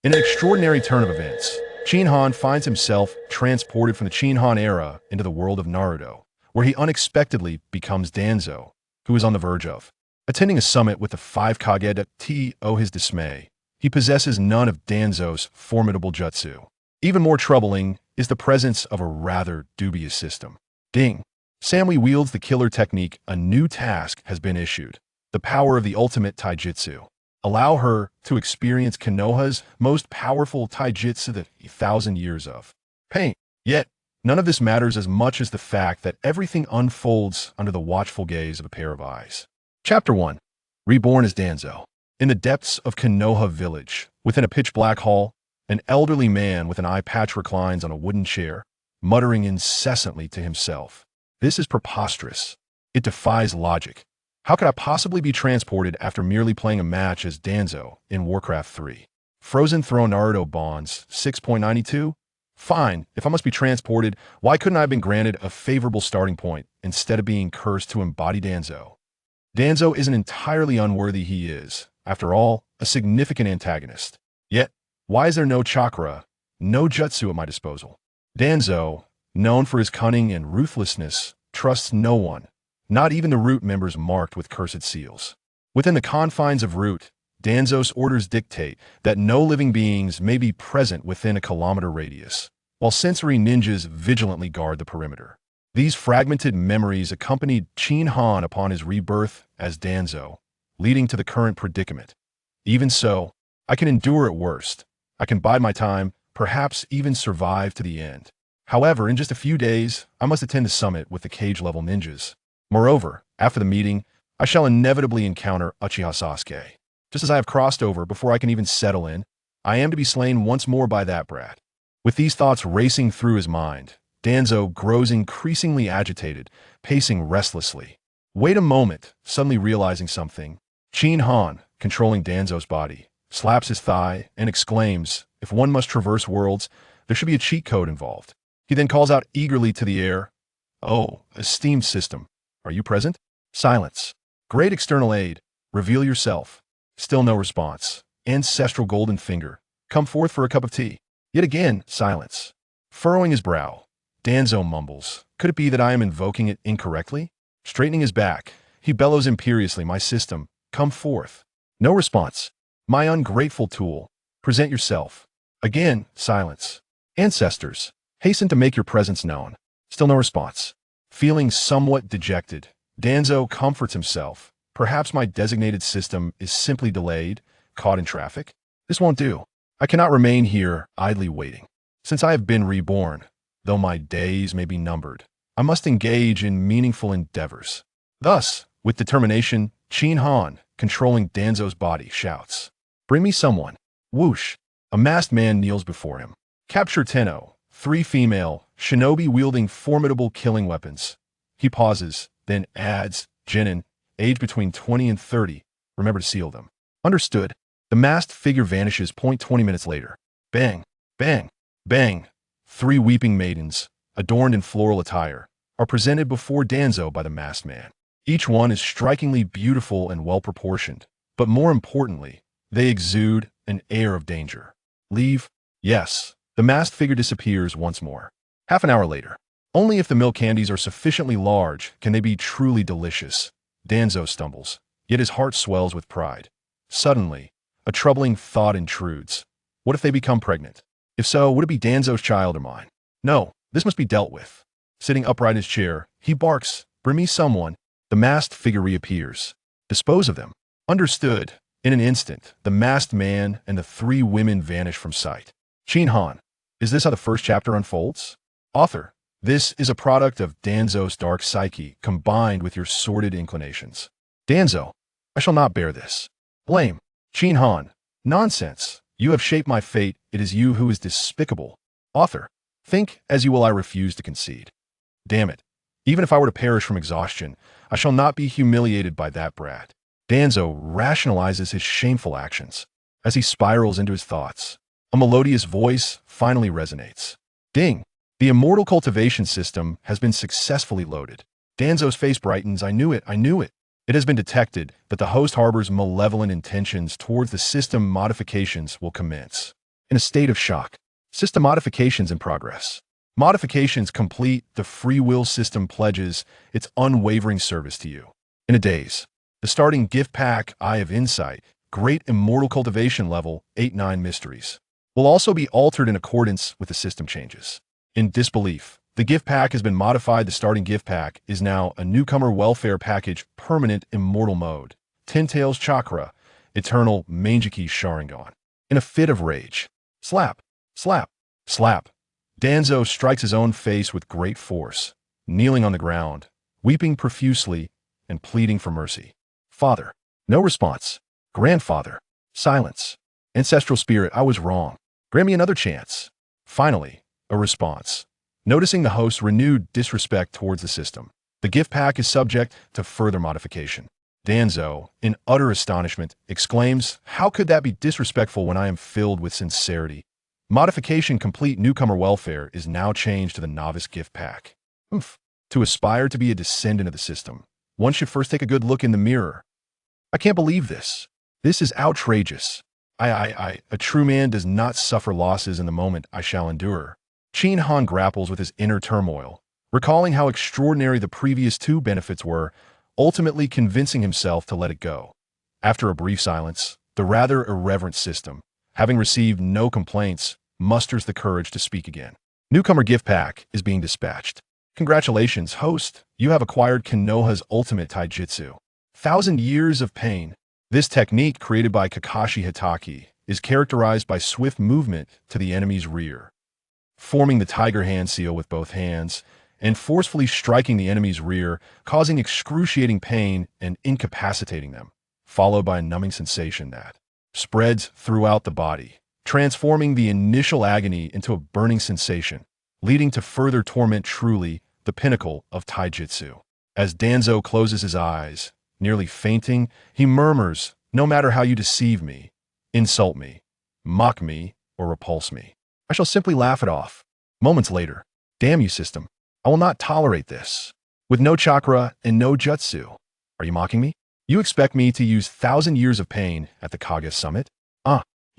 In an extraordinary turn of events, Qin Han finds himself transported from the Qin Han era into the world of Naruto, where he unexpectedly becomes Danzo, who is on the verge of attending a summit with the five Kage. To his dismay, he possesses none of Danzo's formidable jutsu. Even more troubling is the presence of a rather dubious system. Ding! Samui wields the killer technique. A new task has been issued. The power of the ultimate Taijutsu. Allow her to experience Konoha's most powerful Taijutsu, the 1,000 years of pain. Yet, none of this matters as much as the fact that everything unfolds under the watchful gaze of a pair of eyes. Chapter 1. Reborn as Danzo. In the depths of Konoha village, within a pitch-black hall, an elderly man with an eye patch reclines on a wooden chair, muttering incessantly to himself. This is preposterous. It defies logic. How could I possibly be transported after merely playing a match as Danzo in Warcraft 3? Frozen Throne Naruto Bonds 6.92? Fine, if I must be transported, why couldn't I have been granted a favorable starting point instead of being cursed to embody Danzo? Danzo isn't entirely unworthy. He is, after all, a significant antagonist. Yet, why is there no chakra, no jutsu at my disposal? Danzo, known for his cunning and ruthlessness, trusts no one. Not even the Root members marked with cursed seals. Within the confines of Root, Danzo's orders dictate that no living beings may be present within a kilometer radius, while sensory ninjas vigilantly guard the perimeter. These fragmented memories accompanied Qin Han upon his rebirth as Danzo, leading to the current predicament. Even so, I can endure at worst. I can bide my time, perhaps even survive to the end. However, in just a few days, I must attend the summit with the cage-level ninjas. Moreover, after the meeting, I shall inevitably encounter Uchiha Sasuke. Just as I have crossed over before I can even settle in, I am to be slain once more by that brat. With these thoughts racing through his mind, Danzo grows increasingly agitated, pacing restlessly. Wait a moment, suddenly realizing something. Qin Han, controlling Danzo's body, slaps his thigh and exclaims, if one must traverse worlds, there should be a cheat code involved. He then calls out eagerly to the air, "Oh, esteemed system. Are you present?" Silence. Great external aid. Reveal yourself. Still no response. Ancestral golden finger. Come forth for a cup of tea. Yet again, silence. Furrowing his brow, Danzo mumbles, could it be that I am invoking it incorrectly? Straightening his back, he bellows imperiously, my system, come forth. No response. My ungrateful tool, present yourself. Again, silence. Ancestors, hasten to make your presence known. Still no response. Feeling somewhat dejected, Danzo comforts himself. Perhaps my designated system is simply delayed, caught in traffic? This won't do. I cannot remain here idly waiting. Since I have been reborn, though my days may be numbered, I must engage in meaningful endeavors. Thus, with determination, Qin Han, controlling Danzo's body, shouts, "Bring me someone." Whoosh! A masked man kneels before him. Capture Tenno. 3 female, shinobi wielding formidable killing weapons. He pauses, then adds, Genin, age between 20 and 30. Remember to seal them. Understood. The masked figure vanishes. 20 minutes later. Bang, bang, bang. 3 weeping maidens, adorned in floral attire, are presented before Danzo by the masked man. Each one is strikingly beautiful and well-proportioned, but more importantly, they exude an air of danger. Leave? Yes. The masked figure disappears once more. Half an hour later. Only if the milk candies are sufficiently large can they be truly delicious. Danzo stumbles, yet his heart swells with pride. Suddenly, a troubling thought intrudes. What if they become pregnant? If so, would it be Danzo's child or mine? No, this must be dealt with. Sitting upright in his chair, he barks, "Bring me someone." The masked figure reappears. Dispose of them. Understood. In an instant, the masked man and the 3 women vanish from sight. Qin Han. Is this how the first chapter unfolds? Author. This is a product of Danzo's dark psyche combined with your sordid inclinations. Danzo. I shall not bear this. Blame. Qin Han. Nonsense. You have shaped my fate. It is you who is despicable. Author. Think as you will. I refuse to concede. Damn it. Even if I were to perish from exhaustion, I shall not be humiliated by that brat. Danzo rationalizes his shameful actions. As he spirals into his thoughts, a melodious voice finally resonates. Ding! The immortal cultivation system has been successfully loaded. Danzo's face brightens. I knew it. It has been detected that the host harbors malevolent intentions towards the system. Modifications will commence. in a state of shock. System modifications in progress. Modifications complete. The free will system pledges its unwavering service to you. In a daze. The starting gift pack, Eye of Insight, Great Immortal Cultivation Level, 8-9 Mysteries, will also be altered in accordance with the system changes. In disbelief, the gift pack has been modified. The starting gift pack is now a newcomer welfare package, permanent immortal mode. Ten Tails Chakra, Eternal Mangeki Sharingan. In a fit of rage. Slap, slap, slap. Danzo strikes his own face with great force, kneeling on the ground, weeping profusely and pleading for mercy. Father. No response. Grandfather. Silence. Ancestral spirit, I was wrong. Grant me another chance. Finally, a response. Noticing the host's renewed disrespect towards the system, the gift pack is subject to further modification. Danzo, in utter astonishment, exclaims, "How could that be disrespectful when I am filled with sincerity?" Modification complete. Newcomer welfare is now changed to the novice gift pack. Oomph. To aspire to be a descendant of the system, one should first take a good look in the mirror. I can't believe this. This is outrageous. A true man does not suffer losses in the moment I shall endure. Qin Han grapples with his inner turmoil, recalling how extraordinary the previous two benefits were, ultimately convincing himself to let it go. After a brief silence, the rather irreverent system, having received no complaints, musters the courage to speak again. Newcomer gift pack is being dispatched. Congratulations, host. You have acquired Konoha's ultimate taijutsu. 1,000 Years of Pain. This technique, created by Kakashi Hitaki, is characterized by swift movement to the enemy's rear, forming the tiger hand seal with both hands, and forcefully striking the enemy's rear, causing excruciating pain and incapacitating them, followed by a numbing sensation that spreads throughout the body, transforming the initial agony into a burning sensation, leading to further torment. Truly the pinnacle of taijutsu. As Danzo closes his eyes, nearly fainting, he murmurs, "No matter how you deceive me, insult me, mock me, or repulse me, I shall simply laugh it off." Moments later, "Damn you, system. I will not tolerate this. With no chakra and no jutsu. Are you mocking me? You expect me to use 1,000 Years of Pain at the Kage summit?"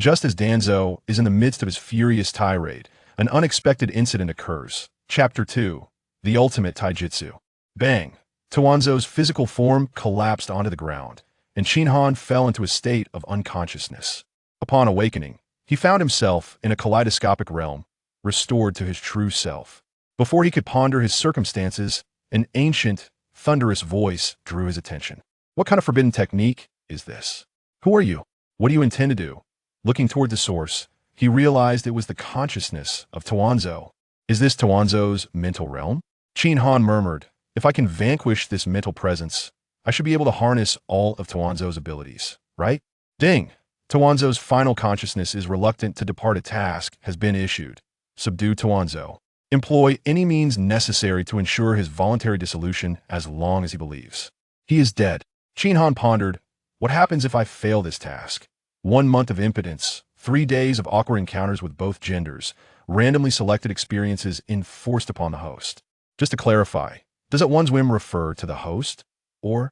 Just as Danzo is in the midst of his furious tirade, an unexpected incident occurs. Chapter 2. The Ultimate Taijutsu. Bang! Tawanzo's physical form collapsed onto the ground, and Qin Han fell into a state of unconsciousness. Upon awakening, he found himself in a kaleidoscopic realm, restored to his true self. Before he could ponder his circumstances, an ancient, thunderous voice drew his attention. "What kind of forbidden technique is this? Who are you? What do you intend to do?" Looking toward the source, he realized it was the consciousness of Tawanzo. "Is this Tawanzo's mental realm?" Qin Han murmured, "If I can vanquish this mental presence, I should be able to harness all of Tawanzo's abilities, right?" Ding! Tawanzo's final consciousness is reluctant to depart. A task has been issued. Subdue Tawanzo. Employ any means necessary to ensure his voluntary dissolution as long as he believes he is dead. Qin Han pondered, what happens if I fail this task? 1 month of impotence, 3 days of awkward encounters with both genders, randomly selected experiences enforced upon the host. Just to clarify, does at one's whim refer to the host? Or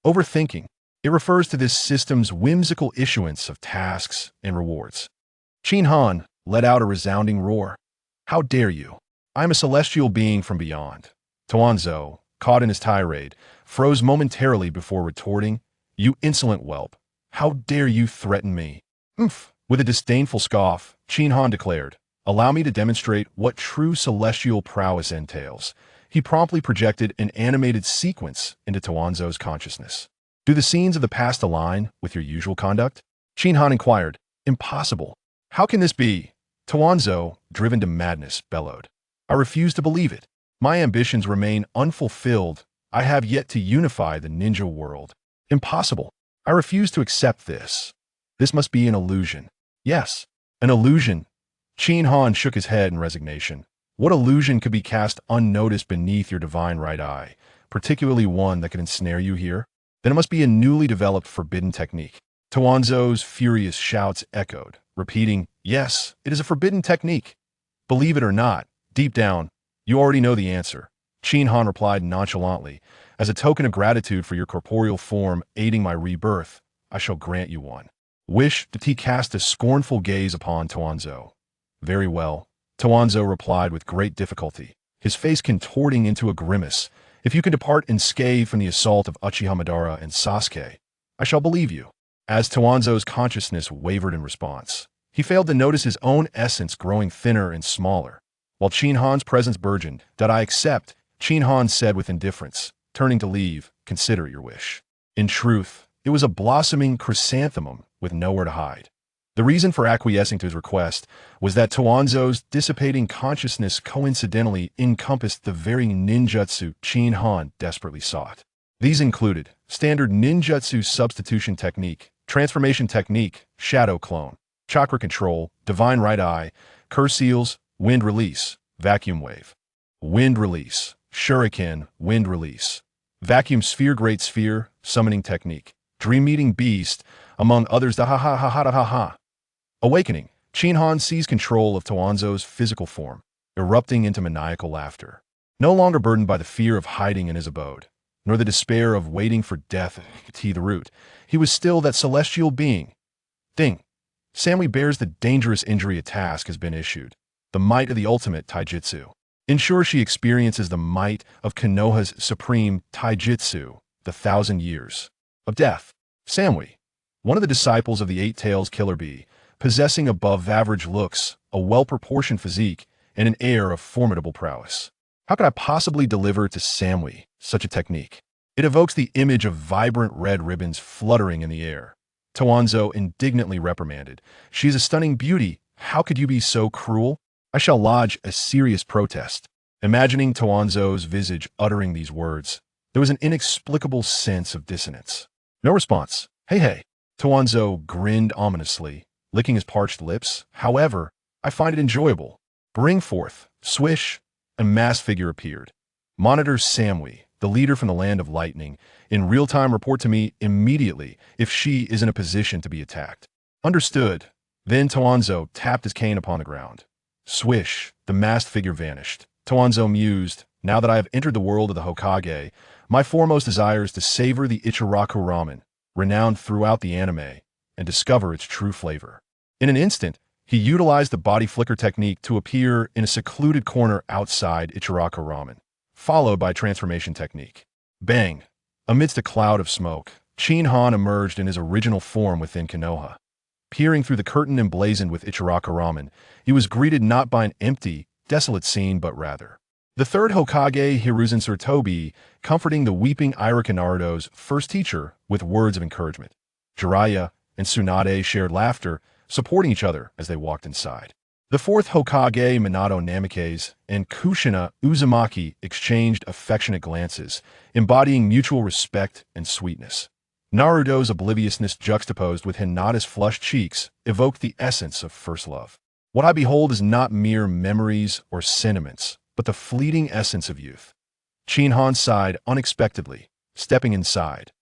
overthinking? It refers to this system's whimsical issuance of tasks and rewards. Qin Han let out a resounding roar. "How dare you? I am a celestial being from beyond." Tawanzo, caught in his tirade, froze momentarily before retorting, "You insolent whelp. How dare you threaten me?" "Oomph." With a disdainful scoff, Qin Han declared, "Allow me to demonstrate what true celestial prowess entails." He promptly projected an animated sequence into Tawanzo's consciousness. "Do the scenes of the past align with your usual conduct?" Qin Han inquired. "Impossible. How can this be?" Tawanzo, driven to madness, bellowed. "I refuse to believe it. My ambitions remain unfulfilled. I have yet to unify the ninja world. Impossible. I refuse to accept this. This must be an illusion." "Yes, an illusion." Qin Han shook his head in resignation. "What illusion could be cast unnoticed beneath your divine right eye, particularly one that could ensnare you here? Then it must be a newly developed forbidden technique." Tawanzo's furious shouts echoed, repeating, "Yes, it is a forbidden technique. Believe it or not, deep down, you already know the answer." Qin Han replied nonchalantly, "As a token of gratitude for your corporeal form aiding my rebirth, I shall grant you one." Wish that he cast a scornful gaze upon Taijutsu. Very well, Taijutsu replied with great difficulty, his face contorting into a grimace. If you can depart unscathed from the assault of Uchiha Madara and Sasuke, I shall believe you. As Taijutsu's consciousness wavered in response, he failed to notice his own essence growing thinner and smaller. While Qin Han's presence burgeoned, "Did I accept?" Qin Han said with indifference, turning to leave. "Consider your wish." In truth, it was a blossoming chrysanthemum with nowhere to hide. The reason for acquiescing to his request was that Taijutsu's dissipating consciousness coincidentally encompassed the very ninjutsu Qin Han desperately sought. These included standard ninjutsu substitution technique, transformation technique, shadow clone, chakra control, divine right eye, curse seals, wind release, vacuum wave, wind release, shuriken, wind release, vacuum sphere, great sphere, summoning technique, dream eating beast, among others. Da ha ha ha ha ha ha. Awakening, Qin Han seized control of Taijutsu's physical form, erupting into maniacal laughter. No longer burdened by the fear of hiding in his abode, nor the despair of waiting for death to the root, he was still that celestial being. Ding! Samui bears the dangerous injury. A task has been issued. The might of the ultimate Taijutsu. Ensure she experiences the might of Konoha's supreme Taijutsu, the 1,000 years of death. Samui, one of the disciples of the Eight-Tails Killer Bee, possessing above-average looks, a well-proportioned physique, and an air of formidable prowess. How could I possibly deliver to Samui such a technique? It evokes the image of vibrant red ribbons fluttering in the air. Taijutsu indignantly reprimanded. "She is a stunning beauty. How could you be so cruel? I shall lodge a serious protest." Imagining Taijutsu's visage uttering these words, there was an inexplicable sense of dissonance. No response. Hey. Taijutsu grinned ominously, licking his parched lips. "However, I find it enjoyable." Bring forth. Swish. A masked figure appeared. "Monitor Samui, the leader from the land of lightning. In real time, report to me immediately if she is in a position to be attacked." Understood. Then Taijutsu tapped his cane upon the ground. Swish. The masked figure vanished. Taijutsu mused, "Now that I have entered the world of the Hokage, my foremost desire is to savor the Ichiraku ramen, renowned throughout the anime, and discover its true flavor." In an instant, he utilized the body flicker technique to appear in a secluded corner outside Ichiraku ramen, followed by transformation technique. Bang! Amidst a cloud of smoke, Qin Han emerged in his original form within Konoha. Peering through the curtain emblazoned with Ichiraku ramen, he was greeted not by an empty, desolate scene, but rather the third Hokage, Hiruzen Sarutobi, comforting the weeping Irika Naruto's first teacher with words of encouragement. Jiraiya and Tsunade shared laughter, supporting each other as they walked inside. The fourth Hokage, Minato Namikaze, and Kushina Uzumaki exchanged affectionate glances, embodying mutual respect and sweetness. Naruto's obliviousness juxtaposed with Hinata's flushed cheeks evoked the essence of first love. What I behold is not mere memories or sentiments, but the fleeting essence of youth. Qin Han sighed unexpectedly, stepping inside.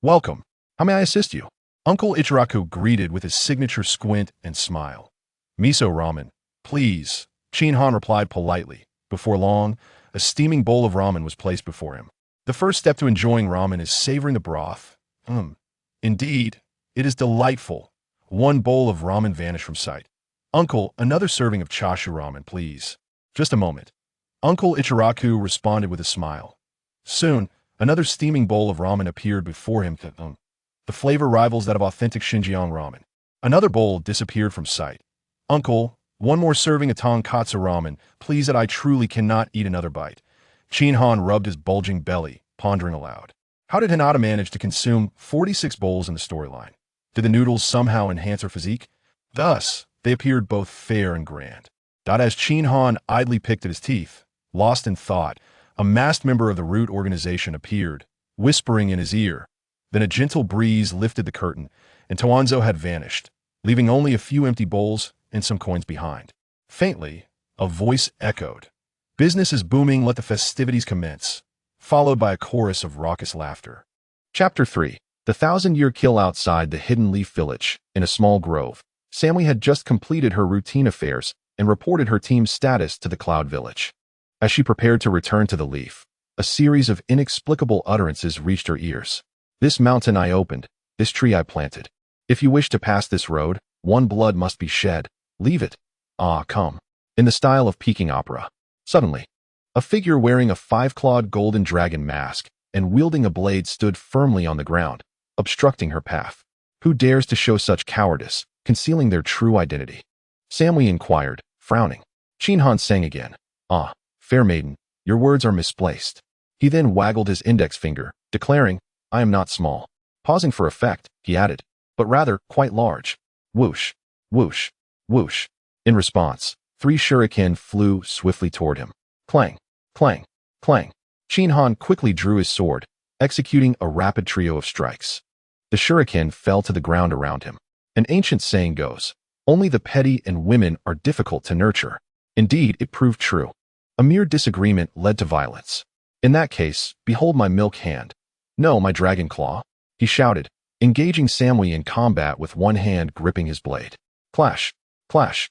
"Welcome. How may I assist you?" Uncle Ichiraku greeted with his signature squint and smile. "Miso ramen, please," Qin Han replied politely. Before long, a steaming bowl of ramen was placed before him. The first step to enjoying ramen is savoring the broth. Indeed, it is delightful. One bowl of ramen vanished from sight. "Uncle, another serving of chashu ramen, please." "Just a moment." Uncle Ichiraku responded with a smile. Soon, another steaming bowl of ramen appeared before him. The flavor rivals that of authentic Xinjiang ramen. Another bowl disappeared from sight. "Uncle, one more serving of tonkatsu ramen, please, that I truly cannot eat another bite." Qin Han rubbed his bulging belly, pondering aloud. How did Hinata manage to consume 46 bowls in the storyline? Did the noodles somehow enhance her physique? Thus, they appeared both fair and grand. As Qin Han idly picked at his teeth, lost in thought, a masked member of the Root organization appeared, whispering in his ear. Then a gentle breeze lifted the curtain, and Taijutsu had vanished, leaving only a few empty bowls and some coins behind. Faintly, a voice echoed. "Business is booming, let the festivities commence," followed by a chorus of raucous laughter. Chapter 3. The 1,000-year kill. Outside the Hidden Leaf Village, in a small grove, Samui had just completed her routine affairs and reported her team's status to the Cloud Village. As she prepared to return to the leaf, a series of inexplicable utterances reached her ears. "This mountain I opened, this tree I planted. If you wish to pass this road, one blood must be shed. Leave it. Ah, come. In the style of Peking opera. Suddenly, a figure wearing a five-clawed golden dragon mask and wielding a blade stood firmly on the ground, obstructing her path. Who dares to show such cowardice, concealing their true identity? Samui inquired, frowning. Qin Han sang again. Ah, fair maiden, your words are misplaced. He then waggled his index finger, declaring, I am not small. Pausing for effect, he added, but rather quite large. Whoosh, whoosh, whoosh. In response, 3 shuriken flew swiftly toward him. Clang, clang, clang. Qin Han quickly drew his sword, executing a rapid trio of strikes. The shuriken fell to the ground around him. An ancient saying goes, only the petty and women are difficult to nurture. Indeed, it proved true. A mere disagreement led to violence. In that case, behold my milk hand. No, my dragon claw, he shouted, engaging Samui in combat with one hand gripping his blade. Clash, clash.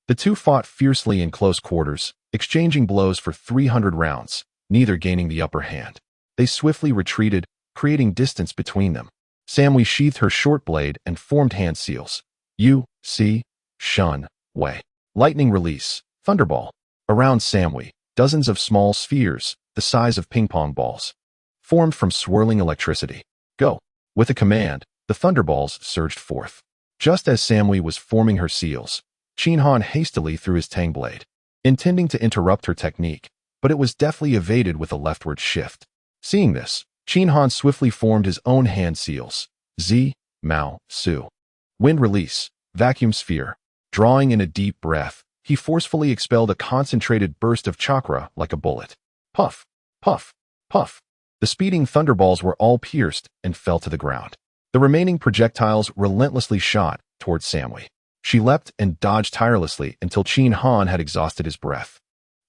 The two fought fiercely in close quarters, exchanging blows for 300 rounds, neither gaining the upper hand. They swiftly retreated, creating distance between them. Samui sheathed her short blade and formed hand seals. You, see, shun, way. Lightning release, thunderball. Around Samui, dozens of small spheres, the size of ping-pong balls, formed from swirling electricity. Go. With a command, the thunderballs surged forth. Just as Samui was forming her seals, Qin Han hastily threw his tang blade, intending to interrupt her technique, but it was deftly evaded with a leftward shift. Seeing this, Qin Han swiftly formed his own hand seals. Z, Mao, Su. Wind release, vacuum sphere. Drawing in a deep breath, he forcefully expelled a concentrated burst of chakra like a bullet. Puff, puff, puff. The speeding thunderballs were all pierced and fell to the ground. The remaining projectiles relentlessly shot towards Samui. She leapt and dodged tirelessly until Qin Han had exhausted his breath.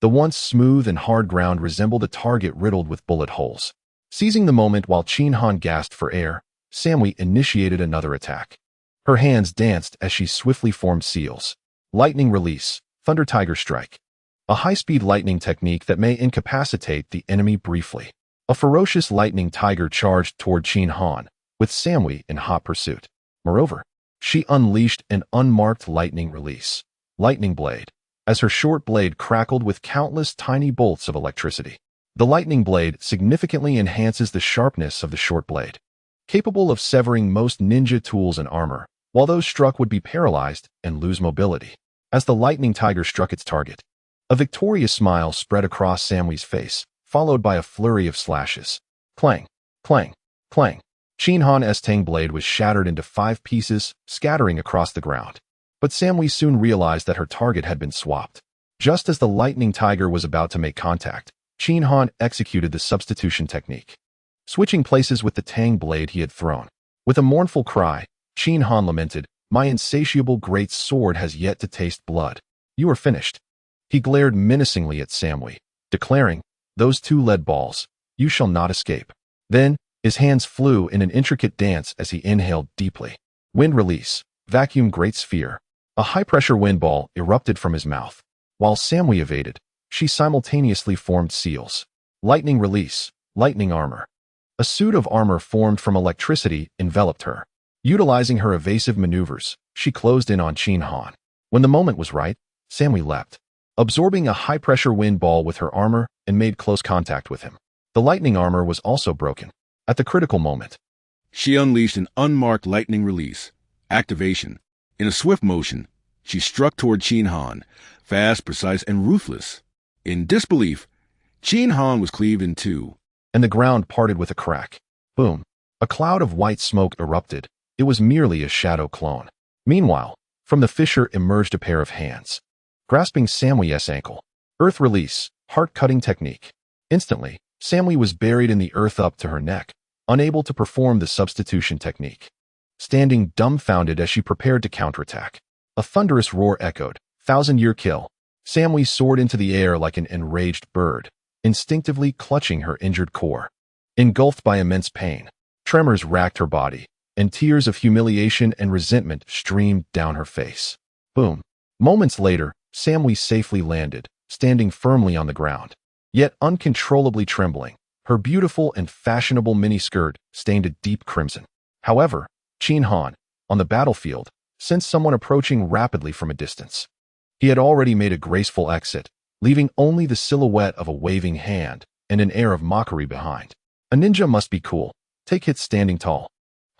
The once smooth and hard ground resembled a target riddled with bullet holes. Seizing the moment while Qin Han gasped for air, Samui initiated another attack. Her hands danced as she swiftly formed seals. Lightning release, Thunder Tiger Strike. A high-speed lightning technique that may incapacitate the enemy briefly. A ferocious lightning tiger charged toward Qin Han, with Samui in hot pursuit. Moreover, she unleashed an unmarked lightning release, Lightning Blade, as her short blade crackled with countless tiny bolts of electricity. The lightning blade significantly enhances the sharpness of the short blade, capable of severing most ninja tools and armor, while those struck would be paralyzed and lose mobility. As the lightning tiger struck its target, a victorious smile spread across Samui's face, followed by a flurry of slashes. Clang, clang, clang. Qin Han's tang blade was shattered into 5 pieces, scattering across the ground. But Samui soon realized that her target had been swapped. Just as the lightning tiger was about to make contact, Qin Han executed the substitution technique, switching places with the tang blade he had thrown. With a mournful cry, Qin Han lamented, "My insatiable great sword has yet to taste blood. You are finished." He glared menacingly at Samui, declaring, "Those 2 lead balls, you shall not escape." Then, his hands flew in an intricate dance as he inhaled deeply. Wind release, vacuum great sphere. A high-pressure wind ball erupted from his mouth. While Samui evaded, she simultaneously formed seals. Lightning release, lightning armor. A suit of armor formed from electricity enveloped her. Utilizing her evasive maneuvers, she closed in on Qin Han. When the moment was right, Samui leapt, absorbing a high-pressure wind ball with her armor and made close contact with him. The lightning armor was also broken. At the critical moment, she unleashed an unmarked lightning release, activation. In a swift motion, she struck toward Qin Han, fast, precise, and ruthless. In disbelief, Qin Han was cleaved in 2, and the ground parted with a crack. Boom. A cloud of white smoke erupted. It was merely a shadow clone. Meanwhile, from the fissure emerged a pair of hands, grasping Samui's ankle. Earth release, heart-cutting technique. Instantly, Samui was buried in the earth up to her neck, unable to perform the substitution technique. Standing dumbfounded as she prepared to counterattack, a thunderous roar echoed, "Thousand-year kill." Samui soared into the air like an enraged bird, instinctively clutching her injured core. Engulfed by immense pain, tremors racked her body, and tears of humiliation and resentment streamed down her face. Boom. Moments later, Samui safely landed, standing firmly on the ground, yet uncontrollably trembling. Her beautiful and fashionable miniskirt stained a deep crimson. However, Qin Han, on the battlefield, sensed someone approaching rapidly from a distance. He had already made a graceful exit, leaving only the silhouette of a waving hand and an air of mockery behind. A ninja must be cool. Take hits standing tall.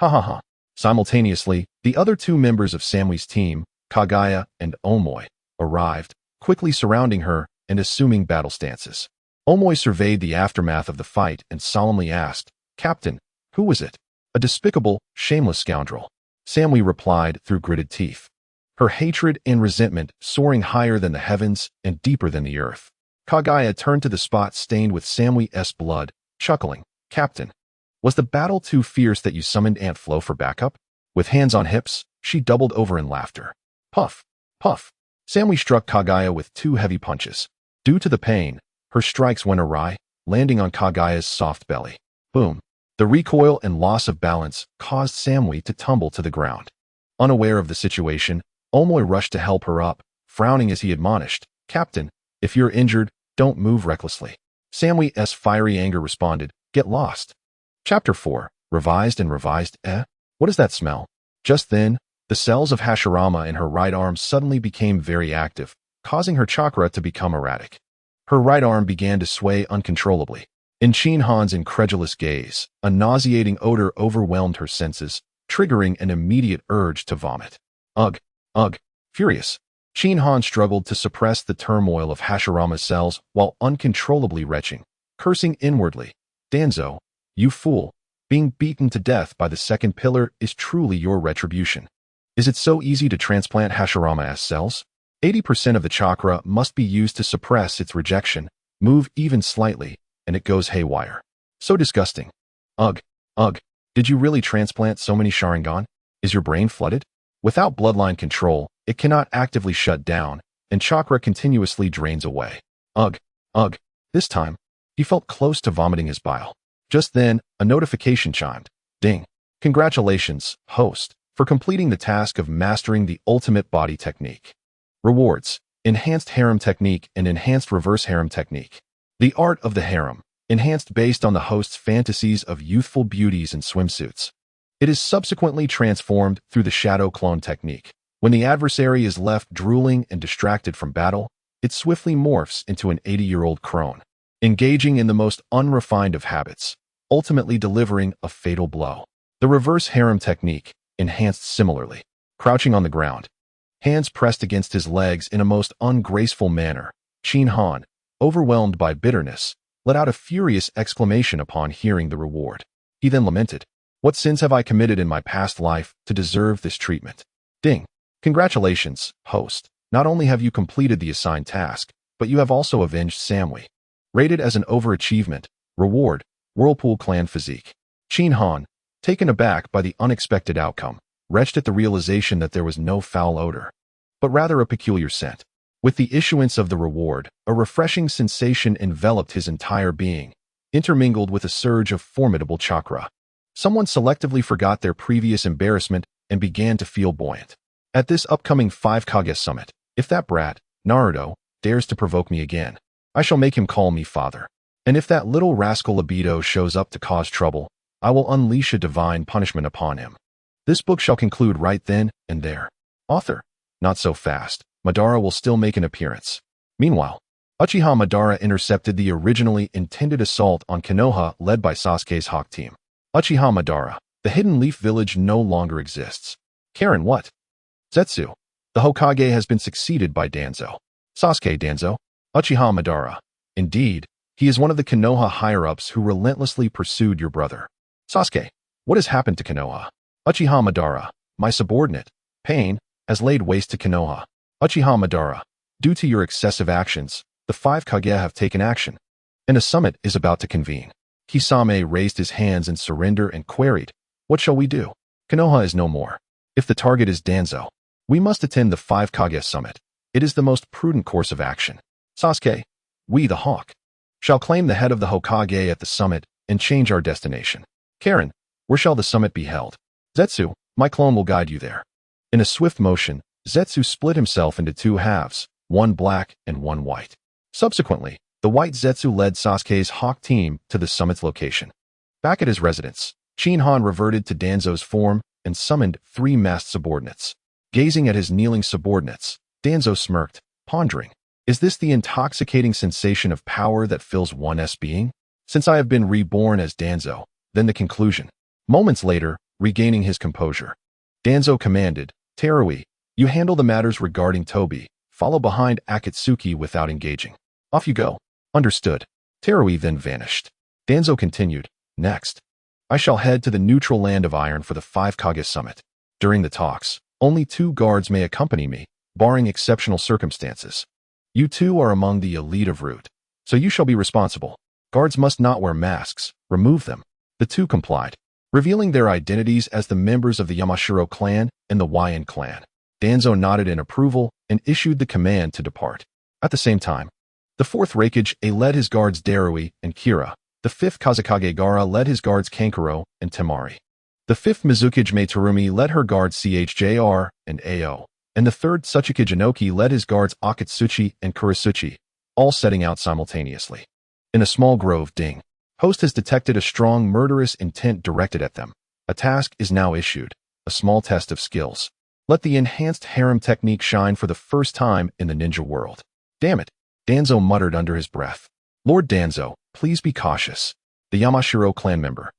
Ha ha ha. Simultaneously, the other two members of Samui's team, Kage and Omoi, arrived, quickly surrounding her and assuming battle stances. Omoi surveyed the aftermath of the fight and solemnly asked, "Captain, who was it?" "A despicable, shameless scoundrel," Samui replied through gritted teeth, her hatred and resentment soaring higher than the heavens and deeper than the earth. Kage turned to the spot stained with Samui's blood, chuckling, "Captain, was the battle too fierce that you summoned Aunt Flo for backup?" With hands on hips, she doubled over in laughter. Puff, puff. Samui struck Kage with two heavy punches. Due to the pain, her strikes went awry, landing on Kage's soft belly. Boom. The recoil and loss of balance caused Samui to tumble to the ground. Unaware of the situation, Omoi rushed to help her up, frowning as he admonished, "Captain, if you're injured, don't move recklessly." Samui's fiery anger responded, "Get lost." Chapter 4, Revised and Revised. What does that smell? Just then, the cells of Hashirama in her right arm suddenly became very active, causing her chakra to become erratic. Her right arm began to sway uncontrollably. In Qin Han's incredulous gaze, a nauseating odor overwhelmed her senses, triggering an immediate urge to vomit. Ugh, ugh, furious. Qin Han struggled to suppress the turmoil of Hashirama's cells while uncontrollably retching, cursing inwardly. "Danzo, you fool, being beaten to death by the second pillar is truly your retribution. Is it so easy to transplant Hashirama's cells? 80% of the chakra must be used to suppress its rejection, move even slightly, and it goes haywire. So disgusting. Ugh, ugh, did you really transplant so many Sharingan? Is your brain flooded? Without bloodline control, it cannot actively shut down, and chakra continuously drains away. Ugh, ugh. This time, he felt close to vomiting his bile. Just then, a notification chimed. Ding. Congratulations, host, for completing the task of mastering the ultimate body technique. Rewards: Enhanced Harem Technique and Enhanced Reverse Harem Technique. The Art of the Harem, enhanced based on the host's fantasies of youthful beauties in swimsuits. It is subsequently transformed through the Shadow Clone Technique. When the adversary is left drooling and distracted from battle, it swiftly morphs into an 80-year-old crone, engaging in the most unrefined of habits, ultimately delivering a fatal blow. The Reverse Harem Technique, enhanced similarly. Crouching on the ground, hands pressed against his legs in a most ungraceful manner, Qin Han, overwhelmed by bitterness, let out a furious exclamation upon hearing the reward. He then lamented, "What sins have I committed in my past life to deserve this treatment?" Ding. Congratulations, host. Not only have you completed the assigned task, but you have also avenged Samui. Rated as an overachievement. Reward: Whirlpool Clan Physique. Qin Han, taken aback by the unexpected outcome, retched at the realization that there was no foul odor, but rather a peculiar scent. With the issuance of the reward, a refreshing sensation enveloped his entire being, intermingled with a surge of formidable chakra. Someone selectively forgot their previous embarrassment and began to feel buoyant. At this upcoming 5 Kage summit, if that brat, Naruto, dares to provoke me again, I shall make him call me father. And if that little rascal libido shows up to cause trouble, I will unleash a divine punishment upon him. This book shall conclude right then and there. Author: Not so fast. Madara will still make an appearance. Meanwhile, Uchiha Madara intercepted the originally intended assault on Konoha led by Sasuke's Hawk team. Uchiha Madara, the Hidden Leaf Village no longer exists. Karen, what? Zetsu, the Hokage has been succeeded by Danzo. Sasuke Danzo? Uchiha Madara. Indeed, he is one of the Konoha higher-ups who relentlessly pursued your brother. Sasuke, what has happened to Konoha? Uchiha Madara, my subordinate, Pain, has laid waste to Konoha. Uchiha Madara, due to your excessive actions, the 5 Kage have taken action, and a summit is about to convene. Kisame raised his hands in surrender and queried, "What shall we do? Konoha is no more. If the target is Danzo, we must attend the 5 Kage summit. It is the most prudent course of action. Sasuke, we the Hawk, shall claim the head of the Hokage at the summit and change our destination. Karen, where shall the summit be held? Zetsu, my clone will guide you there." In a swift motion, Zetsu split himself into 2 halves, one black and one white. Subsequently, the white Zetsu led Sasuke's Hawk team to the summit's location. Back at his residence, Qin Han reverted to Danzo's form, and summoned 3 masked subordinates. Gazing at his kneeling subordinates, Danzo smirked, pondering, is this the intoxicating sensation of power that fills one's being? Since I have been reborn as Danzo, then the conclusion. Moments later, regaining his composure, Danzo commanded, Terui, you handle the matters regarding Tobi. Follow behind Akatsuki without engaging. Off you go. Understood. Terui then vanished. Danzo continued, next. I shall head to the neutral land of iron for the 5 Kage summit. During the talks, only 2 guards may accompany me, barring exceptional circumstances. You 2 are among the elite of Root, so you shall be responsible. Guards must not wear masks. Remove them. The 2 complied, revealing their identities as the members of the Yamashiro clan and the Wien clan. Danzo nodded in approval and issued the command to depart. At the same time, the 4th Reikage led his guards Darui and Kira. The 5th Kazakage Gara led his guards Kankuro and Temari. The 5th Mizukage Meiterumi led her guards Chjr and Ao. And the 3rd Tsuchikage Inoki led his guards Akatsuchi and Kurisuchi, all setting out simultaneously. In a small grove, Ding. Host has detected a strong murderous intent directed at them. A task is now issued, a small test of skills. Let the enhanced harem technique shine for the first time in the ninja world. Damn it, Danzo muttered under his breath. Lord Danzo, please be cautious. The Yamashiro clan member,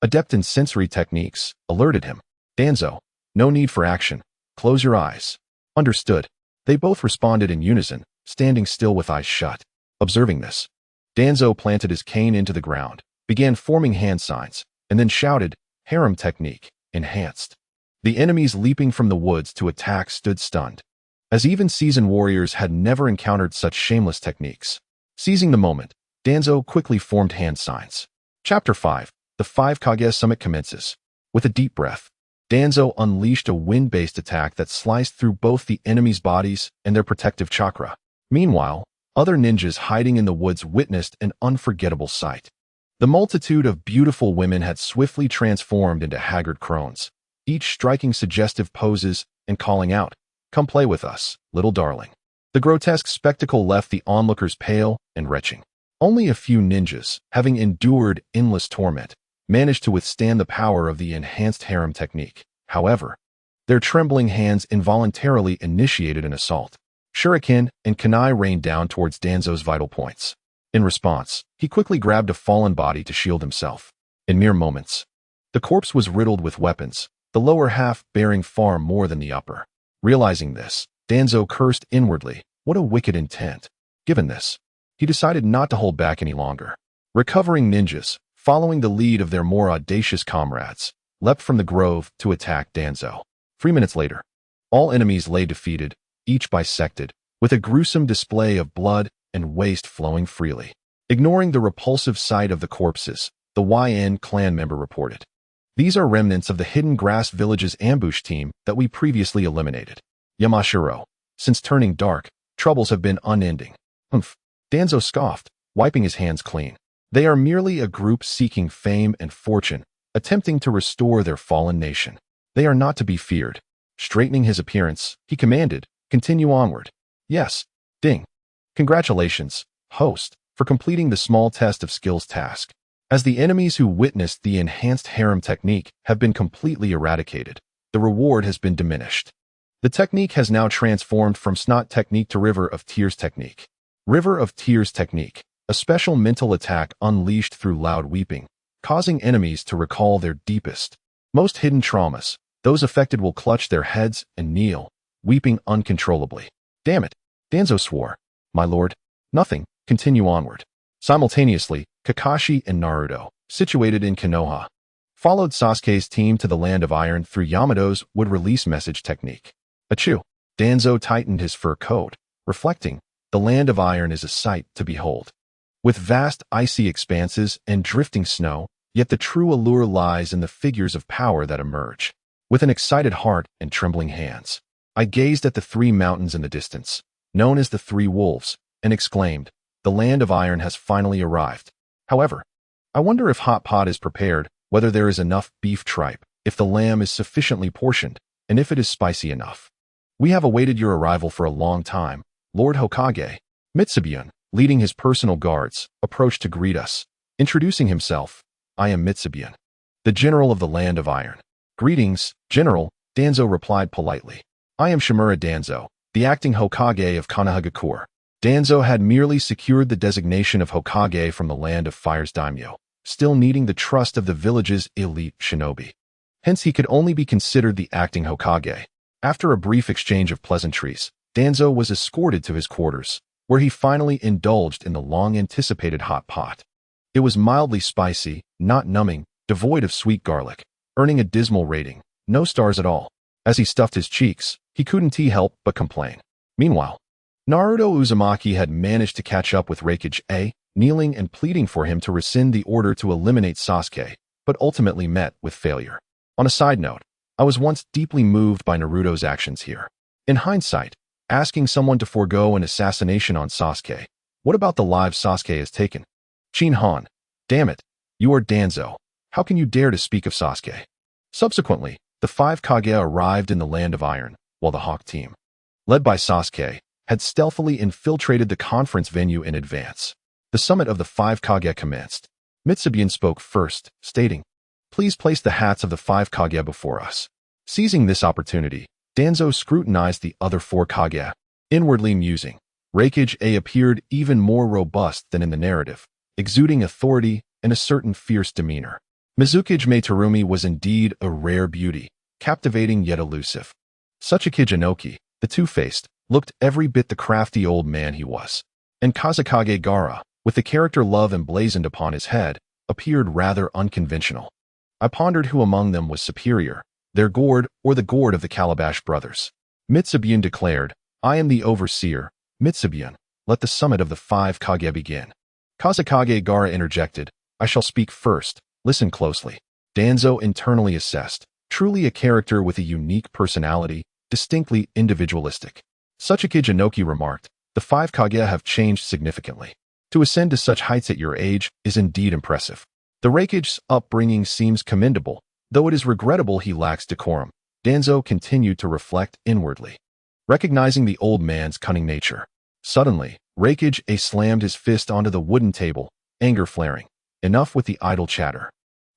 adept in sensory techniques, alerted him. Danzo, no need for action. Close your eyes. Understood. They both responded in unison, standing still with eyes shut. Observing this, Danzo planted his cane into the ground, began forming hand signs, and then shouted, harem technique, enhanced. The enemies leaping from the woods to attack stood stunned, as even seasoned warriors had never encountered such shameless techniques. Seizing the moment, Danzo quickly formed hand signs. Chapter 5. The 5 Kage Summit commences. With a deep breath, Danzo unleashed a wind-based attack that sliced through both the enemy's bodies and their protective chakra. Meanwhile, other ninjas hiding in the woods witnessed an unforgettable sight. The multitude of beautiful women had swiftly transformed into haggard crones, each striking suggestive poses and calling out, come play with us, little darling. The grotesque spectacle left the onlookers pale and retching. Only a few ninjas, having endured endless torment, managed to withstand the power of the enhanced harem technique. However, their trembling hands involuntarily initiated an assault. Shuriken and kunai rained down towards Danzo's vital points. In response, he quickly grabbed a fallen body to shield himself. In mere moments, the corpse was riddled with weapons, the lower half bearing far more than the upper. Realizing this, Danzo cursed inwardly. What a wicked intent. Given this, he decided not to hold back any longer. Recovering ninjas, following the lead of their more audacious comrades, leapt from the grove to attack Danzo. 3 minutes later, all enemies lay defeated, each bisected, with a gruesome display of blood and waste flowing freely. Ignoring the repulsive sight of the corpses, the YN clan member reported. These are remnants of the Hidden Grass Village's ambush team that we previously eliminated. Yamashiro, since turning dark, troubles have been unending. Humph. Danzo scoffed, wiping his hands clean. They are merely a group seeking fame and fortune, attempting to restore their fallen nation. They are not to be feared. Straightening his appearance, he commanded, continue onward. Yes, Ding. Congratulations, host, for completing the small test of skills task. As the enemies who witnessed the enhanced harem technique have been completely eradicated, the reward has been diminished. The technique has now transformed from Snot technique to River of Tears technique. River of Tears technique, a special mental attack unleashed through loud weeping, causing enemies to recall their deepest, most hidden traumas. Those affected will clutch their heads and kneel, weeping uncontrollably. Damn it, Danzo swore. My lord, nothing, continue onward. Simultaneously, Kakashi and Naruto, situated in Konoha, followed Sasuke's team to the Land of Iron through Yamato's would-release message technique. Achoo! Danzo tightened his fur coat, reflecting, the Land of Iron is a sight to behold. With vast icy expanses and drifting snow, yet the true allure lies in the figures of power that emerge. With an excited heart and trembling hands, I gazed at the 3 mountains in the distance, known as the 3 Wolves, and exclaimed, the Land of Iron has finally arrived. However, I wonder if hot pot is prepared, whether there is enough beef tripe, if the lamb is sufficiently portioned, and if it is spicy enough. We have awaited your arrival for a long time, Lord Hokage. Mitsubian, leading his personal guards, approached to greet us. Introducing himself, I am Mitsubian, the general of the Land of Iron. Greetings, General, Danzo replied politely. I am Shimura Danzo, the acting Hokage of Konoha. Danzo had merely secured the designation of Hokage from the Land of Fire's daimyo, still needing the trust of the village's elite shinobi. Hence he could only be considered the acting Hokage. After a brief exchange of pleasantries, Danzo was escorted to his quarters, where he finally indulged in the long-anticipated hot pot. It was mildly spicy, not numbing, devoid of sweet garlic, earning a dismal rating, no stars at all. As he stuffed his cheeks, he couldn't help but complain. Meanwhile, Naruto Uzumaki had managed to catch up with Kage, kneeling and pleading for him to rescind the order to eliminate Sasuke, but ultimately met with failure. On a side note, I was once deeply moved by Naruto's actions here. In hindsight, asking someone to forego an assassination on Sasuke, what about the lives Sasuke has taken? Qin Han, damn it, you are Danzo. How can you dare to speak of Sasuke? Subsequently, the 5 Kage arrived in the Land of Iron, while the Hawk team, led by Sasuke, had stealthily infiltrated the conference venue in advance. The summit of the 5 Kage commenced. Mitsubian spoke first, stating, "Please place the hats of the 5 Kage before us." Seizing this opportunity, Danzo scrutinized the other 4 Kage, inwardly musing. Kage appeared even more robust than in the narrative, exuding authority and a certain fierce demeanor. Mizukage Terumi was indeed a rare beauty, captivating yet elusive. Sachikage Inoki, the two-faced, looked every bit the crafty old man he was. And Kazekage Gaara, with the character love emblazoned upon his head, appeared rather unconventional. I pondered who among them was superior, their gourd or the gourd of the Calabash brothers. Mitsubian declared, "I am the overseer, Mitsubian, let the summit of the 5 Kage begin." Kazekage Gaara interjected, "I shall speak first, listen closely." Danzo internally assessed, truly a character with a unique personality, distinctly individualistic. Sachikage Inoki remarked, "The 5 Kage have changed significantly. To ascend to such heights at your age is indeed impressive. The Kage's upbringing seems commendable, though it is regrettable he lacks decorum." Danzo continued to reflect inwardly, recognizing the old man's cunning nature. Suddenly, Kage slammed his fist onto the wooden table, anger flaring. Enough with the idle chatter.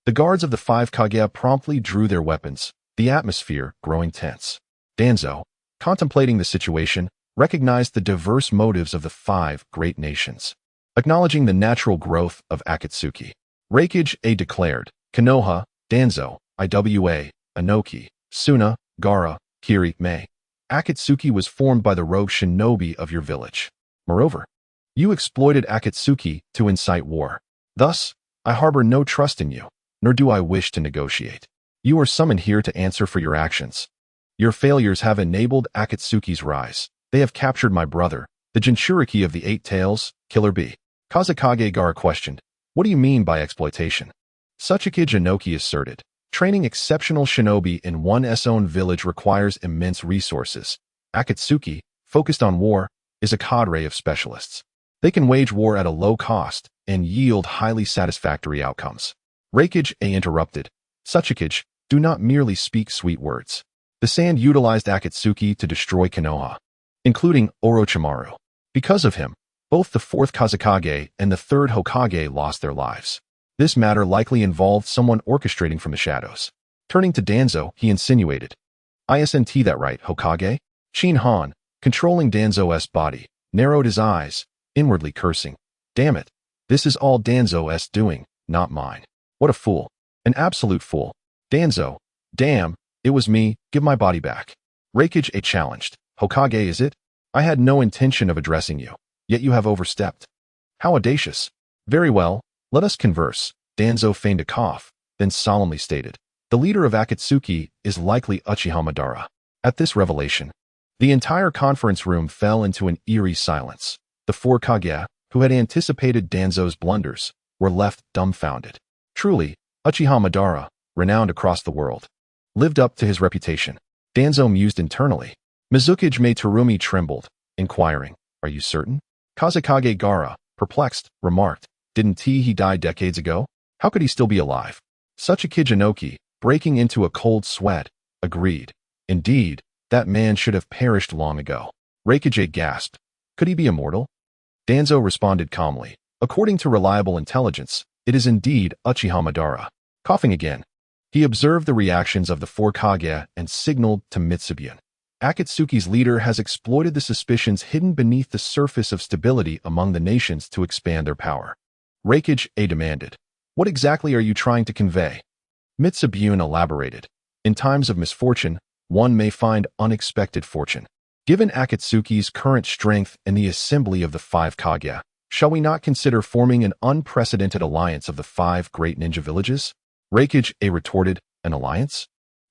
The guards of the 5 Kage promptly drew their weapons, the atmosphere growing tense. Danzo, contemplating the situation, recognized the diverse motives of the 5 great nations. Acknowledging the natural growth of Akatsuki, Kage declared, "Konoha, Danzo, Iwa, Inoki, Suna, Gaara, Kiri, Mei. Akatsuki was formed by the rogue shinobi of your village. Moreover, you exploited Akatsuki to incite war. Thus, I harbor no trust in you, nor do I wish to negotiate. You are summoned here to answer for your actions. Your failures have enabled Akatsuki's rise. They have captured my brother, the Jinchuriki of the 8 Tails, Killer Bee." Kazekage Gaara questioned, "What do you mean by exploitation?" Sachikage Inoki asserted, "Training exceptional shinobi in one's own village requires immense resources. Akatsuki, focused on war, is a cadre of specialists. They can wage war at a low cost and yield highly satisfactory outcomes." Kage interrupted, "Sachikage, do not merely speak sweet words. The sand utilized Akatsuki to destroy Konoha, including Orochimaru. Because of him, both the 4th Kazekage and the 3rd Hokage lost their lives. This matter likely involved someone orchestrating from the shadows." Turning to Danzo, he insinuated, "Isn't that right, Hokage?" Qin Han, controlling Danzo's body, narrowed his eyes, inwardly cursing, "Damn it, this is all Danzo's doing, not mine. What a fool. An absolute fool. Danzo, damn, it was me, give my body back." Kage challenged, "Hokage is it? I had no intention of addressing you, yet you have overstepped. How audacious. Very well, let us converse." Danzo feigned a cough, then solemnly stated, "The leader of Akatsuki is likely Uchiha Madara." At this revelation, the entire conference room fell into an eerie silence. The 4 Kage, who had anticipated Danzo's blunders, were left dumbfounded. Truly, Uchiha Madara, renowned across the world, lived up to his reputation. Danzo mused internally. Mizukage Terumi trembled, inquiring, "Are you certain?" Kazekage Gaara, perplexed, remarked, "Didn't he die decades ago? How could he still be alive?" Sachikage Inoki, breaking into a cold sweat, agreed. "Indeed, that man should have perished long ago." Kage gasped, "Could he be immortal?" Danzo responded calmly, "According to reliable intelligence, it is indeed Uchiha Madara." Coughing again, He observed the reactions of the four Kage and signaled to Mitsubun. Akatsuki's leader has exploited the suspicions hidden beneath the surface of stability among the nations to expand their power. Kage demanded, "What exactly are you trying to convey?" Mitsubun elaborated, "In times of misfortune, one may find unexpected fortune. Given Akatsuki's current strength and the assembly of the five Kage, shall we not consider forming an unprecedented alliance of the five great ninja villages?" Kage retorted, "An alliance?"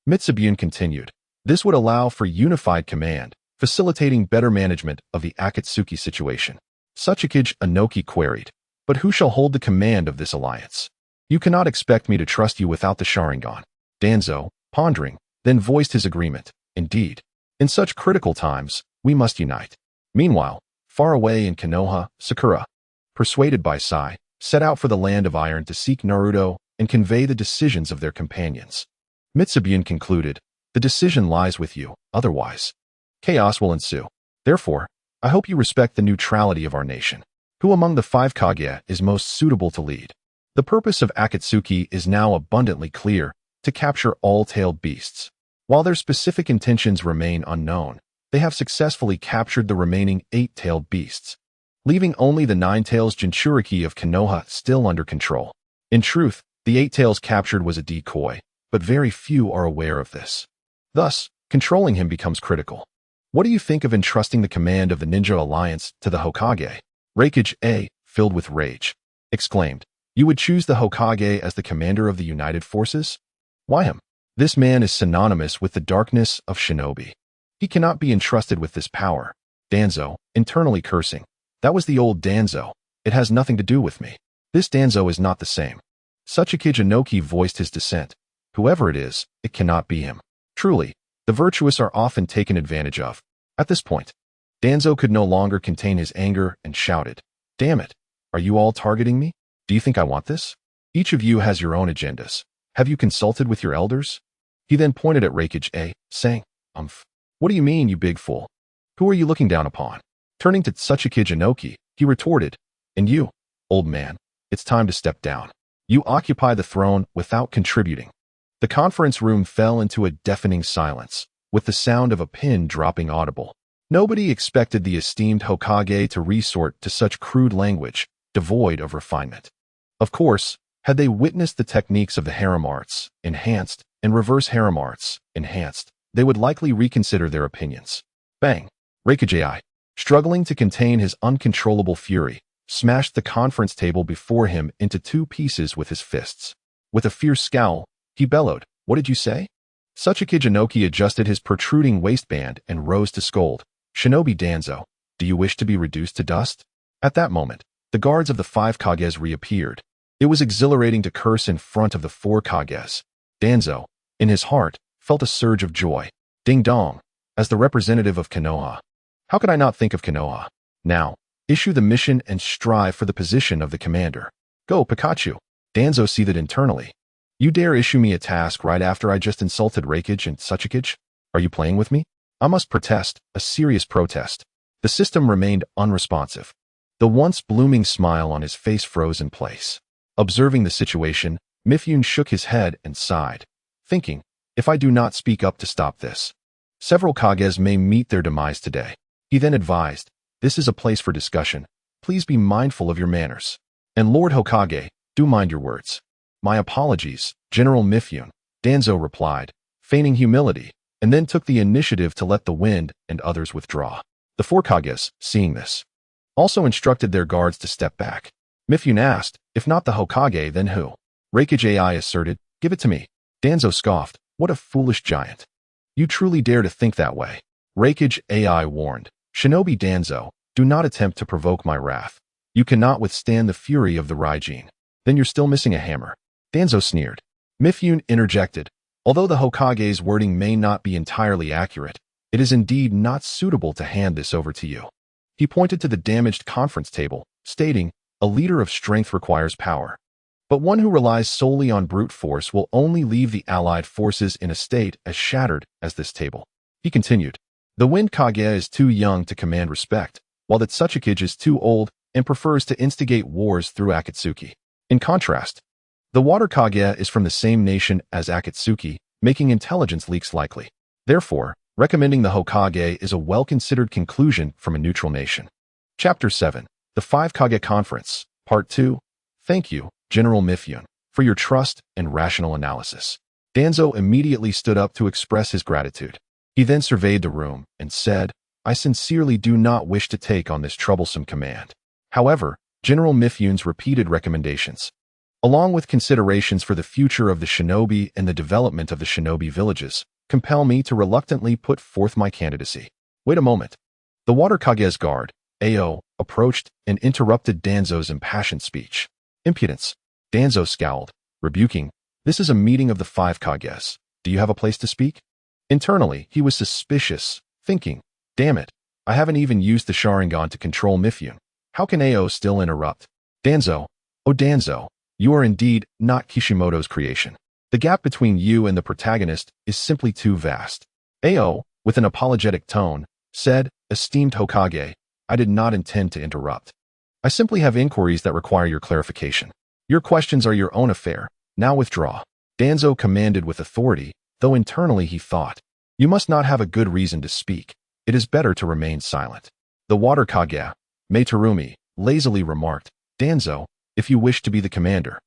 Mitsubun continued, "This would allow for unified command, facilitating better management of the Akatsuki situation." Kage Inoki queried, "But who shall hold the command of this alliance? You cannot expect me to trust you without the Sharingan." Danzo, pondering, then voiced his agreement. "Indeed, in such critical times, we must unite." Meanwhile, far away in Konoha, Sakura, persuaded by Sai, set out for the Land of Iron to seek Naruto and convey the decisions of their companions. Mitsubun concluded, "The decision lies with you, otherwise chaos will ensue. Therefore, I hope you respect the neutrality of our nation. Who among the five Kage is most suitable to lead?" The purpose of Akatsuki is now abundantly clear: to capture all tailed beasts. While their specific intentions remain unknown, they have successfully captured the remaining 8-tailed beasts, leaving only the 9 tails Jinchuriki of Konoha still under control. In truth, the 8 tails captured was a decoy, but very few are aware of this. Thus, controlling him becomes critical. What do you think of entrusting the command of the Ninja Alliance to the Hokage? Kage, filled with rage, exclaimed, "You would choose the Hokage as the commander of the united forces? Why him? This man is synonymous with the darkness of shinobi. He cannot be entrusted with this power." Danzo, internally cursing, "That was the old Danzo. It has nothing to do with me. This Danzo is not the same." Kage Inoki voiced his dissent. "Whoever it is, it cannot be him. Truly, the virtuous are often taken advantage of." At this point, Danzo could no longer contain his anger and shouted, "Damn it! Are you all targeting me? Do you think I want this? Each of you has your own agendas. Have you consulted with your elders?" He then pointed at Kage, saying, "What do you mean, you big fool? Who are you looking down upon?" Turning to Kage Inoki, he retorted, "And you, old man, it's time to step down. You occupy the throne without contributing." The conference room fell into a deafening silence, with the sound of a pin dropping audible. Nobody expected the esteemed Hokage to resort to such crude language, devoid of refinement. Of course, had they witnessed the techniques of the harem arts, enhanced, and reverse harem arts, enhanced, they would likely reconsider their opinions. Bang! Kage, struggling to contain his uncontrollable fury, smashed the conference table before him into 2 pieces with his fists. With a fierce scowl, he bellowed, "What did you say?" Kage Inoki adjusted his protruding waistband and rose to scold, "Shinobi Danzo, do you wish to be reduced to dust?" At that moment, the guards of the 5 Kages reappeared. It was exhilarating to curse in front of the 4 Kages. Danzo, in his heart, felt a surge of joy. Ding dong, as the representative of Konoha. How could I not think of Konoha? Now, issue the mission and strive for the position of the commander. Go, Pikachu. Danzo seethed internally. You dare issue me a task right after I just insulted Kage and Kage? Are you playing with me? I must protest, a serious protest. The system remained unresponsive. The once blooming smile on his face froze in place. Observing the situation, Mifune shook his head and sighed, thinking, if I do not speak up to stop this, several Kages may meet their demise today. He then advised, this is a place for discussion. Please be mindful of your manners. And Lord Hokage, do mind your words. My apologies, General Mifune, Danzo replied, feigning humility, and then took the initiative to let the wind and others withdraw. The 4 Kages, seeing this, also instructed their guards to step back. Mifune asked, if not the Hokage, then who? Kage asserted, give it to me. Danzo scoffed, what a foolish giant. You truly dare to think that way. Kage warned, Shinobi Danzo, do not attempt to provoke my wrath. You cannot withstand the fury of the Raijin. Then you're still missing a hammer. Danzo sneered. Mifune interjected, although the Hokage's wording may not be entirely accurate, it is indeed not suitable to hand this over to you. He pointed to the damaged conference table, stating, a leader of strength requires power. But one who relies solely on brute force will only leave the allied forces in a state as shattered as this table. He continued, the Wind Kage is too young to command respect, while the Tsukage is too old and prefers to instigate wars through Akatsuki. In contrast, The water Kage is from the same nation as Akatsuki, making intelligence leaks likely. Therefore, recommending the Hokage is a well-considered conclusion from a neutral nation. Chapter 7. The 5 Kage Conference, Part 2. Thank you, General Mifune, for your trust and rational analysis. Danzo immediately stood up to express his gratitude. He then surveyed the room and said, I sincerely do not wish to take on this troublesome command. However, General Mifune's repeated recommendations, along with considerations for the future of the shinobi and the development of the shinobi villages, compel me to reluctantly put forth my candidacy. Wait a moment. The Water Kage's guard, Ao, approached and interrupted Danzo's impassioned speech. Impudence. Danzo scowled, rebuking, this is a meeting of the 5 Kages. Do you have a place to speak? Internally, he was suspicious, thinking, damn it, I haven't even used the Sharingan to control Mifune. How can Ao still interrupt? Danzo, oh Danzo, you are indeed not Kishimoto's creation. The gap between you and the protagonist is simply too vast. Ao, with an apologetic tone, said, esteemed Hokage, I did not intend to interrupt. I simply have inquiries that require your clarification. Your questions are your own affair. Now withdraw. Danzo commanded with authority, though internally he thought, you must not have a good reason to speak. It is better to remain silent. The Water Kage, Meitarumi, lazily remarked, Danzo, if you wish to be the commander,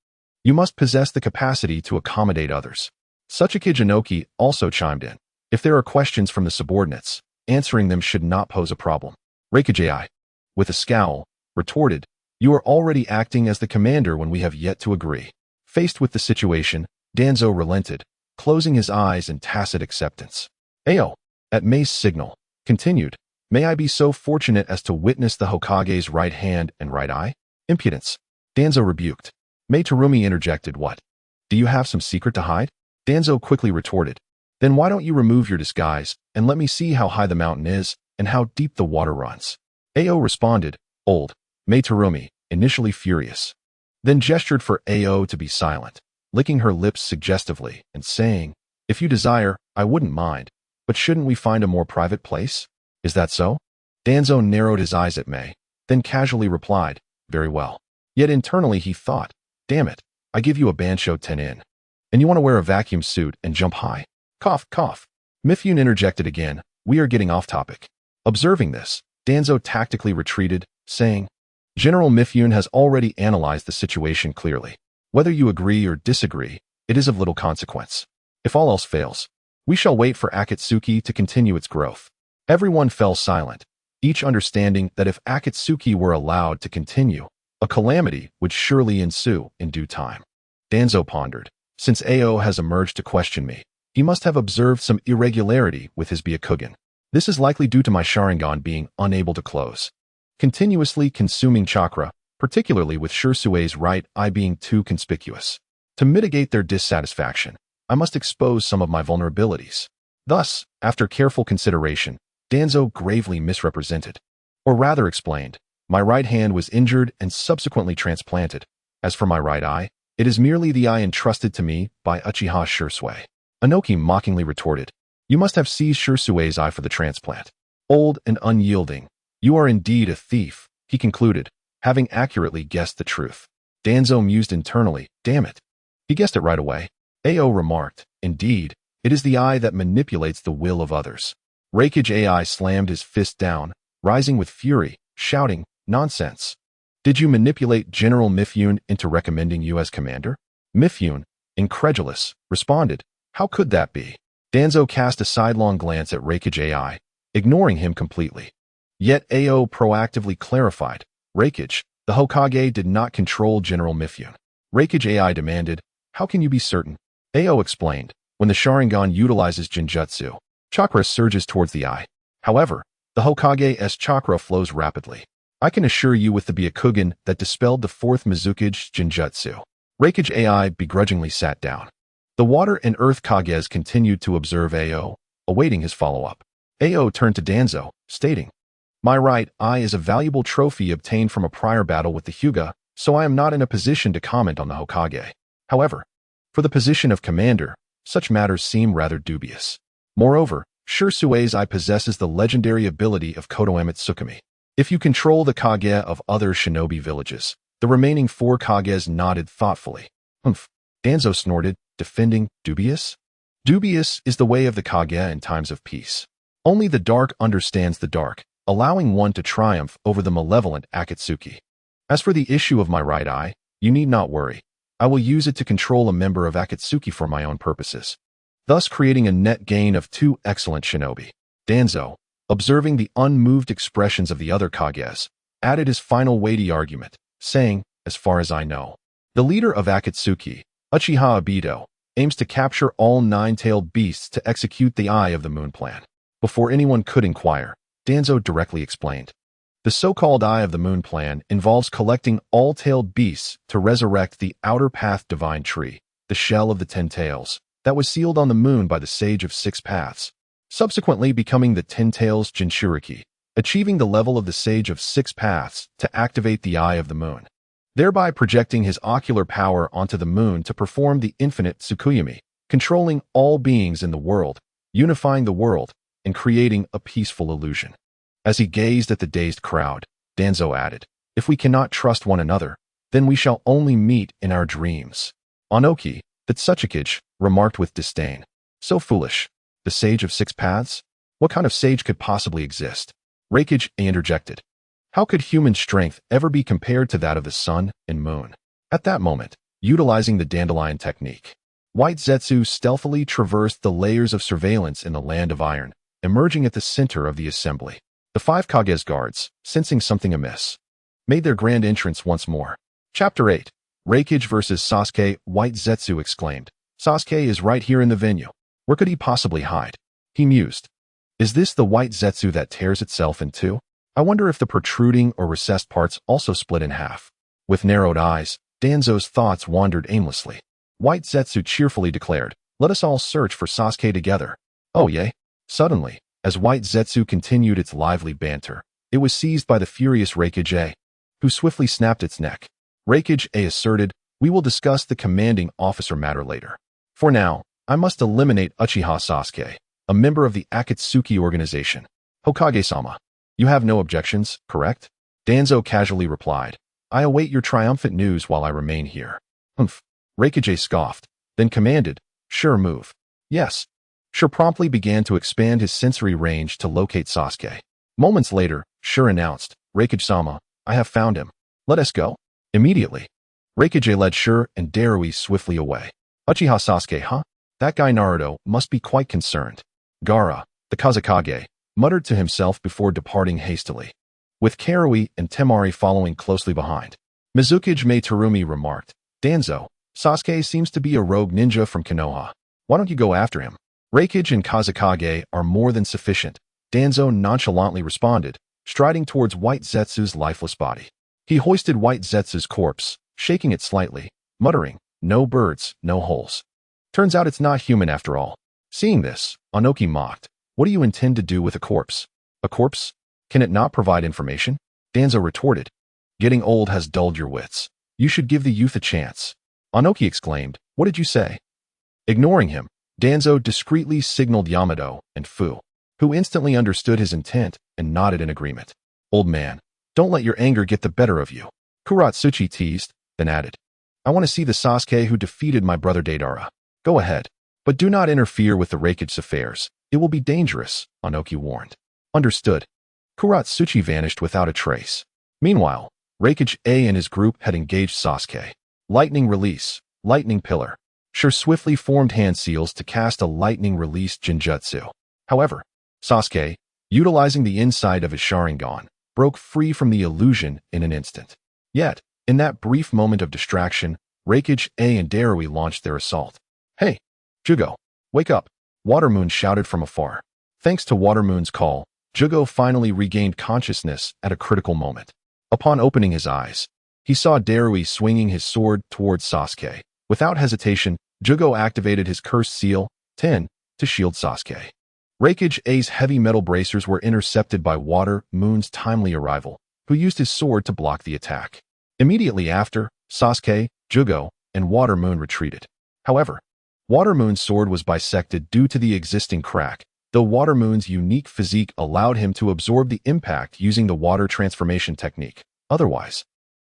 you must possess the capacity to accommodate others. Tsuchika Jinoki also chimed in. If there are questions from the subordinates, answering them should not pose a problem. Reikijai, with a scowl, retorted, you are already acting as the commander when we have yet to agree. Faced with the situation, Danzo relented, closing his eyes in tacit acceptance. Ao, at Mei's signal, continued, may I be so fortunate as to witness the Hokage's right hand and right eye? Impudence. Danzo rebuked. Meitarumi interjected, what? Do you have some secret to hide? Danzo quickly retorted, then why don't you remove your disguise and let me see how high the mountain is and how deep the water runs? Ao responded, old Meitarumi, initially furious, then gestured for Ao to be silent, licking her lips suggestively and saying, if you desire, I wouldn't mind, but shouldn't we find a more private place? Is that so? Danzo narrowed his eyes at Mei, then casually replied, very well. Yet internally he thought, damn it, I give you a Bansho 10 in. And you want to wear a vacuum suit and jump high. Cough, cough. Mifune interjected again, we are getting off topic. Observing this, Danzo tactically retreated, saying, General Mifune has already analyzed the situation clearly. Whether you agree or disagree, it is of little consequence. If all else fails, we shall wait for Akatsuki to continue its growth. Everyone fell silent, each understanding that if Akatsuki were allowed to continue, a calamity would surely ensue in due time. Danzo pondered. Since Ao has emerged to question me, he must have observed some irregularity with his Byakugan. This is likely due to my Sharingan being unable to close, continuously consuming chakra, particularly with Shursue's right eye being too conspicuous. To mitigate their dissatisfaction, I must expose some of my vulnerabilities. Thus, after careful consideration, Danzo gravely misrepresented, or rather explained, my right hand was injured and subsequently transplanted. As for my right eye, it is merely the eye entrusted to me by Uchiha Shursue. Anoki mockingly retorted, you must have seized Shursue's eye for the transplant. Old and unyielding, you are indeed a thief, he concluded, having accurately guessed the truth. Danzo mused internally, damn it. He guessed it right away. Ao remarked, indeed, it is the eye that manipulates the will of others. Reikage Ai slammed his fist down, rising with fury, shouting, nonsense. Did you manipulate General Mifune into recommending you as commander? Mifune, incredulous, responded, how could that be? Danzo cast a sidelong glance at Reikage Ai, ignoring him completely. Yet Ao proactively clarified, Reikage, the Hokage did not control General Mifune. Reikage Ai demanded, how can you be certain? Ao explained, when the Sharingan utilizes Jinjutsu, chakra surges towards the eye. However, the Hokage's chakra flows rapidly. I can assure you with the Byakugan that dispelled the 4th Mizukage Jinjutsu. Reikage Ai begrudgingly sat down. The Water and Earth Kages continued to observe Ao, awaiting his follow-up. Ao turned to Danzo, stating, my right eye is a valuable trophy obtained from a prior battle with the Hyuga, so I am not in a position to comment on the Hokage. However, for the position of commander, such matters seem rather dubious. Moreover, Shursue's eye possesses the legendary ability of Kotoeme Tsukumi. If you control the Kage of other shinobi villages, the remaining 4 Kages nodded thoughtfully. Humph. Danzo snorted, defending dubious? Dubious is the way of the Kage in times of peace. Only the dark understands the dark, allowing one to triumph over the malevolent Akatsuki. As for the issue of my right eye, you need not worry. I will use it to control a member of Akatsuki for my own purposes, thus creating a net gain of 2 excellent shinobi. Danzo, observing the unmoved expressions of the other Kages, added his final weighty argument, saying, as far as I know, the leader of Akatsuki, Uchiha Obito, aims to capture all 9-tailed beasts to execute the Eye of the Moon plan. Before anyone could inquire, Danzo directly explained. The so-called Eye of the Moon plan involves collecting all tailed beasts to resurrect the Outer Path Divine Tree, the shell of the 10 tails, that was sealed on the moon by the Sage of 6 Paths, subsequently becoming the 10 Tails Jinchuriki, achieving the level of the Sage of 6 Paths to activate the Eye of the Moon, thereby projecting his ocular power onto the moon to perform the infinite Tsukuyomi, controlling all beings in the world, unifying the world, and creating a peaceful illusion. As he gazed at the dazed crowd, Danzo added, if we cannot trust one another, then we shall only meet in our dreams. Onoki, the Tsuchikage, remarked with disdain. So foolish. The Sage of 6 Paths? What kind of sage could possibly exist? Reikage interjected. How could human strength ever be compared to that of the sun and moon? At that moment, utilizing the dandelion technique, White Zetsu stealthily traversed the layers of surveillance in the Land of Iron, emerging at the center of the assembly. The 5 Kage's guards, sensing something amiss, made their grand entrance once more. Chapter 8. Reikage vs. Sasuke. White Zetsu exclaimed. Sasuke is right here in the venue. Where could he possibly hide? He mused. Is this the White Zetsu that tears itself in two? I wonder if the protruding or recessed parts also split in half. With narrowed eyes, Danzo's thoughts wandered aimlessly. White Zetsu cheerfully declared, let us all search for Sasuke together. Oh yay. Suddenly, as White Zetsu continued its lively banter, it was seized by the furious Reikage, who swiftly snapped its neck. Reikage asserted, we will discuss the commanding officer matter later. For now, I must eliminate Uchiha Sasuke, a member of the Akatsuki organization. Hokage-sama, you have no objections, correct? Danzo casually replied, I await your triumphant news while I remain here. Humph. Reikage scoffed, then commanded, sure move. Yes. Sure promptly began to expand his sensory range to locate Sasuke. Moments later, Sure announced, Reikage-sama, I have found him. Let us go. Immediately, Reikage led Sure and Darui swiftly away. Uchiha Sasuke, huh? That guy Naruto must be quite concerned. Gaara, the Kazekage, muttered to himself before departing hastily, with Karui and Temari following closely behind. Mizukage Terumi remarked, Danzo, Sasuke seems to be a rogue ninja from Konoha. Why don't you go after him? Reikage and Kazekage are more than sufficient, Danzo nonchalantly responded, striding towards White Zetsu's lifeless body. He hoisted White Zetsu's corpse, shaking it slightly, muttering, no birds, no holes. Turns out it's not human after all. Seeing this, Onoki mocked, what do you intend to do with a corpse? A corpse? Can it not provide information? Danzo retorted, getting old has dulled your wits. You should give the youth a chance. Onoki exclaimed, what did you say? Ignoring him, Danzo discreetly signaled Yamato and Fu, who instantly understood his intent and nodded in agreement. Old man, don't let your anger get the better of you. Kuratsuchi teased, then added, I want to see the Sasuke who defeated my brother Deidara. Go ahead, but do not interfere with the Reikage's affairs. It will be dangerous, Onoki warned. Understood. Kuratsuchi vanished without a trace. Meanwhile, Reikage and his group had engaged Sasuke. Lightning release, lightning pillar. Sure swiftly formed hand seals to cast a lightning release Jinjutsu. However, Sasuke, utilizing the inside of his Sharingan, broke free from the illusion in an instant. Yet, in that brief moment of distraction, Reikage and Darui launched their assault. Hey, Jugo, wake up, Watermoon shouted from afar. Thanks to Watermoon's call, Jugo finally regained consciousness at a critical moment. Upon opening his eyes, he saw Darui swinging his sword towards Sasuke. Without hesitation, Jugo activated his cursed seal, 10, to shield Sasuke. Reikage's heavy metal bracers were intercepted by Watermoon's timely arrival, who used his sword to block the attack. Immediately after, Sasuke, Jugo, and Watermoon retreated. However, Watermoon's sword was bisected due to the existing crack, though Watermoon's unique physique allowed him to absorb the impact using the water transformation technique. Otherwise,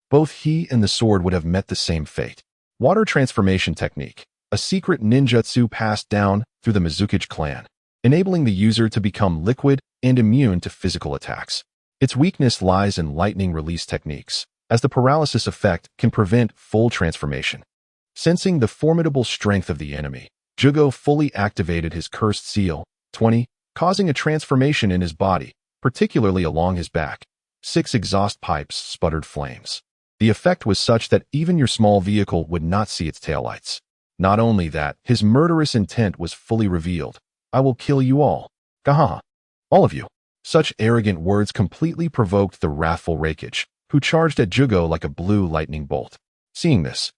both he and the sword would have met the same fate. Water transformation technique, a secret ninjutsu passed down through the Mizukage clan, enabling the user to become liquid and immune to physical attacks. Its weakness lies in lightning release techniques, as the paralysis effect can prevent full transformation. Sensing the formidable strength of the enemy, Jugo fully activated his cursed seal, 20, causing a transformation in his body, particularly along his back. 6 exhaust pipes sputtered flames. The effect was such that even your small vehicle would not see its taillights. Not only that, his murderous intent was fully revealed. I will kill you all. Gahaha. All of you. Such arrogant words completely provoked the wrathful Raikage, who charged at Jugo like a blue lightning bolt. Seeing this,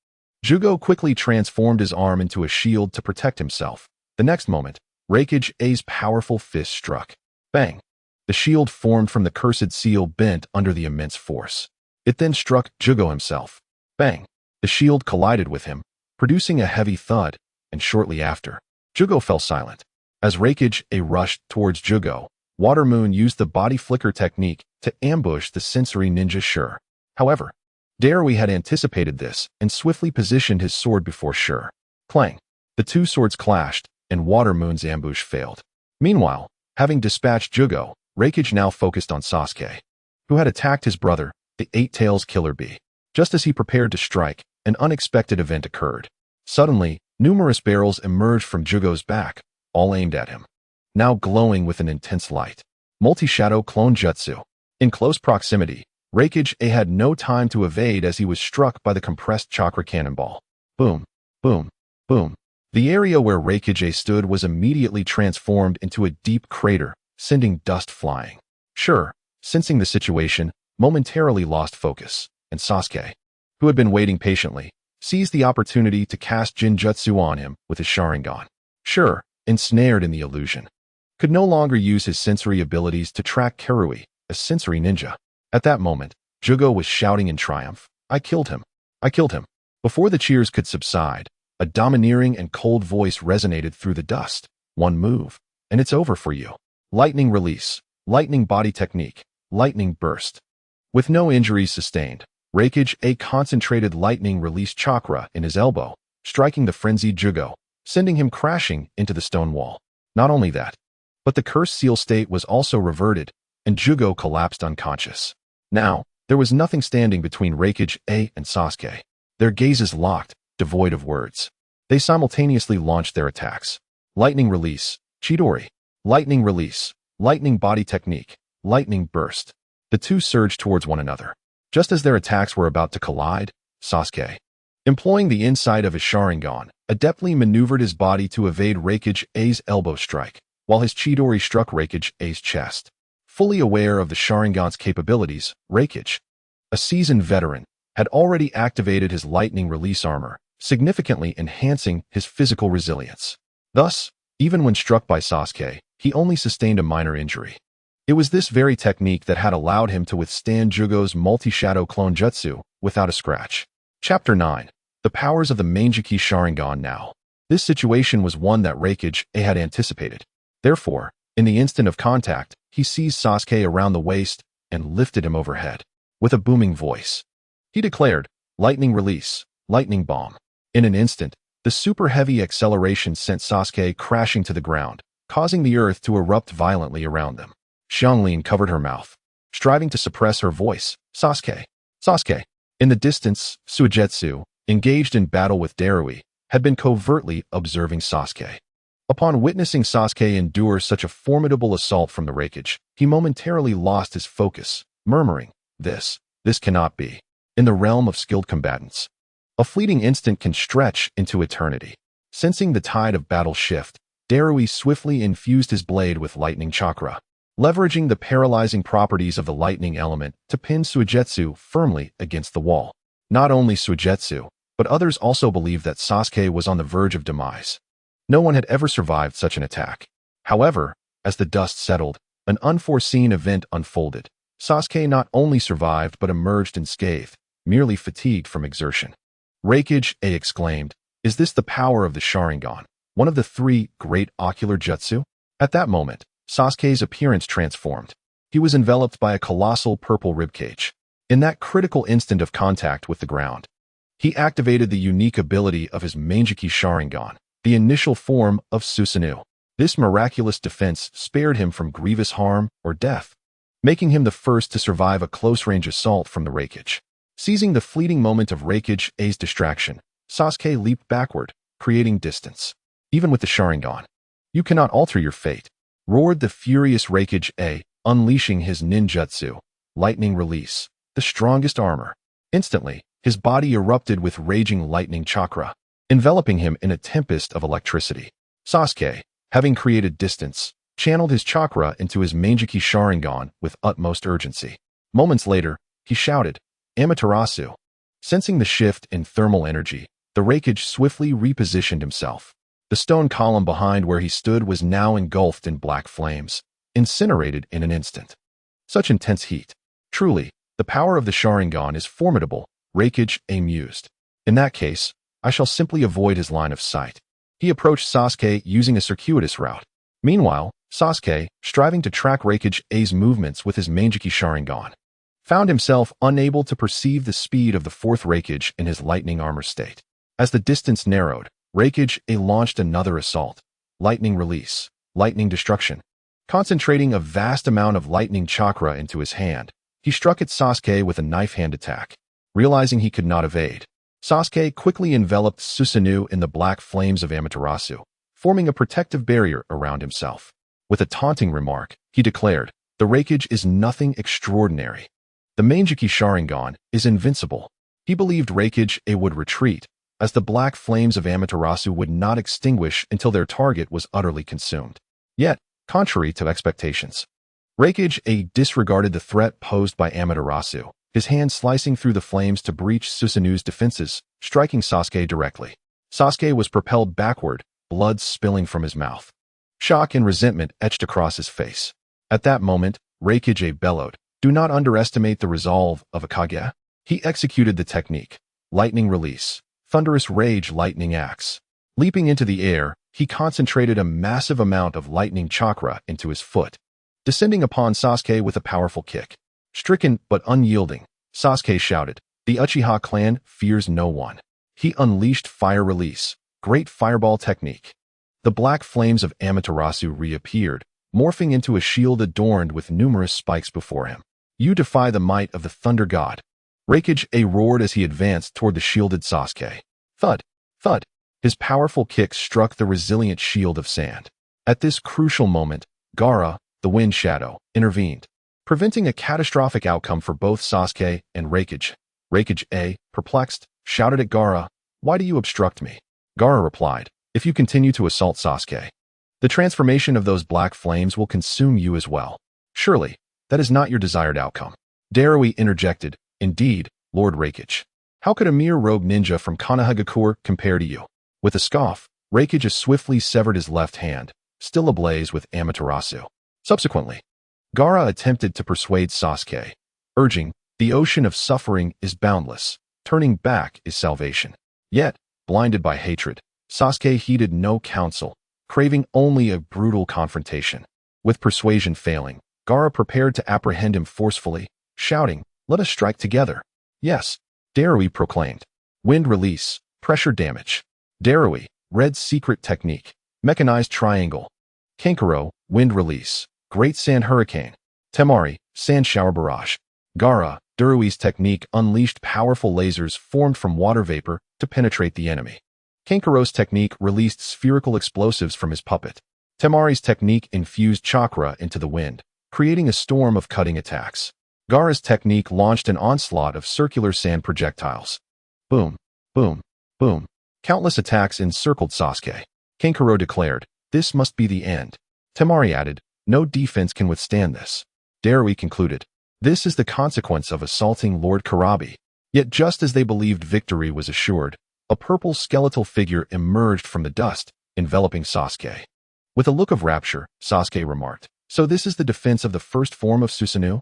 Jugo quickly transformed his arm into a shield to protect himself. The next moment, Raikage A's powerful fist struck. Bang! The shield formed from the cursed seal bent under the immense force. It then struck Jugo himself. Bang! The shield collided with him, producing a heavy thud, and shortly after, Jugo fell silent. As Raikage A rushed towards Jugo, Watermoon used the body flicker technique to ambush the sensory ninja Sure. However, Darui had anticipated this and swiftly positioned his sword before Sure. Clang! The two swords clashed, and Watermoon's ambush failed. Meanwhile, having dispatched Jugo, Raikage now focused on Sasuke, who had attacked his brother, the Eight-Tails Killer Bee. Just as he prepared to strike, an unexpected event occurred. Suddenly, numerous barrels emerged from Jugo's back, all aimed at him, now glowing with an intense light. Multi-shadow clone jutsu. In close proximity, Raikage A had no time to evade as he was struck by the compressed chakra cannonball. Boom, boom, boom. The area where Raikage A stood was immediately transformed into a deep crater, sending dust flying. Sure, sensing the situation, momentarily lost focus, and Sasuke, who had been waiting patiently, seized the opportunity to cast Jinjutsu on him with his Sharingan. Sure, ensnared in the illusion, could no longer use his sensory abilities to track Karui, a sensory ninja. At that moment, Jugo was shouting in triumph, I killed him! I killed him! Before the cheers could subside, a domineering and cold voice resonated through the dust. One move, and it's over for you. Lightning release, lightning body technique, lightning burst. With no injuries sustained, Raikage A concentrated lightning release chakra in his elbow, striking the frenzied Jugo, sending him crashing into the stone wall. Not only that, but the cursed seal state was also reverted, and Jugo collapsed unconscious. Now, there was nothing standing between Raikage A and Sasuke. Their gazes locked, devoid of words. They simultaneously launched their attacks. Lightning release, Chidori. Lightning release, lightning body technique, lightning burst. The two surged towards one another. Just as their attacks were about to collide, Sasuke, employing the insight of his Sharingan, adeptly maneuvered his body to evade Raikage A's elbow strike, while his Chidori struck Raikage A's chest. Fully aware of the Sharingan's capabilities, Raikage, a seasoned veteran, had already activated his lightning release armor, significantly enhancing his physical resilience. Thus, even when struck by Sasuke, he only sustained a minor injury. It was this very technique that had allowed him to withstand Jugo's multi-shadow clone jutsu without a scratch. Chapter 9. The powers of the Manjiki Sharingan now. This situation was one that Raikage A had anticipated. Therefore, in the instant of contact, he seized Sasuke around the waist and lifted him overhead. With a booming voice, he declared, lightning release, lightning bomb. In an instant, the super heavy acceleration sent Sasuke crashing to the ground, causing the earth to erupt violently around them. Xianglin covered her mouth, striving to suppress her voice. Sasuke! Sasuke! In the distance, Suigetsu, engaged in battle with Darui, had been covertly observing Sasuke. Upon witnessing Sasuke endure such a formidable assault from the Raikage, he momentarily lost his focus, murmuring, This cannot be. In the realm of skilled combatants, a fleeting instant can stretch into eternity. Sensing the tide of battle shift, Darui swiftly infused his blade with lightning chakra, leveraging the paralyzing properties of the lightning element to pin Suigetsu firmly against the wall. Not only Suigetsu, but others also believed that Sasuke was on the verge of demise. No one had ever survived such an attack. However, as the dust settled, an unforeseen event unfolded. Sasuke not only survived but emerged unscathed, merely fatigued from exertion. Raikage A exclaimed, Is this the power of the Sharingan, one of the 3 great ocular jutsu? At that moment, Sasuke's appearance transformed. He was enveloped by a colossal purple ribcage. In that critical instant of contact with the ground, He activated the unique ability of his Manjiki Sharingan, the initial form of Susanoo. This miraculous defense spared him from grievous harm or death, making him the first to survive a close-range assault from the Raikage. Seizing the fleeting moment of Raikage-A's distraction, Sasuke leaped backward, creating distance. Even with the Sharingan, you cannot alter your fate, roared the furious Raikage-A, unleashing his ninjutsu, lightning release, the strongest armor. Instantly, his body erupted with raging lightning chakra, enveloping him in a tempest of electricity. Sasuke, having created distance, channeled his chakra into his Manjiki Sharingan with utmost urgency. Moments later, he shouted, Amaterasu. Sensing the shift in thermal energy, the Raikage swiftly repositioned himself. The stone column behind where he stood was now engulfed in black flames, incinerated in an instant. Such intense heat. Truly, the power of the Sharingan is formidable, Raikage-A mused. In that case, I shall simply avoid his line of sight. He approached Sasuke using a circuitous route. Meanwhile, Sasuke, striving to track Raikage-A's movements with his Manjiki Sharingan, found himself unable to perceive the speed of the fourth Raikage in his lightning armor state. As the distance narrowed, Raikage-A launched another assault. Lightning release, lightning destruction. Concentrating a vast amount of lightning chakra into his hand, he struck at Sasuke with a knife hand attack. Realizing he could not evade, Sasuke quickly enveloped Susanoo in the black flames of Amaterasu, forming a protective barrier around himself. With a taunting remark, he declared, the Raikage is nothing extraordinary. The Manjiki Sharingan is invincible. He believed Raikage-A would retreat, as the black flames of Amaterasu would not extinguish until their target was utterly consumed. Yet, contrary to expectations, Raikage-A disregarded the threat posed by Amaterasu, his hand slicing through the flames to breach Susanoo's defenses, striking Sasuke directly. Sasuke was propelled backward, blood spilling from his mouth. Shock and resentment etched across his face. At that moment, Raikage-A bellowed, do not underestimate the resolve of a Kage. He executed the technique, lightning release, thunderous rage lightning axe. Leaping into the air, he concentrated a massive amount of lightning chakra into his foot, descending upon Sasuke with a powerful kick. Stricken but unyielding, Sasuke shouted, the Uchiha clan fears no one. He unleashed fire release, great fireball technique. The black flames of Amaterasu reappeared, morphing into a shield adorned with numerous spikes before him. You defy the might of the Thunder God. Raikage-A roared as he advanced toward the shielded Sasuke. Thud, thud. His powerful kicks struck the resilient shield of sand. At this crucial moment, Gaara, the Wind Shadow, intervened, preventing a catastrophic outcome for both Sasuke and Raikage. Raikage-A, perplexed, shouted at Gaara, why do you obstruct me? Gaara replied, if you continue to assault Sasuke, the transformation of those black flames will consume you as well. Surely, that is not your desired outcome. Darui interjected, indeed, Lord Raikage. How could a mere rogue ninja from Konoha compare to you? With a scoff, Raikage swiftly severed his left hand, still ablaze with Amaterasu. Subsequently, Gaara attempted to persuade Sasuke, urging, the ocean of suffering is boundless, turning back is salvation. Yet, blinded by hatred, Sasuke heeded no counsel, craving only a brutal confrontation. With persuasion failing, Gaara prepared to apprehend him forcefully, shouting, let us strike together. Yes, Darui proclaimed. Wind release, pressure damage. Darui, red secret technique, mechanized triangle. Kankuro, wind release, great sand hurricane. Temari, sand shower barrage. Gaara, Darui's technique unleashed powerful lasers formed from water vapor to penetrate the enemy. Kankuro's technique released spherical explosives from his puppet. Temari's technique infused chakra into the wind, creating a storm of cutting attacks. Gaara's technique launched an onslaught of circular sand projectiles. Boom, boom, boom. Countless attacks encircled Sasuke. Kankuro declared, this must be the end. Temari added, no defense can withstand this. Darui concluded, this is the consequence of assaulting Lord Karabi. Yet just as they believed victory was assured, a purple skeletal figure emerged from the dust, enveloping Sasuke. With a look of rapture, Sasuke remarked, so this is the defense of the first form of Susanoo?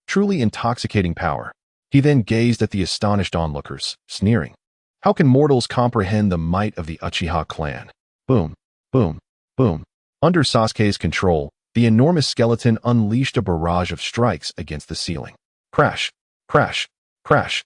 Truly intoxicating power. He then gazed at the astonished onlookers, sneering. How can mortals comprehend the might of the Uchiha clan? Boom, boom, boom. Under Sasuke's control, the enormous skeleton unleashed a barrage of strikes against the ceiling. Crash, crash, crash.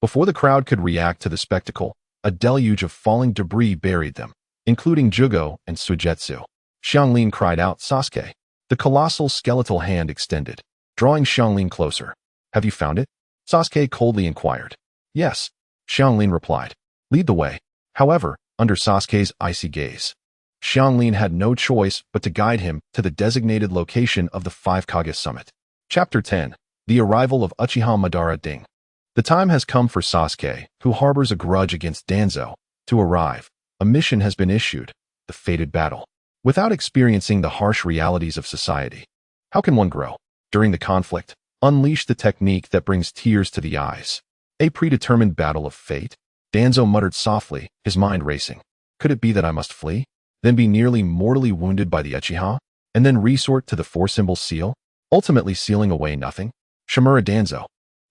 Before the crowd could react to the spectacle, a deluge of falling debris buried them, including Jugo and Suigetsu. Xianglin cried out, "Sasuke!" The colossal skeletal hand extended, drawing Xianglin closer. "Have you found it?" Sasuke coldly inquired. "Yes," Xianglin replied. "Lead the way." However, under Sasuke's icy gaze, Xianglin had no choice but to guide him to the designated location of the 5 Kage summit. Chapter 10. The Arrival of Uchiha Madara Ding. The time has come for Sasuke, who harbors a grudge against Danzo, to arrive. A mission has been issued, the fated battle. Without experiencing the harsh realities of society, how can one grow? During the conflict, unleash the technique that brings tears to the eyes. A predetermined battle of fate? Danzo muttered softly, his mind racing. Could it be that I must flee? Then be nearly mortally wounded by the Uchiha? And then resort to the 4-symbol seal? Ultimately sealing away nothing? Shimura Danzo,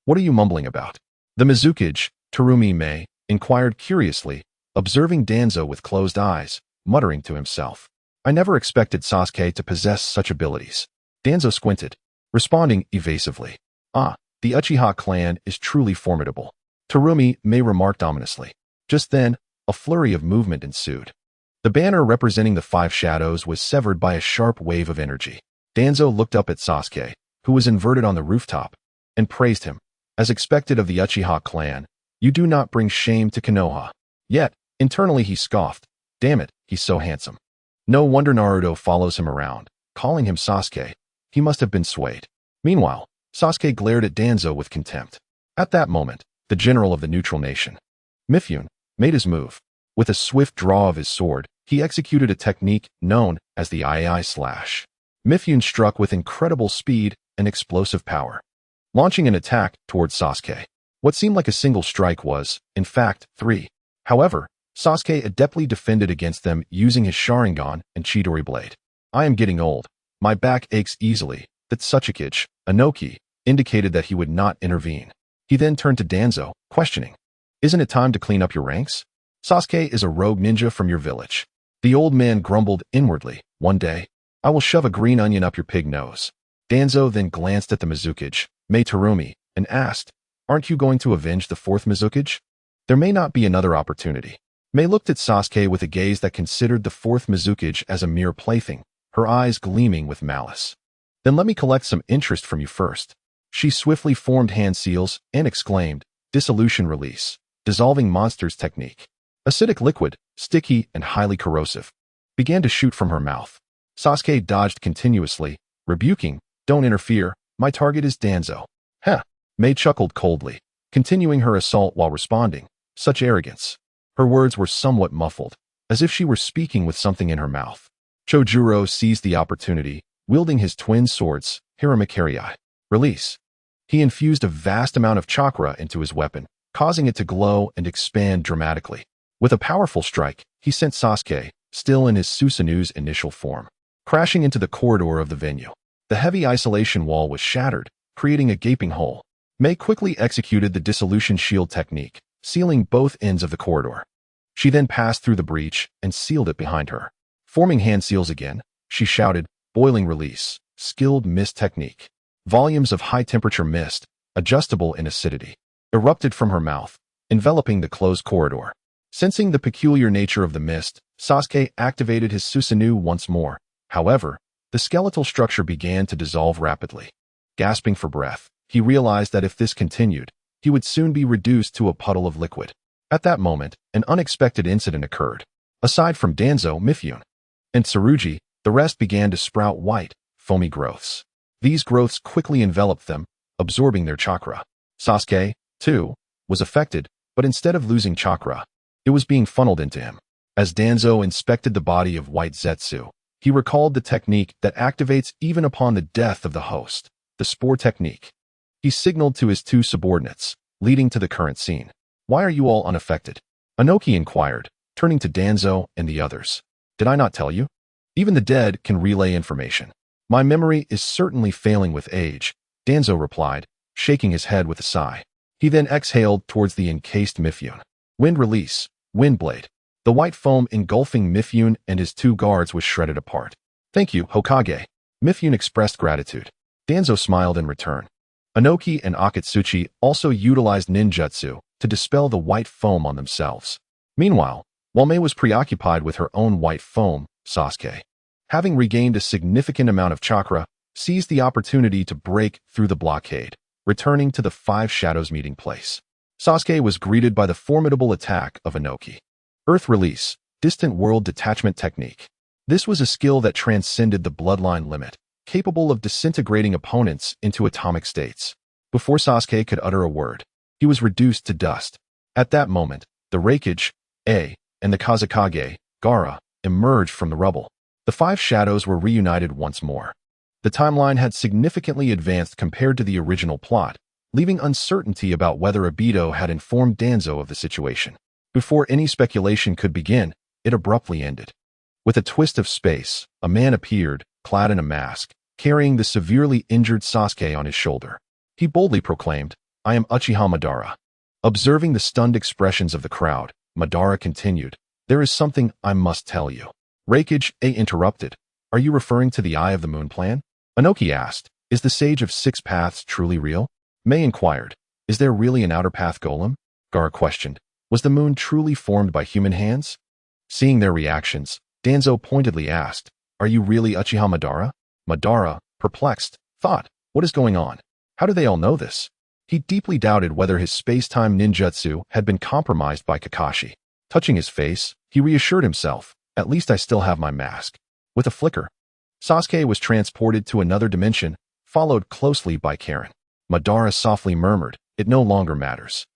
what are you mumbling about? The Mizukage, Terumi Mei, inquired curiously, observing Danzo with closed eyes, muttering to himself. I never expected Sasuke to possess such abilities. Danzo squinted, responding evasively. Ah, the Uchiha clan is truly formidable. Terumi Mei remarked ominously. Just then, a flurry of movement ensued. The banner representing the 5 shadows was severed by a sharp wave of energy. Danzo looked up at Sasuke, who was inverted on the rooftop, and praised him. As expected of the Uchiha clan, you do not bring shame to Konoha. Yet, internally he scoffed. Damn it, he's so handsome. No wonder Naruto follows him around, calling him Sasuke. He must have been swayed. Meanwhile, Sasuke glared at Danzo with contempt. At that moment, the general of the neutral nation, Mifune, made his move. With a swift draw of his sword, he executed a technique known as the Iai Slash. Mifune struck with incredible speed and explosive power, launching an attack towards Sasuke. What seemed like a single strike was, in fact, 3. However, Sasuke adeptly defended against them using his Sharingan and Chidori blade. I am getting old. My back aches easily. That Tsuchikage, Inoki, indicated that he would not intervene. He then turned to Danzo, questioning. Isn't it time to clean up your ranks? Sasuke is a rogue ninja from your village. The old man grumbled inwardly. One day, I will shove a green onion up your pig nose. Danzo then glanced at the Mizukage, Mei Terumi, and asked, aren't you going to avenge the 4th Mizukage? There may not be another opportunity. Mei looked at Sasuke with a gaze that considered the 4th Mizukage as a mere plaything, her eyes gleaming with malice. Then let me collect some interest from you first. She swiftly formed hand seals and exclaimed, Dissolution Release, Dissolving Monsters Technique. Acidic liquid, sticky and highly corrosive, began to shoot from her mouth. Sasuke dodged continuously, rebuking, don't interfere, my target is Danzo. Heh, Mei chuckled coldly, continuing her assault while responding, such arrogance. Her words were somewhat muffled, as if she were speaking with something in her mouth. Chojuro seized the opportunity, wielding his twin swords, Hiramakarei. Release. He infused a vast amount of chakra into his weapon, causing it to glow and expand dramatically. With a powerful strike, he sent Sasuke, still in his Susanu's initial form, crashing into the corridor of the venue. The heavy isolation wall was shattered, creating a gaping hole. Mei quickly executed the dissolution shield technique, sealing both ends of the corridor. She then passed through the breach and sealed it behind her. Forming hand seals again, she shouted, boiling release, skilled mist technique. Volumes of high-temperature mist, adjustable in acidity, erupted from her mouth, enveloping the closed corridor. Sensing the peculiar nature of the mist, Sasuke activated his Susanu once more. However, the skeletal structure began to dissolve rapidly. Gasping for breath, he realized that if this continued, he would soon be reduced to a puddle of liquid. At that moment, an unexpected incident occurred. Aside from Danzo, Mifune, and Tsurugi, the rest began to sprout white, foamy growths. These growths quickly enveloped them, absorbing their chakra. Sasuke, too, was affected, but instead of losing chakra, it was being funneled into him. As Danzo inspected the body of White Zetsu, he recalled the technique that activates even upon the death of the host, the spore technique. He signaled to his 2 subordinates, leading to the current scene. Why are you all unaffected? Inoki inquired, turning to Danzo and the others. Did I not tell you? Even the dead can relay information. My memory is certainly failing with age, Danzo replied, shaking his head with a sigh. He then exhaled towards the encased Mifune. Wind release, wind blade. The white foam engulfing Mifune and his 2 guards was shredded apart. Thank you, Hokage. Mifune expressed gratitude. Danzo smiled in return. Inoki and Akatsuchi also utilized ninjutsu, to dispel the white foam on themselves. Meanwhile, while Mei was preoccupied with her own white foam, Sasuke, having regained a significant amount of chakra, seized the opportunity to break through the blockade, returning to the Five Shadows meeting place. Sasuke was greeted by the formidable attack of Inoki. Earth Release, Distant World Detachment Technique. This was a skill that transcended the bloodline limit, capable of disintegrating opponents into atomic states. Before Sasuke could utter a word, he was reduced to dust. At that moment, the Kage, and the Kage, emerged from the rubble. The Five Shadows were reunited once more. The timeline had significantly advanced compared to the original plot, leaving uncertainty about whether Obito had informed Danzo of the situation. Before any speculation could begin, it abruptly ended. With a twist of space, a man appeared, clad in a mask, carrying the severely injured Sasuke on his shoulder. He boldly proclaimed, "I am Uchiha Madara." Observing the stunned expressions of the crowd, Madara continued, "There is something I must tell you." Kage interrupted, "Are you referring to the Eye of the Moon plan?" Inoki asked, "Is the Sage of Six Paths truly real?" Mei inquired, "Is there really an outer path golem?" Gaara questioned, "Was the moon truly formed by human hands?" Seeing their reactions, Danzo pointedly asked, "Are you really Uchiha Madara?" Madara, perplexed, thought, "What is going on? How do they all know this?" He deeply doubted whether his space-time ninjutsu had been compromised by Kakashi. Touching his face, he reassured himself, "At least I still have my mask." With a flicker, Sasuke was transported to another dimension, followed closely by Karen. Madara softly murmured, "It no longer matters."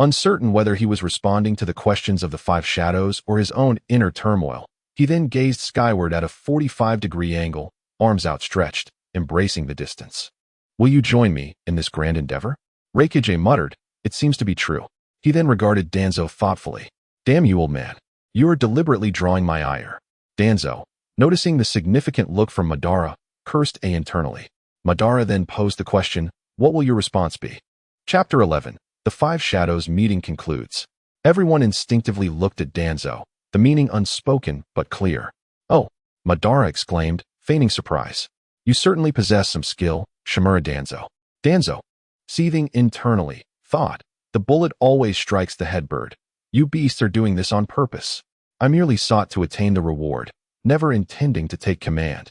Uncertain whether he was responding to the questions of the Five Shadows or his own inner turmoil, he then gazed skyward at a 45-degree angle, arms outstretched, embracing the distance. "Will you join me in this grand endeavor?" Kage muttered, "It seems to be true." He then regarded Danzo thoughtfully. "Damn you, old man. You are deliberately drawing my ire." Danzo, noticing the significant look from Madara, cursed internally. Madara then posed the question, "What will your response be?" Chapter 11. The Five Shadows meeting concludes. Everyone instinctively looked at Danzo, the meaning unspoken but clear. "Oh," Madara exclaimed, feigning surprise. "You certainly possess some skill, Shimura Danzo." Danzo, seething internally, thought, "The bullet always strikes the head bird. You beasts are doing this on purpose. I merely sought to attain the reward, never intending to take command.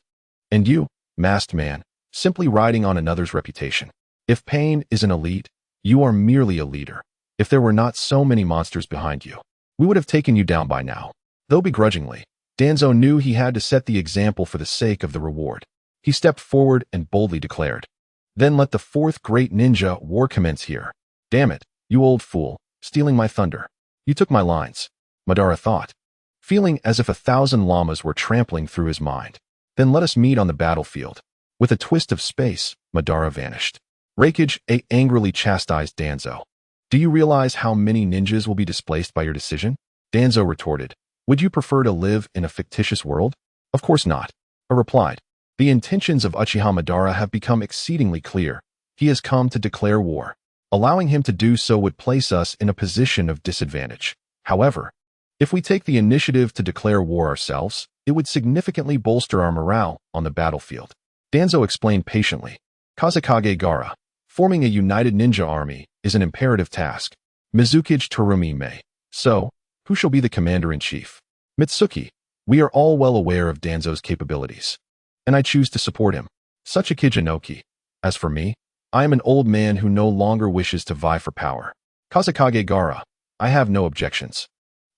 And you, masked man, simply riding on another's reputation. If pain is an elite, you are merely a leader. If there were not so many monsters behind you, we would have taken you down by now." Though begrudgingly, Danzo knew he had to set the example for the sake of the reward. He stepped forward and boldly declared, "Then let the fourth great ninja war commence here." "Damn it, you old fool, stealing my thunder. You took my lines," Madara thought, feeling as if 1,000 llamas were trampling through his mind. "Then let us meet on the battlefield." With a twist of space, Madara vanished. Kage angrily chastised Danzo. "Do you realize how many ninjas will be displaced by your decision?" Danzo retorted, "Would you prefer to live in a fictitious world?" "Of course not," I replied. "The intentions of Uchiha Madara have become exceedingly clear. He has come to declare war. Allowing him to do so would place us in a position of disadvantage. However, if we take the initiative to declare war ourselves, it would significantly bolster our morale on the battlefield." Danzo explained patiently, "Kazekage Gaara, forming a united ninja army is an imperative task. Mizukage Terumi Mei. So, who shall be the commander-in-chief?" "Mitsuki, we are all well aware of Danzo's capabilities, and I choose to support him. Such a Inoki. As for me, I am an old man who no longer wishes to vie for power. Kazekage Gaara, I have no objections.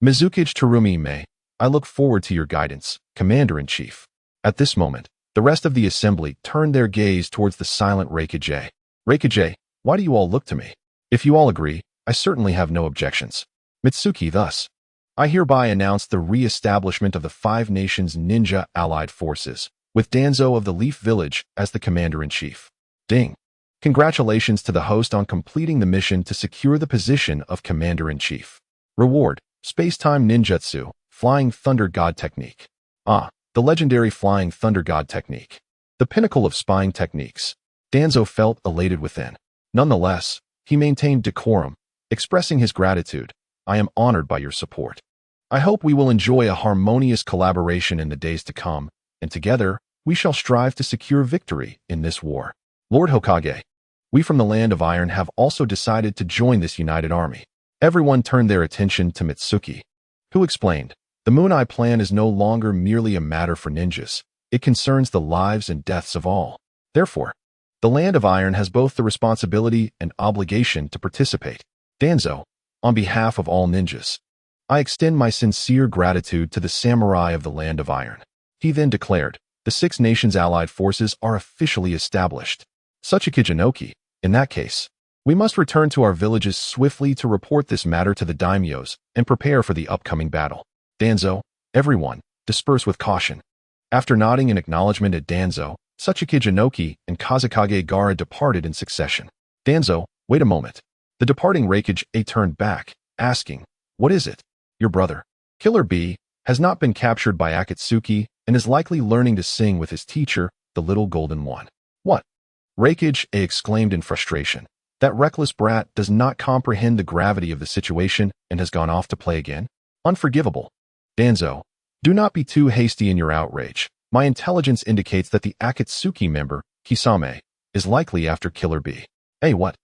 Mizukage Terumi Mei, I look forward to your guidance, Commander-in-Chief." At this moment, the rest of the assembly turned their gaze towards the silent Kage. "Kage, why do you all look to me? If you all agree, I certainly have no objections." Mitsuki thus, "I hereby announce the re-establishment of the Five Nations Ninja Allied Forces, with Danzo of the Leaf Village as the Commander-in-Chief." Ding. Congratulations to the host on completing the mission to secure the position of Commander-in-Chief. Reward, Space-Time Ninjutsu, Flying Thunder God Technique. The legendary Flying Thunder God Technique. The pinnacle of spying techniques. Danzo felt elated within. Nonetheless, he maintained decorum, expressing his gratitude. "I am honored by your support. I hope we will enjoy a harmonious collaboration in the days to come, and together, we shall strive to secure victory in this war. Lord Hokage, we from the Land of Iron have also decided to join this united army. Everyone turned their attention to Mitsuki, who explained, "The Moon Eye plan is no longer merely a matter for ninjas. It concerns the lives and deaths of all. Therefore, the Land of Iron has both the responsibility and obligation to participate. Danzo, on behalf of all ninjas, I extend my sincere gratitude to the samurai of the Land of Iron." He then declared, "The 6 nations' allied forces are officially established. Tsuchikijinoki, in that case, we must return to our villages swiftly to report this matter to the daimyos and prepare for the upcoming battle. Danzo, everyone, disperse with caution." After nodding in acknowledgement at Danzo, Tsuchikijinoki and Kazekage Gaara departed in succession. "Danzo, wait a moment." The departing Raikage turned back, asking, "What is it?" "Your brother, Killer B, has not been captured by Akatsuki and is likely learning to sing with his teacher, the Little Golden One." "What?" Raikage exclaimed in frustration. "That reckless brat does not comprehend the gravity of the situation and has gone off to play again? Unforgivable." "Danzo, do not be too hasty in your outrage. My intelligence indicates that the Akatsuki member, Kisame, is likely after Killer B." What?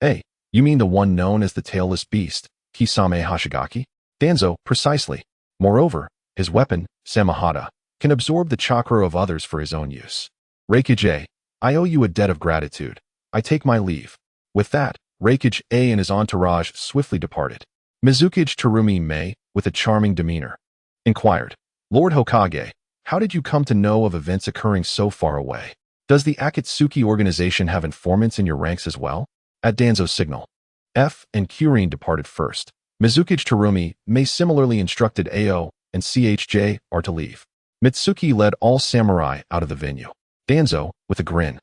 You mean the one known as the Tailless Beast, Kisame Hashigaki?" "Danzo, precisely. Moreover, his weapon, Samahata, can absorb the chakra of others for his own use." "Raikage, I owe you a debt of gratitude. I take my leave." With that, Raikage and his entourage swiftly departed. Mizukage Terumi Mei, with a charming demeanor, inquired, "Lord Hokage, how did you come to know of events occurring so far away? Does the Akatsuki organization have informants in your ranks as well?" At Danzo's signal, F and Kirin departed first. Mizukage Terumi Mei similarly instructed Ao and Chj are to leave. Mitsuki led all samurai out of the venue. Danzo, with a grin,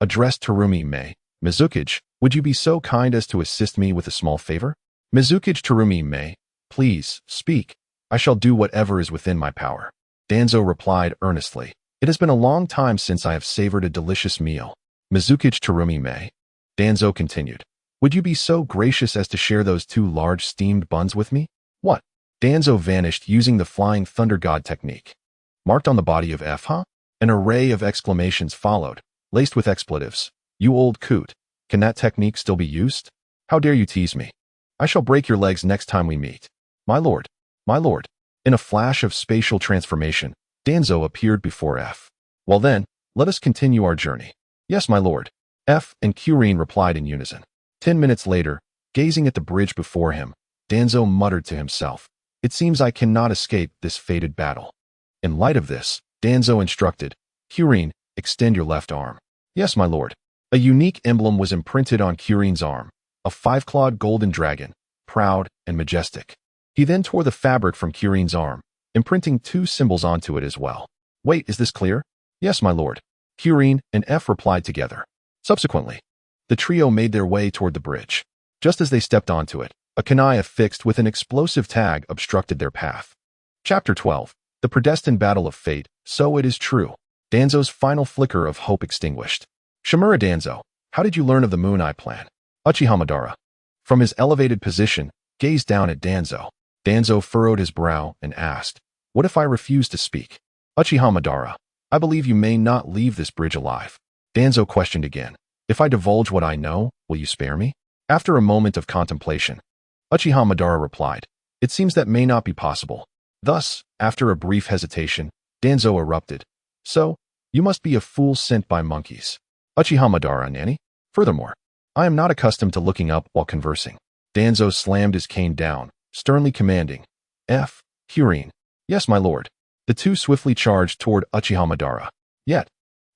addressed Terumi Mei, "Mizukage, would you be so kind as to assist me with a small favor?" Mizukage Terumi Mei, "Please, speak. I shall do whatever is within my power." Danzo replied earnestly, "It has been a long time since I have savored a delicious meal." Mizukage Terumi Mei. Danzo continued, "Would you be so gracious as to share those 2 large steamed buns with me?" "What?" Danzo vanished using the Flying Thunder God technique. Marked on the body of F, huh? An array of exclamations followed, laced with expletives. "You old coot. Can that technique still be used? How dare you tease me? I shall break your legs next time we meet." My lord. In a flash of spatial transformation, Danzo appeared before F. "Well then, let us continue our journey." "Yes, my lord." F and Kirin replied in unison. 10 minutes later, gazing at the bridge before him, Danzo muttered to himself, "It seems I cannot escape this fated battle." In light of this, Danzo instructed, "Kirin, extend your left arm." "Yes, my lord." A unique emblem was imprinted on Kirin's arm, a 5-clawed golden dragon, proud and majestic. He then tore the fabric from Kirin's arm, imprinting 2 symbols onto it as well. "Wait, is this clear?" "Yes, my lord." Kirin and F replied together. Subsequently, the trio made their way toward the bridge. Just as they stepped onto it, a kunai affixed with an explosive tag obstructed their path. Chapter 12. The Predestined Battle of Fate, So It Is True. Danzo's final flicker of hope extinguished. "Shimura Danzo, how did you learn of the Moon Eye plan?" Uchiha Madara, from his elevated position, gazed down at Danzo. Danzo furrowed his brow and asked, "What if I refuse to speak?" Uchiha Madara, "I believe you may not leave this bridge alive." Danzo questioned again, "If I divulge what I know, will you spare me?" After a moment of contemplation, Uchiha Madara replied, "It seems that may not be possible." Thus, after a brief hesitation, Danzo erupted, "So, you must be a fool sent by monkeys." Uchiha Madara, Nani? "Furthermore, I am not accustomed to looking up while conversing." Danzo slammed his cane down, sternly commanding, "F, Kirin." "Yes, my lord." The 2 swiftly charged toward Uchiha Madara. Yet,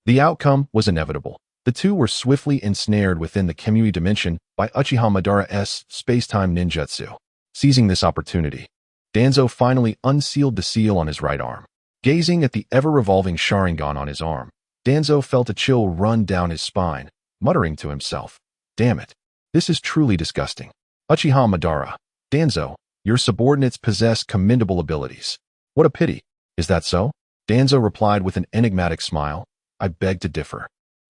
the outcome was inevitable. The 2 were swiftly ensnared within the Kemui dimension by Uchiha Madara's space-time ninjutsu. Seizing this opportunity, Danzo finally unsealed the seal on his right arm. Gazing at the ever-revolving Sharingan on his arm, Danzo felt a chill run down his spine, muttering to himself, "Damn it. This is truly disgusting." Uchiha Madara, "Danzo, your subordinates possess commendable abilities." "What a pity. Is that so?" Danzo replied with an enigmatic smile, "I beg to differ."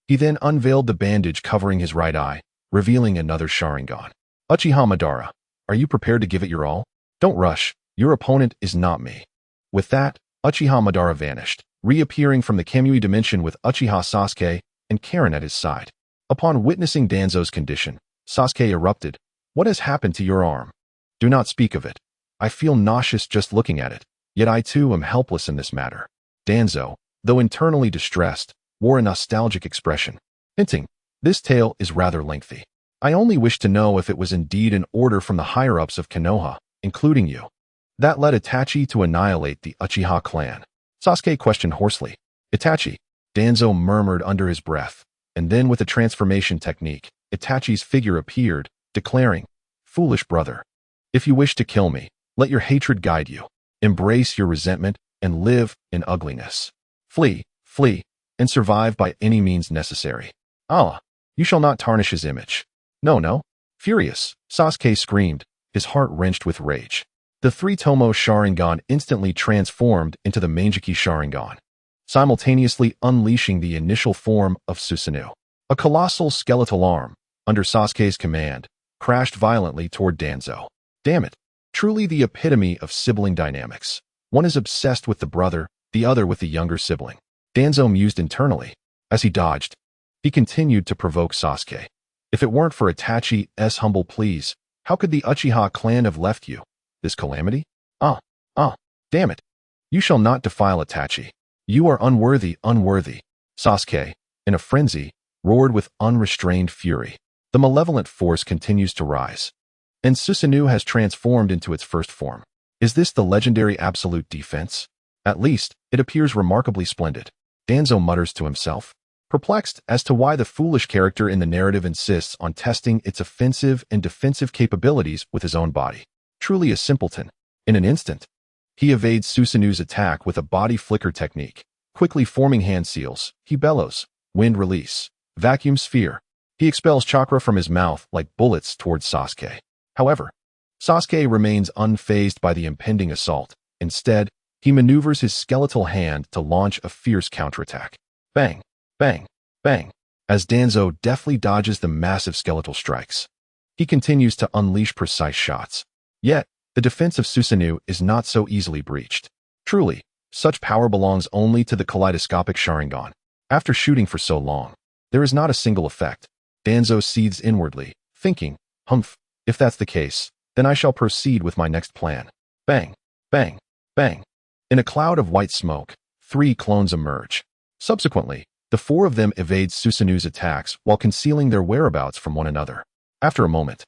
He then unveiled the bandage covering his right eye, revealing another Sharingan. "Uchiha Madara, are you prepared to give it your all? Don't rush. Your opponent is not me." With that, Uchiha Madara vanished, reappearing from the Kemui dimension with Uchiha Sasuke and Karen at his side. Upon witnessing Danzo's condition, Sasuke erupted, "What has happened to your arm?" Do not speak of it. I feel nauseous just looking at it, yet I too am helpless in this matter. Danzo, though internally distressed, wore a nostalgic expression, hinting, this tale is rather lengthy. I only wish to know if it was indeed an order from the higher-ups of Konoha, including you, that led Itachi to annihilate the Uchiha clan. Sasuke questioned hoarsely. Itachi, Danzo murmured under his breath, and then with a transformation technique, Itachi's figure appeared, declaring, foolish brother. If you wish to kill me, let your hatred guide you. Embrace your resentment and live in ugliness. Flee, and survive by any means necessary. Allah, you shall not tarnish his image. No. Furious, Sasuke screamed, his heart wrenched with rage. The three-tomo Sharingan instantly transformed into the Manjiki Sharingan, simultaneously unleashing the initial form of Susanoo. A colossal skeletal arm, under Sasuke's command, crashed violently toward Danzo. Damn it, truly the epitome of sibling dynamics. One is obsessed with the brother, the other with the younger sibling. Danzo mused internally. As he dodged, he continued to provoke Sasuke. If it weren't for Itachi's humble pleas, how could the Uchiha clan have left you? This calamity? Damn it. You shall not defile Itachi. You are unworthy. Sasuke, in a frenzy, roared with unrestrained fury. The malevolent force continues to rise, and Susanoo has transformed into its first form. Is this the legendary absolute defense? At least, it appears remarkably splendid. Danzo mutters to himself, perplexed as to why the foolish character in the narrative insists on testing its offensive and defensive capabilities with his own body. Truly a simpleton. In an instant, he evades Susanoo's attack with a body flicker technique. Quickly forming hand seals, he bellows, wind release, vacuum sphere. He expels chakra from his mouth like bullets towards Sasuke. However, Sasuke remains unfazed by the impending assault. Instead, he maneuvers his skeletal hand to launch a fierce counterattack. Bang, bang, bang, as Danzo deftly dodges the massive skeletal strikes. He continues to unleash precise shots. Yet, the defense of Susanoo is not so easily breached. Truly, such power belongs only to the kaleidoscopic Sharingan. After shooting for so long, there is not a single effect. Danzo seethes inwardly, thinking, humph, if that's the case, then I shall proceed with my next plan. Bang, bang, bang. In a cloud of white smoke, 3 clones emerge. Subsequently, the 4 of them evade Susanoo's attacks while concealing their whereabouts from one another. After a moment,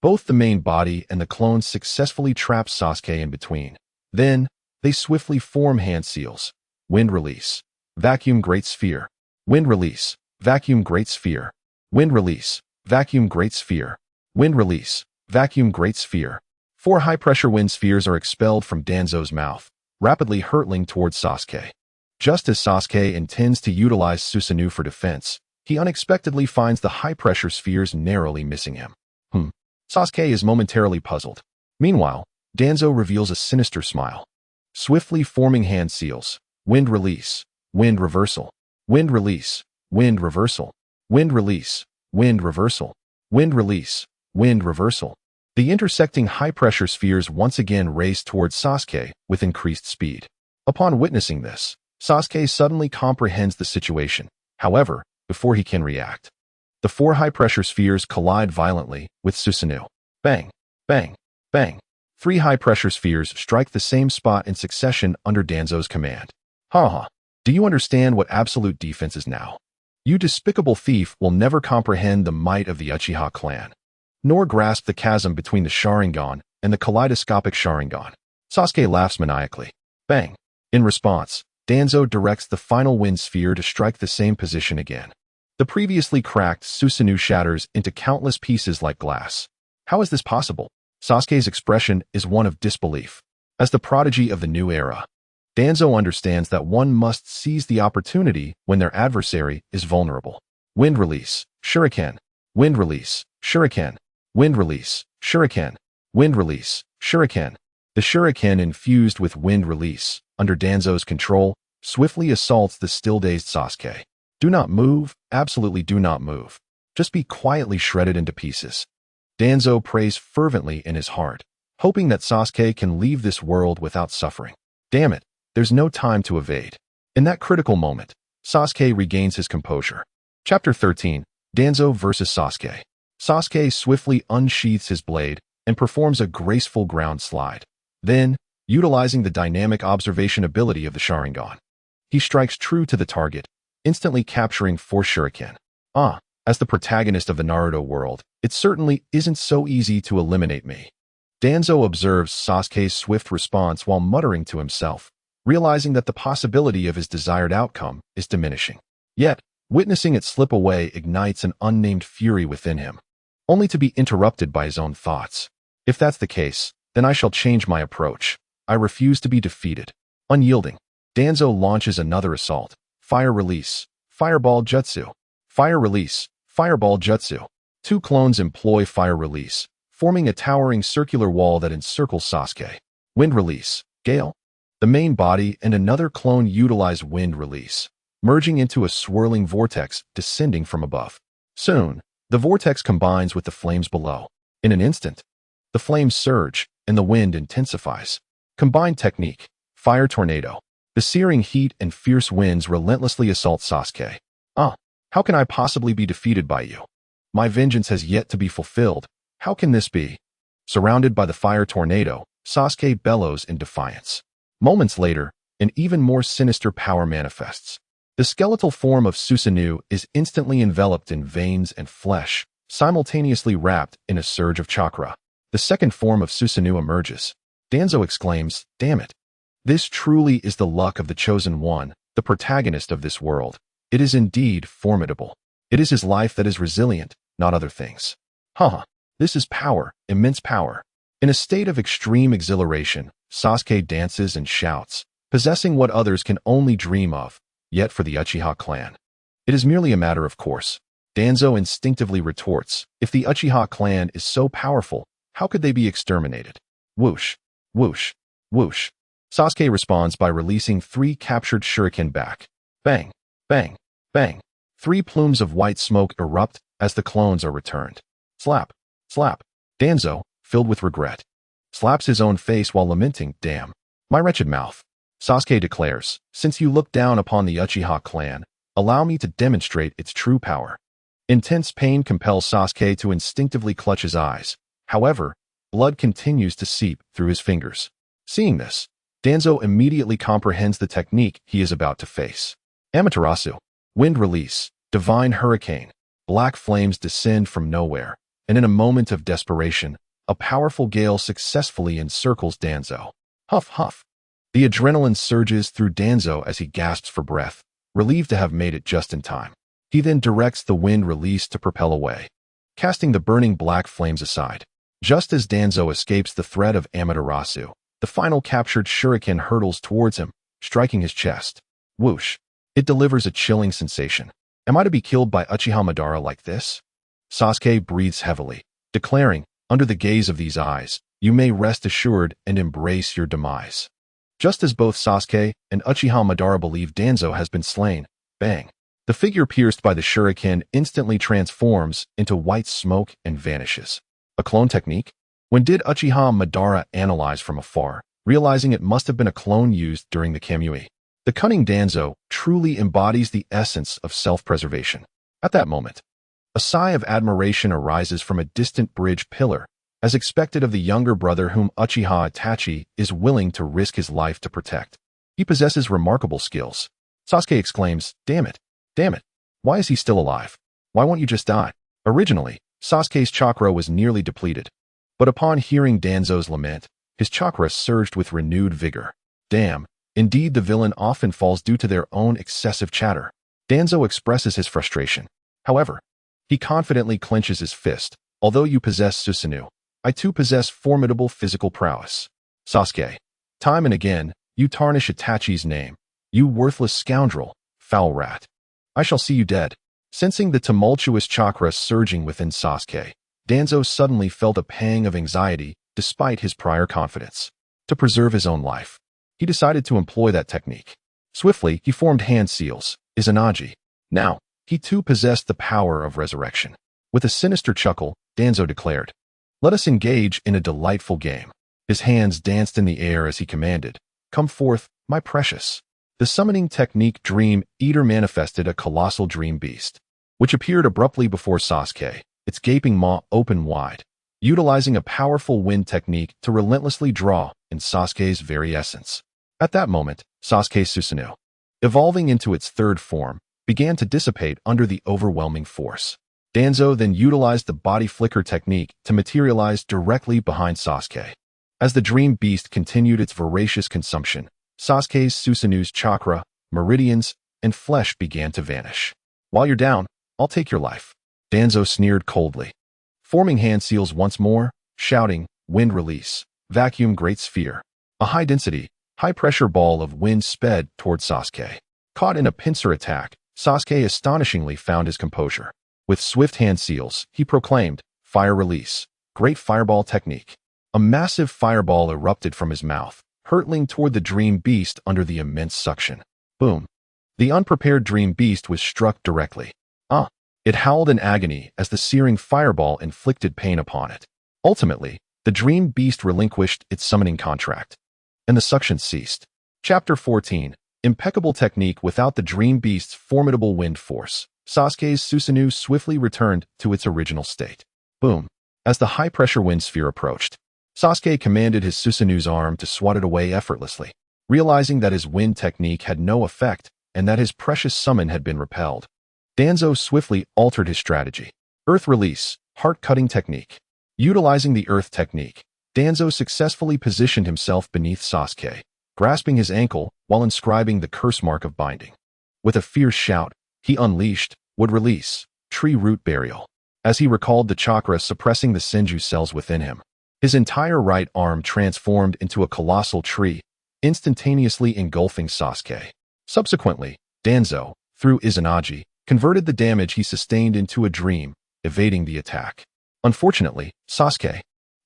both the main body and the clones successfully trap Sasuke in between. Then, they swiftly form hand seals. Wind release. Vacuum great sphere. Wind release. Vacuum great sphere. Wind release. Vacuum great sphere. Wind release. Vacuum great sphere. 4 high-pressure wind spheres are expelled from Danzo's mouth, rapidly hurtling towards Sasuke. Just as Sasuke intends to utilize Susanoo for defense, he unexpectedly finds the high-pressure spheres narrowly missing him. Sasuke is momentarily puzzled. Meanwhile, Danzo reveals a sinister smile. Swiftly forming hand seals. Wind release. Wind reversal. Wind release. Wind reversal. Wind release. Wind reversal. Wind release. Wind reversal. The intersecting high-pressure spheres once again race towards Sasuke with increased speed. Upon witnessing this, Sasuke suddenly comprehends the situation. However, before he can react, the 4 high-pressure spheres collide violently with Susanoo. Bang, bang, bang. 3 high-pressure spheres strike the same spot in succession under Danzo's command. Do you understand what absolute defense is now? You despicable thief will never comprehend the might of the Uchiha clan, nor grasp the chasm between the Sharingan and the kaleidoscopic Sharingan. Sasuke laughs maniacally. Bang. In response, Danzo directs the final wind sphere to strike the same position again. The previously cracked Susanoo shatters into countless pieces like glass. How is this possible? Sasuke's expression is one of disbelief. As the prodigy of the new era, Danzo understands that one must seize the opportunity when their adversary is vulnerable. Wind release, shuriken. Wind release, shuriken. Wind release, shuriken. Wind release, shuriken. The shuriken infused with wind release, under Danzo's control, swiftly assaults the still-dazed Sasuke. Do not move, absolutely do not move. Just be quietly shredded into pieces. Danzo prays fervently in his heart, hoping that Sasuke can leave this world without suffering. Damn it, there's no time to evade. In that critical moment, Sasuke regains his composure. Chapter 13, Danzo vs. Sasuke. Sasuke swiftly unsheaths his blade and performs a graceful ground slide. Then, utilizing the dynamic observation ability of the Sharingan, he strikes true to the target, instantly capturing 4 shuriken. As the protagonist of the Naruto world, it certainly isn't so easy to eliminate me. Danzo observes Sasuke's swift response while muttering to himself, realizing that the possibility of his desired outcome is diminishing. Yet, witnessing it slip away ignites an unnamed fury within him, only to be interrupted by his own thoughts. If that's the case, then I shall change my approach. I refuse to be defeated. Unyielding, Danzo launches another assault. Fire release, fireball jutsu. Fire release, fireball jutsu. 2 clones employ fire release, forming a towering circular wall that encircles Sasuke. Wind release, gale. The main body and another clone utilize wind release, merging into a swirling vortex descending from above. Soon, the vortex combines with the flames below. In an instant, the flames surge and the wind intensifies. Combined technique, fire tornado. The searing heat and fierce winds relentlessly assault Sasuke. How can I possibly be defeated by you? My vengeance has yet to be fulfilled. How can this be? Surrounded by the fire tornado, Sasuke bellows in defiance. Moments later, an even more sinister power manifests. The skeletal form of Susanoo is instantly enveloped in veins and flesh, simultaneously wrapped in a surge of chakra. The second form of Susanoo emerges. Danzo exclaims, "Damn it! This truly is the luck of the chosen one, the protagonist of this world. It is indeed formidable. It is his life that is resilient, not other things." This is power, immense power. In a state of extreme exhilaration, Sasuke dances and shouts, possessing what others can only dream of, yet for the Uchiha clan, it is merely a matter of course. Danzo instinctively retorts, if the Uchiha clan is so powerful, how could they be exterminated? Whoosh, whoosh, whoosh. Sasuke responds by releasing 3 captured shuriken back. Bang, bang, bang. 3 plumes of white smoke erupt as the clones are returned. Slap, slap. Danzo, filled with regret, slaps his own face while lamenting, "Damn, my wretched mouth." Sasuke declares, "Since you look down upon the Uchiha clan, allow me to demonstrate its true power." Intense pain compels Sasuke to instinctively clutch his eyes. However, blood continues to seep through his fingers. Seeing this, Danzo immediately comprehends the technique he is about to face. Amaterasu, wind release, divine hurricane. Black flames descend from nowhere, and in a moment of desperation, a powerful gale successfully encircles Danzo. Huff, huff. The adrenaline surges through Danzo as he gasps for breath, relieved to have made it just in time. He then directs the wind release to propel away, casting the burning black flames aside. Just as Danzo escapes the threat of Amaterasu, the final captured shuriken hurtles towards him, striking his chest. Whoosh. It delivers a chilling sensation. Am I to be killed by Uchiha Madara like this? Sasuke breathes heavily, declaring, under the gaze of these eyes, you may rest assured and embrace your demise. Just as both Sasuke and Uchiha Madara believe Danzo has been slain, bang. The figure pierced by the shuriken instantly transforms into white smoke and vanishes. A clone technique? When did Uchiha Madara analyze from afar, realizing it must have been a clone used during the Kamui? The cunning Danzo truly embodies the essence of self-preservation. At that moment, a sigh of admiration arises from a distant bridge pillar, as expected of the younger brother whom Uchiha Itachi is willing to risk his life to protect. He possesses remarkable skills. Sasuke exclaims, "Damn it! Damn it! Why is he still alive? Why won't you just die?" Originally, Sasuke's chakra was nearly depleted, but upon hearing Danzo's lament, his chakra surged with renewed vigor. Damn, indeed the villain often falls due to their own excessive chatter. Danzo expresses his frustration. However, he confidently clenches his fist. Although you possess Susanoo, I too possess formidable physical prowess. Sasuke, time and again, you tarnish Itachi's name. You worthless scoundrel, foul rat. I shall see you dead. Sensing the tumultuous chakra surging within Sasuke, Danzo suddenly felt a pang of anxiety despite his prior confidence. To preserve his own life, he decided to employ that technique. Swiftly, he formed hand seals, Izanagi. Now, he too possessed the power of resurrection. With a sinister chuckle, Danzo declared, "Let us engage in a delightful game." His hands danced in the air as he commanded, "Come forth, my precious." The summoning technique Dream Eater manifested a colossal dream beast, which appeared abruptly before Sasuke, its gaping maw open wide. utilizing a powerful wind technique to relentlessly draw in Sasuke's very essence. At that moment, Sasuke's Susanoo, evolving into its third form, began to dissipate under the overwhelming force. Danzo then utilized the body flicker technique to materialize directly behind Sasuke. As the dream beast continued its voracious consumption, Sasuke's Susanoo's chakra, meridians, and flesh began to vanish. While you're down, I'll take your life. Danzo sneered coldly, forming hand seals once more, shouting, wind release, vacuum great sphere. A high-density, high-pressure ball of wind sped toward Sasuke. Caught in a pincer attack, Sasuke astonishingly found his composure. With swift hand seals, he proclaimed, fire release, great fireball technique. A massive fireball erupted from his mouth, hurtling toward the dream beast under the immense suction. Boom. The unprepared dream beast was struck directly. It howled in agony as the searing fireball inflicted pain upon it. Ultimately, the dream beast relinquished its summoning contract, and the suction ceased. Chapter 14. Impeccable technique without the dream beast's formidable wind force. Sasuke's Susanoo swiftly returned to its original state. Boom. As the high-pressure wind sphere approached, Sasuke commanded his Susanoo's arm to swat it away effortlessly, realizing that his wind technique had no effect and that his precious summon had been repelled. Danzo swiftly altered his strategy. Earth release, heart-cutting technique. Utilizing the earth technique, Danzo successfully positioned himself beneath Sasuke, grasping his ankle while inscribing the curse mark of binding. With a fierce shout, he unleashed, would release, tree root burial. As he recalled the chakra suppressing the senju cells within him, his entire right arm transformed into a colossal tree, instantaneously engulfing Sasuke. Subsequently, Danzo, through Izanagi, converted the damage he sustained into a dream, evading the attack. Unfortunately, Sasuke,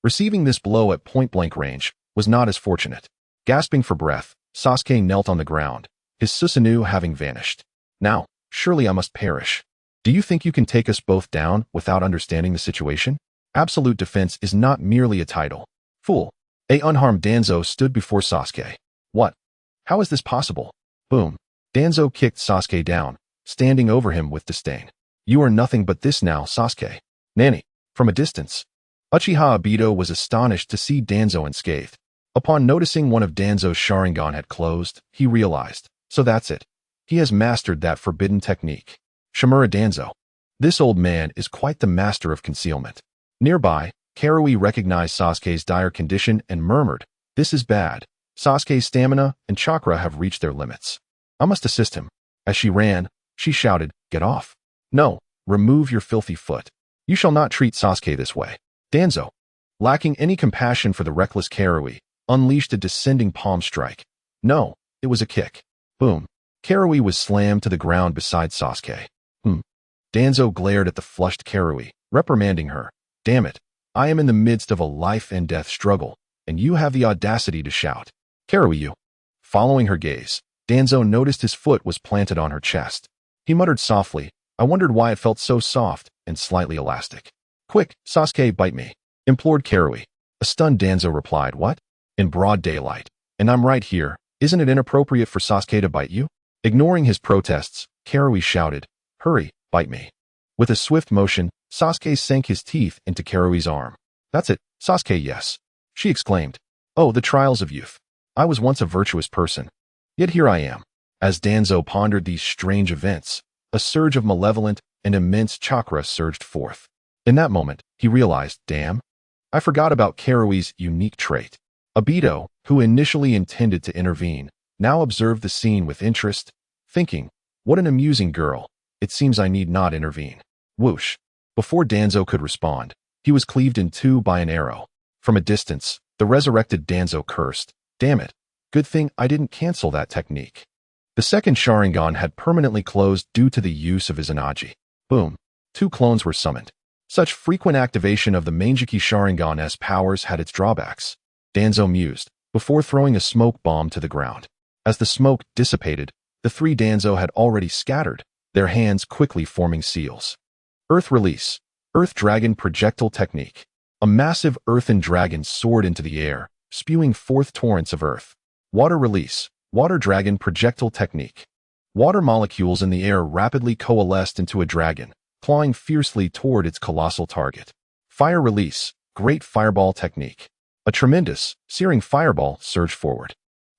receiving this blow at point-blank range, was not as fortunate. Gasping for breath, Sasuke knelt on the ground, his Susanoo having vanished. Now, surely I must perish. Do you think you can take us both down without understanding the situation? Absolute defense is not merely a title. Fool. A unharmed Danzo stood before Sasuke. What? How is this possible? Boom. Danzo kicked Sasuke down, standing over him with disdain. You are nothing but this now, Sasuke. Nanny. From a distance, Uchiha Obito was astonished to see Danzo unscathed. Upon noticing one of Danzo's Sharingan had closed, he realized, so that's it. He has mastered that forbidden technique. Shimura Danzo. This old man is quite the master of concealment. Nearby, Karui recognized Sasuke's dire condition and murmured, this is bad. Sasuke's stamina and chakra have reached their limits. I must assist him. As she ran, she shouted, get off. No, remove your filthy foot. You shall not treat Sasuke this way. Danzo, lacking any compassion for the reckless Karui, unleashed a descending palm strike. No, it was a kick. Boom. Karui was slammed to the ground beside Sasuke. Danzo glared at the flushed Karui, reprimanding her. Damn it, I am in the midst of a life and death struggle, and you have the audacity to shout. Karui, you. Following her gaze, Danzo noticed his foot was planted on her chest. He muttered softly, I wondered why it felt so soft and slightly elastic. Quick, Sasuke, bite me, implored Karui. A stunned Danzo replied, what? In broad daylight. And I'm right here. Isn't it inappropriate for Sasuke to bite you? Ignoring his protests, Karui shouted, hurry, bite me. With a swift motion, Sasuke sank his teeth into Karui's arm. That's it, Sasuke, yes. She exclaimed. Oh, the trials of youth. I was once a virtuous person. Yet here I am. As Danzo pondered these strange events, a surge of malevolent and immense chakra surged forth. In that moment, he realized, damn, I forgot about Karui's unique trait. Obito, who initially intended to intervene, now observed the scene with interest, thinking, what an amusing girl. It seems I need not intervene. Whoosh. Before Danzo could respond, he was cleaved in two by an arrow. From a distance, the resurrected Danzo cursed, damn it, good thing I didn't cancel that technique. The second Sharingan had permanently closed due to the use of Izanagi. Boom. Two clones were summoned. Such frequent activation of the Manjiki Sharingan's powers had its drawbacks. Danzo mused, before throwing a smoke bomb to the ground. As the smoke dissipated, the three Danzo had already scattered, their hands quickly forming seals. Earth release. Earth Dragon Projectile Technique. A massive earthen dragon soared into the air, spewing forth torrents of earth. Water release. Water Dragon Projectile Technique. Water molecules in the air rapidly coalesced into a dragon, clawing fiercely toward its colossal target. Fire release. Great fireball technique. A tremendous, searing fireball surged forward.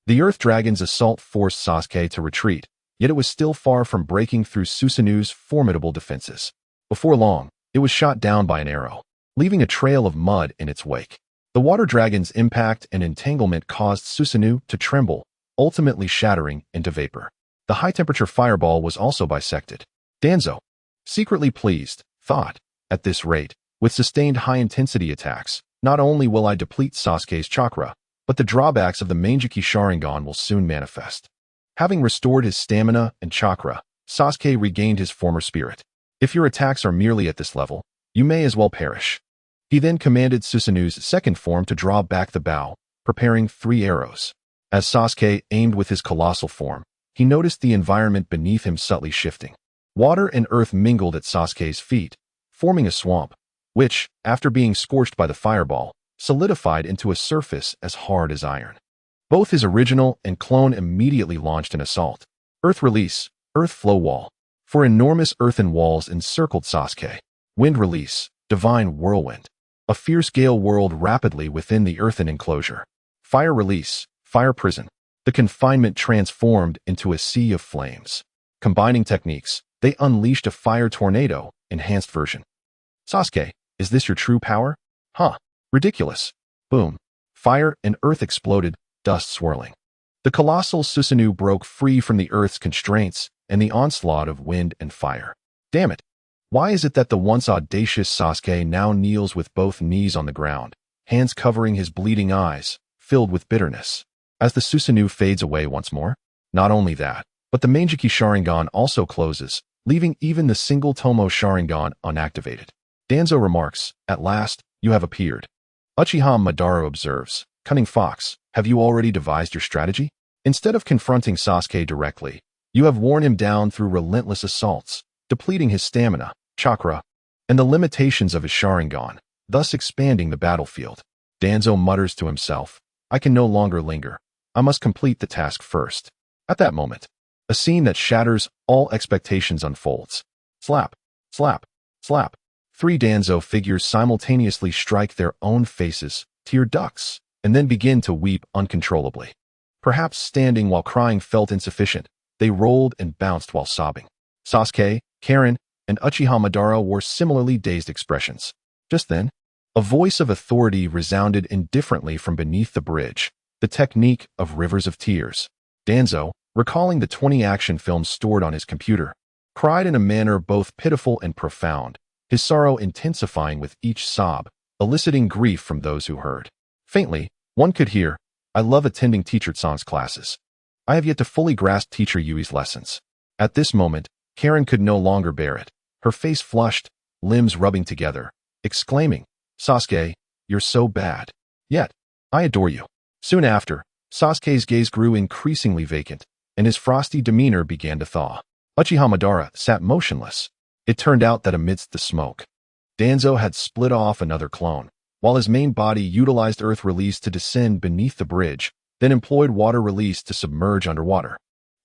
The Earth Dragon's assault forced Sasuke to retreat, yet it was still far from breaking through Susanu's formidable defenses. Before long, it was shot down by an arrow, leaving a trail of mud in its wake. The Water Dragon's impact and entanglement caused Susanoo to tremble, ultimately shattering into vapor. The high-temperature fireball was also bisected. Danzo, secretly pleased, thought, at this rate, with sustained high-intensity attacks, not only will I deplete Sasuke's chakra, but the drawbacks of the Manjiki Sharingan will soon manifest. Having restored his stamina and chakra, Sasuke regained his former spirit. If your attacks are merely at this level, you may as well perish. He then commanded Susanu's second form to draw back the bow, preparing 3 arrows. As Sasuke aimed with his colossal form, he noticed the environment beneath him subtly shifting. Water and earth mingled at Sasuke's feet, forming a swamp, which, after being scorched by the fireball, solidified into a surface as hard as iron. Both his original and clone immediately launched an assault. Earth Release, Earth Flow Wall. 4 enormous earthen walls encircled Sasuke. Wind Release, Divine Whirlwind. A fierce gale whirled rapidly within the earthen enclosure. Fire Release, Fire Prison. The confinement transformed into a sea of flames. Combining techniques, they unleashed a fire tornado, enhanced version. Sasuke, is this your true power? Huh. Ridiculous. Boom. Fire and earth exploded, dust swirling. The colossal Susanoo broke free from the earth's constraints and the onslaught of wind and fire. Damn it. Why is it that the once audacious Sasuke now kneels with both knees on the ground, hands covering his bleeding eyes, filled with bitterness? As the Susanoo fades away once more, not only that, but the Manjiki Sharingan also closes, leaving even the single Tomo Sharingan unactivated. Danzo remarks, "At last, you have appeared." Uchiha Madara observes, "Cunning fox, have you already devised your strategy? Instead of confronting Sasuke directly, you have worn him down through relentless assaults, depleting his stamina, chakra, and the limitations of his Sharingan, thus expanding the battlefield." Danzo mutters to himself, "I can no longer linger. I must complete the task first." At that moment, a scene that shatters all expectations unfolds. Slap, slap, slap. 3 Danzo figures simultaneously strike their own faces, tear ducts, and then begin to weep uncontrollably. Perhaps standing while crying felt insufficient, they rolled and bounced while sobbing. Sasuke, Karen, and Uchiha Madara wore similarly dazed expressions. Just then, a voice of authority resounded indifferently from beneath the bridge, the technique of rivers of tears. Danzo, recalling the 20 action films stored on his computer, cried in a manner both pitiful and profound, his sorrow intensifying with each sob, eliciting grief from those who heard. Faintly, one could hear, "I love attending Teacher Tsang's classes. I have yet to fully grasp Teacher Yui's lessons." At this moment, Karen could no longer bear it, her face flushed, limbs rubbing together, exclaiming, "Sasuke, you're so bad. Yet, I adore you." Soon after, Sasuke's gaze grew increasingly vacant, and his frosty demeanor began to thaw. Uchiha Madara sat motionless. It turned out that amidst the smoke, Danzo had split off another clone, while his main body utilized Earth Release to descend beneath the bridge, then employed Water Release to submerge underwater,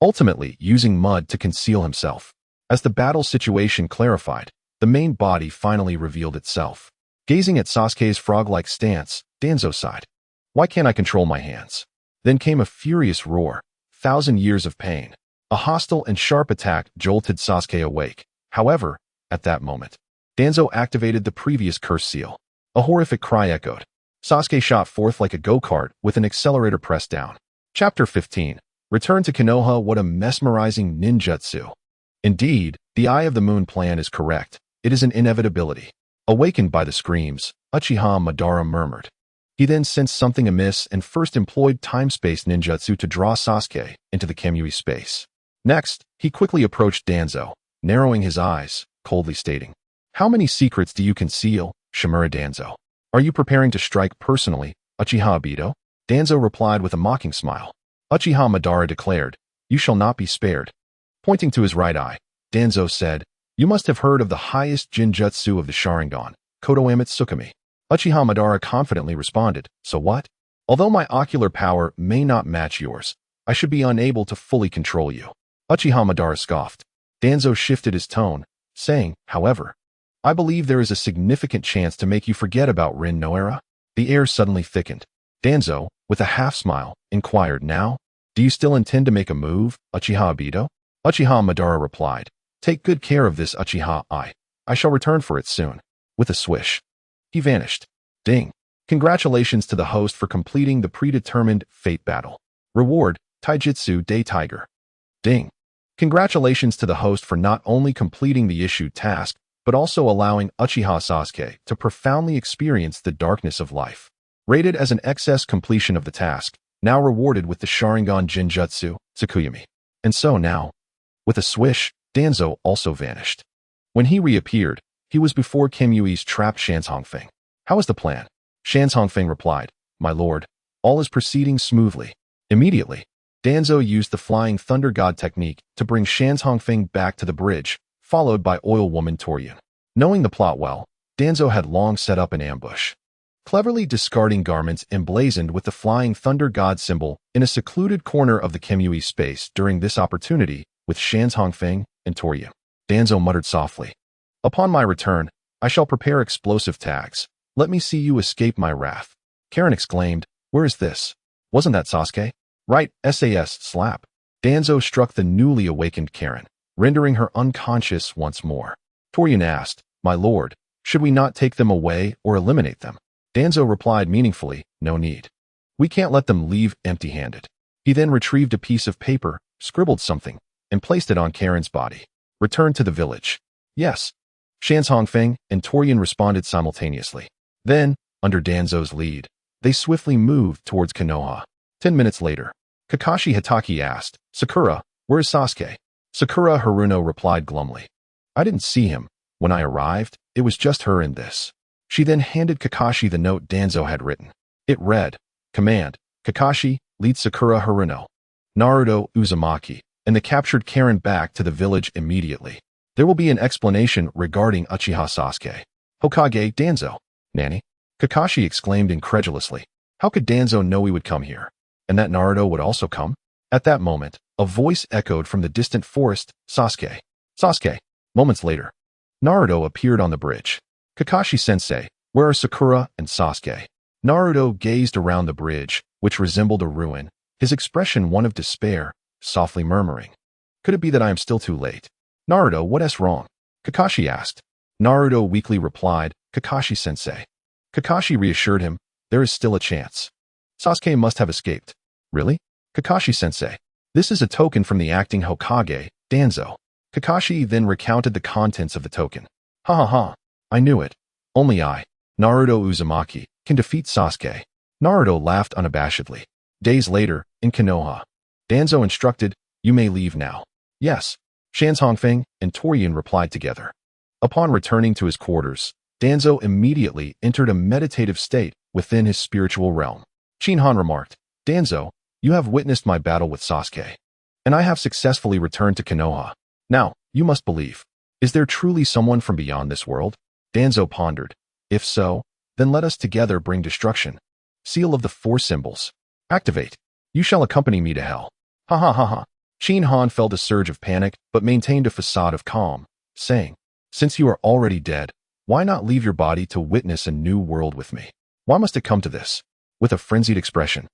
ultimately using mud to conceal himself. As the battle situation clarified, the main body finally revealed itself. Gazing at Sasuke's frog-like stance, Danzo sighed. "Why can't I control my hands?" Then came a furious roar, 1,000 years of pain. A hostile and sharp attack jolted Sasuke awake. However, at that moment, Danzo activated the previous curse seal. A horrific cry echoed. Sasuke shot forth like a go-kart with an accelerator pressed down. Chapter 15. Return to Konoha. What a mesmerizing ninjutsu. Indeed, the Eye of the Moon plan is correct. It is an inevitability. Awakened by the screams, Uchiha Madara murmured. He then sensed something amiss and first employed time-space ninjutsu to draw Sasuke into the Kamui space. Next, he quickly approached Danzo, narrowing his eyes, coldly stating, "How many secrets do you conceal, Shimura Danzo? Are you preparing to strike personally, Uchiha Obito?" Danzo replied with a mocking smile. Uchiha Madara declared, "You shall not be spared." Pointing to his right eye, Danzo said, "You must have heard of the highest jinjutsu of the Sharingan, Kodoame Tsukumi." Uchiha Madara confidently responded, "So what? Although my ocular power may not match yours, I should be unable to fully control you." Uchiha Madara scoffed. Danzo shifted his tone, saying, "However, I believe there is a significant chance to make you forget about Rin no Era. The air suddenly thickened. Danzo, with a half-smile, inquired, now? Do you still intend to make a move, Uchiha Obito? Uchiha Madara replied, take good care of this, Uchiha. I shall return for it soon. With a swish, he vanished. Ding. Congratulations to the host for completing the predetermined fate battle. Reward, Taijutsu Day Tiger. Ding. Congratulations to the host for not only completing the issued task, but also allowing Uchiha Sasuke to profoundly experience the darkness of life. Rated as an excess completion of the task, now rewarded with the Sharingan Jinjutsu, Tsukuyami. And so now, with a swish, Danzo also vanished. When he reappeared, he was before Kim Yui's trapped Shanzhongfeng. How is the plan? Shanzhongfeng replied, my lord, all is proceeding smoothly. Immediately, Danzo used the Flying Thunder God technique to bring Shanzhongfeng back to the bridge, followed by Oil Woman Toryun. Knowing the plot well, Danzo had long set up an ambush. Cleverly discarding garments emblazoned with the Flying Thunder God symbol in a secluded corner of the Kim Yui space during this opportunity with Shanzhongfeng and Toryun, Danzo muttered softly, upon my return, I shall prepare explosive tags. Let me see you escape my wrath. Karen exclaimed, where is this? Wasn't that Sasuke? Right, SAS slap. Danzo struck the newly awakened Karen, rendering her unconscious once more. Toryun asked, my lord, should we not take them away or eliminate them? Danzo replied meaningfully, no need. We can't let them leave empty-handed. He then retrieved a piece of paper, scribbled something, and placed it on Karen's body. Return to the village. Yes. Shanzhongfeng and Toryun responded simultaneously. Then, under Danzo's lead, they swiftly moved towards Konoha. 10 minutes later, Kakashi Hitaki asked, Sakura, where is Sasuke? Sakura Haruno replied glumly, I didn't see him. When I arrived, it was just her and this. She then handed Kakashi the note Danzo had written. It read, Command, Kakashi, lead Sakura Haruno, Naruto Uzumaki, and the captured Karen back to the village immediately. There will be an explanation regarding Uchiha Sasuke. Hokage Danzo. Nanny? Kakashi exclaimed incredulously. How could Danzo know we would come here? And that Naruto would also come? At that moment, a voice echoed from the distant forest, Sasuke. Sasuke. Moments later, Naruto appeared on the bridge. Kakashi-sensei, where are Sakura and Sasuke? Naruto gazed around the bridge, which resembled a ruin, his expression one of despair, softly murmuring. Could it be that I am still too late? Naruto, what's wrong? Kakashi asked. Naruto weakly replied, Kakashi-sensei. Kakashi reassured him, there is still a chance. Sasuke must have escaped. Really? Kakashi-sensei. This is a token from the acting Hokage, Danzo. Kakashi then recounted the contents of the token. Ha ha ha. I knew it. Only I, Naruto Uzumaki, can defeat Sasuke. Naruto laughed unabashedly. Days later, in Konoha, Danzo instructed, you may leave now. Yes. Shanzhongfeng and Toryun replied together. Upon returning to his quarters, Danzo immediately entered a meditative state within his spiritual realm. Qin Han remarked, Danzo, you have witnessed my battle with Sasuke, and I have successfully returned to Konoha. Now, you must believe. Is there truly someone from beyond this world? Danzo pondered. If so, then let us together bring destruction. Seal of the four symbols. Activate. You shall accompany me to hell. Ha ha ha ha. Qin Han felt a surge of panic but maintained a facade of calm, saying, since you are already dead, why not leave your body to witness a new world with me? Why must it come to this? With a frenzied expression,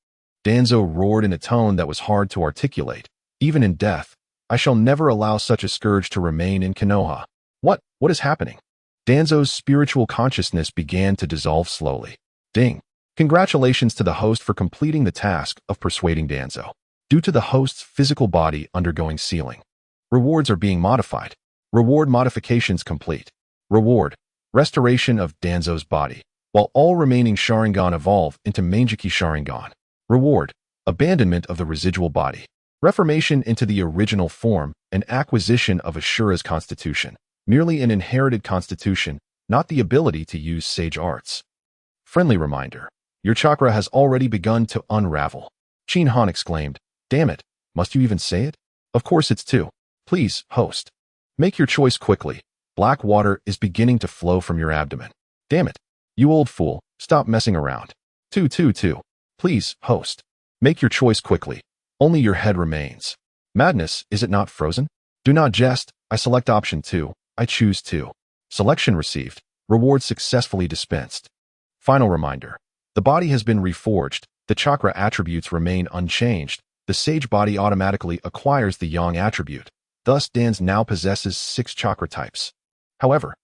Danzo roared in a tone that was hard to articulate. Even in death, I shall never allow such a scourge to remain in Konoha. What is happening? Danzo's spiritual consciousness began to dissolve slowly. Ding. Congratulations to the host for completing the task of persuading Danzo. Due to the host's physical body undergoing sealing, rewards are being modified. Reward modifications complete. Reward, restoration of Danzo's body, while all remaining Sharingan evolve into Manjiki Sharingan. Reward, abandonment of the residual body, reformation into the original form, and acquisition of Ashura's constitution, merely an inherited constitution, not the ability to use sage arts. Friendly reminder, your chakra has already begun to unravel. Qin Han exclaimed, damn it, must you even say it? Of course it's two. Please, host. Make your choice quickly. Black water is beginning to flow from your abdomen. Damn it. You old fool, stop messing around. 2. Please, host. Make your choice quickly. Only your head remains. Madness, is it not frozen? Do not jest. I select option 2. I choose 2. Selection received. Reward successfully dispensed. Final reminder. The body has been reforged. The chakra attributes remain unchanged. The sage body automatically acquires the yang attribute. Thus, Danzo now possesses 6 chakra types. However,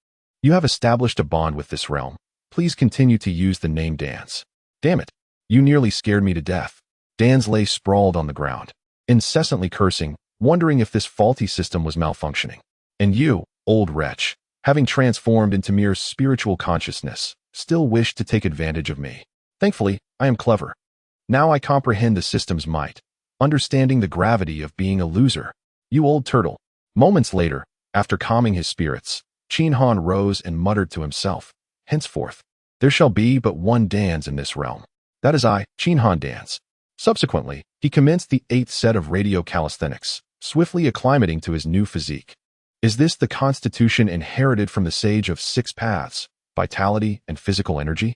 you have established a bond with this realm. Please continue to use the name Danzo. Damn it. You nearly scared me to death. Danzo lay sprawled on the ground, incessantly cursing, wondering if this faulty system was malfunctioning. And you, old wretch, having transformed into mere spiritual consciousness, still wished to take advantage of me. Thankfully, I am clever. Now I comprehend the system's might, understanding the gravity of being a loser. You old turtle. Moments later, after calming his spirits, Qin Han rose and muttered to himself, henceforth, there shall be but one Danzo in this realm. That is I, Qin Han Danzo. Subsequently, he commenced the 8th set of radio calisthenics, swiftly acclimating to his new physique. Is this the constitution inherited from the sage of 6 paths, vitality and physical energy?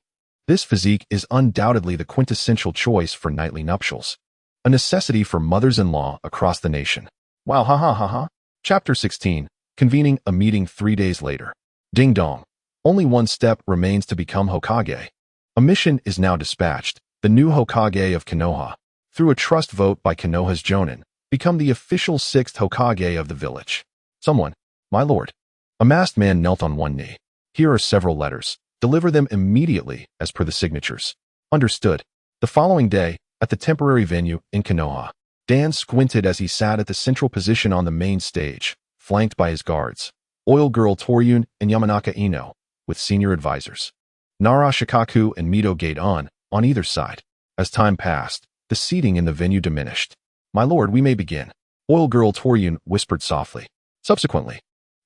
This physique is undoubtedly the quintessential choice for knightly nuptials, a necessity for mothers-in-law across the nation. Wow, ha ha ha ha. Chapter 16, convening a meeting 3 days later. Ding dong. Only one step remains to become Hokage. A mission is now dispatched. The new Hokage of Konoha, through a trust vote by Konoha's Jonin, become the official 6th Hokage of the village. Someone, my lord. A masked man knelt on one knee. Here are several letters. Deliver them immediately as per the signatures. Understood. The following day, at the temporary venue in Konoha, Danzo squinted as he sat at the central position on the main stage, flanked by his guards, Oil Girl Toryun and Yamanaka Ino, with senior advisors. Nara Shikaku and Mito Gate on either side. As time passed, the seating in the venue diminished. My lord, we may begin. Oil Girl Toryun whispered softly. Subsequently,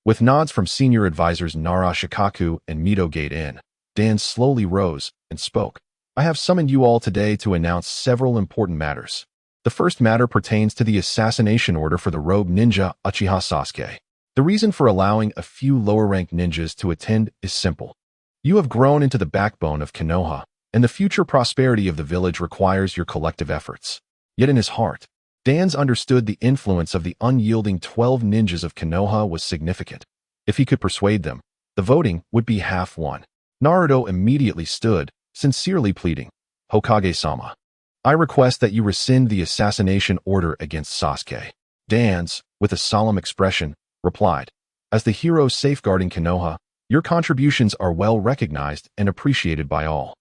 with nods from senior advisors Nara Shikaku and Mito Gate in, Danzo slowly rose and spoke. I have summoned you all today to announce several important matters. The first matter pertains to the assassination order for the rogue ninja Uchiha Sasuke. The reason for allowing a few lower-ranked ninjas to attend is simple. You have grown into the backbone of Konoha, and the future prosperity of the village requires your collective efforts. Yet in his heart, Danzo understood the influence of the unyielding 12 ninjas of Konoha was significant. If he could persuade them, the voting would be half won. Naruto immediately stood, sincerely pleading, Hokage-sama, I request that you rescind the assassination order against Sasuke. Danzo, with a solemn expression, replied, as the hero safeguarding Konoha, your contributions are well recognized and appreciated by all.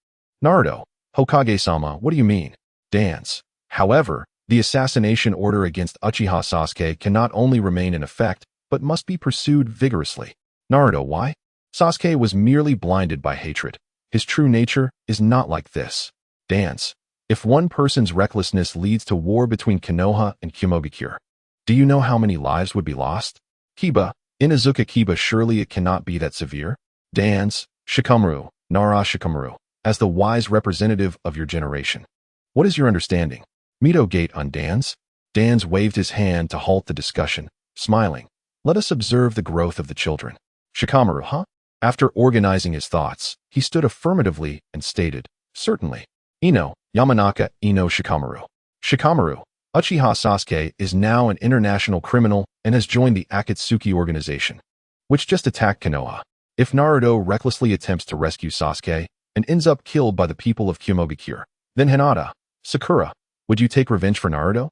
Naruto, Hokage-sama, what do you mean? Danzo, however, the assassination order against Uchiha Sasuke cannot only remain in effect, but must be pursued vigorously. Naruto, why? Sasuke was merely blinded by hatred. His true nature is not like this. Danzo, if one person's recklessness leads to war between Konoha and Kumogakure, do you know how many lives would be lost? Kiba, Inazuka Kiba, surely it cannot be that severe? Danzo, Shikamaru, Nara Shikamaru, as the wise representative of your generation. What is your understanding? Mito Gate on Danzo? Danzo waved his hand to halt the discussion, smiling. Let us observe the growth of the children. Shikamaru, huh? After organizing his thoughts, he stood affirmatively and stated, certainly. Ino, Yamanaka Ino Shikamaru. Shikamaru, Uchiha Sasuke is now an international criminal and has joined the Akatsuki organization, which just attacked Konoha. If Naruto recklessly attempts to rescue Sasuke and ends up killed by the people of Kumogakure, then Hinata, Sakura, would you take revenge for Naruto?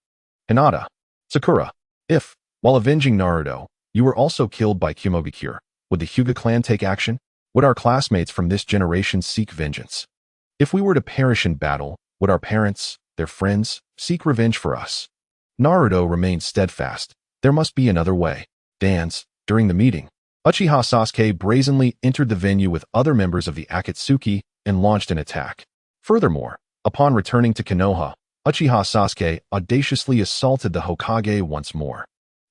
Hinata, Sakura, if, while avenging Naruto, you were also killed by Kumogakure, would the Hyuga clan take action? Would our classmates from this generation seek vengeance? If we were to perish in battle, would our parents, their friends, seek revenge for us? Naruto remained steadfast. There must be another way. Danzo, during the meeting, Uchiha Sasuke brazenly entered the venue with other members of the Akatsuki and launched an attack. Furthermore, upon returning to Konoha, Uchiha Sasuke audaciously assaulted the Hokage once more.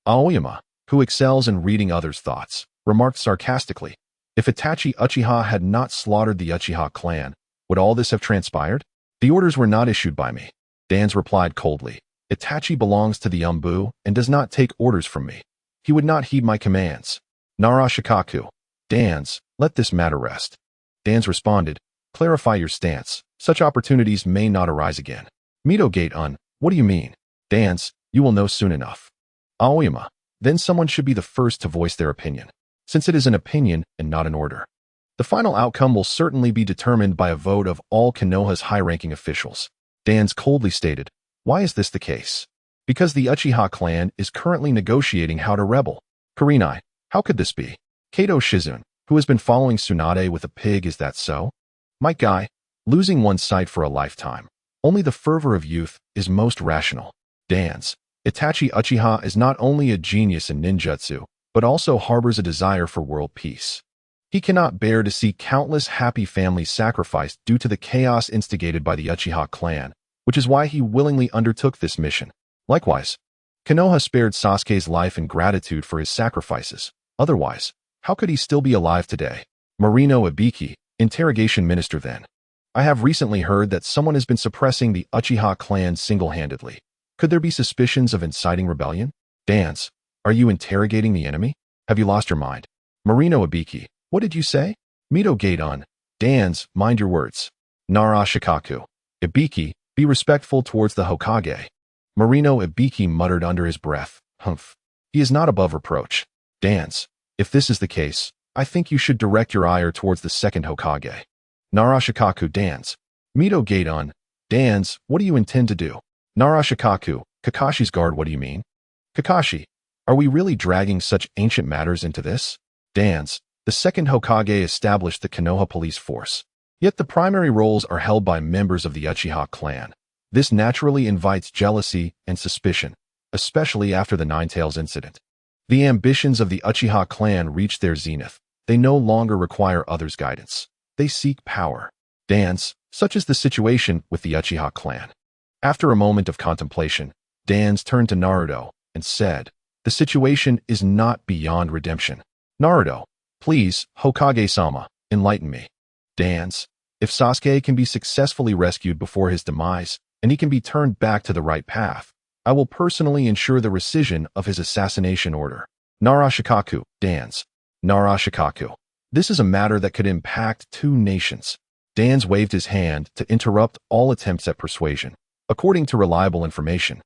Aoyama, who excels in reading others' thoughts, remarked sarcastically, if Itachi Uchiha had not slaughtered the Uchiha clan, would all this have transpired? The orders were not issued by me. Danzo replied coldly, Itachi belongs to the Umbu and does not take orders from me. He would not heed my commands. Nara Shikaku, Danzo, let this matter rest. Danzo responded, clarify your stance. Such opportunities may not arise again. Mito Gate on, what do you mean? Danzo, you will know soon enough. Aoyama, then someone should be the first to voice their opinion. since it is an opinion and not an order. The final outcome will certainly be determined by a vote of all Konoha's high-ranking officials. Danzo coldly stated, "Why is this the case?" "Because the Uchiha clan is currently negotiating how to rebel." "Kurenai, how could this be?" "Kato Shizun, who has been following Tsunade with a pig, is that so?" "My guy, losing one's sight for a lifetime. Only the fervor of youth is most rational." Danzo, Itachi Uchiha is not only a genius in ninjutsu, but also harbors a desire for world peace. He cannot bear to see countless happy families sacrificed due to the chaos instigated by the Uchiha clan, which is why he willingly undertook this mission. Likewise, Konoha spared Sasuke's life in gratitude for his sacrifices. Otherwise, how could he still be alive today? Marino Ibiki, Interrogation Minister then. "I have recently heard that someone has been suppressing the Uchiha clan single-handedly. Could there be suspicions of inciting rebellion?" Danzo, are you interrogating the enemy? Have you lost your mind? Marino Ibiki, what did you say? Mito Gaidon, Danzo, mind your words. Nara Shikaku, Ibiki, be respectful towards the Hokage. Marino Ibiki muttered under his breath, humph. He is not above reproach. Danzo, if this is the case, I think you should direct your ire towards the second Hokage. Nara Shikaku, Danzo. Mito Gaidon, Danzo, what do you intend to do? Nara Shikaku, Kakashi's guard, what do you mean? Kakashi, are we really dragging such ancient matters into this? Danzo, the second Hokage established the Konoha police force. Yet the primary roles are held by members of the Uchiha clan. This naturally invites jealousy and suspicion, especially after the Ninetales incident. The ambitions of the Uchiha clan reach their zenith. They no longer require others' guidance. They seek power. Danzo, such is the situation with the Uchiha clan. After a moment of contemplation, Danzo turned to Naruto and said, "The situation is not beyond redemption. Naruto, please, Hokage-sama, enlighten me." Danzo, if Sasuke can be successfully rescued before his demise, and he can be turned back to the right path, I will personally ensure the rescission of his assassination order. Nara Shikaku, Danzo. Nara Shikaku. This is a matter that could impact 2 nations. Danzo waved his hand to interrupt all attempts at persuasion. According to reliable information,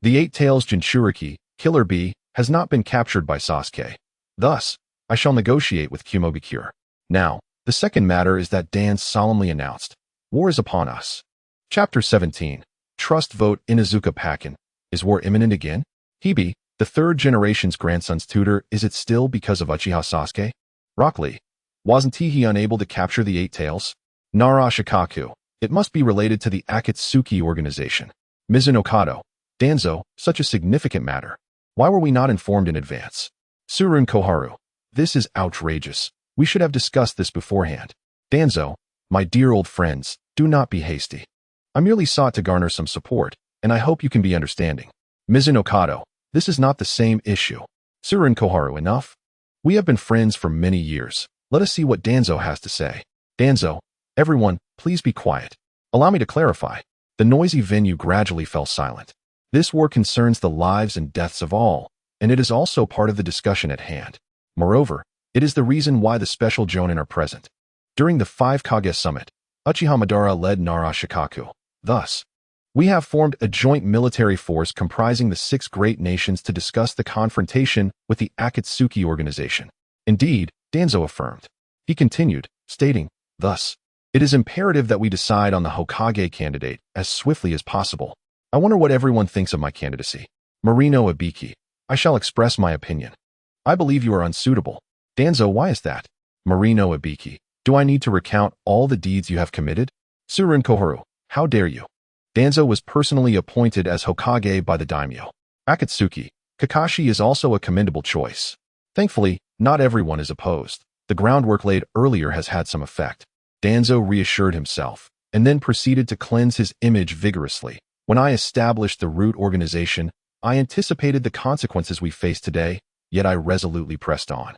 the Eight-Tails Jinchuriki, Killer Bee, has not been captured by Sasuke. Thus, I shall negotiate with Kumogakure. Now, the second matter is that Danzo solemnly announced, "War is upon us." Chapter 17. Trust Vote Inuzuka Pakken. Is war imminent again? Hibi, the third generation's grandson's tutor, is it still because of Uchiha Sasuke? Rock Lee, wasn't he unable to capture the Eight-Tails? Nara Shikaku, it must be related to the Akatsuki organization. Mizuno Kato, Danzo, such a significant matter. Why were we not informed in advance? Tsurun Koharu, this is outrageous. We should have discussed this beforehand. Danzo, my dear old friends, do not be hasty. I merely sought to garner some support, and I hope you can be understanding. Mizuno Kato, this is not the same issue. Tsurun Koharu, enough? We have been friends for many years. Let us see what Danzo has to say. Danzo, everyone, please be quiet. Allow me to clarify. The noisy venue gradually fell silent. This war concerns the lives and deaths of all, and it is also part of the discussion at hand. Moreover, it is the reason why the special Jonin are present. During the 5 Kage summit, Uchiha Madara led Nara Shikaku. Thus, we have formed a joint military force comprising the 6 great nations to discuss the confrontation with the Akatsuki organization. Indeed, Danzo affirmed. He continued, stating, thus, it is imperative that we decide on the Hokage candidate as swiftly as possible. I wonder what everyone thinks of my candidacy. Marino Ibiki, I shall express my opinion. I believe you are unsuitable. Danzo, why is that? Marino Ibiki, do I need to recount all the deeds you have committed? Tsurun Koharu, how dare you? Danzo was personally appointed as Hokage by the daimyo. Akatsuki, Kakashi is also a commendable choice. Thankfully, not everyone is opposed. The groundwork laid earlier has had some effect. Danzo reassured himself, and then proceeded to cleanse his image vigorously. When I established the root organization, I anticipated the consequences we face today, yet I resolutely pressed on.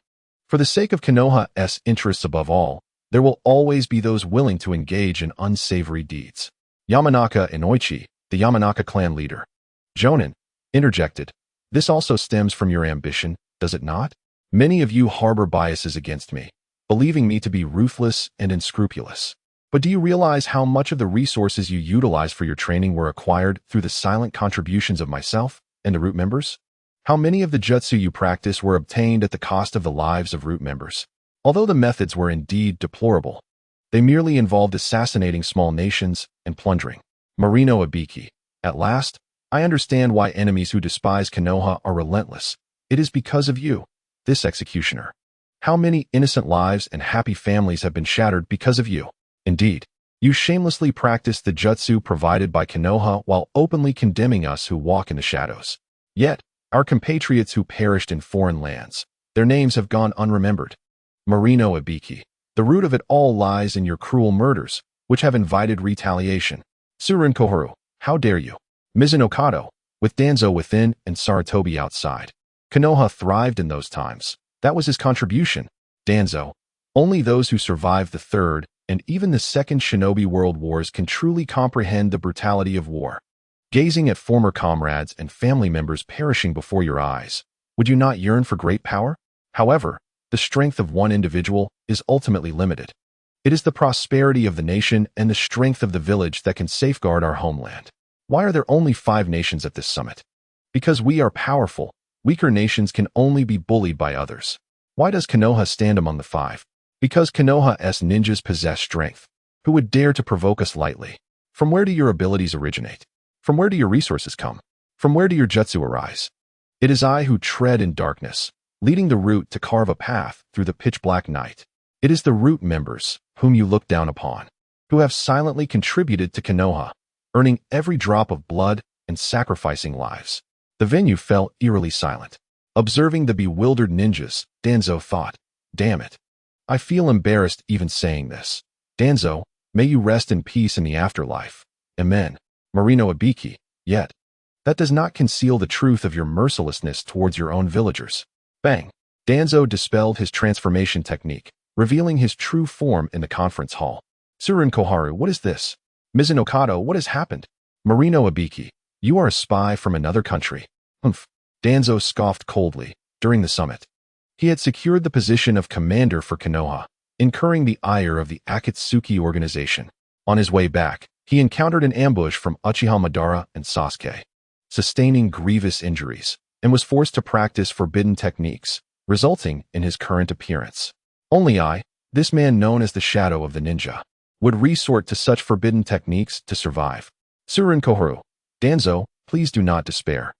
For the sake of Konoha's interests above all, there will always be those willing to engage in unsavory deeds. Yamanaka Inoichi, the Yamanaka clan leader. Jonin, interjected. This also stems from your ambition, does it not? Many of you harbor biases against me, believing me to be ruthless and unscrupulous. But do you realize how much of the resources you utilize for your training were acquired through the silent contributions of myself and the root members? How many of the jutsu you practice were obtained at the cost of the lives of root members? Although the methods were indeed deplorable, they merely involved assassinating small nations and plundering. Marino Ibiki. At last, I understand why enemies who despise Konoha are relentless. It is because of you, this executioner. How many innocent lives and happy families have been shattered because of you? Indeed, you shamelessly practice the jutsu provided by Konoha while openly condemning us who walk in the shadows. Yet, our compatriots who perished in foreign lands, their names have gone unremembered. Marino Ibiki. The root of it all lies in your cruel murders, which have invited retaliation. Tsurin Koharu. How dare you? Mizuno Kato. With Danzo within and Sarutobi outside. Konoha thrived in those times. That was his contribution. Danzo. Only those who survived the Third and even the Second Shinobi World Wars can truly comprehend the brutality of war. Gazing at former comrades and family members perishing before your eyes, would you not yearn for great power? However, the strength of one individual is ultimately limited. It is the prosperity of the nation and the strength of the village that can safeguard our homeland. Why are there only 5 nations at this summit? Because we are powerful. Weaker nations can only be bullied by others. Why does Konoha stand among the 5? Because Konoha's ninjas possess strength. Who would dare to provoke us lightly? From where do your abilities originate? From where do your resources come? From where do your jutsu arise? It is I who tread in darkness, leading the root to carve a path through the pitch-black night. It is the root members, whom you look down upon, who have silently contributed to Konoha, earning every drop of blood and sacrificing lives. The venue fell eerily silent. Observing the bewildered ninjas, Danzo thought, damn it. I feel embarrassed even saying this. Danzo, may you rest in peace in the afterlife. Amen. Marino Ibiki. Yet, that does not conceal the truth of your mercilessness towards your own villagers. Bang. Danzo dispelled his transformation technique, revealing his true form in the conference hall. Tsurin Koharu, what is this? Mizuno Kato, what has happened? Marino Ibiki, you are a spy from another country. Humph. Danzo scoffed coldly. During the summit, he had secured the position of commander for Konoha, incurring the ire of the Akatsuki organization. On his way back, he encountered an ambush from Uchiha Madara and Sasuke, sustaining grievous injuries, and was forced to practice forbidden techniques, resulting in his current appearance. Only I, this man known as the Shadow of the Ninja, would resort to such forbidden techniques to survive. Tsurin Koharu. Danzo, please do not despair.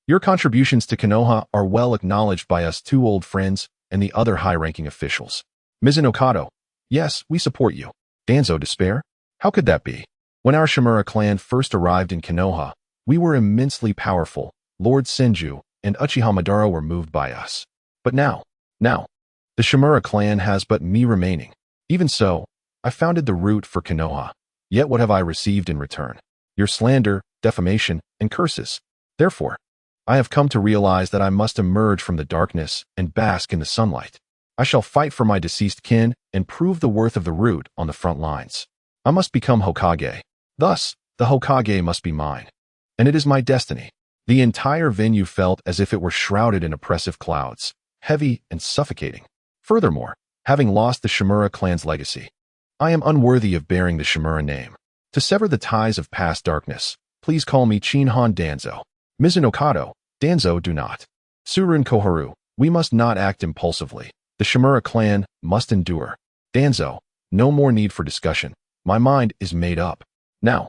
Your contributions to Konoha are well acknowledged by us 2 old friends and the other high-ranking officials. Mizuno Kato. Yes, we support you. Danzo, despair? How could that be? When our Shimura clan first arrived in Konoha, we were immensely powerful. Lord Senju and Uchiha Madara were moved by us. But now, the Shimura clan has but me remaining. Even so, I founded the root for Konoha. Yet what have I received in return? Your slander, defamation, and curses. Therefore, I have come to realize that I must emerge from the darkness and bask in the sunlight. I shall fight for my deceased kin and prove the worth of the root on the front lines. I must become Hokage. Thus, the Hokage must be mine. And it is my destiny. The entire venue felt as if it were shrouded in oppressive clouds, heavy and suffocating. Furthermore, having lost the Shimura clan's legacy, I am unworthy of bearing the Shimura name. To sever the ties of past darkness, please call me Qin Han Danzo. Mizuno Kato. Danzo, do not. Tsurin Koharu. We must not act impulsively. The Shimura clan must endure. Danzo, no more need for discussion. My mind is made up. Now,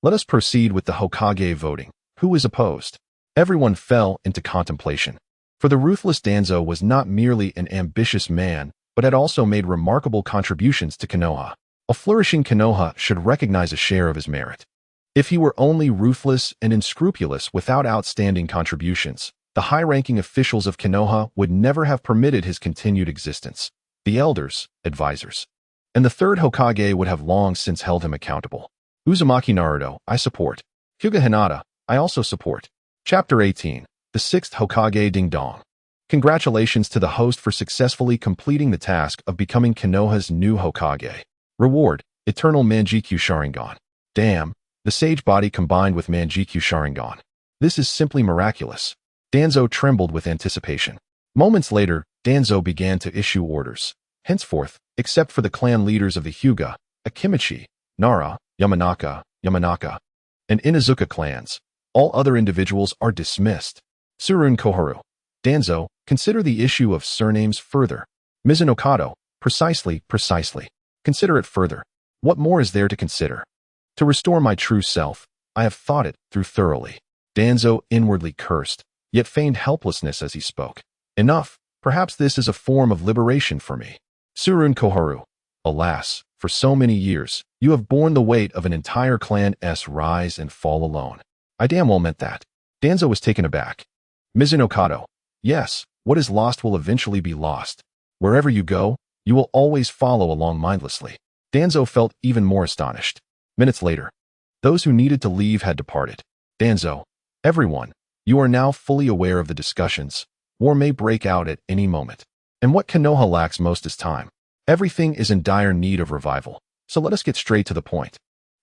let us proceed with the Hokage voting. Who is opposed? Everyone fell into contemplation. For the ruthless Danzo was not merely an ambitious man, but had also made remarkable contributions to Konoha. A flourishing Konoha should recognize a share of his merit. If he were only ruthless and unscrupulous without outstanding contributions, the high-ranking officials of Konoha would never have permitted his continued existence. The elders, advisors, and the 3rd Hokage would have long since held him accountable. Uzumaki Naruto, I support. Hyuga Hinata, I also support. Chapter 18, the 6th Hokage Ding Dong. Congratulations to the host for successfully completing the task of becoming Konoha's new Hokage. Reward, Eternal Manjikyu Sharingan. Damn, the sage body combined with Manjikyu Sharingan. This is simply miraculous. Danzo trembled with anticipation. Moments later, Danzo began to issue orders. Henceforth, except for the clan leaders of the Hyuga, Akimichi, Nara, Yamanaka, and Inazuka clans, all other individuals are dismissed. Surun Koharu. Danzo, consider the issue of surnames further. Mizunokado. Precisely. Consider it further. What more is there to consider? To restore my true self, I have thought it through thoroughly. Danzo inwardly cursed, yet feigned helplessness as he spoke. Enough. Perhaps this is a form of liberation for me. Surun Koharu. Alas, for so many years, you have borne the weight of an entire clan's rise and fall alone. I damn well meant that. Danzo was taken aback. Mizunokado. Yes, what is lost will eventually be lost. Wherever you go, you will always follow along mindlessly. Danzo felt even more astonished. Minutes later, those who needed to leave had departed. Danzo. Everyone, you are now fully aware of the discussions. War may break out at any moment. And what Konoha lacks most is time. Everything is in dire need of revival, so let us get straight to the point.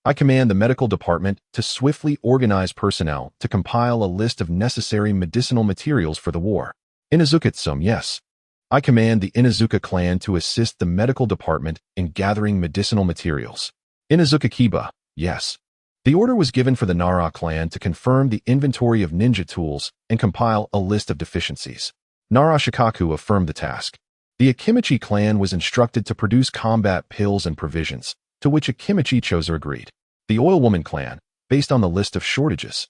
I command the medical department to swiftly organize personnel to compile a list of necessary medicinal materials for the war. Inazukatsume, yes. I command the Inazuka clan to assist the medical department in gathering medicinal materials. Inazuka Kiba, yes. The order was given for the Nara clan to confirm the inventory of ninja tools and compile a list of deficiencies. Nara Shikaku affirmed the task. The Akimichi clan was instructed to produce combat pills and provisions, to which Akimichi Chozo agreed. The Oil Woman clan, based on the list of shortages,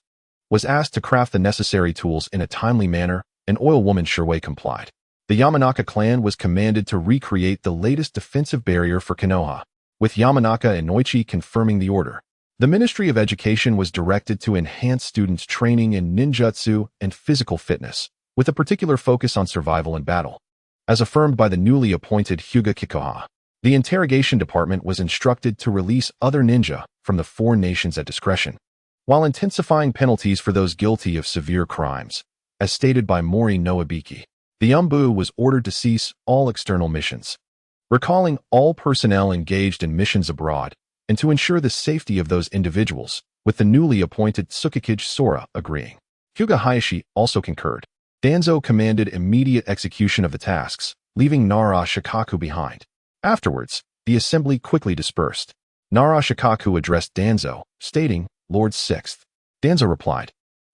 was asked to craft the necessary tools in a timely manner, and Oil Woman Shirway complied. The Yamanaka clan was commanded to recreate the latest defensive barrier for Konoha, with Yamanaka and Noichi confirming the order. The Ministry of Education was directed to enhance students' training in ninjutsu and physical fitness, with a particular focus on survival and battle. As affirmed by the newly appointed Hyuga Kikoha, the interrogation department was instructed to release other ninja from the four nations at discretion, while intensifying penalties for those guilty of severe crimes. As stated by Mori Noabiki, the Umbu was ordered to cease all external missions, recalling all personnel engaged in missions abroad, and to ensure the safety of those individuals, with the newly appointed Tsukikage Sora agreeing. Hyuga Hayashi also concurred. Danzo commanded immediate execution of the tasks, leaving Nara Shikaku behind. Afterwards, the assembly quickly dispersed. Nara Shikaku addressed Danzo, stating, Lord Sixth. Danzo replied,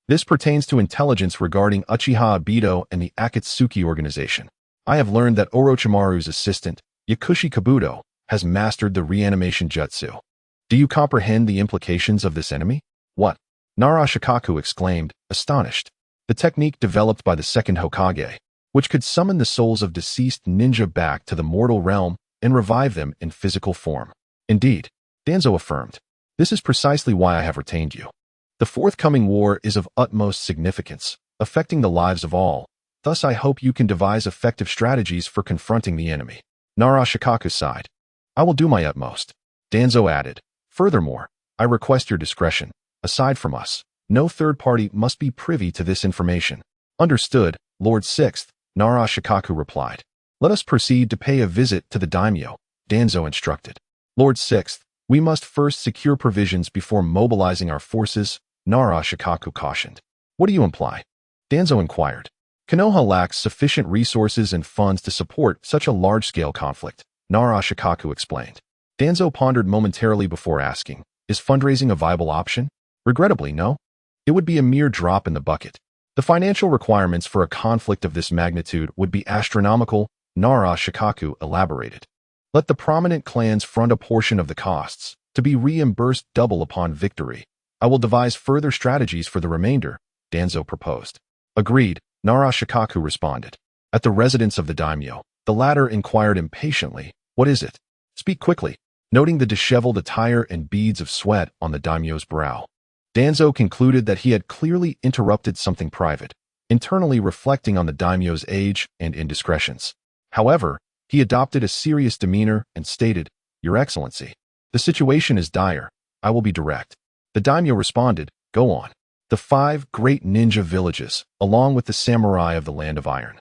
this pertains to intelligence regarding Uchiha Obito and the Akatsuki organization. I have learned that Orochimaru's assistant, Yakushi Kabuto, has mastered the reanimation jutsu. Do you comprehend the implications of this enemy? What? Nara Shikaku exclaimed, astonished. The technique developed by the second Hokage, which could summon the souls of deceased ninja back to the mortal realm and revive them in physical form. Indeed, Danzo affirmed, this is precisely why I have retained you. The forthcoming war is of utmost significance, affecting the lives of all. Thus I hope you can devise effective strategies for confronting the enemy. Nara Shikaku sighed. I will do my utmost. Danzo added, furthermore, I request your discretion. Aside from us, no third party must be privy to this information. Understood, Lord Sixth, Nara Shikaku replied. Let us proceed to pay a visit to the daimyo, Danzo instructed. Lord Sixth, we must first secure provisions before mobilizing our forces, Nara Shikaku cautioned. What do you imply? Danzo inquired. Konoha lacks sufficient resources and funds to support such a large-scale conflict, Nara Shikaku explained. Danzo pondered momentarily before asking, is fundraising a viable option? Regrettably, no. It would be a mere drop in the bucket. The financial requirements for a conflict of this magnitude would be astronomical, Nara Shikaku elaborated. Let the prominent clans front a portion of the costs, to be reimbursed double upon victory. I will devise further strategies for the remainder, Danzo proposed. Agreed, Nara Shikaku responded. At the residence of the daimyo, the latter inquired impatiently, what is it? Speak quickly, noting the disheveled attire and beads of sweat on the daimyo's brow. Danzo concluded that he had clearly interrupted something private, internally reflecting on the daimyo's age and indiscretions. However, he adopted a serious demeanor and stated, Your Excellency, the situation is dire. I will be direct. The daimyo responded, Go on. The 5 great ninja villages, along with the samurai of the Land of Iron,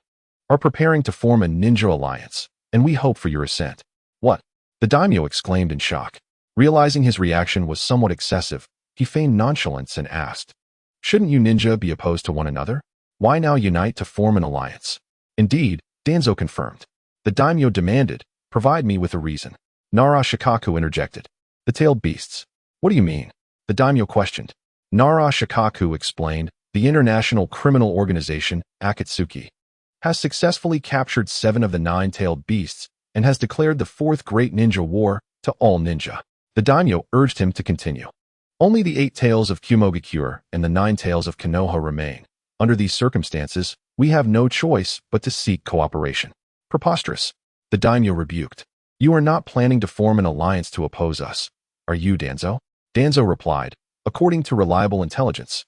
are preparing to form a ninja alliance, and we hope for your assent. What? The daimyo exclaimed in shock. Realizing his reaction was somewhat excessive, he feigned nonchalance and asked, Shouldn't you ninja be opposed to one another? Why now unite to form an alliance? Indeed, Danzo confirmed. The daimyo demanded, Provide me with a reason. Nara Shikaku interjected. The tailed beasts. What do you mean? The daimyo questioned. Nara Shikaku explained, the international criminal organization, Akatsuki, has successfully captured 7 of the 9-tailed beasts and has declared the 4th Great Ninja War to all ninja. The daimyo urged him to continue. Only the 8 tails of Kumogakure and the 9 tails of Konoha remain. Under these circumstances, we have no choice but to seek cooperation. Preposterous. The daimyo rebuked. You are not planning to form an alliance to oppose us, are you, Danzo? Danzo replied, according to reliable intelligence.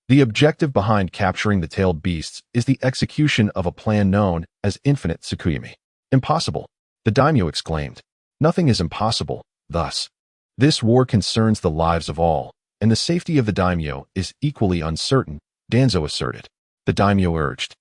The objective behind capturing the tailed beasts is the execution of a plan known as Infinite Tsukuyami. Impossible, the daimyo exclaimed. Nothing is impossible, thus. This war concerns the lives of all, and the safety of the daimyo is equally uncertain, Danzo asserted. The daimyo urged.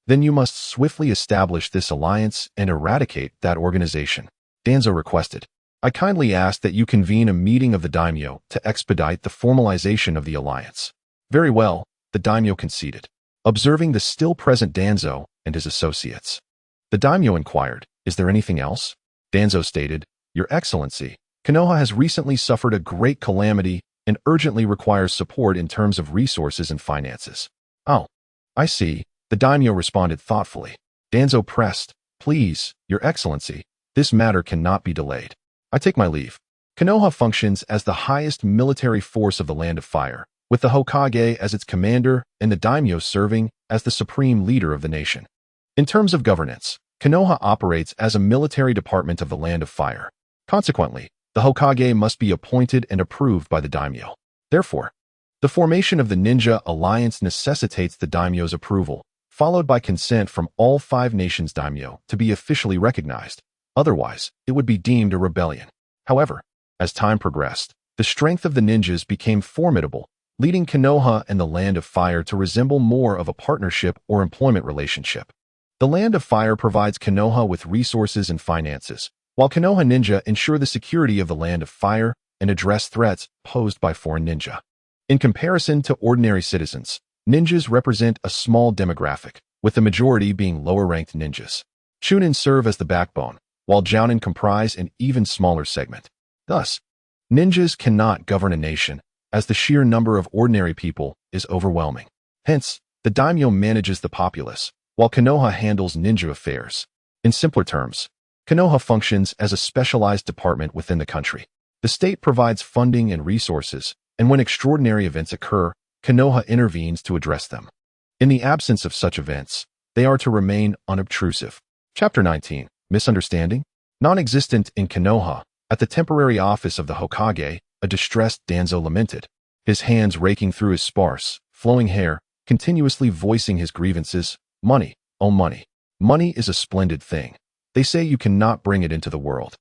Then you must swiftly establish this alliance and eradicate that organization, Danzo requested. I kindly ask that you convene a meeting of the daimyo to expedite the formalization of the alliance. Very well, the daimyo conceded, observing the still-present Danzo and his associates. The daimyo inquired, is there anything else? Danzo stated, Your Excellency, Konoha has recently suffered a great calamity and urgently requires support in terms of resources and finances. Oh, I see, the daimyo responded thoughtfully. Danzo pressed, Please, Your Excellency, this matter cannot be delayed. I take my leave. Konoha functions as the highest military force of the Land of Fire, with the Hokage as its commander and the daimyo serving as the supreme leader of the nation. In terms of governance, Konoha operates as a military department of the Land of Fire. Consequently, the Hokage must be appointed and approved by the daimyo. Therefore, the formation of the ninja alliance necessitates the daimyo's approval, followed by consent from all 5 nations' daimyo to be officially recognized. Otherwise, it would be deemed a rebellion. However, as time progressed, the strength of the ninjas became formidable, leading Konoha and the Land of Fire to resemble more of a partnership or employment relationship. The Land of Fire provides Konoha with resources and finances, while Konoha ninja ensure the security of the Land of Fire and address threats posed by foreign ninja. In comparison to ordinary citizens, ninjas represent a small demographic, with the majority being lower-ranked ninjas. Chunin serve as the backbone, while jounin comprise an even smaller segment. Thus, ninjas cannot govern a nation, as the sheer number of ordinary people is overwhelming. Hence, the daimyo manages the populace, while Konoha handles ninja affairs. In simpler terms, Konoha functions as a specialized department within the country. The state provides funding and resources, and when extraordinary events occur, Konoha intervenes to address them. In the absence of such events, they are to remain unobtrusive. Chapter 19. Misunderstanding? Non-existent in Konoha, at the temporary office of the Hokage, a distressed Danzo lamented, his hands raking through his sparse, flowing hair, continuously voicing his grievances. Money, oh money. Money is a splendid thing. They say you cannot bring it into the world,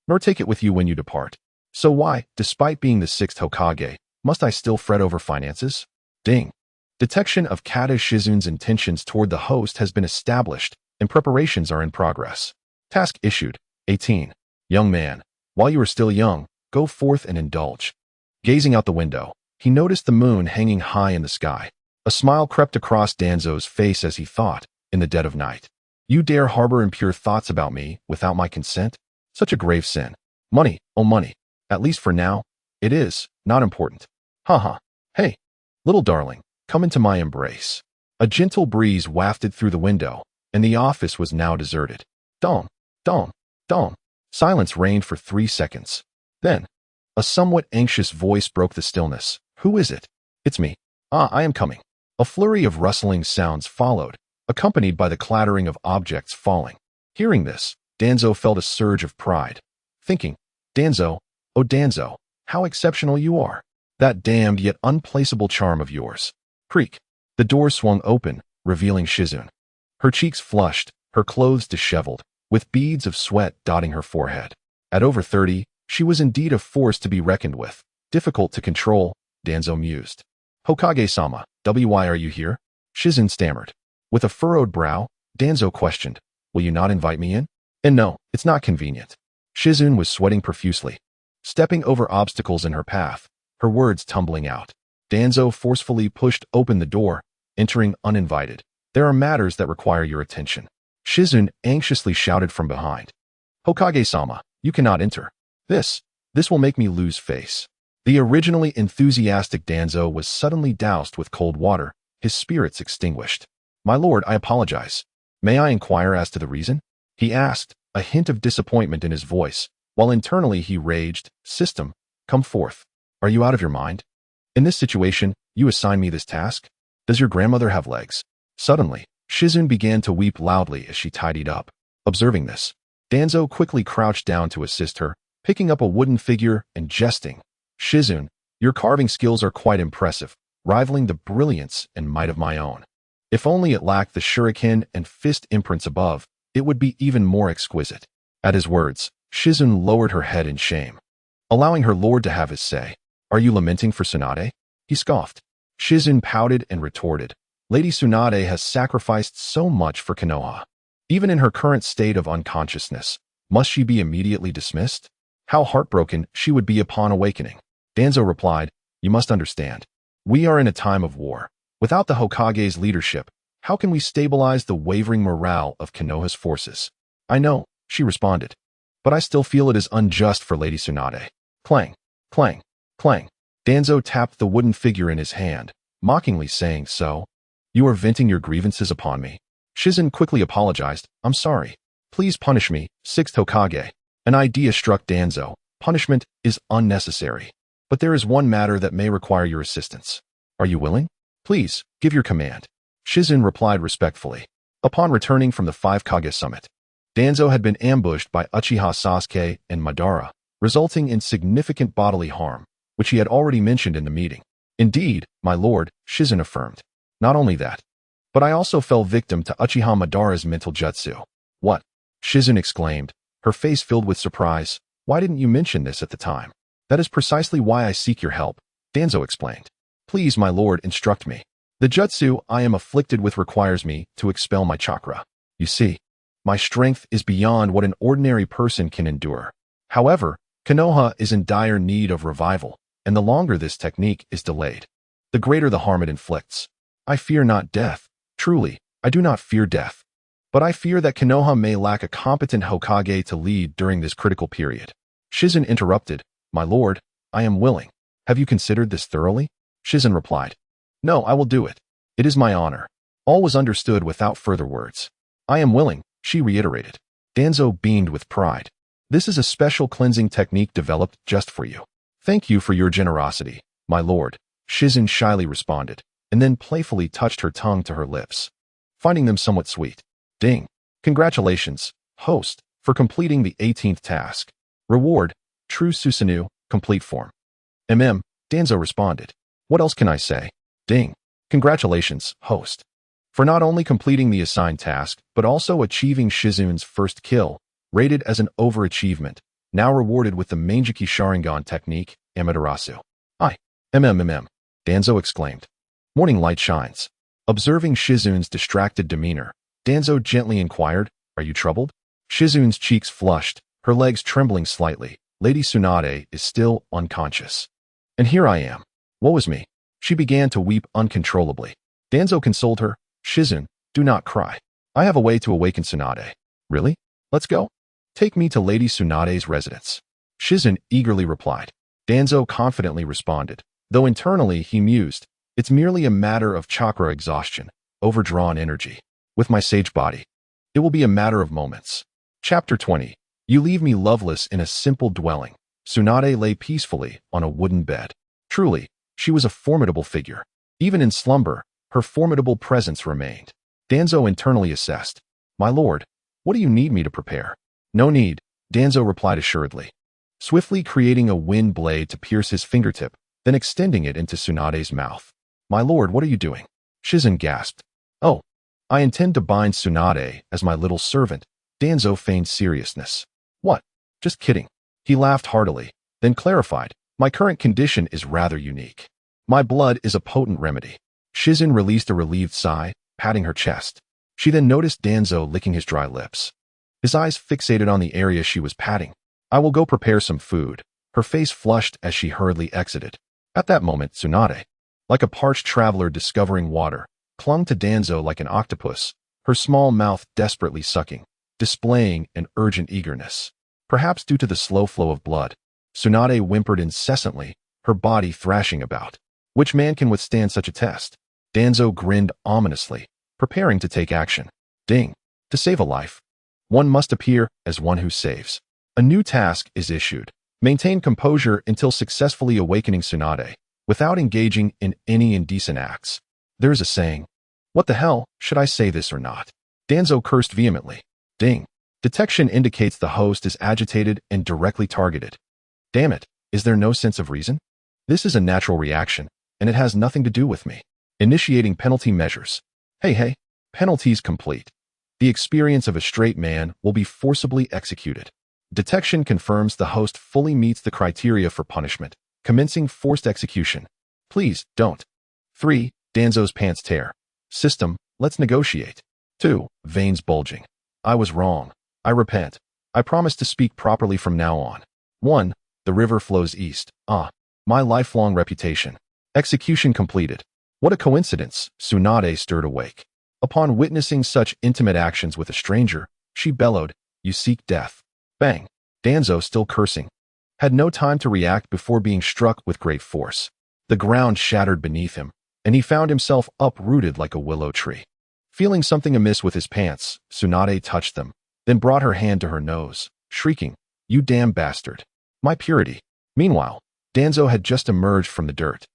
nor take it with you when you depart. So why, despite being the 6th Hokage, must I still fret over finances? Ding. Detection of Kata Shizun's intentions toward the host has been established, and preparations are in progress. Task issued. 18. Young man, while you are still young, go forth and indulge. Gazing out the window, he noticed the moon hanging high in the sky. A smile crept across Danzo's face as he thought, in the dead of night. You dare harbor impure thoughts about me without my consent? Such a grave sin. Money, oh money. At least for now, it is not important. Haha. Hey, little darling, come into my embrace. A gentle breeze wafted through the window, and the office was now deserted. Dong, dong, dong. Silence reigned for 3 seconds. Then, a somewhat anxious voice broke the stillness. Who is it? It's me. Ah, I am coming. A flurry of rustling sounds followed, accompanied by the clattering of objects falling. Hearing this, Danzo felt a surge of pride, thinking, Danzo, oh Danzo, how exceptional you are. That damned yet unplaceable charm of yours. Creak. The door swung open, revealing Shizun. Her cheeks flushed, her clothes disheveled, with beads of sweat dotting her forehead. At over 30, she was indeed a force to be reckoned with. Difficult to control, Danzo mused. Hokage-sama, why are you here? Shizun stammered. With a furrowed brow, Danzo questioned, will you not invite me in? And no, it's not convenient. Shizun was sweating profusely, stepping over obstacles in her path, her words tumbling out. Danzo forcefully pushed open the door, entering uninvited. There are matters that require your attention. Shizun anxiously shouted from behind. Hokage-sama, you cannot enter. This will make me lose face. The originally enthusiastic Danzo was suddenly doused with cold water, his spirits extinguished. "My lord, I apologize. May I inquire as to the reason?" he asked, a hint of disappointment in his voice, while internally he raged, "System, come forth. Are you out of your mind? In this situation, you assign me this task? Does your grandmother have legs?" Suddenly, Shizun began to weep loudly as she tidied up. Observing this, Danzo quickly crouched down to assist her, picking up a wooden figure and jesting. "Shizun, your carving skills are quite impressive, rivaling the brilliance and might of my own. If only it lacked the shuriken and fist imprints above, it would be even more exquisite." At his words, Shizun lowered her head in shame. Allowing her lord to have his say. "Are you lamenting for Tsunade?" he scoffed. Shizun pouted and retorted. "Lady Tsunade has sacrificed so much for Konoha. Even in her current state of unconsciousness, must she be immediately dismissed? How heartbroken she would be upon awakening." Danzo replied, "You must understand. We are in a time of war. Without the Hokage's leadership, how can we stabilize the wavering morale of Konoha's forces?" "I know," she responded, "but I still feel it is unjust for Lady Tsunade." Clang, clang, clang. Danzo tapped the wooden figure in his hand, mockingly saying, "So? You are venting your grievances upon me?" Shizun quickly apologized. "I'm sorry. Please punish me, 6th Hokage." An idea struck Danzo. Punishment is unnecessary. But there is one matter that may require your assistance. Are you willing? Please, give your command. Shizun replied respectfully. Upon returning from the 5 Kage summit, Danzo had been ambushed by Uchiha Sasuke and Madara, resulting in significant bodily harm, which he had already mentioned in the meeting. "Indeed, my lord," Shizun affirmed. "Not only that, but I also fell victim to Uchiha Madara's mental jutsu." "What?" Shizun exclaimed, her face filled with surprise. "Why didn't you mention this at the time?" "That is precisely why I seek your help," Danzo explained. "Please, my lord, instruct me. The jutsu I am afflicted with requires me to expel my chakra. You see, my strength is beyond what an ordinary person can endure. However, Konoha is in dire need of revival, and the longer this technique is delayed, the greater the harm it inflicts. I fear not death. Truly, I do not fear death. But I fear that Konoha may lack a competent Hokage to lead during this critical period." Shizun interrupted, "My lord, I am willing. Have you considered this thoroughly?" Shizun replied, "No, I will do it. It is my honor." All was understood without further words. "I am willing," she reiterated. Danzo beamed with pride. "This is a special cleansing technique developed just for you." "Thank you for your generosity, my lord," Shizun shyly responded, and then playfully touched her tongue to her lips, finding them somewhat sweet. Ding. "Congratulations, host, for completing the 18th task. Reward, True Susanoo, complete form." Danzo responded. "What else can I say?" Ding. "Congratulations, host, for not only completing the assigned task, but also achieving Shizun's first kill, rated as an overachievement, now rewarded with the Manjiki Sharingan technique, Amaterasu." Danzo exclaimed. Morning light shines. Observing Shizun's distracted demeanor, Danzo gently inquired, "Are you troubled?" Shizun's cheeks flushed, her legs trembling slightly. "Lady Tsunade is still unconscious. And here I am. Woe is me." She began to weep uncontrollably. Danzo consoled her. "Shizun, do not cry. I have a way to awaken Tsunade." "Really? Let's go. Take me to Lady Tsunade's residence." Shizun eagerly replied. Danzo confidently responded, though internally he mused, "It's merely a matter of chakra exhaustion, overdrawn energy. With my sage body, it will be a matter of moments." Chapter 20. You leave me loveless in a simple dwelling. Tsunade lay peacefully on a wooden bed. Truly, she was a formidable figure. Even in slumber, her formidable presence remained. Danzo internally assessed. "My lord, what do you need me to prepare?" "No need," Danzo replied assuredly, swiftly creating a wind blade to pierce his fingertip, then extending it into Tsunade's mouth. "My lord, what are you doing?" Shizun gasped. "Oh, I intend to bind Tsunade as my little servant." Danzo feigned seriousness. "What? Just kidding." He laughed heartily, then clarified, "My current condition is rather unique. My blood is a potent remedy." Shizun released a relieved sigh, patting her chest. She then noticed Danzo licking his dry lips. His eyes fixated on the area she was patting. "I will go prepare some food." Her face flushed as she hurriedly exited. At that moment, Tsunade, like a parched traveler discovering water, clung to Danzo like an octopus, her small mouth desperately sucking, displaying an urgent eagerness. Perhaps due to the slow flow of blood, Tsunade whimpered incessantly, her body thrashing about. Which man can withstand such a test? Danzo grinned ominously, preparing to take action. Ding. To save a life, one must appear as one who saves. A new task is issued. Maintain composure until successfully awakening Tsunade, without engaging in any indecent acts. There's a saying. What the hell, should I say this or not? Danzo cursed vehemently. Ding. Detection indicates the host is agitated and directly targeted. Damn it, is there no sense of reason? This is a natural reaction, and it has nothing to do with me. Initiating penalty measures. Hey, penalties complete. The experience of a straight man will be forcibly executed. Detection confirms the host fully meets the criteria for punishment, commencing forced execution. Please, don't. 3. Danzo's pants tear. System, let's negotiate. 2. Veins bulging. I was wrong. I repent. I promise to speak properly from now on. 1. The river flows east. My lifelong reputation. Execution completed. What a coincidence, Tsunade stirred awake. Upon witnessing such intimate actions with a stranger, she bellowed, You seek death. Bang. Danzo, still cursing, had no time to react before being struck with great force. The ground shattered beneath him, and he found himself uprooted like a willow tree. Feeling something amiss with his pants, Tsunade touched them, then brought her hand to her nose, shrieking, You damn bastard. My purity. Meanwhile, Danzo had just emerged from the dirt.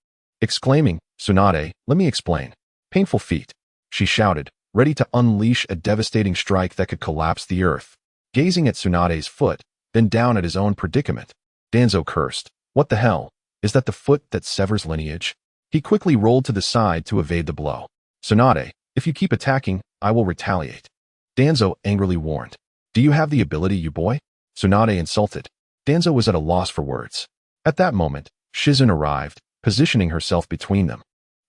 Exclaiming, Tsunade, let me explain. Painful feet. She shouted, ready to unleash a devastating strike that could collapse the earth. Gazing at Tsunade's foot, then down at his own predicament, Danzo cursed. What the hell? Is that the foot that severs lineage? He quickly rolled to the side to evade the blow. Tsunade, if you keep attacking, I will retaliate. Danzo angrily warned. Do you have the ability, you boy? Tsunade insulted. Danzo was at a loss for words. At that moment, Shizune arrived, positioning herself between them.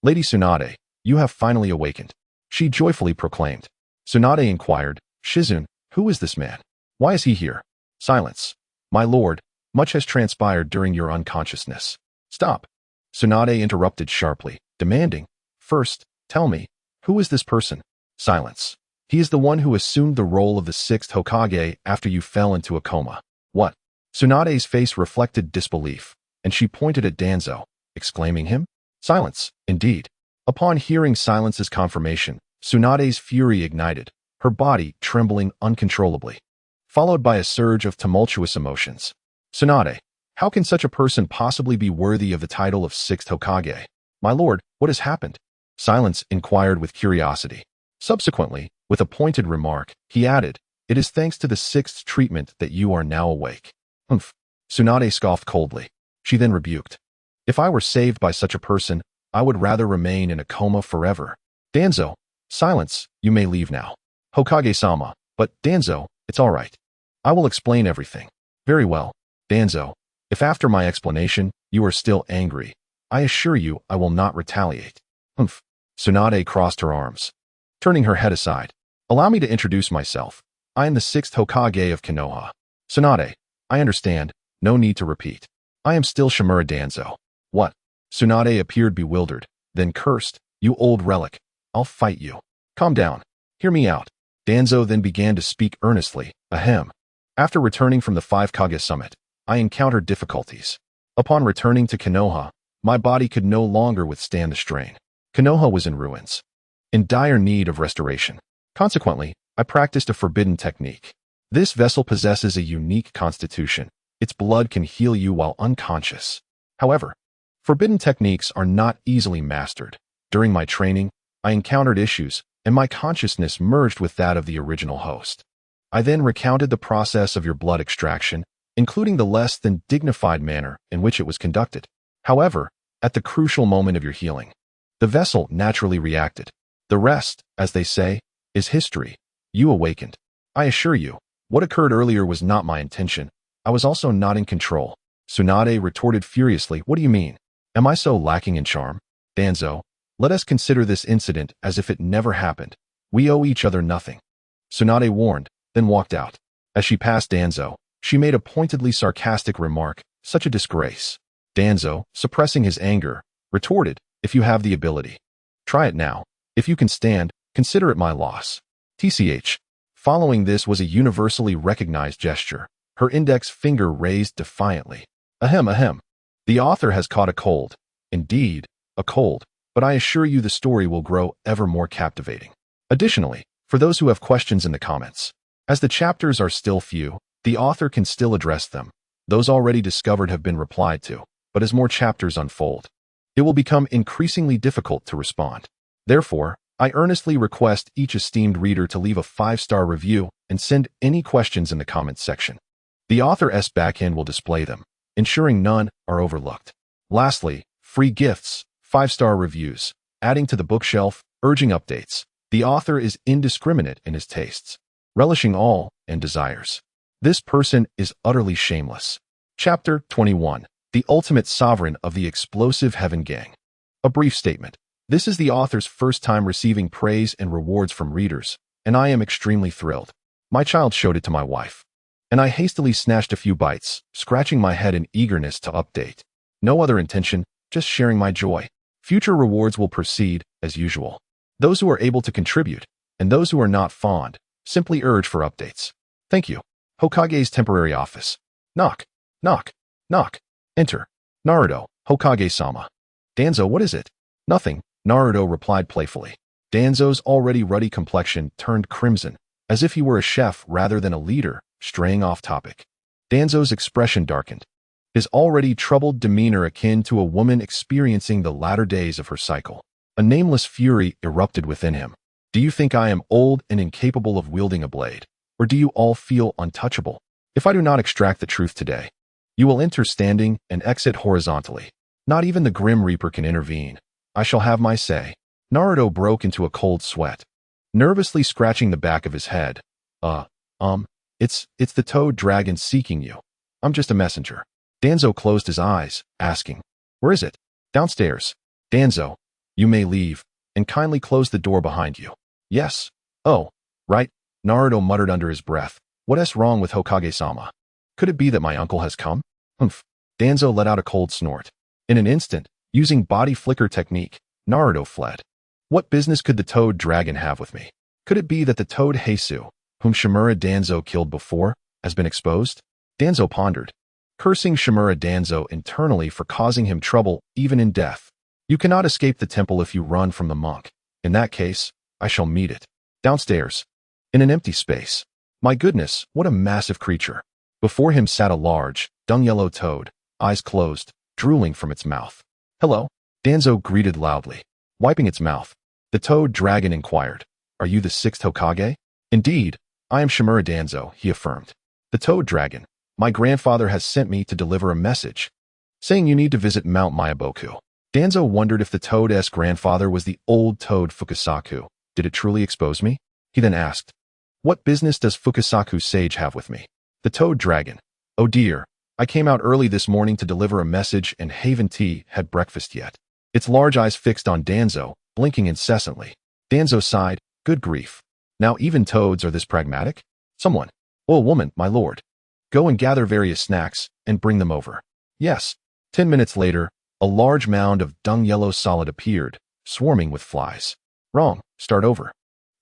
Lady Tsunade, you have finally awakened. She joyfully proclaimed. Tsunade inquired, Shizune, who is this man? Why is he here? Silence. My lord, much has transpired during your unconsciousness. Stop. Tsunade interrupted sharply, demanding, First, tell me, who is this person? Silence. He is the one who assumed the role of the 6th Hokage after you fell into a coma. What? Tsunade's face reflected disbelief, and she pointed at Danzo, exclaiming him? Silence, indeed. Upon hearing Silence's confirmation, Tsunade's fury ignited, her body trembling uncontrollably, followed by a surge of tumultuous emotions. Tsunade, how can such a person possibly be worthy of the title of 6th Hokage? My lord, what has happened? Silence inquired with curiosity. Subsequently, with a pointed remark, he added, It is thanks to the 6th's treatment that you are now awake. Humph. Tsunade scoffed coldly. She then rebuked. If I were saved by such a person, I would rather remain in a coma forever. Danzo, silence, you may leave now. Hokage-sama, but Danzo, it's all right. I will explain everything. Very well, Danzo. If after my explanation, you are still angry, I assure you I will not retaliate. Humph. Tsunade crossed her arms, turning her head aside. Allow me to introduce myself. I am the 6th Hokage of Konoha. Tsunade, I understand, no need to repeat. I am still Shimura Danzo. What? Tsunade appeared bewildered, then cursed, You old relic. I'll fight you. Calm down. Hear me out. Danzo then began to speak earnestly. Ahem. After returning from the 5 Kage summit, I encountered difficulties. Upon returning to Konoha, my body could no longer withstand the strain. Konoha was in ruins, in dire need of restoration. Consequently, I practiced a forbidden technique. This vessel possesses a unique constitution. Its blood can heal you while unconscious. However, forbidden techniques are not easily mastered. During my training, I encountered issues, and my consciousness merged with that of the original host. I then recounted the process of your blood extraction, including the less than dignified manner in which it was conducted. However, at the crucial moment of your healing, the vessel naturally reacted. The rest, as they say, is history. You awakened. I assure you, what occurred earlier was not my intention. I was also not in control. Tsunade retorted furiously, What do you mean? Am I so lacking in charm? Danzo, let us consider this incident as if it never happened. We owe each other nothing. Tsunade warned, then walked out. As she passed Danzo, she made a pointedly sarcastic remark, Such a disgrace. Danzo, suppressing his anger, retorted, If you have the ability. Try it now. If you can stand, consider it my loss. TCH. Following this was a universally recognized gesture, her index finger raised defiantly. Ahem. The author has caught a cold. Indeed, a cold. but I assure you the story will grow ever more captivating. Additionally, for those who have questions in the comments, as the chapters are still few, the author can still address them. Those already discovered have been replied to, but as more chapters unfold, it will become increasingly difficult to respond. Therefore, I earnestly request each esteemed reader to leave a 5-star review and send any questions in the comments section. The author's backend will display them, ensuring none are overlooked. Lastly, free gifts, 5-star reviews, adding to the bookshelf, urging updates. The author is indiscriminate in his tastes, relishing all and desires. This person is utterly shameless. Chapter 21. The Ultimate Sovereign of the Explosive Heaven Gang. A brief statement. This is the author's first time receiving praise and rewards from readers, and I am extremely thrilled. My child showed it to my wife, and I hastily snatched a few bites, scratching my head in eagerness to update. No other intention, just sharing my joy. Future rewards will proceed, as usual. Those who are able to contribute, and those who are not fond, simply urge for updates. Thank you. Hokage's temporary office. Knock. Knock. Knock. Enter. Naruto, Hokage-sama. Danzo, what is it? Nothing, Naruto replied playfully. Danzo's already ruddy complexion turned crimson, as if he were a chef rather than a leader, straying off topic. Danzo's expression darkened, his already troubled demeanor akin to a woman experiencing the latter days of her cycle. A nameless fury erupted within him. Do you think I am old and incapable of wielding a blade? Or do you all feel untouchable? If I do not extract the truth today, you will enter standing and exit horizontally. Not even the Grim Reaper can intervene. I shall have my say. Naruto broke into a cold sweat, nervously scratching the back of his head. It's the toad dragon seeking you. I'm just a messenger. Danzo closed his eyes, asking, where is it? Downstairs. Danzo, you may leave, and kindly close the door behind you. Yes. Oh, right, Naruto muttered under his breath. What's wrong with Hokage-sama? Could it be that my uncle has come? Humph. Danzo let out a cold snort. In an instant, using body flicker technique, Naruto fled. What business could the toad dragon have with me? Could it be that the toad Heisu, whom Shimura Danzo killed before, has been exposed? Danzo pondered, cursing Shimura Danzo internally for causing him trouble even in death. You cannot escape the temple if you run from the monk. In that case, I shall meet it. Downstairs, in an empty space. My goodness, what a massive creature. Before him sat a large, dung-yellow toad, eyes closed, drooling from its mouth. Hello? Danzo greeted loudly, wiping its mouth. The toad dragon inquired, are you the 6th Hokage? Indeed, I am Shimura Danzo, he affirmed. The toad dragon, my grandfather has sent me to deliver a message, saying you need to visit Mount Miyaboku. Danzo wondered if the toad's grandfather was the old toad Fukasaku. Did it truly expose me? He then asked, what business does Fukasaku sage have with me? The toad dragon, oh dear, I came out early this morning to deliver a message and haven't had breakfast yet. Its large eyes fixed on Danzo, blinking incessantly. Danzo sighed, good grief. Now even toads are this pragmatic? Someone, oh woman, my lord. Go and gather various snacks and bring them over. Yes. 10 minutes later, a large mound of dung-yellow solid appeared, swarming with flies. Wrong, start over.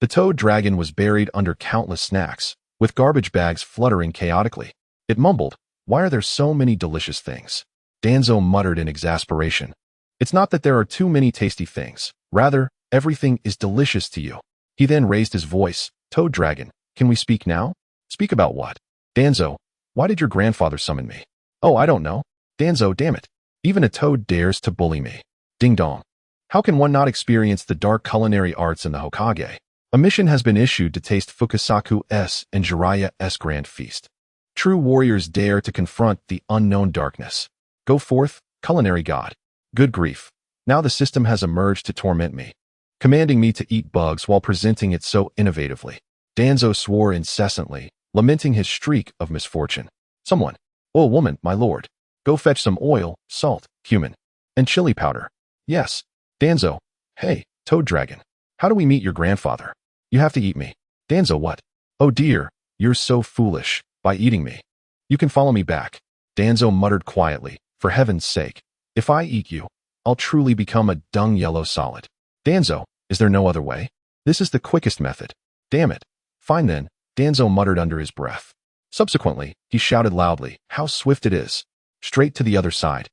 The toad dragon was buried under countless snacks, with garbage bags fluttering chaotically. It mumbled, why are there so many delicious things? Danzo muttered in exasperation. It's not that there are too many tasty things. Rather, everything is delicious to you. He then raised his voice. Toad dragon, can we speak now? Speak about what? Danzo, why did your grandfather summon me? Oh, I don't know. Danzo, damn it. Even a toad dares to bully me. Ding dong. How can one not experience the dark culinary arts in the Hokage? A mission has been issued to taste Fukasaku's and Jiraiya's grand feast. True warriors dare to confront the unknown darkness. Go forth, culinary god. Good grief. Now the system has emerged to torment me, commanding me to eat bugs while presenting it so innovatively. Danzo swore incessantly, lamenting his streak of misfortune. Someone, oh woman, my lord, go fetch some oil, salt, cumin, and chili powder. Yes. Danzo, hey, toad dragon, how do we meet your grandfather? You have to eat me. Danzo, what? Oh dear, you're so foolish, by eating me. You can follow me back. Danzo muttered quietly, for heaven's sake, if I eat you, I'll truly become a dung-yellow solid. Danzo, is there no other way? This is the quickest method. Damn it. Fine then, Danzo muttered under his breath. Subsequently, he shouted loudly, how swift it is. Straight to the other side.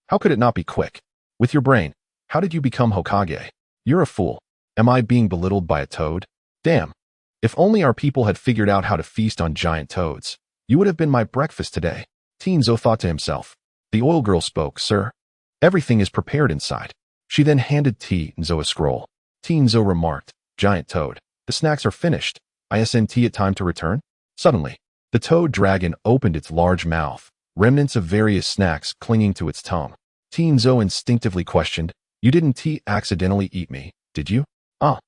How could it not be quick? With your brain. How did you become Hokage? You're a fool. Am I being belittled by a toad? Damn. If only our people had figured out how to feast on giant toads. You would have been my breakfast today. Danzo thought to himself. The oil girl spoke, sir. Everything is prepared inside. She then handed Danzo a scroll. Danzo remarked, giant toad. The snacks are finished. Isn't it time to return? Suddenly, the toad dragon opened its large mouth, remnants of various snacks clinging to its tongue. Danzo instinctively questioned, you didn't accidentally eat me, did you? Ah!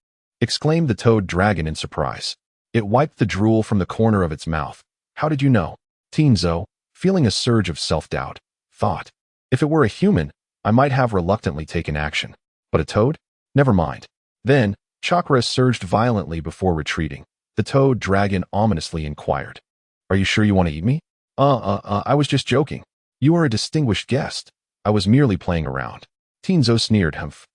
Exclaimed the toad dragon in surprise. It wiped the drool from the corner of its mouth. How did you know? Danzo, feeling a surge of self-doubt, thought. If it were a human, I might have reluctantly taken action. But a toad? Never mind. Then, chakra surged violently before retreating. The toad dragon ominously inquired. Are you sure you want to eat me? I was just joking. You are a distinguished guest. I was merely playing around. Danzo sneered. Humph.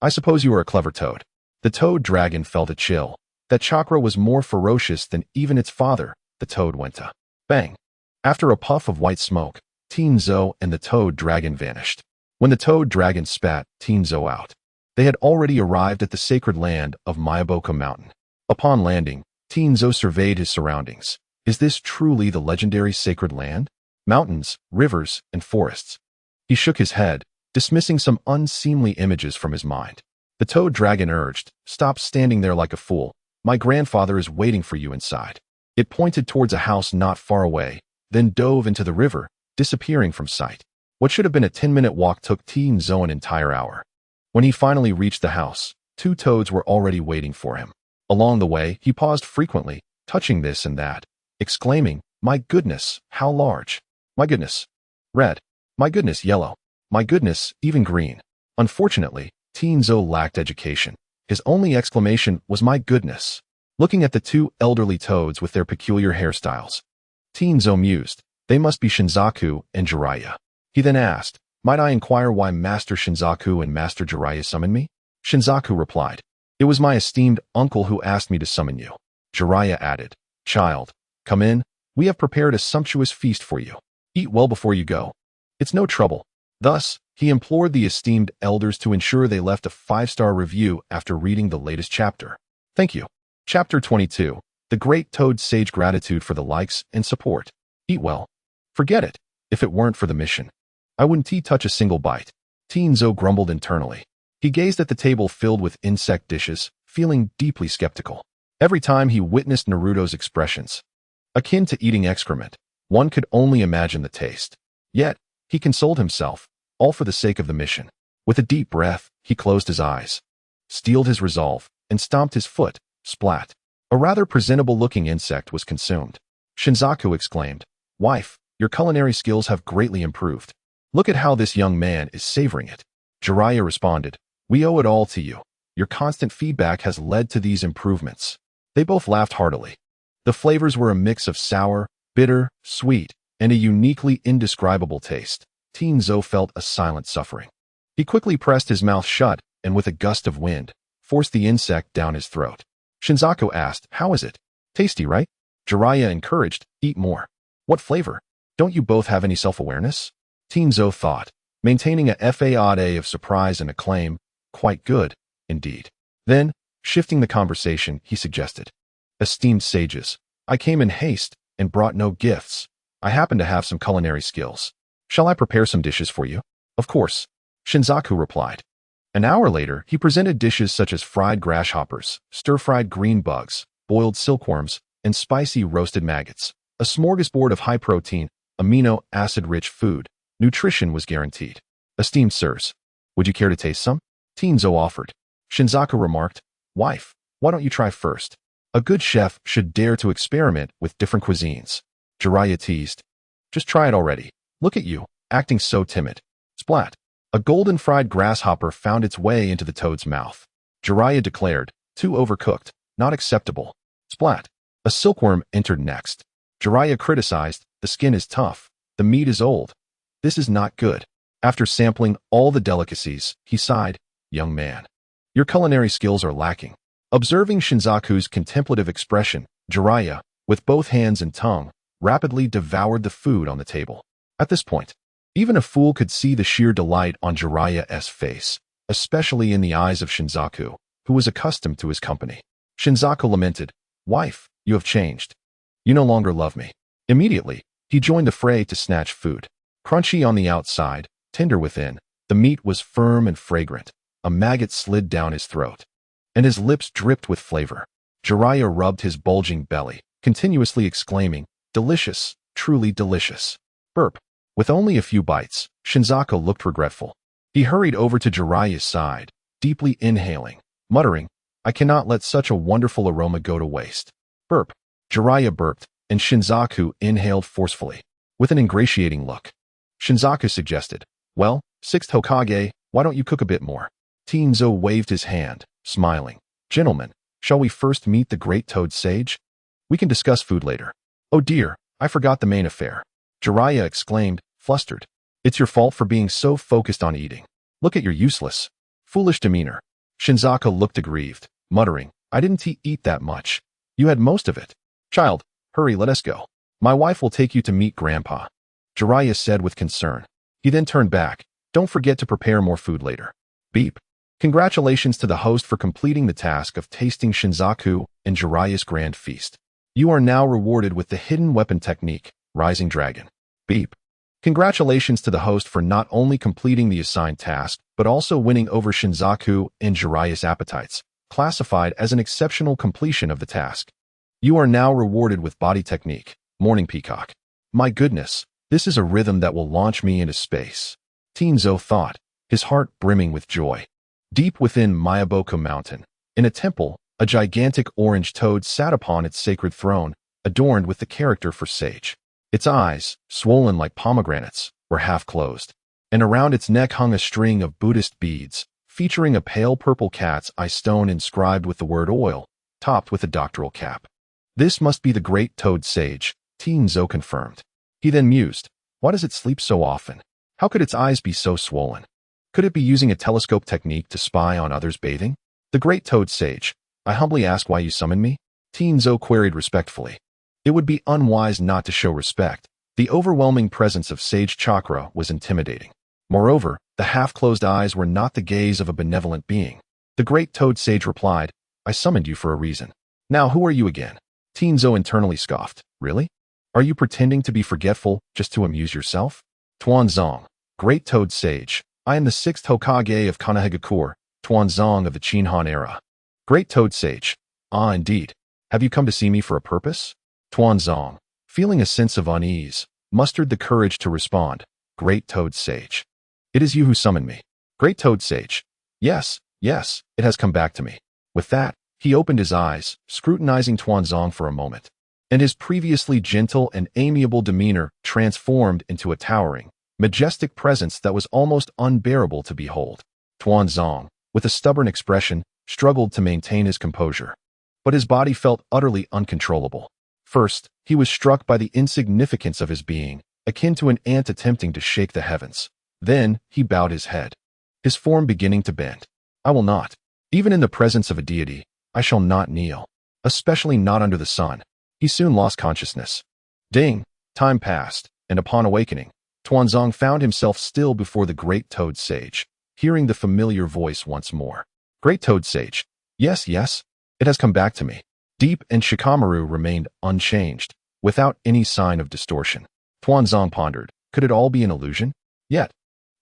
I suppose you are a clever toad. The toad dragon felt a chill. That chakra was more ferocious than even its father. The toad went to bang. After a puff of white smoke, Danzo and the toad dragon vanished. When the toad dragon spat Danzo out, they had already arrived at the sacred land of Miyaboka Mountain. Upon landing, Danzo surveyed his surroundings. Is this truly the legendary sacred land? Mountains, rivers, and forests. He shook his head, dismissing some unseemly images from his mind. The toad dragon urged, stop standing there like a fool. My grandfather is waiting for you inside. It pointed towards a house not far away, then dove into the river, disappearing from sight. What should have been a 10-minute walk took Danzo an entire hour. When he finally reached the house, 2 toads were already waiting for him. Along the way, he paused frequently, touching this and that, exclaiming, my goodness, how large. My goodness, red. My goodness, yellow. My goodness, even green. Unfortunately, Danzo lacked education. His only exclamation was my goodness, looking at the 2 elderly toads with their peculiar hairstyles. Danzo mused, they must be Shinzaku and Jiraiya. He then asked, might I inquire why Master Shinzaku and Master Jiraiya summoned me? Shinzaku replied, it was my esteemed uncle who asked me to summon you. Jiraiya added, child, come in, we have prepared a sumptuous feast for you. Eat well before you go. It's no trouble. Thus, he implored the esteemed elders to ensure they left a 5-star review after reading the latest chapter. Thank you. Chapter 22. The Great Toad Sage Gratitude for the likes and support. Eat well. Forget it. If it weren't for the mission, I wouldn't touch a single bite. Danzo grumbled internally. He gazed at the table filled with insect dishes, feeling deeply skeptical. Every time he witnessed Naruto's expressions, akin to eating excrement, one could only imagine the taste. Yet, he consoled himself, all for the sake of the mission. With a deep breath, he closed his eyes, steeled his resolve, and stomped his foot. Splat. A rather presentable-looking insect was consumed. Shinzaku exclaimed, wife, your culinary skills have greatly improved. Look at how this young man is savoring it. Jiraiya responded, we owe it all to you. Your constant feedback has led to these improvements. They both laughed heartily. The flavors were a mix of sour, bitter, sweet, and a uniquely indescribable taste. Danzo felt a silent suffering. He quickly pressed his mouth shut and with a gust of wind, forced the insect down his throat. Shinzaku asked, how is it? Tasty, right? Jiraiya encouraged, eat more. What flavor? Don't you both have any self-awareness? Danzo thought, maintaining a facade of surprise and acclaim, quite good, indeed. Then, shifting the conversation, he suggested, esteemed sages, I came in haste and brought no gifts. I happen to have some culinary skills. Shall I prepare some dishes for you? Of course. Shinzaku replied. An hour later, he presented dishes such as fried grasshoppers, stir-fried green bugs, boiled silkworms, and spicy roasted maggots. A smorgasbord of high-protein, amino acid-rich food. Nutrition was guaranteed. Esteemed sirs, would you care to taste some? Danzo offered. Shinzaku remarked, wife, why don't you try first? A good chef should dare to experiment with different cuisines. Jiraiya teased. Just try it already. Look at you, acting so timid. Splat. A golden fried grasshopper found its way into the toad's mouth. Jiraiya declared, too overcooked, not acceptable. Splat. A silkworm entered next. Jiraiya criticized, the skin is tough, the meat is old. This is not good. After sampling all the delicacies, he sighed, young man, your culinary skills are lacking. Observing Shinzaku's contemplative expression, Jiraiya, with both hands and tongue, rapidly devoured the food on the table. At this point, even a fool could see the sheer delight on Jiraiya's face. especially in the eyes of Shinzaku, who was accustomed to his company. Shinzaku lamented, "Wife, you have changed. You no longer love me." Immediately, he joined the fray to snatch food. Crunchy on the outside, tender within, the meat was firm and fragrant. A maggot slid down his throat, and his lips dripped with flavor. Jiraiya rubbed his bulging belly, continuously exclaiming, "Delicious, truly delicious." Burp. With only a few bites, Shinzaku looked regretful. He hurried over to Jiraiya's side, deeply inhaling, muttering, "I cannot let such a wonderful aroma go to waste." Burp. Jiraiya burped, and Shinzaku inhaled forcefully. With an ingratiating look, Shinzaku suggested, "Well, sixth Hokage, why don't you cook a bit more?" Danzo waved his hand, smiling. "Gentlemen, shall we first meet the great toad sage? We can discuss food later." "Oh dear, I forgot the main affair," Jiraiya exclaimed, flustered. "It's your fault for being so focused on eating. Look at your useless, foolish demeanor." Shinzaku looked aggrieved, muttering, "I didn't eat that much. You had most of it." "Child, hurry, let us go. My wife will take you to meet Grandpa," Jiraiya said with concern. He then turned back. "Don't forget to prepare more food later." Beep. Congratulations to the host for completing the task of tasting Shinzaku and Jiraiya's grand feast. You are now rewarded with the hidden weapon technique, Rising Dragon. Beep. Congratulations to the host for not only completing the assigned task, but also winning over Shinzaku and Jiraiya's appetites, classified as an exceptional completion of the task. You are now rewarded with body technique, Morning Peacock. My goodness, this is a rhythm that will launch me into space. Danzo thought, his heart brimming with joy. Deep within Miyaboku Mountain, in a temple, a gigantic orange toad sat upon its sacred throne, adorned with the character for sage. Its eyes, swollen like pomegranates, were half closed, and around its neck hung a string of Buddhist beads, featuring a pale purple cat's eye stone inscribed with the word oil, topped with a doctoral cap. This must be the great toad sage, Danzo confirmed. He then mused, why does it sleep so often? How could its eyes be so swollen? Could it be using a telescope technique to spy on others bathing? The great toad sage, I humbly ask why you summoned me? Danzo queried respectfully. It would be unwise not to show respect. The overwhelming presence of sage chakra was intimidating. Moreover, the half-closed eyes were not the gaze of a benevolent being. The great toad sage replied, I summoned you for a reason. Now who are you again? Danzo internally scoffed. Really? Are you pretending to be forgetful just to amuse yourself? Tuanzong, great toad sage, I am the 6th Hokage of Konoha, Tuanzong of the Qin Han era. Great toad sage, ah indeed. Have you come to see me for a purpose? Tuanzong, feeling a sense of unease, mustered the courage to respond. Great toad sage. It is you who summoned me. Great toad sage. Yes, yes, it has come back to me. With that, he opened his eyes, scrutinizing Tuanzong for a moment, and his previously gentle and amiable demeanor transformed into a towering, majestic presence that was almost unbearable to behold. Tuanzong, with a stubborn expression, struggled to maintain his composure, but his body felt utterly uncontrollable. First, he was struck by the insignificance of his being, akin to an ant attempting to shake the heavens. Then, he bowed his head, his form beginning to bend. I will not. Even in the presence of a deity, I shall not kneel, especially not under the sun. He soon lost consciousness. Ding! Time passed, and upon awakening, Tuanzong found himself still before the great toad sage, hearing the familiar voice once more. Great toad sage. Yes, yes, it has come back to me. Deep and Shikamaru remained unchanged, without any sign of distortion. Tuanzong pondered, could it all be an illusion? Yet,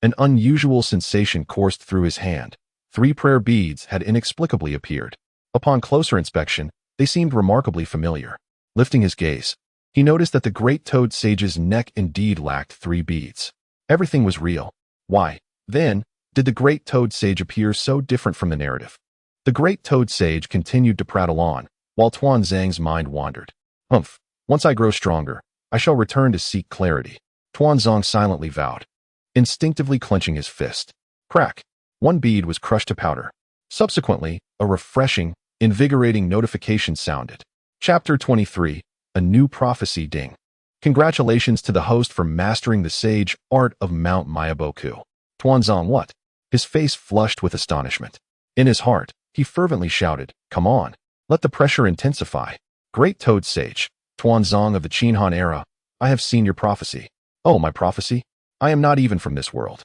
an unusual sensation coursed through his hand. 3 prayer beads had inexplicably appeared. Upon closer inspection, they seemed remarkably familiar. Lifting his gaze, he noticed that the great toad sage's neck indeed lacked 3 beads. Everything was real. Why, then, did the great toad sage appear so different from the narrative? The great toad sage continued to prattle on, while Tuanzong's mind wandered. Humph, once I grow stronger, I shall return to seek clarity. Tuanzong silently vowed, instinctively clenching his fist. Crack! 1 bead was crushed to powder. Subsequently, a refreshing, invigorating notification sounded. Chapter 23, A New Prophecy. Ding. Congratulations to the host for mastering the sage art of Mount Miyaboku. Tuanzong what? His face flushed with astonishment. In his heart, he fervently shouted, come on, let the pressure intensify. Great toad sage, Tuanzong of the Qin Han era, I have seen your prophecy. Oh, my prophecy? I am not even from this world.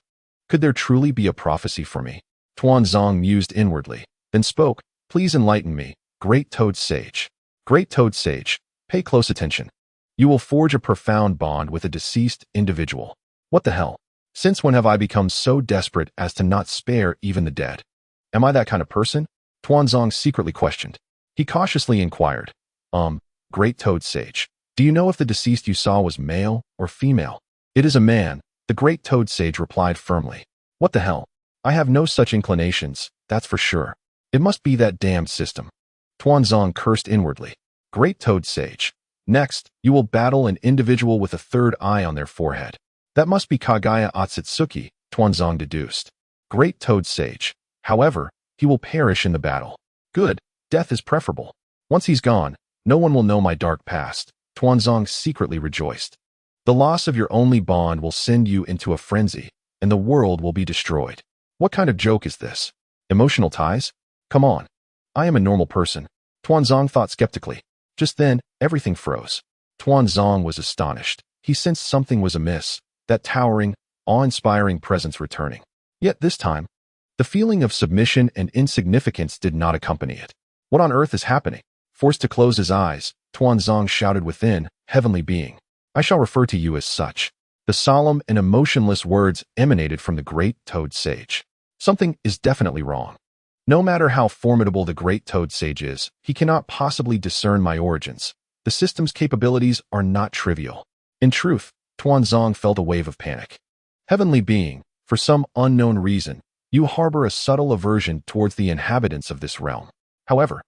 Could there truly be a prophecy for me? Tuanzong mused inwardly, then spoke, "Please enlighten me, Great Toad Sage. Great Toad Sage, pay close attention. You will forge a profound bond with a deceased individual. What the hell? Since when have I become so desperate as to not spare even the dead? Am I that kind of person?" Tuanzong secretly questioned. He cautiously inquired, Great Toad Sage, do you know if the deceased you saw was male or female?" "It is a man," the Great Toad Sage replied firmly. "What the hell? I have no such inclinations, that's for sure. It must be that damned system." Tuanzong cursed inwardly. "Great Toad Sage. Next, you will battle an individual with a third eye on their forehead. That must be Kage Otsutsuki," Tuanzong deduced. "Great Toad Sage. However, he will perish in the battle. Good, death is preferable. Once he's gone, no one will know my dark past." Tuanzong secretly rejoiced. "The loss of your only bond will send you into a frenzy, and the world will be destroyed. What kind of joke is this? Emotional ties? Come on. I am a normal person," Tuanzong thought skeptically. Just then, everything froze. Tuanzong was astonished. He sensed something was amiss, that towering, awe-inspiring presence returning. Yet this time, the feeling of submission and insignificance did not accompany it. What on earth is happening? Forced to close his eyes, Tuanzong shouted within, "Heavenly being, I shall refer to you as such." The solemn and emotionless words emanated from the Great Toad Sage. Something is definitely wrong. No matter how formidable the Great Toad Sage is, he cannot possibly discern my origins. The system's capabilities are not trivial. In truth, Tuanzong felt a wave of panic. "Heavenly being, for some unknown reason, you harbor a subtle aversion towards the inhabitants of this realm. However,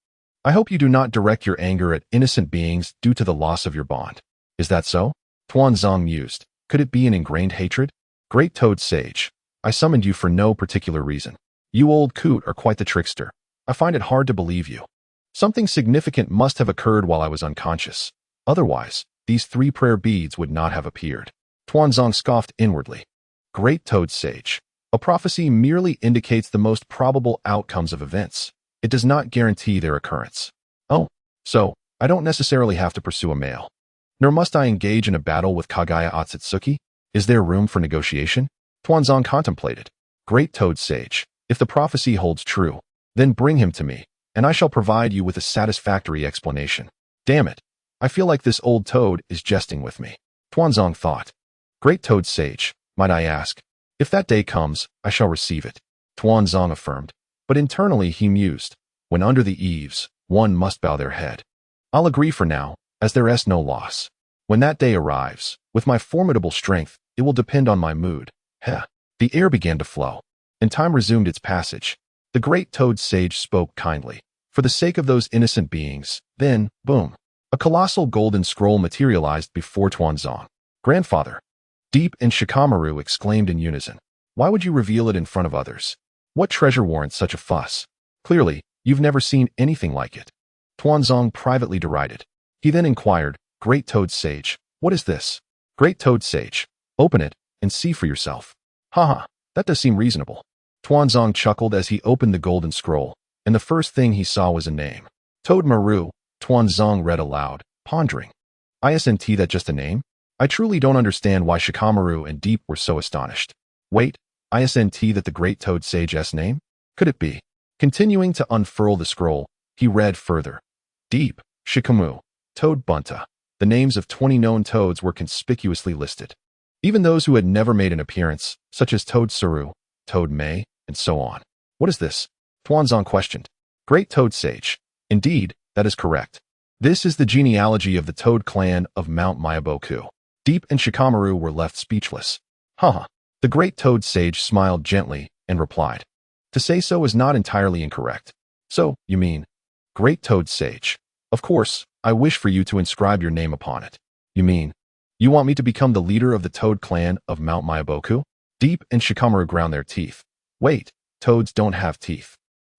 I hope you do not direct your anger at innocent beings due to the loss of your bond. Is that so?" Tuanzong mused. Could it be an ingrained hatred? "Great Toad Sage, I summoned you for no particular reason. You old coot are quite the trickster. I find it hard to believe you. Something significant must have occurred while I was unconscious. Otherwise, these 3 prayer beads would not have appeared." Tuanzong scoffed inwardly. "Great Toad Sage, a prophecy merely indicates the most probable outcomes of events. It does not guarantee their occurrence. Oh, so, I don't necessarily have to pursue a male. Nor must I engage in a battle with Kage Otsutsuki? Is there room for negotiation?" Tuanzong contemplated. "Great Toad Sage, if the prophecy holds true, then bring him to me, and I shall provide you with a satisfactory explanation." Damn it, I feel like this old toad is jesting with me, Tuanzong thought. "Great Toad Sage, might I ask, if that day comes, I shall receive it," Tuanzong affirmed. But internally he mused, when under the eaves, one must bow their head. "I'll agree for now, as there is no loss. When that day arrives, with my formidable strength, it will depend on my mood." Heh. The air began to flow, and time resumed its passage. The Great Toad Sage spoke kindly. "For the sake of those innocent beings," then, boom. A colossal golden scroll materialized before Tuanzong. "Grandfather!" Deep and Shikamaru exclaimed in unison. "Why would you reveal it in front of others? What treasure warrants such a fuss? Clearly, you've never seen anything like it." Tuanzong privately derided. He then inquired, "Great Toad Sage, what is this?" "Great Toad Sage, open it and see for yourself." "Haha, that does seem reasonable." Tuanzong chuckled as he opened the golden scroll, and the first thing he saw was a name. "Toad Maru," Tuanzong read aloud, pondering. "Isn't that just a name? I truly don't understand why Shikamaru and Deep were so astonished. Wait, isn't that the Great Toad Sage's name? Could it be?" Continuing to unfurl the scroll, he read further. "Deep, Shikamu, Toad Bunta." The names of 20 known toads were conspicuously listed. Even those who had never made an appearance, such as Toad Saru, Toad May, and so on. "What is this?" Tuanzong questioned. "Great Toad Sage. Indeed, that is correct. This is the genealogy of the Toad clan of Mount Myaboku." Deep and Shikamaru were left speechless. Haha. The Great Toad Sage smiled gently and replied. "To say so is not entirely incorrect. So, you mean, Great Toad Sage. Of course, I wish for you to inscribe your name upon it. You mean, you want me to become the leader of the Toad clan of Mount Myaboku?" Deep and Shikamaru ground their teeth. "Wait, toads don't have teeth."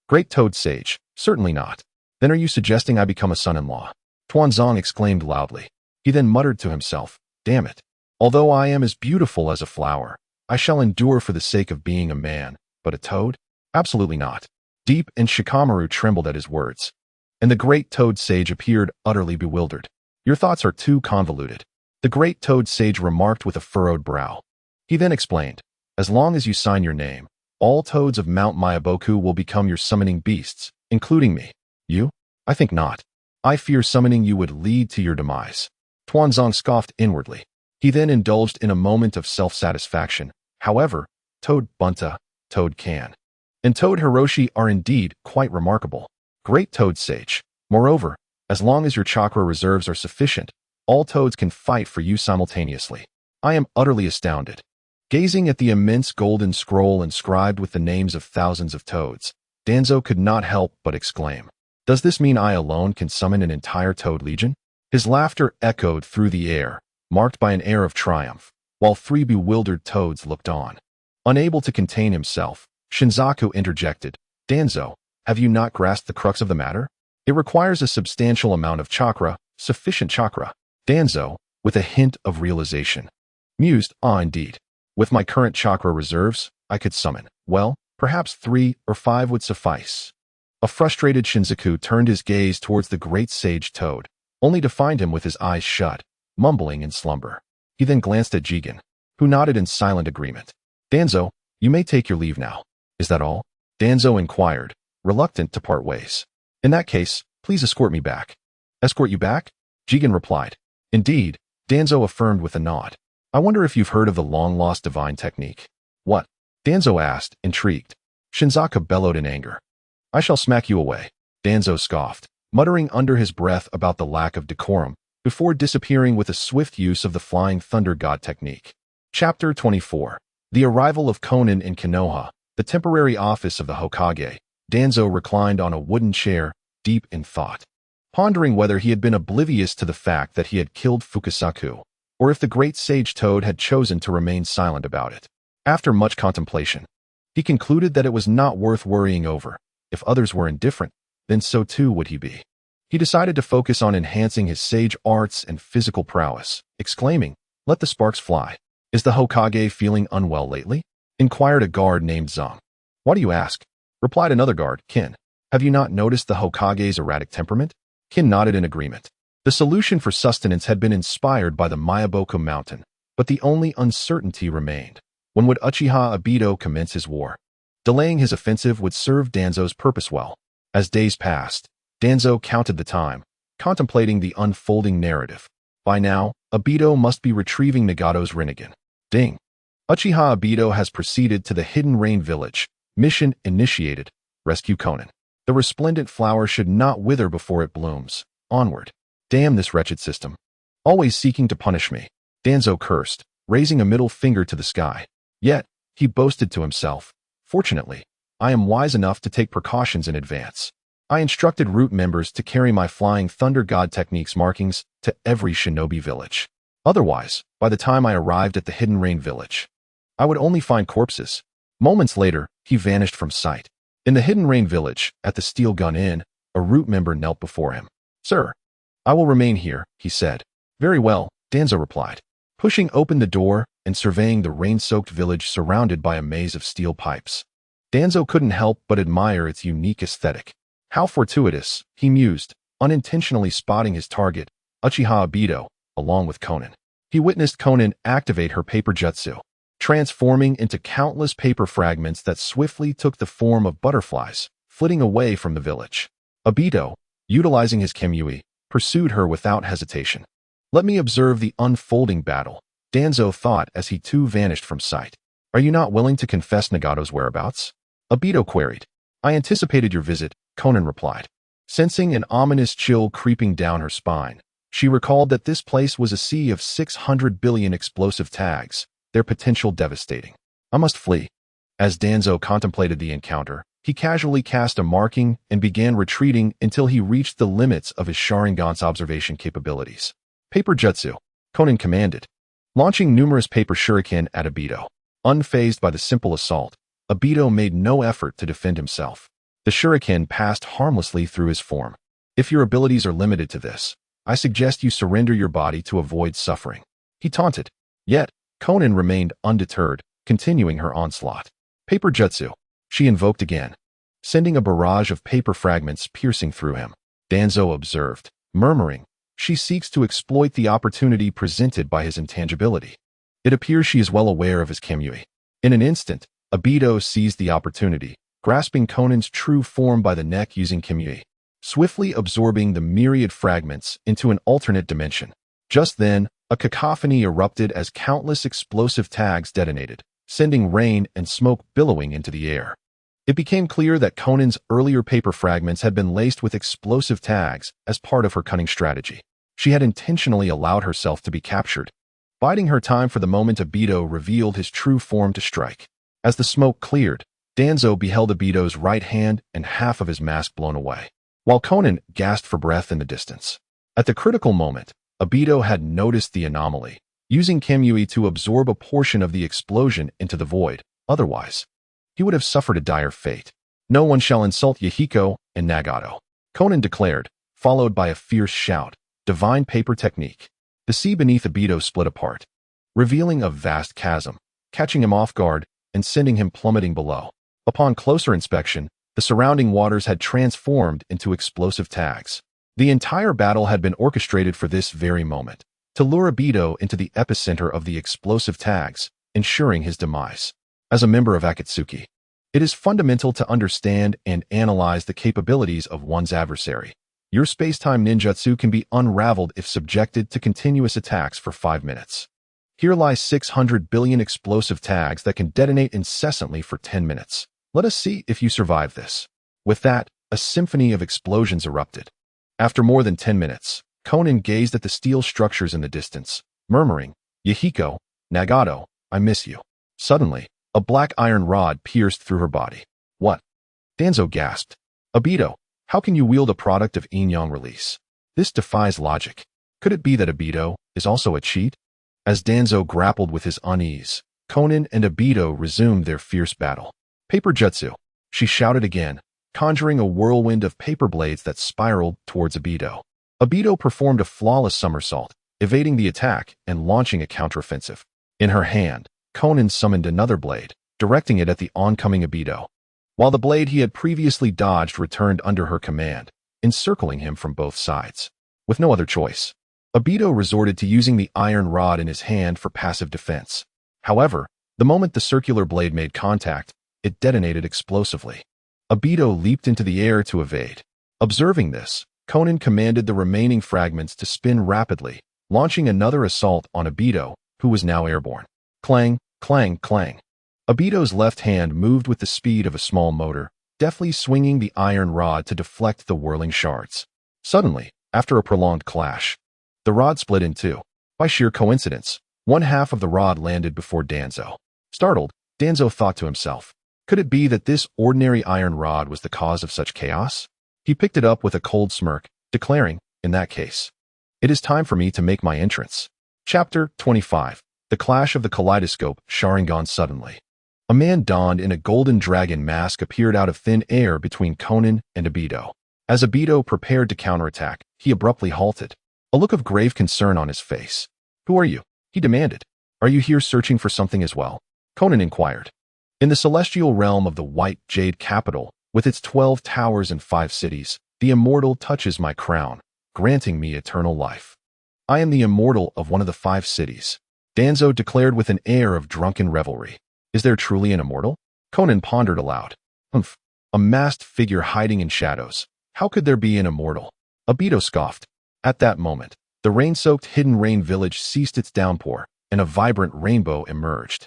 "Great Toad Sage, certainly not. Then are you suggesting I become a son-in-law?" Tuanzong exclaimed loudly. He then muttered to himself, "Damn it. Although I am as beautiful as a flower, I shall endure for the sake of being a man, but a toad? Absolutely not." Deep and Shikamaru trembled at his words, and the Great Toad Sage appeared utterly bewildered. "Your thoughts are too convoluted," the Great Toad Sage remarked with a furrowed brow. He then explained, "As long as you sign your name, All toads of Mount Miyaboku will become your summoning beasts, including me. You? I think not. I fear summoning you would lead to your demise. Tuanzong scoffed inwardly. He then indulged in a moment of self-satisfaction. However, Toad Bunta, Toad Kan, and Toad Hiroshi are indeed quite remarkable. Great Toad Sage. Moreover, as long as your chakra reserves are sufficient, all toads can fight for you simultaneously. I am utterly astounded. Gazing at the immense golden scroll inscribed with the names of thousands of toads, Danzo could not help but exclaim, "Does this mean I alone can summon an entire toad legion?" His laughter echoed through the air, marked by an air of triumph, while three bewildered toads looked on. Unable to contain himself, Shinzaku interjected, "Danzo, have you not grasped the crux of the matter? It requires a substantial amount of chakra, sufficient chakra." Danzo, with a hint of realization, mused, indeed. With my current chakra reserves, I could summon, well, perhaps 3 or 5 would suffice." A frustrated Shinzaku turned his gaze towards the great sage toad, only to find him with his eyes shut, mumbling in slumber. He then glanced at Jigen, who nodded in silent agreement. "Danzo, you may take your leave now." "Is that all?" Danzo inquired, reluctant to part ways. "In that case, please escort me back." "Escort you back?" Jigen replied. "Indeed," Danzo affirmed with a nod. "I wonder if you've heard of the long-lost divine technique." "What?" Danzo asked, intrigued. Shinzaku bellowed in anger. "I shall smack you away." Danzo scoffed, muttering under his breath about the lack of decorum, before disappearing with a swift use of the Flying Thunder God technique. Chapter 24. The arrival of Konan in Konoha, the temporary office of the Hokage. Danzo reclined on a wooden chair, deep in thought, pondering whether he had been oblivious to the fact that he had killed Fukasaku, or if the great sage toad had chosen to remain silent about it. After much contemplation, he concluded that it was not worth worrying over. If others were indifferent, then so too would he be. He decided to focus on enhancing his sage arts and physical prowess, exclaiming, "Let the sparks fly." "Is the Hokage feeling unwell lately?" inquired a guard named Zong. "Why do you ask?" replied another guard, Qin. "Have you not noticed the Hokage's erratic temperament?" Qin nodded in agreement. The solution for sustenance had been inspired by the Miyaboku mountain, but the only uncertainty remained. When would Uchiha Obito commence his war? Delaying his offensive would serve Danzo's purpose well. As days passed, Danzo counted the time, contemplating the unfolding narrative. By now, Obito must be retrieving Nagato's Rinnegan. Ding! Uchiha Obito has proceeded to the Hidden Rain Village. Mission initiated. Rescue Konan. The resplendent flower should not wither before it blooms. Onward. Damn this wretched system. Always seeking to punish me. Danzo cursed, raising a middle finger to the sky. Yet, he boasted to himself, "Fortunately, I am wise enough to take precautions in advance. I instructed root members to carry my Flying Thunder God technique's markings to every shinobi village. Otherwise, by the time I arrived at the Hidden Rain Village, I would only find corpses." Moments later, he vanished from sight. In the Hidden Rain Village, at the Steel Gun Inn, a root member knelt before him. "Sir, I will remain here," he said. "Very well," Danzo replied, pushing open the door and surveying the rain-soaked village surrounded by a maze of steel pipes. Danzo couldn't help but admire its unique aesthetic. How fortuitous, he mused, unintentionally spotting his target, Uchiha Obito, along with Konan. He witnessed Konan activate her paper jutsu, transforming into countless paper fragments that swiftly took the form of butterflies, flitting away from the village. Obito, utilizing his Kemui, pursued her without hesitation. "Let me observe the unfolding battle," Danzo thought as he too vanished from sight. "Are you not willing to confess Nagato's whereabouts?" Obito queried. "I anticipated your visit," Konan replied. Sensing an ominous chill creeping down her spine, she recalled that this place was a sea of 600 billion explosive tags, their potential devastating. "I must flee." As Danzo contemplated the encounter, he casually cast a marking and began retreating until he reached the limits of his Sharingan's observation capabilities. "Paper jutsu," Konan commanded, launching numerous paper shuriken at Obito. Unfazed by the simple assault, Obito made no effort to defend himself. The shuriken passed harmlessly through his form. "If your abilities are limited to this, I suggest you surrender your body to avoid suffering," he taunted. Yet, Konan remained undeterred, continuing her onslaught. "Paper jutsu," she invoked again, sending a barrage of paper fragments piercing through him. Danzo observed, murmuring, "She seeks to exploit the opportunity presented by his intangibility. It appears she is well aware of his Kemui." In an instant, Obito seized the opportunity, grasping Conan's true form by the neck using Kimui, swiftly absorbing the myriad fragments into an alternate dimension. Just then, a cacophony erupted as countless explosive tags detonated, sending rain and smoke billowing into the air. It became clear that Conan's earlier paper fragments had been laced with explosive tags as part of her cunning strategy. She had intentionally allowed herself to be captured. Biding her time for the moment, Obito revealed his true form to strike. As the smoke cleared, Danzo beheld Obito's right hand and half of his mask blown away, while Conan gasped for breath in the distance. At the critical moment, Obito had noticed the anomaly, using Kimui to absorb a portion of the explosion into the void. Otherwise, he would have suffered a dire fate. "No one shall insult Yahiko and Nagato," Conan declared, followed by a fierce shout. Divine paper technique. The sea beneath Obito split apart, revealing a vast chasm, catching him off guard and sending him plummeting below. Upon closer inspection, the surrounding waters had transformed into explosive tags. The entire battle had been orchestrated for this very moment, to lure Obito into the epicenter of the explosive tags, ensuring his demise. As a member of Akatsuki, it is fundamental to understand and analyze the capabilities of one's adversary. Your space-time ninjutsu can be unraveled if subjected to continuous attacks for 5 minutes. Here lie 600 billion explosive tags that can detonate incessantly for 10 minutes. Let us see if you survive this. With that, a symphony of explosions erupted. After more than 10 minutes, Conan gazed at the steel structures in the distance, murmuring, "Yahiko, Nagato, I miss you." Suddenly, a black iron rod pierced through her body. "What?" Danzo gasped. "Obito, how can you wield a product of yin-yang release? This defies logic. Could it be that Obito is also a cheat?" As Danzo grappled with his unease, Conan and Obito resumed their fierce battle. "Paper jutsu," she shouted again, conjuring a whirlwind of paper blades that spiraled towards Obito. Obito performed a flawless somersault, evading the attack and launching a counteroffensive. In her hand, Conan summoned another blade, directing it at the oncoming Obito, while the blade he had previously dodged returned under her command, encircling him from both sides. With no other choice, Obito resorted to using the iron rod in his hand for passive defense. However, the moment the circular blade made contact, it detonated explosively. Obito leaped into the air to evade. Observing this, Conan commanded the remaining fragments to spin rapidly, launching another assault on Obito, who was now airborne. Clang, clang, clang. Obito's left hand moved with the speed of a small motor, deftly swinging the iron rod to deflect the whirling shards. Suddenly, after a prolonged clash, the rod split in two. By sheer coincidence, one half of the rod landed before Danzo. Startled, Danzo thought to himself, could it be that this ordinary iron rod was the cause of such chaos? He picked it up with a cold smirk, declaring, in that case, it is time for me to make my entrance. Chapter 25. The Clash of the Kaleidoscope Sharingan. Suddenly, a man donned in a golden dragon mask appeared out of thin air between Conan and Obito. As Obito prepared to counterattack, he abruptly halted, a look of grave concern on his face. "Who are you?" he demanded. "Are you here searching for something as well?" Conan inquired. In the celestial realm of the White Jade Capital, with its 12 towers and 5 cities, the immortal touches my crown, granting me eternal life. I am the immortal of one of the 5 cities, Danzo declared with an air of drunken revelry. Is there truly an immortal? Conan pondered aloud. Humph, a masked figure hiding in shadows. How could there be an immortal? Obito scoffed. At that moment, the rain-soaked Hidden Rain village ceased its downpour, and a vibrant rainbow emerged.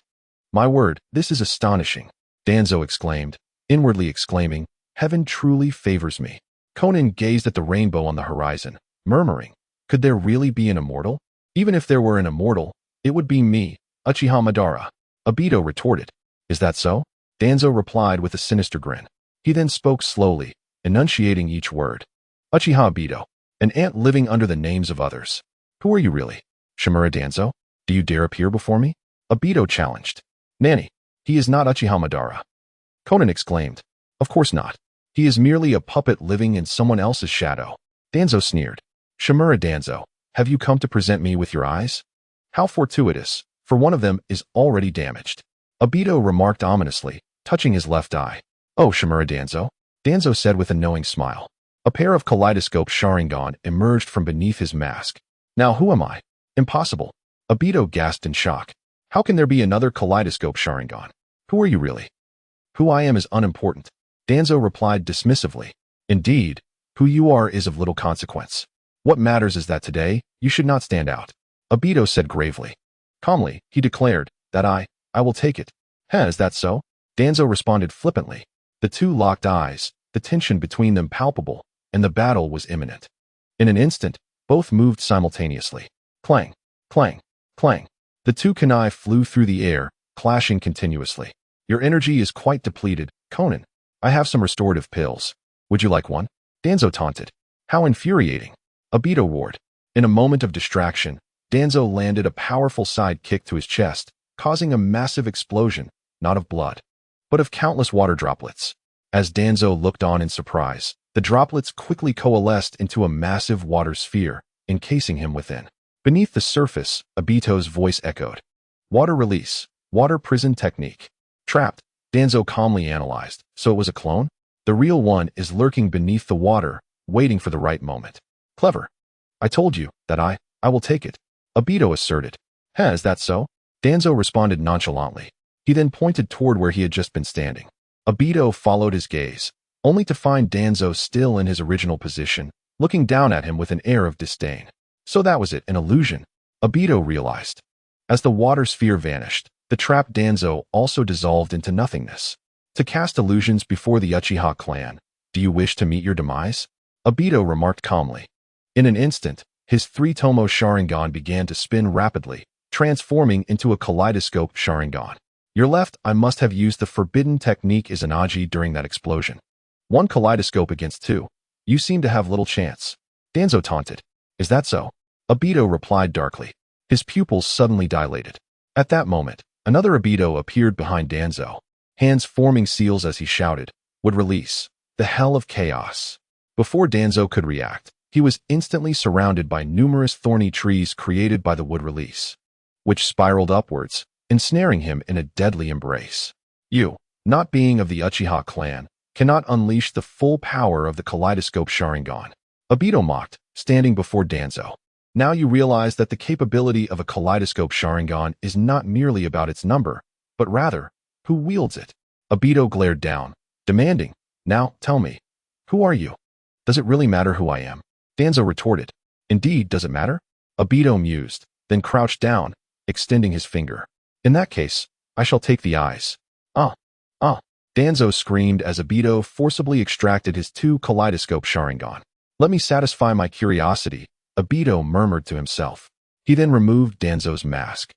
My word, this is astonishing, Danzo exclaimed, inwardly exclaiming, heaven truly favors me. Conan gazed at the rainbow on the horizon, murmuring, could there really be an immortal? Even if there were an immortal, it would be me, Uchiha Madara. Obito retorted. Is that so? Danzo replied with a sinister grin. He then spoke slowly, enunciating each word. Uchiha Obito, an ant living under the names of others. Who are you really? Shimura Danzo? Do you dare appear before me? Obito challenged. Nanny, he is not Uchiha Madara. Conan exclaimed. Of course not. He is merely a puppet living in someone else's shadow. Danzo sneered. Shimura Danzo, have you come to present me with your eyes? How fortuitous, for one of them is already damaged. Obito remarked ominously, touching his left eye. Oh, Shimura Danzo, Danzo said with a knowing smile. A pair of kaleidoscope Sharingan emerged from beneath his mask. Now who am I? Impossible. Obito gasped in shock. How can there be another kaleidoscope Sharingan? Who are you really? Who I am is unimportant. Danzo replied dismissively. Indeed, who you are is of little consequence. What matters is that today, you should not stand out. Obito said gravely. Calmly, he declared, that I will take it. Is that so? Danzo responded flippantly. The two locked eyes, the tension between them palpable, and the battle was imminent. In an instant, both moved simultaneously. Clang, clang, clang. The two kunai flew through the air, clashing continuously. Your energy is quite depleted, Conan. I have some restorative pills. Would you like one? Danzo taunted. How infuriating. Obito roared. In a moment of distraction, Danzo landed a powerful side kick to his chest, causing a massive explosion, not of blood, but of countless water droplets. As Danzo looked on in surprise, the droplets quickly coalesced into a massive water sphere, encasing him within. Beneath the surface, Obito's voice echoed. Water release, water prison technique. Trapped, Danzo calmly analyzed. So it was a clone? The real one is lurking beneath the water, waiting for the right moment. Clever. I told you that I will take it. Obito asserted. Is that so? Danzo responded nonchalantly. He then pointed toward where he had just been standing. Obito followed his gaze, only to find Danzo still in his original position, looking down at him with an air of disdain. So that was it, an illusion, Obito realized. As the water sphere vanished, the trapped Danzo also dissolved into nothingness. To cast illusions before the Uchiha clan, do you wish to meet your demise? Obito remarked calmly. In an instant, his three-tomo Sharingan began to spin rapidly, transforming into a kaleidoscope Sharingan. Your left eye must have used the forbidden technique Izanagi during that explosion. One kaleidoscope against two. You seem to have little chance. Danzo taunted. Is that so? Obito replied darkly. His pupils suddenly dilated. At that moment, another Obito appeared behind Danzo, hands forming seals as he shouted, would release the hell of chaos. Before Danzo could react, he was instantly surrounded by numerous thorny trees created by the wood release, which spiraled upwards, ensnaring him in a deadly embrace. You, not being of the Uchiha clan, cannot unleash the full power of the kaleidoscope Sharingan. Obito mocked, standing before Danzo. Now you realize that the capability of a kaleidoscope Sharingan is not merely about its number, but rather, who wields it. Obito glared down, demanding, now, tell me, who are you? Does it really matter who I am? Danzo retorted. Indeed, does it matter? Obito mused, then crouched down, extending his finger. In that case, I shall take the eyes. Danzo screamed as Obito forcibly extracted his two kaleidoscope Sharingan. Let me satisfy my curiosity, Obito murmured to himself. He then removed Danzo's mask,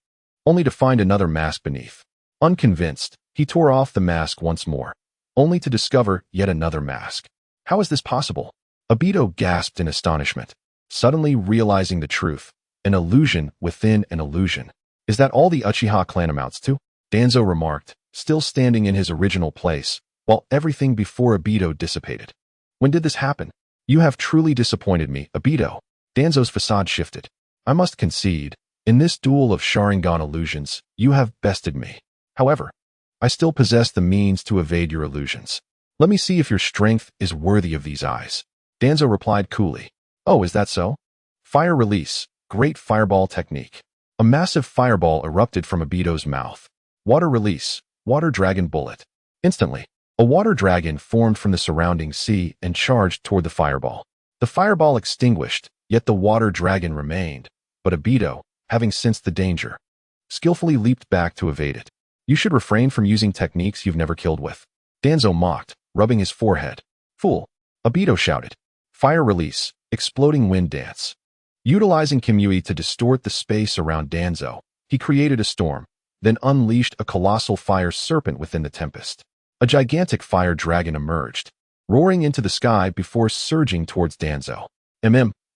only to find another mask beneath. Unconvinced, he tore off the mask once more, only to discover yet another mask. How is this possible? Obito gasped in astonishment, suddenly realizing the truth. An illusion within an illusion. Is that all the Uchiha clan amounts to? Danzo remarked, still standing in his original place, while everything before Obito dissipated. When did this happen? You have truly disappointed me, Obito. Danzo's facade shifted. I must concede, in this duel of Sharingan illusions, you have bested me. However, I still possess the means to evade your illusions. Let me see if your strength is worthy of these eyes. Danzo replied coolly. Oh, is that so? Fire release, great fireball technique. A massive fireball erupted from Obito's mouth. Water release, water dragon bullet. Instantly, a water dragon formed from the surrounding sea and charged toward the fireball. The fireball extinguished, yet the water dragon remained, but Obito, having sensed the danger, skillfully leaped back to evade it. You should refrain from using techniques you've never killed with. Danzo mocked, rubbing his forehead. Fool, Obito shouted. Fire release, exploding wind dance. Utilizing Kimui to distort the space around Danzo, he created a storm, then unleashed a colossal fire serpent within the tempest. A gigantic fire dragon emerged, roaring into the sky before surging towards Danzo.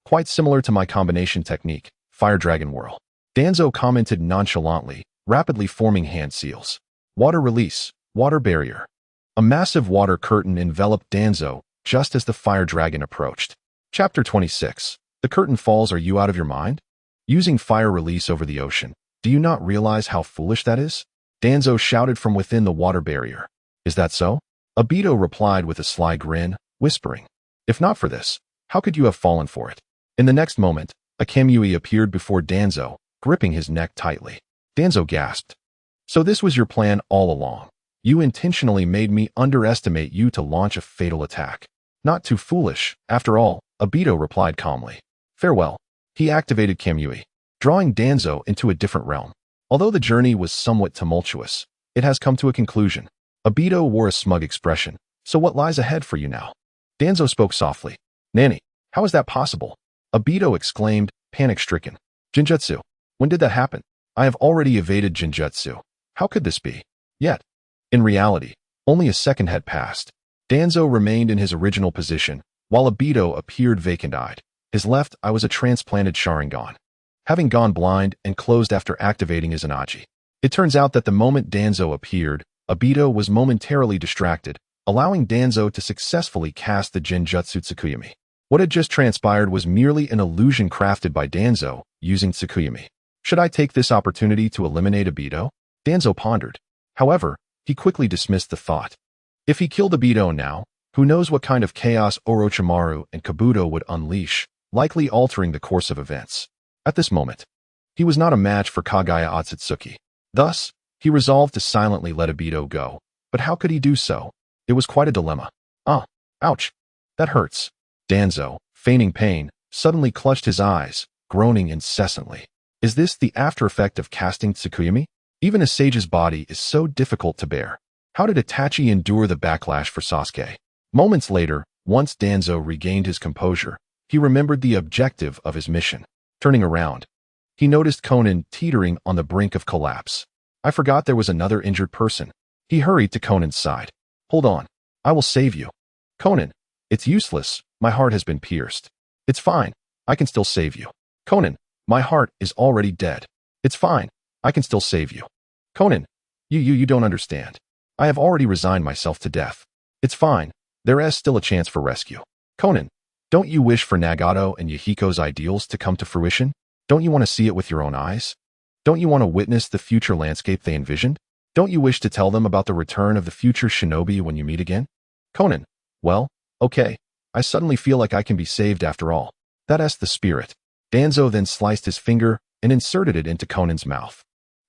Quite similar to my combination technique, Fire Dragon Whirl. Danzo commented nonchalantly, rapidly forming hand seals. Water release, water barrier. A massive water curtain enveloped Danzo just as the fire dragon approached. Chapter 26. The curtain falls. Are you out of your mind? Using fire release over the ocean, do you not realize how foolish that is? Danzo shouted from within the water barrier. Is that so? Obito replied with a sly grin, whispering. If not for this, how could you have fallen for it? In the next moment, a Kamui appeared before Danzo, gripping his neck tightly. Danzo gasped. So this was your plan all along. You intentionally made me underestimate you to launch a fatal attack. Not too foolish, after all, Obito replied calmly. Farewell. He activated Kamui, drawing Danzo into a different realm. Although the journey was somewhat tumultuous, it has come to a conclusion. Obito wore a smug expression. So what lies ahead for you now? Danzo spoke softly. Nanny, how is that possible? Obito exclaimed, panic-stricken. Jinjutsu. When did that happen? I have already evaded Jinjutsu. How could this be? Yet. In reality, only a second had passed. Danzo remained in his original position, while Obito appeared vacant-eyed. His left eye was a transplanted Sharingan, having gone blind and closed after activating his Anaji. It turns out that the moment Danzo appeared, Obito was momentarily distracted, allowing Danzo to successfully cast the Genjutsu Tsukuyami. What had just transpired was merely an illusion crafted by Danzo using Tsukuyami. Should I take this opportunity to eliminate Obito? Danzo pondered. However, he quickly dismissed the thought. If he killed Obito now, who knows what kind of chaos Orochimaru and Kabuto would unleash, likely altering the course of events. At this moment, he was not a match for Kagaya Otsutsuki. Thus, he resolved to silently let Obito go. But how could he do so? It was quite a dilemma. Ouch. That hurts. Danzo, feigning pain, suddenly clutched his eyes, groaning incessantly. Is this the after effect of casting Tsukuyami? Even a sage's body is so difficult to bear. How did Itachi endure the backlash for Sasuke? Moments later, once Danzo regained his composure, he remembered the objective of his mission. Turning around, he noticed Konan teetering on the brink of collapse. I forgot there was another injured person. He hurried to Konan's side. Hold on. I will save you. Konan, it's useless. My heart has been pierced. It's fine. I can still save you. Konan, my heart is already dead. It's fine. I can still save you. Konan, you don't understand. I have already resigned myself to death. It's fine. There is still a chance for rescue. Konan, don't you wish for Nagato and Yahiko's ideals to come to fruition? Don't you want to see it with your own eyes? Don't you want to witness the future landscape they envisioned? Don't you wish to tell them about the return of the future shinobi when you meet again? Konan, well, okay. I suddenly feel like I can be saved after all. That's the spirit. Danzo then sliced his finger and inserted it into Konan's mouth.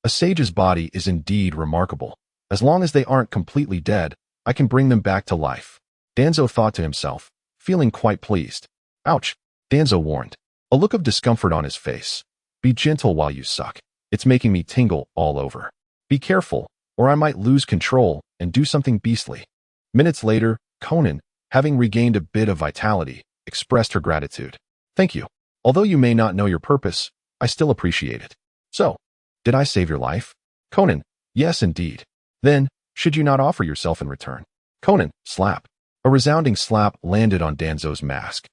A sage's body is indeed remarkable. As long as they aren't completely dead, I can bring them back to life. Danzo thought to himself, feeling quite pleased. Ouch, Danzo warned, a look of discomfort on his face. Be gentle while you suck. It's making me tingle all over. Be careful, or I might lose control and do something beastly. Minutes later, Konan, having regained a bit of vitality, expressed her gratitude. Thank you. Although you may not know your purpose, I still appreciate it. So, did I save your life? Konan, yes indeed. Then, should you not offer yourself in return? Konan, slap. A resounding slap landed on Danzo's mask.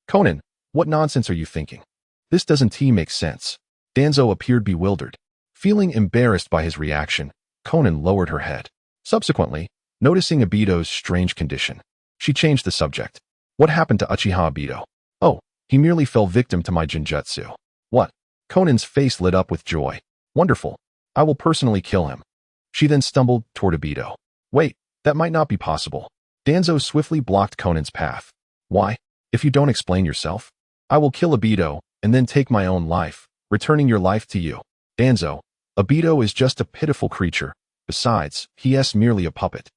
Konan, what nonsense are you thinking? This doesn't make sense. Danzo appeared bewildered. Feeling embarrassed by his reaction, Konan lowered her head. Subsequently, noticing Obito's strange condition, she changed the subject. What happened to Uchiha Obito? Oh, he merely fell victim to my Genjutsu. What? Konan's face lit up with joy. Wonderful. I will personally kill him. She then stumbled toward Obito. Wait, that might not be possible. Danzo swiftly blocked Konan's path. Why? If you don't explain yourself, I will kill Obito and then take my own life, returning your life to you. Danzo, Obito is just a pitiful creature. Besides, he is merely a puppet.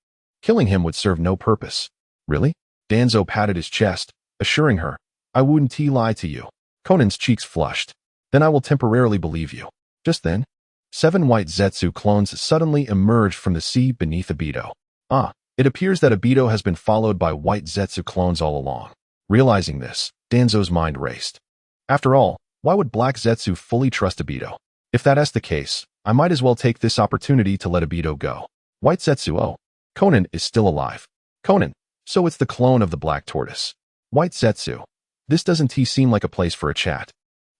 Killing him would serve no purpose. Really? Danzo patted his chest, assuring her, I wouldn't lie to you. Konan's cheeks flushed. Then I will temporarily believe you. Just then, 7 white Zetsu clones suddenly emerged from the sea beneath Obito. It appears that Obito has been followed by white Zetsu clones all along. Realizing this, Danzo's mind raced. After all, why would black Zetsu fully trust Obito? If that is the case, I might as well take this opportunity to let Obito go. White Zetsu, oh. Konan is still alive. Konan, so it's the clone of the black tortoise. White Zetsu. This doesn't seem like a place for a chat.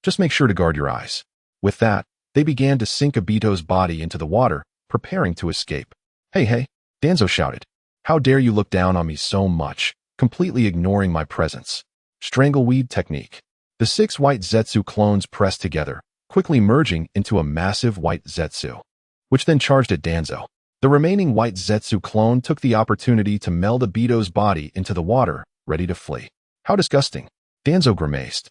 Just make sure to guard your eyes. With that, they began to sink Obito's body into the water, preparing to escape. Hey, Danzo shouted. How dare you look down on me so much, completely ignoring my presence. Strangleweed technique. The 6 white Zetsu clones pressed together, quickly merging into a massive white Zetsu, which then charged at Danzo. The remaining white Zetsu clone took the opportunity to meld Obito's body into the water, ready to flee. How disgusting. Danzo grimaced.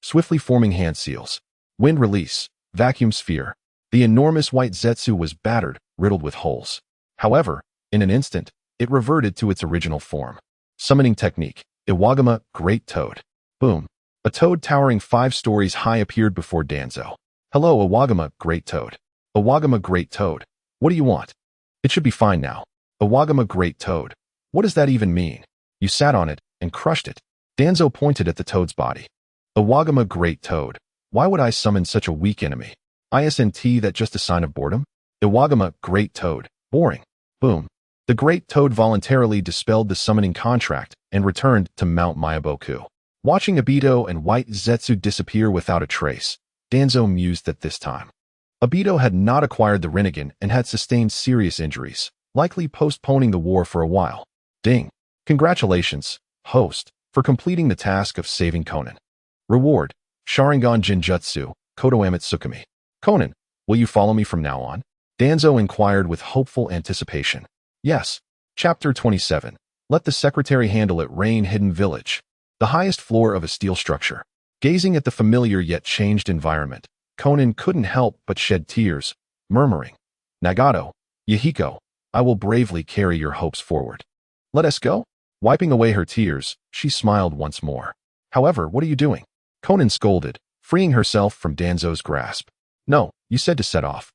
Swiftly forming hand seals. Wind release. Vacuum sphere. The enormous white Zetsu was battered, riddled with holes. However, In an instant, it reverted to its original form. Summoning technique, Iwagama, Great Toad. Boom. A toad towering 5 stories high appeared before Danzo. Hello, Iwagama, Great Toad. Iwagama, Great Toad. What do you want? It should be fine now. Iwagama, Great Toad. What does that even mean? You sat on it and crushed it. Danzo pointed at the toad's body. Iwagama, Great Toad. Why would I summon such a weak enemy? Isn't that just a sign of boredom? Iwagama, Great Toad. Boring. Boom. The Great Toad voluntarily dispelled the summoning contract and returned to Mount Mayaboku. Watching Obito and White Zetsu disappear without a trace, Danzo mused that this time Obito had not acquired the Rinnegan and had sustained serious injuries, likely postponing the war for a while. Ding. Congratulations, host, for completing the task of saving Conan. Reward, Sharingan Jinjutsu, Kodoamet Tsukumi. Conan, will you follow me from now on? Danzo inquired with hopeful anticipation. Yes. Chapter 27. Let the secretary handle it. Rain Hidden Village. The highest floor of a steel structure. Gazing at the familiar yet changed environment, Conan couldn't help but shed tears, murmuring, Nagato, Yahiko, I will bravely carry your hopes forward. Let us go? Wiping away her tears, she smiled once more. However, what are you doing? Conan scolded, freeing herself from Danzo's grasp. No, you said to set off.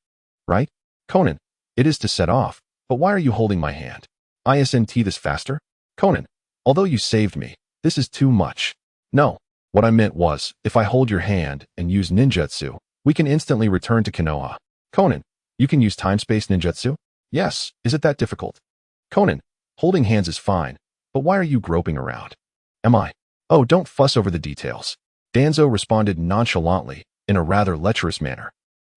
Right? Conan, it is to set off, but why are you holding my hand? Isn't this faster? Conan, although you saved me, this is too much. No, what I meant was, if I hold your hand and use ninjutsu, we can instantly return to Konoha. Conan, you can use time-space ninjutsu? Yes, is it that difficult? Conan, holding hands is fine, but why are you groping around? Am I? Oh, don't fuss over the details. Danzo responded nonchalantly, in a rather lecherous manner.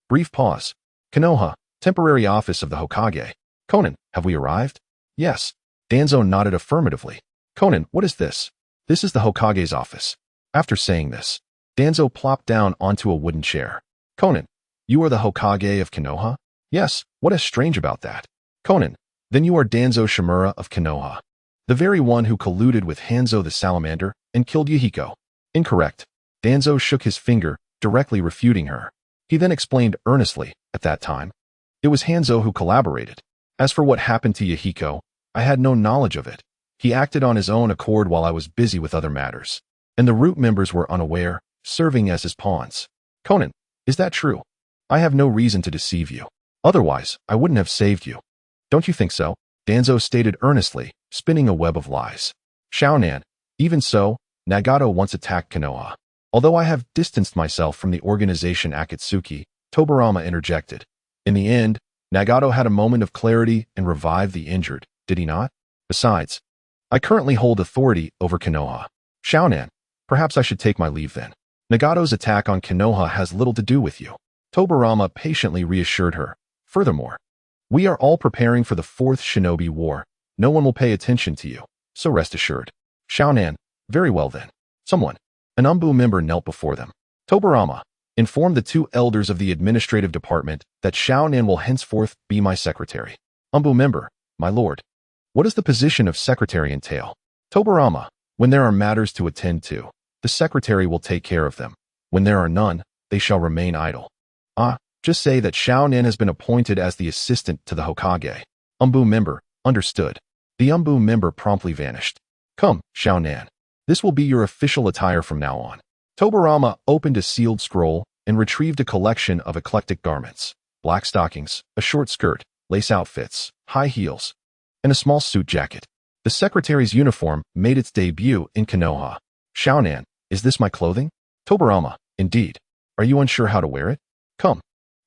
Brief pause. Konoha, temporary office of the Hokage. Conan, have we arrived? Yes. Danzo nodded affirmatively. Conan, what is this? This is the Hokage's office. After saying this, Danzo plopped down onto a wooden chair. Conan, you are the Hokage of Konoha? Yes, what is strange about that? Conan, then you are Danzo Shimura of Konoha, the very one who colluded with Hanzo the Salamander and killed Yahiko. Incorrect. Danzo shook his finger, directly refuting her. He then explained earnestly, at that time, it was Hanzo who collaborated. As for what happened to Yahiko, I had no knowledge of it. He acted on his own accord while I was busy with other matters, and the root members were unaware, serving as his pawns. Conan, is that true? I have no reason to deceive you. Otherwise, I wouldn't have saved you. Don't you think so? Danzo stated earnestly, spinning a web of lies. Xiaonan, even so, Nagato once attacked Konoha. Although I have distanced myself from the organization Akatsuki, Tobarama interjected. In the end, Nagato had a moment of clarity and revived the injured, did he not? Besides, I currently hold authority over Konoha. Xiaonan, perhaps I should take my leave then. Nagato's attack on Konoha has little to do with you. Tobarama patiently reassured her. Furthermore, we are all preparing for the 4th Shinobi War. No one will pay attention to you, so rest assured. Xiaonan, very well then. Someone, an Umbu member knelt before them. Tobarama, inform the 2 elders of the administrative department that Xiaonan will henceforth be my secretary. Umbu member, my lord. What does the position of secretary entail? Tobarama, when there are matters to attend to, the secretary will take care of them. When there are none, they shall remain idle. Just say that Xiaonan has been appointed as the assistant to the Hokage. Umbu member, understood. The Umbu member promptly vanished. Come, Xiaonan. This will be your official attire from now on. Tobarama opened a sealed scroll and retrieved a collection of eclectic garments. Black stockings, a short skirt, lace outfits, high heels, and a small suit jacket. The secretary's uniform made its debut in Konoha. Xiaonan, is this my clothing? Tobarama, indeed. Are you unsure how to wear it? Come.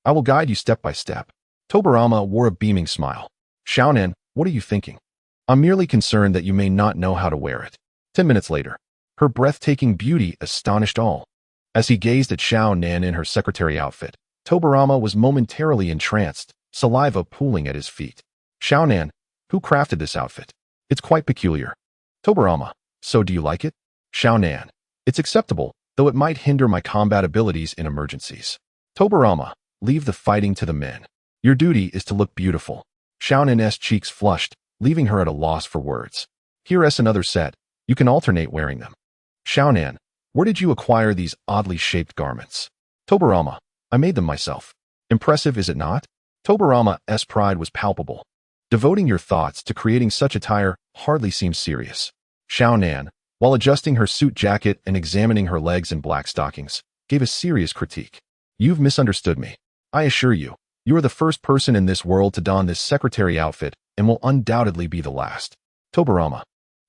I will guide you step by step. Tobarama wore a beaming smile. Xiaonan, what are you thinking? I'm merely concerned that you may not know how to wear it. 10 minutes later, her breathtaking beauty astonished all. As he gazed at Xiaonan in her secretary outfit, Tobarama was momentarily entranced, saliva pooling at his feet. Xiaonan, who crafted this outfit? It's quite peculiar. Tobarama, so do you like it? Xiaonan, it's acceptable, though it might hinder my combat abilities in emergencies. Tobarama, leave the fighting to the men. Your duty is to look beautiful. Xiaonan's cheeks flushed, leaving her at a loss for words. Here's another set. You can alternate wearing them. Xiaonan, where did you acquire these oddly shaped garments? Tobarama, I made them myself. Impressive, is it not? Tobarama's pride was palpable. Devoting your thoughts to creating such attire hardly seems serious. Xiao Nan, while adjusting her suit jacket and examining her legs in black stockings, gave a serious critique. You've misunderstood me. I assure you, you are the first person in this world to don this secretary outfit and will undoubtedly be the last. Tobarama,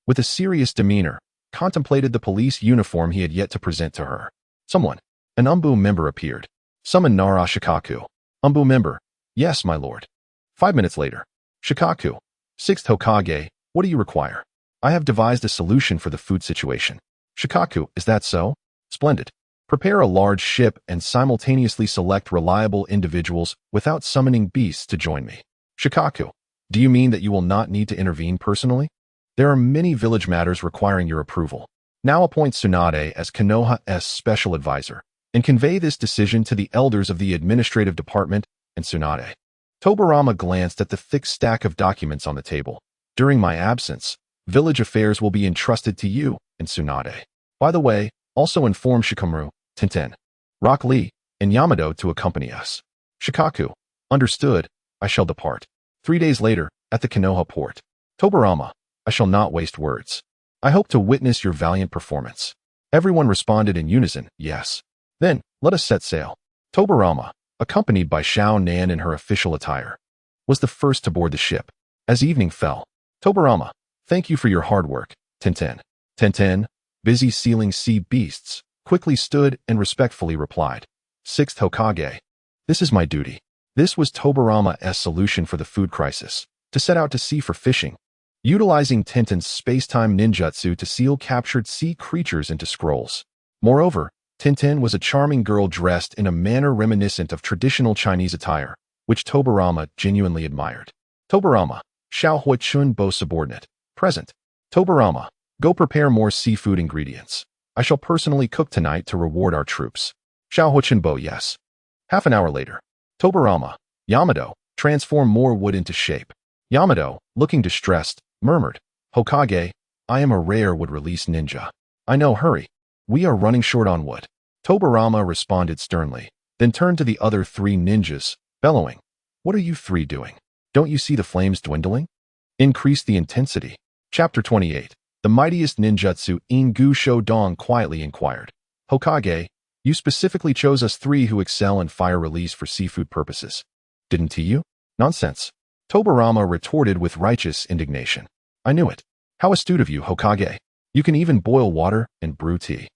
with a serious demeanor, contemplated the police uniform he had yet to present to her. Someone, an Umbu member appeared. Summon Nara Shikaku. Umbu member, yes, my lord. 5 minutes later. Shikaku, 6th Hokage, what do you require? I have devised a solution for the food situation. Shikaku, is that so? Splendid. Prepare a large ship and simultaneously select reliable individuals without summoning beasts to join me. Shikaku, do you mean that you will not need to intervene personally? There are many village matters requiring your approval. Now appoint Tsunade as Konoha's special advisor, and convey this decision to the elders of the administrative department and Tsunade. Tobarama glanced at the thick stack of documents on the table. During my absence, village affairs will be entrusted to you and Tsunade. By the way, also inform Shikamaru, Tenten, Rock Lee, and Yamato to accompany us. Shikaku, understood, I shall depart. 3 days later, at the Konoha port. Tobarama, I shall not waste words. I hope to witness your valiant performance. Everyone responded in unison, yes. Then, let us set sail. Tobarama, accompanied by Xiao Nan in her official attire, was the first to board the ship. As evening fell, Tobarama, thank you for your hard work, Tenten. Tenten, busy sealing sea beasts, quickly stood and respectfully replied, 6th Hokage, this is my duty. This was Tobarama's solution for the food crisis, to set out to sea for fishing, utilizing Tenten's space-time ninjutsu to seal captured sea creatures into scrolls. Moreover, Tenten was a charming girl dressed in a manner reminiscent of traditional Chinese attire, which Tobarama genuinely admired. Tobarama, Xiao Huachun Bo subordinate, present. Tobarama, go prepare more seafood ingredients. I shall personally cook tonight to reward our troops. Xiao Huachun Bo, yes. Half an hour later. Tobarama, Yamato, transform more wood into shape. Yamato, looking distressed, murmured, Hokage, I am a rare wood-release ninja. I know, hurry. We are running short on wood. Tobarama responded sternly, then turned to the other 3 ninjas, bellowing, what are you 3 doing? Don't you see the flames dwindling? Increase the intensity. Chapter 28. The mightiest ninjutsu Ingu Shodong quietly inquired. Hokage, you specifically chose us 3 who excel in fire release for seafood purposes. Didn't you? Nonsense. Tobarama retorted with righteous indignation. I knew it. How astute of you, Hokage. You can even boil water and brew tea.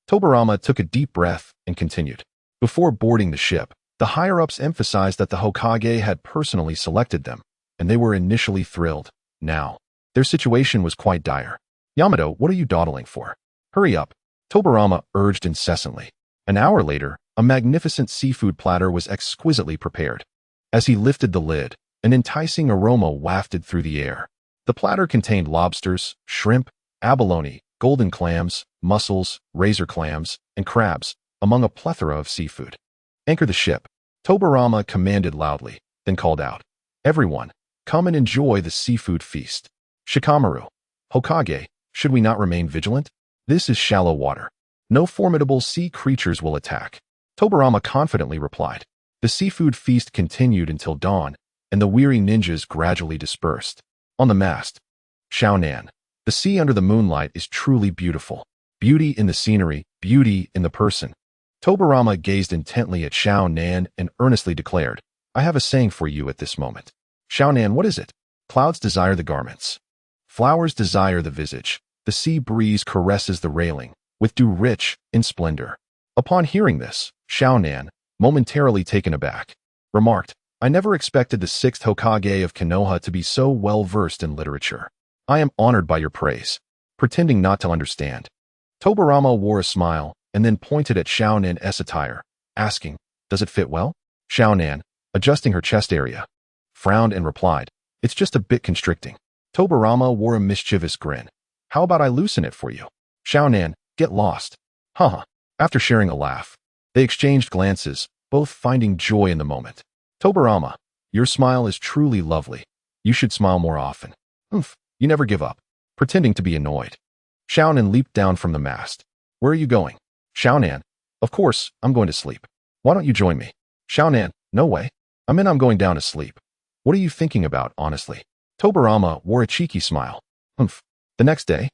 Tobarama took a deep breath and continued. Before boarding the ship, the higher-ups emphasized that the Hokage had personally selected them, and they were initially thrilled. Now, their situation was quite dire. Yamato, what are you dawdling for? Hurry up. Tobarama urged incessantly. An hour later, a magnificent seafood platter was exquisitely prepared. As he lifted the lid, an enticing aroma wafted through the air. The platter contained lobsters, shrimp, abalone, golden clams, mussels, razor clams, and crabs, among a plethora of seafood. Anchor the ship. Tobarama commanded loudly, then called out, everyone, come and enjoy the seafood feast. Shikamaru, Hokage, should we not remain vigilant? This is shallow water. No formidable sea creatures will attack. Tobarama confidently replied. The seafood feast continued until dawn, and the weary ninjas gradually dispersed. On the mast, Xiao Nan, the sea under the moonlight is truly beautiful. Beauty in the scenery, beauty in the person. Tobarama gazed intently at Xiao Nan and earnestly declared, I have a saying for you at this moment. Xiao Nan, what is it? Clouds desire the garments. Flowers desire the visage. The sea breeze caresses the railing, with dew rich in splendor. Upon hearing this, Xiao Nan, momentarily taken aback, remarked, I never expected the 6th Hokage of Konoha to be so well-versed in literature. I am honored by your praise. Pretending not to understand, Tobarama wore a smile and then pointed at Xiao Nan's attire, asking, does it fit well? Xiao Nan, adjusting her chest area, frowned and replied, it's just a bit constricting. Tobarama wore a mischievous grin. How about I loosen it for you? Xiao Nan, get lost. Haha. After sharing a laugh, they exchanged glances, both finding joy in the moment. Tobarama, your smile is truly lovely. You should smile more often. Oomph, you never give up. Pretending to be annoyed, Xiao Nan leaped down from the mast. Where are you going? Xiao Nan, of course, I'm going to sleep. Why don't you join me? Xiao Nan, no way. I'm going down to sleep. What are you thinking about, honestly? Tobarama wore a cheeky smile. Humph. The next day,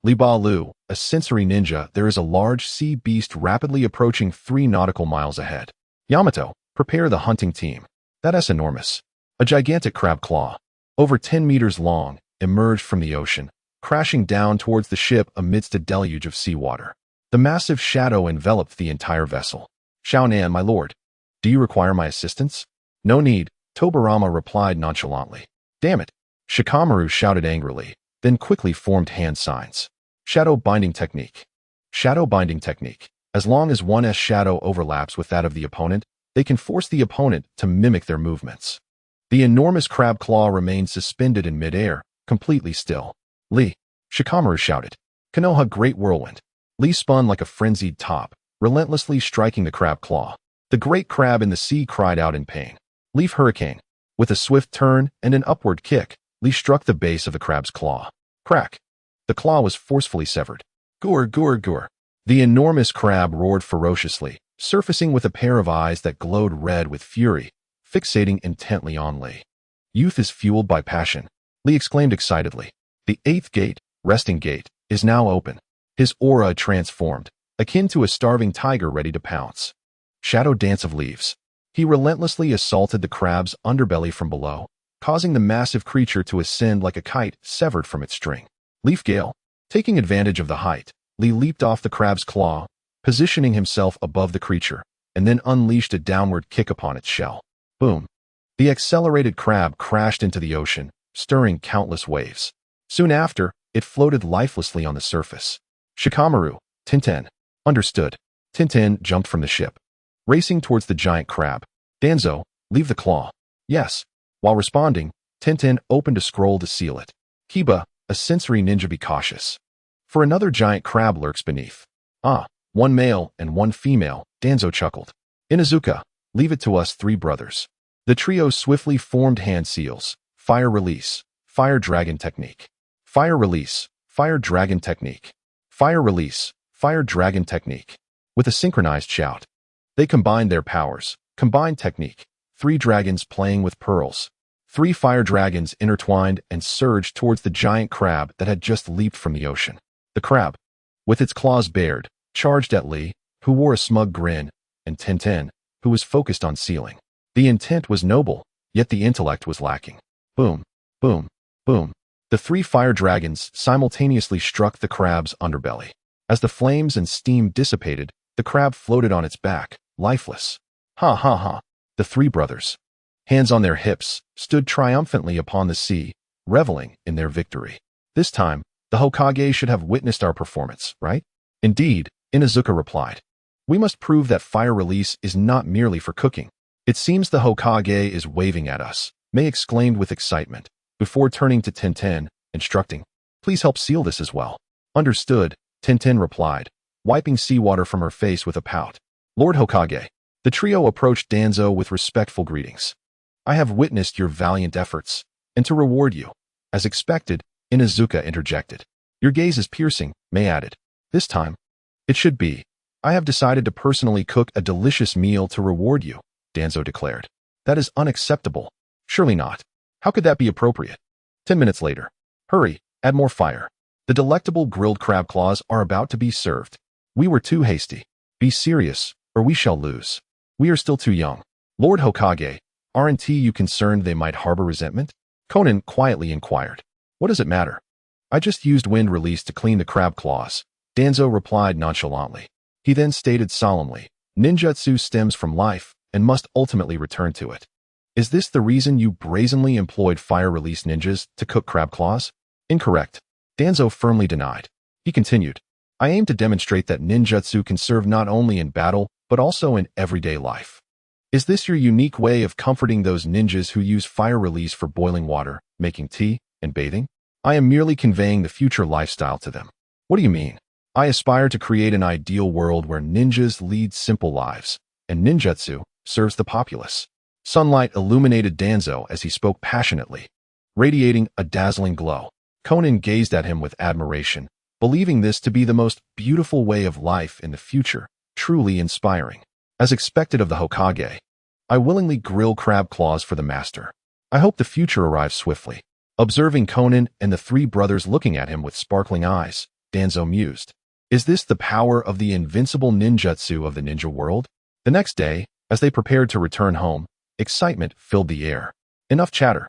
Li Ba Lu, a sensory ninja, there is a large sea beast rapidly approaching 3 nautical miles ahead. Yamato, prepare the hunting team. That's enormous. A gigantic crab claw, over 10 meters long, emerged from the ocean, crashing down towards the ship amidst a deluge of seawater. The massive shadow enveloped the entire vessel. Xiaonan, my lord, do you require my assistance? No need, Tobarama replied nonchalantly. Damn it, Shikamaru shouted angrily, then quickly formed hand signs. Shadow binding technique. Shadow binding technique. As long as one's shadow overlaps with that of the opponent, they can force the opponent to mimic their movements. The enormous crab claw remained suspended in midair, completely still. Li, Shikamaru shouted. Konoha great whirlwind. Li spun like a frenzied top, relentlessly striking the crab claw. The great crab in the sea cried out in pain. Leaf hurricane. With a swift turn and an upward kick, Li struck the base of the crab's claw. Crack. The claw was forcefully severed. Gur, gur, gur. The enormous crab roared ferociously, surfacing with a pair of eyes that glowed red with fury, fixating intently on Li. Youth is fueled by passion, Li exclaimed excitedly. The 8th gate, resting gate, is now open. His aura transformed, akin to a starving tiger ready to pounce. Shadow dance of leaves. He relentlessly assaulted the crab's underbelly from below, causing the massive creature to ascend like a kite severed from its string. Leaf gale. Taking advantage of the height, Li leaped off the crab's claw, positioning himself above the creature, and then unleashed a downward kick upon its shell. Boom. The accelerated crab crashed into the ocean, stirring countless waves. Soon after, it floated lifelessly on the surface. Shikamaru, Tintin. Understood. Tintin jumped from the ship, racing towards the giant crab. Danzo, leave the claw. Yes. While responding, Tintin opened a scroll to seal it. Kiba, a sensory ninja, be cautious. For another giant crab lurks beneath. Ah, 1 male and 1 female, Danzo chuckled. Inuzuka, leave it to us 3 brothers. The trio swiftly formed hand seals. Fire release. Fire dragon technique. Fire release. Fire dragon technique. Fire release. Fire dragon technique. With a synchronized shout, they combined their powers. Combined technique. 3 dragons playing with pearls. 3 fire dragons intertwined and surged towards the giant crab that had just leaped from the ocean. The crab, with its claws bared, charged at Li, who wore a smug grin, and Tintin, who was focused on sealing. The intent was noble, yet the intellect was lacking. Boom, boom, boom. The 3 fire dragons simultaneously struck the crab's underbelly. As the flames and steam dissipated, the crab floated on its back, lifeless. Ha ha ha. The 3 brothers, hands on their hips, stood triumphantly upon the sea, reveling in their victory. This time, the Hokage should have witnessed our performance, right? Indeed, Inuzuka replied. We must prove that fire release is not merely for cooking. It seems the Hokage is waving at us, Mei exclaimed with excitement, before turning to Tintin, instructing, please help seal this as well. Understood, Tintin replied, wiping seawater from her face with a pout. Lord Hokage. The trio approached Danzo with respectful greetings. I have witnessed your valiant efforts, and to reward you, as expected, Inuzuka interjected. Your gaze is piercing, Mei added. This time, it should be. I have decided to personally cook a delicious meal to reward you, Danzo declared. That is unacceptable. Surely not. How could that be appropriate? 10 minutes later. Hurry, add more fire. The delectable grilled crab claws are about to be served. We were too hasty. Be serious, or we shall lose. We are still too young. Lord Hokage, aren't you concerned they might harbor resentment? Conan quietly inquired. What does it matter? I just used wind release to clean the crab claws, Danzo replied nonchalantly. He then stated solemnly, ninjutsu stems from life and must ultimately return to it. Is this the reason you brazenly employed fire release ninjas to cook crab claws? Incorrect. Danzo firmly denied. He continued, I aim to demonstrate that ninjutsu can serve not only in battle, but also in everyday life. Is this your unique way of comforting those ninjas who use fire release for boiling water, making tea, and bathing? I am merely conveying the future lifestyle to them. What do you mean? I aspire to create an ideal world where ninjas lead simple lives, and ninjutsu serves the populace. Sunlight illuminated Danzo as he spoke passionately, radiating a dazzling glow. Conan gazed at him with admiration, believing this to be the most beautiful way of life in the future, truly inspiring. As expected of the Hokage, I willingly grill crab claws for the master. I hope the future arrives swiftly. Observing Conan and the three brothers looking at him with sparkling eyes, Danzo mused. Is this the power of the invincible ninjutsu of the ninja world? The next day, as they prepared to return home, excitement filled the air. Enough chatter.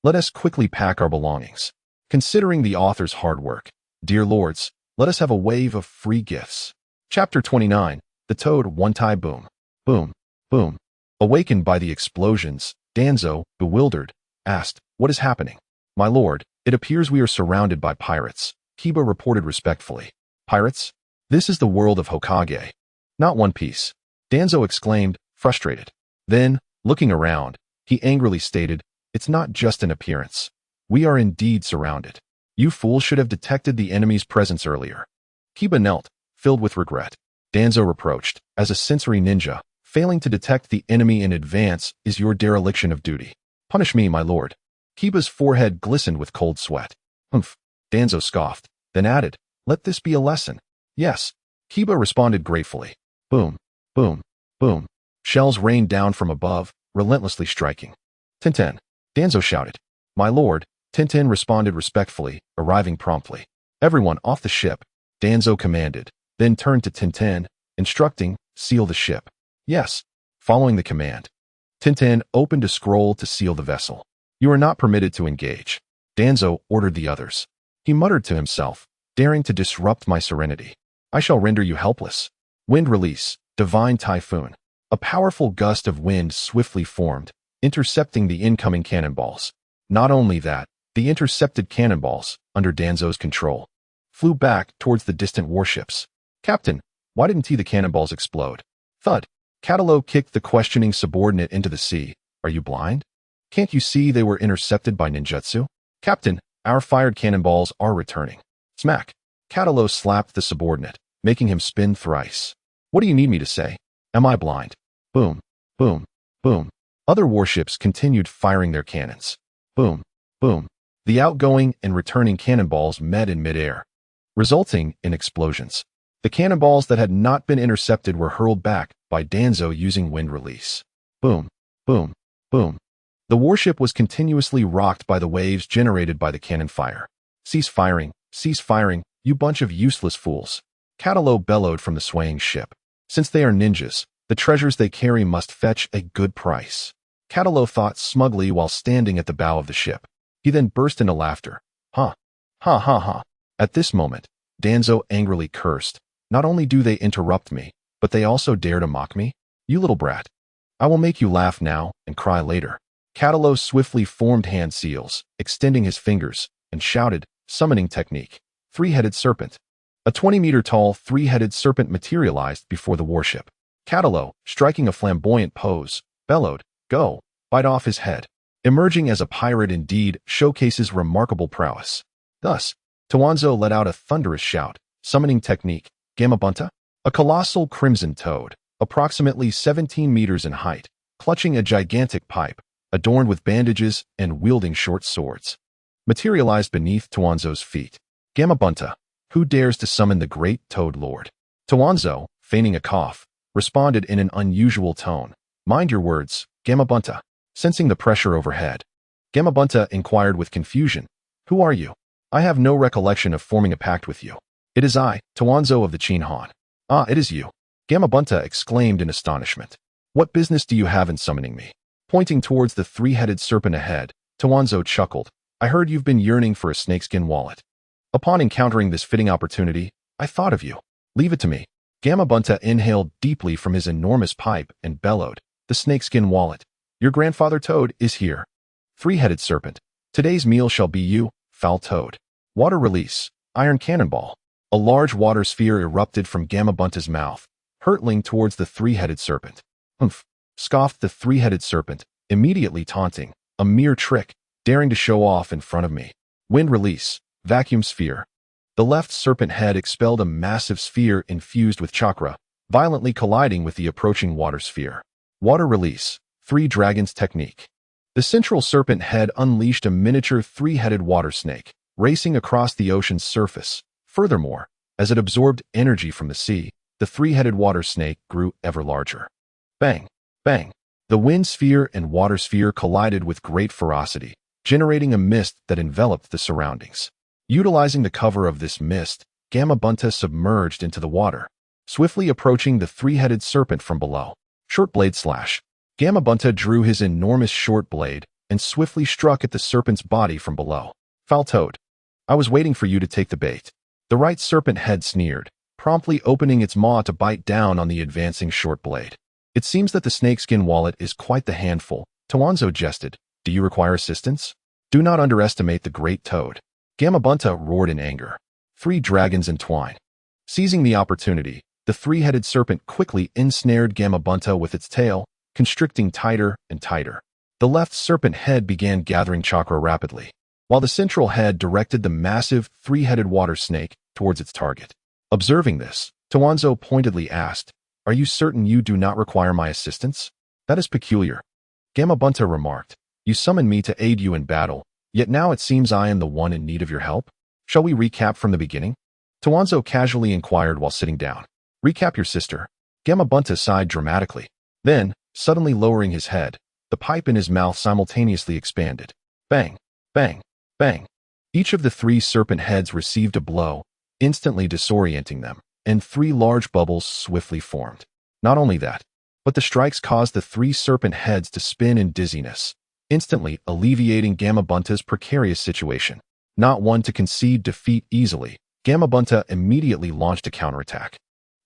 Let us quickly pack our belongings. Considering the author's hard work, dear lords, let us have a wave of free gifts. Chapter 29, The Toad One-Tai Boom. Boom, boom. Awakened by the explosions, Danzo, bewildered, asked, "What is happening?" "My lord, it appears we are surrounded by pirates," Kiba reported respectfully. "Pirates? This is the world of Hokage. Not One Piece," Danzo exclaimed, frustrated. Then, looking around, he angrily stated, "It's not just an appearance. We are indeed surrounded. You fools should have detected the enemy's presence earlier." Kiba knelt, filled with regret. Danzo reproached, "As a sensory ninja, failing to detect the enemy in advance is your dereliction of duty. Punish me, my lord." Kiba's forehead glistened with cold sweat. "Humph," Danzo scoffed, then added, "Let this be a lesson." "Yes," Kiba responded gratefully. Boom, boom, boom. Shells rained down from above, relentlessly striking. "Tintin," Danzo shouted. "My lord," Tintin responded respectfully, arriving promptly. "Everyone off the ship," Danzo commanded, then turned to Tintin, instructing, "Seal the ship." "Yes." Following the command, Tintin opened a scroll to seal the vessel. "You are not permitted to engage," Danzo ordered the others. He muttered to himself, "Daring to disrupt my serenity. I shall render you helpless." Wind release, divine typhoon. A powerful gust of wind swiftly formed, intercepting the incoming cannonballs. Not only that, the intercepted cannonballs, under Danzo's control, flew back towards the distant warships. "Captain, why didn't the cannonballs explode?" Thud. Catalo kicked the questioning subordinate into the sea. "Are you blind? Can't you see they were intercepted by ninjutsu?" "Captain, our fired cannonballs are returning." Smack. Catalo slapped the subordinate, making him spin thrice. "What do you need me to say? Am I blind?" Boom, boom, boom. Other warships continued firing their cannons. Boom, boom. The outgoing and returning cannonballs met in midair, resulting in explosions. The cannonballs that had not been intercepted were hurled back by Danzo using wind release. Boom, boom, boom. The warship was continuously rocked by the waves generated by the cannon fire. Cease firing, you bunch of useless fools," Catalo bellowed from the swaying ship. "Since they are ninjas, the treasures they carry must fetch a good price." Catalo thought smugly while standing at the bow of the ship. He then burst into laughter. Ha, ha, ha, ha. At this moment, Danzo angrily cursed. "Not only do they interrupt me, but they also dare to mock me? You little brat. I will make you laugh now and cry later." Catalo swiftly formed hand seals, extending his fingers, and shouted, "Summoning technique. Three-headed serpent." A 20-meter-tall three-headed serpent materialized before the warship. Catalo, striking a flamboyant pose, bellowed, "Go, bite off his head." Emerging as a pirate indeed showcases remarkable prowess. Thus, Tawanzo let out a thunderous shout, summoning technique, Gamabunta, a colossal crimson toad, approximately 17 meters in height, clutching a gigantic pipe, adorned with bandages and wielding short swords, materialized beneath Tawanzo's feet. Gamabunta, who dares to summon the great Toad Lord? Tawanzo, feigning a cough, responded in an unusual tone, "Mind your words, Gamabunta." Sensing the pressure overhead, Gamabunta inquired with confusion, "Who are you? I have no recollection of forming a pact with you." "It is I, Tawanzo of the Qin Han." "Ah, it is you," Gamabunta exclaimed in astonishment. "What business do you have in summoning me?" Pointing towards the three-headed serpent ahead, Tawanzo chuckled, "I heard you've been yearning for a snakeskin wallet. Upon encountering this fitting opportunity, I thought of you. Leave it to me." Gamabunta inhaled deeply from his enormous pipe and bellowed, "The snakeskin wallet. Your grandfather Toad is here." Three-headed serpent, today's meal shall be you, foul toad. Water release, iron cannonball. A large water sphere erupted from Gamabunta's mouth, hurtling towards the three-headed serpent. "Humph," scoffed the three-headed serpent, immediately taunting, "A mere trick, daring to show off in front of me." Wind release, vacuum sphere. The left serpent head expelled a massive sphere infused with chakra, violently colliding with the approaching water sphere. Water release, three dragons technique. The central serpent head unleashed a miniature three-headed water snake, racing across the ocean's surface. Furthermore, as it absorbed energy from the sea, the three-headed water snake grew ever larger. Bang, bang. The wind sphere and water sphere collided with great ferocity, generating a mist that enveloped the surroundings. Utilizing the cover of this mist, Gamabunta submerged into the water, swiftly approaching the three-headed serpent from below. Short blade slash. Gamabunta drew his enormous short blade and swiftly struck at the serpent's body from below. Foul toad. I was waiting for you to take the bait. The right serpent head sneered, promptly opening its maw to bite down on the advancing short blade. It seems that the snakeskin wallet is quite the handful, Tawanzo jested. Do you require assistance? Do not underestimate the great toad. Gamabunta roared in anger. 3 dragons entwine. Seizing the opportunity, the three-headed serpent quickly ensnared Gamabunta with its tail, constricting tighter and tighter. The left serpent head began gathering chakra rapidly, while the central head directed the massive three-headed water snake towards its target. Observing this, Tawanzo pointedly asked, Are you certain you do not require my assistance? That is peculiar. Gamabunta remarked, You summoned me to aid you in battle, yet now it seems I am the one in need of your help? Shall we recap from the beginning? Tawanzo casually inquired while sitting down. Recap your sister. Gamabunta sighed dramatically. Then, suddenly lowering his head, the pipe in his mouth simultaneously expanded. Bang, bang, bang. Each of the 3 serpent heads received a blow, instantly disorienting them, and 3 large bubbles swiftly formed. Not only that, but the strikes caused the 3 serpent heads to spin in dizziness, instantly alleviating Gamabunta's precarious situation. Not one to concede defeat easily, Gamabunta immediately launched a counterattack.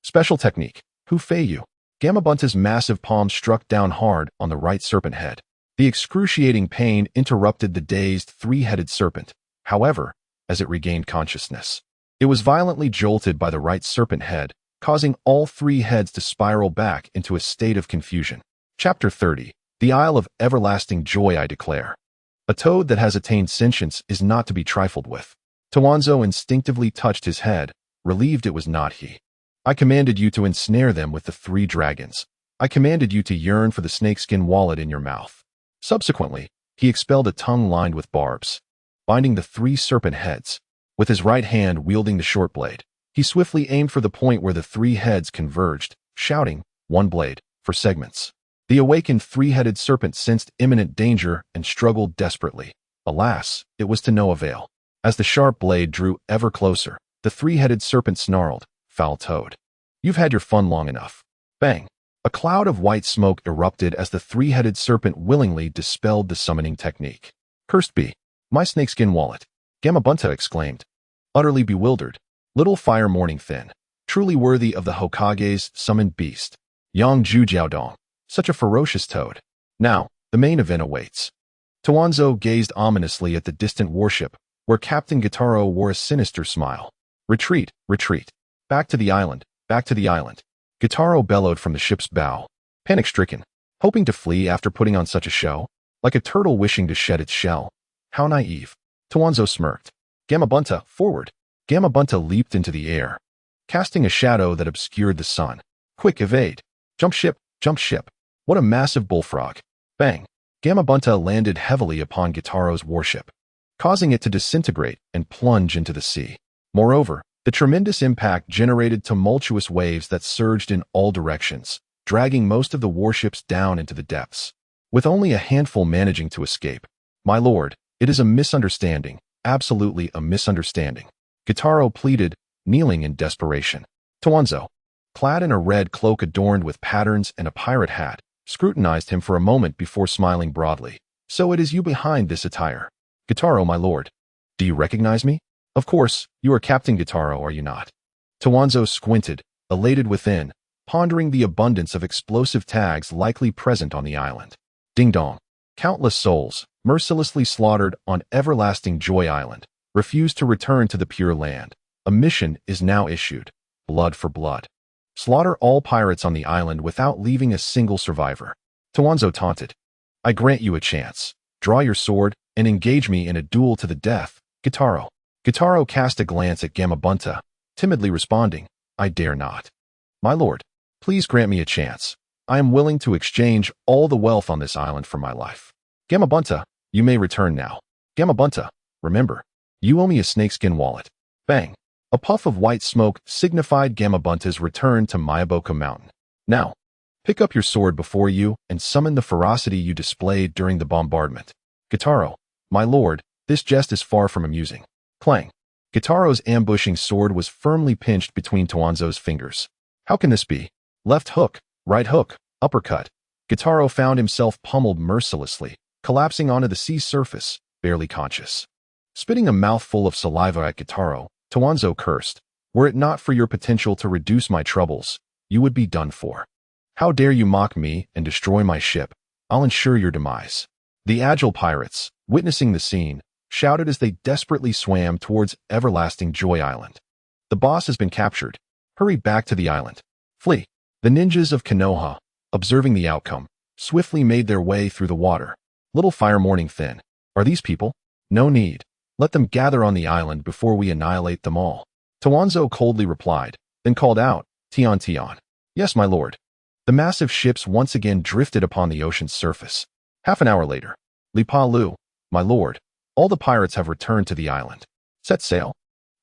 Special technique, Hu Fei Yu. Gamabunta's massive palm struck down hard on the right serpent head. The excruciating pain interrupted the dazed 3-headed serpent. However, as it regained consciousness, it was violently jolted by the right serpent head, causing all 3 heads to spiral back into a state of confusion. Chapter 30. The Isle of Everlasting Joy I Declare. A toad that has attained sentience is not to be trifled with. Tawanzo instinctively touched his head, relieved it was not he. I commanded you to ensnare them with the 3 dragons. I commanded you to yearn for the snakeskin wallet in your mouth. Subsequently, he expelled a tongue lined with barbs, binding the 3 serpent heads. With his right hand wielding the short blade, he swiftly aimed for the point where the 3 heads converged, shouting, 1 blade, for segments. The awakened 3-headed serpent sensed imminent danger and struggled desperately. Alas, it was to no avail. As the sharp blade drew ever closer, the 3-headed serpent snarled, Foul toad. You've had your fun long enough. Bang. A cloud of white smoke erupted as the 3-headed serpent willingly dispelled the summoning technique. Cursed be my snakeskin wallet, Gamabunta exclaimed, utterly bewildered. Little fire morning thin, truly worthy of the Hokage's summoned beast. Yang Jiaodong, such a ferocious toad. Now, the main event awaits. Tawanzo gazed ominously at the distant warship, where Captain Gitaro wore a sinister smile. Retreat, retreat. Back to the island, back to the island. Gitaro bellowed from the ship's bow, panic-stricken, hoping to flee after putting on such a show, like a turtle wishing to shed its shell. How naive. Tawanzo smirked. Gamabunta, forward. Gamabunta leaped into the air, casting a shadow that obscured the sun. Quick, evade. Jump ship, jump ship. What a massive bullfrog. Bang. Gamabunta landed heavily upon Gitaro's warship, causing it to disintegrate and plunge into the sea. Moreover, the tremendous impact generated tumultuous waves that surged in all directions, dragging most of the warships down into the depths, with only a handful managing to escape. My lord, it is a misunderstanding, absolutely a misunderstanding. Gitaro pleaded, kneeling in desperation. Tawanzo, clad in a red cloak adorned with patterns and a pirate hat, scrutinized him for a moment before smiling broadly. So it is you behind this attire. Gitaro, my lord. Do you recognize me? Of course, you are Captain Gitaro, are you not? Tawanzo squinted, elated within, pondering the abundance of explosive tags likely present on the island. Ding dong. Countless souls, mercilessly slaughtered on Everlasting Joy Island, refused to return to the Pure Land. A mission is now issued. Blood for blood. Slaughter all pirates on the island without leaving a single survivor. Tawanzo taunted. I grant you a chance. Draw your sword and engage me in a duel to the death, Gitaro. Gitaro cast a glance at Gamabunta, timidly responding, I dare not. My lord, please grant me a chance. I am willing to exchange all the wealth on this island for my life. Gamabunta, you may return now. Gamabunta, remember, you owe me a snakeskin wallet. Bang. A puff of white smoke signified Gamabunta's return to Mayaboka Mountain. Now, pick up your sword before you and summon the ferocity you displayed during the bombardment. Gitaro, My lord, this jest is far from amusing. Clang. Gitaro's ambushing sword was firmly pinched between Tawanzo's fingers. How can this be? Left hook, right hook, uppercut. Gitaro found himself pummeled mercilessly, collapsing onto the sea surface, barely conscious. Spitting a mouthful of saliva at Gitaro, Tawanzo cursed. Were it not for your potential to reduce my troubles, you would be done for. How dare you mock me and destroy my ship? I'll ensure your demise. The agile pirates, witnessing the scene, shouted as they desperately swam towards Everlasting Joy Island. The boss has been captured. Hurry back to the island. Flee. The ninjas of Konoha, observing the outcome, swiftly made their way through the water. Little fire morning thin. Are these people? No need. Let them gather on the island before we annihilate them all. Tawanzo coldly replied, then called out, Tian Tian. Yes, my lord. The massive ships once again drifted upon the ocean's surface. Half an hour later. Li Pa Lu, my lord, all the pirates have returned to the island. Set sail.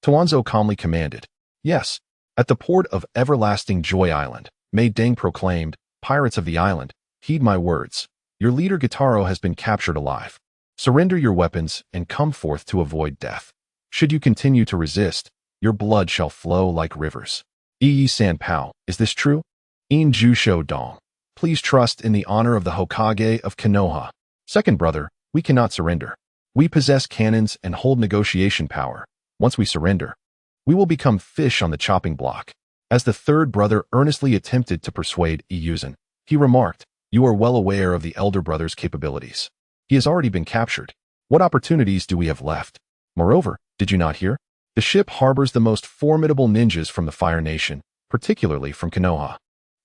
Tawanzo calmly commanded. Yes. At the port of Everlasting Joy Island, Mei Deng proclaimed, Pirates of the island, heed my words. Your leader Gitaro has been captured alive. Surrender your weapons and come forth to avoid death. Should you continue to resist, your blood shall flow like rivers. Yi San Pao, is this true? In Jusho Dong, please trust in the honor of the Hokage of Konoha. Second brother, we cannot surrender. We possess cannons and hold negotiation power. Once we surrender, we will become fish on the chopping block. As the third brother earnestly attempted to persuade Iyuzan, he remarked, You are well aware of the elder brother's capabilities. He has already been captured. What opportunities do we have left? Moreover, did you not hear? The ship harbors the most formidable ninjas from the Fire Nation, particularly from Konoha.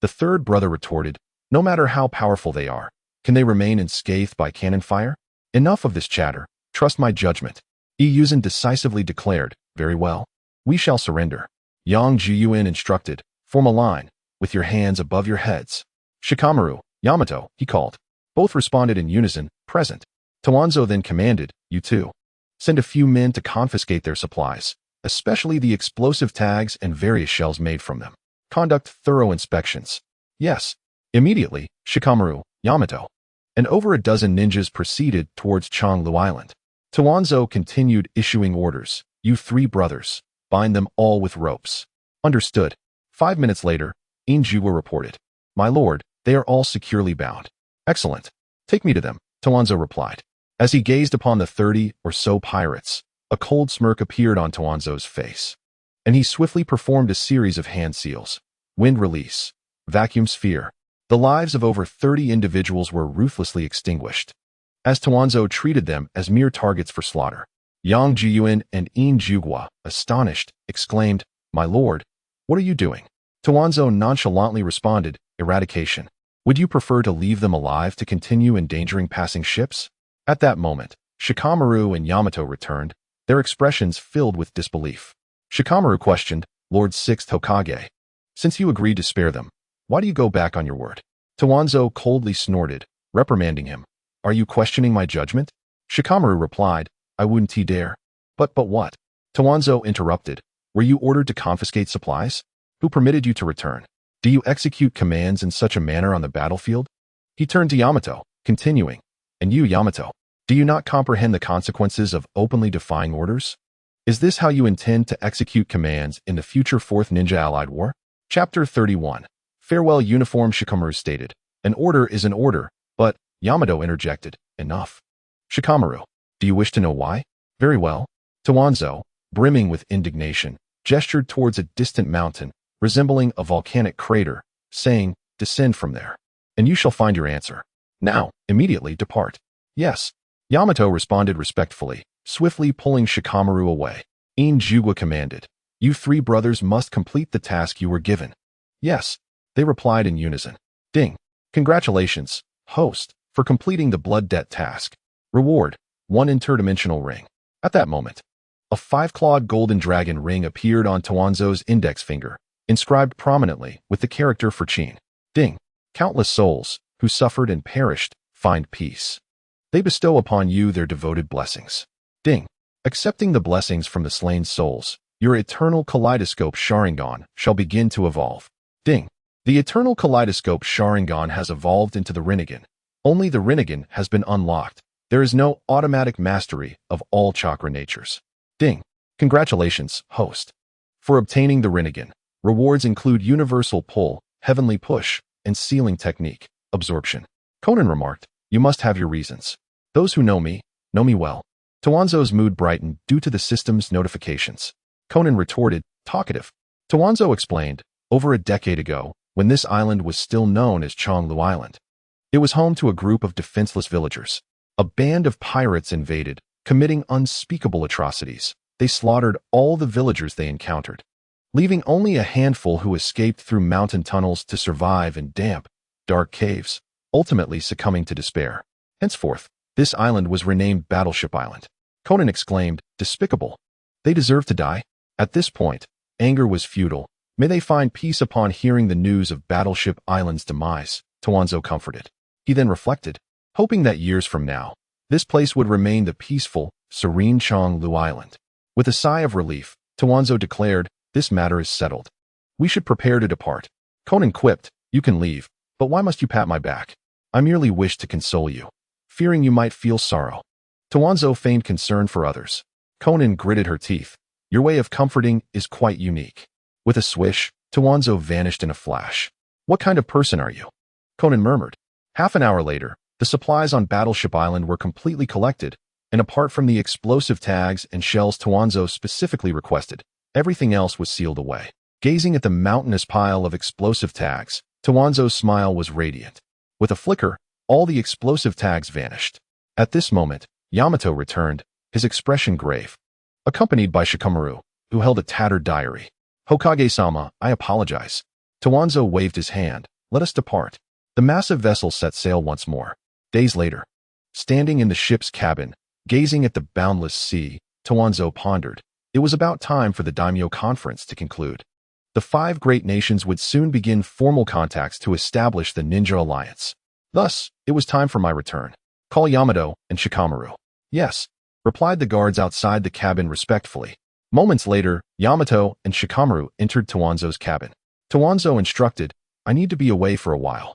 The third brother retorted, No matter how powerful they are, can they remain unscathed by cannon fire? Enough of this chatter. Trust my judgment. Iyuzan decisively declared, Very well. We shall surrender. Yang Jiyuin instructed, Form a line, with your hands above your heads. Shikamaru, Yamato, he called. Both responded in unison, present. Tawanzo then commanded, You too. Send a few men to confiscate their supplies, especially the explosive tags and various shells made from them. Conduct thorough inspections. Yes. Immediately, Shikamaru, Yamato, and over a dozen ninjas proceeded towards Changlu Island. Tawanzo continued issuing orders. You three brothers, bind them all with ropes. Understood. 5 minutes later, Injuwa reported. My lord, they are all securely bound. Excellent. Take me to them, Tawanzo replied. As he gazed upon the 30 or so pirates, a cold smirk appeared on Tawanzo's face, and he swiftly performed a series of hand seals. Wind release. Vacuum sphere. The lives of over 30 individuals were ruthlessly extinguished, as Tawanzo treated them as mere targets for slaughter. Yang Jiyuan and In Jugwa, astonished, exclaimed, My lord, what are you doing? Tawanzo nonchalantly responded, Eradication. Would you prefer to leave them alive to continue endangering passing ships? At that moment, Shikamaru and Yamato returned, their expressions filled with disbelief. Shikamaru questioned, Lord Sixth Hokage, since you agreed to spare them, why do you go back on your word? Tawanzo coldly snorted, reprimanding him. Are you questioning my judgment? Shikamaru replied, I wouldn't dare. But what? Tawanzo interrupted. Were you ordered to confiscate supplies? Who permitted you to return? Do you execute commands in such a manner on the battlefield? He turned to Yamato, continuing, And you, Yamato, do you not comprehend the consequences of openly defying orders? Is this how you intend to execute commands in the future Fourth Ninja Allied War? Chapter 31. Farewell Uniform. Shikamaru stated, An order is an order, but, Yamato interjected, Enough. Shikamaru, do you wish to know why? Very well. Tawanzo, brimming with indignation, gestured towards a distant mountain, resembling a volcanic crater, saying, Descend from there, and you shall find your answer. Now, immediately depart. Yes. Yamato responded respectfully, swiftly pulling Shikamaru away. In Jugwa commanded, You three brothers must complete the task you were given. Yes. They replied in unison. Ding. Congratulations, host, for completing the blood debt task. Reward, 1 interdimensional ring. At that moment, a 5-clawed golden dragon ring appeared on Tawanzo's index finger, inscribed prominently with the character for Qin. Ding. Countless souls, who suffered and perished, find peace. They bestow upon you their devoted blessings. Ding. Accepting the blessings from the slain souls, your eternal kaleidoscope Sharingan shall begin to evolve. Ding. The eternal kaleidoscope Sharingan has evolved into the Rinnegan. Only the Rinnegan has been unlocked. There is no automatic mastery of all chakra natures. Ding. Congratulations, host. For obtaining the Rinnegan, rewards include universal pull, heavenly push, and sealing technique, absorption. Conan remarked, you must have your reasons. Those who know me well. Tawanzo's mood brightened due to the system's notifications. Conan retorted, talkative. Tawanzo explained, over a decade ago, when this island was still known as Chonglu Island. It was home to a group of defenseless villagers. A band of pirates invaded, committing unspeakable atrocities. They slaughtered all the villagers they encountered, leaving only a handful who escaped through mountain tunnels to survive in damp, dark caves, ultimately succumbing to despair. Henceforth, this island was renamed Battleship Island. Conan exclaimed, despicable. They deserve to die? At this point, anger was futile. May they find peace upon hearing the news of Battleship Island's demise, Tawanzo comforted. He then reflected, hoping that years from now, this place would remain the peaceful, serene Chonglu Island. With a sigh of relief, Tawanzo declared, this matter is settled. We should prepare to depart. Conan quipped, you can leave, but why must you pat my back? I merely wish to console you, fearing you might feel sorrow. Tawanzo feigned concern for others. Conan gritted her teeth. Your way of comforting is quite unique. With a swish, Tawanzo vanished in a flash. What kind of person are you? Conan murmured. Half an hour later, the supplies on Battleship Island were completely collected, and apart from the explosive tags and shells Tawanzo specifically requested, everything else was sealed away. Gazing at the mountainous pile of explosive tags, Tawanzo's smile was radiant. With a flicker, all the explosive tags vanished. At this moment, Yamato returned, his expression grave, accompanied by Shikamaru, who held a tattered diary. Hokage-sama, I apologize. Tawanzo waved his hand. Let us depart. The massive vessel set sail once more. Days later, standing in the ship's cabin, gazing at the boundless sea, Tawanzo pondered. It was about time for the daimyo conference to conclude. The 5 great nations would soon begin formal contacts to establish the Ninja Alliance. Thus, it was time for my return. Call Yamato and Shikamaru. Yes, replied the guards outside the cabin respectfully. Moments later, Yamato and Shikamaru entered Tawanzo's cabin. Tawanzo instructed, I need to be away for a while.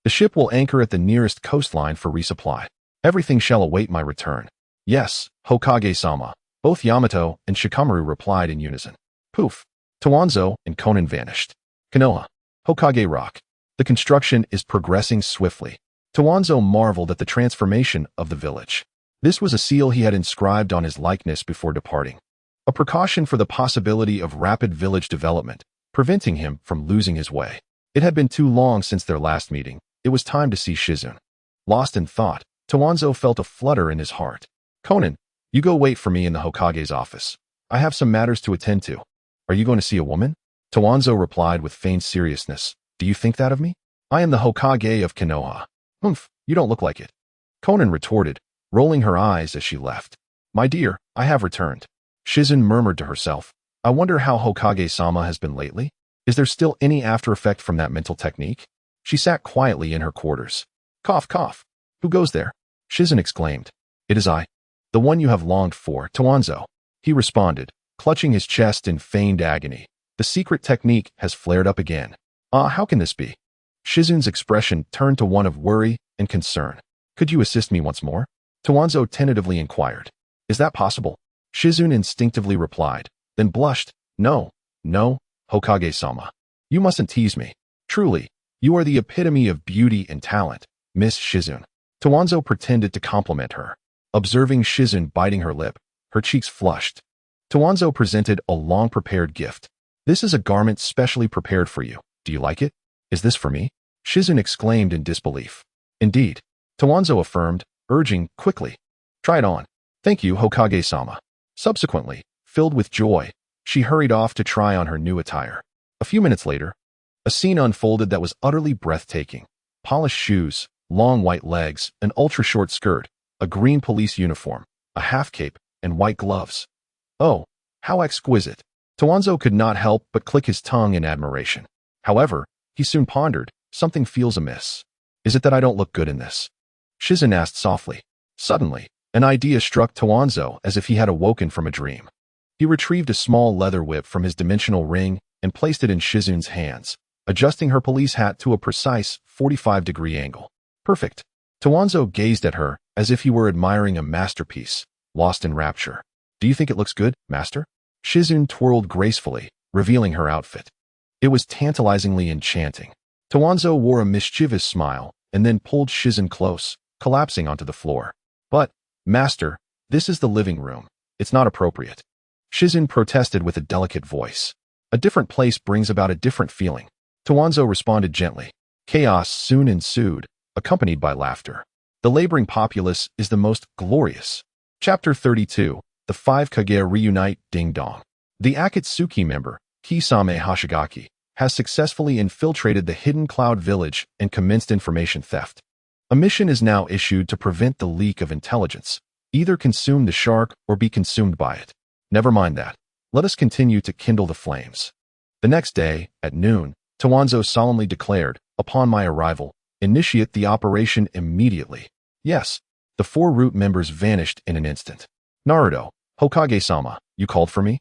The ship will anchor at the nearest coastline for resupply. Everything shall await my return. Yes, Hokage-sama. Both Yamato and Shikamaru replied in unison. Poof. Tawanzo and Conan vanished. Konoha. Hokage Rock. The construction is progressing swiftly. Tawanzo marveled at the transformation of the village. This was a seal he had inscribed on his likeness before departing. A precaution for the possibility of rapid village development, preventing him from losing his way. It had been too long since their last meeting. It was time to see Shizune. Lost in thought, Tawanzo felt a flutter in his heart. Conan, you go wait for me in the Hokage's office. I have some matters to attend to. Are you going to see a woman? Tawanzo replied with feigned seriousness. Do you think that of me? I am the Hokage of Konoha. Humph, you don't look like it. Conan retorted, rolling her eyes as she left. My dear, I have returned. Shizune murmured to herself. I wonder how Hokage-sama has been lately? Is there still any after effect from that mental technique? She sat quietly in her quarters. Cough, cough. Who goes there? Shizune exclaimed. It is I. The one you have longed for, Tawanzo. He responded, clutching his chest in feigned agony. The secret technique has flared up again. How can this be? Shizune's expression turned to one of worry and concern. Could you assist me once more? Tawanzo tentatively inquired. Is that possible? Shizune instinctively replied, then blushed. No, Hokage-sama. You mustn't tease me. Truly, you are the epitome of beauty and talent, Miss Shizune. Tawanzo pretended to compliment her. Observing Shizune biting her lip, her cheeks flushed. Tawanzo presented a long-prepared gift. This is a garment specially prepared for you. Do you like it? Is this for me? Shizune exclaimed in disbelief. Indeed. Tawanzo affirmed, urging, quickly. Try it on. Thank you, Hokage-sama. Subsequently, filled with joy, she hurried off to try on her new attire. A few minutes later, a scene unfolded that was utterly breathtaking. Polished shoes, long white legs, an ultra-short skirt, a green police uniform, a half-cape, and white gloves. Oh, how exquisite. Tawanzo could not help but click his tongue in admiration. However, he soon pondered, something feels amiss. Is it that I don't look good in this? Shizune asked softly. Suddenly, an idea struck Tawanzo as if he had awoken from a dream. He retrieved a small leather whip from his dimensional ring and placed it in Shizune's hands, adjusting her police hat to a precise 45-degree angle. Perfect. Tawanzo gazed at her as if he were admiring a masterpiece, lost in rapture. Do you think it looks good, master? Shizune twirled gracefully, revealing her outfit. It was tantalizingly enchanting. Tawanzo wore a mischievous smile and then pulled Shizune close, collapsing onto the floor. But, master, this is the living room. It's not appropriate. Shizune protested with a delicate voice. A different place brings about a different feeling. Tawanzo responded gently. Chaos soon ensued, accompanied by laughter. The laboring populace is the most glorious. Chapter 32. The 5 Kage reunite. Ding dong. The Akatsuki member, Kisame Hashigaki, has successfully infiltrated the hidden cloud village and commenced information theft. A mission is now issued to prevent the leak of intelligence. Either consume the shark or be consumed by it. Never mind that. Let us continue to kindle the flames. The next day, at noon, Tawanzo solemnly declared, upon my arrival, initiate the operation immediately. Yes, the 4 root members vanished in an instant. Naruto, Hokage-sama, you called for me?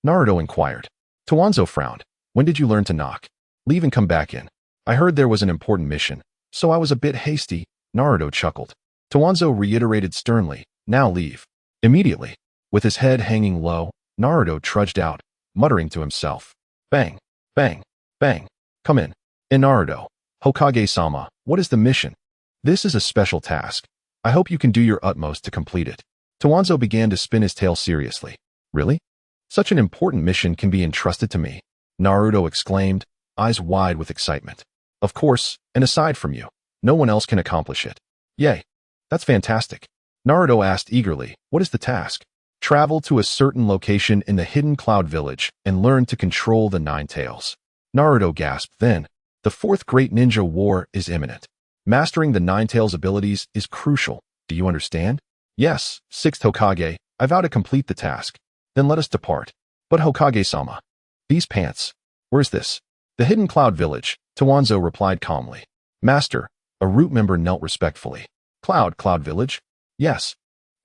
Naruto inquired. Tawanzo frowned. When did you learn to knock? Leave and come back in. I heard there was an important mission, so I was a bit hasty. Naruto chuckled. Tawanzo reiterated sternly, now leave. Immediately. With his head hanging low, Naruto trudged out, muttering to himself. Bang, bang, bang. Come in. Naruto, Hokage-sama, what is the mission? This is a special task. I hope you can do your utmost to complete it. Tawanzo began to spin his tail seriously. Really? Such an important mission can be entrusted to me? Naruto exclaimed, eyes wide with excitement. Of course, and aside from you, no one else can accomplish it. Yay. That's fantastic. Naruto asked eagerly, what is the task? Travel to a certain location in the hidden cloud village and learn to control the 9 tails. Naruto gasped then. The 4th Great Ninja War is imminent. Mastering the 9 tails abilities is crucial. Do you understand? Yes, 6th Hokage, I vow to complete the task. Then let us depart. But Hokage-sama. These pants. Where's this? The hidden cloud village, Tawanzo replied calmly. Master, a root member knelt respectfully. Cloud village? Yes.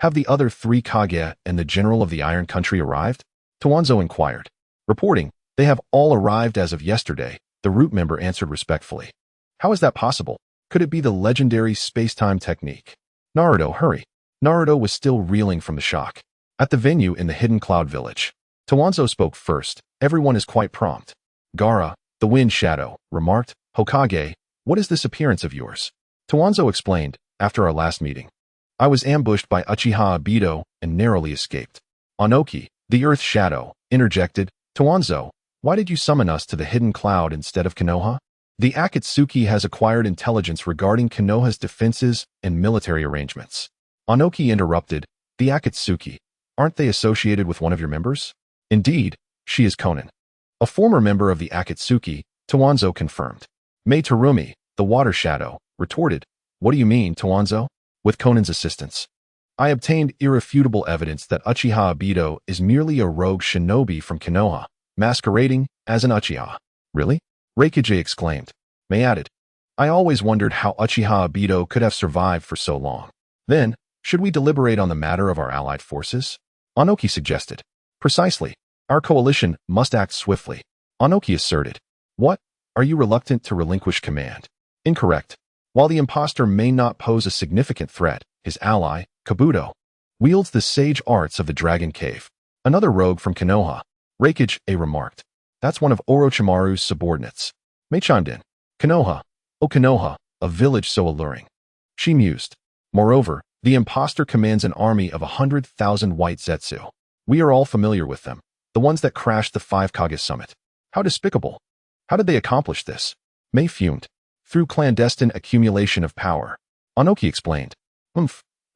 Have the other 3 Kage and the general of the Iron Country arrived? Tawanzo inquired. Reporting, they have all arrived as of yesterday, the root member answered respectfully. How is that possible? Could it be the legendary space-time technique? Naruto, hurry. Naruto was still reeling from the shock. At the venue in the hidden cloud village, Tawanzo spoke first. Everyone is quite prompt. Gaara, the wind shadow, remarked, Hokage, what is this appearance of yours? Tawanzo explained, after our last meeting. I was ambushed by Uchiha Obito and narrowly escaped. Onoki, the earth shadow, interjected, Tawanzo, why did you summon us to the hidden cloud instead of Konoha? The Akatsuki has acquired intelligence regarding Konoha's defenses and military arrangements. Onoki interrupted, the Akatsuki, aren't they associated with one of your members? Indeed, she is Konan. A former member of the Akatsuki, Tawanzo confirmed. Mei Terumi, the water shadow, retorted, what do you mean, Tawanzo? With Konan's assistance. I obtained irrefutable evidence that Uchiha Obito is merely a rogue shinobi from Konoha, masquerading as an Uchiha. Really? Kage exclaimed. Mei added, I always wondered how Uchiha Obito could have survived for so long. Then, should we deliberate on the matter of our allied forces? Onoki suggested. Precisely. Our coalition must act swiftly. Onoki asserted. What? Are you reluctant to relinquish command? Incorrect. While the impostor may not pose a significant threat, his ally, Kabuto, wields the sage arts of the Dragon Cave. Another rogue from Konoha, Kage remarked. That's one of Orochimaru's subordinates. Mei chimed in. Konoha. Oh Konoha, a village so alluring. She mused. Moreover, the impostor commands an army of 100,000 white Zetsu. We are all familiar with them, the ones that crashed the 5 Kage summit. How despicable. How did they accomplish this? Mei fumed. Through clandestine accumulation of power. Onoki explained.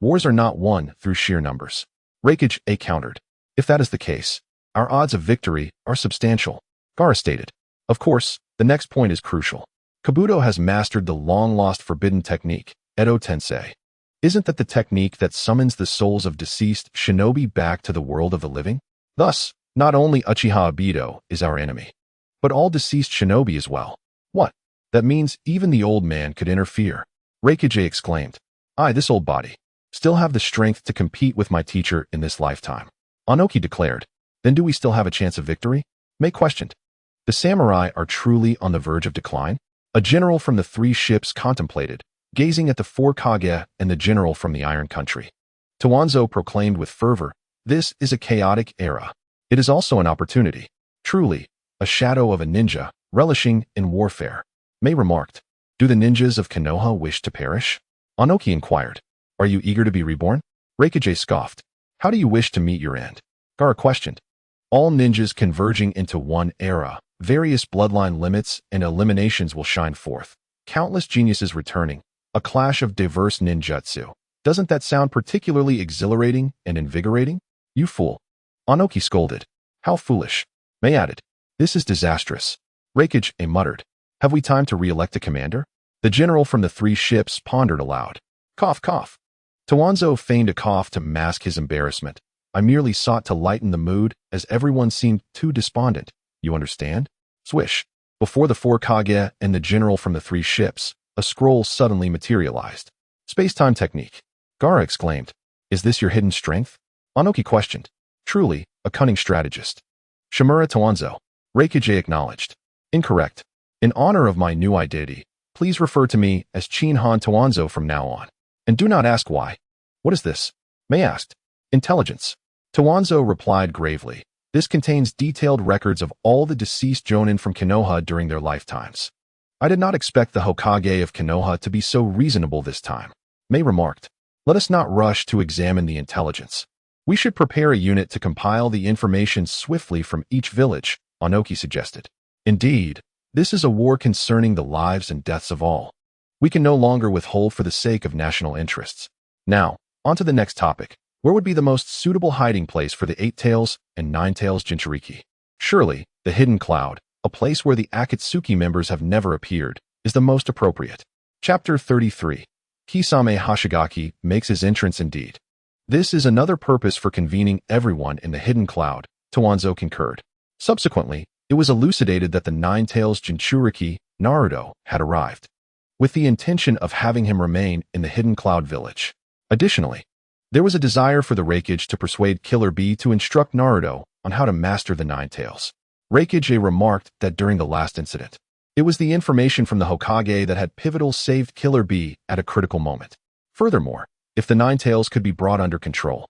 Wars are not won through sheer numbers. Kage countered. If that is the case, our odds of victory are substantial. Gaara stated. Of course, the next point is crucial. Kabuto has mastered the long-lost forbidden technique, Edo Tensei. Isn't that the technique that summons the souls of deceased shinobi back to the world of the living? Thus, not only Uchiha Obito is our enemy, but all deceased shinobi as well. What? That means even the old man could interfere. Kage exclaimed. I, this old body, still have the strength to compete with my teacher in this lifetime. Onoki declared. Then do we still have a chance of victory? Mei questioned. The samurai are truly on the verge of decline? A general from the 3 ships contemplated, gazing at the four Kage and the general from the Iron Country. Danzo proclaimed with fervor, "This is a chaotic era. It is also an opportunity. Truly, a shadow of a ninja, relishing in warfare." Mei remarked, "Do the ninjas of Konoha wish to perish?" Anoki inquired, "Are you eager to be reborn?" Kage scoffed, "How do you wish to meet your end?" Gaara questioned, "All ninjas converging into one era, various bloodline limits and eliminations will shine forth. Countless geniuses returning, a clash of diverse ninjutsu. Doesn't that sound particularly exhilarating and invigorating?" "You fool." Anoki scolded. "How foolish." Mei added, "This is disastrous." Kage muttered, "Have we time to re-elect a commander?" The general from the three ships pondered aloud. Cough, cough. Danzo feigned a cough to mask his embarrassment. "I merely sought to lighten the mood as everyone seemed too despondent. You understand?" Swish. Before the four Kage and the general from the three ships, a scroll suddenly materialized. "Space-time technique." Gaara exclaimed, "Is this your hidden strength?" Anoki questioned, "Truly, a cunning strategist." Shimura Danzo. Kage acknowledged. "Incorrect. In honor of my new identity, please refer to me as Qin Han Danzo from now on. And do not ask why." "What is this?" Mei asked. "Intelligence." Danzo replied gravely, "This contains detailed records of all the deceased jonin from Konoha during their lifetimes. I did not expect the Hokage of Konoha to be so reasonable this time." Mei remarked, "Let us not rush to examine the intelligence. We should prepare a unit to compile the information swiftly from each village," Anoki suggested. "Indeed, this is a war concerning the lives and deaths of all. We can no longer withhold for the sake of national interests. Now, on to the next topic. Where would be the most suitable hiding place for the Eight Tails and Nine Tails Jinchuriki? Surely, the Hidden Cloud, a place where the Akatsuki members have never appeared, is the most appropriate. Chapter 33. Kisame Hashigaki makes his entrance indeed. This is another purpose for convening everyone in the Hidden Cloud, Danzo concurred. Subsequently, it was elucidated that the Nine Tails Jinchuriki, Naruto, had arrived, with the intention of having him remain in the Hidden Cloud village. Additionally, there was a desire for the Kage to persuade Killer Bee to instruct Naruto on how to master the Nine Tails. Kage remarked that during the last incident, it was the information from the Hokage that had pivotal saved Killer Bee at a critical moment. Furthermore, if the Nine Tails could be brought under control,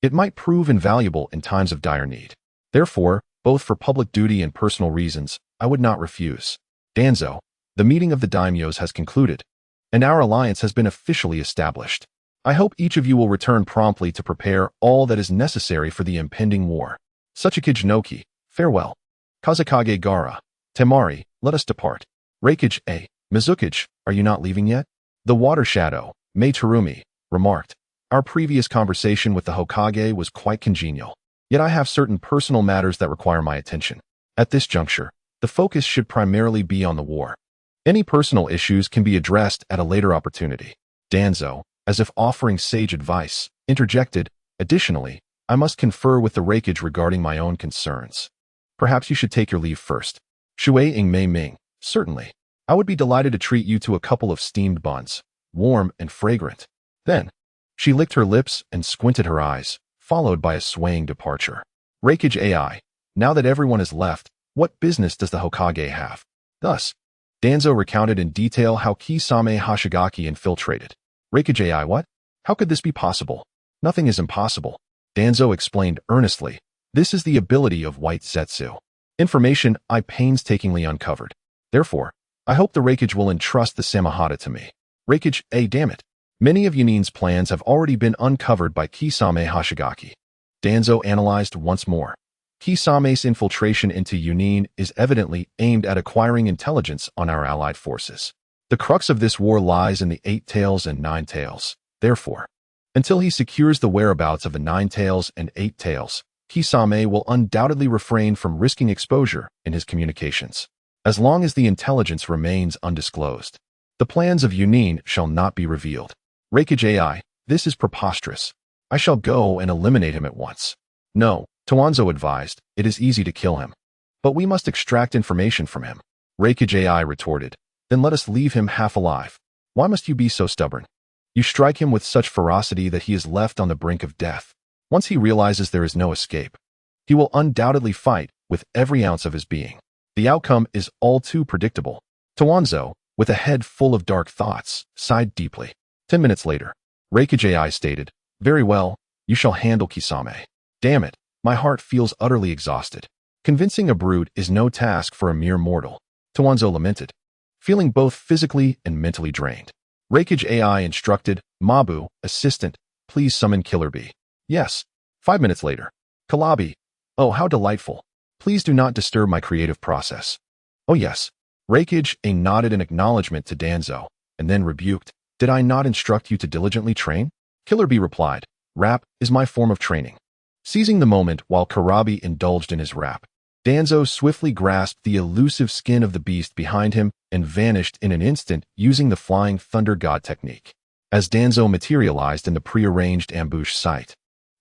it might prove invaluable in times of dire need. Therefore, both for public duty and personal reasons, I would not refuse. Danzo, the meeting of the daimyos has concluded, and our alliance has been officially established. I hope each of you will return promptly to prepare all that is necessary for the impending war. Tsuchikage Noki, farewell. Kazekage Gaara, Temari, let us depart. Kage Mizukage, are you not leaving yet? The Water Shadow, Mei Terumi, remarked, "Our previous conversation with the Hokage was quite congenial, yet I have certain personal matters that require my attention. At this juncture, the focus should primarily be on the war. Any personal issues can be addressed at a later opportunity." Danzo, as if offering sage advice, interjected, "Additionally, I must confer with the Kage regarding my own concerns. Perhaps you should take your leave first." Shui Ing Mei Ming, "Certainly. I would be delighted to treat you to a couple of steamed buns, warm and fragrant." Then, she licked her lips and squinted her eyes, followed by a swaying departure. Kage AI, now that everyone has left, what business does the Hokage have? Thus, Danzo recounted in detail how Kisame Hashigaki infiltrated. Kage AI, what? How could this be possible? Nothing is impossible. Danzo explained earnestly, "This is the ability of White Zetsu. Information I painstakingly uncovered. Therefore, I hope the Kage will entrust the Samahata to me." Kage, damn it. Many of Yunin's plans have already been uncovered by Kisame Hashigaki. Danzo analyzed once more. Kisame's infiltration into Yunin is evidently aimed at acquiring intelligence on our allied forces. The crux of this war lies in the Eight Tails and Nine Tails. Therefore, until he secures the whereabouts of the Nine Tails and Eight Tails, Kisame will undoubtedly refrain from risking exposure in his communications. As long as the intelligence remains undisclosed, the plans of Yunin shall not be revealed. Kage AI, this is preposterous. I shall go and eliminate him at once. No, Danzo advised, it is easy to kill him. But we must extract information from him. Kage AI retorted, then let us leave him half alive. Why must you be so stubborn? You strike him with such ferocity that he is left on the brink of death. Once he realizes there is no escape, he will undoubtedly fight with every ounce of his being. The outcome is all too predictable. Danzo, with a head full of dark thoughts, sighed deeply. 10 minutes later, Kage AI stated, "Very well, you shall handle Kisame. Damn it, my heart feels utterly exhausted. Convincing a brute is no task for a mere mortal." Danzo lamented, feeling both physically and mentally drained. Kage AI instructed, "Mabu, assistant, please summon Killer Bee." "Yes." 5 minutes later, Kalabi, "Oh, how delightful. Please do not disturb my creative process." "Oh yes." Kage A nodded in acknowledgement to Danzo, and then rebuked, "Did I not instruct you to diligently train?" Killer Bee replied, "Rap is my form of training." Seizing the moment while Karabi indulged in his rap, Danzo swiftly grasped the elusive skin of the beast behind him and vanished in an instant using the Flying Thunder God technique. As Danzo materialized in the prearranged ambush site,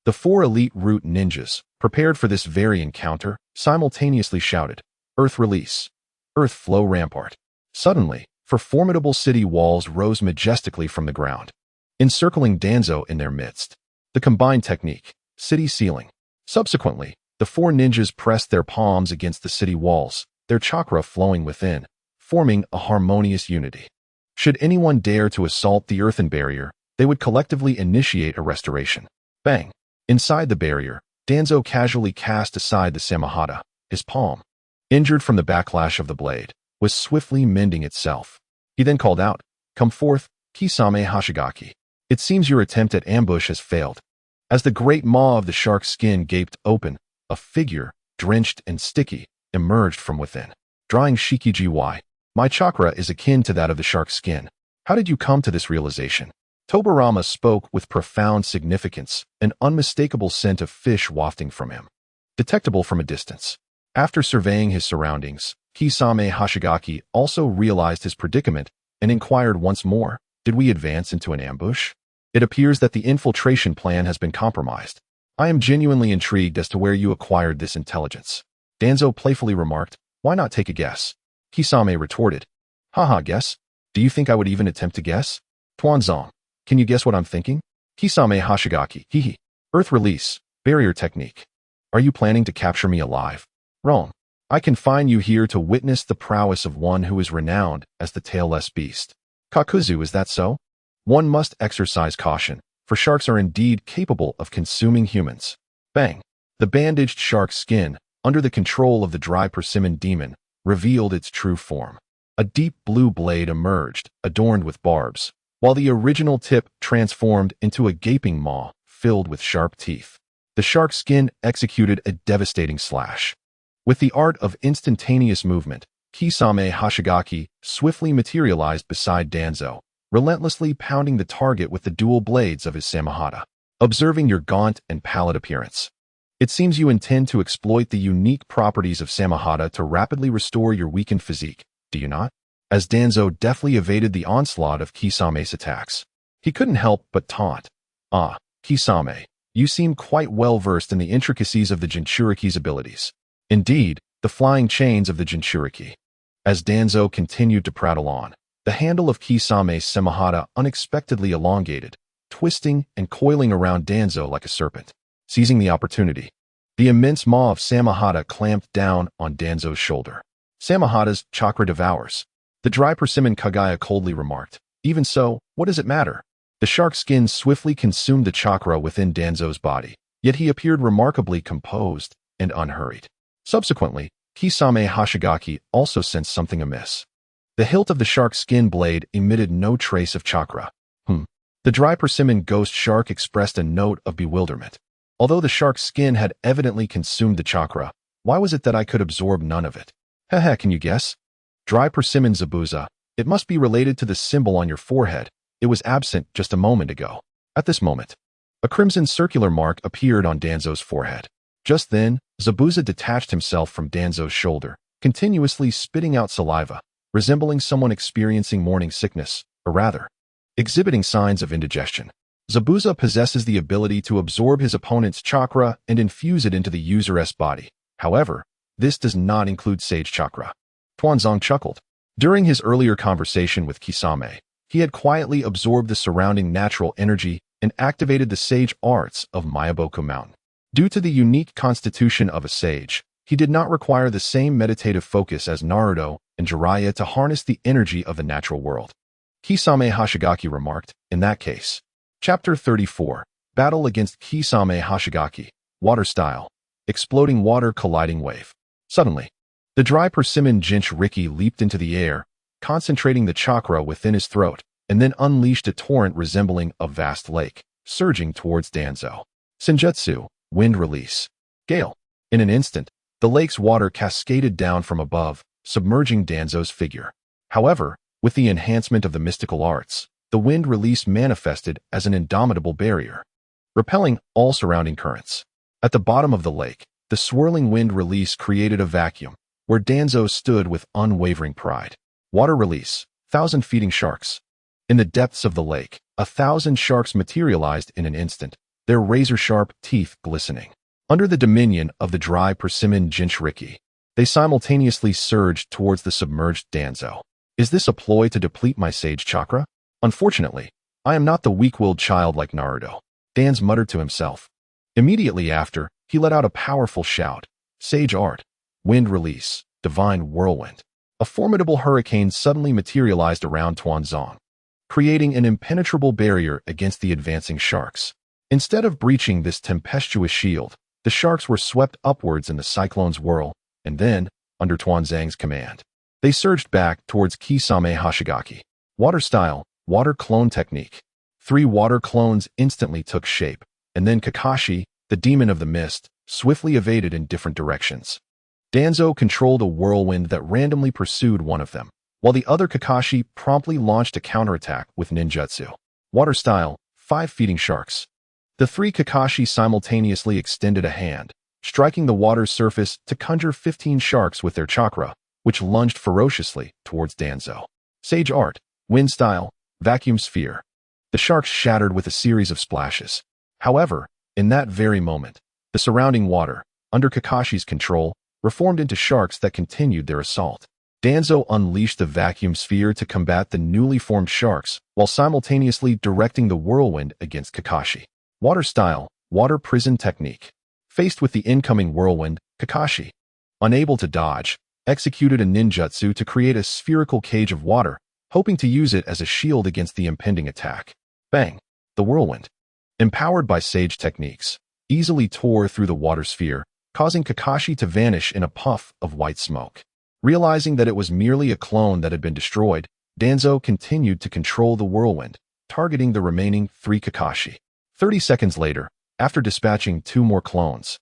the 4 elite root ninjas, prepared for this very encounter, simultaneously shouted, "Earth Release! Earth Flow Rampart!" Suddenly, formidable city walls rose majestically from the ground, encircling Danzo in their midst. The combined technique, City Ceiling. Subsequently, the 4 ninjas pressed their palms against the city walls, their chakra flowing within, forming a harmonious unity. Should anyone dare to assault the earthen barrier, they would collectively initiate a restoration. Bang! Inside the barrier, Danzo casually cast aside the Samahata, his palm, injured from the backlash of the blade, was swiftly mending itself. He then called out, "Come forth, Kisame Hashigaki. It seems your attempt at ambush has failed." As the great maw of the shark's skin gaped open, a figure, drenched and sticky, emerged from within. Drawing Shikiji, "My chakra is akin to that of the shark's skin. How did you come to this realization?" Tobarama spoke with profound significance, an unmistakable scent of fish wafting from him, detectable from a distance. After surveying his surroundings, Kisame Hashigaki also realized his predicament and inquired once more, "Did we advance into an ambush? It appears that the infiltration plan has been compromised. I am genuinely intrigued as to where you acquired this intelligence." Danzo playfully remarked, "Why not take a guess?" Kisame retorted, "Haha, guess? Do you think I would even attempt to guess? Tuanzong, can you guess what I'm thinking?" Kisame Hashigaki, "Hehe. Earth Release, barrier technique. Are you planning to capture me alive?" "Wrong. I confine you here to witness the prowess of one who is renowned as the tailless beast." "Kakuzu, is that so?" "One must exercise caution, for sharks are indeed capable of consuming humans." Bang! The bandaged shark's skin, under the control of the dry persimmon demon, revealed its true form. A deep blue blade emerged, adorned with barbs, while the original tip transformed into a gaping maw filled with sharp teeth. The shark's skin executed a devastating slash. With the art of instantaneous movement, Kisame Hashigaki swiftly materialized beside Danzo, relentlessly pounding the target with the dual blades of his Samahata. "Observing your gaunt and pallid appearance, it seems you intend to exploit the unique properties of Samahata to rapidly restore your weakened physique, do you not?" As Danzo deftly evaded the onslaught of Kisame's attacks, he couldn't help but taunt, "Ah, Kisame, you seem quite well versed in the intricacies of the Jinchuriki's abilities. Indeed, the flying chains of the Jinchuriki." As Danzo continued to prattle on, the handle of Kisame's Samahata unexpectedly elongated, twisting and coiling around Danzo like a serpent. Seizing the opportunity, the immense maw of Samahata clamped down on Danzo's shoulder. "Samahata's chakra devours," the dry persimmon Kagaya coldly remarked. "Even so, what does it matter?" The shark's skin swiftly consumed the chakra within Danzo's body, yet he appeared remarkably composed and unhurried. Subsequently, Kisame Hashigaki also sensed something amiss. The hilt of the shark's skin blade emitted no trace of chakra. The dry persimmon ghost shark expressed a note of bewilderment. Although the shark's skin had evidently consumed the chakra, why was it that I could absorb none of it? Haha, can you guess? Dry persimmon Zabuza, it must be related to the symbol on your forehead. It was absent just a moment ago. At this moment, a crimson circular mark appeared on Danzo's forehead. Just then, Zabuza detached himself from Danzo's shoulder, continuously spitting out saliva, resembling someone experiencing morning sickness, or rather, exhibiting signs of indigestion. Zabuza possesses the ability to absorb his opponent's chakra and infuse it into the user's body. However, this does not include sage chakra. Tuanzong chuckled. During his earlier conversation with Kisame, he had quietly absorbed the surrounding natural energy and activated the sage arts of Mayaboku Mountain. Due to the unique constitution of a sage, He did not require the same meditative focus as Naruto and Jiraiya to harness the energy of the natural world. Kisame Hoshigaki remarked, in that case. Chapter 34. Battle against Kisame Hoshigaki. Water style. Exploding water colliding wave. Suddenly, the dry persimmon Jinchuriki leaped into the air, concentrating the chakra within his throat, and then unleashed a torrent resembling a vast lake, surging towards Danzo. Senjutsu, wind release. Gale. In an instant, the lake's water cascaded down from above, submerging Danzo's figure. However, with the enhancement of the mystical arts, the wind release manifested as an indomitable barrier, repelling all surrounding currents. At the bottom of the lake, the swirling wind release created a vacuum, where Danzo stood with unwavering pride. Water release, 1,000 feeding sharks. In the depths of the lake, 1,000 sharks materialized in an instant, their razor-sharp teeth glistening. Under the dominion of the dry persimmon Jinchuriki, they simultaneously surged towards the submerged Danzo. Is this a ploy to deplete my sage chakra? Unfortunately, I am not the weak-willed child like Naruto, Danzo muttered to himself. Immediately after, he let out a powerful shout. Sage art. Wind release. Divine whirlwind. A formidable hurricane suddenly materialized around Tuanzong, creating an impenetrable barrier against the advancing sharks. Instead of breaching this tempestuous shield, the sharks were swept upwards in the cyclone's whirl, and then, under Tuanzang's command, they surged back towards Kisame Hoshigaki. Water style, water clone technique. 3 water clones instantly took shape, and then Kakashi, the demon of the mist, swiftly evaded in different directions. Danzo controlled a whirlwind that randomly pursued one of them, while the other Kakashi promptly launched a counterattack with ninjutsu. Water style, 5 feeding sharks. The 3 Kakashi simultaneously extended a hand, striking the water's surface to conjure 15 sharks with their chakra, which lunged ferociously towards Danzo. Sage art, wind style, vacuum sphere. The sharks shattered with a series of splashes. However, in that very moment, the surrounding water, under Kakashi's control, reformed into sharks that continued their assault. Danzo unleashed the vacuum sphere to combat the newly formed sharks while simultaneously directing the whirlwind against Kakashi. Water style, water prison technique. Faced with the incoming whirlwind, Kakashi, unable to dodge, executed a ninjutsu to create a spherical cage of water, hoping to use it as a shield against the impending attack. Bang! The whirlwind, empowered by sage techniques, easily tore through the water sphere, causing Kakashi to vanish in a puff of white smoke. Realizing that it was merely a clone that had been destroyed, Danzo continued to control the whirlwind, targeting the remaining 3 Kakashi. 30 seconds later, after dispatching 2 more clones,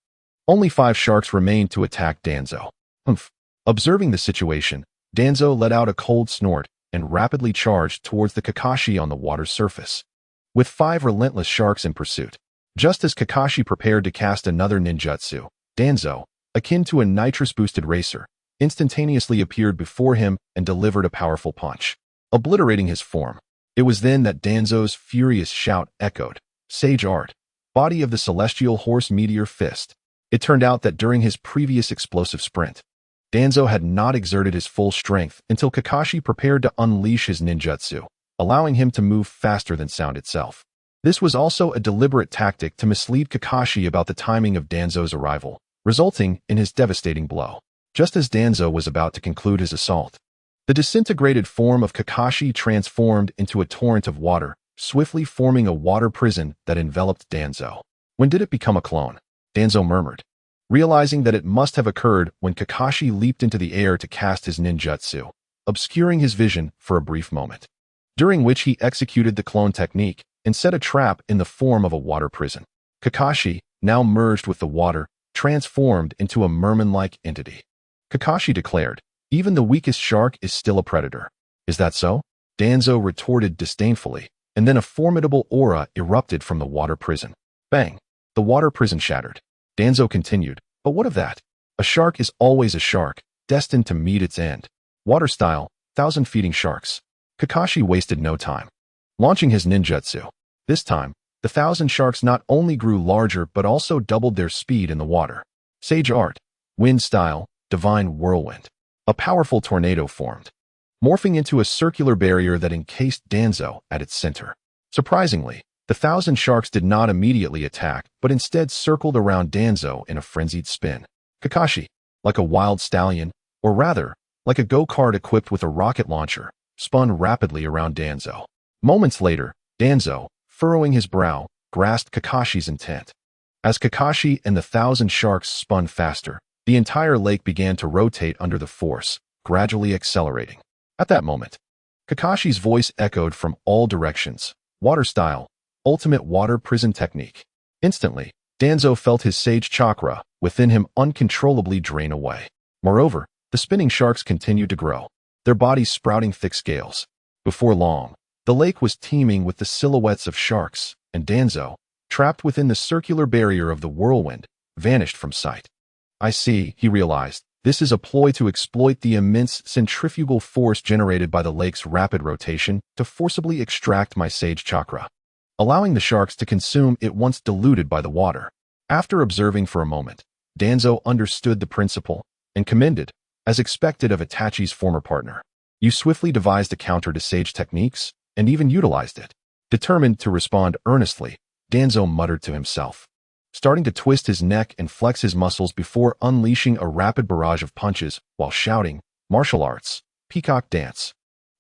only 5 sharks remained to attack Danzo. Humph. Observing the situation, Danzo let out a cold snort and rapidly charged towards the Kakashi on the water's surface, with 5 relentless sharks in pursuit. Just as Kakashi prepared to cast another ninjutsu, Danzo, akin to a nitrous-boosted racer, instantaneously appeared before him and delivered a powerful punch, obliterating his form. It was then that Danzo's furious shout echoed. Sage art, body of the celestial horse meteor fist. It turned out that during his previous explosive sprint, Danzo had not exerted his full strength until Kakashi prepared to unleash his ninjutsu, allowing him to move faster than sound itself. This was also a deliberate tactic to mislead Kakashi about the timing of Danzo's arrival, resulting in his devastating blow. Just as Danzo was about to conclude his assault, the disintegrated form of Kakashi transformed into a torrent of water, swiftly forming a water prison that enveloped Danzo. When did it become a clone? Danzo murmured, realizing that it must have occurred when Kakashi leaped into the air to cast his ninjutsu, obscuring his vision for a brief moment, during which he executed the clone technique and set a trap in the form of a water prison. Kakashi, now merged with the water, transformed into a merman-like entity. Kakashi declared, even the weakest shark is still a predator. Is that so? Danzo retorted disdainfully, and then a formidable aura erupted from the water prison. Bang! The water prison shattered. Danzo continued, but what of that? A shark is always a shark, destined to meet its end. Water style, 1,000 feeding sharks. Kakashi wasted no time, launching his ninjutsu. This time, the 1,000 sharks not only grew larger but also doubled their speed in the water. Sage art, wind style, divine whirlwind. A powerful tornado formed, morphing into a circular barrier that encased Danzo at its center. Surprisingly, the 1,000 sharks did not immediately attack, but instead circled around Danzo in a frenzied spin. Kakashi, like a wild stallion, or rather, like a go-kart equipped with a rocket launcher, spun rapidly around Danzo. Moments later, Danzo, furrowing his brow, grasped Kakashi's intent. As Kakashi and the 1,000 sharks spun faster, the entire lake began to rotate under the force, gradually accelerating. At that moment, Kakashi's voice echoed from all directions. Water style, ultimate water prison technique. Instantly, Danzo felt his sage chakra within him uncontrollably drain away. Moreover, the spinning sharks continued to grow, their bodies sprouting thick scales. Before long, the lake was teeming with the silhouettes of sharks, and Danzo, trapped within the circular barrier of the whirlwind, vanished from sight. I see, he realized. This is a ploy to exploit the immense centrifugal force generated by the lake's rapid rotation to forcibly extract my sage chakra, allowing the sharks to consume it once diluted by the water. After observing for a moment, Danzo understood the principle and commended, as expected of Itachi's former partner. You swiftly devised a counter to sage techniques and even utilized it. Determined to respond earnestly, Danzo muttered to himself, starting to twist his neck and flex his muscles before unleashing a rapid barrage of punches while shouting, "Martial arts, peacock dance."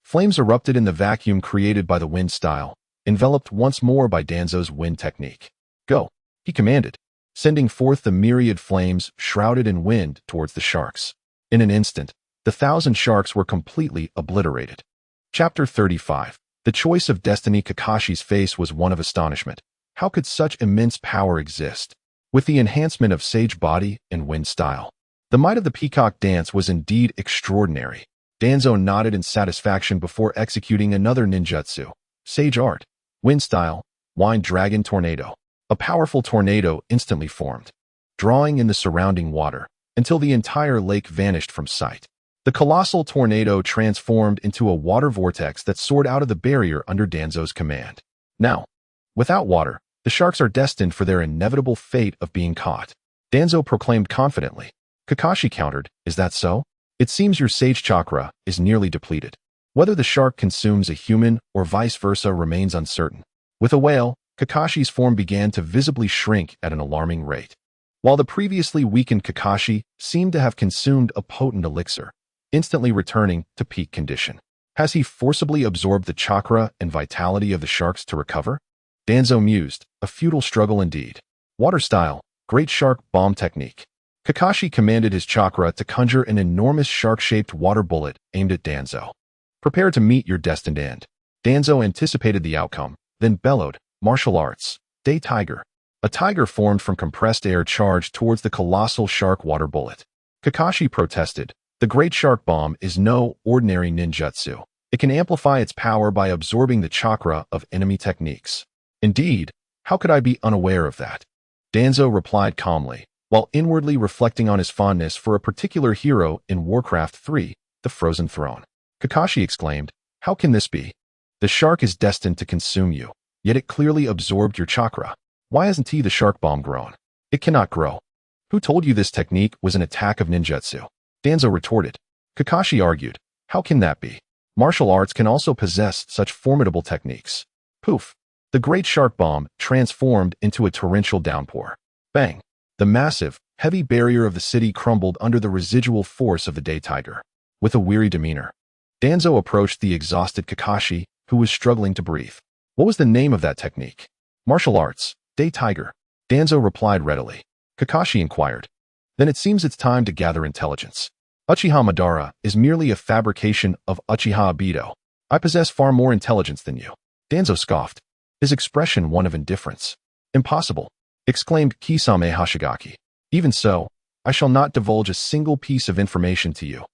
Flames erupted in the vacuum created by the wind style, enveloped once more by Danzo's wind technique. "Go," he commanded, sending forth the myriad flames shrouded in wind towards the sharks. In an instant, the 1,000 sharks were completely obliterated. Chapter 35. The choice of destiny. Kakashi's face was one of astonishment. How could such immense power exist? With the enhancement of sage body and wind style, the might of the peacock dance was indeed extraordinary. Danzo nodded in satisfaction before executing another ninjutsu. Sage art, wind style, wind dragon tornado. A powerful tornado instantly formed, drawing in the surrounding water until the entire lake vanished from sight. The colossal tornado transformed into a water vortex that soared out of the barrier under Danzo's command. Now, without water, the sharks are destined for their inevitable fate of being caught, Danzo proclaimed confidently. Kakashi countered, "Is that so? It seems your sage chakra is nearly depleted. Whether the shark consumes a human or vice versa remains uncertain." With a wail, Kakashi's form began to visibly shrink at an alarming rate. While the previously weakened Kakashi seemed to have consumed a potent elixir, instantly returning to peak condition. Has he forcibly absorbed the chakra and vitality of the sharks to recover? Danzo mused, a futile struggle indeed. Water style, great shark bomb technique. Kakashi commanded his chakra to conjure an enormous shark-shaped water bullet aimed at Danzo. Prepare to meet your destined end. Danzo anticipated the outcome, then bellowed, "Martial arts, day tiger." A tiger formed from compressed air charged towards the colossal shark water bullet. Kakashi protested, "The great shark bomb is no ordinary ninjutsu. It can amplify its power by absorbing the chakra of enemy techniques." "Indeed, how could I be unaware of that?" Danzo replied calmly, while inwardly reflecting on his fondness for a particular hero in Warcraft 3, the Frozen Throne. Kakashi exclaimed, "How can this be? The shark is destined to consume you, yet it clearly absorbed your chakra. Why hasn't the shark bomb grown? It cannot grow. Who told you this technique was an attack of ninjutsu?" Danzo retorted. Kakashi argued, "How can that be? Martial arts can also possess such formidable techniques." Poof! The great shark bomb transformed into a torrential downpour. Bang! The massive, heavy barrier of the city crumbled under the residual force of the day tiger. With a weary demeanor, Danzo approached the exhausted Kakashi, who was struggling to breathe. "What was the name of that technique?" "Martial arts, day tiger," Danzo replied readily. Kakashi inquired, "Then it seems it's time to gather intelligence. Uchiha Madara is merely a fabrication of Uchiha Obito. I possess far more intelligence than you." Danzo scoffed, his expression one of indifference. "Impossible," exclaimed Kisame Hashigaki. "Even so, I shall not divulge a single piece of information to you.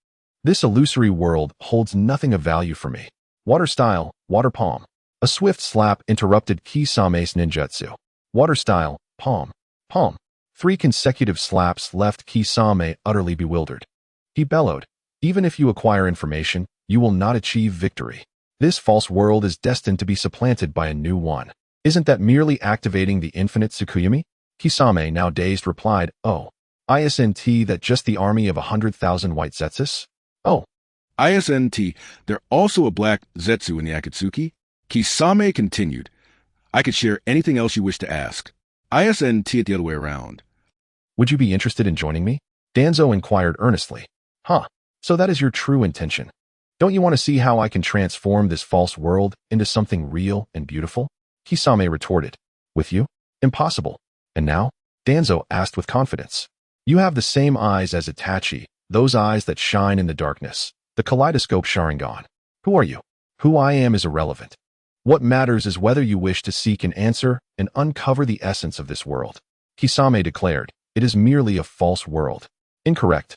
This illusory world holds nothing of value for me." Water style, water palm. A swift slap interrupted Kisame's ninjutsu. Water style, palm, palm. 3 consecutive slaps left Kisame utterly bewildered. He bellowed, "Even if you acquire information, you will not achieve victory. This false world is destined to be supplanted by a new one. Isn't that merely activating the infinite Tsukuyomi?" Kisame, now dazed, replied, "Oh, isn't that just the army of 100,000 white Zetsus?" "Oh, ISNT, they're also a black Zetsu in the Akatsuki." Kisame continued, "I could share anything else you wish to ask. ISNT it the other way around." would you be interested in joining me?" Danzo inquired earnestly. Huh, so that is your true intention. Don't you want to see how I can transform this false world into something real and beautiful? Kisame retorted. With you? Impossible. And now? Danzo asked with confidence. You have the same eyes as Itachi, those eyes that shine in the darkness. The kaleidoscope Sharingan. Who are you? Who I am is irrelevant. What matters is whether you wish to seek an answer and uncover the essence of this world. Kisame declared, it is merely a false world. Incorrect.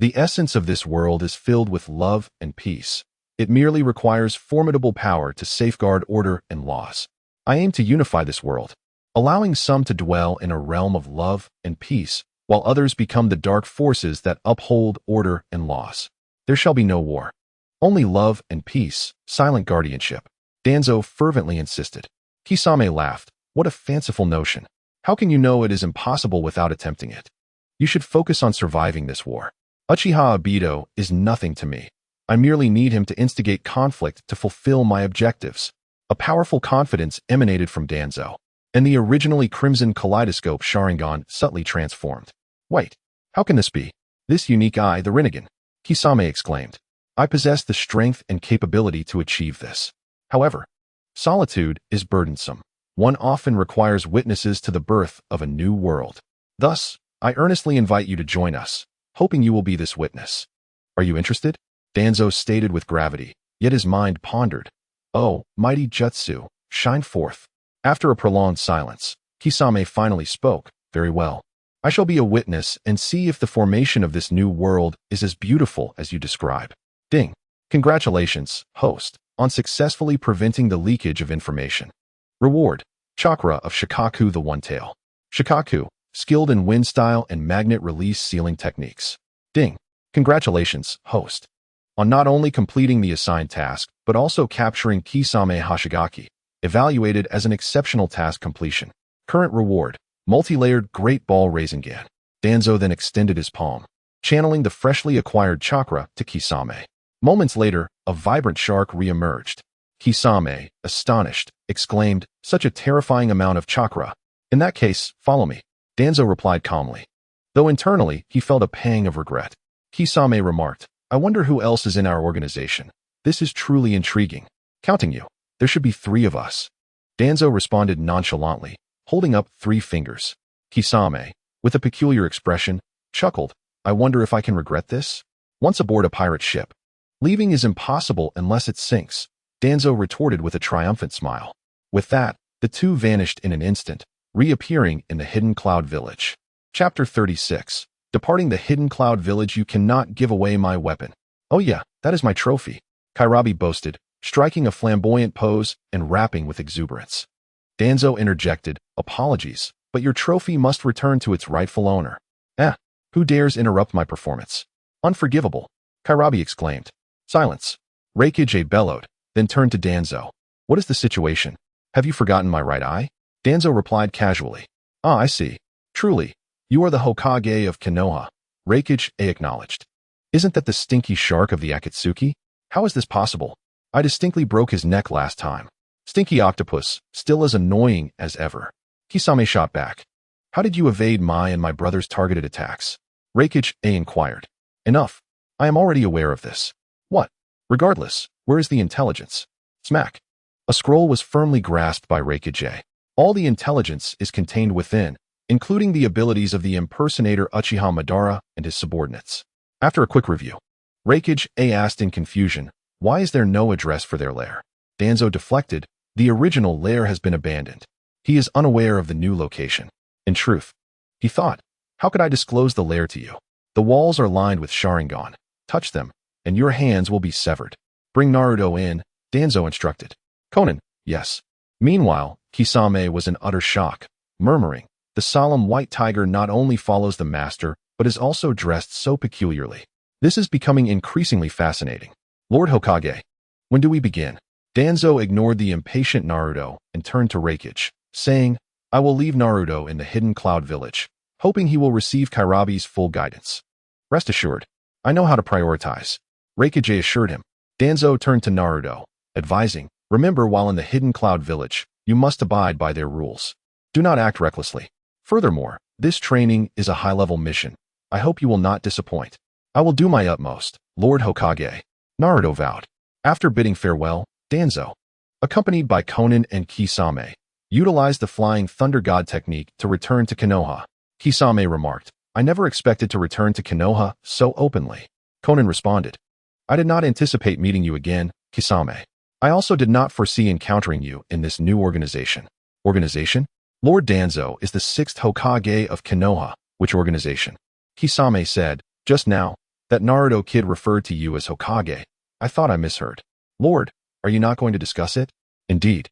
The essence of this world is filled with love and peace. It merely requires formidable power to safeguard order and laws. I aim to unify this world, allowing some to dwell in a realm of love and peace, while others become the dark forces that uphold order and laws. There shall be no war. Only love and peace, silent guardianship. Danzo fervently insisted. Kisame laughed. What a fanciful notion. How can you know it is impossible without attempting it? You should focus on surviving this war. Uchiha Obito is nothing to me. I merely need him to instigate conflict to fulfill my objectives. A powerful confidence emanated from Danzo, and the originally crimson kaleidoscope Sharingan subtly transformed. Wait, how can this be? This unique eye, the Rinnegan, Kisame exclaimed. I possess the strength and capability to achieve this. However, solitude is burdensome. One often requires witnesses to the birth of a new world. Thus, I earnestly invite you to join us, hoping you will be this witness. Are you interested? Danzo stated with gravity, yet his mind pondered. Oh, mighty jutsu, shine forth. After a prolonged silence, Kisame finally spoke. Very well. I shall be a witness and see if the formation of this new world is as beautiful as you describe. Ding. Congratulations, host, on successfully preventing the leakage of information. Reward. Chakra of Shikaku the One-Tail. Shikaku, skilled in wind style and magnet release sealing techniques. Ding. Congratulations, host, on not only completing the assigned task, but also capturing Kisame Hashigaki, evaluated as an exceptional task completion. Current reward. Multi-layered Great Ball Rasengan. Danzo then extended his palm, channeling the freshly acquired chakra to Kisame. Moments later, a vibrant shark re-emerged. Kisame, astonished, exclaimed, such a terrifying amount of chakra. In that case, follow me. Danzo replied calmly. Though internally, he felt a pang of regret. Kisame remarked, I wonder who else is in our organization. This is truly intriguing. Counting you, there should be 3 of us. Danzo responded nonchalantly, holding up 3 fingers. Kisame, with a peculiar expression, chuckled, I wonder if I can regret this? Once aboard a pirate ship, leaving is impossible unless it sinks, Danzo retorted with a triumphant smile. With that, the two vanished in an instant, reappearing in the Hidden Cloud Village. Chapter 36. Departing the Hidden Cloud Village, you cannot give away my weapon. Oh yeah, that is my trophy, Kairabi boasted, striking a flamboyant pose and rapping with exuberance. Danzo interjected, apologies, but your trophy must return to its rightful owner. Who dares interrupt my performance? Unforgivable, Kairabi exclaimed. Silence. Kage bellowed, then turned to Danzo. What is the situation? Have you forgotten my right eye? Danzo replied casually. Ah, I see. Truly, you are the Hokage of Konoha, Kage acknowledged. Isn't that the stinky shark of the Akatsuki? How is this possible? I distinctly broke his neck last time. Stinky octopus, still as annoying as ever. Kisame shot back. How did you evade my and my brother's targeted attacks? Kage inquired. Enough. I am already aware of this. What? Regardless, where is the intelligence? Smack. A scroll was firmly grasped by Kage. All the intelligence is contained within, including the abilities of the impersonator Uchiha Madara and his subordinates. After a quick review, Kage asked in confusion, why is there no address for their lair? Danzo deflected, the original lair has been abandoned. He is unaware of the new location. In truth, he thought, how could I disclose the lair to you? The walls are lined with Sharingan. Touch them, and your hands will be severed. Bring Naruto in, Danzo instructed. Conan, yes. Meanwhile, Kisame was in utter shock, murmuring, the solemn white tiger not only follows the master, but is also dressed so peculiarly. This is becoming increasingly fascinating. Lord Hokage, when do we begin? Danzo ignored the impatient Naruto and turned to Kage, saying, I will leave Naruto in the Hidden Cloud Village, hoping he will receive Kairabi's full guidance. Rest assured, I know how to prioritize, Kage assured him. Danzo turned to Naruto, advising, remember while in the Hidden Cloud Village, you must abide by their rules. Do not act recklessly. Furthermore, this training is a high-level mission. I hope you will not disappoint. I will do my utmost, Lord Hokage, Naruto vowed. After bidding farewell, Danzo, accompanied by Konan and Kisame, utilized the Flying Thunder God technique to return to Konoha. Kisame remarked, I never expected to return to Konoha so openly. Konan responded, I did not anticipate meeting you again, Kisame. I also did not foresee encountering you in this new organization. Organization? Lord Danzo is the 6th Hokage of Konoha. Which organization? Kisame said, just now, that Naruto kid referred to you as Hokage. I thought I misheard. Lord, are you not going to discuss it? Indeed.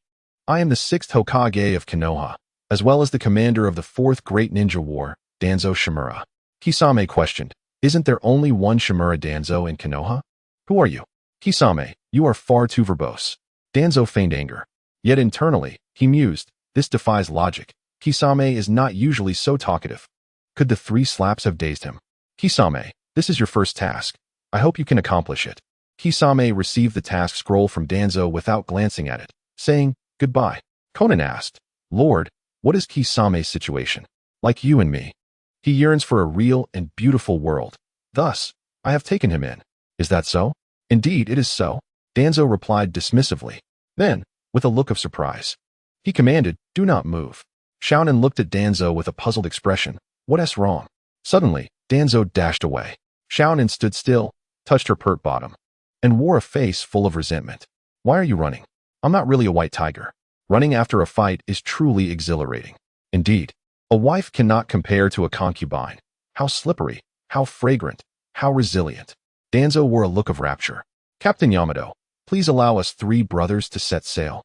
I am the 6th Hokage of Konoha, as well as the commander of the 4th Great Ninja War, Danzo Shimura. Kisame questioned, isn't there only one Shimura Danzo in Konoha? Who are you? Kisame, you are far too verbose. Danzo feigned anger. Yet internally, he mused, this defies logic. Kisame is not usually so talkative. Could the 3 slaps have dazed him? Kisame, this is your first task. I hope you can accomplish it. Kisame received the task scroll from Danzo without glancing at it, saying, goodbye. Konan asked, Lord, what is Kisame's situation? Like you and me. He yearns for a real and beautiful world. Thus, I have taken him in. Is that so? Indeed, it is so. Danzo replied dismissively. Then, with a look of surprise, he commanded, do not move. Xiaonan looked at Danzo with a puzzled expression. What's wrong? Suddenly, Danzo dashed away. Xiaonan stood still, touched her pert bottom, and wore a face full of resentment. Why are you running? I'm not really a white tiger. Running after a fight is truly exhilarating. Indeed, a wife cannot compare to a concubine. How slippery, how fragrant, how resilient. Danzo wore a look of rapture. Captain Yamato, please allow us 3 brothers to set sail,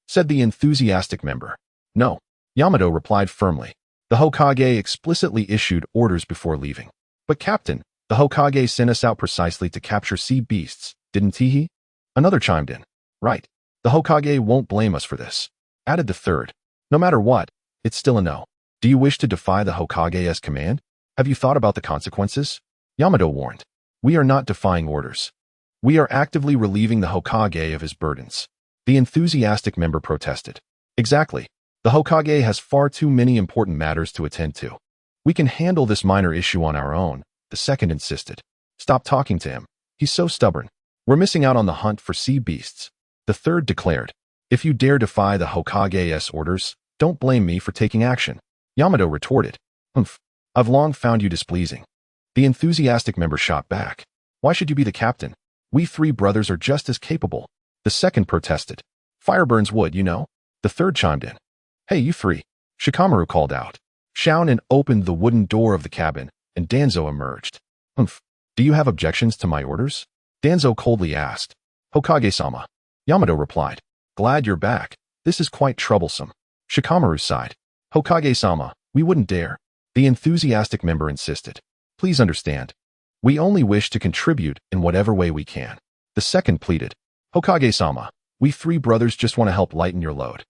said the enthusiastic member. No, Yamato replied firmly. The Hokage explicitly issued orders before leaving. But Captain, the Hokage sent us out precisely to capture sea beasts, didn't he? Another chimed in. Right. The Hokage won't blame us for this, added the third. No matter what, it's still a no. Do you wish to defy the Hokage's command? Have you thought about the consequences? Yamato warned. We are not defying orders. We are actively relieving the Hokage of his burdens. The enthusiastic member protested. Exactly. The Hokage has far too many important matters to attend to. We can handle this minor issue on our own, the second insisted. Stop talking to him. He's so stubborn. We're missing out on the hunt for sea beasts. The third declared. If you dare defy the Hokage's orders, don't blame me for taking action. Yamato retorted. Humph. I've long found you displeasing. The enthusiastic member shot back. Why should you be the captain? We 3 brothers are just as capable. The second protested. Fire burns wood, you know. The third chimed in. Hey, you 3. Shikamaru called out. Xiaonan opened the wooden door of the cabin, and Danzo emerged. Humph. Do you have objections to my orders? Danzo coldly asked. Hokage-sama. Yamato replied. Glad you're back. This is quite troublesome. Shikamaru sighed. Hokage-sama, we wouldn't dare. The enthusiastic member insisted. Please understand. We only wish to contribute in whatever way we can. The second pleaded. Hokage-sama, we 3 brothers just want to help lighten your load.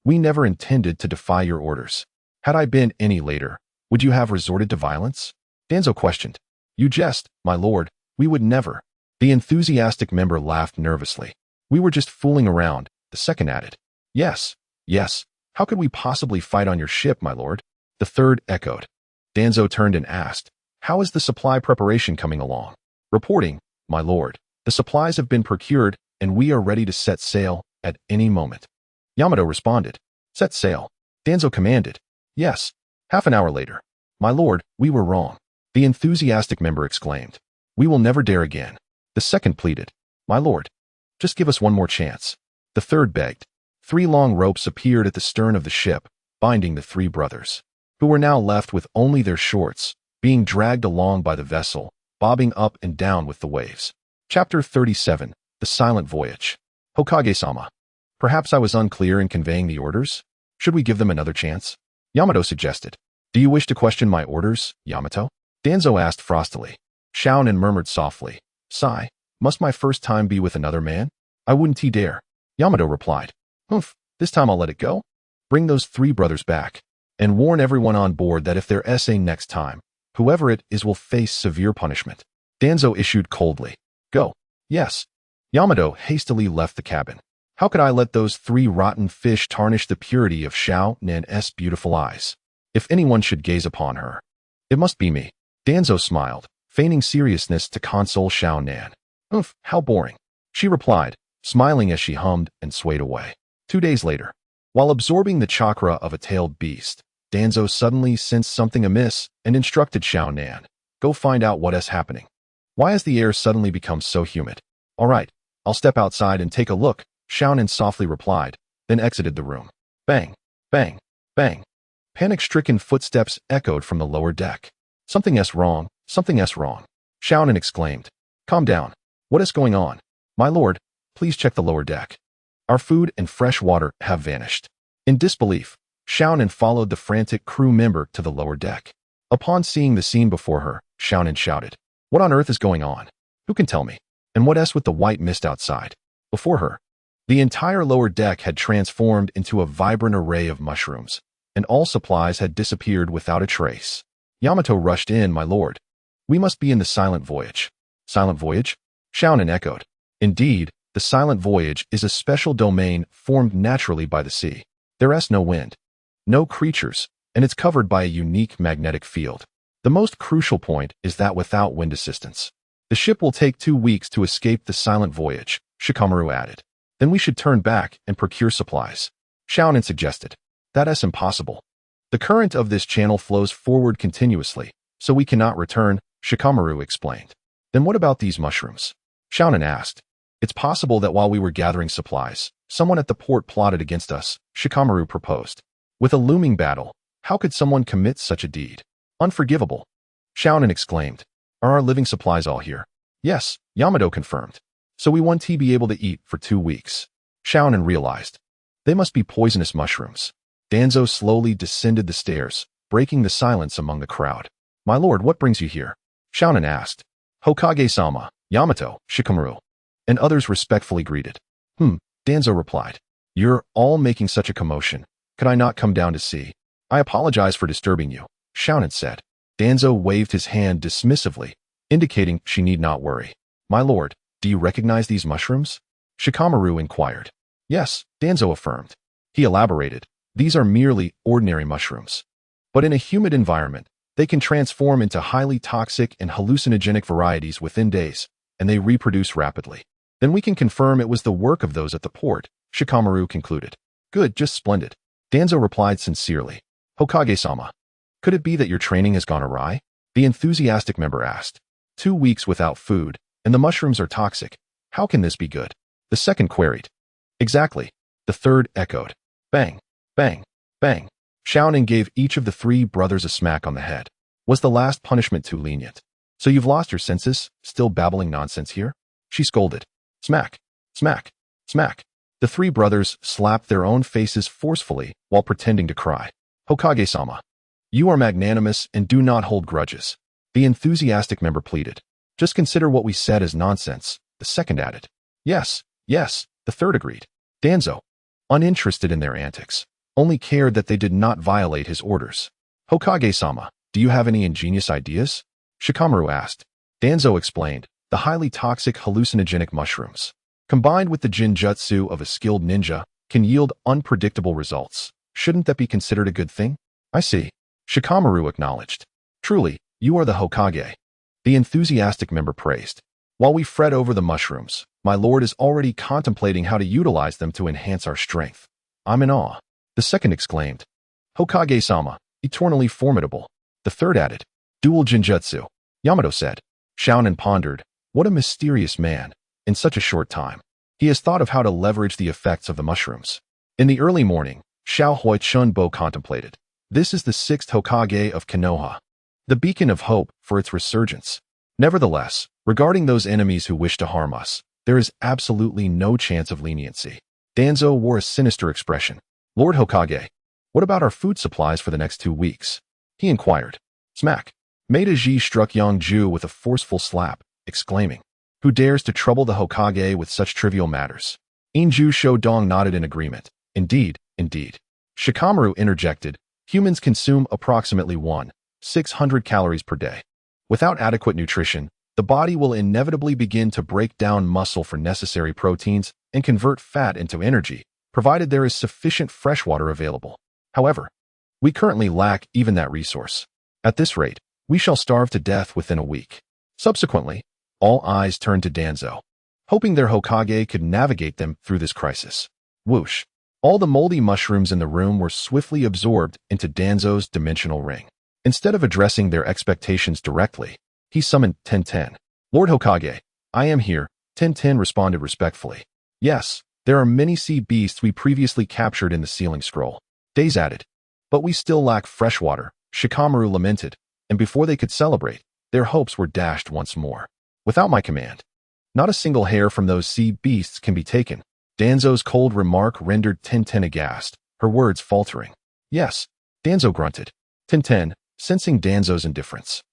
We never intended to defy your orders. Had I been any later, would you have resorted to violence? Danzo questioned. You jest, my lord. We would never. The enthusiastic member laughed nervously. We were just fooling around, the second added. Yes, yes. How could we possibly fight on your ship, my lord? The third echoed. Danzo turned and asked, how is the supply preparation coming along? Reporting, my lord. The supplies have been procured, and we are ready to set sail at any moment. Yamato responded. Set sail. Danzo commanded. Yes. Half an hour later. My lord, we were wrong. The enthusiastic member exclaimed. We will never dare again. The second pleaded. My lord, just give us one more chance. The third begged. 3 long ropes appeared at the stern of the ship, binding the 3 brothers, who were now left with only their shorts, being dragged along by the vessel, bobbing up and down with the waves. Chapter 37, The Silent Voyage. Hokage-sama. Perhaps I was unclear in conveying the orders? Should we give them another chance? Yamato suggested. Do you wish to question my orders, Yamato? Danzo asked frostily. Xiaonan murmured softly. Sigh. Must my first time be with another man? I wouldn't dare. Yamato replied. Humph, this time I'll let it go. Bring those 3 brothers back, and warn everyone on board that if they're essaying next time, whoever it is will face severe punishment. Danzo issued coldly. Go. Yes. Yamato hastily left the cabin. How could I let those 3 rotten fish tarnish the purity of Xiao Nan's beautiful eyes? If anyone should gaze upon her, it must be me. Danzo smiled, feigning seriousness to console Xiao Nan. Oof, how boring, she replied, smiling as she hummed and swayed away. 2 days later, while absorbing the chakra of a tailed beast, Danzo suddenly sensed something amiss and instructed Xiao Nan, "Go find out what is happening. Why has the air suddenly become so humid?" "All right, I'll step outside and take a look," Xiao Nan softly replied, then exited the room. Bang, bang, bang. Panic-stricken footsteps echoed from the lower deck. Something's wrong, something's wrong," Xiao Nan exclaimed. "Calm down. What is going on? My lord, please check the lower deck. Our food and fresh water have vanished." In disbelief, Xiao Nan followed the frantic crew member to the lower deck. Upon seeing the scene before her, Xiao Nan shouted, "What on earth is going on? Who can tell me? And what's with the white mist outside?" Before her, the entire lower deck had transformed into a vibrant array of mushrooms, and all supplies had disappeared without a trace. Yamato rushed in, "My lord, we must be in the Silent Voyage." "Silent Voyage?" Xiao Nan echoed. Indeed, the Silent Voyage is a special domain formed naturally by the sea. There's no wind, no creatures, and it's covered by a unique magnetic field. The most crucial point is that without wind assistance, the ship will take 2 weeks to escape the Silent Voyage, Shikamaru added. Then we should turn back and procure supplies, Xiao Nan suggested. That's impossible. The current of this channel flows forward continuously, so we cannot return, Shikamaru explained. Then what about these mushrooms? Xiao Nan asked. It's possible that while we were gathering supplies, someone at the port plotted against us, Shikamaru proposed. With a looming battle, how could someone commit such a deed? Unforgivable, Xiao Nan exclaimed. Are our living supplies all here? Yes, Yamato confirmed. So we won't be able to eat for 2 weeks. Xiao Nan realized. They must be poisonous mushrooms. Danzo slowly descended the stairs, breaking the silence among the crowd. My lord, what brings you here? Xiao Nan asked. Hokage-sama, Yamato, Shikamaru, and others respectfully greeted. Danzo replied. You're all making such a commotion. Could I not come down to see? I apologize for disturbing you, Xiao Nan said. Danzo waved his hand dismissively, indicating she need not worry. My lord, do you recognize these mushrooms? Shikamaru inquired. Yes, Danzo affirmed. He elaborated. These are merely ordinary mushrooms. But in a humid environment, they can transform into highly toxic and hallucinogenic varieties within days, and they reproduce rapidly. Then we can confirm it was the work of those at the port, Shikamaru concluded. Good, just splendid. Danzo replied sincerely. Hokage-sama, could it be that your training has gone awry? The enthusiastic member asked. 2 weeks without food, and the mushrooms are toxic. How can this be good? The second queried. Exactly. The third echoed. Bang, bang, bang. Xiao Nan gave each of the 3 brothers a smack on the head. Was the last punishment too lenient? So you've lost your senses, still babbling nonsense here? She scolded. Smack, smack, smack. The 3 brothers slapped their own faces forcefully while pretending to cry. Hokage-sama, you are magnanimous and do not hold grudges. The enthusiastic member pleaded. Just consider what we said as nonsense, the second added. Yes, yes, the third agreed. Danzo, uninterested in their antics, only cared that they did not violate his orders. Hokage-sama, do you have any ingenious ideas? Shikamaru asked. Danzo explained. The highly toxic hallucinogenic mushrooms, combined with the jinjutsu of a skilled ninja, can yield unpredictable results. Shouldn't that be considered a good thing? I see. Shikamaru acknowledged. Truly, you are the Hokage. The enthusiastic member praised. While we fret over the mushrooms, my lord is already contemplating how to utilize them to enhance our strength. I'm in awe. The second exclaimed. Hokage-sama, eternally formidable. The third added. Dual jinjutsu. Yamato said. Xiao Nan pondered. What a mysterious man, in such a short time. He has thought of how to leverage the effects of the mushrooms. In the early morning, Xiao Hui Chunbo contemplated. This is the 6th Hokage of Konoha, the beacon of hope for its resurgence. Nevertheless, regarding those enemies who wish to harm us, there is absolutely no chance of leniency. Danzo wore a sinister expression. Lord Hokage, what about our food supplies for the next 2 weeks? He inquired. Smack. Maida Ji struck Yang Ju with a forceful slap, exclaiming, Who dares to trouble the Hokage with such trivial matters? Inju Shodong nodded in agreement. Indeed, indeed. Shikamaru interjected. Humans consume approximately 1,600 calories per day. Without adequate nutrition, the body will inevitably begin to break down muscle for necessary proteins and convert fat into energy, provided there is sufficient fresh water available. However, we currently lack even that resource. At this rate, We shall starve to death within a week. Subsequently, all eyes turned to Danzo, hoping their Hokage could navigate them through this crisis. Whoosh! All the moldy mushrooms in the room were swiftly absorbed into Danzo's dimensional ring. Instead of addressing their expectations directly, he summoned Tenten. Lord Hokage, I am here, Tenten responded respectfully. Yes, there are many sea beasts we previously captured in the sealing scroll. Days added. But we still lack fresh water, Shikamaru lamented, and before they could celebrate, their hopes were dashed once more. Without my command, not a single hair from those sea beasts can be taken. Danzo's cold remark rendered Tenten aghast, her words faltering. Yes, Danzo grunted. Tenten, sensing Danzo's indifference,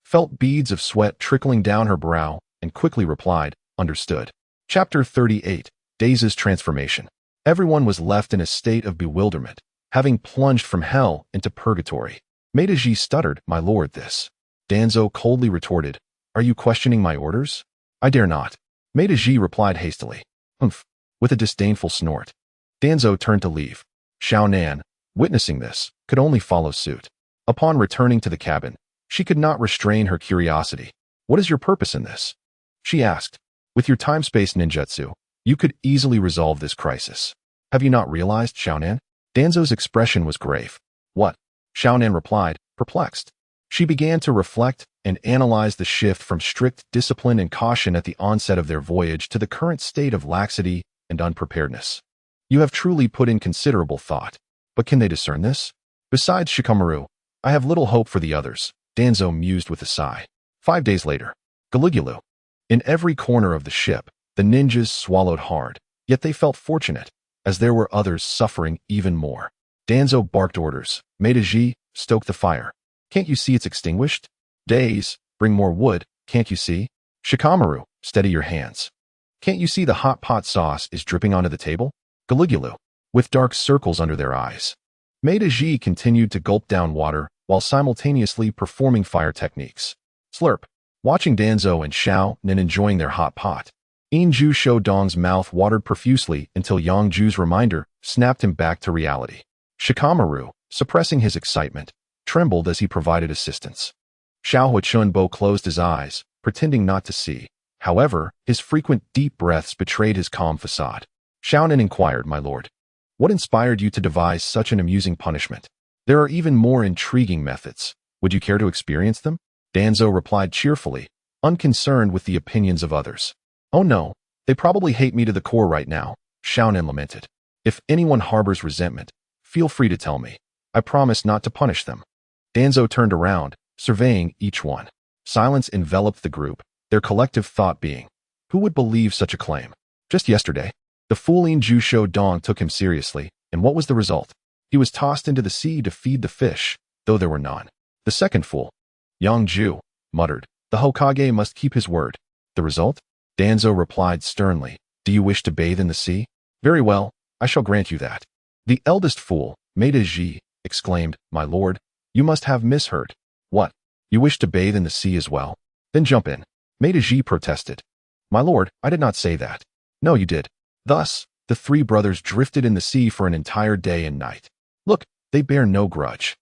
felt beads of sweat trickling down her brow and quickly replied, understood. Chapter 38, Danzo's Transformation. Everyone was left in a state of bewilderment, having plunged from hell into purgatory. Meiji stuttered, my lord, this. Danzo coldly retorted, are you questioning my orders? I dare not. Meiji replied hastily. Humph, with a disdainful snort. Danzo turned to leave. Xiaonan, witnessing this, could only follow suit. Upon returning to the cabin, she could not restrain her curiosity. What is your purpose in this? She asked. With your time-space ninjutsu, you could easily resolve this crisis. Have you not realized, Xiaonan? Danzo's expression was grave. What? Xiaonan replied, perplexed. She began to reflect and analyze the shift from strict discipline and caution at the onset of their voyage to the current state of laxity and unpreparedness. You have truly put in considerable thought. But can they discern this? Besides Shikamaru, I have little hope for the others, Danzo mused with a sigh. 5 days later. Caligula. In every corner of the ship, the ninjas swallowed hard, yet they felt fortunate, as there were others suffering even more. Danzo barked orders. Meiji, stoke the fire. Can't you see it's extinguished? Days, bring more wood, can't you see? Shikamaru, steady your hands. Can't you see the hot pot sauce is dripping onto the table? Caligula, with dark circles under their eyes. Meiji continued to gulp down water while simultaneously performing fire techniques. Slurp, watching Danzo and Xiaonan enjoying their hot pot. Inju Shodong's mouth watered profusely until Yangju's reminder snapped him back to reality. Shikamaru, suppressing his excitement, trembled as he provided assistance. Xiao Huachunbo closed his eyes, pretending not to see. However, his frequent deep breaths betrayed his calm facade. Xiaonan inquired, my lord, what inspired you to devise such an amusing punishment? There are even more intriguing methods. Would you care to experience them? Danzo replied cheerfully, unconcerned with the opinions of others. Oh no, they probably hate me to the core right now, Xiaonan lamented. If anyone harbors resentment, feel free to tell me. I promise not to punish them. Danzo turned around, surveying each one. Silence enveloped the group, their collective thought being, who would believe such a claim? Just yesterday, the fool Inju Shodong took him seriously, and what was the result? He was tossed into the sea to feed the fish, though there were none. The second fool, Yangju, muttered, the Hokage must keep his word. The result? Danzo replied sternly, do you wish to bathe in the sea? Very well, I shall grant you that. The eldest fool, Meiji, exclaimed, my lord, you must have misheard. What? You wish to bathe in the sea as well? Then jump in. Meiji protested. My lord, I did not say that. No, you did. Thus, the three brothers drifted in the sea for an entire day and night. Look, they bear no grudge.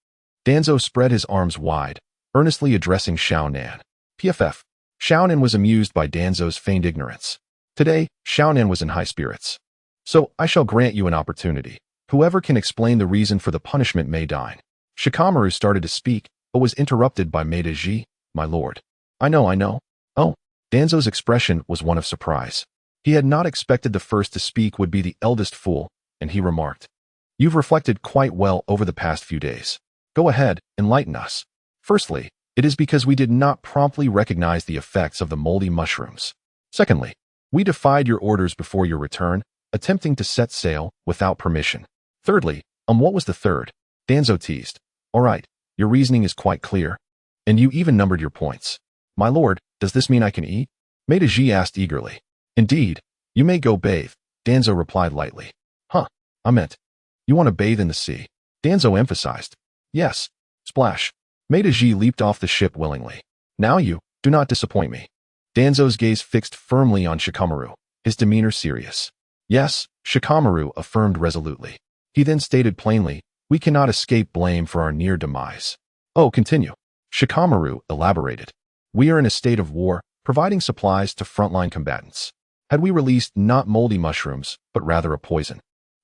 Danzo spread his arms wide, earnestly addressing Xiaonan. PFF. Xiaonan was amused by Danzo's feigned ignorance. Today, Xiaonan was in high spirits. So, I shall grant you an opportunity. Whoever can explain the reason for the punishment may dine. Shikamaru started to speak, but was interrupted by Meiji, my lord. I know. Oh, Danzo's expression was one of surprise. He had not expected the first to speak would be the eldest fool, and he remarked, you've reflected quite well over the past few days. Go ahead, enlighten us. Firstly, it is because we did not promptly recognize the effects of the moldy mushrooms. Secondly, we defied your orders before your return, attempting to set sail without permission. Thirdly, what was the third? Danzo teased. All right, your reasoning is quite clear. And you even numbered your points. My lord, does this mean I can eat? Meiji asked eagerly. Indeed, you may go bathe, Danzo replied lightly. Huh, I meant, you want to bathe in the sea? Danzo emphasized. Yes, splash. Meiji leaped off the ship willingly. Now you, do not disappoint me. Danzo's gaze fixed firmly on Shikamaru, his demeanor serious. Yes, Shikamaru affirmed resolutely. He then stated plainly, we cannot escape blame for our near demise. Oh, continue. Shikamaru elaborated. We are in a state of war, providing supplies to frontline combatants. Had we released not moldy mushrooms, but rather a poison,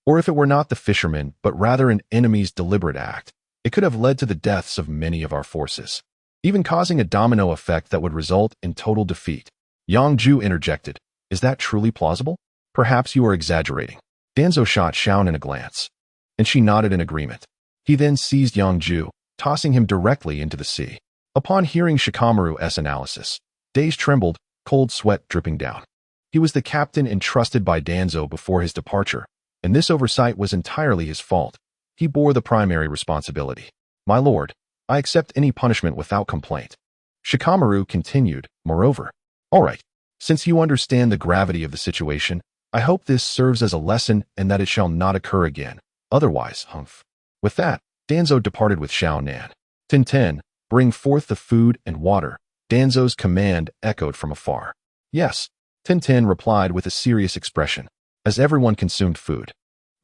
or if it were not the fishermen, but rather an enemy's deliberate act, it could have led to the deaths of many of our forces, even causing a domino effect that would result in total defeat. Yang Ju interjected. Is that truly plausible? Perhaps you are exaggerating. Danzo shot Xiao in a glance, and she nodded in agreement. He then seized Yang Ju, tossing him directly into the sea. Upon hearing Shikamaru's analysis, Days trembled, cold sweat dripping down. He was the captain entrusted by Danzo before his departure, and this oversight was entirely his fault. He bore the primary responsibility. My lord, I accept any punishment without complaint. Shikamaru continued, moreover. All right, since you understand the gravity of the situation, I hope this serves as a lesson and that it shall not occur again. Otherwise, humph. With that, Danzo departed with Xiao Nan. Tintin, bring forth the food and water. Danzo's command echoed from afar. Yes, Tintin replied with a serious expression, as everyone consumed food.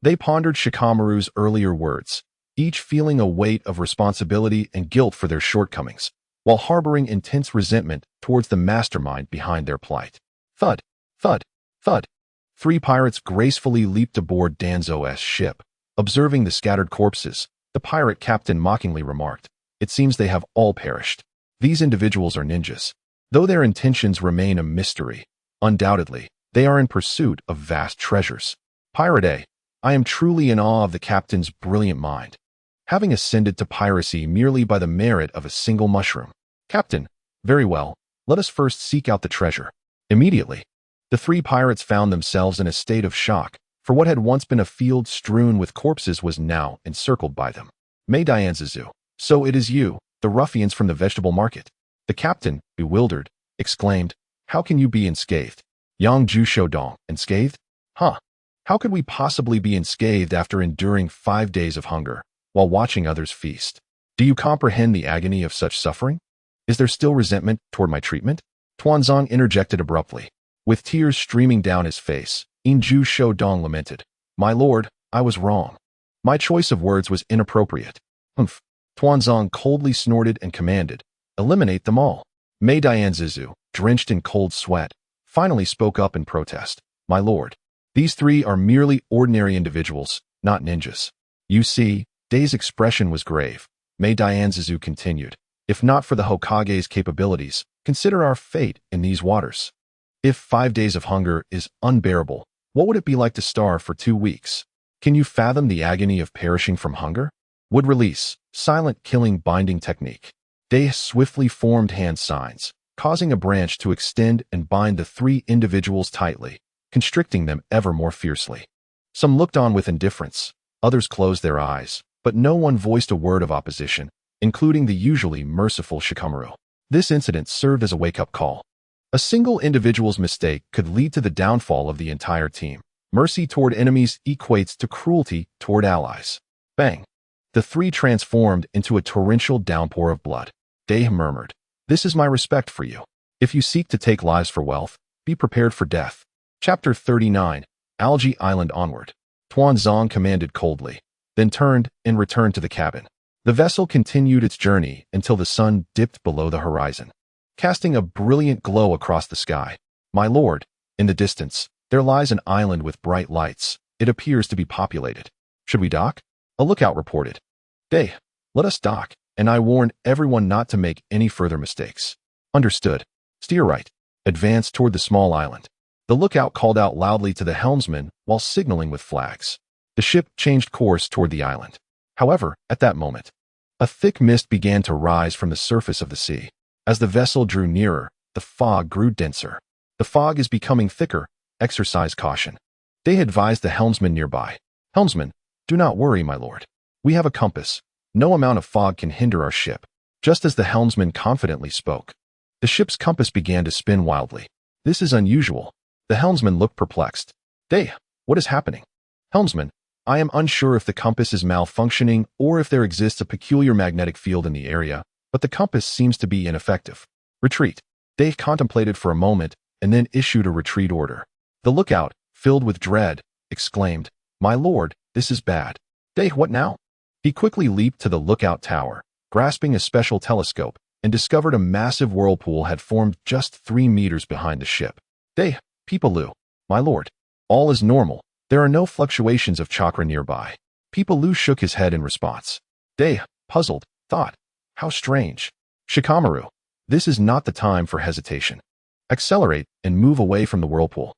They pondered Shikamaru's earlier words, each feeling a weight of responsibility and guilt for their shortcomings, while harboring intense resentment towards the mastermind behind their plight. Thud, thud, thud. 3 pirates gracefully leaped aboard Danzo's ship. Observing the scattered corpses, the pirate captain mockingly remarked, It seems they have all perished. These individuals are ninjas. Though their intentions remain a mystery, undoubtedly, they are in pursuit of vast treasures. Pirate A, I am truly in awe of the captain's brilliant mind, having ascended to piracy merely by the merit of a single mushroom. Captain, very well, let us first seek out the treasure. Immediately, the 3 pirates found themselves in a state of shock, for what had once been a field strewn with corpses was now encircled by them. Mei Dianzizu, so it is you, the ruffians from the vegetable market. The captain, bewildered, exclaimed, How can you be unscathed? Yang Ju Shodong, unscathed? Huh. How could we possibly be unscathed after enduring 5 days of hunger, while watching others feast? Do you comprehend the agony of such suffering? Is there still resentment toward my treatment? Tuanzong interjected abruptly. With tears streaming down his face, Inju Shodong lamented, My lord, I was wrong. My choice of words was inappropriate. Humph. Tuanzong coldly snorted and commanded, Eliminate them all. Mei Dianzizu, drenched in cold sweat, finally spoke up in protest. My lord, these 3 are merely ordinary individuals, not ninjas. You see, Day's expression was grave. Mei Dianzizu continued, If not for the Hokage's capabilities, consider our fate in these waters. If 5 days of hunger is unbearable, what would it be like to starve for 2 weeks? Can you fathom the agony of perishing from hunger? Would release, silent killing binding technique. They swiftly formed hand signs, causing a branch to extend and bind the 3 individuals tightly, constricting them ever more fiercely. Some looked on with indifference, others closed their eyes, but no one voiced a word of opposition, including the usually merciful Shikamaru. This incident served as a wake-up call. A single individual's mistake could lead to the downfall of the entire team. Mercy toward enemies equates to cruelty toward allies. Bang! The 3 transformed into a torrential downpour of blood. Day murmured, This is my respect for you. If you seek to take lives for wealth, be prepared for death. Chapter 39, Algae Island Onward. Tuanzong commanded coldly, then turned and returned to the cabin. The vessel continued its journey until the sun dipped below the horizon, casting a brilliant glow across the sky. My lord, in the distance, there lies an island with bright lights. It appears to be populated. Should we dock? A lookout reported. Day, let us dock, and I warn everyone not to make any further mistakes. Understood. Steer right. Advance toward the small island. The lookout called out loudly to the helmsman while signaling with flags. The ship changed course toward the island. However, at that moment, a thick mist began to rise from the surface of the sea. As the vessel drew nearer, the fog grew denser. The fog is becoming thicker. Exercise caution. They advised the helmsman nearby. Helmsman, do not worry, my lord. We have a compass. No amount of fog can hinder our ship. Just as the helmsman confidently spoke, the ship's compass began to spin wildly. This is unusual. The helmsman looked perplexed. Day, what is happening? Helmsman, I am unsure if the compass is malfunctioning or if there exists a peculiar magnetic field in the area, but the compass seems to be ineffective. Retreat. They contemplated for a moment and then issued a retreat order. The lookout, filled with dread, exclaimed, My lord, this is bad. Day, what now? He quickly leaped to the lookout tower, grasping a special telescope, and discovered a massive whirlpool had formed just 3 meters behind the ship. People, my lord. All is normal. There are no fluctuations of chakra nearby. People shook his head in response. Puzzled, thought. How strange. Shikamaru, this is not the time for hesitation. Accelerate and move away from the whirlpool.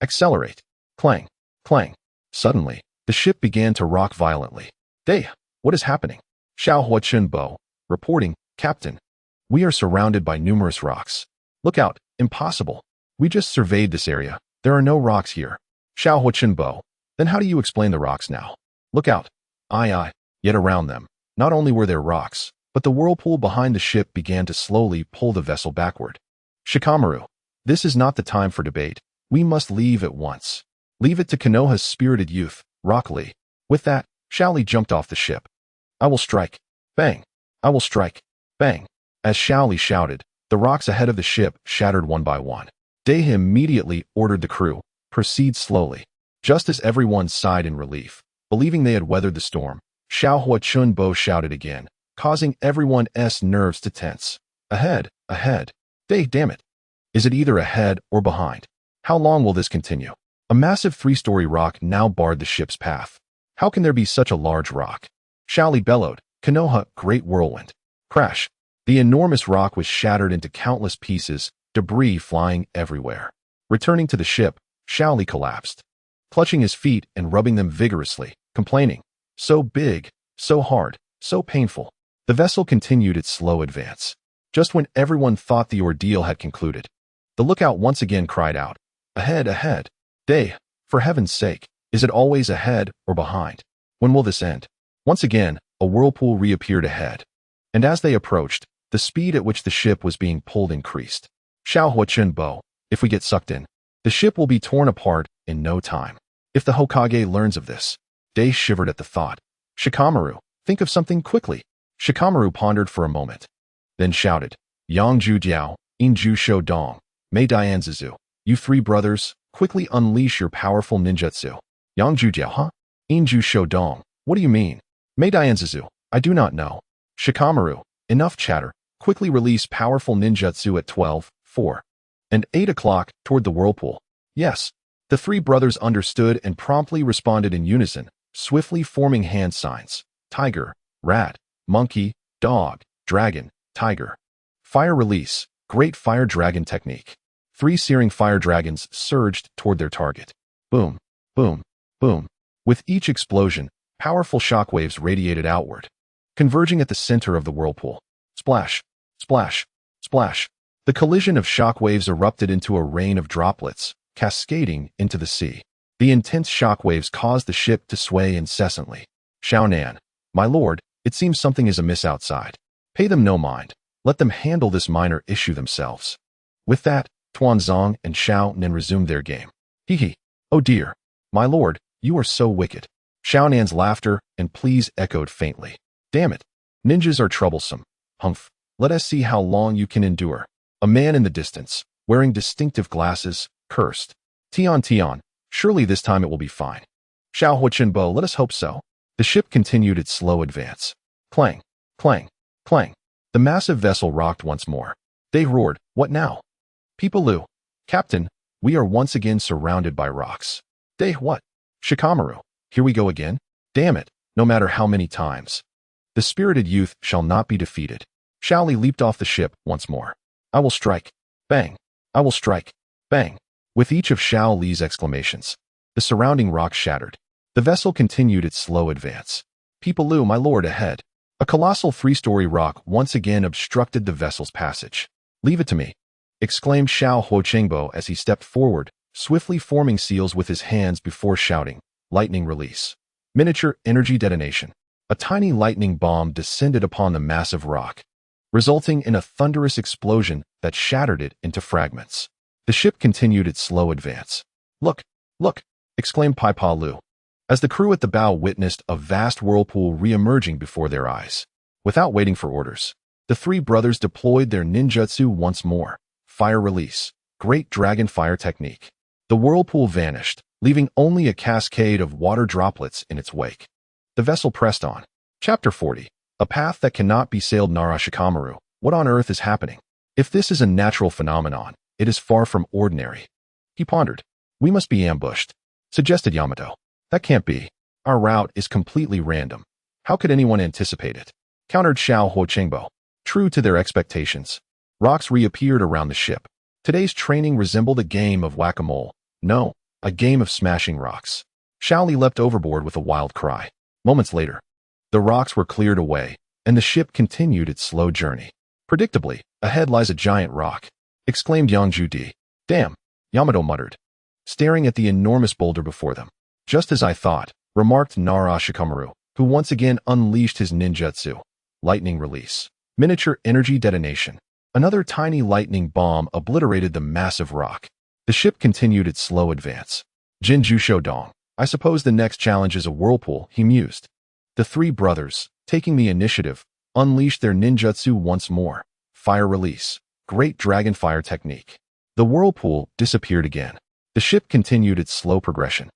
Accelerate. Clang, clang. Suddenly, the ship began to rock violently. What is happening? Xiao Huachunbo, reporting, Captain. We are surrounded by numerous rocks. Look out, impossible. We just surveyed this area. There are no rocks here. Xiao Huachunbo, then how do you explain the rocks now? Look out. Aye. Yet around them, not only were there rocks, but the whirlpool behind the ship began to slowly pull the vessel backward. Shikamaru, this is not the time for debate. We must leave at once. Leave it to Konoha's spirited youth, Rock Lee. With that, Xiao Li jumped off the ship. I will strike. Bang. I will strike. Bang. As Xiao Li shouted, the rocks ahead of the ship shattered one by one. Dai immediately ordered the crew, proceed slowly. Just as everyone sighed in relief, believing they had weathered the storm, Xiao Huachunbo shouted again, causing everyone's nerves to tense. Ahead. Damn it. Is it either ahead or behind? How long will this continue? A massive 3-story rock now barred the ship's path. How can there be such a large rock? Xiao Li bellowed, Konoha, great whirlwind. Crash. The enormous rock was shattered into countless pieces, debris flying everywhere. Returning to the ship, Xiao Li collapsed, clutching his feet and rubbing them vigorously, complaining, so big, so hard, so painful. The vessel continued its slow advance. Just when everyone thought the ordeal had concluded, the lookout once again cried out, Ahead. For heaven's sake, is it always ahead or behind? When will this end? Once again, a whirlpool reappeared ahead. And as they approached, the speed at which the ship was being pulled increased. Xiao Huachunbo, if we get sucked in, the ship will be torn apart in no time. If the Hokage learns of this, Dai shivered at the thought. Shikamaru, think of something quickly. Shikamaru pondered for a moment, then shouted, Yangju Jiao, Inju Shodong, Mei Dianzizu, you 3 brothers, quickly unleash your powerful ninjutsu. Yangju Jiao, huh? Inju Shodong, what do you mean? Mei Dianzizu, I do not know. Shikamaru, enough chatter, quickly release powerful ninjutsu at 12, 4, and 8 o'clock toward the whirlpool. Yes. The 3 brothers understood and promptly responded in unison, swiftly forming hand signs. Tiger, rat, monkey, dog, dragon, tiger. Fire release, great fire dragon technique. 3 searing fire dragons surged toward their target. Boom, boom, boom. With each explosion, powerful shockwaves radiated outward, converging at the center of the whirlpool. Splash, splash, splash. The collision of shockwaves erupted into a rain of droplets, cascading into the sea. The intense shockwaves caused the ship to sway incessantly. Xiaonan, my lord, it seems something is amiss outside. Pay them no mind. Let them handle this minor issue themselves. With that, Tuanzong and Xiao Nen resumed their game. Hee. Oh dear. My lord, you are so wicked. Xiao Nan's laughter and pleas echoed faintly. Damn it. Ninjas are troublesome. Humph. Let us see how long you can endure. A man in the distance, wearing distinctive glasses, cursed. Tian, surely this time it will be fine. Xiao Huachunbo, let us hope so. The ship continued its slow advance. Clang, clang, clang. The massive vessel rocked once more. They roared, what now? People, Captain, we are once again surrounded by rocks. What? Shikamaru, here we go again? Damn it, no matter how many times. The spirited youth shall not be defeated. Xiao Li leaped off the ship once more. I will strike. Bang. I will strike. Bang. With each of Xiao Li's exclamations, the surrounding rocks shattered. The vessel continued its slow advance. People, my lord, ahead. A colossal 3-story rock once again obstructed the vessel's passage. Leave it to me, exclaimed Xiao Huachunbo as he stepped forward, swiftly forming seals with his hands before shouting, lightning release. Miniature energy detonation. A tiny lightning bomb descended upon the massive rock, resulting in a thunderous explosion that shattered it into fragments. The ship continued its slow advance. Look, exclaimed Pai Pa Lu, as the crew at the bow witnessed a vast whirlpool re-emerging before their eyes. Without waiting for orders, the 3 brothers deployed their ninjutsu once more. Fire release, great dragon fire technique. The whirlpool vanished, leaving only a cascade of water droplets in its wake. The vessel pressed on. Chapter 40. A path that cannot be sailed. Nara Shikamaru, What on earth is happening? If this is a natural phenomenon, it is far from ordinary. He pondered. We must be ambushed, suggested Yamato. That can't be. Our route is completely random. How could anyone anticipate it? Countered Xiao Huochengbo. True to their expectations, rocks reappeared around the ship. Today's training resembled a game of whack-a-mole. No, a game of smashing rocks. Xiao Li leapt overboard with a wild cry. Moments later, the rocks were cleared away, and the ship continued its slow journey. Predictably, ahead lies a giant rock, exclaimed Yang Zhudi. Damn, Yamato muttered, staring at the enormous boulder before them. Just as I thought, remarked Nara Shikamaru, who once again unleashed his ninjutsu. Lightning release. Miniature energy detonation. Another tiny lightning bomb obliterated the massive rock. The ship continued its slow advance. Jinju Shodong. I suppose the next challenge is a whirlpool, he mused. The three brothers, taking the initiative, unleashed their ninjutsu once more. Fire release. Great dragon fire technique. The whirlpool disappeared again. The ship continued its slow progression.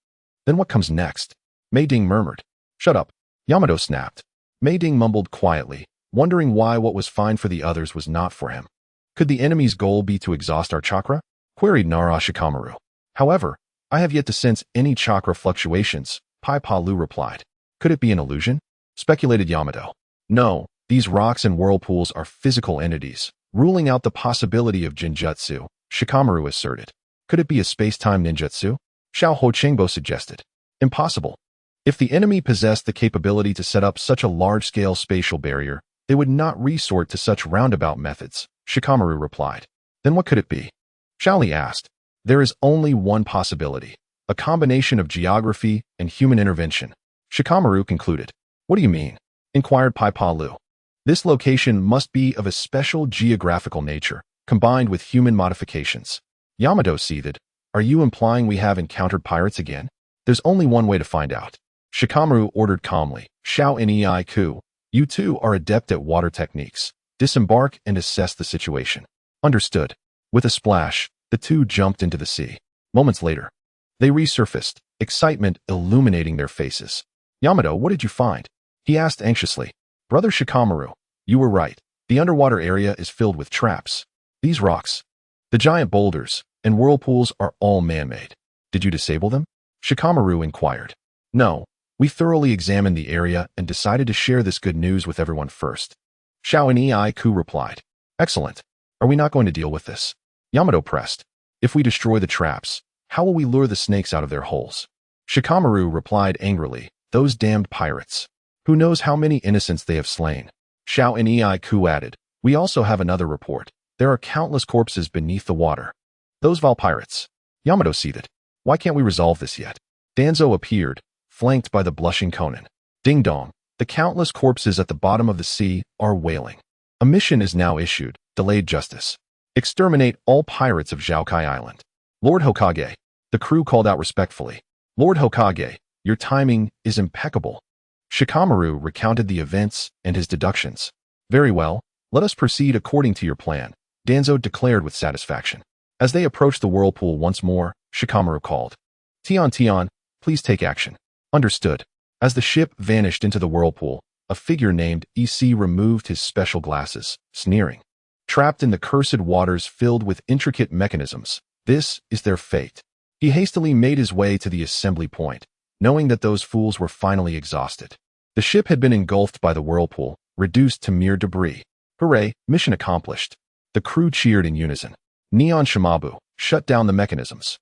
Then what comes next? Mei Ding murmured. Shut up. Yamato snapped. Mei Ding mumbled quietly, wondering why what was fine for the others was not for him. Could the enemy's goal be to exhaust our chakra? Queried Nara Shikamaru. However, I have yet to sense any chakra fluctuations, Pai Pa Lu replied. Could it be an illusion? Speculated Yamato. No, these rocks and whirlpools are physical entities, ruling out the possibility of jinjutsu, Shikamaru asserted. Could it be a space-time ninjutsu? Xiao Huochengbo suggested. Impossible. If the enemy possessed the capability to set up such a large-scale spatial barrier, they would not resort to such roundabout methods, Shikamaru replied. Then what could it be? Xiao Li asked. There is only one possibility, a combination of geography and human intervention. Shikamaru concluded. What do you mean? Inquired Pai Pa Lu. This location must be of a special geographical nature, combined with human modifications. Yamato seethed. Are you implying we have encountered pirates again? There's only one way to find out. Shikamaru ordered calmly. Xiao Nei Ku, you two are adept at water techniques. Disembark and assess the situation. Understood. With a splash, the two jumped into the sea. Moments later, they resurfaced, excitement illuminating their faces. Yamato, what did you find? He asked anxiously. Brother Shikamaru, you were right. The underwater area is filled with traps. These rocks, the giant boulders, and whirlpools are all man-made. Did you disable them? Shikamaru inquired. No, we thoroughly examined the area and decided to share this good news with everyone first. Xiao Nei Ku replied. Excellent. Are we not going to deal with this? Yamato pressed. If we destroy the traps, how will we lure the snakes out of their holes? Shikamaru replied angrily. Those damned pirates. Who knows how many innocents they have slain? Xiao Nei Ku added. We also have another report. There are countless corpses beneath the water. Those vile pirates. Yamato seethed. Why can't we resolve this yet? Danzo appeared, flanked by the blushing Conan. Ding dong. The countless corpses at the bottom of the sea are wailing. A mission is now issued. Delayed justice. Exterminate all pirates of Zhaokai Island. Lord Hokage. The crew called out respectfully. Lord Hokage, your timing is impeccable. Shikamaru recounted the events and his deductions. Very well, let us proceed according to your plan, Danzo declared with satisfaction. As they approached the whirlpool once more, Shikamaru called. Tian, please take action. Understood. As the ship vanished into the whirlpool, a figure named EC removed his special glasses, sneering. Trapped in the cursed waters filled with intricate mechanisms, this is their fate. He hastily made his way to the assembly point, knowing that those fools were finally exhausted. The ship had been engulfed by the whirlpool, reduced to mere debris. Hooray, mission accomplished. The crew cheered in unison. Neon Shimabu, shut down the mechanisms.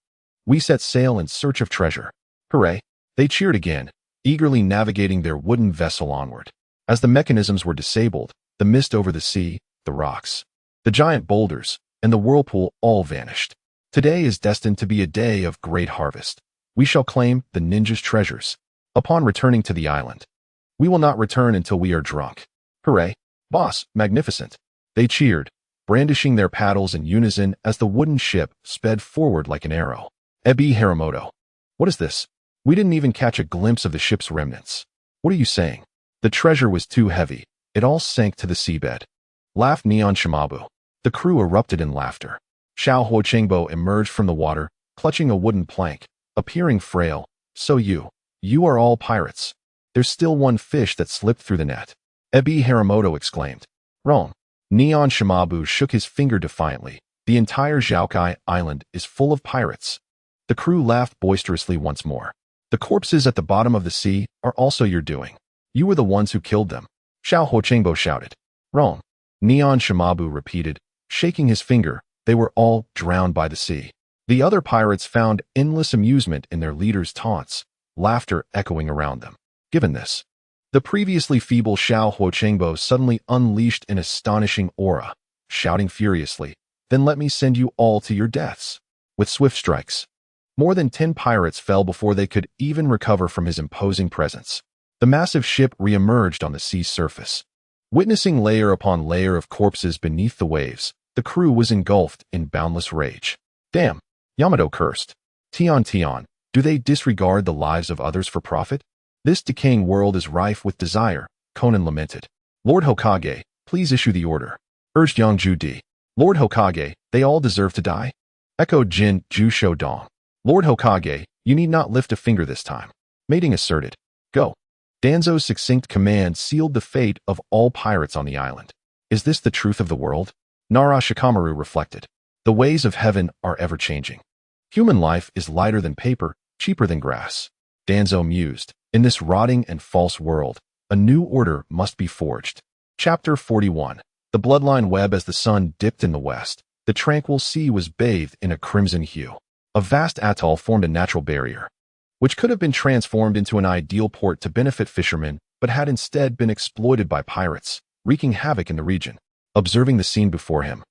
We set sail in search of treasure. Hooray. They cheered again, eagerly navigating their wooden vessel onward. As the mechanisms were disabled, the mist over the sea, the rocks, the giant boulders, and the whirlpool all vanished. Today is destined to be a day of great harvest. We shall claim the ninja's treasures. Upon returning to the island, we will not return until we are drunk. Hooray! Boss, magnificent! They cheered, brandishing their paddles in unison as the wooden ship sped forward like an arrow. Ebi Haramoto. What is this? We didn't even catch a glimpse of the ship's remnants. What are you saying? The treasure was too heavy. It all sank to the seabed. Laughed Neon Shimabu. The crew erupted in laughter. Xiao Huochengbo emerged from the water, clutching a wooden plank, appearing frail. So you are all pirates. There's still one fish that slipped through the net. Ebi Haramoto exclaimed. Wrong. Neon Shimabu shook his finger defiantly. The entire Zhaokai island is full of pirates. The crew laughed boisterously once more. The corpses at the bottom of the sea are also your doing. You were the ones who killed them. Xiao Huochengbo shouted. Wrong. Neon Shimabu repeated, shaking his finger. They were all drowned by the sea. The other pirates found endless amusement in their leader's taunts, laughter echoing around them. Given this, the previously feeble Xiao Huochengbo suddenly unleashed an astonishing aura, shouting furiously, "Then let me send you all to your deaths." With swift strikes, more than 10 pirates fell before they could even recover from his imposing presence. The massive ship re-emerged on the sea's surface. Witnessing layer upon layer of corpses beneath the waves, the crew was engulfed in boundless rage. Damn, Yamato cursed. Tian, do they disregard the lives of others for profit? This decaying world is rife with desire, Conan lamented. Lord Hokage, please issue the order, urged Yangju Di. Lord Hokage, they all deserve to die? Echoed Jin Jusho Dong. Lord Hokage, you need not lift a finger this time. Mating asserted. Go. Danzo's succinct command sealed the fate of all pirates on the island. Is this the truth of the world? Nara Shikamaru reflected. The ways of heaven are ever-changing. Human life is lighter than paper, cheaper than grass. Danzo mused. In this rotting and false world, a new order must be forged. Chapter 41. The bloodline web. As the sun dipped in the west, the tranquil sea was bathed in a crimson hue. A vast atoll formed a natural barrier, which could have been transformed into an ideal port to benefit fishermen, but had instead been exploited by pirates, wreaking havoc in the region. Observing the scene before him,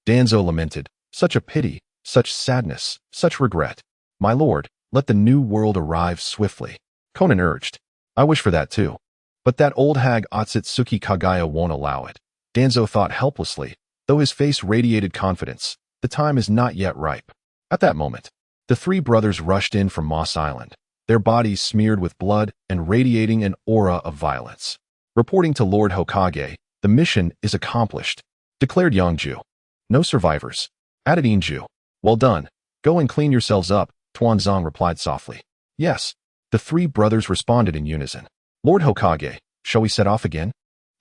Danzo lamented, such a pity, such sadness, such regret. My lord, let the new world arrive swiftly. Conan urged. I wish for that too. But that old hag Otsutsuki Kagaya won't allow it. Danzo thought helplessly, though his face radiated confidence. The time is not yet ripe. At that moment, the three brothers rushed in from Moss Island, their bodies smeared with blood and radiating an aura of violence. Reporting to Lord Hokage, the mission is accomplished, declared Yangju. No survivors, added Inju. Well done. Go and clean yourselves up, Tuanzong replied softly. Yes. The three brothers responded in unison. Lord Hokage, shall we set off again?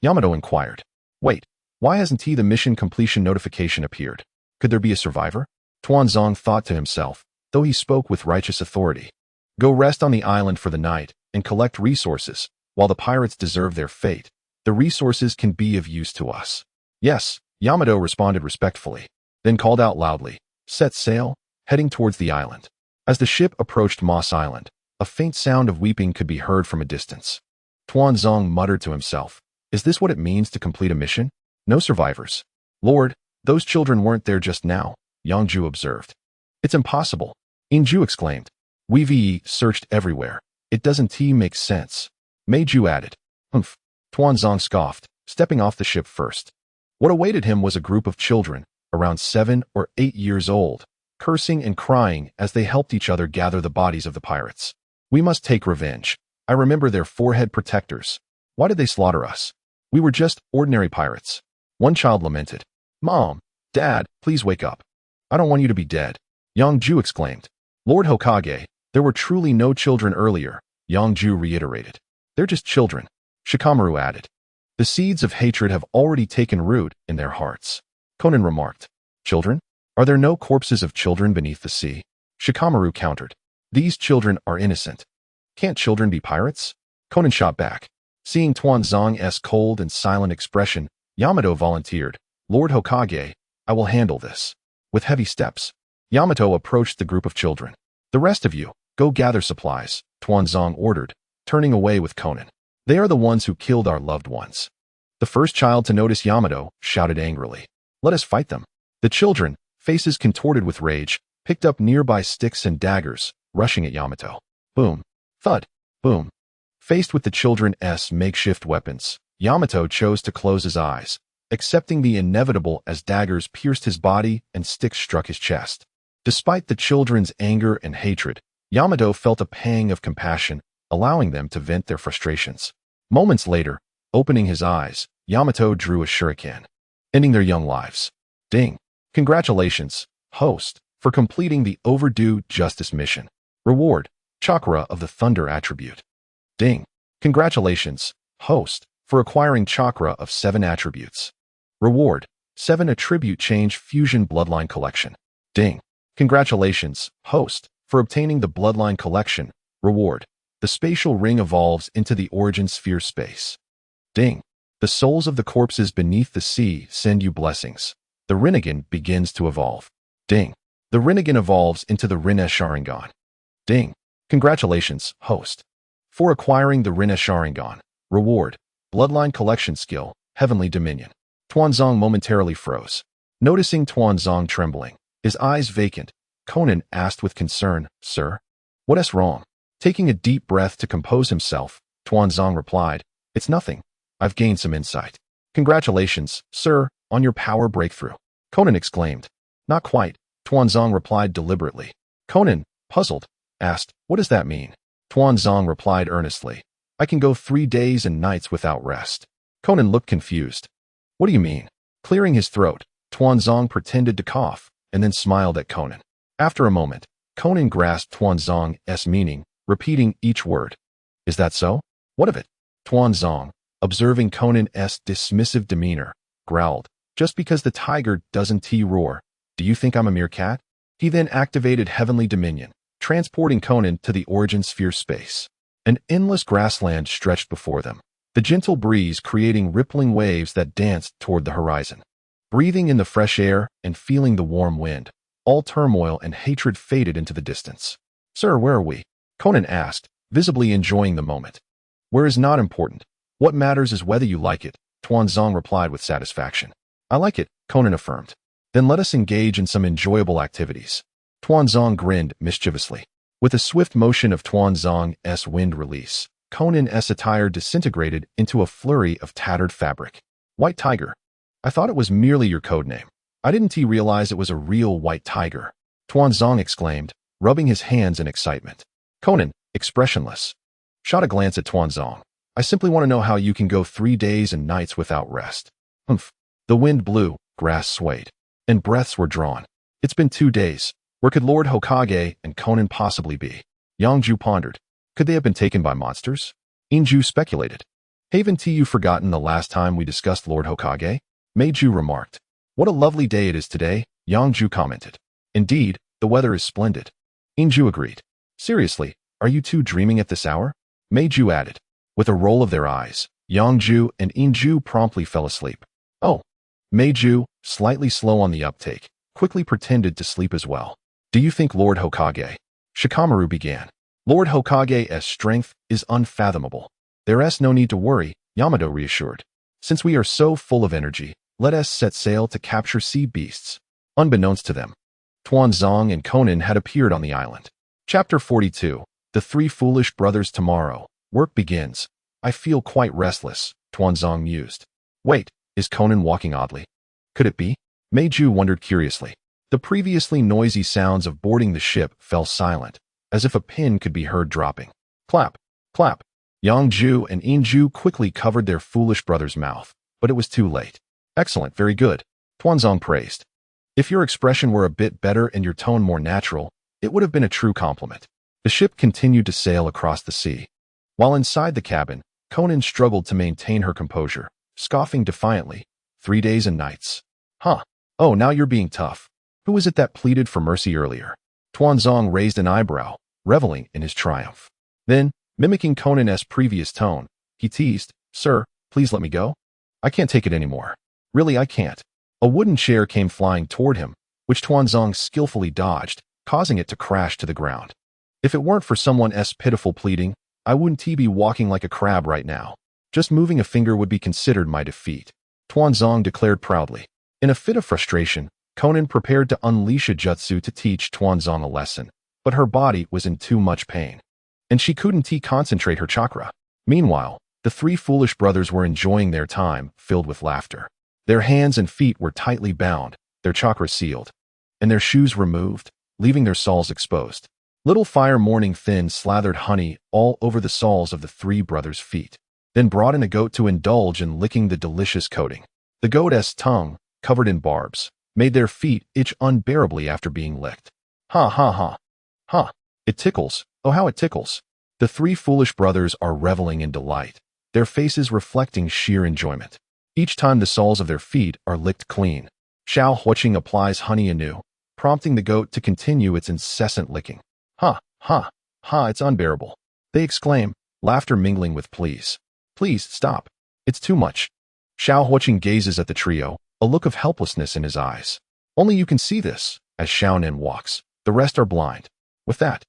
Yamato inquired. Wait, why hasn't the mission completion notification appeared? Could there be a survivor? Tuanzong thought to himself, though he spoke with righteous authority. Go rest on the island for the night and collect resources. While the pirates deserve their fate, the resources can be of use to us. Yes, Yamato responded respectfully, then called out loudly, set sail, heading towards the island. As the ship approached Moss Island, a faint sound of weeping could be heard from a distance. Tuanzong muttered to himself, is this what it means to complete a mission? No survivors. Lord, those children weren't there just now, Yangju observed. It's impossible, Inju exclaimed. We've searched everywhere. It doesn't make sense. Meiju added. Humph. Tuanzong scoffed, stepping off the ship first. What awaited him was a group of children, around 7 or 8 years old, cursing and crying as they helped each other gather the bodies of the pirates. We must take revenge. I remember their forehead protectors. Why did they slaughter us? We were just ordinary pirates. One child lamented. Mom, Dad, please wake up. I don't want you to be dead. Yangju exclaimed. Lord Hokage, there were truly no children earlier, Yangju reiterated. They're just children, Shikamaru added. The seeds of hatred have already taken root in their hearts. Conan remarked. Children? Are there no corpses of children beneath the sea? Shikamaru countered. These children are innocent. Can't children be pirates? Conan shot back. Seeing Tuanzong's cold and silent expression, Yamato volunteered. Lord Hokage, I will handle this. With heavy steps, Yamato approached the group of children. The rest of you, go gather supplies, Tuanzong ordered, turning away with Conan. They are the ones who killed our loved ones. The first child to notice Yamato shouted angrily. Let us fight them. The children, faces contorted with rage, picked up nearby sticks and daggers, rushing at Yamato. Boom. Thud. Boom. Faced with the children's makeshift weapons, Yamato chose to close his eyes, accepting the inevitable as daggers pierced his body and sticks struck his chest. Despite the children's anger and hatred, Yamato felt a pang of compassion, allowing them to vent their frustrations. Moments later, opening his eyes, Yamato drew a shuriken, ending their young lives. Ding. Congratulations, host, for completing the overdue justice mission. Reward, Chakra of the Thunder attribute. Ding. Congratulations, host, for acquiring Chakra of 7 attributes. Reward, 7 Attribute Change Fusion Bloodline Collection. Ding. Congratulations, host, for obtaining the Bloodline Collection. Reward. The spatial ring evolves into the origin sphere space. Ding. The souls of the corpses beneath the sea send you blessings. The Rinnegan begins to evolve. Ding. The Rinnegan evolves into the Rinne Sharingan. Ding. Congratulations, host, for acquiring the Rinne Sharingan. Reward. Bloodline Collection Skill, Heavenly Dominion. Tuanzong momentarily froze. Noticing Tuanzong trembling, his eyes vacant, Conan asked with concern, "Sir, what is wrong?" Taking a deep breath to compose himself, Tuanzong replied, "It's nothing. I've gained some insight." "Congratulations, sir, on your power breakthrough," Conan exclaimed. "Not quite," Tuanzong replied deliberately. Conan, puzzled, asked, "What does that mean?" Tuanzong replied earnestly, "I can go 3 days and nights without rest." Conan looked confused. "What do you mean?" Clearing his throat, Tuanzong pretended to cough, and then smiled at Conan. After a moment, Conan grasped Tuanzong's meaning, repeating each word. "Is that so? What of it?" Tuanzong, observing Conan's dismissive demeanor, growled, "Just because the tiger doesn't roar, do you think I'm a mere cat?" He then activated Heavenly Dominion, transporting Conan to the origin sphere space. An endless grassland stretched before them, the gentle breeze creating rippling waves that danced toward the horizon. Breathing in the fresh air and feeling the warm wind, all turmoil and hatred faded into the distance. "Sir, where are we?" Conan asked, visibly enjoying the moment. "Where is not important. What matters is whether you like it," Tuanzong replied with satisfaction. "I like it," Conan affirmed. "Then let us engage in some enjoyable activities." Tuanzong grinned mischievously. With a swift motion of Tuanzong's wind release, Conan's attire disintegrated into a flurry of tattered fabric. "White tiger. I thought it was merely your code name. I didn't realize it was a real white tiger," Tuanzong exclaimed, rubbing his hands in excitement. Conan, expressionless, shot a glance at Tuanzong. "I simply want to know how you can go 3 days and nights without rest." Humph. The wind blew, grass swayed, and breaths were drawn. "It's been 2 days. Where could Lord Hokage and Conan possibly be?" Yangju pondered. "Could they have been taken by monsters?" Inju speculated. "Haven't you forgotten the last time we discussed Lord Hokage?" Meiju remarked. "What a lovely day it is today," Yangju commented. "Indeed, the weather is splendid." Inju agreed. "Seriously, are you two dreaming at this hour?" Meiju added. With a roll of their eyes, Yangju and Inju promptly fell asleep. "Oh." Meiju, slightly slow on the uptake, quickly pretended to sleep as well. "Do you think Lord Hokage?" Shikamaru began. "Lord Hokage's strength is unfathomable. There's no need to worry," Yamato reassured. "Since we are so full of energy, let us set sail to capture sea beasts." Unbeknownst to them, Tuanzong and Conan had appeared on the island. Chapter 42. The Three Foolish Brothers. Tomorrow, work begins. "I feel quite restless," Tuanzong mused. "Wait, is Conan walking oddly? Could it be?" Meiju wondered curiously. The previously noisy sounds of boarding the ship fell silent, as if a pin could be heard dropping. Clap, clap. Yangju and Inju quickly covered their foolish brother's mouth, but it was too late. "Excellent, very good," Tuanzong praised. "If your expression were a bit better and your tone more natural, it would have been a true compliment." The ship continued to sail across the sea. While inside the cabin, Conan struggled to maintain her composure, scoffing defiantly. 3 days and nights. "Huh. Oh, now you're being tough. Who was it that pleaded for mercy earlier?" Tuanzong raised an eyebrow, reveling in his triumph. Then, mimicking Conan's previous tone, he teased, "Sir, please let me go. I can't take it anymore. Really, I can't." A wooden chair came flying toward him, which Tuanzong skillfully dodged, causing it to crash to the ground. "If it weren't for someone's pitiful pleading, I wouldn't be walking like a crab right now. Just moving a finger would be considered my defeat," Tuanzong declared proudly. In a fit of frustration, Conan prepared to unleash a jutsu to teach Tuanzong a lesson, but her body was in too much pain, and she couldn't concentrate her chakra. Meanwhile, the three foolish brothers were enjoying their time, filled with laughter. Their hands and feet were tightly bound, their chakra sealed, and their shoes removed, leaving their soles exposed. Little Fire Morning Thin slathered honey all over the soles of the three brothers' feet, then brought in a goat to indulge in licking the delicious coating. The goat's tongue, covered in barbs, made their feet itch unbearably after being licked. "Ha ha ha. Ha. It tickles. Oh, how it tickles." The three foolish brothers are reveling in delight, their faces reflecting sheer enjoyment. Each time the soles of their feet are licked clean. Xiao Huoqing applies honey anew, prompting the goat to continue its incessant licking. Ha, ha, ha, it's unbearable. They exclaim, laughter mingling with pleas. Please, stop. It's too much. Xiao Huoqing gazes at the trio, a look of helplessness in his eyes. Only you can see this, as Xiaonan walks. The rest are blind. With that,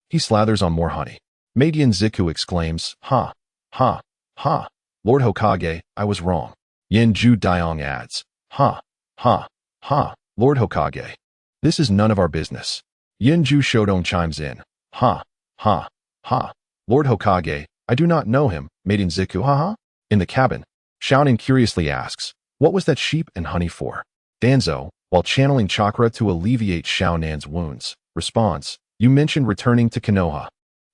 he slathers on more honey. Meidian Ziku exclaims, ha, ha, ha. Lord Hokage, I was wrong. Yenju Daiyong adds, ha, ha, ha. Lord Hokage. This is none of our business. Yenju Shodong chimes in, ha, ha, ha. Lord Hokage, I do not know him. Meidian Ziku, haha. In the cabin, Xiaonan curiously asks, what was that sheep and honey for? Danzo, while channeling chakra to alleviate Xiaonan's wounds, responds, you mentioned returning to Konoha.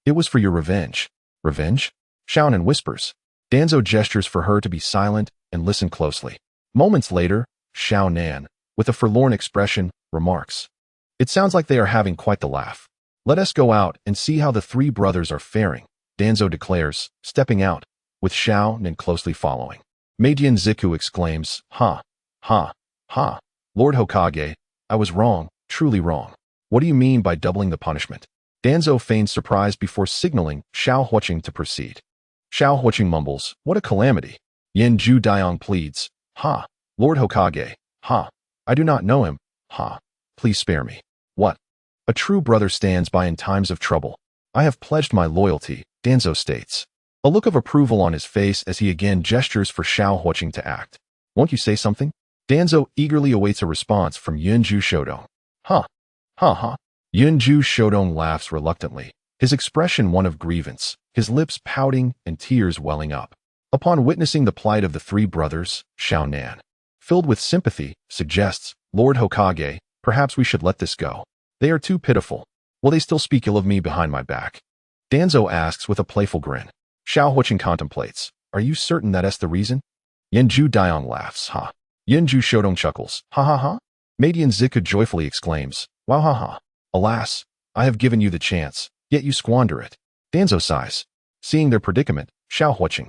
It was for your revenge. Revenge? Xiaonan whispers. Danzo gestures for her to be silent and listen closely. Moments later, Xiaonan, with a forlorn expression, remarks, it sounds like they are having quite the laugh. Let us go out and see how the three brothers are faring, Danzo declares, stepping out, with Xiaonan closely following. Meidian Ziku exclaims, ha, ha, ha. Lord Hokage, I was wrong, truly wrong. What do you mean by doubling the punishment? Danzo feigns surprise before signaling Xiao Huoqing to proceed. Xiao Huoqing mumbles, what a calamity. Yenju Daiyong pleads, ha, Lord Hokage, ha, I do not know him, ha, please spare me. What? A true brother stands by in times of trouble. I have pledged my loyalty, Danzo states. A look of approval on his face as he again gestures for Xiao Huoqing to act. Won't you say something? Danzo eagerly awaits a response from Yunju Shodong. Ha, ha, ha. Yunju Shodong laughs reluctantly, his expression one of grievance, his lips pouting and tears welling up. Upon witnessing the plight of the three brothers, Xiaonan, filled with sympathy, suggests, Lord Hokage, perhaps we should let this go. They are too pitiful. Will they still speak ill of me behind my back? Danzo asks with a playful grin. Xiao Huoqing contemplates. Are you certain that is the reason? Yenju Daiyong laughs, ha. Yenju Shodong chuckles, ha ha ha. Meidian Ziku joyfully exclaims, wow ha ha. Alas, I have given you the chance, yet you squander it. Danzo sighs. Seeing their predicament, Xiao Huoqing,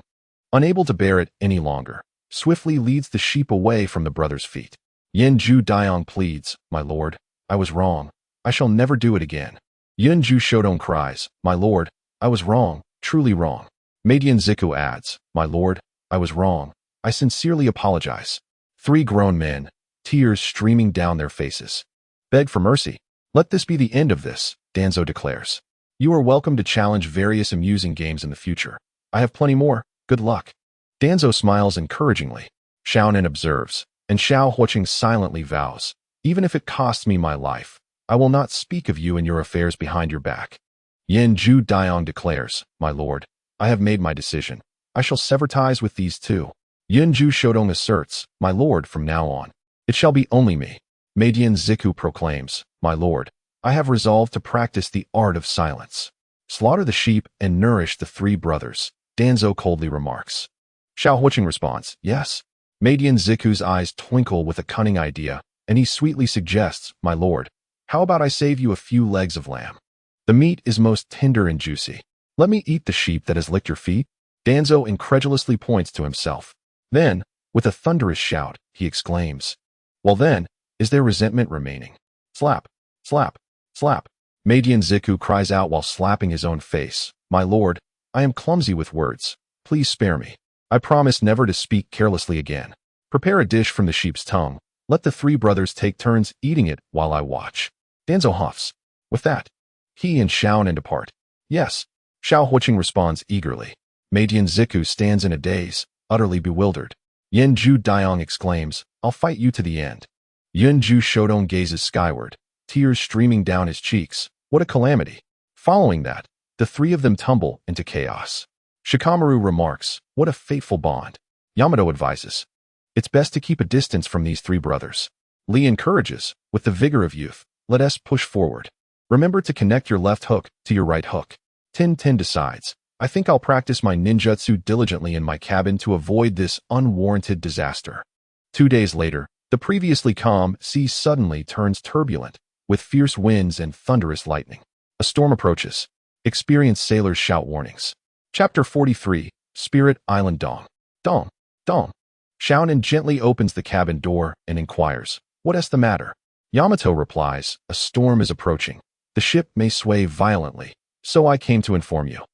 unable to bear it any longer, swiftly leads the sheep away from the brothers' feet. Yenju Daiyong pleads, my lord, I was wrong. I shall never do it again. Yenju Shodong cries, my lord, I was wrong, truly wrong. Meidian Ziku adds, my lord, I was wrong. I sincerely apologize. Three grown men, tears streaming down their faces, beg for mercy. Let this be the end of this, Danzo declares. You are welcome to challenge various amusing games in the future. I have plenty more. Good luck. Danzo smiles encouragingly. Xiaonan observes, and Xiao Huoqing silently vows, even if it costs me my life, I will not speak of you and your affairs behind your back. Yenju Daiyong declares, my lord, I have made my decision. I shall sever ties with these two. Yenju Shodong asserts, my lord, from now on, it shall be only me. Meidian Ziku proclaims, my lord, I have resolved to practice the art of silence. Slaughter the sheep and nourish the three brothers, Danzo coldly remarks. Xiao Huoqing responds, yes. Meidian Ziku's eyes twinkle with a cunning idea, and he sweetly suggests, my lord, how about I save you a few legs of lamb? The meat is most tender and juicy. Let me eat the sheep that has licked your feet. Danzo incredulously points to himself. Then, with a thunderous shout, he exclaims, well then, is there resentment remaining? Slap, slap, slap. Meidian Ziku cries out while slapping his own face, my lord, I am clumsy with words. Please spare me. I promise never to speak carelessly again. Prepare a dish from the sheep's tongue. Let the three brothers take turns eating it while I watch. Danzo huffs. With that, he and Xiaonan depart. Yes. Xiao Huoqing responds eagerly. Meidian Ziku stands in a daze, utterly bewildered. Yenju Daiyong exclaims, I'll fight you to the end. Yenju Shodong gazes skyward, tears streaming down his cheeks. What a calamity. Following that, the three of them tumble into chaos. Shikamaru remarks, what a fateful bond. Yamato advises, it's best to keep a distance from these three brothers. Lee encourages, with the vigor of youth, let us push forward. Remember to connect your left hook to your right hook. Tin decides, I think I'll practice my ninjutsu diligently in my cabin to avoid this unwarranted disaster. 2 days later, the previously calm sea suddenly turns turbulent, with fierce winds and thunderous lightning. A storm approaches. Experienced sailors shout warnings. Chapter 43, Spirit Island Dong. Dong, Dong. Xiaonan gently opens the cabin door and inquires, "What is the matter?" Yamato replies, "A storm is approaching. The ship may sway violently, so I came to inform you."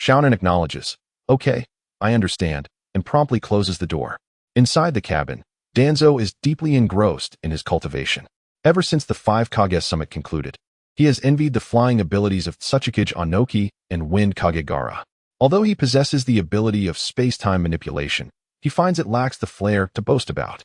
Xiaonan acknowledges, "Okay, I understand," and promptly closes the door. Inside the cabin, Danzo is deeply engrossed in his cultivation. Ever since the 5 Kage summit concluded, he has envied the flying abilities of Tsuchikage Onoki and Wind Kagegara. Although he possesses the ability of space-time manipulation, he finds it lacks the flair to boast about.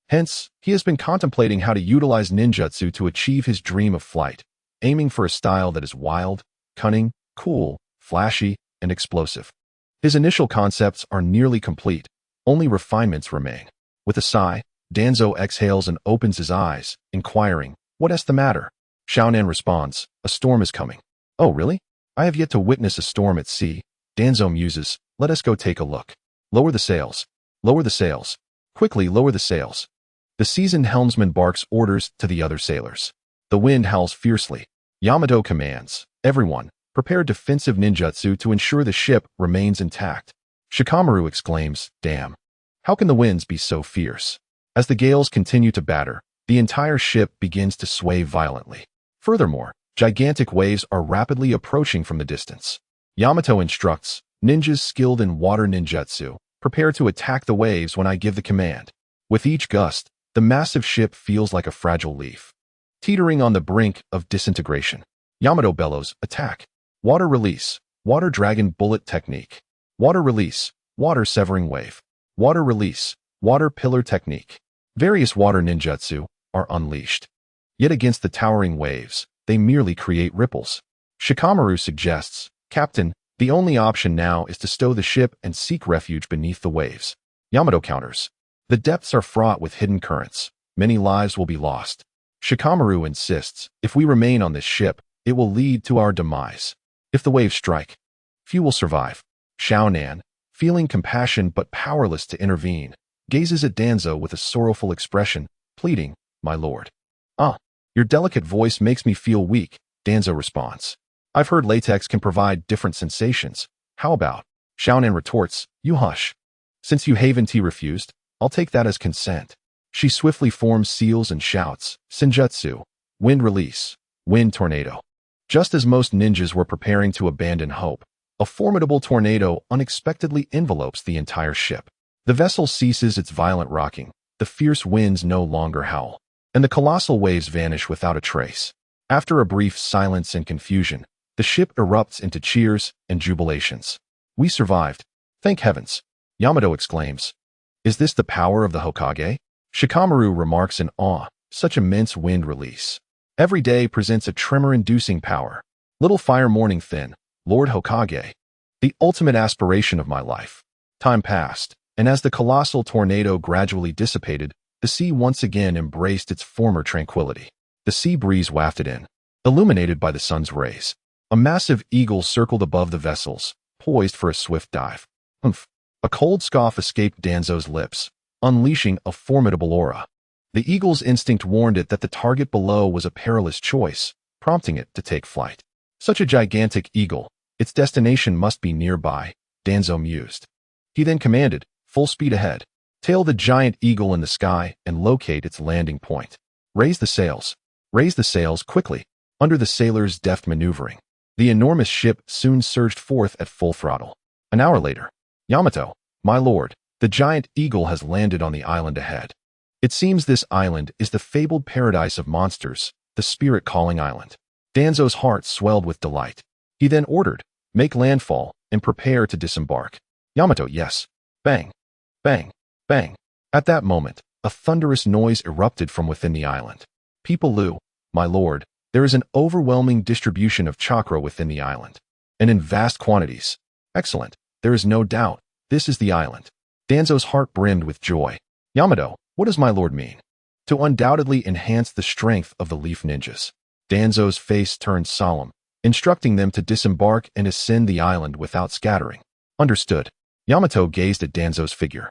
Hence, he has been contemplating how to utilize ninjutsu to achieve his dream of flight, aiming for a style that is wild, cunning, cool, flashy, and explosive. His initial concepts are nearly complete, only refinements remain. With a sigh, Danzo exhales and opens his eyes, inquiring, "What is the matter?" Xiaonan responds, "A storm is coming." "Oh, really? I have yet to witness a storm at sea." Danzo muses, "Let us go take a look." "Lower the sails. Lower the sails. Quickly lower the sails." The seasoned helmsman barks orders to the other sailors. The wind howls fiercely. Yamato commands, "Everyone, prepare defensive ninjutsu to ensure the ship remains intact." Shikamaru exclaims, "Damn. How can the winds be so fierce?" As the gales continue to batter, the entire ship begins to sway violently. Furthermore, gigantic waves are rapidly approaching from the distance. Yamato instructs, "Ninjas skilled in water ninjutsu, prepare to attack the waves when I give the command." With each gust, the massive ship feels like a fragile leaf, teetering on the brink of disintegration. Yamato bellows, "Attack! Water release! Water dragon bullet technique! Water release! Water severing wave! Water release! Water pillar technique!" Various water ninjutsu are unleashed. Yet against the towering waves, they merely create ripples. Shikamaru suggests, "Captain, the only option now is to stow the ship and seek refuge beneath the waves." Yamato counters, "The depths are fraught with hidden currents. Many lives will be lost." Shikamaru insists, "If we remain on this ship, it will lead to our demise. If the waves strike, few will survive." Xiaonan, feeling compassion but powerless to intervene, gazes at Danzo with a sorrowful expression, pleading, "My lord." "Ah, your delicate voice makes me feel weak," Danzo responds. "I've heard latex can provide different sensations. How about?" Xiaonan retorts, "You hush. Since you Haven-T refused, I'll take that as consent." She swiftly forms seals and shouts, "Senjutsu, wind release, wind tornado." Just as most ninjas were preparing to abandon hope, a formidable tornado unexpectedly envelopes the entire ship. The vessel ceases its violent rocking, the fierce winds no longer howl, and the colossal waves vanish without a trace. After a brief silence and confusion, the ship erupts into cheers and jubilations. "We survived. Thank heavens!" Yamato exclaims. "Is this the power of the Hokage?" Shikamaru remarks in awe, "Such immense wind release. Every day presents a tremor-inducing power. Little fire morning thin, Lord Hokage. The ultimate aspiration of my life." Time passed, and as the colossal tornado gradually dissipated, the sea once again embraced its former tranquility. The sea breeze wafted in, illuminated by the sun's rays. A massive eagle circled above the vessels, poised for a swift dive. "Humph." A cold scoff escaped Danzo's lips, unleashing a formidable aura. The eagle's instinct warned it that the target below was a perilous choice, prompting it to take flight. Such a gigantic eagle, its destination must be nearby, Danzo mused. He then commanded, "Full speed ahead. Tail the giant eagle in the sky and locate its landing point. Raise the sails. Raise the sails quickly." Under the sailors' deft maneuvering, the enormous ship soon surged forth at full throttle. An hour later, "Yamato, my lord, the giant eagle has landed on the island ahead. It seems this island is the fabled paradise of monsters, the spirit-calling island." Danzo's heart swelled with delight. He then ordered, "Make landfall and prepare to disembark." Yamato, "Yes." Bang, bang, bang. At that moment, a thunderous noise erupted from within the island. "People Lu, my lord, there is an overwhelming distribution of chakra within the island, and in vast quantities. Excellent. There is no doubt. This is the island." Danzo's heart brimmed with joy. "Yamato, what does my lord mean?" "To undoubtedly enhance the strength of the Leaf Ninjas." Danzo's face turned solemn, instructing them to disembark and ascend the island without scattering. "Understood." Yamato gazed at Danzo's figure,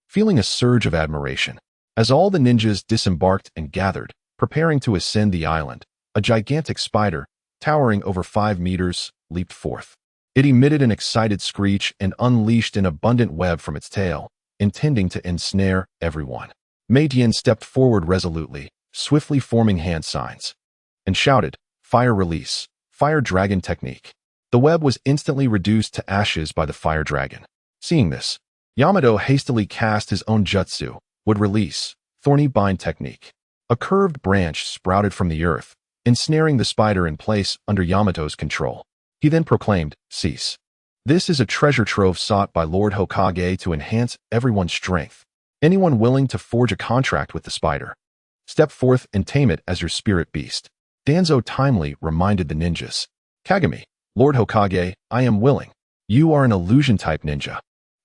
feeling a surge of admiration. As all the ninjas disembarked and gathered, preparing to ascend the island, a gigantic spider, towering over 5 meters, leaped forth. It emitted an excited screech and unleashed an abundant web from its tail, intending to ensnare everyone. Mei Dian stepped forward resolutely, swiftly forming hand signs, and shouted, "Fire release, fire dragon technique." The web was instantly reduced to ashes by the fire dragon. Seeing this, Yamato hastily cast his own jutsu, would release, thorny bind technique. A curved branch sprouted from the earth, ensnaring the spider in place under Yamato's control. He then proclaimed, "Cease. This is a treasure trove sought by Lord Hokage to enhance everyone's strength. Anyone willing to forge a contract with the spider, step forth and tame it as your spirit beast." Danzo timely reminded the ninjas. "Kagami, Lord Hokage, I am willing. You are an illusion-type ninja.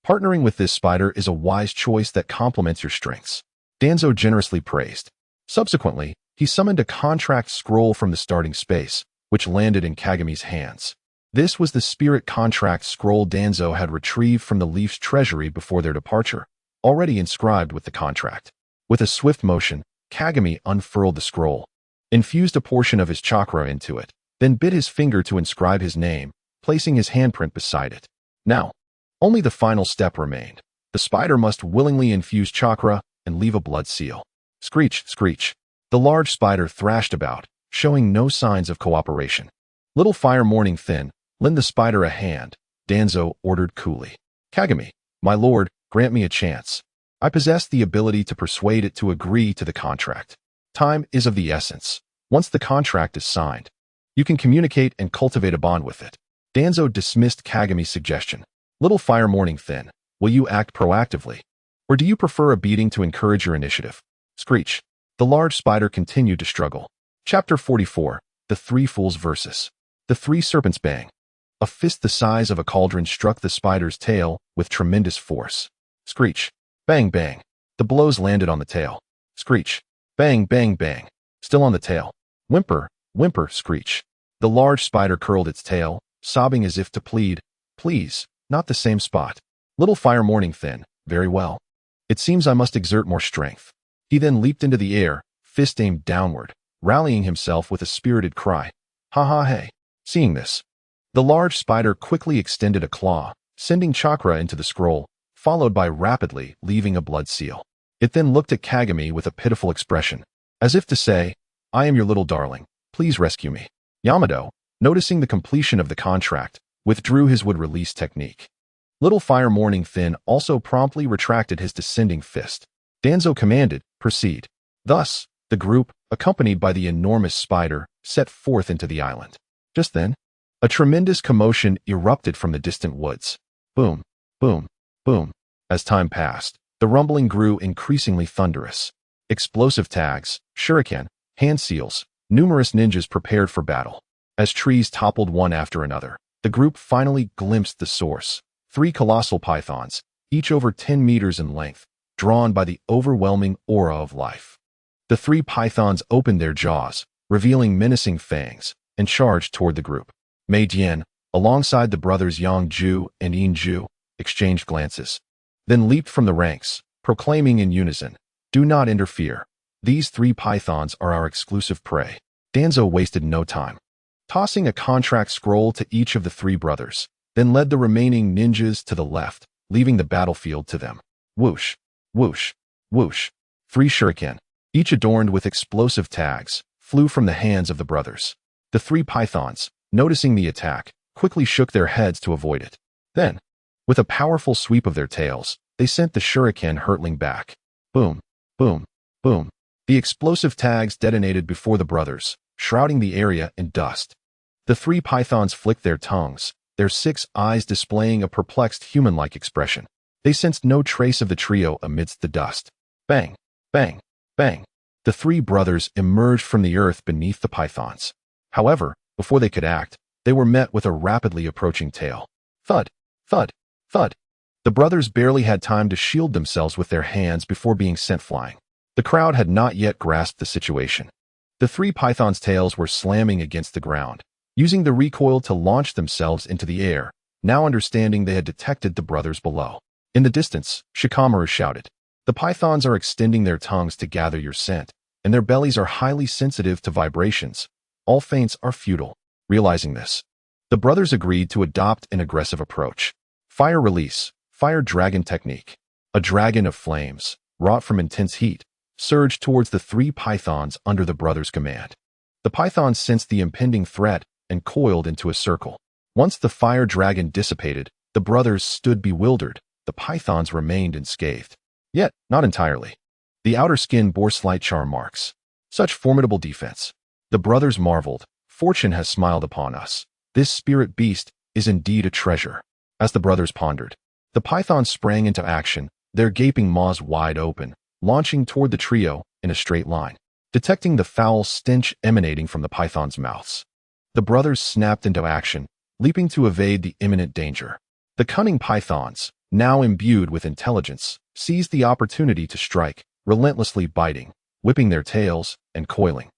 Partnering with this spider is a wise choice that complements your strengths." Danzo generously praised. Subsequently, he summoned a contract scroll from the starting space, which landed in Kagami's hands. This was the spirit contract scroll Danzo had retrieved from the Leaf's treasury before their departure, already inscribed with the contract. With a swift motion, Kagami unfurled the scroll, infused a portion of his chakra into it, then bit his finger to inscribe his name, placing his handprint beside it. Now, only the final step remained. The spider must willingly infuse chakra and leave a blood seal. Screech, screech. The large spider thrashed about, showing no signs of cooperation. "Little fire morning thin, lend the spider a hand," Danzo ordered coolly. "Kagami, my lord, grant me a chance. I possess the ability to persuade it to agree to the contract. Time is of the essence. Once the contract is signed, you can communicate and cultivate a bond with it." Danzo dismissed Kagami's suggestion. "Little fire morning thin, will you act proactively? Or do you prefer a beating to encourage your initiative?" Screech. The large spider continued to struggle. Chapter 44. The Three Fools Versus. The Three Serpents. Bang. A fist the size of a cauldron struck the spider's tail with tremendous force. Screech. Bang, bang. The blows landed on the tail. Screech. Bang, bang, bang. Still on the tail. Whimper, whimper, screech. The large spider curled its tail, sobbing as if to plead, "Please, not the same spot. Little fire morning thin, very well. It seems I must exert more strength." He then leaped into the air, fist aimed downward, rallying himself with a spirited cry. "Ha ha hey." Seeing this, the large spider quickly extended a claw, sending chakra into the scroll, followed by rapidly leaving a blood seal. It then looked at Kagami with a pitiful expression, as if to say, "I am your little darling, please rescue me." Yamato, noticing the completion of the contract, withdrew his would-release technique. Little fire morning thin also promptly retracted his descending fist. Danzo commanded, "Proceed." Thus, the group, accompanied by the enormous spider, set forth into the island. Just then, a tremendous commotion erupted from the distant woods. Boom, boom, boom. As time passed, the rumbling grew increasingly thunderous. Explosive tags, shuriken, hand seals, numerous ninjas prepared for battle. As trees toppled one after another, the group finally glimpsed the source. Three colossal pythons, each over 10 meters in length, drawn by the overwhelming aura of life. The three pythons opened their jaws, revealing menacing fangs, and charged toward the group. Mei Dian, alongside the brothers Yang Ju and Yin Ju, exchanged glances, then leaped from the ranks, proclaiming in unison, "Do not interfere. These three pythons are our exclusive prey." Danzo wasted no time, tossing a contract scroll to each of the three brothers, then led the remaining ninjas to the left, leaving the battlefield to them. Whoosh, whoosh, whoosh. Three shuriken, each adorned with explosive tags, flew from the hands of the brothers. The three pythons, noticing the attack, quickly shook their heads to avoid it. Then, with a powerful sweep of their tails, they sent the shuriken hurtling back. Boom, boom, boom. The explosive tags detonated before the brothers, shrouding the area in dust. The three pythons flicked their tongues, their 6 eyes displaying a perplexed human-like expression. They sensed no trace of the trio amidst the dust. Bang, bang, bang. The three brothers emerged from the earth beneath the pythons. However, before they could act, they were met with a rapidly approaching tail. Thud, thud, thud. The brothers barely had time to shield themselves with their hands before being sent flying. The crowd had not yet grasped the situation. The three pythons' tails were slamming against the ground, using the recoil to launch themselves into the air, now understanding they had detected the brothers below. In the distance, Shikamaru shouted, "The pythons are extending their tongues to gather your scent, and their bellies are highly sensitive to vibrations. All feints are futile." Realizing this, the brothers agreed to adopt an aggressive approach. Fire release, fire dragon technique. A dragon of flames, wrought from intense heat, surged towards the three pythons under the brothers' command. The pythons sensed the impending threat and coiled into a circle. Once the fire dragon dissipated, the brothers stood bewildered. The pythons remained unscathed. Yet, not entirely. The outer skin bore slight charm marks. Such formidable defense. The brothers marveled. Fortune has smiled upon us. This spirit beast is indeed a treasure. As the brothers pondered, the pythons sprang into action, their gaping maws wide open, launching toward the trio in a straight line. Detecting the foul stench emanating from the pythons' mouths, the brothers snapped into action, leaping to evade the imminent danger. The cunning pythons, now imbued with intelligence, seized the opportunity to strike, relentlessly biting, whipping their tails, and coiling.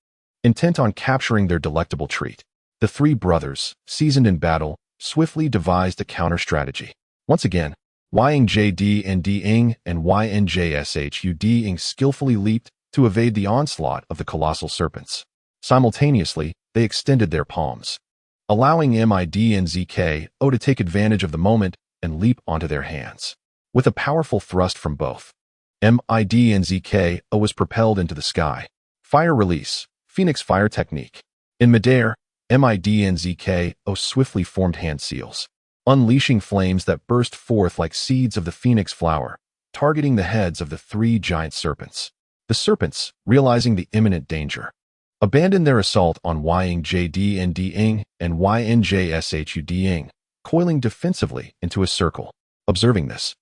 Intent on capturing their delectable treat, the three brothers, seasoned in battle, swiftly devised a counter-strategy. Once again, YNJD and YNJSHUD skillfully leaped to evade the onslaught of the colossal serpents. Simultaneously, they extended their palms, allowing MIDNZKO to take advantage of the moment and leap onto their hands. With a powerful thrust from both, MIDNZKO was propelled into the sky. Fire release, Phoenix fire technique. In midair, MIDNZKO swiftly formed hand seals, unleashing flames that burst forth like seeds of the phoenix flower, targeting the heads of the three giant serpents. The serpents, realizing the imminent danger, abandoned their assault on YNJD and YNJSHUD, coiling defensively into a circle. Observing this,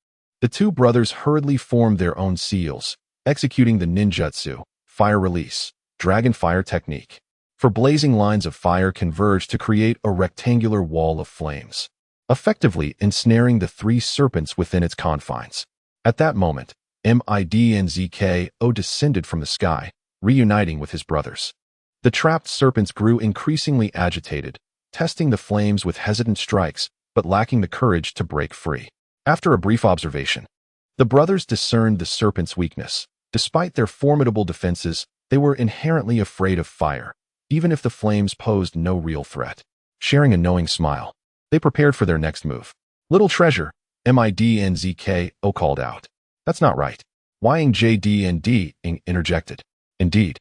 the two brothers hurriedly formed their own seals, executing the ninjutsu, fire release, dragon fire technique. For blazing lines of fire converged to create a rectangular wall of flames, effectively ensnaring the three serpents within its confines. At that moment, MIDNZKO descended from the sky, reuniting with his brothers. The trapped serpents grew increasingly agitated, testing the flames with hesitant strikes, but lacking the courage to break free. After a brief observation, the brothers discerned the serpents' weakness. Despite their formidable defenses, they were inherently afraid of fire, even if the flames posed no real threat. Sharing a knowing smile, they prepared for their next move. "Little treasure," MIDNZKO called out. "That's not right," YNJD interjected. "Indeed.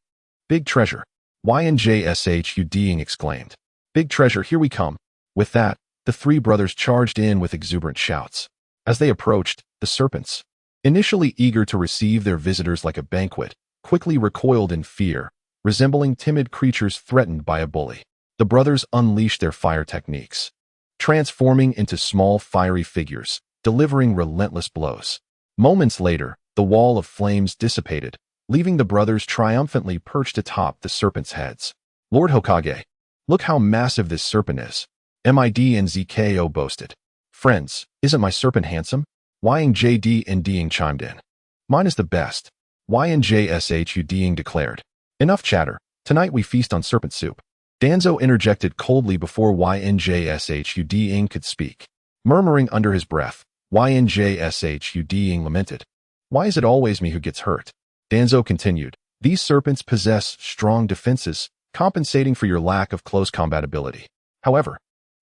Big treasure," YNJSHUD exclaimed. "Big treasure, here we come." With that, the three brothers charged in with exuberant shouts. As they approached, the serpents, initially eager to receive their visitors like a banquet, quickly recoiled in fear, resembling timid creatures threatened by a bully. The brothers unleashed their fire techniques, transforming into small fiery figures, delivering relentless blows. Moments later, the wall of flames dissipated, leaving the brothers triumphantly perched atop the serpents' heads. "Lord Hokage, look how massive this serpent is," MIDNZKO boasted. "Friends, isn't my serpent handsome?" YNJD chimed in. "Mine is the best," YNJSHUD declared. "Enough chatter. Tonight we feast on serpent soup." Danzo interjected coldly before YNJSHUD could speak. Murmuring under his breath, YNJSHUD lamented. "Why is it always me who gets hurt?" Danzo continued. "These serpents possess strong defenses, compensating for your lack of close combat ability. However,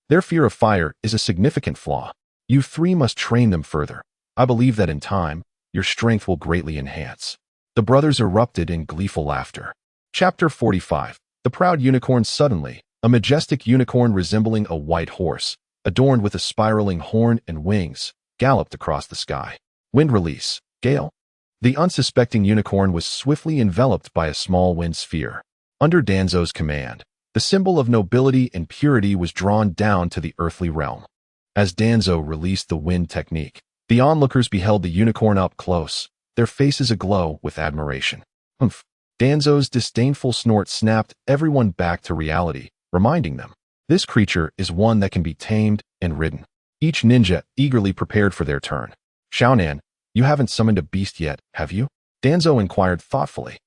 their fear of fire is a significant flaw. You three must train them further. I believe that in time, your strength will greatly enhance." The brothers erupted in gleeful laughter. Chapter 45. The Proud Unicorn. Suddenly, a majestic unicorn resembling a white horse, adorned with a spiraling horn and wings, galloped across the sky. Wind release, gale. The unsuspecting unicorn was swiftly enveloped by a small wind sphere. Under Danzo's command, the symbol of nobility and purity was drawn down to the earthly realm. As Danzo released the wind technique, the onlookers beheld the unicorn up close, their faces aglow with admiration. "Humph." Danzo's disdainful snort snapped everyone back to reality, reminding them, this creature is one that can be tamed and ridden. Each ninja eagerly prepared for their turn. "Xiaonan, you haven't summoned a beast yet, have you?" Danzo inquired thoughtfully.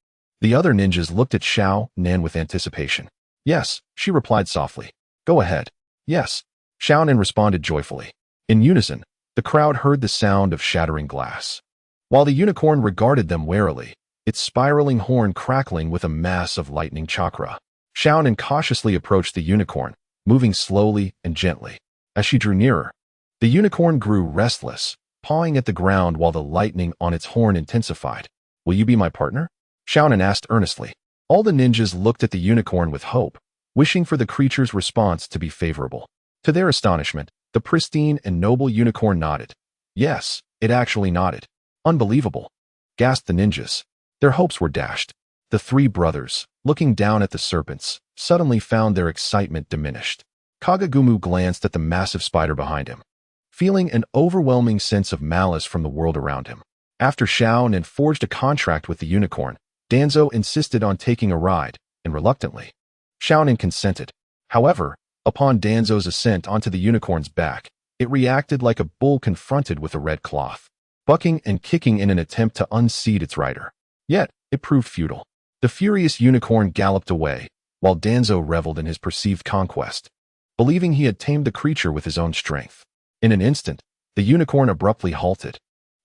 The other ninjas looked at Xiaonan with anticipation. "Yes," she replied softly. "Go ahead." "Yes," Xiaonan responded joyfully. In unison, the crowd heard the sound of shattering glass, while the unicorn regarded them warily, its spiraling horn crackling with a mass of lightning chakra. Xiaonan cautiously approached the unicorn, moving slowly and gently. As she drew nearer, the unicorn grew restless, pawing at the ground while the lightning on its horn intensified. Will you be my partner? Xiaonan asked earnestly. All the ninjas looked at the unicorn with hope, wishing for the creature's response to be favorable. To their astonishment, the pristine and noble unicorn nodded. Yes, it actually nodded. Unbelievable, gasped the ninjas. Their hopes were dashed. The three brothers, looking down at the serpents, suddenly found their excitement diminished. Kagagumu glanced at the massive spider behind him, feeling an overwhelming sense of malice from the world around him. After Xiaonan forged a contract with the unicorn, Danzo insisted on taking a ride, and reluctantly, Xiaonan consented. However, upon Danzo's ascent onto the unicorn's back, it reacted like a bull confronted with a red cloth, bucking and kicking in an attempt to unseat its rider. Yet, it proved futile. The furious unicorn galloped away, while Danzo reveled in his perceived conquest, believing he had tamed the creature with his own strength. In an instant, the unicorn abruptly halted,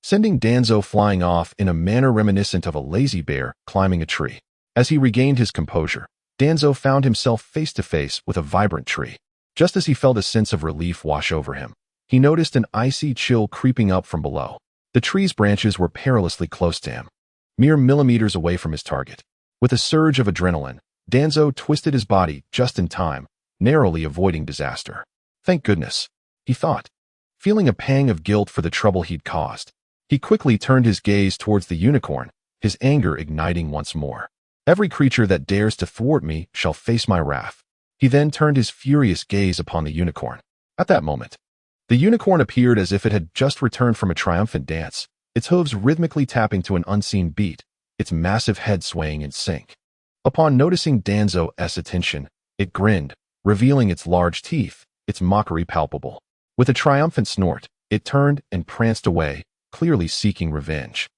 sending Danzo flying off in a manner reminiscent of a lazy bear climbing a tree. As he regained his composure, Danzo found himself face to face with a vibrant tree. Just as he felt a sense of relief wash over him, he noticed an icy chill creeping up from below. The tree's branches were perilously close to him, mere millimeters away from his target. With a surge of adrenaline, Danzo twisted his body just in time, narrowly avoiding disaster. Thank goodness, he thought, feeling a pang of guilt for the trouble he'd caused. He quickly turned his gaze towards the unicorn, his anger igniting once more. Every creature that dares to thwart me shall face my wrath. He then turned his furious gaze upon the unicorn. At that moment, the unicorn appeared as if it had just returned from a triumphant dance, its hooves rhythmically tapping to an unseen beat, its massive head swaying in sync. Upon noticing Danzo's attention, it grinned, revealing its large teeth, its mockery palpable. With a triumphant snort, it turned and pranced away, clearly seeking revenge.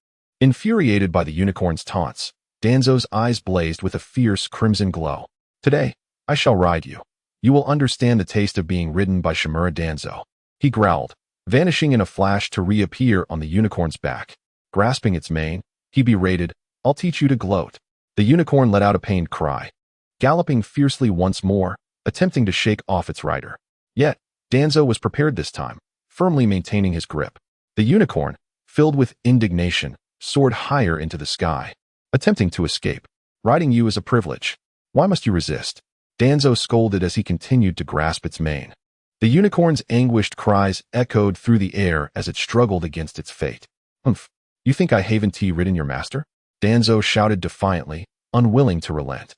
Infuriated by the unicorn's taunts, Danzo's eyes blazed with a fierce crimson glow. Today, I shall ride you. You will understand the taste of being ridden by Shimura Danzo. He growled, vanishing in a flash to reappear on the unicorn's back. Grasping its mane, he berated, I'll teach you to gloat. The unicorn let out a pained cry, galloping fiercely once more, attempting to shake off its rider. Yet, Danzo was prepared this time, firmly maintaining his grip. The unicorn, filled with indignation, soared higher into the sky, attempting to escape. Riding you is a privilege. Why must you resist? Danzo scolded as he continued to grasp its mane. The unicorn's anguished cries echoed through the air as it struggled against its fate. Humph, you think I haven't ridden your master? Danzo shouted defiantly, unwilling to relent.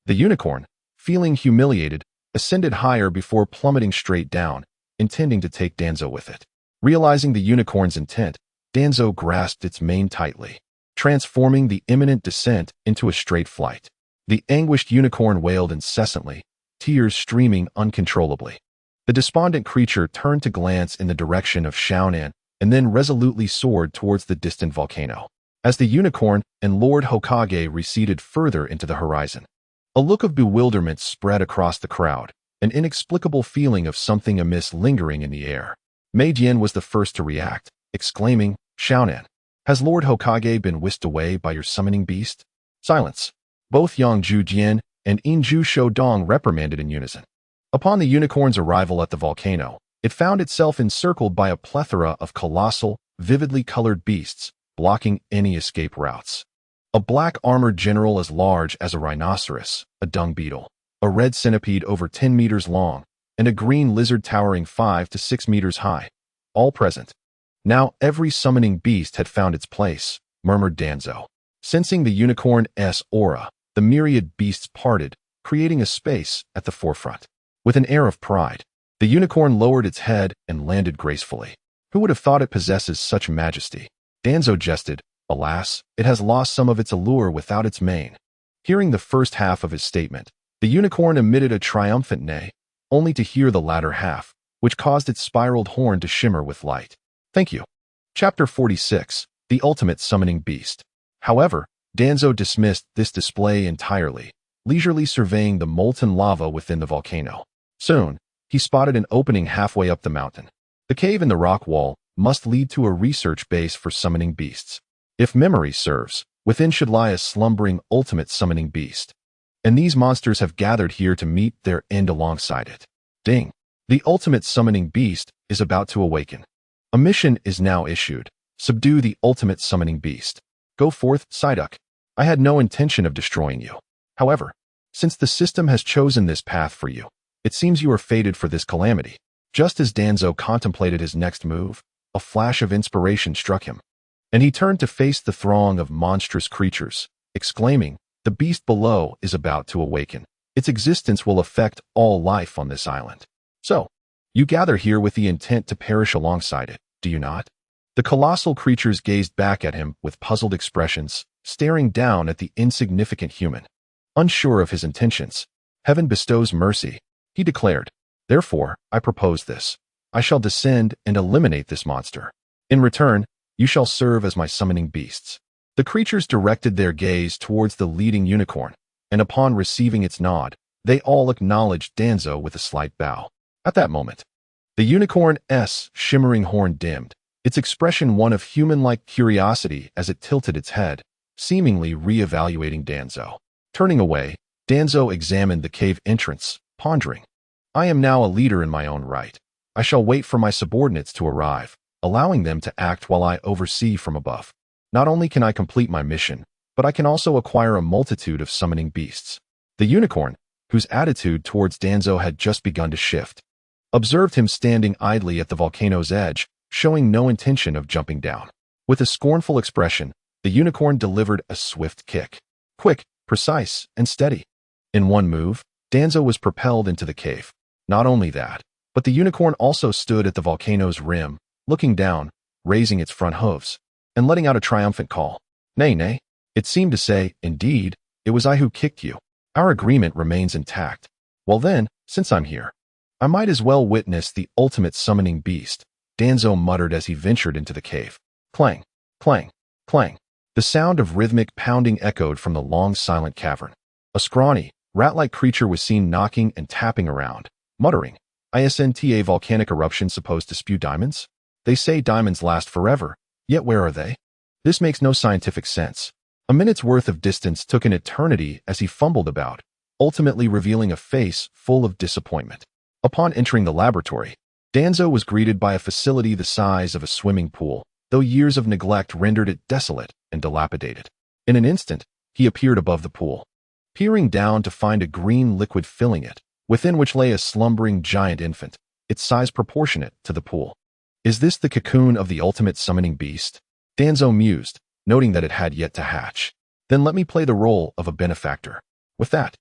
The unicorn, feeling humiliated, ascended higher before plummeting straight down, intending to take Danzo with it. Realizing the unicorn's intent, Danzo grasped its mane tightly, transforming the imminent descent into a straight flight. The anguished unicorn wailed incessantly, tears streaming uncontrollably. The despondent creature turned to glance in the direction of Xiaonan and then resolutely soared towards the distant volcano. As the unicorn and Lord Hokage receded further into the horizon, a look of bewilderment spread across the crowd, an inexplicable feeling of something amiss lingering in the air. Mei Jian was the first to react, exclaiming, Xiaonan, has Lord Hokage been whisked away by your summoning beast? Silence. Both Yangju Jian and Inju Shoudong reprimanded in unison. Upon the unicorn's arrival at the volcano, it found itself encircled by a plethora of colossal, vividly colored beasts, blocking any escape routes. A black armored general as large as a rhinoceros, a dung beetle, a red centipede over 10 meters long, and a green lizard towering 5 to 6 meters high, all present. Now every summoning beast had found its place, murmured Danzo. Sensing the unicorn's aura, the myriad beasts parted, creating a space at the forefront. With an air of pride, the unicorn lowered its head and landed gracefully. Who would have thought it possesses such majesty? Danzo jested, alas, it has lost some of its allure without its mane. Hearing the first half of his statement, the unicorn emitted a triumphant neigh, only to hear the latter half, which caused its spiraled horn to shimmer with light. Thank you. Chapter 46, The Ultimate Summoning Beast. However, Danzo dismissed this display entirely, leisurely surveying the molten lava within the volcano. Soon, he spotted an opening halfway up the mountain. The cave in the rock wall must lead to a research base for summoning beasts. If memory serves, within should lie a slumbering ultimate summoning beast. And these monsters have gathered here to meet their end alongside it. Ding! The ultimate summoning beast is about to awaken. A mission is now issued. Subdue the ultimate summoning beast. Go forth, Psyduck. I had no intention of destroying you. However, since the system has chosen this path for you, it seems you are fated for this calamity. Just as Danzo contemplated his next move, a flash of inspiration struck him, and he turned to face the throng of monstrous creatures, exclaiming, "The beast below is about to awaken. Its existence will affect all life on this island. So, you gather here with the intent to perish alongside it, do you not?" The colossal creatures gazed back at him with puzzled expressions, staring down at the insignificant human. Unsure of his intentions, "Heaven bestows mercy," he declared. "Therefore, I propose this. I shall descend and eliminate this monster. In return, you shall serve as my summoning beasts." The creatures directed their gaze towards the leading unicorn, and upon receiving its nod, they all acknowledged Danzo with a slight bow. At that moment, the unicorn's shimmering horn dimmed, its expression one of human-like curiosity as it tilted its head, seemingly re-evaluating Danzo. Turning away, Danzo examined the cave entrance, pondering. "I am now a leader in my own right. I shall wait for my subordinates to arrive, allowing them to act while I oversee from above. Not only can I complete my mission, but I can also acquire a multitude of summoning beasts." The unicorn, whose attitude towards Danzo had just begun to shift, observed him standing idly at the volcano's edge, showing no intention of jumping down. With a scornful expression, the unicorn delivered a swift kick. Quick, precise, and steady. In one move, Danzo was propelled into the cave. Not only that, but the unicorn also stood at the volcano's rim, looking down, raising its front hooves, and letting out a triumphant call. "Nay, nay." It seemed to say, "Indeed, it was I who kicked you. Our agreement remains intact. Well then, since I'm here, I might as well witness the ultimate summoning beast," Danzo muttered as he ventured into the cave. Clang, clang, clang. The sound of rhythmic pounding echoed from the long silent cavern. A scrawny, rat-like creature was seen knocking and tapping around, muttering, "Isn't a volcanic eruption supposed to spew diamonds? They say diamonds last forever, yet where are they? This makes no scientific sense." A minute's worth of distance took an eternity as he fumbled about, ultimately revealing a face full of disappointment. Upon entering the laboratory, Danzo was greeted by a facility the size of a swimming pool, though years of neglect rendered it desolate and dilapidated. In an instant, he appeared above the pool, peering down to find a green liquid filling it, within which lay a slumbering giant infant, its size proportionate to the pool. "Is this the cocoon of the ultimate summoning beast?" Danzo mused, noting that it had yet to hatch. "Then let me play the role of a benefactor." With that,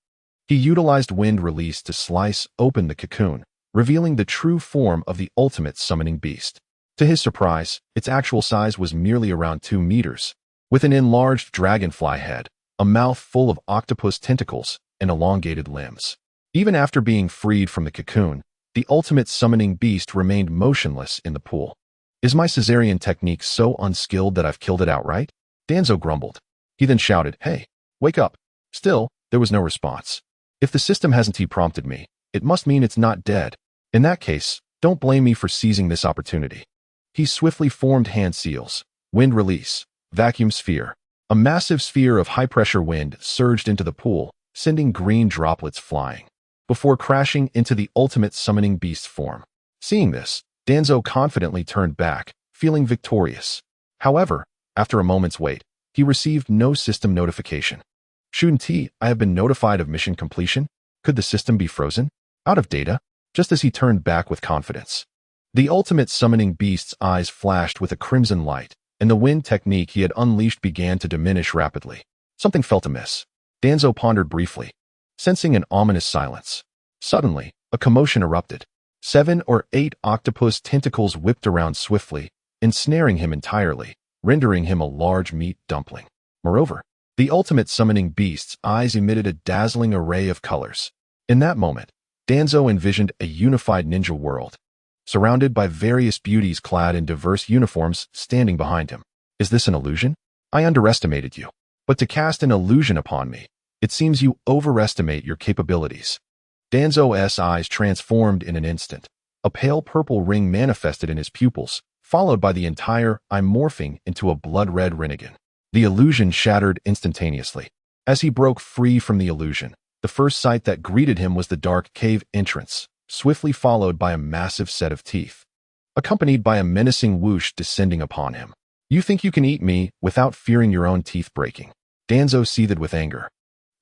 he utilized wind release to slice open the cocoon, revealing the true form of the ultimate summoning beast. To his surprise, its actual size was merely around 2 meters, with an enlarged dragonfly head, a mouth full of octopus tentacles, and elongated limbs. Even after being freed from the cocoon, the ultimate summoning beast remained motionless in the pool. "Is my Caesarean technique so unskilled that I've killed it outright?" Danzo grumbled. He then shouted, "Hey, wake up." Still, there was no response. "If the system hasn't prompted me, it must mean it's not dead. In that case, don't blame me for seizing this opportunity." He swiftly formed hand seals, wind release, vacuum sphere. A massive sphere of high-pressure wind surged into the pool, sending green droplets flying, before crashing into the ultimate summoning beast form. Seeing this, Danzo confidently turned back, feeling victorious. However, after a moment's wait, he received no system notification. "Shouldn't I have been notified of mission completion? Could the system be frozen? Out of data?" Just as he turned back with confidence, the ultimate summoning beast's eyes flashed with a crimson light, and the wind technique he had unleashed began to diminish rapidly. Something felt amiss. Danzo pondered briefly, sensing an ominous silence. Suddenly, a commotion erupted. 7 or 8 octopus tentacles whipped around swiftly, ensnaring him entirely, rendering him a large meat dumpling. Moreover, the ultimate summoning beast's eyes emitted a dazzling array of colors. In that moment, Danzo envisioned a unified ninja world, surrounded by various beauties clad in diverse uniforms standing behind him. "Is this an illusion? I underestimated you. But to cast an illusion upon me, it seems you overestimate your capabilities." Danzo's eyes transformed in an instant. A pale purple ring manifested in his pupils, followed by the entire "I'm morphing into a blood-red renegade." The illusion shattered instantaneously. As he broke free from the illusion, the first sight that greeted him was the dark cave entrance, swiftly followed by a massive set of teeth. accompanied by a menacing whoosh descending upon him. You think you can eat me without fearing your own teeth breaking? Danzo seethed with anger.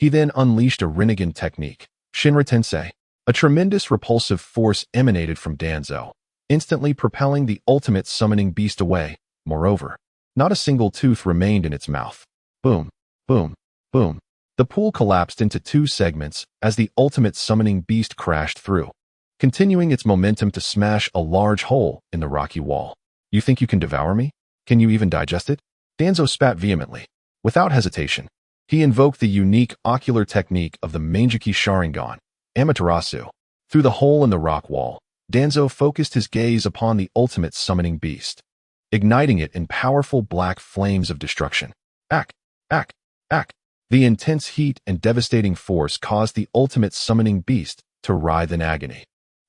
He then unleashed a Rinnegan technique, Shinra Tensei. A tremendous repulsive force emanated from Danzo, instantly propelling the ultimate summoning beast away. Moreover, not a single tooth remained in its mouth. Boom, boom, boom. The pool collapsed into two segments as the ultimate summoning beast crashed through, continuing its momentum to smash a large hole in the rocky wall. You think you can devour me? Can you even digest it? Danzo spat vehemently. Without hesitation, he invoked the unique ocular technique of the Mangeki Sharingan, Amaterasu. Through the hole in the rock wall, Danzo focused his gaze upon the ultimate summoning beast, igniting it in powerful black flames of destruction. Ack, ack, ack. The intense heat and devastating force caused the ultimate summoning beast to writhe in agony.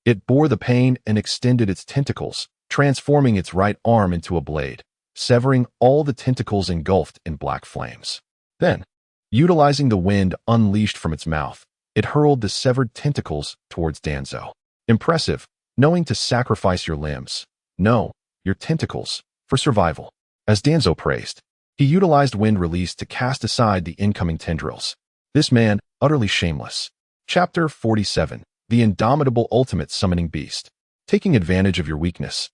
It bore the pain and extended its tentacles, transforming its right arm into a blade, severing all the tentacles engulfed in black flames. Then, utilizing the wind unleashed from its mouth, it hurled the severed tentacles towards Danzo. Impressive, knowing to sacrifice your limbs. No, your tentacles, for survival. As Danzo praised, he utilized wind release to cast aside the incoming tendrils. This man, utterly shameless. Chapter 47. The Indomitable Ultimate Summoning Beast. Taking advantage of your weakness.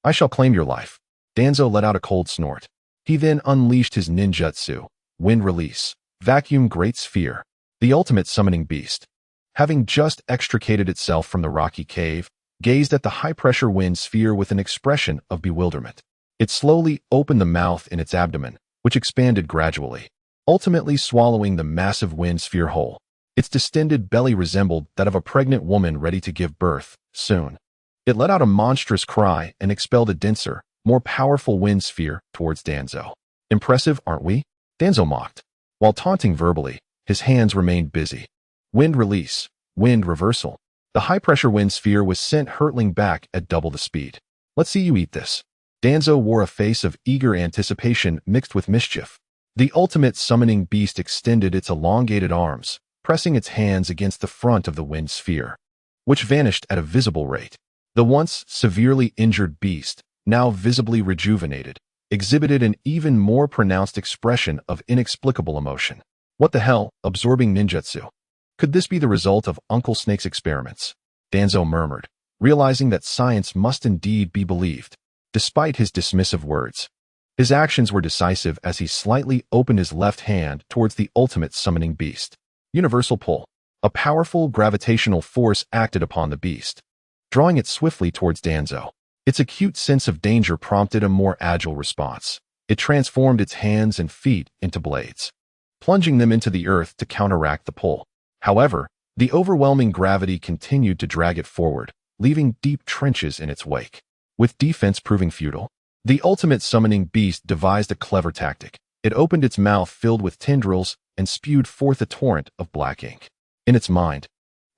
I shall claim your life. Danzo let out a cold snort. He then unleashed his ninjutsu, wind release, vacuum great sphere. The ultimate summoning beast, having just extricated itself from the rocky cave, gazed at the high-pressure wind sphere with an expression of bewilderment. It slowly opened the mouth in its abdomen, which expanded gradually, ultimately swallowing the massive wind sphere whole. Its distended belly resembled that of a pregnant woman ready to give birth soon. It let out a monstrous cry and expelled a denser, more powerful wind sphere towards Danzo. Impressive, aren't we? Danzo mocked. While taunting verbally, his hands remained busy. Wind release, wind reversal. The high-pressure wind sphere was sent hurtling back at double the speed. Let's see you eat this. Danzo wore a face of eager anticipation mixed with mischief. The ultimate summoning beast extended its elongated arms, pressing its hands against the front of the wind sphere, which vanished at a visible rate. The once severely injured beast, now visibly rejuvenated, exhibited an even more pronounced expression of inexplicable emotion. What the hell, absorbing ninjutsu? Could this be the result of Uncle Snake's experiments? Danzo murmured, realizing that science must indeed be believed. Despite his dismissive words, his actions were decisive as he slightly opened his left hand towards the ultimate summoning beast. Universal pull. A powerful gravitational force acted upon the beast, drawing it swiftly towards Danzo. Its acute sense of danger prompted a more agile response. It transformed its hands and feet into blades, plunging them into the earth to counteract the pull. However, the overwhelming gravity continued to drag it forward, leaving deep trenches in its wake. With defense proving futile, the ultimate summoning beast devised a clever tactic. It opened its mouth filled with tendrils and spewed forth a torrent of black ink. In its mind,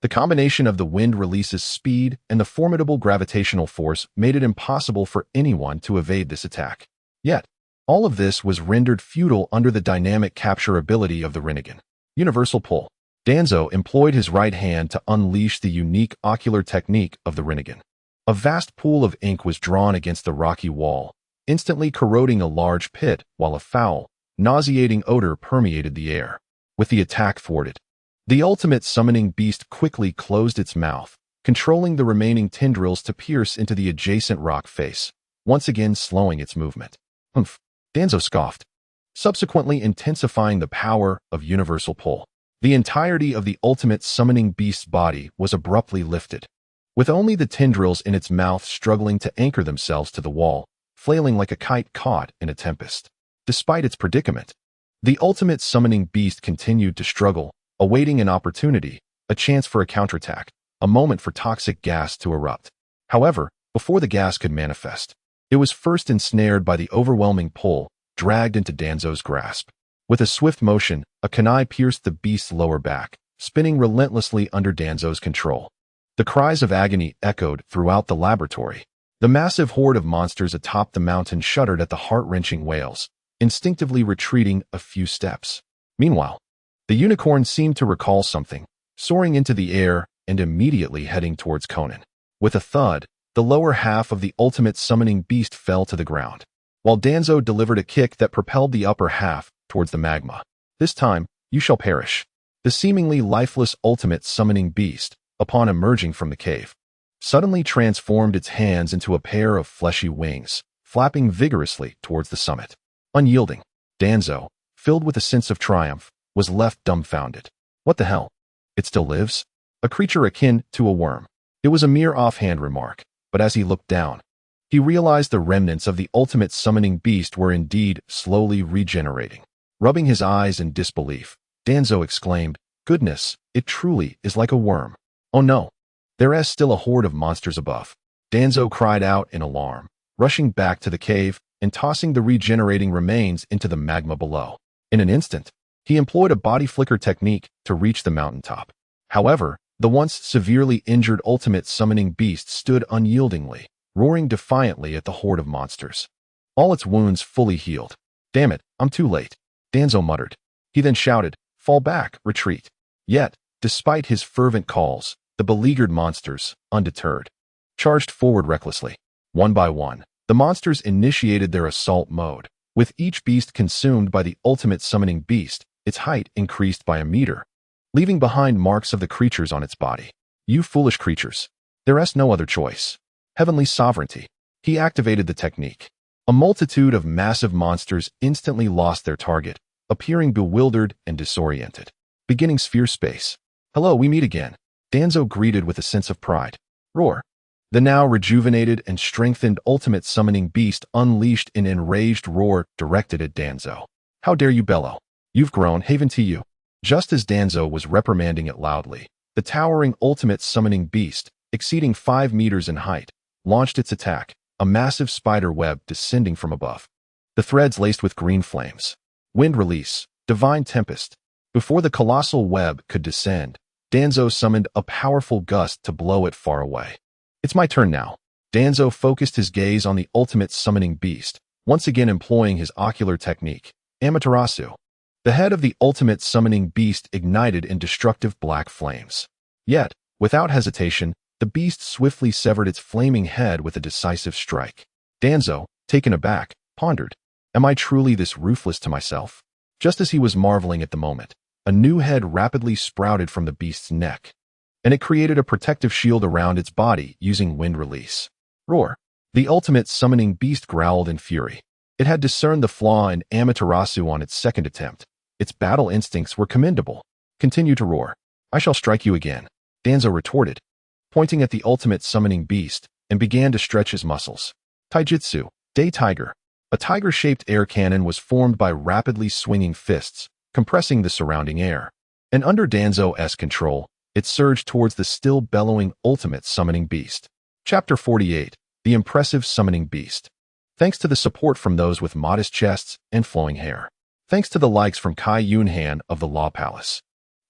the combination of the wind release's speed and the formidable gravitational force made it impossible for anyone to evade this attack. Yet, all of this was rendered futile under the dynamic capture ability of the Rinnegan. Universal pull. Danzo employed his right hand to unleash the unique ocular technique of the Rinnegan. A vast pool of ink was drawn against the rocky wall, instantly corroding a large pit while a foul, nauseating odor permeated the air. With the attack thwarted, the ultimate summoning beast quickly closed its mouth, controlling the remaining tendrils to pierce into the adjacent rock face, once again slowing its movement. Humph, Danzo scoffed, subsequently intensifying the power of universal pull. The entirety of the ultimate summoning beast's body was abruptly lifted, with only the tendrils in its mouth struggling to anchor themselves to the wall, flailing like a kite caught in a tempest. Despite its predicament, the ultimate summoning beast continued to struggle, awaiting an opportunity, a chance for a counterattack, a moment for toxic gas to erupt. However, before the gas could manifest, it was first ensnared by the overwhelming pull, dragged into Danzo's grasp. With a swift motion, a kunai pierced the beast's lower back, spinning relentlessly under Danzo's control. The cries of agony echoed throughout the laboratory. The massive horde of monsters atop the mountain shuddered at the heart-wrenching wails, instinctively retreating a few steps. Meanwhile, the unicorn seemed to recall something, soaring into the air and immediately heading towards Conan. With a thud, the lower half of the ultimate summoning beast fell to the ground, while Danzo delivered a kick that propelled the upper half towards the magma. This time, you shall perish. The seemingly lifeless ultimate summoning beast, upon emerging from the cave, suddenly transformed its hands into a pair of fleshy wings, flapping vigorously towards the summit. Unyielding, Danzo, filled with a sense of triumph, was left dumbfounded. What the hell? It still lives? A creature akin to a worm. It was a mere offhand remark, but as he looked down, he realized the remnants of the ultimate summoning beast were indeed slowly regenerating. Rubbing his eyes in disbelief, Danzo exclaimed, "Goodness, it truly is like a worm. Oh no, there is still a horde of monsters above." Danzo cried out in alarm, rushing back to the cave and tossing the regenerating remains into the magma below. In an instant, he employed a body flicker technique to reach the mountaintop. However, the once severely injured ultimate summoning beast stood unyieldingly, roaring defiantly at the horde of monsters. All its wounds fully healed. "Damn it, I'm too late," Danzo muttered. He then shouted, "Fall back, retreat." Yet, despite his fervent calls, the beleaguered monsters, undeterred, charged forward recklessly. One by one, the monsters initiated their assault mode. With each beast consumed by the ultimate summoning beast, its height increased by a meter, leaving behind marks of the creatures on its body. "You foolish creatures. There is no other choice. Heavenly sovereignty." He activated the technique. A multitude of massive monsters instantly lost their target, appearing bewildered and disoriented. Beginning sphere space. "Hello, we meet again," Danzo greeted with a sense of pride. Roar. The now rejuvenated and strengthened ultimate summoning beast unleashed an enraged roar directed at Danzo. "How dare you bellow? You've grown, haven't you?" Just as Danzo was reprimanding it loudly, the towering ultimate summoning beast, exceeding 5 meters in height, launched its attack, a massive spider web descending from above. The threads laced with green flames. Wind release, divine tempest. Before the colossal web could descend, Danzo summoned a powerful gust to blow it far away. "It's my turn now." Danzo focused his gaze on the ultimate summoning beast, once again employing his ocular technique, Amaterasu. The head of the ultimate summoning beast ignited in destructive black flames. Yet, without hesitation, the beast swiftly severed its flaming head with a decisive strike. Danzo, taken aback, pondered, "Am I truly this ruthless to myself?" Just as he was marveling at the moment, a new head rapidly sprouted from the beast's neck, and it created a protective shield around its body using wind release. Roar. The ultimate summoning beast growled in fury. It had discerned the flaw in Amaterasu on its second attempt. Its battle instincts were commendable. "Continue to roar. I shall strike you again," Danzo retorted, pointing at the ultimate summoning beast, and began to stretch his muscles. Taijutsu, Day Tiger. A tiger-shaped air cannon was formed by rapidly swinging fists, compressing the surrounding air. And under Danzo's control, it surged towards the still bellowing ultimate summoning beast. Chapter 48, The Impressive Summoning Beast. Thanks to the support from those with modest chests and flowing hair. Thanks to the likes from Qin Han of the Law Palace.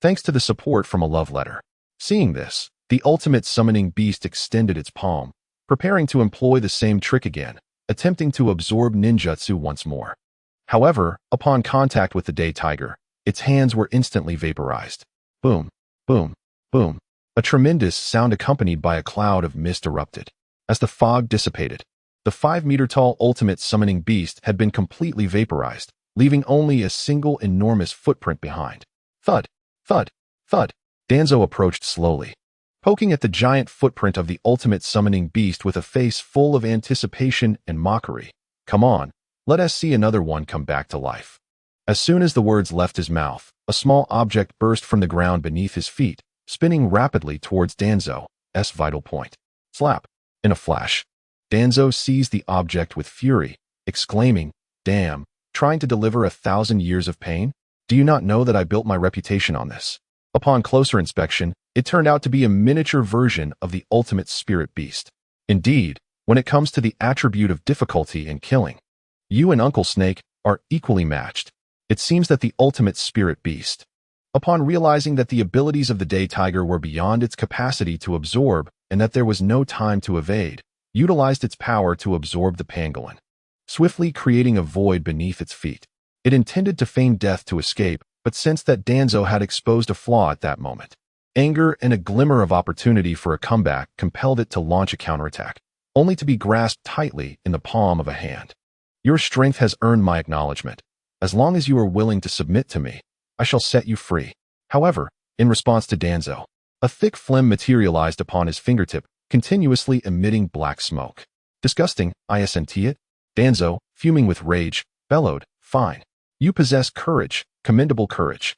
Thanks to the support from a love letter. Seeing this, the ultimate summoning beast extended its palm, preparing to employ the same trick again, attempting to absorb ninjutsu once more. However, upon contact with the Day Tiger, its hands were instantly vaporized. Boom, boom, boom. A tremendous sound accompanied by a cloud of mist erupted. As the fog dissipated, the 5-meter-tall ultimate summoning beast had been completely vaporized, leaving only a single enormous footprint behind. Thud, thud, thud. Danzo approached slowly, poking at the giant footprint of the ultimate summoning beast with a face full of anticipation and mockery. "Come on, let us see another one come back to life." As soon as the words left his mouth, a small object burst from the ground beneath his feet, spinning rapidly towards Danzo's vital point. Slap. In a flash, Danzo seized the object with fury, exclaiming, "Damn, trying to deliver 1,000 years of pain? Do you not know that I built my reputation on this?" Upon closer inspection, it turned out to be a miniature version of the ultimate spirit beast. Indeed, when it comes to the attribute of difficulty in killing, you and Uncle Snake are equally matched. It seems that the ultimate spirit beast, upon realizing that the abilities of the Day Tiger were beyond its capacity to absorb and that there was no time to evade, utilized its power to absorb the pangolin, swiftly creating a void beneath its feet. It intended to feign death to escape, but sensed that Danzo had exposed a flaw at that moment. Anger and a glimmer of opportunity for a comeback compelled it to launch a counterattack. only to be grasped tightly in the palm of a hand. Your strength has earned my acknowledgement. As long as you are willing to submit to me, I shall set you free. However, in response to Danzo, a thick phlegm materialized upon his fingertip, continuously emitting black smoke. Disgusting, isn't it? Danzo, fuming with rage, bellowed, fine. You possess courage, commendable courage.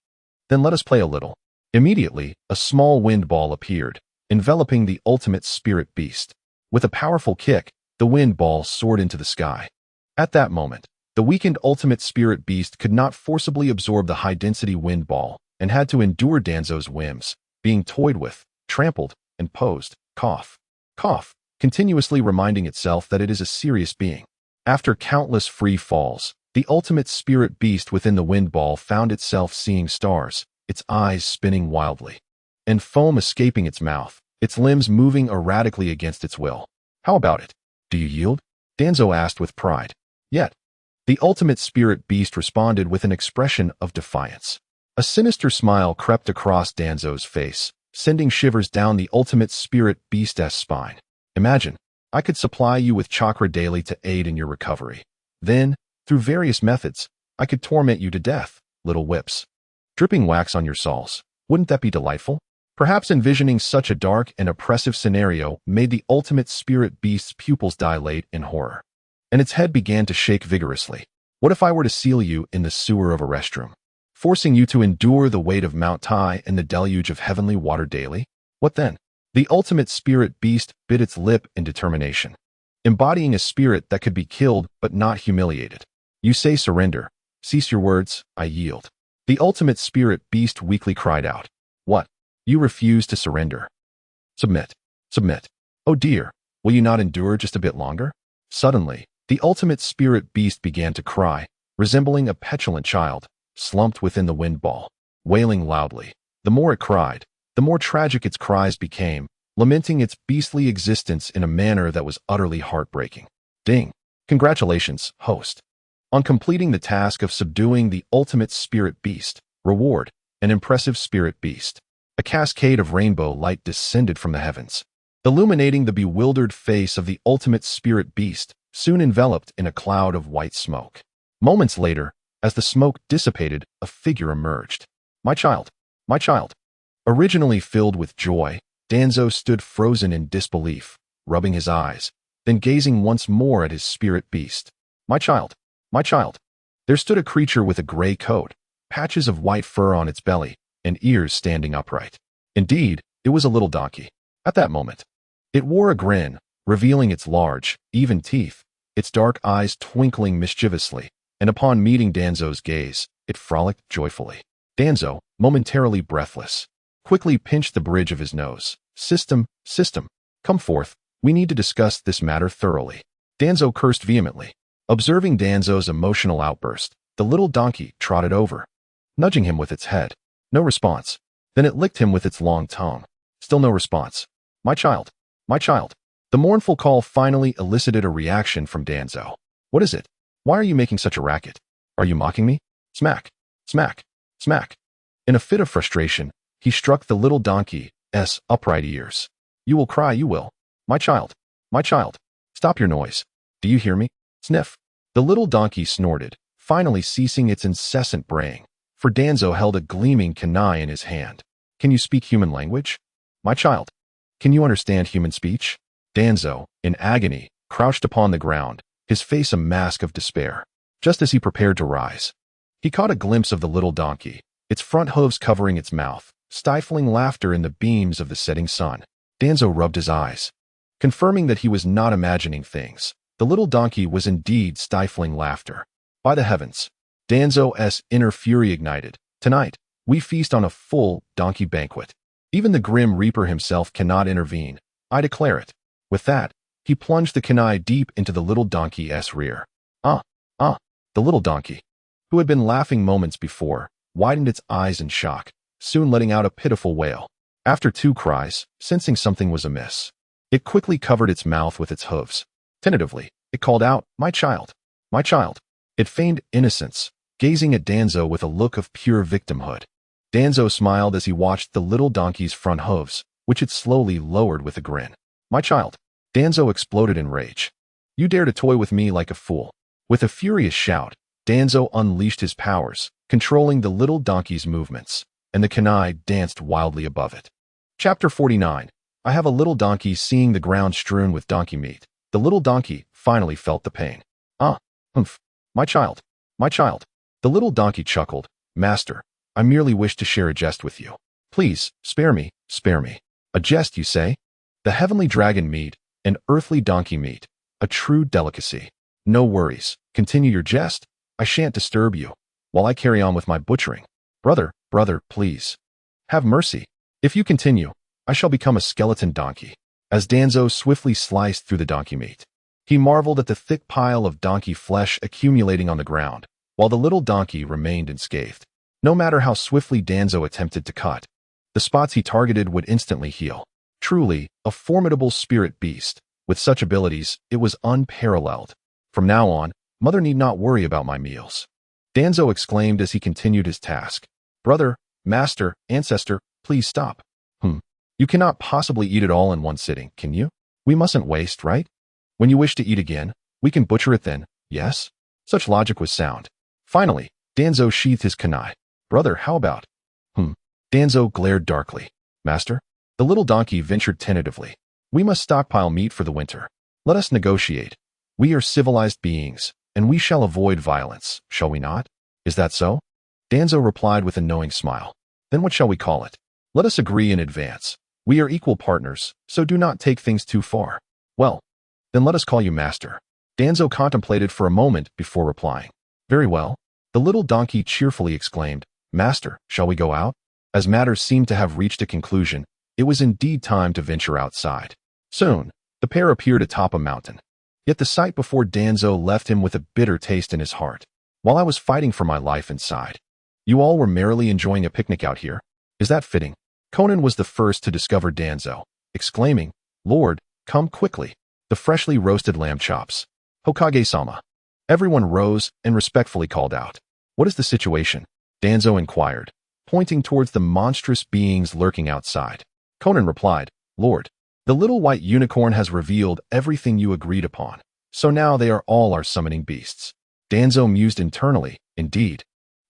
Then let us play a little. Immediately, a small wind ball appeared, enveloping the ultimate spirit beast. With a powerful kick, the wind ball soared into the sky. At that moment, the weakened ultimate spirit beast could not forcibly absorb the high-density wind ball and had to endure Danzo's whims, being toyed with, trampled, and posed, cough, continuously reminding itself that it is a serious being. After countless free falls, the ultimate spirit beast within the wind ball found itself seeing stars, its eyes spinning wildly, and foam escaping its mouth, its limbs moving erratically against its will. How about it? Do you yield? Danzo asked with pride. Yet, the ultimate spirit beast responded with an expression of defiance. A sinister smile crept across Danzo's face, sending shivers down the ultimate spirit beast's spine. Imagine, I could supply you with chakra daily to aid in your recovery. Then, through various methods, I could torment you to death, little whips. Dripping wax on your soles. Wouldn't that be delightful? Perhaps envisioning such a dark and oppressive scenario made the ultimate spirit beast's pupils dilate in horror, and its head began to shake vigorously. What if I were to seal you in the sewer of a restroom, forcing you to endure the weight of Mount Tai and the deluge of heavenly water daily? What then? The ultimate spirit beast bit its lip in determination, embodying a spirit that could be killed but not humiliated. You say surrender. Cease your words, I yield. The ultimate spirit beast weakly cried out. What? You refuse to surrender? Submit. Submit. Oh dear, will you not endure just a bit longer? Suddenly, the ultimate spirit beast began to cry, resembling a petulant child, slumped within the wind ball, wailing loudly. The more it cried, the more tragic its cries became, lamenting its beastly existence in a manner that was utterly heartbreaking. Ding! Congratulations, host, on completing the task of subduing the ultimate spirit beast. Reward, an impressive spirit beast. A cascade of rainbow light descended from the heavens, illuminating the bewildered face of the ultimate spirit beast, soon enveloped in a cloud of white smoke. Moments later, as the smoke dissipated, a figure emerged. My child! My child! Originally filled with joy, Danzo stood frozen in disbelief, rubbing his eyes, then gazing once more at his spirit beast. My child! My child! There stood a creature with a gray coat, patches of white fur on its belly, and ears standing upright. Indeed, it was a little donkey. At that moment, it wore a grin, revealing its large, even teeth, its dark eyes twinkling mischievously, and upon meeting Danzo's gaze, it frolicked joyfully. Danzo, momentarily breathless, quickly pinched the bridge of his nose. System, come forth, we need to discuss this matter thoroughly. Danzo cursed vehemently. Observing Danzo's emotional outburst, the little donkey trotted over, nudging him with its head. No response. Then it licked him with its long tongue. Still no response. My child! My child! The mournful call finally elicited a reaction from Danzo. What is it? Why are you making such a racket? Are you mocking me? Smack! Smack! Smack! In a fit of frustration, he struck the little donkey's upright ears. You will cry, you will. My child! My child! Stop your noise. Do you hear me? Sniff! The little donkey snorted, finally ceasing its incessant braying, for Danzo held a gleaming kunai in his hand. Can you speak human language? My child, can you understand human speech? Danzo, in agony, crouched upon the ground, his face a mask of despair. Just as he prepared to rise, he caught a glimpse of the little donkey, its front hooves covering its mouth, stifling laughter in the beams of the setting sun. Danzo rubbed his eyes, confirming that he was not imagining things. The little donkey was indeed stifling laughter. By the heavens! Danzo's inner fury ignited. Tonight, we feast on a full donkey banquet. Even the grim reaper himself cannot intervene. I declare it. With that, he plunged the kunai deep into the little donkey's rear. The little donkey, who had been laughing moments before, widened its eyes in shock, soon letting out a pitiful wail. After 2 cries, sensing something was amiss, it quickly covered its mouth with its hooves. Tentatively, it called out, My child! My child! It feigned innocence, gazing at Danzo with a look of pure victimhood. Danzo smiled as he watched the little donkey's front hooves, which it slowly lowered with a grin. My child! Danzo exploded in rage. You dare to toy with me like a fool. With a furious shout, Danzo unleashed his powers, controlling the little donkey's movements, and the kunai danced wildly above it. Chapter 49. I have a little donkey seeing the ground strewn with donkey meat. The little donkey finally felt the pain. Humph. My child. My child. The little donkey chuckled. Master, I merely wish to share a jest with you. Please, spare me, spare me. A jest, you say? The heavenly dragon meat, and earthly donkey meat, a true delicacy. No worries. Continue your jest. I shan't disturb you, while I carry on with my butchering. Brother, please. Have mercy. If you continue, I shall become a skeleton donkey. As Danzo swiftly sliced through the donkey meat, he marveled at the thick pile of donkey flesh accumulating on the ground, while the little donkey remained unscathed. No matter how swiftly Danzo attempted to cut, the spots he targeted would instantly heal. Truly, a formidable spirit beast. With such abilities, it was unparalleled. From now on, Mother need not worry about my meals. Danzo exclaimed as he continued his task. Brother, master, ancestor, please stop. You cannot possibly eat it all in one sitting, can you? We mustn't waste, right? When you wish to eat again, we can butcher it then, yes? Such logic was sound. Finally, Danzo sheathed his kunai. Brother, how about? Danzo glared darkly. Master? The little donkey ventured tentatively. We must stockpile meat for the winter. Let us negotiate. We are civilized beings, and we shall avoid violence, shall we not? Is that so? Danzo replied with a knowing smile. Then what shall we call it? Let us agree in advance. We are equal partners, so do not take things too far. Well, then let us call you master. Danzo contemplated for a moment before replying. Very well. The little donkey cheerfully exclaimed, Master, shall we go out? As matters seemed to have reached a conclusion, it was indeed time to venture outside. Soon, the pair appeared atop a mountain. Yet the sight before Danzo left him with a bitter taste in his heart. While I was fighting for my life inside, you all were merrily enjoying a picnic out here. Is that fitting? Conan was the first to discover Danzo, exclaiming, Lord, come quickly. The freshly roasted lamb chops. Hokage-sama. Everyone rose and respectfully called out. What is the situation? Danzo inquired, pointing towards the monstrous beings lurking outside. Conan replied, Lord, the little white unicorn has revealed everything you agreed upon, so now they are all our summoning beasts. Danzo mused internally, indeed.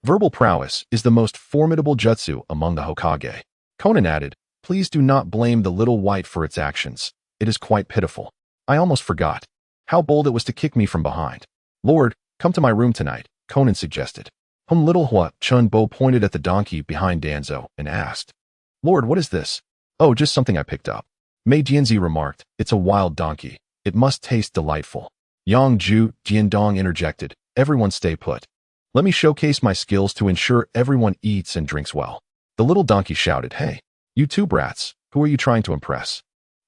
Verbal prowess is the most formidable jutsu among the Hokage. Conan added, Please do not blame the little white for its actions. It is quite pitiful. I almost forgot. How bold it was to kick me from behind. Lord, come to my room tonight, Conan suggested. Little Hua Chun-Bo pointed at the donkey behind Danzo and asked, Lord, what is this? Oh, just something I picked up. Mei Jianzi remarked, It's a wild donkey. It must taste delightful. Yang Ju Jiandong interjected, Everyone stay put. Let me showcase my skills to ensure everyone eats and drinks well. The little donkey shouted, Hey, you two brats, who are you trying to impress?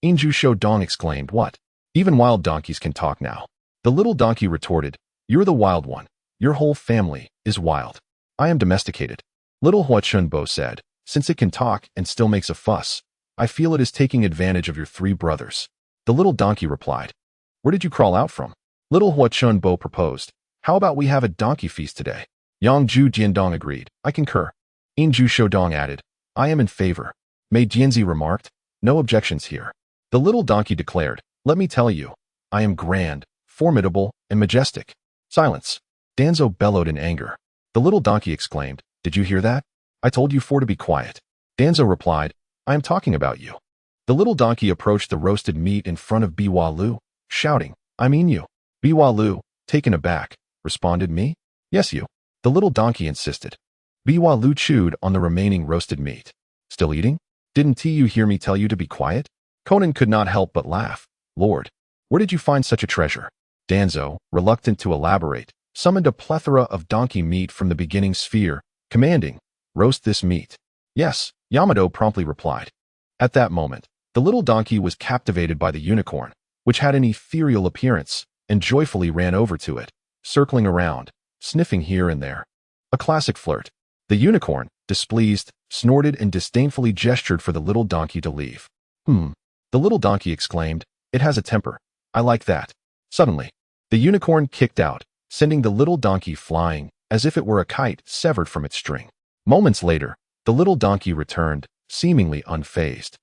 Inju Shodong exclaimed, What? Even wild donkeys can talk now. The little donkey retorted, You're the wild one. Your whole family is wild. I am domesticated. Little Hua Chun-Bo said, Since it can talk and still makes a fuss, I feel it is taking advantage of your three brothers. The little donkey replied, Where did you crawl out from? Little Hua Chun-Bo proposed, How about we have a donkey feast today? Yang Ju Jiandong agreed, I concur. Inju Shodong added, I am in favor. Mei Jianzi remarked, No objections here. The little donkey declared, Let me tell you, I am grand, formidable, and majestic. Silence. Danzo bellowed in anger. The little donkey exclaimed, Did you hear that? I told you to be quiet. Danzo replied, I am talking about you. The little donkey approached the roasted meat in front of Biwa Lu, shouting, I mean you. Biwa Lu, taken aback, responded, Me? Yes, you. The little donkey insisted. Biwa Lu chewed on the remaining roasted meat. Still eating? Didn't you hear me tell you to be quiet? Conan could not help but laugh. Lord, where did you find such a treasure? Danzo, reluctant to elaborate, summoned a plethora of donkey meat from the beginning sphere, commanding, Roast this meat. Yes, Yamato promptly replied. At that moment, the little donkey was captivated by the unicorn, which had an ethereal appearance, and joyfully ran over to it, circling around, sniffing here and there. A classic flirt. The unicorn, displeased, snorted and disdainfully gestured for the little donkey to leave. The little donkey exclaimed, It has a temper. I like that. Suddenly, the unicorn kicked out, sending the little donkey flying, as if it were a kite severed from its string. Moments later, the little donkey returned, seemingly unfazed,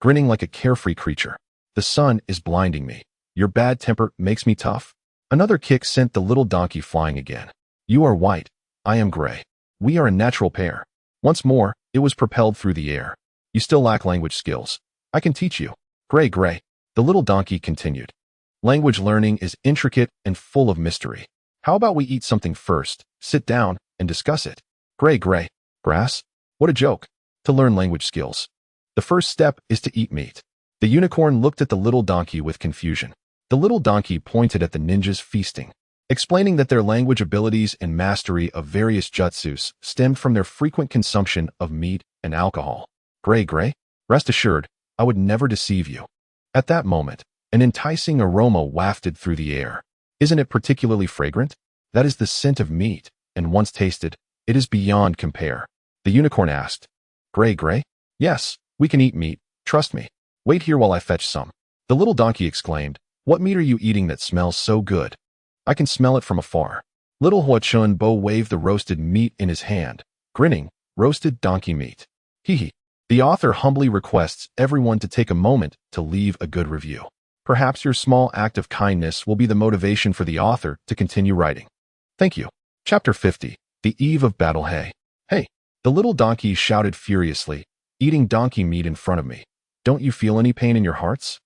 grinning like a carefree creature. The sun is blinding me. Your bad temper makes me tough. Another kick sent the little donkey flying again. You are white. I am gray. We are a natural pair. Once more, it was propelled through the air. You still lack language skills. I can teach you. Gray, gray. The little donkey continued. Language learning is intricate and full of mystery. How about we eat something first, sit down, and discuss it? Gray, gray. Grass? What a joke. To learn language skills. The first step is to eat meat. The unicorn looked at the little donkey with confusion. The little donkey pointed at the ninjas feasting, explaining that their language abilities and mastery of various jutsus stemmed from their frequent consumption of meat and alcohol. Gray, gray. Rest assured, I would never deceive you. At that moment, an enticing aroma wafted through the air. Isn't it particularly fragrant? That is the scent of meat, and once tasted, it is beyond compare. The unicorn asked. Gray, gray? Yes, we can eat meat, trust me. Wait here while I fetch some. The little donkey exclaimed, What meat are you eating that smells so good? I can smell it from afar. Little Huachun Bo waved the roasted meat in his hand, grinning, roasted donkey meat. Hee. The author humbly requests everyone to take a moment to leave a good review. Perhaps your small act of kindness will be the motivation for the author to continue writing. Thank you. Chapter 50. The Eve of Battle. Hey. Hey. The little donkey shouted furiously, eating donkey meat in front of me. Don't you feel any pain in your hearts?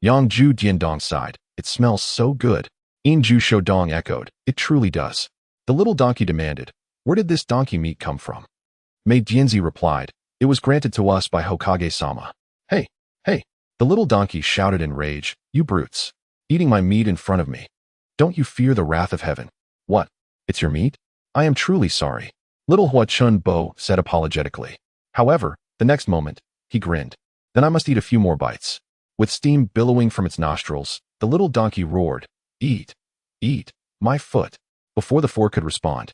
Yang Ju Diandong sighed. It smells so good. In Ju Shodong echoed. It truly does. The little donkey demanded, Where did this donkey meat come from? Mei Jianzi replied, It was granted to us by Hokage-sama. Hey, hey. The little donkey shouted in rage, You brutes. Eating my meat in front of me. Don't you fear the wrath of heaven? What? It's your meat? I am truly sorry. Little Huachun Bo said apologetically. However, the next moment, he grinned. Then I must eat a few more bites. With steam billowing from its nostrils, the little donkey roared, Eat, eat, my foot. Before the four could respond,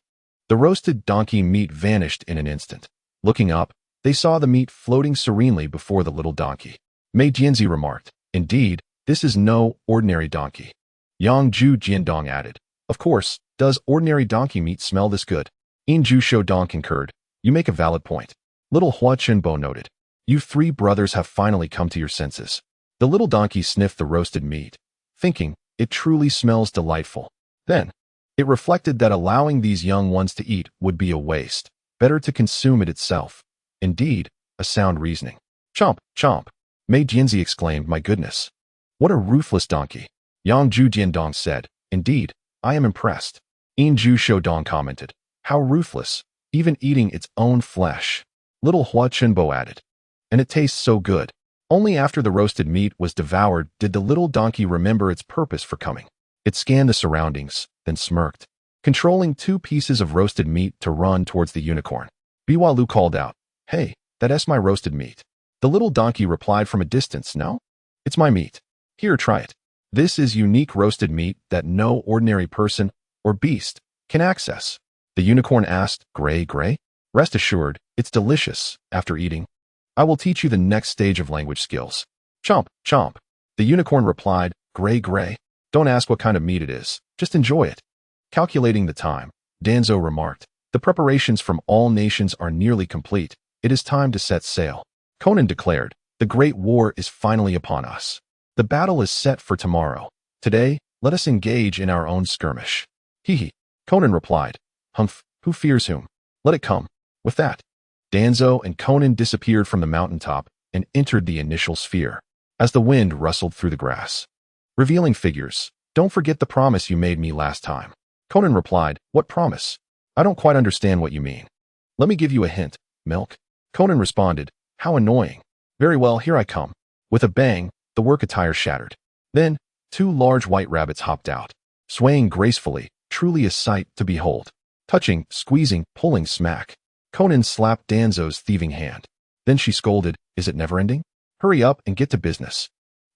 the roasted donkey meat vanished in an instant. Looking up, they saw the meat floating serenely before the little donkey. Mei Jianzi remarked, Indeed, this is no ordinary donkey. Yang Ju Jiandong added, Of course, does ordinary donkey meat smell this good? In Ju Shodong concurred, You make a valid point. Little Huachun Bo noted, You three brothers have finally come to your senses. The little donkey sniffed the roasted meat, thinking, It truly smells delightful. Then, it reflected that allowing these young ones to eat would be a waste. Better to consume it itself. Indeed, a sound reasoning. Chomp, chomp. Mei Jianzi exclaimed, My goodness. What a ruthless donkey. Yang Ju Jiandong said, Indeed, I am impressed. In Ju Shodong commented, How ruthless, even eating its own flesh. Little Huachun Bo added, And it tastes so good. Only after the roasted meat was devoured did the little donkey remember its purpose for coming. It scanned the surroundings, then smirked, controlling 2 pieces of roasted meat to run towards the unicorn. Biwa Lu called out, Hey, that's my roasted meat. The little donkey replied from a distance, No? It's my meat. Here, try it. This is unique roasted meat that no ordinary person or beast can access. The unicorn asked, Gray, gray? Rest assured, it's delicious. After eating, I will teach you the next stage of language skills. Chomp, chomp. The unicorn replied, Gray, gray. Don't ask what kind of meat it is. Just enjoy it. Calculating the time, Danzo remarked, The preparations from all nations are nearly complete. It is time to set sail. Conan declared, The great war is finally upon us. The battle is set for tomorrow. Today, let us engage in our own skirmish. Hee. Conan replied, Humph, who fears whom? Let it come. With that, Danzo and Conan disappeared from the mountaintop and entered the initial sphere, as the wind rustled through the grass. Revealing figures, Don't forget the promise you made me last time. Conan replied, What promise? I don't quite understand what you mean. Let me give you a hint. Milk? Conan responded, How annoying. Very well, here I come. With a bang, the work attire shattered. Then, 2 large white rabbits hopped out, swaying gracefully, truly a sight to behold. Touching, squeezing, pulling smack. Conan slapped Danzo's thieving hand. Then she scolded, Is it never ending? Hurry up and get to business.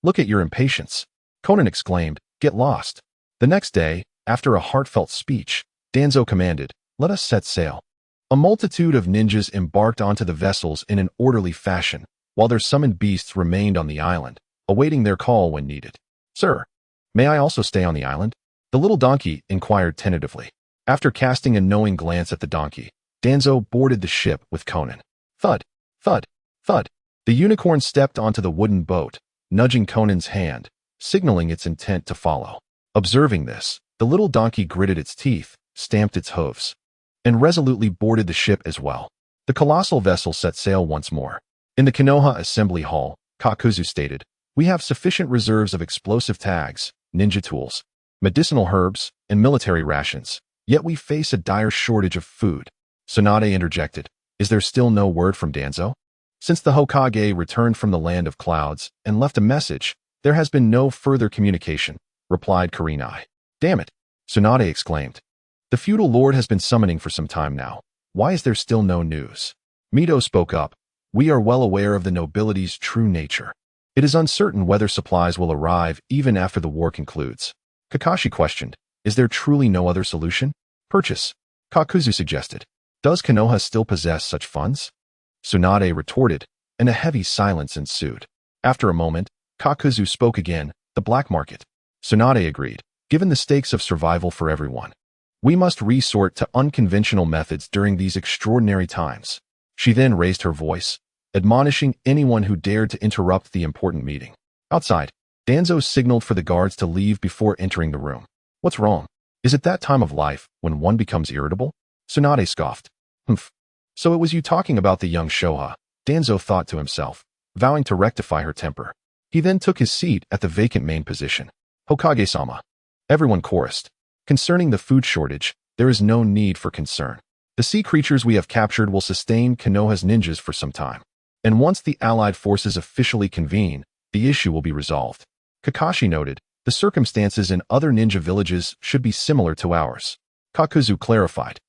Look at your impatience. Conan exclaimed, Get lost. The next day, after a heartfelt speech, Danzo commanded, Let us set sail. A multitude of ninjas embarked onto the vessels in an orderly fashion, while their summoned beasts remained on the island, awaiting their call when needed. Sir, may I also stay on the island? The little donkey inquired tentatively. After casting a knowing glance at the donkey, Danzo boarded the ship with Conan. Thud, thud, thud. The unicorn stepped onto the wooden boat, nudging Conan's hand, signaling its intent to follow. Observing this, the little donkey gritted its teeth, stamped its hooves, and resolutely boarded the ship as well. The colossal vessel set sail once more. In the Konoha assembly hall, Kakuzu stated, "We have sufficient reserves of explosive tags, ninja tools, medicinal herbs, and military rations, yet we face a dire shortage of food." Tsunade interjected, "Is there still no word from Danzo? Since the Hokage returned from the land of clouds and left a message, there has been no further communication," replied Kurenai. "Damn it," Tsunade exclaimed. "The feudal lord has been summoning for some time now. Why is there still no news?" Mito spoke up. "We are well aware of the nobility's true nature. It is uncertain whether supplies will arrive even after the war concludes." Kakashi questioned, "Is there truly no other solution?" "Purchase," Kakuzu suggested. "Does Konoha still possess such funds?" Tsunade retorted, and a heavy silence ensued. After a moment, Kakuzu spoke again, "The black market." Tsunade agreed, "Given the stakes of survival for everyone, we must resort to unconventional methods during these extraordinary times." She then raised her voice, admonishing anyone who dared to interrupt the important meeting. Outside, Danzo signaled for the guards to leave before entering the room. "What's wrong? Is it that time of life when one becomes irritable?" Tsunade scoffed. "Humph. So it was you talking about the young Shoha," Danzo thought to himself, vowing to rectify her temper. He then took his seat at the vacant main position. "Hokage-sama." Everyone chorused. "Concerning the food shortage, there is no need for concern. The sea creatures we have captured will sustain Konoha's ninjas for some time. And once the allied forces officially convene, the issue will be resolved." Kakashi noted, "The circumstances in other ninja villages should be similar to ours." Kakuzu clarified,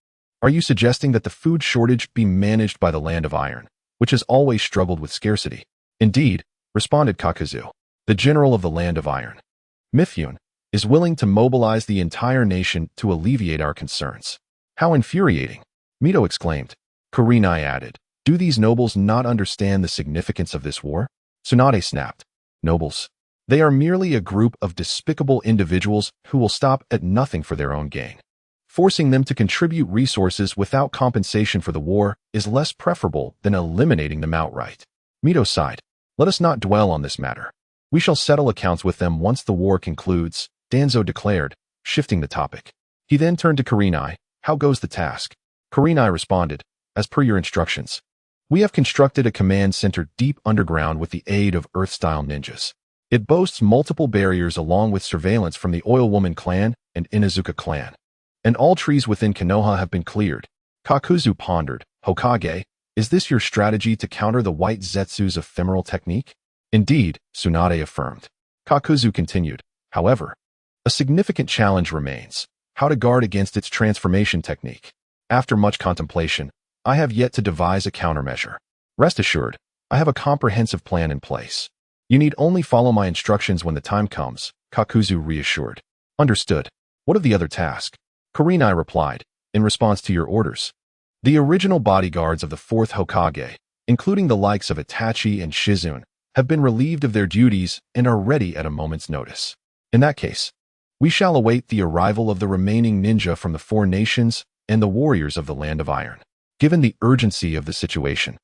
"Are you suggesting that the food shortage be managed by the Land of Iron, which has always struggled with scarcity?" "Indeed," responded Kakuzu. "The general of the Land of Iron, Mifune, is willing to mobilize the entire nation to alleviate our concerns." "How infuriating," Mito exclaimed. Kurenai added, "Do these nobles not understand the significance of this war?" Tsunade snapped, "Nobles? They are merely a group of despicable individuals who will stop at nothing for their own gain. Forcing them to contribute resources without compensation for the war is less preferable than eliminating them outright." Mito sighed. "Let us not dwell on this matter. We shall settle accounts with them once the war concludes," Danzo declared, shifting the topic. He then turned to Kurenai. "How goes the task?" Kurenai responded, "As per your instructions. We have constructed a command center deep underground with the aid of Earth-style ninjas. It boasts multiple barriers along with surveillance from the Oil Woman clan and Inazuka clan. And all trees within Konoha have been cleared." Kakuzu pondered, "Hokage, is this your strategy to counter the White Zetsu's ephemeral technique?" "Indeed," Tsunade affirmed. Kakuzu continued, "However, a significant challenge remains: how to guard against its transformation technique. After much contemplation, I have yet to devise a countermeasure. Rest assured, I have a comprehensive plan in place. You need only follow my instructions when the time comes," Kakuzu reassured. "Understood. What of the other task?" Kurenai replied, "In response to your orders. The original bodyguards of the 4th Hokage, including the likes of Itachi and Shizune, have been relieved of their duties and are ready at a moment's notice. In that case, we shall await the arrival of the remaining ninja from the 4 nations and the warriors of the Land of Iron. Given the urgency of the situation,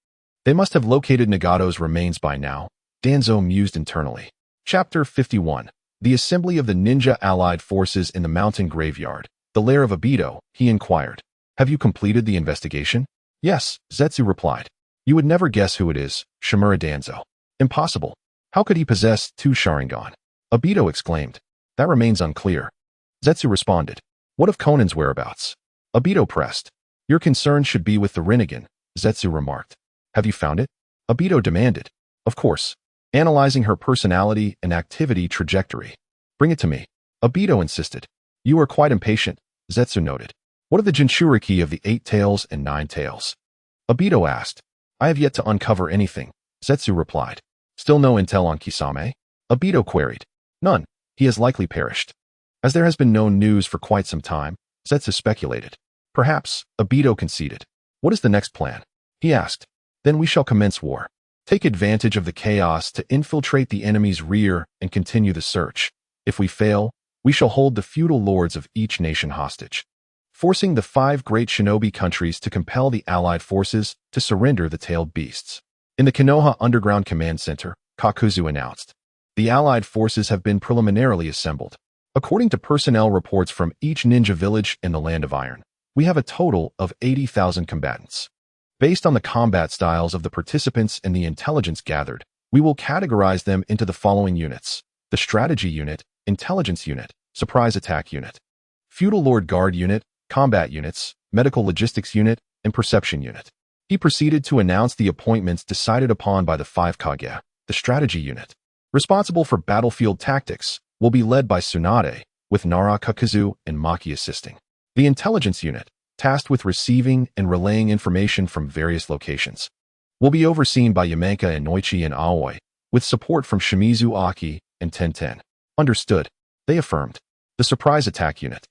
they must have located Nagato's remains by now," Danzo mused internally. Chapter 51. The Assembly of the Ninja Allied Forces in the Mountain Graveyard, the lair of Obito, he inquired. "Have you completed the investigation?" "Yes," Zetsu replied. "You would never guess who it is, Shimura Danzo." "Impossible. How could he possess 2 Sharingan?" Obito exclaimed. "That remains unclear." Zetsu responded. "What of Conan's whereabouts?" Obito pressed. "Your concern should be with the Rinnegan," Zetsu remarked. "Have you found it?" Obito demanded. "Of course. Analyzing her personality and activity trajectory." "Bring it to me," Obito insisted. "You are quite impatient," Zetsu noted. "What of the Jinchuriki of the 8 tails and 9 tails?" Obito asked. "I have yet to uncover anything," Zetsu replied. "Still no intel on Kisame?" Obito queried. "None. He has likely perished." As there has been no news for quite some time, Zetsu speculated. "Perhaps," Obito conceded. "What is the next plan?" he asked. "Then we shall commence war. Take advantage of the chaos to infiltrate the enemy's rear and continue the search. If we fail, we shall hold the feudal lords of each nation hostage, forcing the 5 great shinobi countries to compel the allied forces to surrender the tailed beasts." In the Konoha Underground Command Center, Kakuzu announced, the Allied forces have been preliminarily assembled. According to personnel reports from each ninja village in the Land of Iron, we have a total of 80,000 combatants. Based on the combat styles of the participants and the intelligence gathered, we will categorize them into the following units: the Strategy Unit, Intelligence Unit, Surprise Attack Unit, Feudal Lord Guard Unit, Combat Units, Medical Logistics Unit, and Perception Unit. He proceeded to announce the appointments decided upon by the 5 Kage. The Strategy Unit, responsible for battlefield tactics, will be led by Tsunade, with Nara Kakazu and Maki assisting. The Intelligence Unit, tasked with receiving and relaying information from various locations, will be overseen by Yamanka and Noichi and Aoi, with support from Shimizu Aki and Tenten. Understood, they affirmed. The Surprise Attack Unit,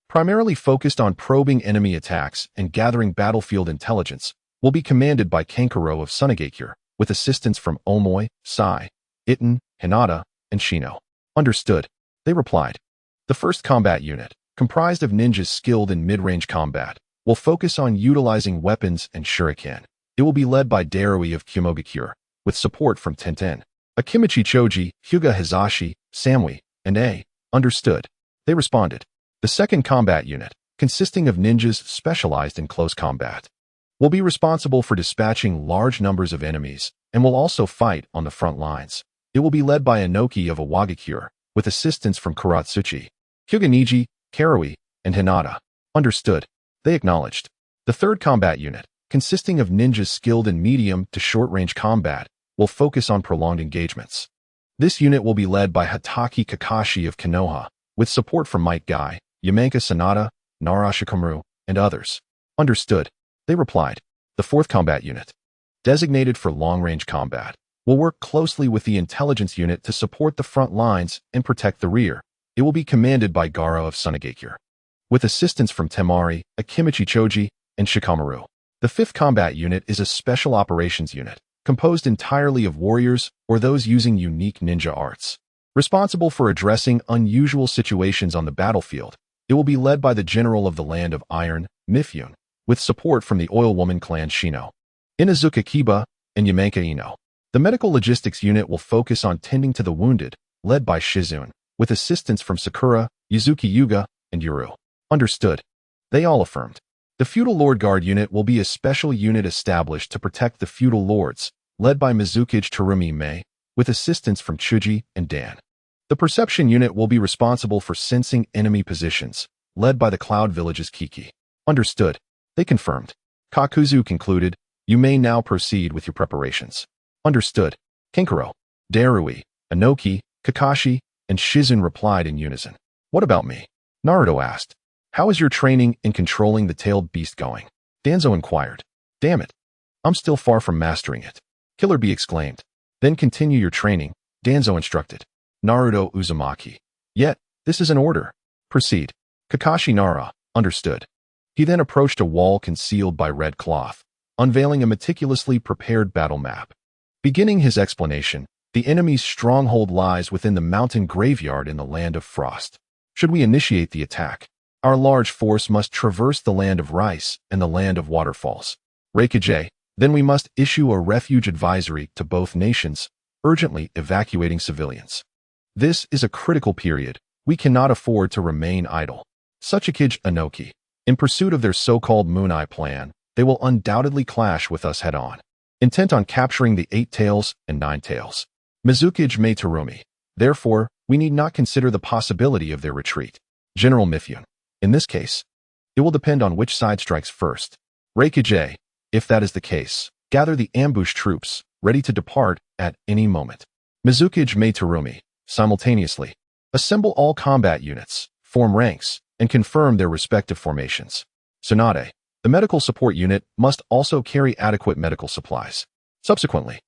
primarily focused on probing enemy attacks and gathering battlefield intelligence, will be commanded by Kankuro of Sunagakure, with assistance from Omoi, Sai, Itten, Hinata, and Shino. Understood, they replied. The first combat unit, comprised of ninjas skilled in mid-range combat, will focus on utilizing weapons and shuriken. It will be led by Darui of Kumogakure, with support from Tenten, Akimichi Choji, Hyuga Hizashi, Samui, and A. Understood, they responded. The second combat unit, consisting of ninjas specialized in close combat, will be responsible for dispatching large numbers of enemies and will also fight on the front lines. It will be led by Inoki of Awagakure, with assistance from Kuratsuchi, Hyuganiji, Karui, and Hinata. Understood, they acknowledged. The third combat unit, consisting of ninjas skilled in medium to short-range combat, will focus on prolonged engagements. This unit will be led by Hataki Kakashi of Konoha, with support from Might Guy, Yamanka Sanada, Nara Shikamaru, and others. Understood, they replied. The fourth combat unit, designated for long-range combat, will work closely with the intelligence unit to support the front lines and protect the rear. It will be commanded by Gara of Sunagakure, with assistance from Temari, Akimichi Choji, and Shikamaru. The fifth combat unit is a special operations unit, composed entirely of warriors or those using unique ninja arts. Responsible for addressing unusual situations on the battlefield, it will be led by the general of the Land of Iron, Mifune, with support from the Oil Woman clan Shino, Inazuka Kiba, and Yamanka Ino. The medical logistics unit will focus on tending to the wounded, led by Shizune, with assistance from Sakura, Yuzuki Yuga, and Yuru. Understood, they all affirmed. The Feudal Lord Guard unit will be a special unit established to protect the feudal lords, led by Mizukage Terumi Mei, with assistance from Chuji and Dan. The Perception unit will be responsible for sensing enemy positions, led by the Cloud Village's Kiki. Understood, they confirmed. Kakuzu concluded, you may now proceed with your preparations. Understood. Kankuro, Darui, Inoki, Kakashi, and Shizune replied in unison. What about me? Naruto asked. How is your training in controlling the tailed beast going? Danzo inquired. Damn it, I'm still far from mastering it. Killer Bee exclaimed. Then continue your training, Danzo instructed. Naruto Uzumaki. Yet, this is an order. Proceed. Kakashi Nara, understood. He then approached a wall concealed by red cloth, unveiling a meticulously prepared battle map. Beginning his explanation, the enemy's stronghold lies within the mountain graveyard in the Land of Frost. Should we initiate the attack, our large force must traverse the Land of Rice and the Land of Waterfalls. Reikage, then we must issue a refuge advisory to both nations, urgently evacuating civilians. This is a critical period. We cannot afford to remain idle. Suchikage Inoki. In pursuit of their so-called Moon Eye plan, they will undoubtedly clash with us head-on, intent on capturing the 8 tails and 9 tails. Mizukage Mei Terumi. Therefore, we need not consider the possibility of their retreat. General Mifune. In this case, it will depend on which side strikes first. Reikage, if that is the case, gather the ambush troops, ready to depart at any moment. Mizukage Mei Terumi. Simultaneously, assemble all combat units, form ranks, and confirm their respective formations. Tsunade, the medical support unit, must also carry adequate medical supplies. Subsequently,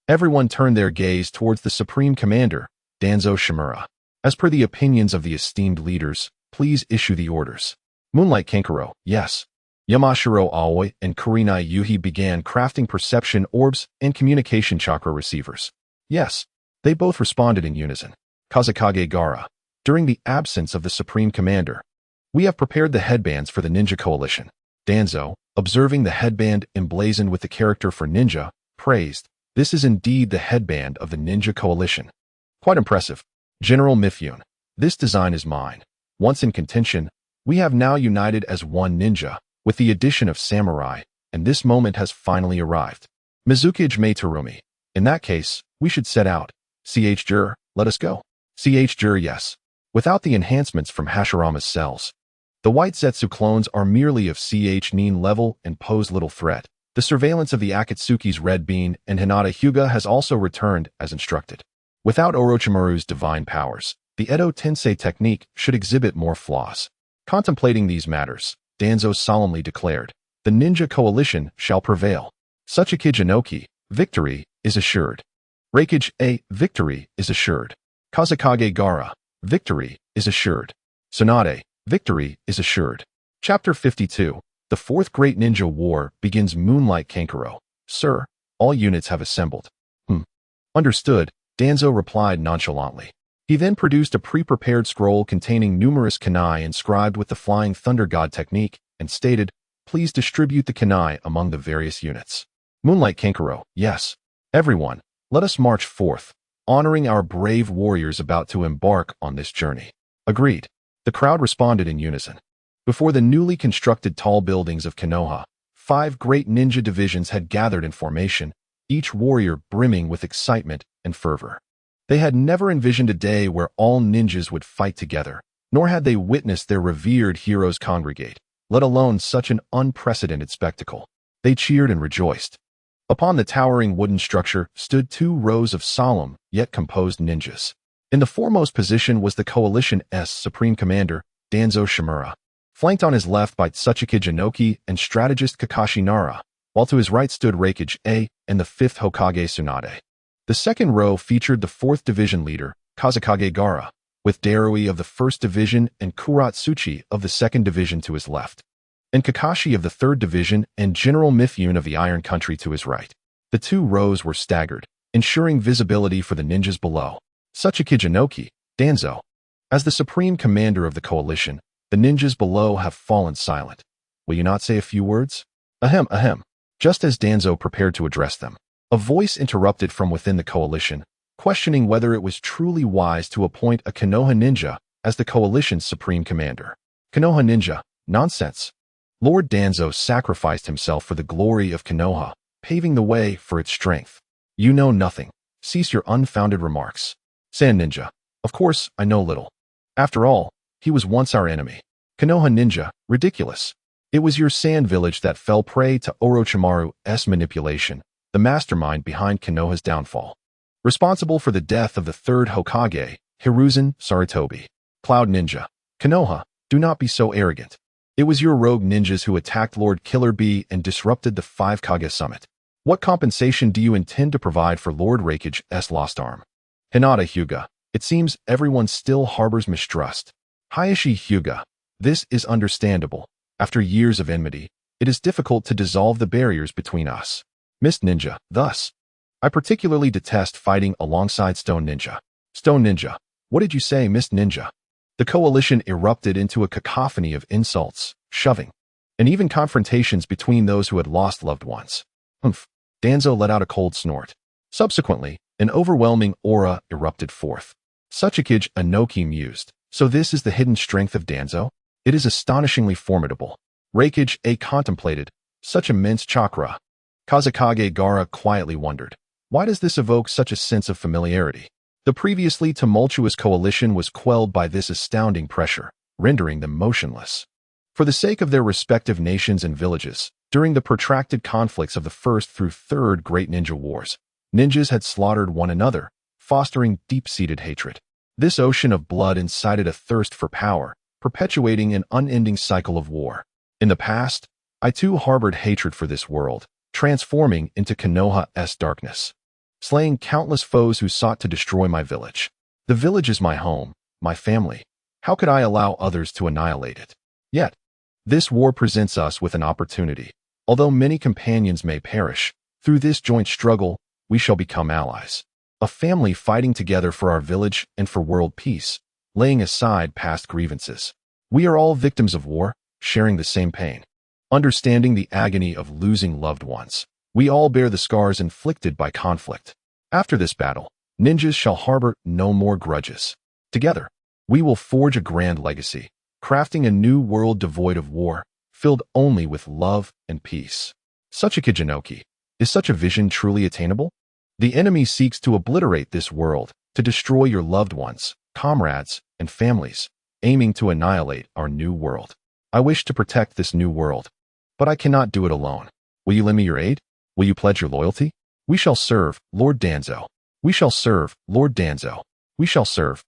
everyone turn their gaze towards the Supreme Commander, Danzo Shimura. As per the opinions of the esteemed leaders, please issue the orders. Moonlight Kankuro, yes. Yamashiro Aoi and Kurinai Yuhi began crafting perception orbs and communication chakra receivers. Yes, they both responded in unison. Kazekage Gara, during the absence of the Supreme Commander, we have prepared the headbands for the Ninja Coalition. Danzo, observing the headband emblazoned with the character for ninja, praised, this is indeed the headband of the Ninja Coalition. Quite impressive. General Mifune, this design is mine. Once in contention, we have now united as one ninja, with the addition of samurai, and this moment has finally arrived. Mizukage me Terumi. In that case, we should set out. Jur, let us go. Jur, yes. Without the enhancements from Hashirama's cells. The white Zetsu clones are merely of Nin level and pose little threat. The surveillance of the Akatsuki's red bean and Hinata Hyuga has also returned as instructed. Without Orochimaru's divine powers, the Edo Tensei technique should exhibit more flaws. Contemplating these matters, Danzo solemnly declared, the ninja coalition shall prevail. Tsuchikage Inoki, victory is assured. Reikage A, victory is assured. Kazekage Gaara, victory is assured. Tsunade, victory is assured. Chapter 52, the Fourth Great Ninja War begins. Moonlight Kankuro, sir, all units have assembled. Understood, Danzo replied nonchalantly. He then produced a pre-prepared scroll containing numerous kunai inscribed with the Flying Thunder God technique and stated, please distribute the kunai among the various units. Moonlight Kankuro, yes. Everyone, let us march forth, honoring our brave warriors about to embark on this journey. Agreed. The crowd responded in unison. Before the newly constructed tall buildings of Konoha, 5 great ninja divisions had gathered in formation, each warrior brimming with excitement and fervor. They had never envisioned a day where all ninjas would fight together, nor had they witnessed their revered heroes congregate, let alone such an unprecedented spectacle. They cheered and rejoiced. Upon the towering wooden structure stood 2 rows of solemn, yet composed ninjas. In the foremost position was the Coalition's Supreme Commander, Danzo Shimura, flanked on his left by Tsuchikage Inoki and strategist Kakashi Nara, while to his right stood Reikage A and the 5th Hokage Tsunade. The second row featured the 4th Division leader, Kazekage Gaara, with Darui of the 1st Division and Kuratsuchi of the 2nd Division to his left, and Kakashi of the 3rd Division and General Mifune of the Iron Country to his right. The 2 rows were staggered, ensuring visibility for the ninjas below. Tsuchikage Inoki, Danzo. As the supreme commander of the coalition, the ninjas below have fallen silent. Will you not say a few words? Ahem, ahem. Just as Danzo prepared to address them, a voice interrupted from within the coalition, questioning whether it was truly wise to appoint a Konoha ninja as the coalition's supreme commander. Konoha ninja, nonsense. Lord Danzo sacrificed himself for the glory of Konoha, paving the way for its strength. You know nothing. Cease your unfounded remarks. Sand ninja. Of course, I know little. After all, he was once our enemy. Konoha ninja, ridiculous. It was your sand village that fell prey to Orochimaru's manipulation, the mastermind behind Konoha's downfall. Responsible for the death of the 3rd Hokage, Hiruzen Sarutobi. Cloud ninja. Konoha, do not be so arrogant. It was your rogue ninjas who attacked Lord Killer Bee and disrupted the 5 Kage summit. What compensation do you intend to provide for Lord Reikage's lost arm? Hinata Hyuga, it seems everyone still harbors mistrust. Hayashi Hyuga, this is understandable. After years of enmity, it is difficult to dissolve the barriers between us. Mist Ninja, thus. I particularly detest fighting alongside Stone Ninja. Stone Ninja, what did you say, Mist Ninja? The coalition erupted into a cacophony of insults, shoving, and even confrontations between those who had lost loved ones. Humph. Danzo let out a cold snort. Subsequently, an overwhelming aura erupted forth. Tsuchikage Inoki mused. So this is the hidden strength of Danzo? It is astonishingly formidable. Reikage A contemplated. Such immense chakra. Kazekage Gaara quietly wondered. Why does this evoke such a sense of familiarity? The previously tumultuous coalition was quelled by this astounding pressure, rendering them motionless. For the sake of their respective nations and villages, during the protracted conflicts of the 1st through 3rd Great Ninja Wars, ninjas had slaughtered one another, fostering deep-seated hatred. This ocean of blood incited a thirst for power, perpetuating an unending cycle of war. In the past, I too harbored hatred for this world, transforming into Konoha's darkness, slaying countless foes who sought to destroy my village. The village is my home, my family. How could I allow others to annihilate it? Yet, this war presents us with an opportunity. Although many companions may perish, through this joint struggle, we shall become allies. A family fighting together for our village and for world peace, laying aside past grievances. We are all victims of war, sharing the same pain. Understanding the agony of losing loved ones, we all bear the scars inflicted by conflict. After this battle, Ninjas shall harbor no more grudges. Together, we will forge a grand legacy, crafting a new world devoid of war, filled only with love and peace. Such a Kijinoki. Is such a vision truly attainable? The enemy seeks to obliterate this world, to destroy your loved ones, comrades, and families, aiming to annihilate our new world. I wish to protect this new world, but I cannot do it alone. Will you lend me your aid? Will you pledge your loyalty? We shall serve, Lord Danzo. We shall serve, Lord Danzo. We shall serve.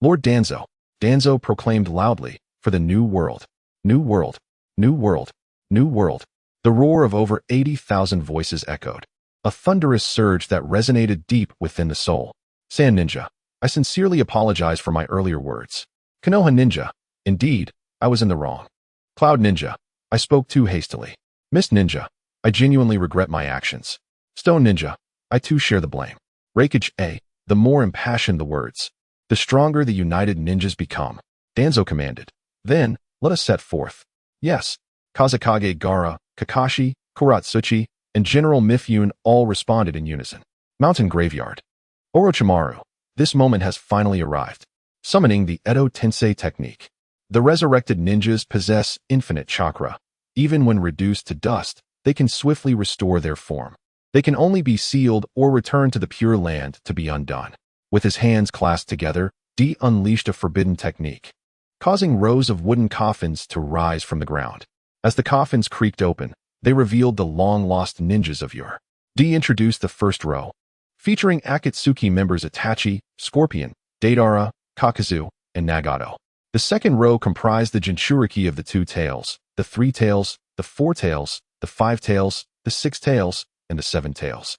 Lord Danzo. Danzo proclaimed loudly, for the new world. New world. New world. New world. The roar of over 80,000 voices echoed. A thunderous surge that resonated deep within the soul. Sand Ninja, I sincerely apologize for my earlier words. Konoha Ninja, indeed, I was in the wrong. Cloud Ninja, I spoke too hastily. Mist Ninja, I genuinely regret my actions. Stone Ninja, I too share the blame. Reikage A, the more impassioned the words, the stronger the united ninjas become. Danzo commanded. Then, let us set forth. Yes, Kazekage Gaara, Kakashi, Kuratsuchi, and General Mifune all responded in unison. Mountain Graveyard. Orochimaru, this moment has finally arrived. Summoning the Edo Tensei technique. The resurrected ninjas possess infinite chakra. Even when reduced to dust, they can swiftly restore their form. They can only be sealed or returned to the Pure Land to be undone. With his hands clasped together, D unleashed a forbidden technique, causing rows of wooden coffins to rise from the ground. As the coffins creaked open, they revealed the long-lost ninjas of yore. D introduced the first row, featuring Akatsuki members Itachi, Scorpion, Deidara, Kakazu, and Nagato. The second row comprised the Jinchuriki of the 2 tails, the 3 tails, the 4 tails, the 5 tails, the 6 tails, and the 7 tails.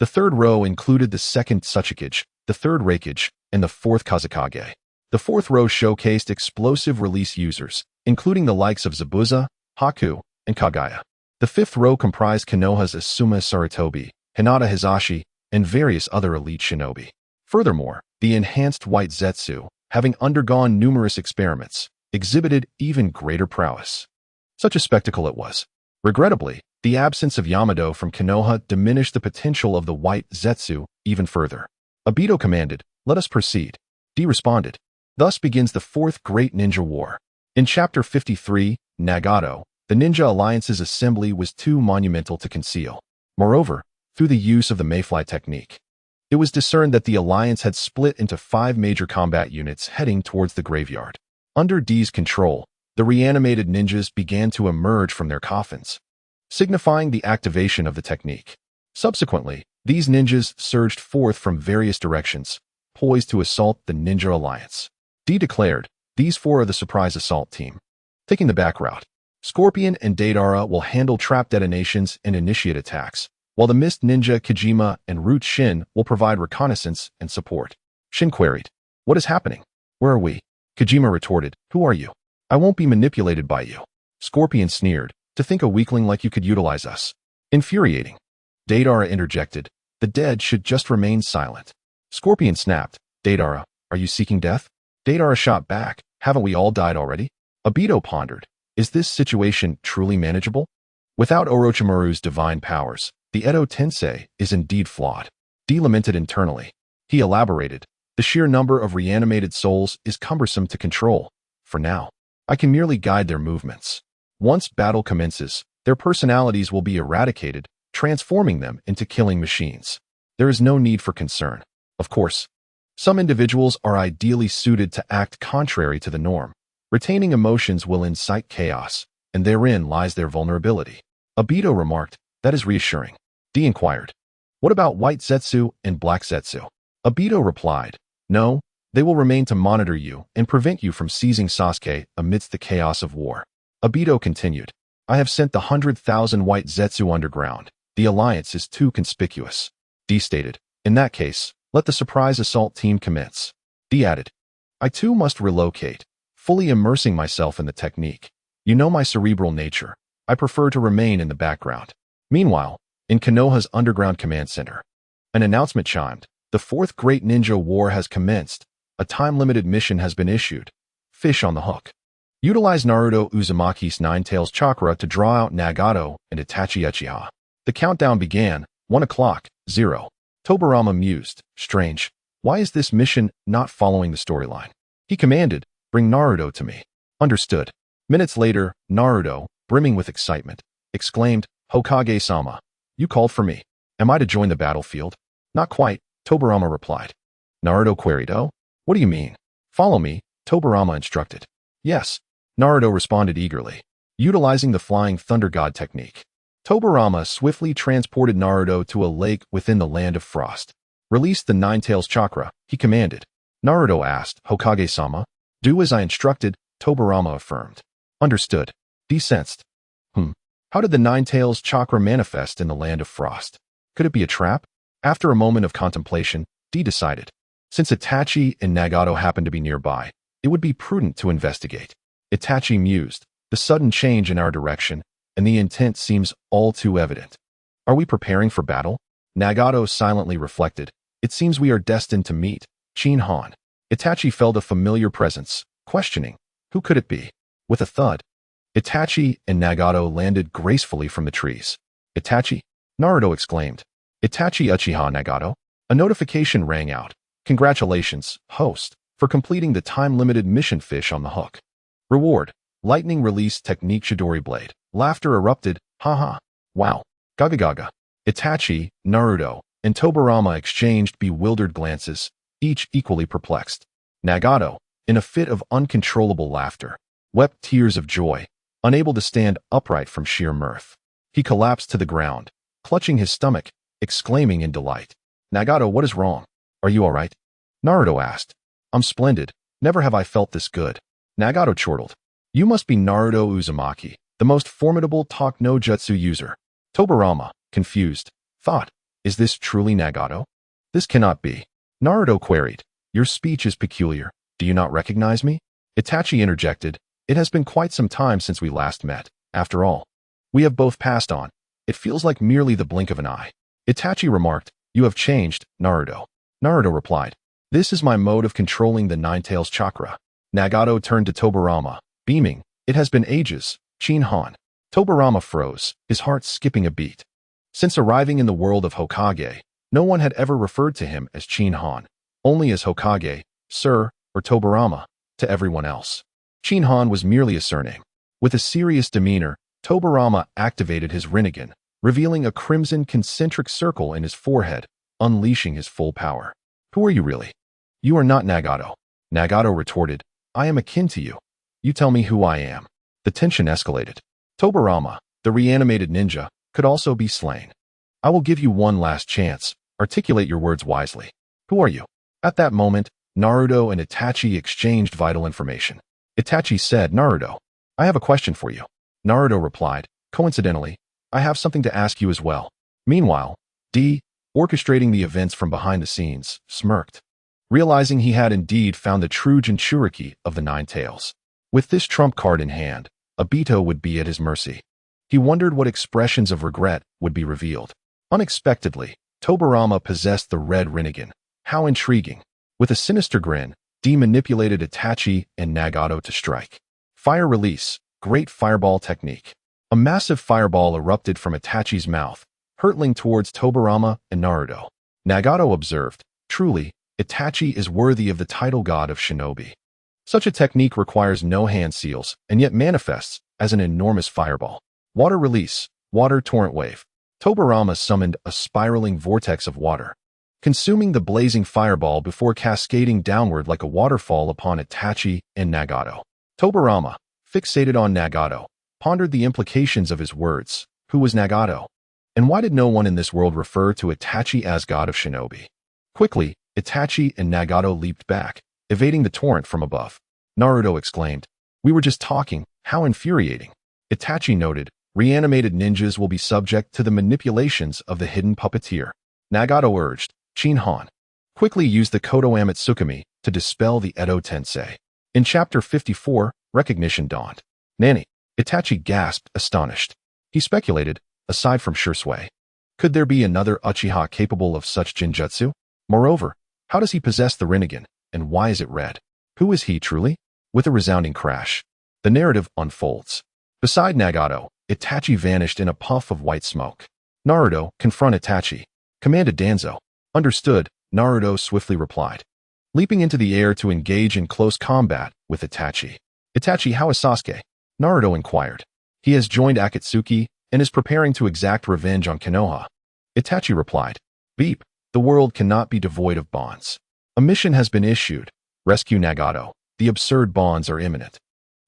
The third row included the second Tsuchikage, the third Reikage, and the fourth Kazekage. The fourth row showcased explosive release users, including the likes of Zabuza, Haku, and Kagaya. The fifth row comprised Konoha's Asuma Sarutobi, Hinata Hizashi, and various other elite shinobi. Furthermore, the enhanced white Zetsu, having undergone numerous experiments, exhibited even greater prowess. Such a spectacle it was. Regrettably, the absence of Yamado from Konoha diminished the potential of the white Zetsu even further. Obito commanded, "Let us proceed." D responded. Thus begins the fourth Great Ninja War. In Chapter 53, Nagato, the Ninja Alliance's assembly was too monumental to conceal. Moreover, through the use of the Mayfly technique, it was discerned that the alliance had split into 5 major combat units heading towards the graveyard. Under D's control, the reanimated ninjas began to emerge from their coffins, signifying the activation of the technique. Subsequently, these ninjas surged forth from various directions, poised to assault the Ninja Alliance. D declared, "These 4 are the surprise assault team. Taking the back route, Scorpion and Deidara will handle trap detonations and initiate attacks, while the Mist Ninja Kojima and Root Shin will provide reconnaissance and support." Shin queried, "What is happening? Where are we?" Kojima retorted, "Who are you? I won't be manipulated by you." Scorpion sneered, "To think a weakling like you could utilize us." Infuriating. Deidara interjected, "The dead should just remain silent." Scorpion snapped, "Deidara, are you seeking death?" Deidara shot back, "Haven't we all died already?" Obito pondered, "Is this situation truly manageable?" Without Orochimaru's divine powers, the Edo Tensei is indeed flawed. D lamented internally. He elaborated, "The sheer number of reanimated souls is cumbersome to control. For now, I can merely guide their movements. Once battle commences, their personalities will be eradicated, transforming them into killing machines. There is no need for concern. Of course, some individuals are ideally suited to act contrary to the norm. Retaining emotions will incite chaos, and therein lies their vulnerability." Obito remarked, "That is reassuring." D inquired, "What about white Zetsu and black Zetsu?" Obito replied, "No, they will remain to monitor you and prevent you from seizing Sasuke amidst the chaos of war." Obito continued, "I have sent the 100,000 white Zetsu underground. The alliance is too conspicuous." D stated, "In that case, let the surprise assault team commence." D added, "I too must relocate, fully immersing myself in the technique. You know my cerebral nature. I prefer to remain in the background." Meanwhile, in Konoha's underground command center, an announcement chimed. The fourth Great Ninja War has commenced. A time-limited mission has been issued. Fish on the hook. Utilize Naruto Uzumaki's Nine-Tails chakra to draw out Nagato and Itachi Uchiha. The countdown began. 1 o'clock, 0. Tobarama mused, "Strange. Why is this mission not following the storyline? He commanded, bring Naruto to me. Understood. Minutes later, Naruto, brimming with excitement, exclaimed, Hokage-sama, you called for me. Am I to join the battlefield? Not quite, Tobirama replied. Naruto queried, oh? What do you mean? Follow me, Tobirama instructed. Yes, Naruto responded eagerly, utilizing the flying thunder god technique. Tobirama swiftly transported Naruto to a lake within the land of frost. Release the Nine-Tails chakra, he commanded. Naruto asked, Hokage-sama, do as I instructed, Tobirama affirmed. Understood. D sensed. How did the Nine-Tails chakra manifest in the land of frost? Could it be a trap? After a moment of contemplation, D decided. Since Itachi and Nagato happened to be nearby, it would be prudent to investigate. Itachi mused, the sudden change in our direction, and the intent seems all too evident. Are we preparing for battle? Nagato silently reflected. It seems we are destined to meet Qin Han. Itachi felt a familiar presence, questioning, who could it be? With a thud, Itachi and Nagato landed gracefully from the trees. Itachi? Naruto exclaimed. Itachi Uchiha Nagato? A notification rang out. Congratulations, host, for completing the time-limited mission Fish on the Hook. Reward, lightning release technique Chidori Blade. Laughter erupted, haha. Wow. Gaga gaga. Itachi, Naruto, and Tobirama exchanged bewildered glances, each equally perplexed. Nagato, in a fit of uncontrollable laughter, wept tears of joy, unable to stand upright from sheer mirth. He collapsed to the ground, clutching his stomach, exclaiming in delight. Nagato, what is wrong? Are you all right? Naruto asked. I'm splendid. Never have I felt this good. Nagato chortled. You must be Naruto Uzumaki, the most formidable talk no jutsu user. Tobirama, confused, thought, is this truly Nagato? This cannot be. Naruto queried. Your speech is peculiar. Do you not recognize me? Itachi interjected. It has been quite some time since we last met. After all, we have both passed on. It feels like merely the blink of an eye. Itachi remarked, you have changed, Naruto. Naruto replied, this is my mode of controlling the Nine-Tails chakra. Nagato turned to Tobirama, beaming, it has been ages, Qin Han. Tobirama froze, his heart skipping a beat. Since arriving in the world of Hokage, no one had ever referred to him as Qin Han, only as Hokage, Sir, or Tobirama, to everyone else. Qin Han was merely a surname. With a serious demeanor, Tobirama activated his Rinnegan, revealing a crimson concentric circle in his forehead, unleashing his full power. Who are you really? You are not Nagato. Nagato retorted, I am akin to you. You tell me who I am. The tension escalated. Tobirama, the reanimated ninja, could also be slain. I will give you one last chance. Articulate your words wisely. Who are you? At that moment, Naruto and Itachi exchanged vital information. Itachi said, Naruto, I have a question for you. Naruto replied, coincidentally, I have something to ask you as well. Meanwhile, D, orchestrating the events from behind the scenes, smirked, realizing he had indeed found the true Jinchuriki of the Nine-Tails. With this trump card in hand, Obito would be at his mercy. He wondered what expressions of regret would be revealed. Unexpectedly, Tobirama possessed the red Rinnegan. How intriguing. With a sinister grin, D manipulated Itachi and Nagato to strike. Fire release, great fireball technique. A massive fireball erupted from Itachi's mouth, hurtling towards Tobirama and Naruto. Nagato observed, truly, Itachi is worthy of the title god of shinobi. Such a technique requires no hand seals and yet manifests as an enormous fireball. Water release, water torrent wave. Tobirama summoned a spiraling vortex of water, consuming the blazing fireball before cascading downward like a waterfall upon Itachi and Nagato. Tobirama, fixated on Nagato, pondered the implications of his words. Who was Nagato? And why did no one in this world refer to Itachi as god of shinobi? Quickly, Itachi and Nagato leaped back, evading the torrent from above. Naruto exclaimed, we were just talking, how infuriating. Itachi noted, reanimated ninjas will be subject to the manipulations of the hidden puppeteer. Nagato urged, Qin Han, quickly use the Kodo Amatsukami to dispel the Edo Tensei. In chapter 54, recognition dawned. Nani? Itachi gasped, astonished. He speculated, aside from Shursui, could there be another Uchiha capable of such jinjutsu? Moreover, how does he possess the Rinnegan, and why is it red? Who is he truly? With a resounding crash, the narrative unfolds. Beside Nagato, Itachi vanished in a puff of white smoke. Naruto, confront Itachi. Commanded Danzo. Understood, Naruto swiftly replied, leaping into the air to engage in close combat with Itachi. Itachi, how is Sasuke? Naruto inquired. He has joined Akatsuki and is preparing to exact revenge on Konoha. Itachi replied, Beep, the world cannot be devoid of bonds. A mission has been issued. Rescue Nagato. The absurd bonds are imminent.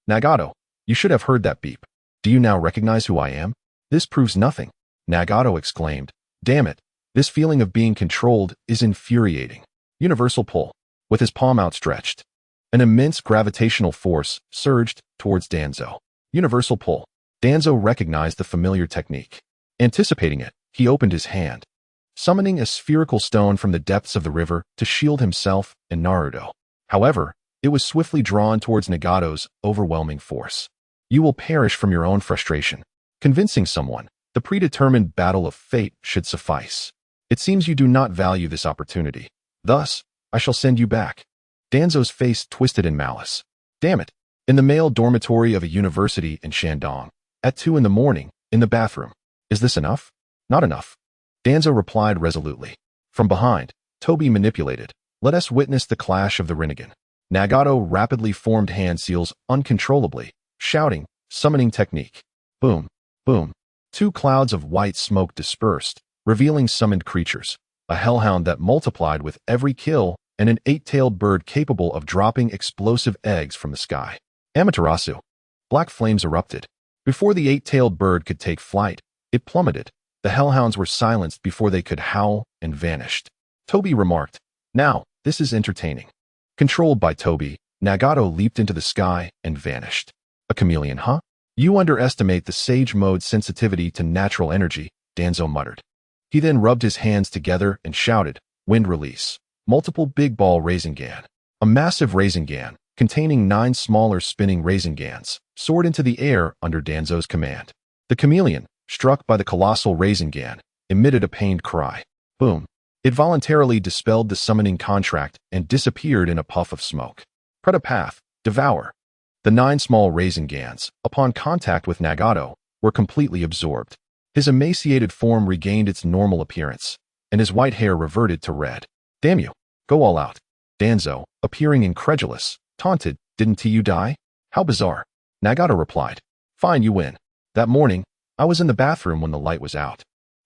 Nagato, you should have heard that beep. Do you now recognize who I am? This proves nothing. Nagato exclaimed, damn it, this feeling of being controlled is infuriating. Universal pull. With his palm outstretched, an immense gravitational force surged towards Danzo. Universal pull. Danzo recognized the familiar technique. Anticipating it, he opened his hand, summoning a spherical stone from the depths of the river to shield himself and Naruto. However, it was swiftly drawn towards Nagato's overwhelming force. You will perish from your own frustration. Convincing someone, the predetermined battle of fate should suffice. It seems you do not value this opportunity. Thus, I shall send you back. Danzo's face twisted in malice. Damn it. In the male dormitory of a university in Shandong, at 2 a.m, in the bathroom. Is this enough? Not enough. Danzo replied resolutely. From behind, Toby manipulated. Let us witness the clash of the Rinnegan. Nagato rapidly formed hand seals uncontrollably, shouting, summoning technique. Boom, boom. 2 clouds of white smoke dispersed, revealing summoned creatures. A hellhound that multiplied with every kill, and an 8-tailed bird capable of dropping explosive eggs from the sky. Amaterasu. Black flames erupted. Before the 8-tailed bird could take flight, it plummeted. The hellhounds were silenced before they could howl and vanished. Toby remarked, now, this is entertaining. Controlled by Toby, Nagato leaped into the sky and vanished. A chameleon, huh? You underestimate the Sage Mode's sensitivity to natural energy, Danzo muttered. He then rubbed his hands together and shouted, wind release. Multiple big ball Rasengan. A massive Rasengan, containing 9 smaller spinning Rasengans, soared into the air under Danzo's command. The chameleon, struck by the colossal Rasengan, emitted a pained cry. Boom. It voluntarily dispelled the summoning contract and disappeared in a puff of smoke. Predapath, devour. The 9 small Rasengans, upon contact with Nagato, were completely absorbed. His emaciated form regained its normal appearance, and his white hair reverted to red. Damn you. Go all out. Danzo, appearing incredulous, taunted, didn't you die? How bizarre. Nagato replied. Fine, you win. That morning, I was in the bathroom when the light was out.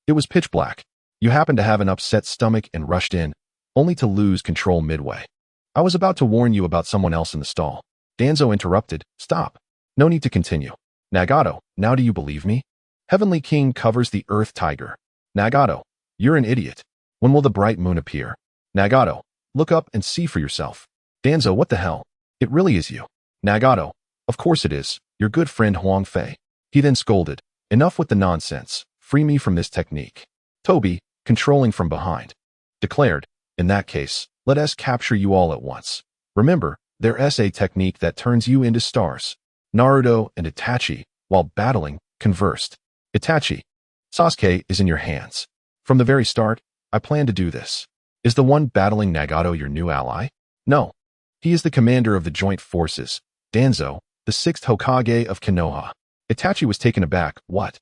It was pitch black. You happened to have an upset stomach and rushed in, only to lose control midway. I was about to warn you about someone else in the stall. Danzo interrupted. Stop. No need to continue. Nagato, now do you believe me? Heavenly King covers the Earth Tiger. Nagato, you're an idiot. When will the bright moon appear? Nagato, look up and see for yourself. Danzo, what the hell? It really is you. Nagato, of course it is, your good friend Huang Fei. He then scolded. Enough with the nonsense. Free me from this technique. Toby, controlling from behind, declared, in that case, let us capture you all at once. Remember, there's a technique that turns you into stars. Naruto and Itachi, while battling, conversed. Itachi, Sasuke is in your hands. From the very start, I plan to do this. Is the one battling Nagato your new ally? No. He is the commander of the joint forces, Danzo, the 6th Hokage of Konoha. Itachi was taken aback. What?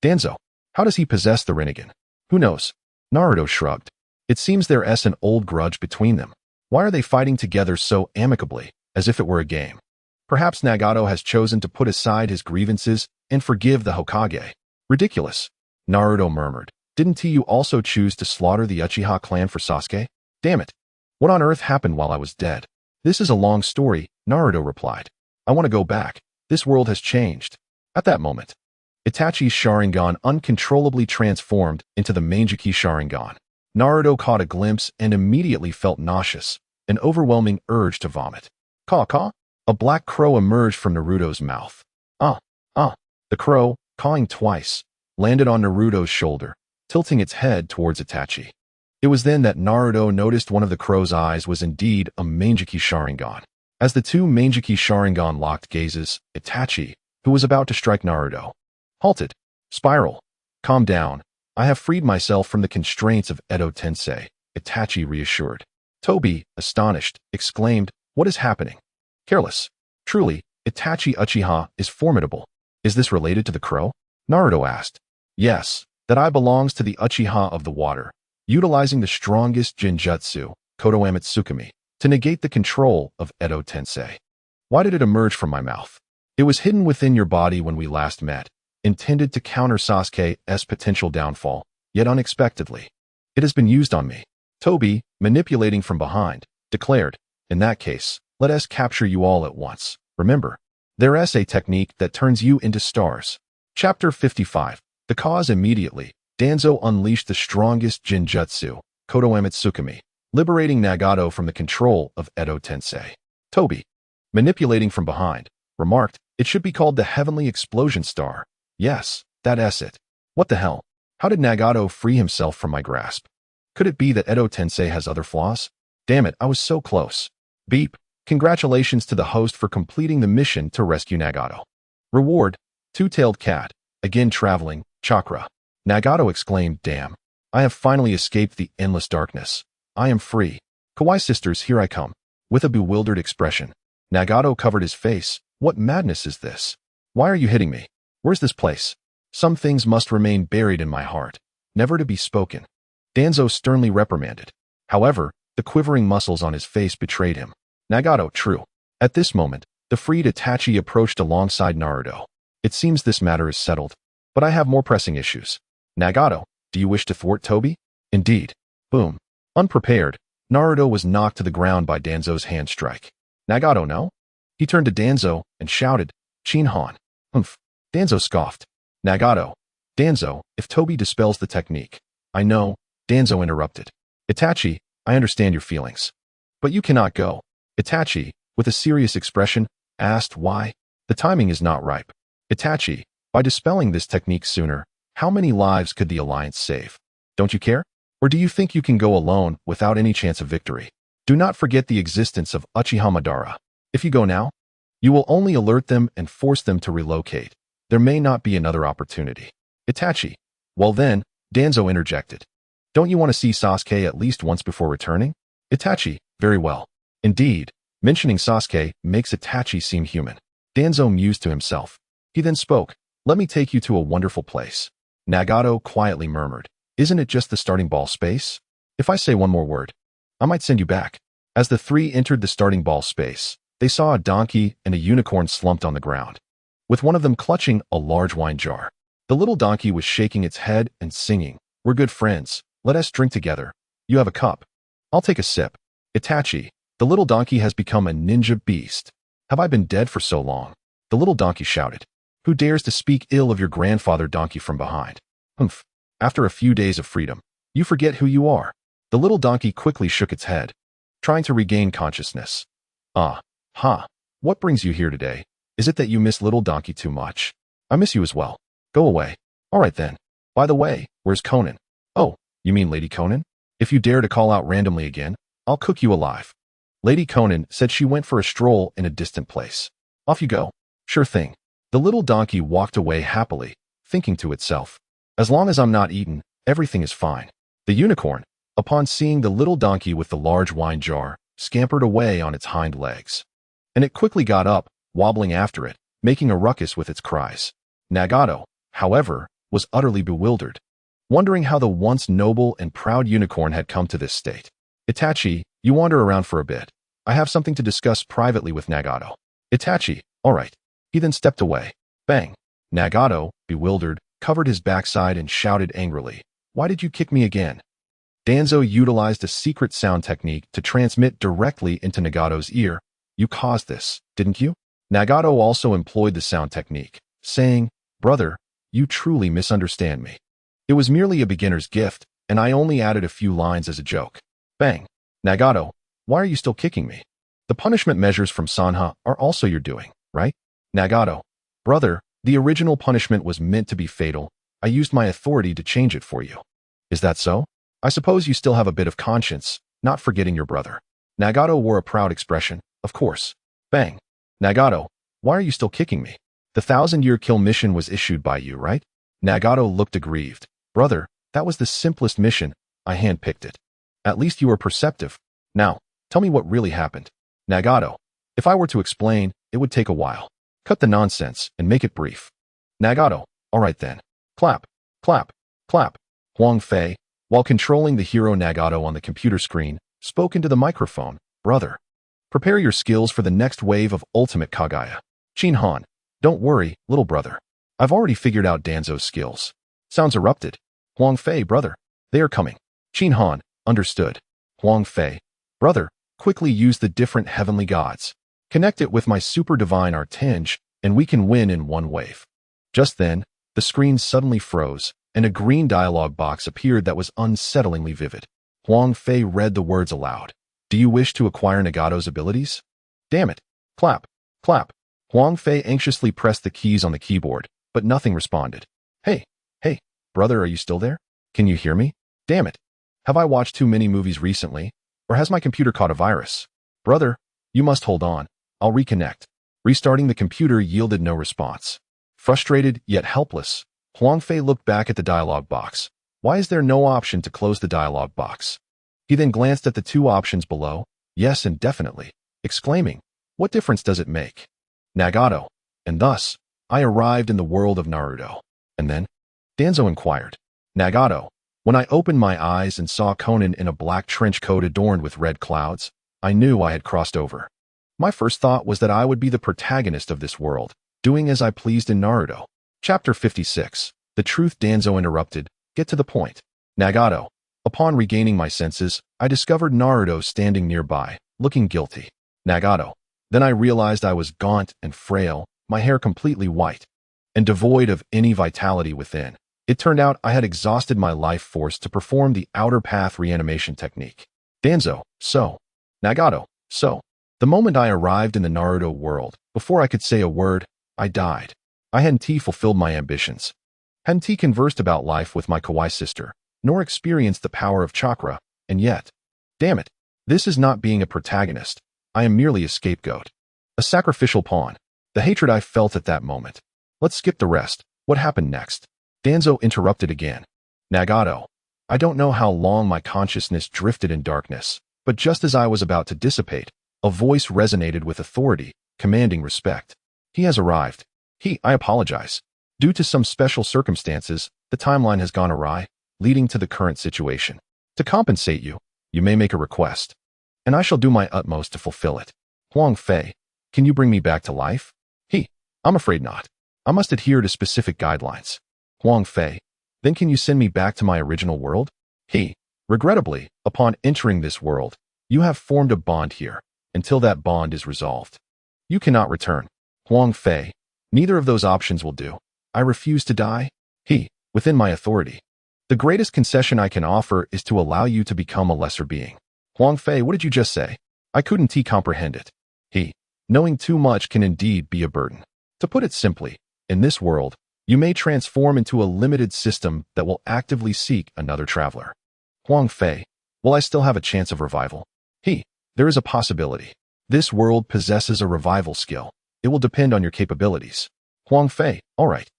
Danzo, how does he possess the Rinnegan? Who knows? Naruto shrugged. It seems there's an old grudge between them. Why are they fighting together so amicably, as if it were a game? Perhaps Nagato has chosen to put aside his grievances and forgive the Hokage. Ridiculous. Naruto murmured. Didn't you also choose to slaughter the Uchiha clan for Sasuke? Damn it. What on earth happened while I was dead? This is a long story, Naruto replied. I want to go back. This world has changed. At that moment, Itachi's Sharingan uncontrollably transformed into the Mangekyou Sharingan. Naruto caught a glimpse and immediately felt nauseous, an overwhelming urge to vomit. Caw-caw? A black crow emerged from Naruto's mouth. The crow, cawing twice, landed on Naruto's shoulder, tilting its head towards Itachi. It was then that Naruto noticed one of the crow's eyes was indeed a Mangekyou Sharingan. As the 2 Mangekyou Sharingan locked gazes, Itachi, who was about to strike Naruto, halted. Spiral. Calm down. I have freed myself from the constraints of Edo Tensei, Itachi reassured. Toby, astonished, exclaimed, what is happening? Careless. Truly, Itachi Uchiha is formidable. Is this related to the crow? Naruto asked. Yes, that eye belongs to the Uchiha of the water, utilizing the strongest Jinjutsu, Konoha Tsukimi, to negate the control of Edo Tensei. Why did it emerge from my mouth? It was hidden within your body when we last met, intended to counter Sasuke's potential downfall, yet unexpectedly. It has been used on me. Toby, manipulating from behind, declared, in that case, let us capture you all at once. Remember, there's a technique that turns you into stars. Chapter 55. The cause immediately. Danzo unleashed the strongest Jinjutsu, Konoha Tsukimi, liberating Nagato from the control of Edo Tensei. Toby, manipulating from behind, remarked, it should be called the Heavenly Explosion Star. Yes, that's it. What the hell? How did Nagato free himself from my grasp? Could it be that Edo Tensei has other flaws? Damn it, I was so close. Beep. Congratulations to the host for completing the mission to rescue Nagato. Reward, two-tailed cat, again traveling, chakra. Nagato exclaimed, damn. I have finally escaped the endless darkness. I am free. Kawaii sisters, here I come. With a bewildered expression, Nagato covered his face. What madness is this? Why are you hitting me? Where's this place? Some things must remain buried in my heart, never to be spoken. Danzo sternly reprimanded. However, the quivering muscles on his face betrayed him. Nagato, true. At this moment, the freed Itachi approached alongside Naruto. It seems this matter is settled, but I have more pressing issues. Nagato, do you wish to thwart Toby? Indeed. Boom. Unprepared, Naruto was knocked to the ground by Danzo's hand strike. Nagato, no? He turned to Danzo and shouted, Qin Han. Humph. Danzo scoffed. Nagato. Danzo, if Toby dispels the technique. I know, Danzo interrupted. Itachi, I understand your feelings. But you cannot go. Itachi, with a serious expression, asked why. The timing is not ripe. Itachi, by dispelling this technique sooner, how many lives could the alliance save? Don't you care? Or do you think you can go alone without any chance of victory? Do not forget the existence of Uchiha Madara. If you go now, you will only alert them and force them to relocate. There may not be another opportunity. Itachi. Well then, Danzo interjected. Don't you want to see Sasuke at least once before returning? Itachi. Very well. Indeed, mentioning Sasuke makes Itachi seem human. Danzo mused to himself. He then spoke. Let me take you to a wonderful place. Nagato quietly murmured. Isn't it just the starting ball space? If I say one more word, I might send you back. As the three entered the starting ball space, they saw a donkey and a unicorn slumped on the ground, with one of them clutching a large wine jar. The little donkey was shaking its head and singing, We're good friends. Let us drink together. You have a cup. I'll take a sip. Itachi, the little donkey has become a ninja beast. Have I been dead for so long? The little donkey shouted. Who dares to speak ill of your grandfather, donkey from behind? Humph. After a few days of freedom, you forget who you are. The little donkey quickly shook its head, trying to regain consciousness. Ha. What brings you here today? Is it that you miss little donkey too much? I miss you as well. Go away. All right then. By the way, where's Conan? Oh, you mean Lady Conan? If you dare to call out randomly again, I'll cook you alive. Lady Conan said she went for a stroll in a distant place. Off you go. Sure thing. The little donkey walked away happily, thinking to itself, as long as I'm not eaten, everything is fine. The unicorn, upon seeing the little donkey with the large wine jar, scampered away on its hind legs. And it quickly got up, wobbling after it, making a ruckus with its cries. Nagato, however, was utterly bewildered, wondering how the once noble and proud unicorn had come to this state. Itachi, you wander around for a bit. I have something to discuss privately with Nagato. Itachi, all right. He then stepped away. Bang. Nagato, bewildered, covered his backside and shouted angrily, Why did you kick me again? Danzo utilized a secret sound technique to transmit directly into Nagato's ear. You caused this, didn't you? Nagato also employed the sound technique, saying, Brother, you truly misunderstand me. It was merely a beginner's gift, and I only added a few lines as a joke. Bang. Nagato, why are you still kicking me? The punishment measures from Sanha are also your doing, right? Nagato, brother, the original punishment was meant to be fatal. I used my authority to change it for you. Is that so? I suppose you still have a bit of conscience, not forgetting your brother. Nagato wore a proud expression, of course. Bang. Nagato, why are you still kicking me? The 1,000-year kill mission was issued by you, right? Nagato looked aggrieved. Brother, that was the simplest mission. I handpicked it. At least you were perceptive. Now, tell me what really happened. Nagato, if I were to explain, it would take a while. Cut the nonsense and make it brief. Nagato, all right then. Clap, clap, clap. Huang Fei, While controlling the hero, Nagato on the computer screen spoke into the microphone. Brother, prepare your skills for the next wave of ultimate Kage. Qin Han, don't worry, little brother. I've already figured out Danzo's skills. Sounds erupted. Huang Fei, brother. They are coming. Qin Han, understood. Huang Fei, brother, quickly use the different heavenly gods. Connect it with my super divine Artinge, and we can win in one wave. Just then, the screen suddenly froze, and a green dialogue box appeared that was unsettlingly vivid. Huang Fei read the words aloud. Do you wish to acquire Nagato's abilities? Damn it. Clap. Clap. Huang Fei anxiously pressed the keys on the keyboard, but nothing responded. Hey, brother, are you still there? Can you hear me? Damn it. Have I watched too many movies recently? Or has my computer caught a virus? Brother, you must hold on. I'll reconnect. Restarting the computer yielded no response. Frustrated yet helpless, Huang Fei looked back at the dialogue box. Why is there no option to close the dialogue box? He then glanced at the two options below, yes and definitely, exclaiming, what difference does it make? Nagato. And thus, I arrived in the world of Naruto. And then? Danzo inquired. Nagato. When I opened my eyes and saw Conan in a black trench coat adorned with red clouds, I knew I had crossed over. My first thought was that I would be the protagonist of this world, doing as I pleased in Naruto. Chapter 56. The truth. Danzo interrupted. Get to the point. Nagato. Upon regaining my senses, I discovered Naruto standing nearby, looking guilty. Nagato. Then I realized I was gaunt and frail, my hair completely white, and devoid of any vitality within. It turned out I had exhausted my life force to perform the outer path reanimation technique. Danzo. So. Nagato. So. The moment I arrived in the Naruto world, before I could say a word, I died. I hadn't fulfilled my ambitions. Hadn't conversed about life with my kawaii sister, nor experienced the power of chakra, and yet, damn it, this is not being a protagonist. I am merely a scapegoat. A sacrificial pawn. The hatred I felt at that moment. Let's skip the rest. What happened next? Danzo interrupted again. Nagato. I don't know how long my consciousness drifted in darkness, but just as I was about to dissipate, a voice resonated with authority, commanding respect. He has arrived. I apologize. Due to some special circumstances, the timeline has gone awry, leading to the current situation. To compensate you, you may make a request, and I shall do my utmost to fulfill it. Huang Fei, can you bring me back to life? I'm afraid not. I must adhere to specific guidelines. Huang Fei, then can you send me back to my original world? Regrettably, upon entering this world, you have formed a bond here. Until that bond is resolved, you cannot return. Huang Fei, neither of those options will do. I refuse to die. Within my authority. The greatest concession I can offer is to allow you to become a lesser being. Huang Fei, what did you just say? I couldn't comprehend it. Knowing too much can indeed be a burden. To put it simply, in this world, you may transform into a limited system that will actively seek another traveler. Huang Fei, will I still have a chance of revival? There is a possibility. This world possesses a revival skill. It will depend on your capabilities. Huang Fei, all right.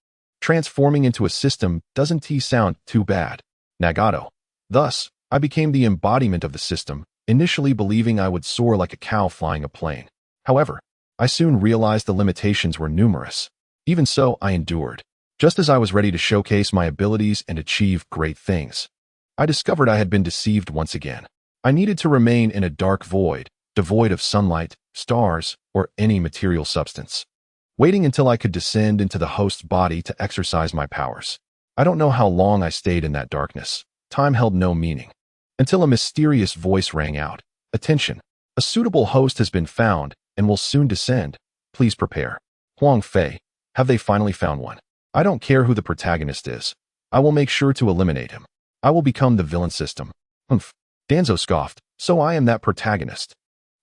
Transforming into a system doesn't sound too bad. Nagato. Thus, I became the embodiment of the system, initially believing I would soar like a cow flying a plane. However, I soon realized the limitations were numerous. Even so, I endured. Just as I was ready to showcase my abilities and achieve great things, I discovered I had been deceived once again. I needed to remain in a dark void, devoid of sunlight, stars, or any material substance, waiting until I could descend into the host's body to exercise my powers. I don't know how long I stayed in that darkness. Time held no meaning. Until a mysterious voice rang out. Attention! A suitable host has been found and will soon descend. Please prepare. Huang Fei, have they finally found one? I don't care who the protagonist is. I will make sure to eliminate him. I will become the villain system. Humph. Danzo scoffed. So I am that protagonist.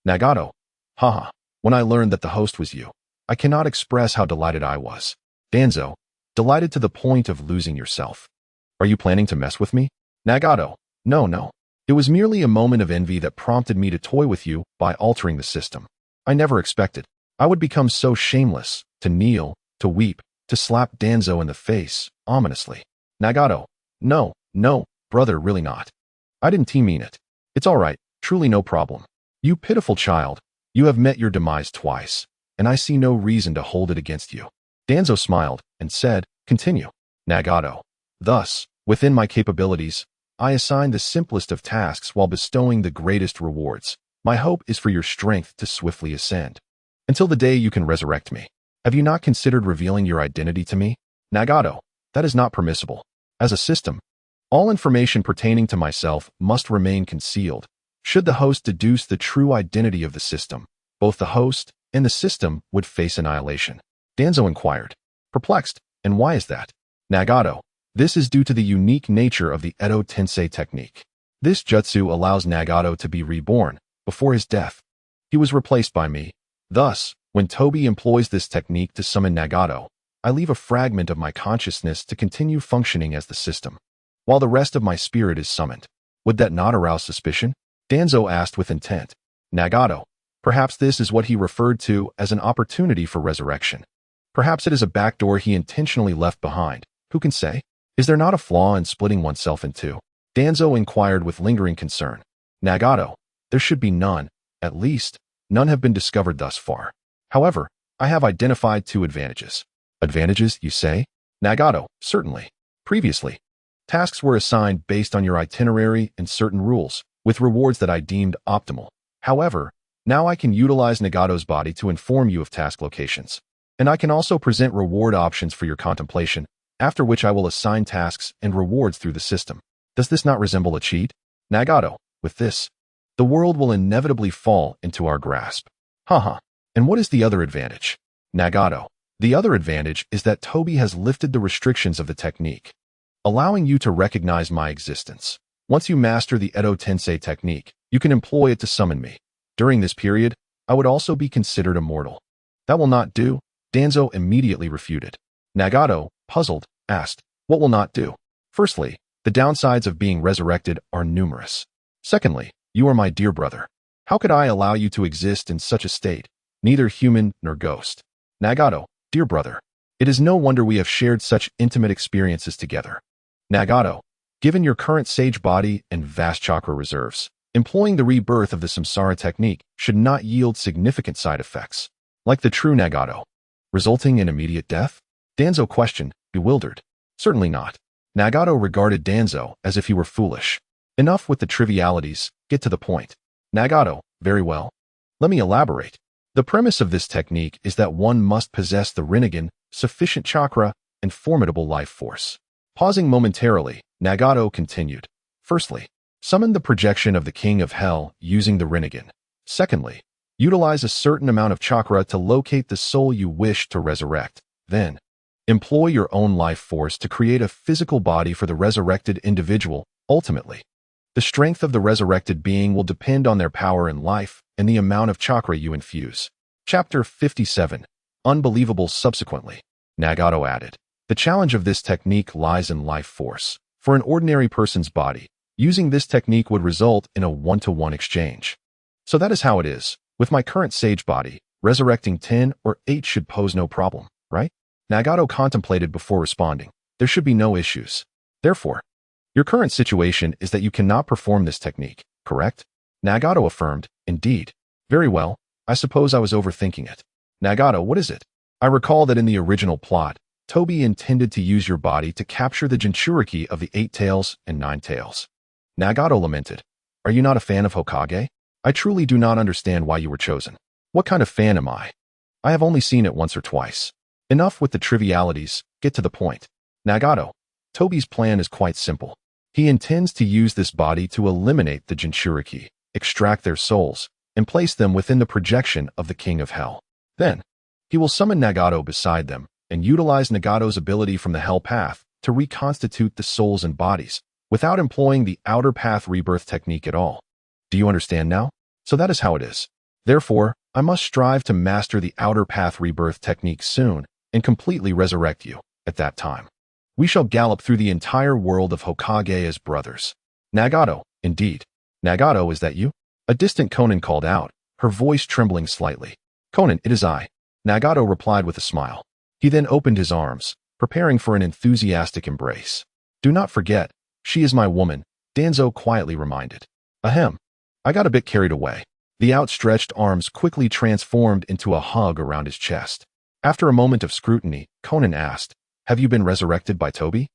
Nagato. Haha. When I learned that the host was you, I cannot express how delighted I was. Danzo. Delighted to the point of losing yourself. Are you planning to mess with me? Nagato. No. It was merely a moment of envy that prompted me to toy with you by altering the system. I never expected I would become so shameless, to kneel, to weep, to slap Danzo in the face, ominously. Nagato. No, brother, really not. I didn't mean it. It's all right, truly no problem. You pitiful child, you have met your demise twice, and I see no reason to hold it against you. Danzo smiled and said, continue. Nagato. Thus, within my capabilities, I assign the simplest of tasks while bestowing the greatest rewards. My hope is for your strength to swiftly ascend. Until the day you can resurrect me. Have you not considered revealing your identity to me? Nagato, that is not permissible. As a system, all information pertaining to myself must remain concealed. Should the host deduce the true identity of the system, both the host and the system would face annihilation. Danzo inquired, perplexed, and why is that? Nagato, this is due to the unique nature of the Edo Tensei technique. This jutsu allows Nagato to be reborn before his death. He was replaced by me. Thus, when Toby employs this technique to summon Nagato, I leave a fragment of my consciousness to continue functioning as the system, while the rest of my spirit is summoned. Would that not arouse suspicion? Danzo asked with intent. Nagato, perhaps this is what he referred to as an opportunity for resurrection. Perhaps it is a backdoor he intentionally left behind. Who can say? Is there not a flaw in splitting oneself in two? Danzo inquired with lingering concern. Nagato, there should be none. At least, none have been discovered thus far. However, I have identified two advantages. Advantages, you say? Nagato, certainly. Previously, tasks were assigned based on your itinerary and certain rules, with rewards that I deemed optimal. However, now I can utilize Nagato's body to inform you of task locations. And I can also present reward options for your contemplation, after which I will assign tasks and rewards through the system. Does this not resemble a cheat? Nagato, with this, the world will inevitably fall into our grasp. Haha. And what is the other advantage? Nagato, the other advantage is that Toby has lifted the restrictions of the technique, allowing you to recognize my existence. Once you master the Edo Tensei technique, you can employ it to summon me. During this period, I would also be considered immortal. That will not do, Danzo immediately refuted. Nagato, puzzled, asked, what will not do? Firstly, the downsides of being resurrected are numerous. Secondly, you are my dear brother. How could I allow you to exist in such a state, neither human nor ghost? Nagato, dear brother, it is no wonder we have shared such intimate experiences together. Nagato, given your current sage body and vast chakra reserves, employing the rebirth of the samsara technique should not yield significant side effects, like the true Nagato, resulting in immediate death? Danzo questioned, bewildered. Certainly not. Nagato regarded Danzo as if he were foolish. Enough with the trivialities, get to the point. Nagato, very well. Let me elaborate. The premise of this technique is that one must possess the Rinnegan, sufficient chakra, and formidable life force. Pausing momentarily, Nagato continued. Firstly, summon the projection of the King of Hell using the Rinnegan. Secondly, utilize a certain amount of chakra to locate the soul you wish to resurrect. Then, employ your own life force to create a physical body for the resurrected individual. Ultimately, the strength of the resurrected being will depend on their power in life and the amount of chakra you infuse. Chapter 57. Unbelievable. Subsequently, Nagato added, the challenge of this technique lies in life force. For an ordinary person's body, using this technique would result in a one-to-one exchange. So that is how it is. With my current sage body, resurrecting 10 or 8 should pose no problem, right? Nagato contemplated before responding. There should be no issues. Therefore, your current situation is that you cannot perform this technique, correct? Nagato affirmed, indeed. Very well, I suppose I was overthinking it. Nagato, what is it? I recall that in the original plot, Toby intended to use your body to capture the Jinchuriki of the 8 tails and 9 tails. Nagato lamented, are you not a fan of Hokage? I truly do not understand why you were chosen. What kind of fan am I? I have only seen it once or twice. Enough with the trivialities, get to the point. Nagato, Toby's plan is quite simple. He intends to use this body to eliminate the Jinchuriki, extract their souls, and place them within the projection of the King of Hell. Then, he will summon Nagato beside them and utilize Nagato's ability from the Hell Path to reconstitute the souls and bodies without employing the Outer Path rebirth technique at all. Do you understand now? So that is how it is. Therefore, I must strive to master the Outer Path rebirth technique soon and completely resurrect you at that time. We shall gallop through the entire world of Hokage as brothers. Nagato, indeed. Nagato, is that you? A distant Konan called out, her voice trembling slightly. Konan, it is I. Nagato replied with a smile. He then opened his arms, preparing for an enthusiastic embrace. Do not forget, she is my woman, Danzo quietly reminded. Ahem. I got a bit carried away. The outstretched arms quickly transformed into a hug around his chest. After a moment of scrutiny, Konan asked, have you been resurrected by Toby?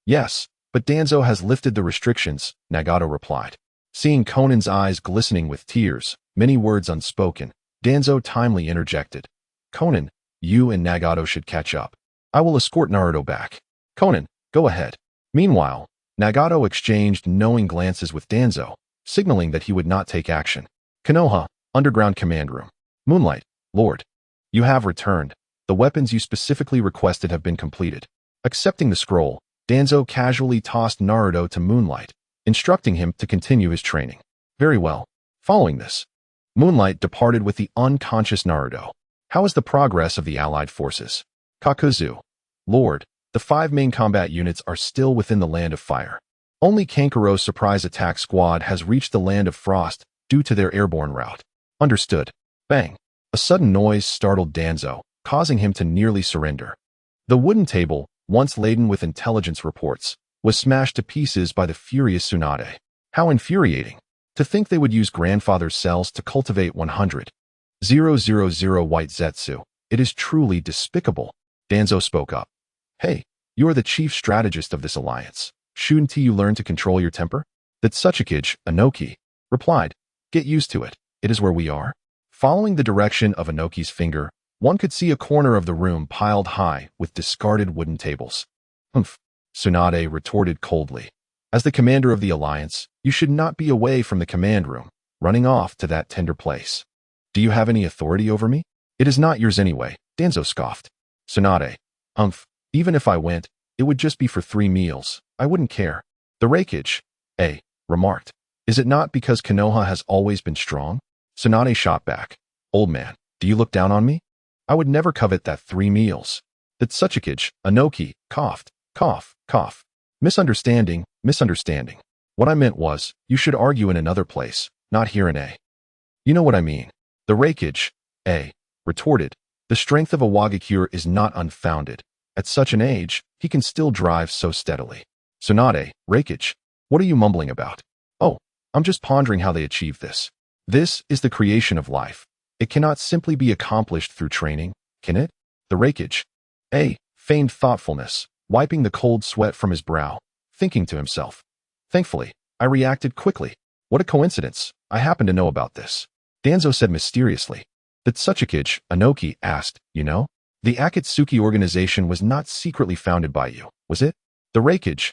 Yes, But Danzo has lifted the restrictions, Nagato replied. Seeing Conan's eyes glistening with tears, many words unspoken, Danzo timely interjected. Conan, you and Nagato should catch up. I will escort Naruto back. Conan, go ahead. Meanwhile, Nagato exchanged knowing glances with Danzo, signaling that he would not take action. Konoha, underground command room. Moonlight, Lord. You have returned. The weapons you specifically requested have been completed. Accepting the scroll, Danzo casually tossed Naruto to Moonlight, instructing him to continue his training. Very well. Following this, Moonlight departed with the unconscious Naruto. How is the progress of the allied forces? Kakuzu. Lord, the 5 main combat units are still within the Land of Fire. Only Kankaro's surprise attack squad has reached the Land of Frost due to their airborne route. Understood. Bang. A sudden noise startled Danzo, causing him to nearly surrender. The wooden table, once laden with intelligence reports, was smashed to pieces by the furious Tsunade. How infuriating. To think they would use grandfather's cells to cultivate 100,000 white zetsu. It is truly despicable. Danzo spoke up. Hey, you are the chief strategist of this alliance. Shouldn't you learn to control your temper? That Tsuchikage, Inoki, replied. Get used to it. It is where we are. Following the direction of Inoki's finger, one could see a corner of the room piled high with discarded wooden tables. Humph, Tsunade retorted coldly. As the commander of the alliance, you should not be away from the command room, running off to that tender place. Do you have any authority over me? It is not yours anyway, Danzo scoffed. Tsunade. Even if I went, it would just be for 3 meals. I wouldn't care. The Rakage, remarked. Is it not because Konoha has always been strong? Tsunade shot back. Old man, do you look down on me? I would never covet that 3 meals. The Tsuchikage, Inoki, coughed. Cough, cough. Misunderstanding. What I meant was, you should argue in another place, not here in A. You know what I mean. The Rakage, retorted. The strength of a Wagakure is not unfounded. At such an age, he can still drive so steadily. Tsunade, Rakage, what are you mumbling about? Oh, I'm just pondering how they achieved this. This is the creation of life. It cannot simply be accomplished through training, can it? The Rakage, feigned thoughtfulness, wiping the cold sweat from his brow, thinking to himself. Thankfully, I reacted quickly. What a coincidence. I happen to know about this. Danzo said mysteriously. The Tsuchikage, Inoki, asked, you know? The Akatsuki organization was not secretly founded by you, was it? The Rakage,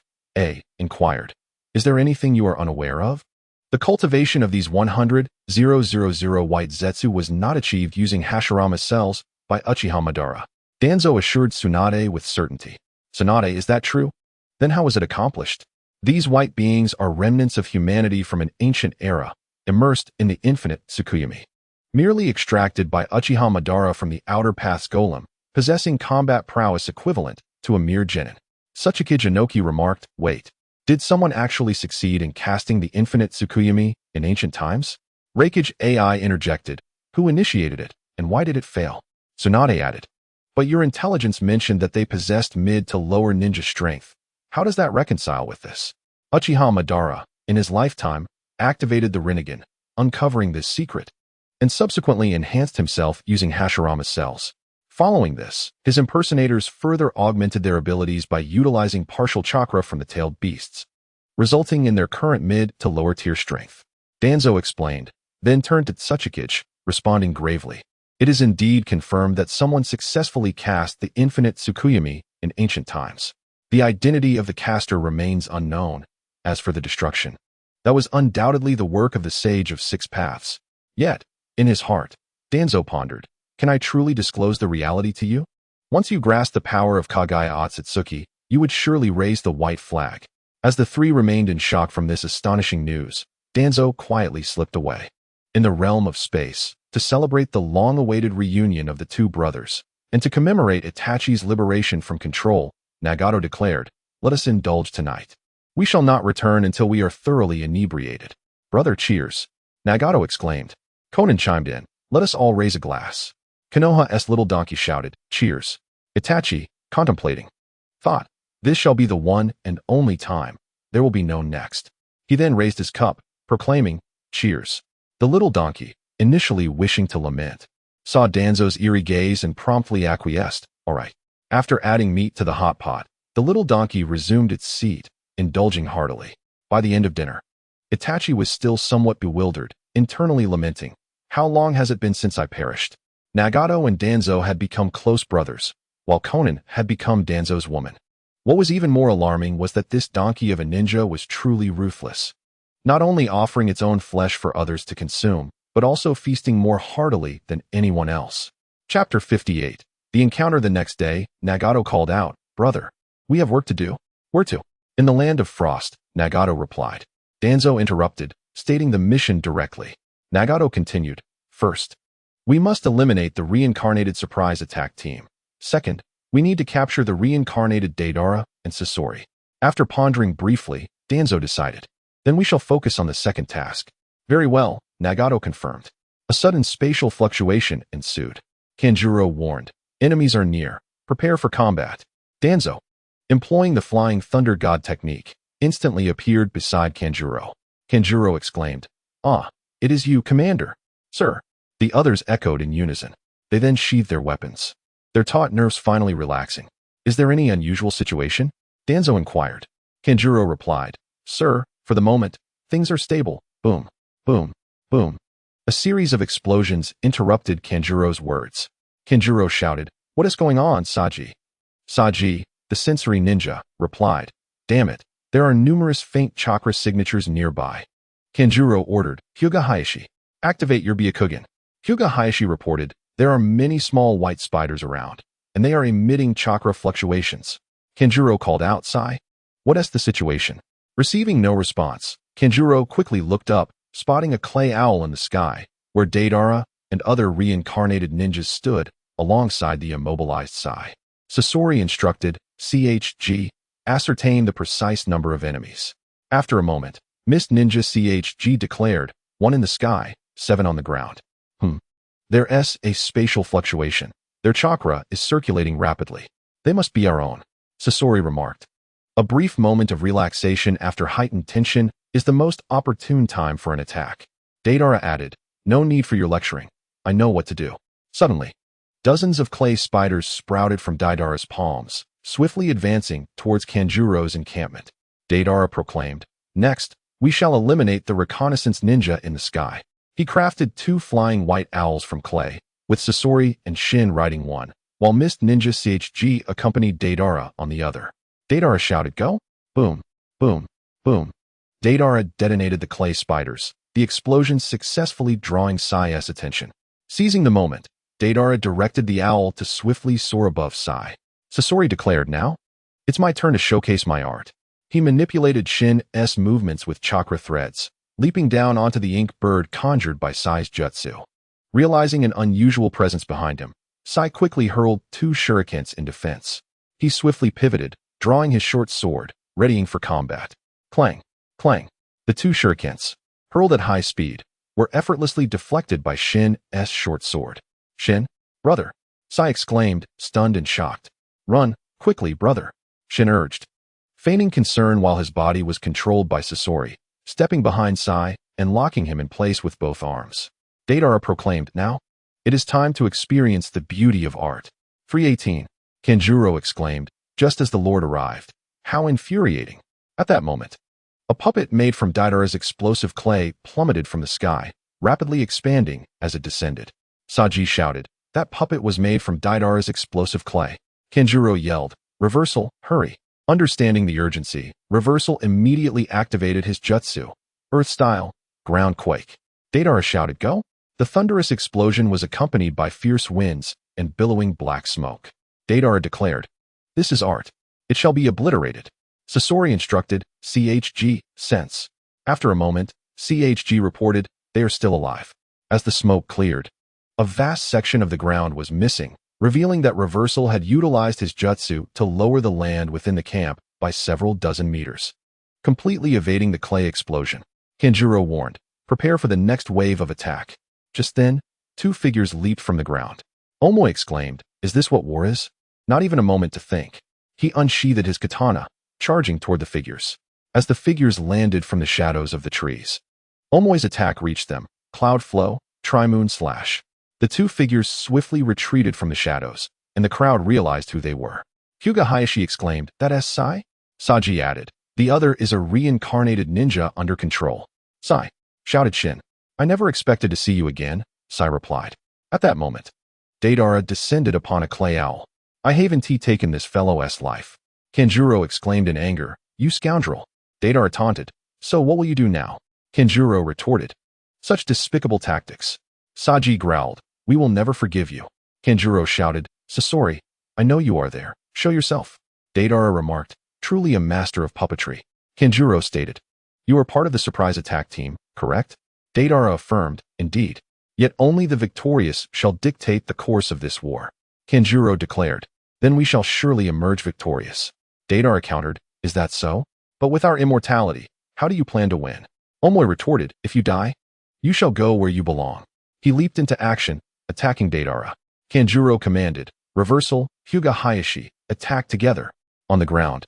inquired. Is there anything you are unaware of? The cultivation of these 100,000 white zetsu was not achieved using Hashirama cells by Uchiha Madara. Danzo assured Tsunade with certainty. Tsunade, is that true? Then how was it accomplished? These white beings are remnants of humanity from an ancient era, immersed in the infinite Tsukuyami. Merely extracted by Uchiha Madara from the Outer Path's golem, possessing combat prowess equivalent to a mere genin. Tsuchikage Inoki remarked, wait, did someone actually succeed in casting the infinite Tsukuyami in ancient times? Rakage AI interjected, who initiated it, and why did it fail? Tsunade added, but your intelligence mentioned that they possessed mid to lower ninja strength. How does that reconcile with this? Uchiha Madara, in his lifetime, activated the Rinnegan, uncovering this secret, and subsequently enhanced himself using Hashirama cells. Following this, his impersonators further augmented their abilities by utilizing partial chakra from the tailed beasts, resulting in their current mid to lower tier strength. Danzo explained, then turned to Tsuchikage, responding gravely. It is indeed confirmed that someone successfully cast the infinite Tsukuyami in ancient times. The identity of the caster remains unknown. As for the destruction, that was undoubtedly the work of the Sage of 6 Paths. Yet, in his heart, Danzo pondered, can I truly disclose the reality to you? Once you grasp the power of Kage Otsutsuki, you would surely raise the white flag. As the 3 remained in shock from this astonishing news, Danzo quietly slipped away. In the realm of space, to celebrate the long-awaited reunion of the 2 brothers, and to commemorate Itachi's liberation from control, Nagato declared, let us indulge tonight. We shall not return until we are thoroughly inebriated. Brother, cheers. Nagato exclaimed. Conan chimed in, let us all raise a glass. Konoha's little donkey shouted, cheers. Itachi, contemplating, thought, this shall be the one and only time. There will be no next. He then raised his cup, proclaiming, cheers. The little donkey, initially wishing to lament, saw Danzo's eerie gaze and promptly acquiesced, all right. After adding meat to the hot pot, the little donkey resumed its seat, indulging heartily. By the end of dinner, Itachi was still somewhat bewildered, internally lamenting, "How long has it been since I perished?" Nagato and Danzo had become close brothers, while Konan had become Danzo's woman. What was even more alarming was that this donkey of a ninja was truly ruthless, not only offering its own flesh for others to consume, but also feasting more heartily than anyone else. Chapter 58. The encounter the next day, Nagato called out, "Brother, we have work to do." "Where to?" "In the land of frost," Nagato replied. Danzo interrupted, stating the mission directly. Nagato continued, "First, we must eliminate the reincarnated surprise attack team. Second, we need to capture the reincarnated Deidara and Sasori." After pondering briefly, Danzo decided, "Then we shall focus on the second task." "Very well," Nagato confirmed. A sudden spatial fluctuation ensued. Kanjuro warned, "Enemies are near. Prepare for combat." Danzo, employing the flying thunder god technique, instantly appeared beside Kanjuro. Kanjuro exclaimed, "Ah, it is you, Commander." "Sir." The others echoed in unison. They then sheathed their weapons, their taut nerves finally relaxing. "Is there any unusual situation?" Danzo inquired. Kanjuro replied, "Sir, for the moment, things are stable." Boom, boom, boom. A series of explosions interrupted Kanjuro's words. Kanjuro shouted, "What is going on, Saji?" Saji, the sensory ninja, replied, "Damn it, there are numerous faint chakra signatures nearby." Kanjuro ordered, "Hyuga Hayashi, activate your Byakugan." Hyuga Hayashi reported, "There are many small white spiders around, and they are emitting chakra fluctuations." Kanjuro called out, "Sai, what is the situation?" Receiving no response, Kanjuro quickly looked up, spotting a clay owl in the sky, where Deidara and other reincarnated ninjas stood alongside the immobilized Sai. Sasori instructed, "CHG, ascertain the precise number of enemies." After a moment, Mist Ninja CHG declared, "1 in the sky, 7 on the ground." There's a spatial fluctuation. Their chakra is circulating rapidly. They must be our own," Sasori remarked. A brief moment of relaxation after heightened tension is the most opportune time for an attack. Deidara added, "No need for your lecturing. I know what to do." Suddenly, dozens of clay spiders sprouted from Deidara's palms, swiftly advancing towards Kanjuro's encampment. Deidara proclaimed, "Next, we shall eliminate the reconnaissance ninja in the sky." He crafted 2 flying white owls from clay, with Sasori and Shin riding one, while Mist Ninja CHG accompanied Deidara on the other. Deidara shouted, "Go!" Boom, boom, boom. Deidara detonated the clay spiders, the explosion successfully drawing Sai's attention. Seizing the moment, Deidara directed the owl to swiftly soar above Sai. Sasori declared, "Now, it's my turn to showcase my art." He manipulated Shin's movements with chakra threads, leaping down onto the ink bird conjured by Sai's jutsu. Realizing an unusual presence behind him, Sai quickly hurled 2 shurikens in defense. He swiftly pivoted, drawing his short sword, readying for combat. Clang, clang. The 2 shurikens, hurled at high speed, were effortlessly deflected by Shin's short sword. "Shin, brother!" Sai exclaimed, stunned and shocked. "Run, quickly, brother!" Shin urged, feigning concern while his body was controlled by Sasori, stepping behind Sai and locking him in place with both arms. Deidara proclaimed, "Now, it is time to experience the beauty of art." 318. Kanjuro exclaimed, just as the Lord arrived. How infuriating. At that moment, a puppet made from Deidara's explosive clay plummeted from the sky, rapidly expanding as it descended. Saji shouted, "That puppet was made from Deidara's explosive clay." Kanjuro yelled, "Reversal, hurry." Understanding the urgency, Reversal immediately activated his jutsu, Earth-style, ground quake. Deidara shouted, "Go!" The thunderous explosion was accompanied by fierce winds and billowing black smoke. Deidara declared, "This is art. It shall be obliterated." Sasori instructed, "CHG, sense." After a moment, CHG reported, "They are still alive." As the smoke cleared, a vast section of the ground was missing, revealing that Reversal had utilized his jutsu to lower the land within the camp by several dozen meters, completely evading the clay explosion. Kanjuro warned, "Prepare for the next wave of attack." Just then, 2 figures leaped from the ground. Omoi exclaimed, "Is this what war is?" Not even a moment to think. He unsheathed his katana, charging toward the figures. As the figures landed from the shadows of the trees, Omoi's attack reached them. Cloud flow, Tri-moon slash. The 2 figures swiftly retreated from the shadows, and the crowd realized who they were. Hyuga Hayashi exclaimed, "That is Sai?" Saji added, The other is a reincarnated ninja under control. Sai, shouted Shin. I never expected to see you again, Sai replied. At that moment, Deidara descended upon a clay owl. I haven't taken this fellow's life. Kenjuro exclaimed in anger. You scoundrel. Deidara taunted. So what will you do now? Kenjuro retorted. Such despicable tactics. Saji growled. We will never forgive you. Kenjuro shouted. Sasori, I know you are there. Show yourself. Deidara remarked. Truly a master of puppetry. Kenjuro stated. You are part of the surprise attack team, correct? Deidara affirmed. Indeed. Yet only the victorious shall dictate the course of this war. Kenjuro declared. Then we shall surely emerge victorious. Deidara countered. Is that so? But with our immortality, how do you plan to win? Omoi retorted. If you die, you shall go where you belong. He leaped into action, attacking Deidara. Kenjuro commanded. Reversal, Hyuga Hayashi, attack together. On the ground,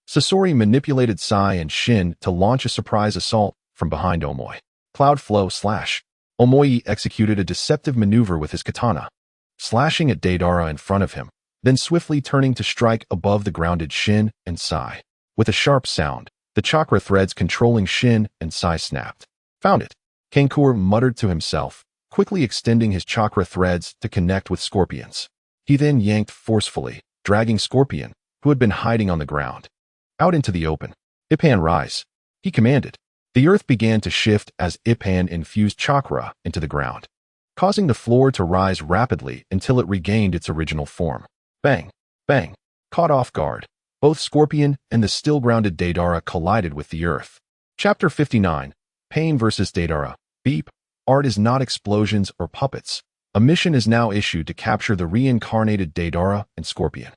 Sasori manipulated Sai and Shin to launch a surprise assault from behind Omoi. Cloud flow slash. Omoi executed a deceptive maneuver with his katana, slashing at Deidara in front of him, then swiftly turning to strike above the grounded Shin and Sai. With a sharp sound, the chakra threads controlling Shin and Sai snapped. Found it. Kankura muttered to himself, quickly extending his chakra threads to connect with Scorpion's. He then yanked forcefully, dragging Scorpion, who had been hiding on the ground, out into the open. Ippan rise. He commanded. The earth began to shift as Ippan infused chakra into the ground, causing the floor to rise rapidly until it regained its original form. Bang! Bang! Caught off guard, both Scorpion and the still-grounded Deidara collided with the earth. Chapter 59. Pain vs. Deidara. Beep. Art is not explosions or puppets. A mission is now issued to capture the reincarnated Deidara and Scorpion.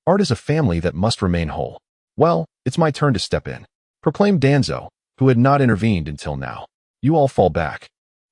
Art is a family that must remain whole. Well, it's my turn to step in, proclaimed Danzo, who had not intervened until now. You all fall back.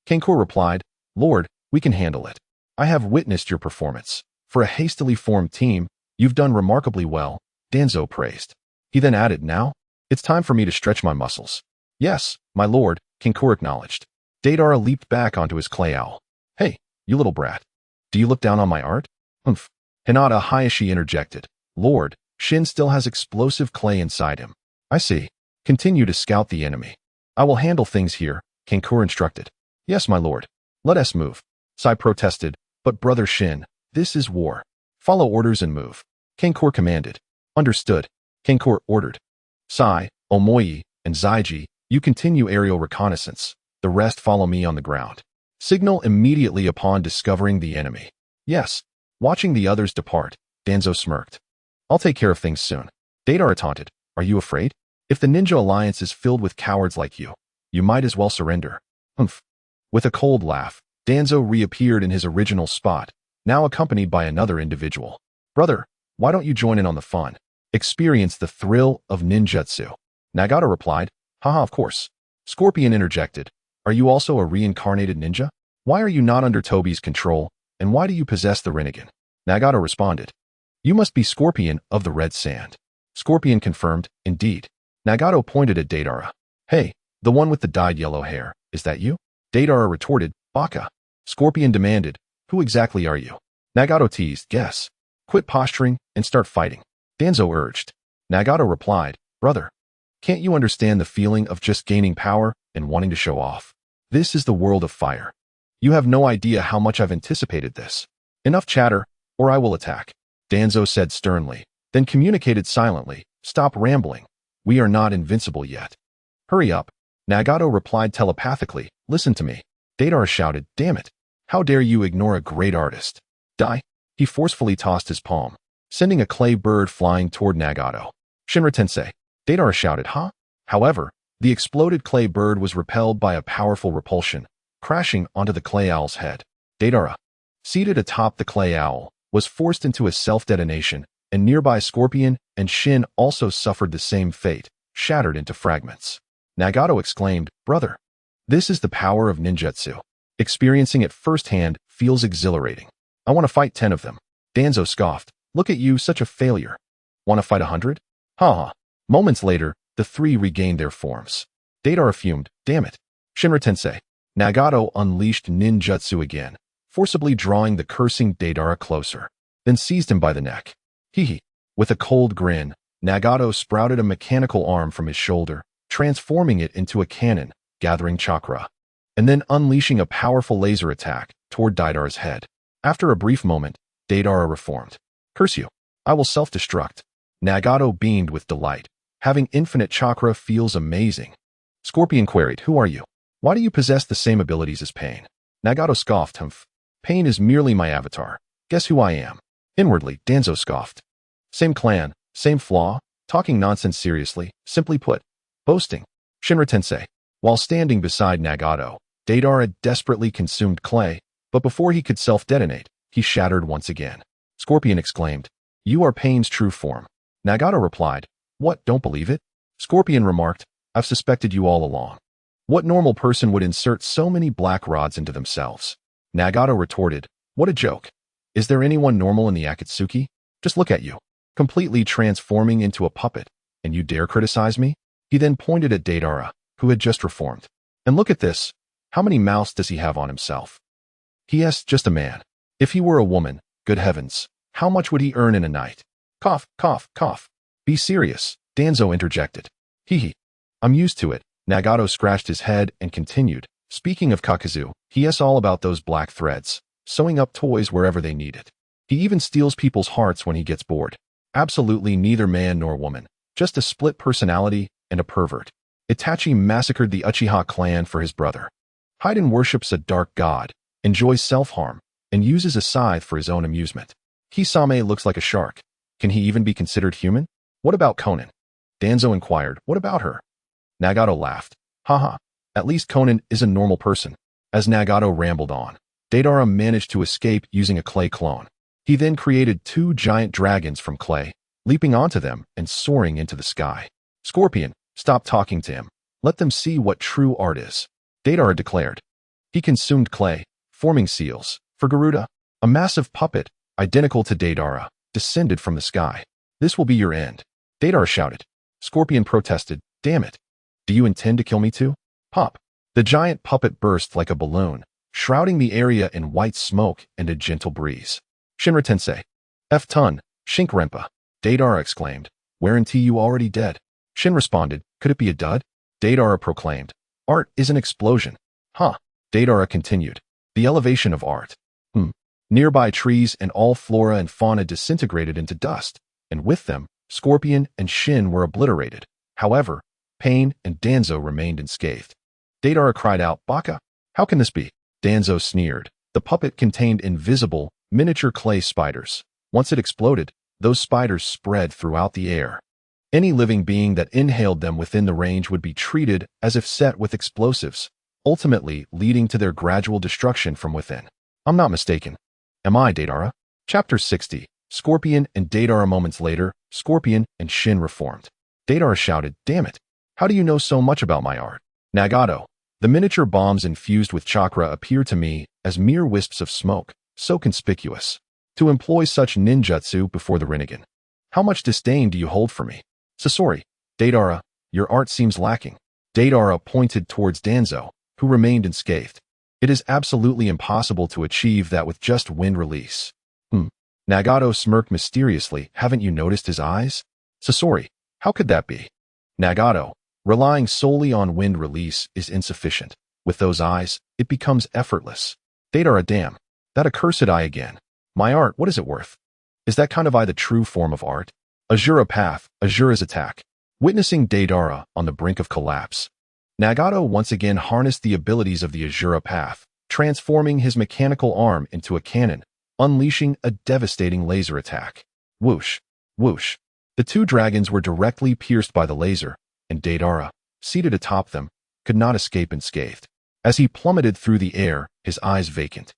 Kankura replied, Lord, we can handle it. I have witnessed your performance. For a hastily formed team, you've done remarkably well, Danzo praised. He then added, now, it's time for me to stretch my muscles. Yes, my lord, Kankura acknowledged. Deidara leaped back onto his clay owl. Hey, you little brat. Do you look down on my art? Humph. Hinata Hayashi interjected. Lord, Shin still has explosive clay inside him. I see. Continue to scout the enemy. I will handle things here, Kankura instructed. Yes, my lord. Let us move. Sai protested, but brother Shin, this is war. Follow orders and move. Kankura commanded. Understood. Kankura ordered. Sai, Omoi, and Zaiji, you continue aerial reconnaissance. The rest follow me on the ground. Signal immediately upon discovering the enemy. Yes. Watching the others depart, Danzo smirked. I'll take care of things soon. Deidara taunted. Are you afraid? If the ninja alliance is filled with cowards like you might as well surrender. Humph. With a cold laugh, Danzo reappeared in his original spot, now accompanied by another individual. Brother, why don't you join in on the fun? Experience the thrill of ninjutsu. Nagato replied, haha, of course. Scorpion interjected. Are you also a reincarnated ninja? Why are you not under Tobi's control, and why do you possess the Rinnegan? Nagato responded. You must be Scorpion of the Red Sand. Scorpion confirmed, indeed. Nagato pointed at Deidara. Hey, the one with the dyed yellow hair, is that you? Deidara retorted, Baka. Scorpion demanded, who exactly are you? Nagato teased, guess. Quit posturing and start fighting. Danzo urged. Nagato replied, brother, can't you understand the feeling of just gaining power and wanting to show off? This is the world of fire. You have no idea how much I've anticipated this. Enough chatter, or I will attack. Danzo said sternly, then communicated silently, stop rambling. We are not invincible yet. Hurry up. Nagato replied telepathically, listen to me. Deidara shouted, damn it. How dare you ignore a great artist? Die. He forcefully tossed his palm, sending a clay bird flying toward Nagato. Shinra Tensei. Deidara shouted, huh? However, the exploded clay bird was repelled by a powerful repulsion, crashing onto the clay owl's head. Deidara, seated atop the clay owl, was forced into a self-detonation, and nearby Scorpion and Shin also suffered the same fate, shattered into fragments. Nagato exclaimed, brother, this is the power of ninjutsu. Experiencing it firsthand feels exhilarating. I want to fight 10 of them. Danzo scoffed, look at you, such a failure. Want to fight 100? Ha. Moments later, the three regained their forms. Deidara fumed, damn it. Shinra Tensei. Nagato unleashed ninjutsu again, forcibly drawing the cursing Deidara closer, then seized him by the neck. Hee. With a cold grin, Nagato sprouted a mechanical arm from his shoulder, transforming it into a cannon, gathering chakra, and then unleashing a powerful laser attack toward Deidara's head. After a brief moment, Deidara reformed. Curse you. I will self-destruct. Nagato beamed with delight. Having infinite chakra feels amazing. Scorpion queried, who are you? Why do you possess the same abilities as Pain? Nagato scoffed, humph. Pain is merely my avatar. Guess who I am? Inwardly, Danzo scoffed. Same clan, same flaw, talking nonsense seriously, simply put, boasting. Shinra Tensei. While standing beside Nagato, Deidara desperately consumed clay, but before he could self-detonate, he shattered once again. Scorpion exclaimed, you are Pain's true form. Nagato replied, what, don't believe it? Scorpion remarked, I've suspected you all along. What normal person would insert so many black rods into themselves? Nagato retorted, what a joke. Is there anyone normal in the Akatsuki? Just look at you, completely transforming into a puppet, and you dare criticize me? He then pointed at Deidara, who had just reformed. And look at this. How many mouths does he have on himself? He.S. just a man. If he were a woman, good heavens, how much would he earn in a night? Cough, cough, cough. Be serious, Danzo interjected. Hee. I'm used to it. Nagato scratched his head and continued. Speaking of Kakazu, he is all about those black threads, sewing up toys wherever they need it. He even steals people's hearts when he gets bored. Absolutely neither man nor woman, just a split personality and a pervert. Itachi massacred the Uchiha clan for his brother. Haiden worships a dark god, enjoys self-harm, and uses a scythe for his own amusement. Kisame looks like a shark. Can he even be considered human? What about Conan? Danzo inquired, what about her? Nagato laughed. Haha, at least Conan is a normal person. As Nagato rambled on, Deidara managed to escape using a clay clone. He then created 2 giant dragons from clay, leaping onto them and soaring into the sky. Scorpion, stop talking to him. Let them see what true art is. Deidara declared. He consumed clay, forming seals. For Garuda, a massive puppet, identical to Deidara, descended from the sky. This will be your end. Deidara shouted. Scorpion protested, damn it. Do you intend to kill me too? Pop. The giant puppet burst like a balloon, shrouding the area in white smoke and a gentle breeze. Shinra Tensei. F-ton, Shinkrenpa. Deidara exclaimed. Guarantee you already dead. Shin responded, could it be a dud? Deidara proclaimed. Art is an explosion. Huh. Deidara continued. The elevation of art. Nearby trees and all flora and fauna disintegrated into dust, and with them, Scorpion and Shin were obliterated. However, Pain and Danzo remained unscathed. Deidara cried out, Baka, how can this be? Danzo sneered. The puppet contained invisible, miniature clay spiders. Once it exploded, those spiders spread throughout the air. Any living being that inhaled them within the range would be treated as if set with explosives, ultimately leading to their gradual destruction from within. I'm not mistaken. Am I, Deidara? Chapter 60. Scorpion and Deidara. Moments later, Scorpion and Shin reformed. Deidara shouted, damn it. How do you know so much about my art? Nagato. The miniature bombs infused with chakra appear to me as mere wisps of smoke, so conspicuous. To employ such ninjutsu before the Rinnegan. How much disdain do you hold for me? Sasori. Deidara, your art seems lacking. Deidara pointed towards Danzo, who remained unscathed. It is absolutely impossible to achieve that with just wind release. Nagato smirked mysteriously. Haven't you noticed his eyes? Sasori. How could that be? Nagato. Relying solely on wind release is insufficient. With those eyes, it becomes effortless. Deidara, damn. That accursed eye again. My art, what is it worth? Is that kind of eye the true form of art? Azura path, Azura's attack. Witnessing Deidara on the brink of collapse, Nagato once again harnessed the abilities of the Azura path, transforming his mechanical arm into a cannon, unleashing a devastating laser attack. Whoosh, whoosh. The 2 dragons were directly pierced by the laser, and Deidara, seated atop them, could not escape unscathed. As he plummeted through the air, his eyes vacant.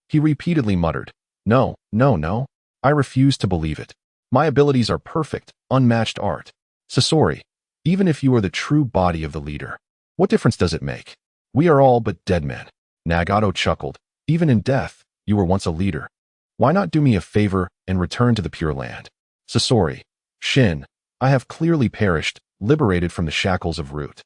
He repeatedly muttered, No, no, no. I refuse to believe it. My abilities are perfect, unmatched art. Sasori, even if you are the true body of the leader, what difference does it make? We are all but dead men. Nagato chuckled. Even in death, you were once a leader. Why not do me a favor and return to the Pure Land? Sasori. Shin, I have clearly perished, liberated from the shackles of root.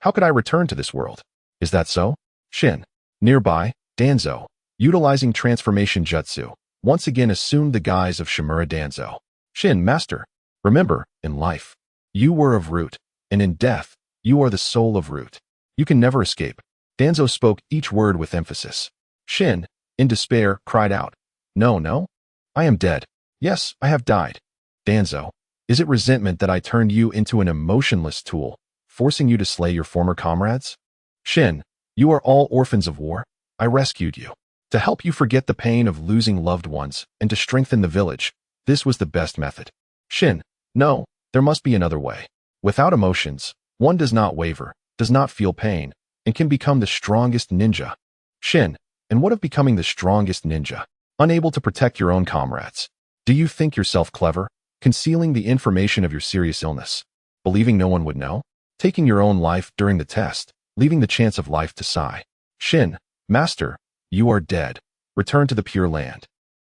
How could I return to this world? Is that so? Shin. Nearby, Danzo, utilizing transformation jutsu, once again assumed the guise of Shimura Danzo. Shin, master. Remember, in life, you were of root, and in death, you are the soul of root. You can never escape. Danzo spoke each word with emphasis. Shin, in despair, cried out, No, no. I am dead. Yes, I have died. Danzo, is it resentment that I turned you into an emotionless tool, forcing you to slay your former comrades? Shin, you are all orphans of war. I rescued you. To help you forget the pain of losing loved ones and to strengthen the village, this was the best method. Shin, no, there must be another way. Without emotions, one does not waver, does not feel pain, and can become the strongest ninja. Shin, and what of becoming the strongest ninja? Unable to protect your own comrades. Do you think yourself clever? Concealing the information of your serious illness? Believing no one would know? Taking your own life during the test, leaving the chance of life to sigh. Shin, master, you are dead. Return to the Pure Land.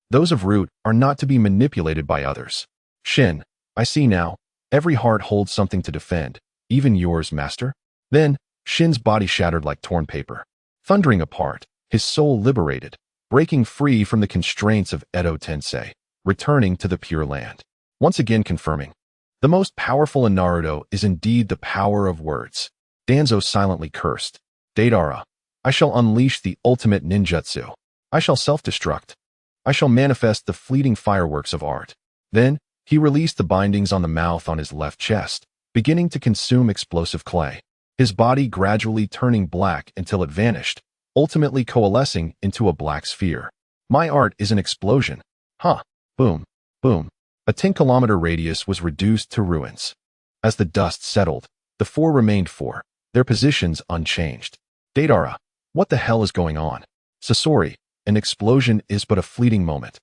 Those of root are not to be manipulated by others. Shin, I see now. Every heart holds something to defend, even yours, master. Then, Shin's body shattered like torn paper. Thundering apart, his soul liberated, breaking free from the constraints of Edo Tensei, returning to the Pure Land. Once again confirming, the most powerful in Naruto is indeed the power of words. Danzo silently cursed. Deidara, I shall unleash the ultimate ninjutsu. I shall self-destruct. I shall manifest the fleeting fireworks of art. Then, he released the bindings on the mouth on his left chest, beginning to consume explosive clay. His body gradually turning black until it vanished, ultimately coalescing into a black sphere. My art is an explosion. Huh. Boom. Boom. A 10-kilometer radius was reduced to ruins. As the dust settled, the four remained four, their positions unchanged. Deidara, what the hell is going on? Sasori, an explosion is but a fleeting moment.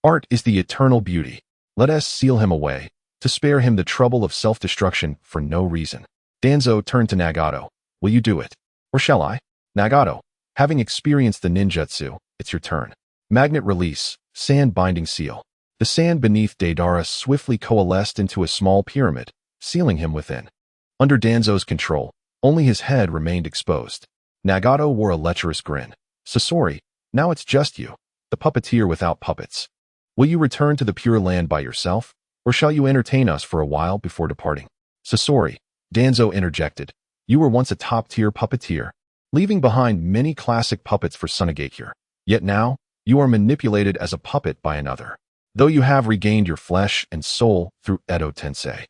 Art is the eternal beauty. Let us seal him away, to spare him the trouble of self-destruction for no reason. Danzo turned to Nagato. Will you do it? Or shall I? Nagato, having experienced the ninjutsu, it's your turn. Magnet release, sand binding seal. The sand beneath Deidara swiftly coalesced into a small pyramid, sealing him within. Under Danzo's control, only his head remained exposed. Nagato wore a lecherous grin. Sasori, now it's just you, the puppeteer without puppets. Will you return to the Pure Land by yourself, or shall you entertain us for a while before departing? Sasori, Danzo interjected. You were once a top-tier puppeteer, leaving behind many classic puppets for Sunagakure. Yet now, you are manipulated as a puppet by another. Though you have regained your flesh and soul through Edo Tensei,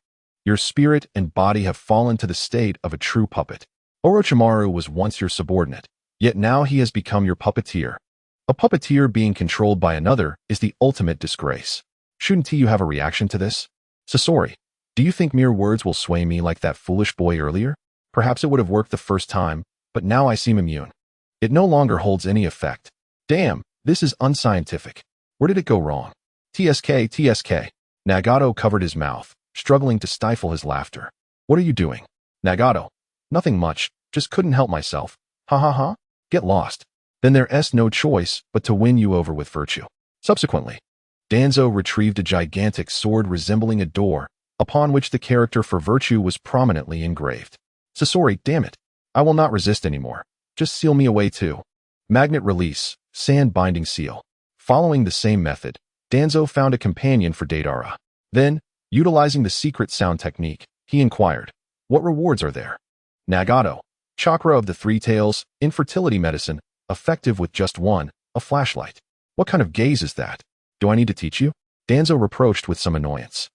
your spirit and body have fallen to the state of a true puppet. Orochimaru was once your subordinate, yet now he has become your puppeteer. A puppeteer being controlled by another is the ultimate disgrace. Shouldn't you have a reaction to this? Sasori, do you think mere words will sway me like that foolish boy earlier? Perhaps it would have worked the first time, but now I seem immune. It no longer holds any effect. Damn, this is unscientific. Where did it go wrong? TSK, TSK. Nagato covered his mouth, struggling to stifle his laughter. What are you doing? Nagato. Nothing much, just couldn't help myself. Ha ha ha. Get lost. Then there's no choice but to win you over with virtue. Subsequently, Danzo retrieved a gigantic sword resembling a door, upon which the character for virtue was prominently engraved. Sasori, damn it. I will not resist anymore. Just seal me away too. Magnet release, sand binding seal. Following the same method, Danzo found a companion for Deidara. Then, utilizing the secret sound technique, he inquired, what rewards are there? Nagato, chakra of the three tails, infertility medicine, effective with just one, a flashlight. What kind of gaze is that? Do I need to teach you? Danzo reproached with some annoyance.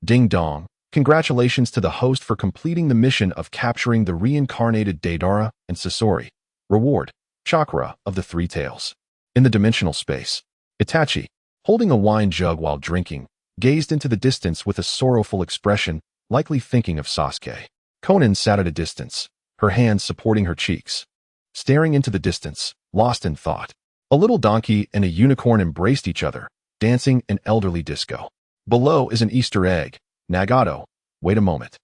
Ding dong, congratulations to the host for completing the mission of capturing the reincarnated Deidara and Sasori. Reward, chakra of the three tails. In the dimensional space, Itachi, holding a wine jug while drinking, gazed into the distance with a sorrowful expression, likely thinking of Sasuke. Konan sat at a distance, her hands supporting her cheeks, staring into the distance, lost in thought. A little donkey and a unicorn embraced each other, dancing an elderly disco. Below is an Easter egg. Nagato, wait a moment.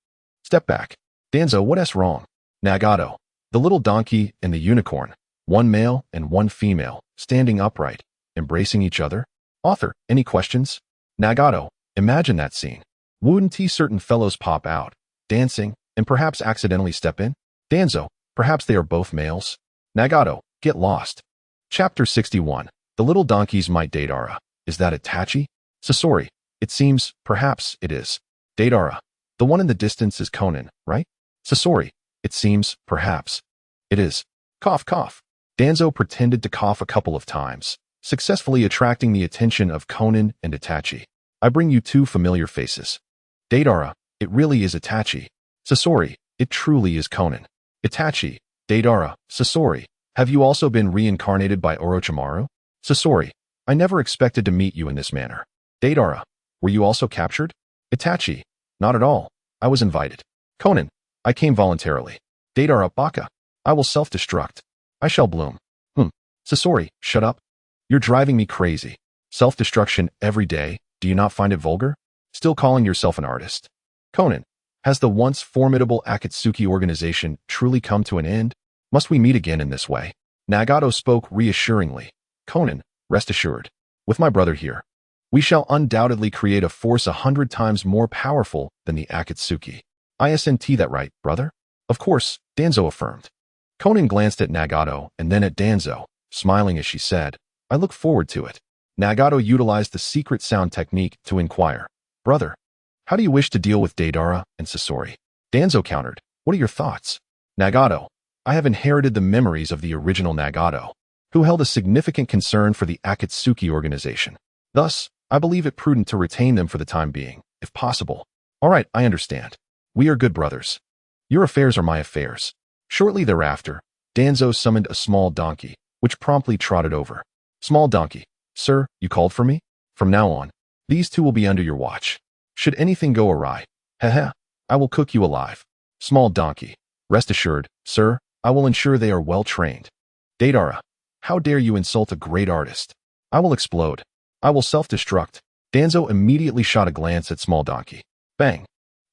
Step back. Danzo, what's wrong? Nagato, the little donkey and the unicorn, one male and one female, standing upright, embracing each other. Author, any questions? Nagato, imagine that scene. Wouldn't certain fellows pop out, dancing, and perhaps accidentally step in? Danzo, perhaps they are both males? Nagato, get lost. Chapter 61. The little donkeys might Deidara. Is that Itachi? Sasori, it seems, perhaps it is. Deidara, the one in the distance is Konan, right? Sasori, it seems, perhaps. It is. Cough, cough. Danzo pretended to cough a couple of times, successfully attracting the attention of Konan and Itachi. I bring you two familiar faces. Deidara, it really is Itachi. Sasori, it truly is Konan. Itachi, Deidara, Sasori, have you also been reincarnated by Orochimaru? Sasori, I never expected to meet you in this manner. Deidara, were you also captured? Itachi, not at all. I was invited. Konan, I came voluntarily. Deidara, baka. I will self-destruct. I shall bloom. Sasori, shut up. You're driving me crazy. Self-destruction every day, do you not find it vulgar? Still calling yourself an artist. Konan, has the once formidable Akatsuki organization truly come to an end? Must we meet again in this way? Nagato spoke reassuringly. Konan, rest assured. With my brother here, we shall undoubtedly create a force 100 times more powerful than the Akatsuki. Isn't that right, brother? Of course, Danzo affirmed. Konan glanced at Nagato and then at Danzo, smiling as she said, I look forward to it. Nagato utilized the secret sound technique to inquire, brother, how do you wish to deal with Deidara and Sasori? Danzo countered, what are your thoughts? Nagato, I have inherited the memories of the original Nagato, who held a significant concern for the Akatsuki organization. Thus, I believe it prudent to retain them for the time being, if possible. All right, I understand. We are good brothers. Your affairs are my affairs. Shortly thereafter, Danzo summoned a small donkey, which promptly trotted over. Small donkey, sir, you called for me? From now on, these two will be under your watch. Should anything go awry, I will cook you alive. Small donkey, rest assured, sir, I will ensure they are well trained. Deidara, how dare you insult a great artist? I will explode. I will self-destruct. Danzo immediately shot a glance at small donkey. Bang.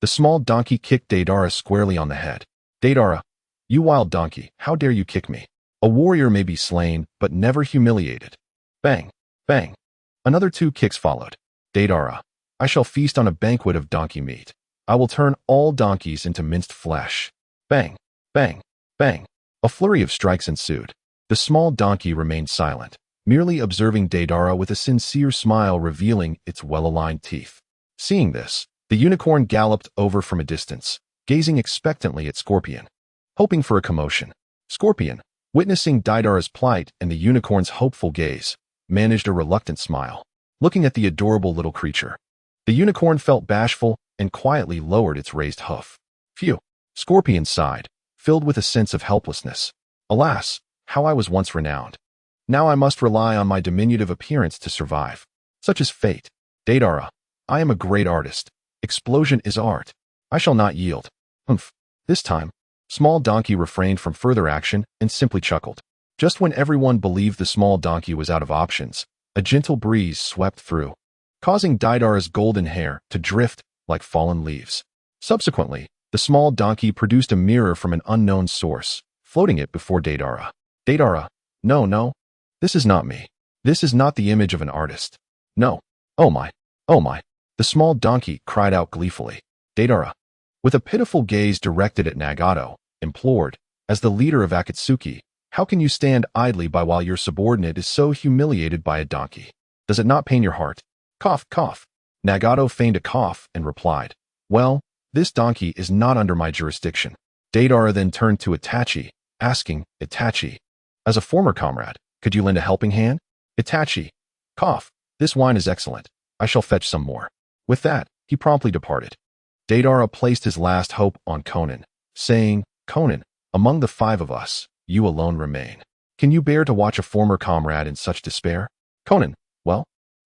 The small donkey kicked Deidara squarely on the head. Deidara, you wild donkey, how dare you kick me? A warrior may be slain, but never humiliated. Bang, bang. Another two kicks followed. Deidara, I shall feast on a banquet of donkey meat. I will turn all donkeys into minced flesh. Bang, bang, bang. A flurry of strikes ensued. The small donkey remained silent, merely observing Deidara with a sincere smile revealing its well-aligned teeth. Seeing this, the unicorn galloped over from a distance, gazing expectantly at Scorpion, hoping for a commotion. Scorpion, witnessing Deidara's plight and the unicorn's hopeful gaze, managed a reluctant smile, looking at the adorable little creature. The unicorn felt bashful and quietly lowered its raised hoof. Phew! Scorpion sighed, filled with a sense of helplessness. Alas, how I was once renowned. Now I must rely on my diminutive appearance to survive. Such is fate. Deidara, I am a great artist. Explosion is art. I shall not yield. This time, small donkey refrained from further action and simply chuckled. Just when everyone believed the small donkey was out of options, a gentle breeze swept through, causing Deidara's golden hair to drift like fallen leaves. Subsequently, the small donkey produced a mirror from an unknown source, floating it before Deidara. Deidara, no, this is not me. This is not the image of an artist. No. Oh my. The small donkey cried out gleefully. Deidara, with a pitiful gaze directed at Nagato, implored, as the leader of Akatsuki, how can you stand idly by while your subordinate is so humiliated by a donkey? Does it not pain your heart? Cough, cough. Nagato feigned a cough and replied, well, this donkey is not under my jurisdiction. Deidara then turned to Itachi, asking, Itachi, as a former comrade, could you lend a helping hand? Itachi, cough, this wine is excellent. I shall fetch some more. With that, he promptly departed. Deidara placed his last hope on Konan, saying, Konan, among the five of us, you alone remain. Can you bear to watch a former comrade in such despair? Konan, well,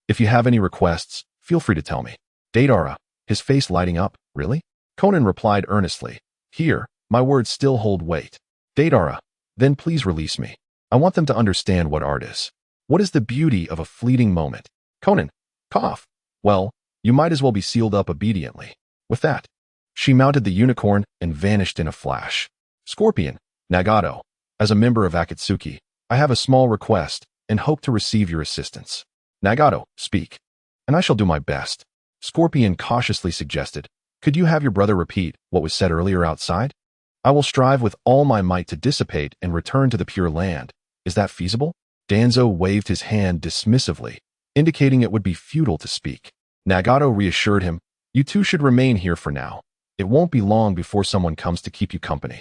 if you have any requests, feel free to tell me. Deidara, his face lighting up, really? Konan replied earnestly, here, my words still hold weight. Deidara, then please release me. I want them to understand what art is. What is the beauty of a fleeting moment? Konan, cough. Well, you might as well be sealed up obediently. With that, she mounted the unicorn and vanished in a flash. Scorpion, Nagato, as a member of Akatsuki, I have a small request and hope to receive your assistance. Nagato, speak. And I shall do my best. Scorpion cautiously suggested, could you have your brother repeat what was said earlier outside? I will strive with all my might to dissipate and return to the Pure Land. Is that feasible? Danzo waved his hand dismissively, indicating it would be futile to speak. Nagato reassured him, You two should remain here for now. It won't be long before someone comes to keep you company."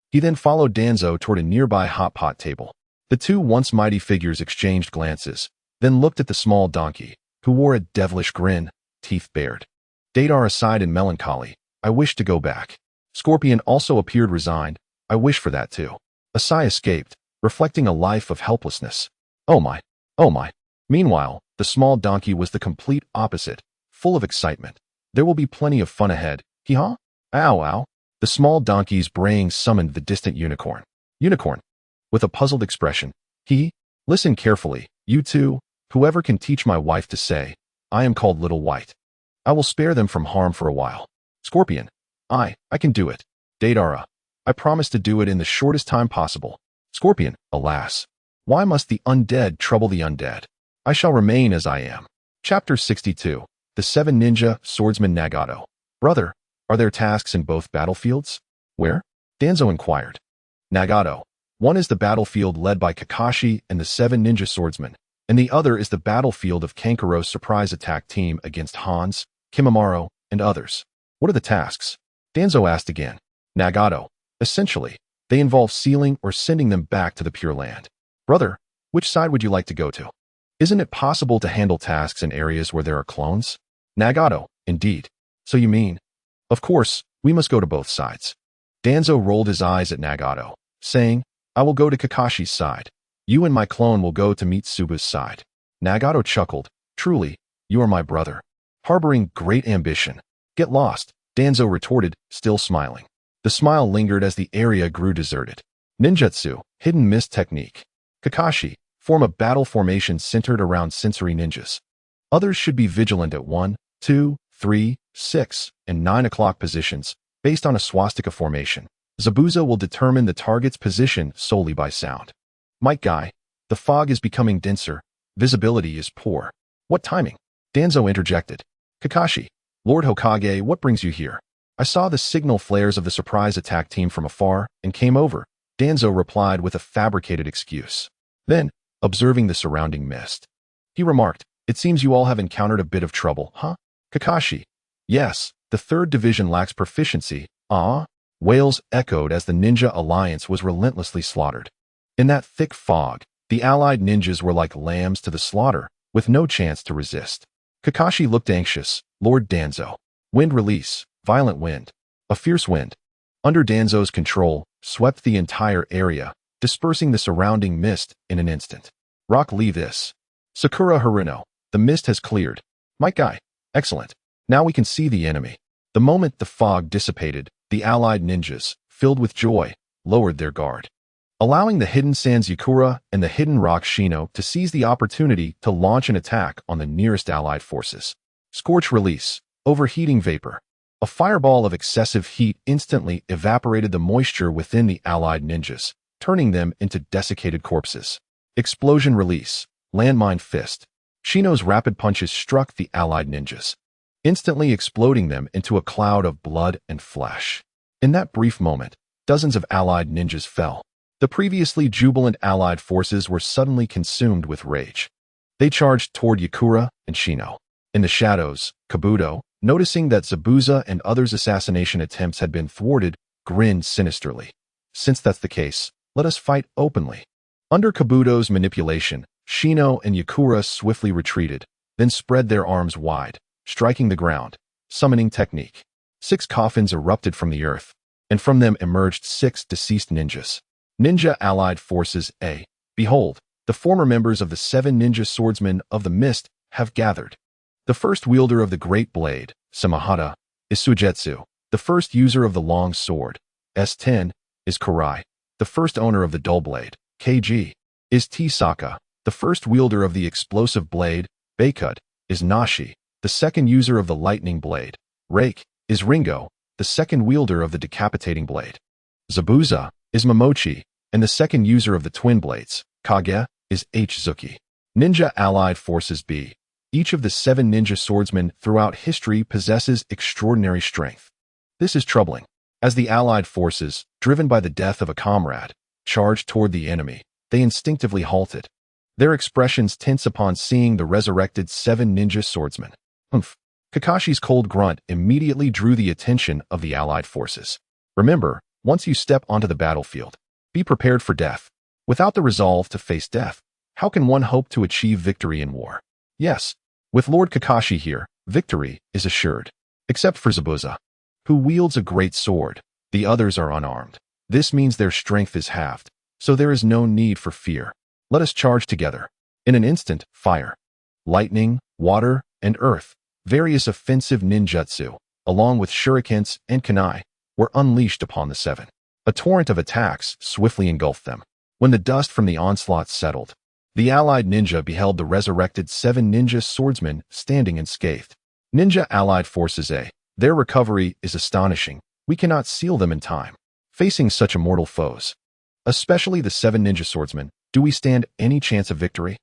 He then followed Danzo toward a nearby hot pot table. The two once mighty figures exchanged glances, then looked at the small donkey, who wore a devilish grin, teeth bared. Dadar sighed in melancholy. "I wish to go back." Scorpion also appeared resigned. "I wish for that too." A sigh escaped, reflecting a life of helplessness. Oh my, oh my. Meanwhile, the small donkey was the complete opposite, full of excitement. "There will be plenty of fun ahead. Hee-haw? Ow, ow." The small donkey's braying summoned the distant unicorn. Unicorn. With a puzzled expression, listen carefully, you two, whoever can teach my wife to say, 'I am called Little White.' I will spare them from harm for a while." Scorpion. I can do it." Dadara. "I promise to do it in the shortest time possible." Scorpion. "Alas. Why must the undead trouble the undead? I shall remain as I am." Chapter 62. The Seven Ninja Swordsman Nagato. "Brother, are there tasks in both battlefields?" "Where?" Danzo inquired. Nagato. "One is the battlefield led by Kakashi and the Seven Ninja Swordsmen, and the other is the battlefield of Kankaro's surprise attack team against Hans, Kimimaro, and others." "What are the tasks?" Danzo asked again. Nagato. "Essentially, they involve sealing or sending them back to the Pure Land." "Brother, which side would you like to go to? Isn't it possible to handle tasks in areas where there are clones?" Nagato. "Indeed. So you mean?" "Of course, we must go to both sides." Danzo rolled his eyes at Nagato, saying, "I will go to Kakashi's side. You and my clone will go to meet Suba's side." Nagato chuckled. "Truly, you are my brother. Harboring great ambition." "Get lost," Danzo retorted, still smiling. The smile lingered as the area grew deserted. Ninjutsu, hidden mist technique. Kakashi, form a battle formation centered around sensory ninjas. Others should be vigilant at 1, 2, 3, 6, and 9 o'clock positions, based on a swastika formation. Zabuza will determine the target's position solely by sound. Might Guy, the fog is becoming denser. Visibility is poor. "What timing?" Danzo interjected. Kakashi, Lord Hokage, what brings you here? "I saw the signal flares of the surprise attack team from afar and came over," Danzo replied with a fabricated excuse. Then, observing the surrounding mist, he remarked, "It seems you all have encountered a bit of trouble, huh?" Kakashi. "Yes, the 3rd Division lacks proficiency." "Ah?" Wails echoed as the Ninja Alliance was relentlessly slaughtered. In that thick fog, the allied ninjas were like lambs to the slaughter, with no chance to resist. Kakashi looked anxious. "Lord Danzo." Wind release. Violent wind. A fierce wind, under Danzo's control, swept the entire area, dispersing the surrounding mist in an instant. "Rock Lee this." Sakura Haruno. "The mist has cleared." "Might Guy." "Excellent. Now we can see the enemy." The moment the fog dissipated, the allied ninjas, filled with joy, lowered their guard, allowing the hidden Sans Yakura and the hidden Rock Shino to seize the opportunity to launch an attack on the nearest allied forces. Scorch release. Overheating vapor. A fireball of excessive heat instantly evaporated the moisture within the allied ninjas, turning them into desiccated corpses. Explosion release. Landmine fist. Shino's rapid punches struck the allied ninjas, instantly exploding them into a cloud of blood and flesh. In that brief moment, dozens of allied ninjas fell. The previously jubilant allied forces were suddenly consumed with rage. They charged toward Yakura and Shino. In the shadows, Kabuto, noticing that Zabuza and others' assassination attempts had been thwarted, grinned sinisterly. "Since that's the case, let us fight openly." Under Kabuto's manipulation, Shino and Yakura swiftly retreated, then spread their arms wide, striking the ground. Summoning technique. 6 coffins erupted from the earth, and from them emerged 6 deceased ninjas. Ninja Allied Forces A. Behold, the former members of the 7 Ninja Swordsmen of the Mist have gathered. The first wielder of the Great Blade, Samahata, is Suigetsu. The first user of the Long Sword, S10, is Kurai. The first owner of the Dull Blade, Kage, is T-Saka. The first wielder of the Explosive Blade, Baikut, is Nashi. The second user of the Lightning Blade, Rake, is Ringo. The second wielder of the Decapitating Blade, Zabuza, is Momochi. And the second user of the Twin Blades, Kage, is H-Zuki. Ninja Allied Forces B. Each of the 7 ninja swordsmen throughout history possesses extraordinary strength. This is troubling. As the Allied forces, driven by the death of a comrade, charged toward the enemy, they instinctively halted. Their expressions tense upon seeing the resurrected 7 ninja swordsmen. Humph. Kakashi's cold grunt immediately drew the attention of the allied forces. Remember, once you step onto the battlefield, be prepared for death. Without the resolve to face death, how can one hope to achieve victory in war? Yes, with Lord Kakashi here, victory is assured. Except for Zabuza, who wields a great sword. The others are unarmed. This means their strength is halved, so there is no need for fear. Let us charge together. In an instant, fire, lightning, water, and earth, various offensive ninjutsu, along with shurikens and kunai, were unleashed upon the seven. A torrent of attacks swiftly engulfed them. When the dust from the onslaught settled, the allied ninja beheld the resurrected 7 ninja swordsmen standing unscathed. Ninja allied forces A. Their recovery is astonishing. We cannot seal them in time. Facing such immortal foes, especially the 7 ninja swordsmen, do we stand any chance of victory?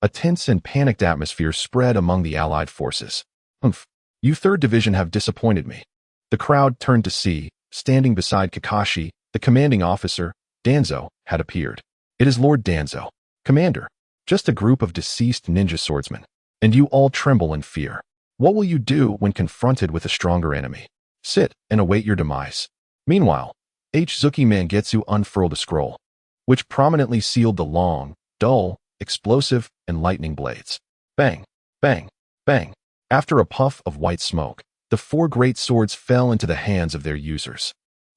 A tense and panicked atmosphere spread among the allied forces. Humph, you 3rd Division have disappointed me. The crowd turned to see, standing beside Kakashi, the commanding officer, Danzo, had appeared. It is Lord Danzo. Commander, just a group of deceased ninja swordsmen, and you all tremble in fear. What will you do when confronted with a stronger enemy? Sit and await your demise. Meanwhile, Taijutsu Mangetsu unfurled a scroll, which prominently sealed the long, dull, explosive, and lightning blades. Bang, bang, bang. After a puff of white smoke, the 4 great swords fell into the hands of their users.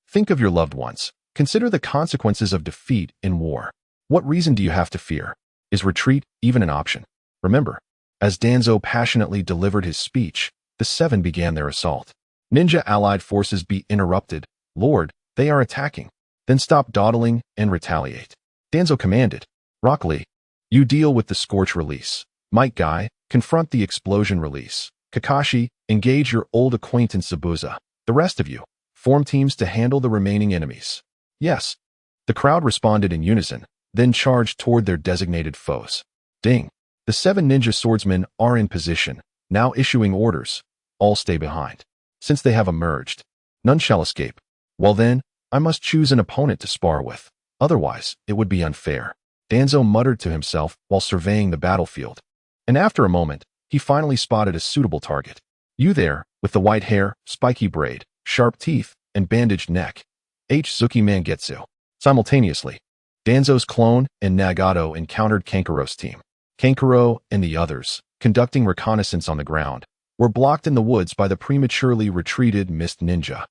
Think of your loved ones. Consider the consequences of defeat in war. What reason do you have to fear? Is retreat even an option? Remember, as Danzo passionately delivered his speech, the 7 began their assault. Ninja allied forces be interrupted. Lord, they are attacking. Then stop dawdling and retaliate. Danzo commanded. Rock Lee, you deal with the scorch release. Might Guy, confront the explosion release. Kakashi, engage your old acquaintance Zabuza. The rest of you, form teams to handle the remaining enemies. Yes. The crowd responded in unison, then charged toward their designated foes. Ding. The 7 ninja swordsmen are in position, now issuing orders. All stay behind. Since they have emerged, none shall escape. Well then, I must choose an opponent to spar with. Otherwise, it would be unfair. Danzo muttered to himself while surveying the battlefield. And after a moment, he finally spotted a suitable target. You there, with the white hair, spiky braid, sharp teeth, and bandaged neck. Taijutsu Mangetsu. Simultaneously, Danzo's clone and Nagato encountered Kankuro's team. Kankuro and the others, conducting reconnaissance on the ground, were blocked in the woods by the prematurely retreated Mist Ninja,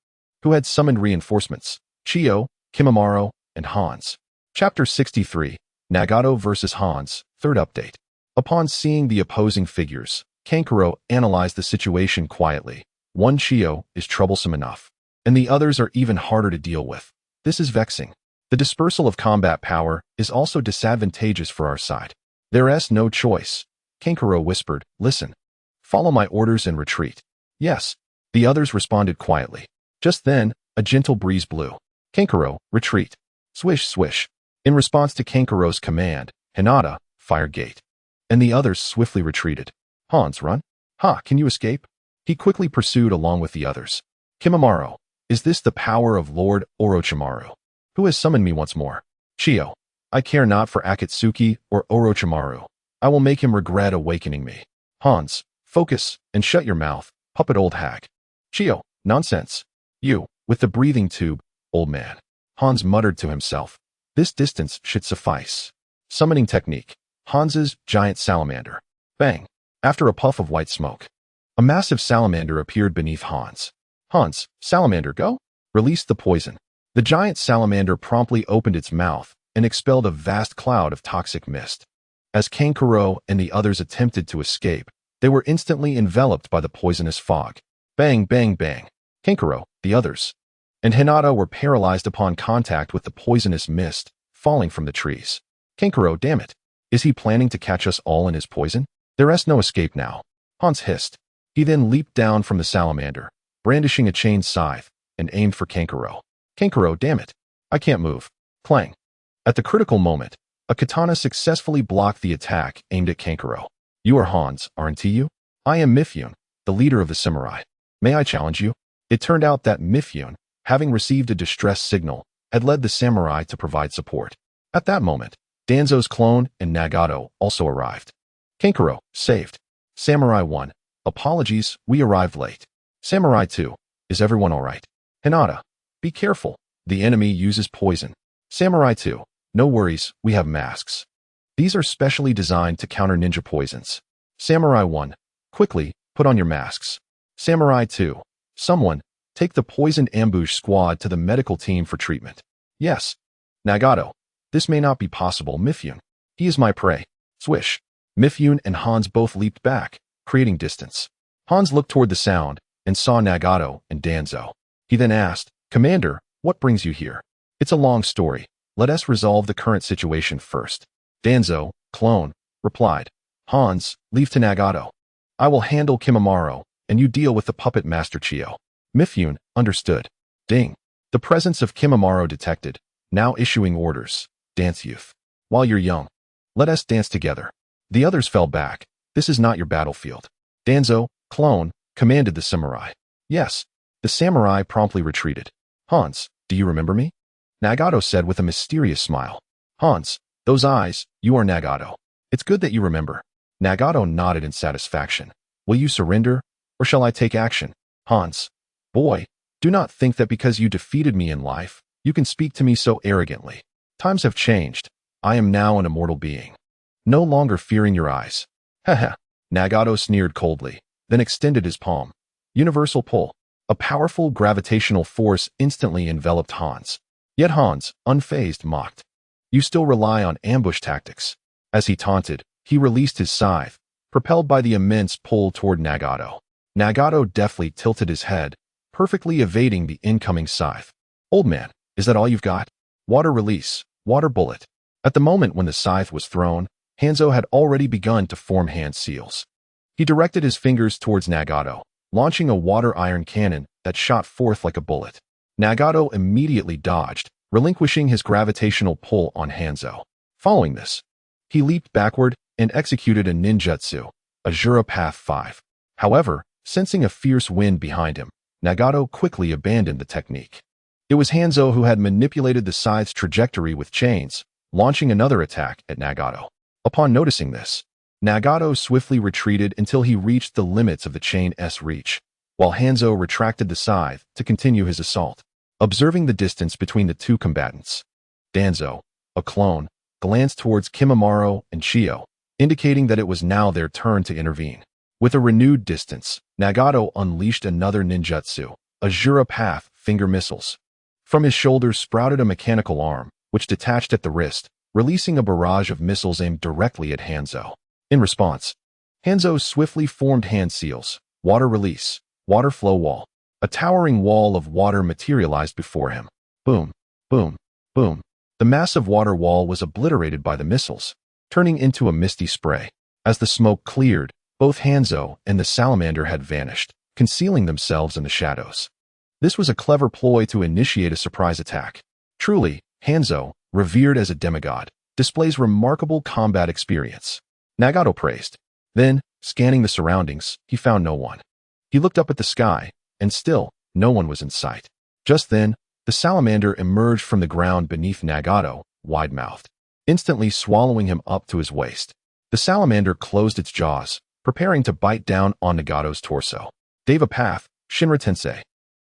who had summoned reinforcements, Chiyo, Kimimaro, and Hans. Chapter 63, Nagato vs. Hans, 3rd update. Upon seeing the opposing figures, Kankuro analyzed the situation quietly. One Chiyo is troublesome enough, and the others are even harder to deal with. This is vexing. The dispersal of combat power is also disadvantageous for our side. There's no choice. Kankuro whispered, listen. Follow my orders and retreat. Yes. The others responded quietly. Just then, a gentle breeze blew. Kankuro, retreat. Swish, swish. In response to Kankuro's command, Hinata, fire gate. And the others swiftly retreated. Hans, run. Ha, can you escape? He quickly pursued along with the others. Kimimaro, is this the power of Lord Orochimaru, who has summoned me once more? Chiyo, I care not for Akatsuki or Orochimaru. I will make him regret awakening me. Hans, focus and shut your mouth, puppet old hag. Chiyo, nonsense. You, with the breathing tube, old man. Hans muttered to himself. This distance should suffice. Summoning technique. Hans's giant salamander. Bang. After a puff of white smoke, a massive salamander appeared beneath Hans. Hans, salamander, go. Release the poison. The giant salamander promptly opened its mouth and expelled a vast cloud of toxic mist. As Kankuro and the others attempted to escape, they were instantly enveloped by the poisonous fog. Bang, bang, bang. Kankuro, the others, and Hinata were paralyzed upon contact with the poisonous mist falling from the trees. Kankuro, damn it. Is he planning to catch us all in his poison? There's no escape now. Hans hissed. He then leaped down from the salamander, brandishing a chain scythe, and aimed for Kankuro. Kankuro, damn it. I can't move. Clang. At the critical moment, a katana successfully blocked the attack aimed at Kankuro. You are Hans, aren't you? I am Mifune, the leader of the samurai. May I challenge you? It turned out that Mifune, having received a distress signal, had led the samurai to provide support. At that moment, Danzo's clone and Nagato also arrived. Kankuro, saved. Samurai 1, a Apologies, we arrived late. Samurai 2. Is everyone alright? Hinata. Be careful. The enemy uses poison. Samurai 2. No worries, we have masks. These are specially designed to counter ninja poisons. Samurai 1. Quickly, put on your masks. Samurai 2. Someone, take the poisoned ambush squad to the medical team for treatment. Yes. Nagato. This may not be possible, Mifune. He is my prey. Swish. Mifune and Hans both leaped back, creating distance. Hans looked toward the sound and saw Nagato and Danzo. He then asked, Commander, what brings you here? It's a long story. Let us resolve the current situation first. Danzo, clone, replied. Hans, leave to Nagato. I will handle Kimimaro, and you deal with the puppet master Chio. Mifune, understood. Ding. The presence of Kimimaro detected, now issuing orders. Dance, youth. While you're young, let us dance together. The others fell back. This is not your battlefield. Danzo, clone, commanded the samurai. Yes. The samurai promptly retreated. Hans, do you remember me? Nagato said with a mysterious smile. Hans, those eyes, you are Nagato. It's good that you remember. Nagato nodded in satisfaction. Will you surrender, or shall I take action? Hans, boy, do not think that because you defeated me in life, you can speak to me so arrogantly. Times have changed. I am now an immortal being. No longer fearing your eyes. Haha. Nagato sneered coldly, then extended his palm. Universal pull. A powerful gravitational force instantly enveloped Hans. Yet Hans, unfazed, mocked. You still rely on ambush tactics. As he taunted, he released his scythe, propelled by the immense pull toward Nagato. Nagato deftly tilted his head, perfectly evading the incoming scythe. Old man, is that all you've got? Water release, water bullet. At the moment when the scythe was thrown, Hanzo had already begun to form hand seals. He directed his fingers towards Nagato, launching a water iron cannon that shot forth like a bullet. Nagato immediately dodged, relinquishing his gravitational pull on Hanzo. Following this, he leaped backward and executed a ninjutsu, Azura Path 5. However, sensing a fierce wind behind him, Nagato quickly abandoned the technique. It was Hanzo who had manipulated the scythe's trajectory with chains, launching another attack at Nagato. Upon noticing this, Nagato swiftly retreated until he reached the limits of the chain's reach, while Hanzo retracted the scythe to continue his assault. Observing the distance between the two combatants, Danzo, a clone, glanced towards Kimimaro and Chio, indicating that it was now their turn to intervene. With a renewed distance, Nagato unleashed another ninjutsu, Azura Path finger missiles. From his shoulders sprouted a mechanical arm, which detached at the wrist, releasing a barrage of missiles aimed directly at Hanzo. In response, Hanzo swiftly formed hand seals, water release, water flow wall. A towering wall of water materialized before him. Boom, boom, boom. The massive water wall was obliterated by the missiles, turning into a misty spray. As the smoke cleared, both Hanzo and the salamander had vanished, concealing themselves in the shadows. This was a clever ploy to initiate a surprise attack. Truly, Hanzo, revered as a demigod, displays remarkable combat experience. Nagato praised. Then, scanning the surroundings, he found no one. He looked up at the sky, and still, no one was in sight. Just then, the salamander emerged from the ground beneath Nagato, wide-mouthed, instantly swallowing him up to his waist. The salamander closed its jaws, preparing to bite down on Nagato's torso. Deva Path, Shinra Tensei.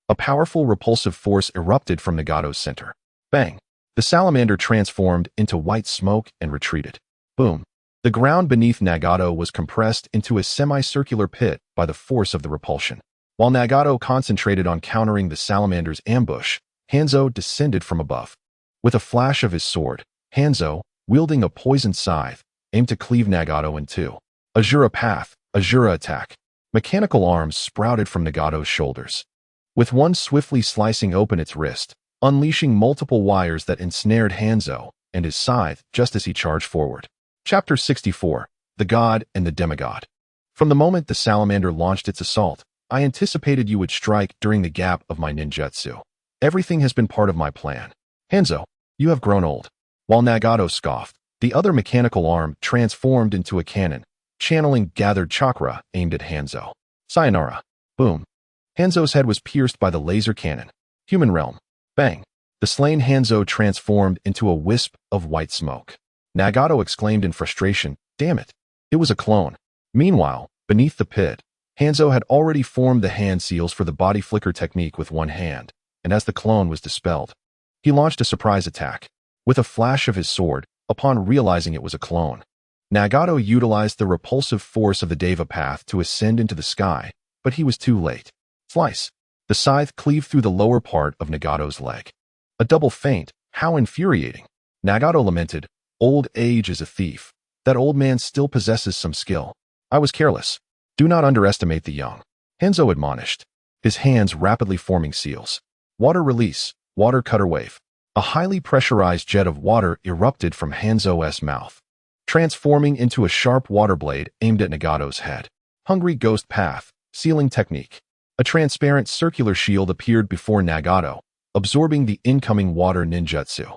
A powerful repulsive force erupted from Nagato's center. Bang! The salamander transformed into white smoke and retreated. Boom! The ground beneath Nagato was compressed into a semicircular pit by the force of the repulsion. While Nagato concentrated on countering the salamander's ambush, Hanzo descended from above. With a flash of his sword, Hanzo, wielding a poisoned scythe, aimed to cleave Nagato in two. Azura Path, Azura Attack. Mechanical arms sprouted from Nagato's shoulders, with one swiftly slicing open its wrist, unleashing multiple wires that ensnared Hanzo and his scythe just as he charged forward. Chapter 64. The God and the Demigod. From the moment the salamander launched its assault, I anticipated you would strike during the gap of my ninjutsu. Everything has been part of my plan. Hanzo, you have grown old. While Nagato scoffed, the other mechanical arm transformed into a cannon, channeling gathered chakra aimed at Hanzo. Sayonara. Boom. Hanzo's head was pierced by the laser cannon. Human realm. Bang. The slain Hanzo transformed into a wisp of white smoke. Nagato exclaimed in frustration, damn it. It was a clone. Meanwhile, beneath the pit, Hanzo had already formed the hand seals for the body flicker technique with one hand, and as the clone was dispelled, he launched a surprise attack. With a flash of his sword, upon realizing it was a clone, Nagato utilized the repulsive force of the Deva path to ascend into the sky, but he was too late. Slice. The scythe cleaved through the lower part of Nagato's leg. A double feint, how infuriating. Nagato lamented, old age is a thief. That old man still possesses some skill. I was careless. Do not underestimate the young. Hanzo admonished, his hands rapidly forming seals. Water release, water cutter wave. A highly pressurized jet of water erupted from Hanzo's mouth, transforming into a sharp water blade aimed at Nagato's head. Hungry ghost path, sealing technique. A transparent circular shield appeared before Nagato, absorbing the incoming water ninjutsu.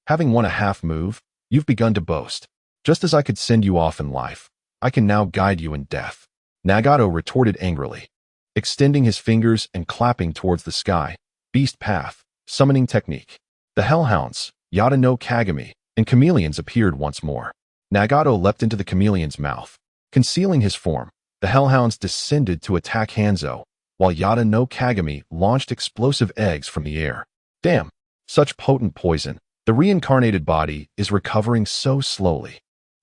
Having won a half move, you've begun to boast. Just as I could send you off in life, I can now guide you in death. Nagato retorted angrily, extending his fingers and clapping towards the sky. Beast path, summoning technique. The hellhounds, Yada no Kagami, and chameleons appeared once more. Nagato leapt into the chameleon's mouth. Concealing his form, the hellhounds descended to attack Hanzo, while Yada no Kagami launched explosive eggs from the air. Damn, such potent poison. The reincarnated body is recovering so slowly.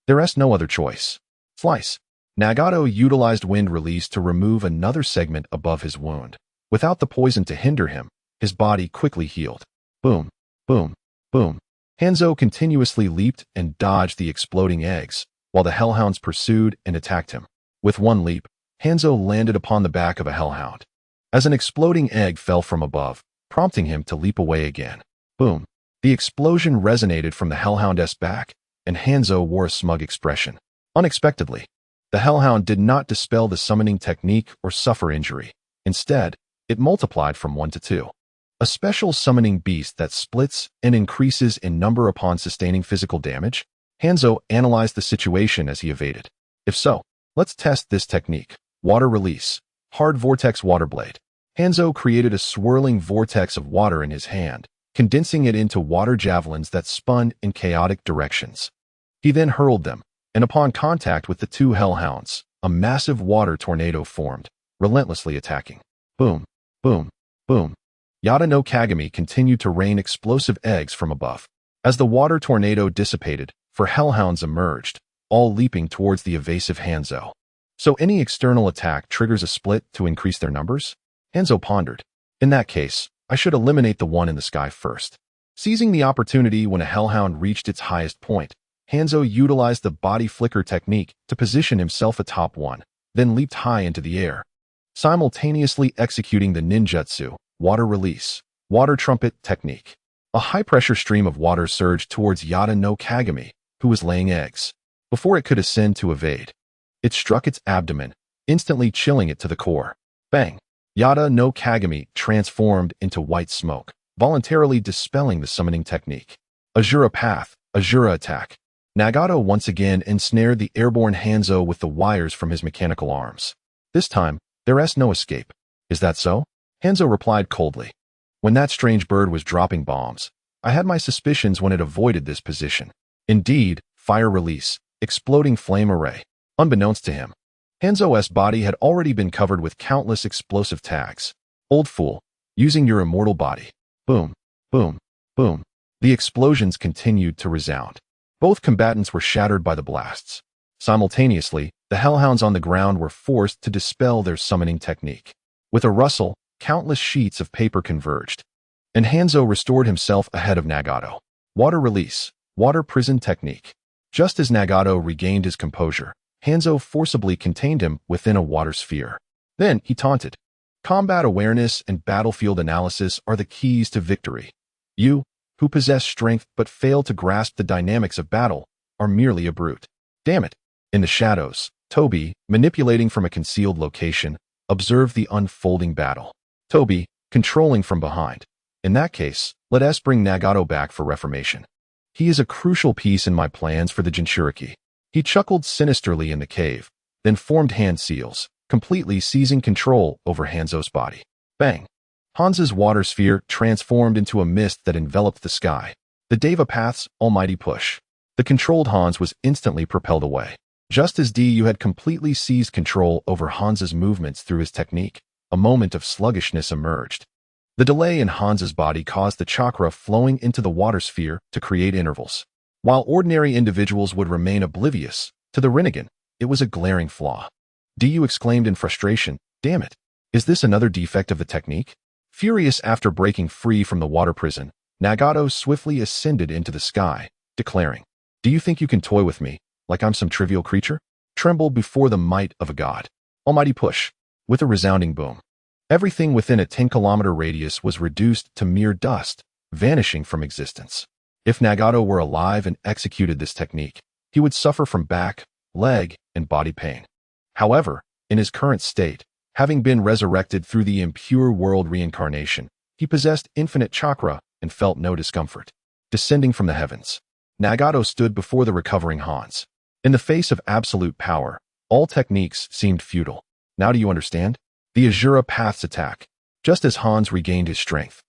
There's no other choice. Slice. Nagato utilized wind release to remove another segment above his wound. Without the poison to hinder him, his body quickly healed. Boom, boom, boom. Hanzo continuously leaped and dodged the exploding eggs, while the hellhounds pursued and attacked him. With one leap, Hanzo landed upon the back of a hellhound, as an exploding egg fell from above, prompting him to leap away again. Boom. The explosion resonated from the hellhound's back, and Hanzo wore a smug expression. Unexpectedly, the hellhound did not dispel the summoning technique or suffer injury. Instead, it multiplied from 1 to 2. A special summoning beast that splits and increases in number upon sustaining physical damage? Hanzo analyzed the situation as he evaded. If so, let's test this technique. Water release. Hard vortex water blade. Hanzo created a swirling vortex of water in his hand, condensing it into water javelins that spun in chaotic directions. He then hurled them, and upon contact with the two hellhounds, a massive water tornado formed, relentlessly attacking. Boom, boom, boom. Yada no Kagami continued to rain explosive eggs from above. As the water tornado dissipated, 4 hellhounds emerged, all leaping towards the evasive Hanzo. So any external attack triggers a split to increase their numbers? Hanzo pondered. In that case, I should eliminate the one in the sky first. Seizing the opportunity when a hellhound reached its highest point, Hanzo utilized the body flicker technique to position himself atop one, then leaped high into the air, simultaneously executing the ninjutsu, water release, water trumpet technique. A high-pressure stream of water surged towards Yada no Kagami, who was laying eggs. Before it could ascend to evade, it struck its abdomen, instantly chilling it to the core. Bang! Yada no Kagami transformed into white smoke, voluntarily dispelling the summoning technique. Azura path, Azura attack. Nagato once again ensnared the airborne Hanzo with the wires from his mechanical arms. This time, there's no escape. Is that so? Hanzo replied coldly. When that strange bird was dropping bombs, I had my suspicions when it avoided this position. Indeed, fire release, exploding flame array. Unbeknownst to him, Hanzo's body had already been covered with countless explosive tags. Old fool, using your immortal body. Boom, boom, boom. The explosions continued to resound. Both combatants were shattered by the blasts. Simultaneously, the hellhounds on the ground were forced to dispel their summoning technique. With a rustle, countless sheets of paper converged, and Hanzo restored himself ahead of Nagato. Water release, water prison technique. Just as Nagato regained his composure, Hanzo forcibly contained him within a water sphere. Then he taunted. Combat awareness and battlefield analysis are the keys to victory. You, who possess strength but fail to grasp the dynamics of battle, are merely a brute. Damn it. In the shadows, Toby, manipulating from a concealed location, observed the unfolding battle. Toby, controlling from behind. In that case, let us bring Nagato back for reformation. He is a crucial piece in my plans for the Jinchuriki. He chuckled sinisterly in the cave, then formed hand seals, completely seizing control over Hanzo's body. Bang! Hans's water sphere transformed into a mist that enveloped the sky. The Deva Path's almighty push. The controlled Hans was instantly propelled away. Just as Du had completely seized control over Hansa's movements through his technique, a moment of sluggishness emerged. The delay in Hansa's body caused the chakra flowing into the water sphere to create intervals. While ordinary individuals would remain oblivious, to the Rinnegan, it was a glaring flaw. Du exclaimed in frustration, "Damn it! Is this another defect of the technique?" Furious after breaking free from the water prison, Nagato swiftly ascended into the sky, declaring, "Do you think you can toy with me, like I'm some trivial creature? Tremble before the might of a god." Almighty push. With a resounding boom. Everything within a 10-kilometer radius was reduced to mere dust, vanishing from existence. If Nagato were alive and executed this technique, he would suffer from back, leg, and body pain. However, in his current state, having been resurrected through the impure world reincarnation, he possessed infinite chakra and felt no discomfort. Descending from the heavens, Nagato stood before the recovering Hans. In the face of absolute power, all techniques seemed futile. Now do you understand? The Azura Path's attack. Just as Hans regained his strength,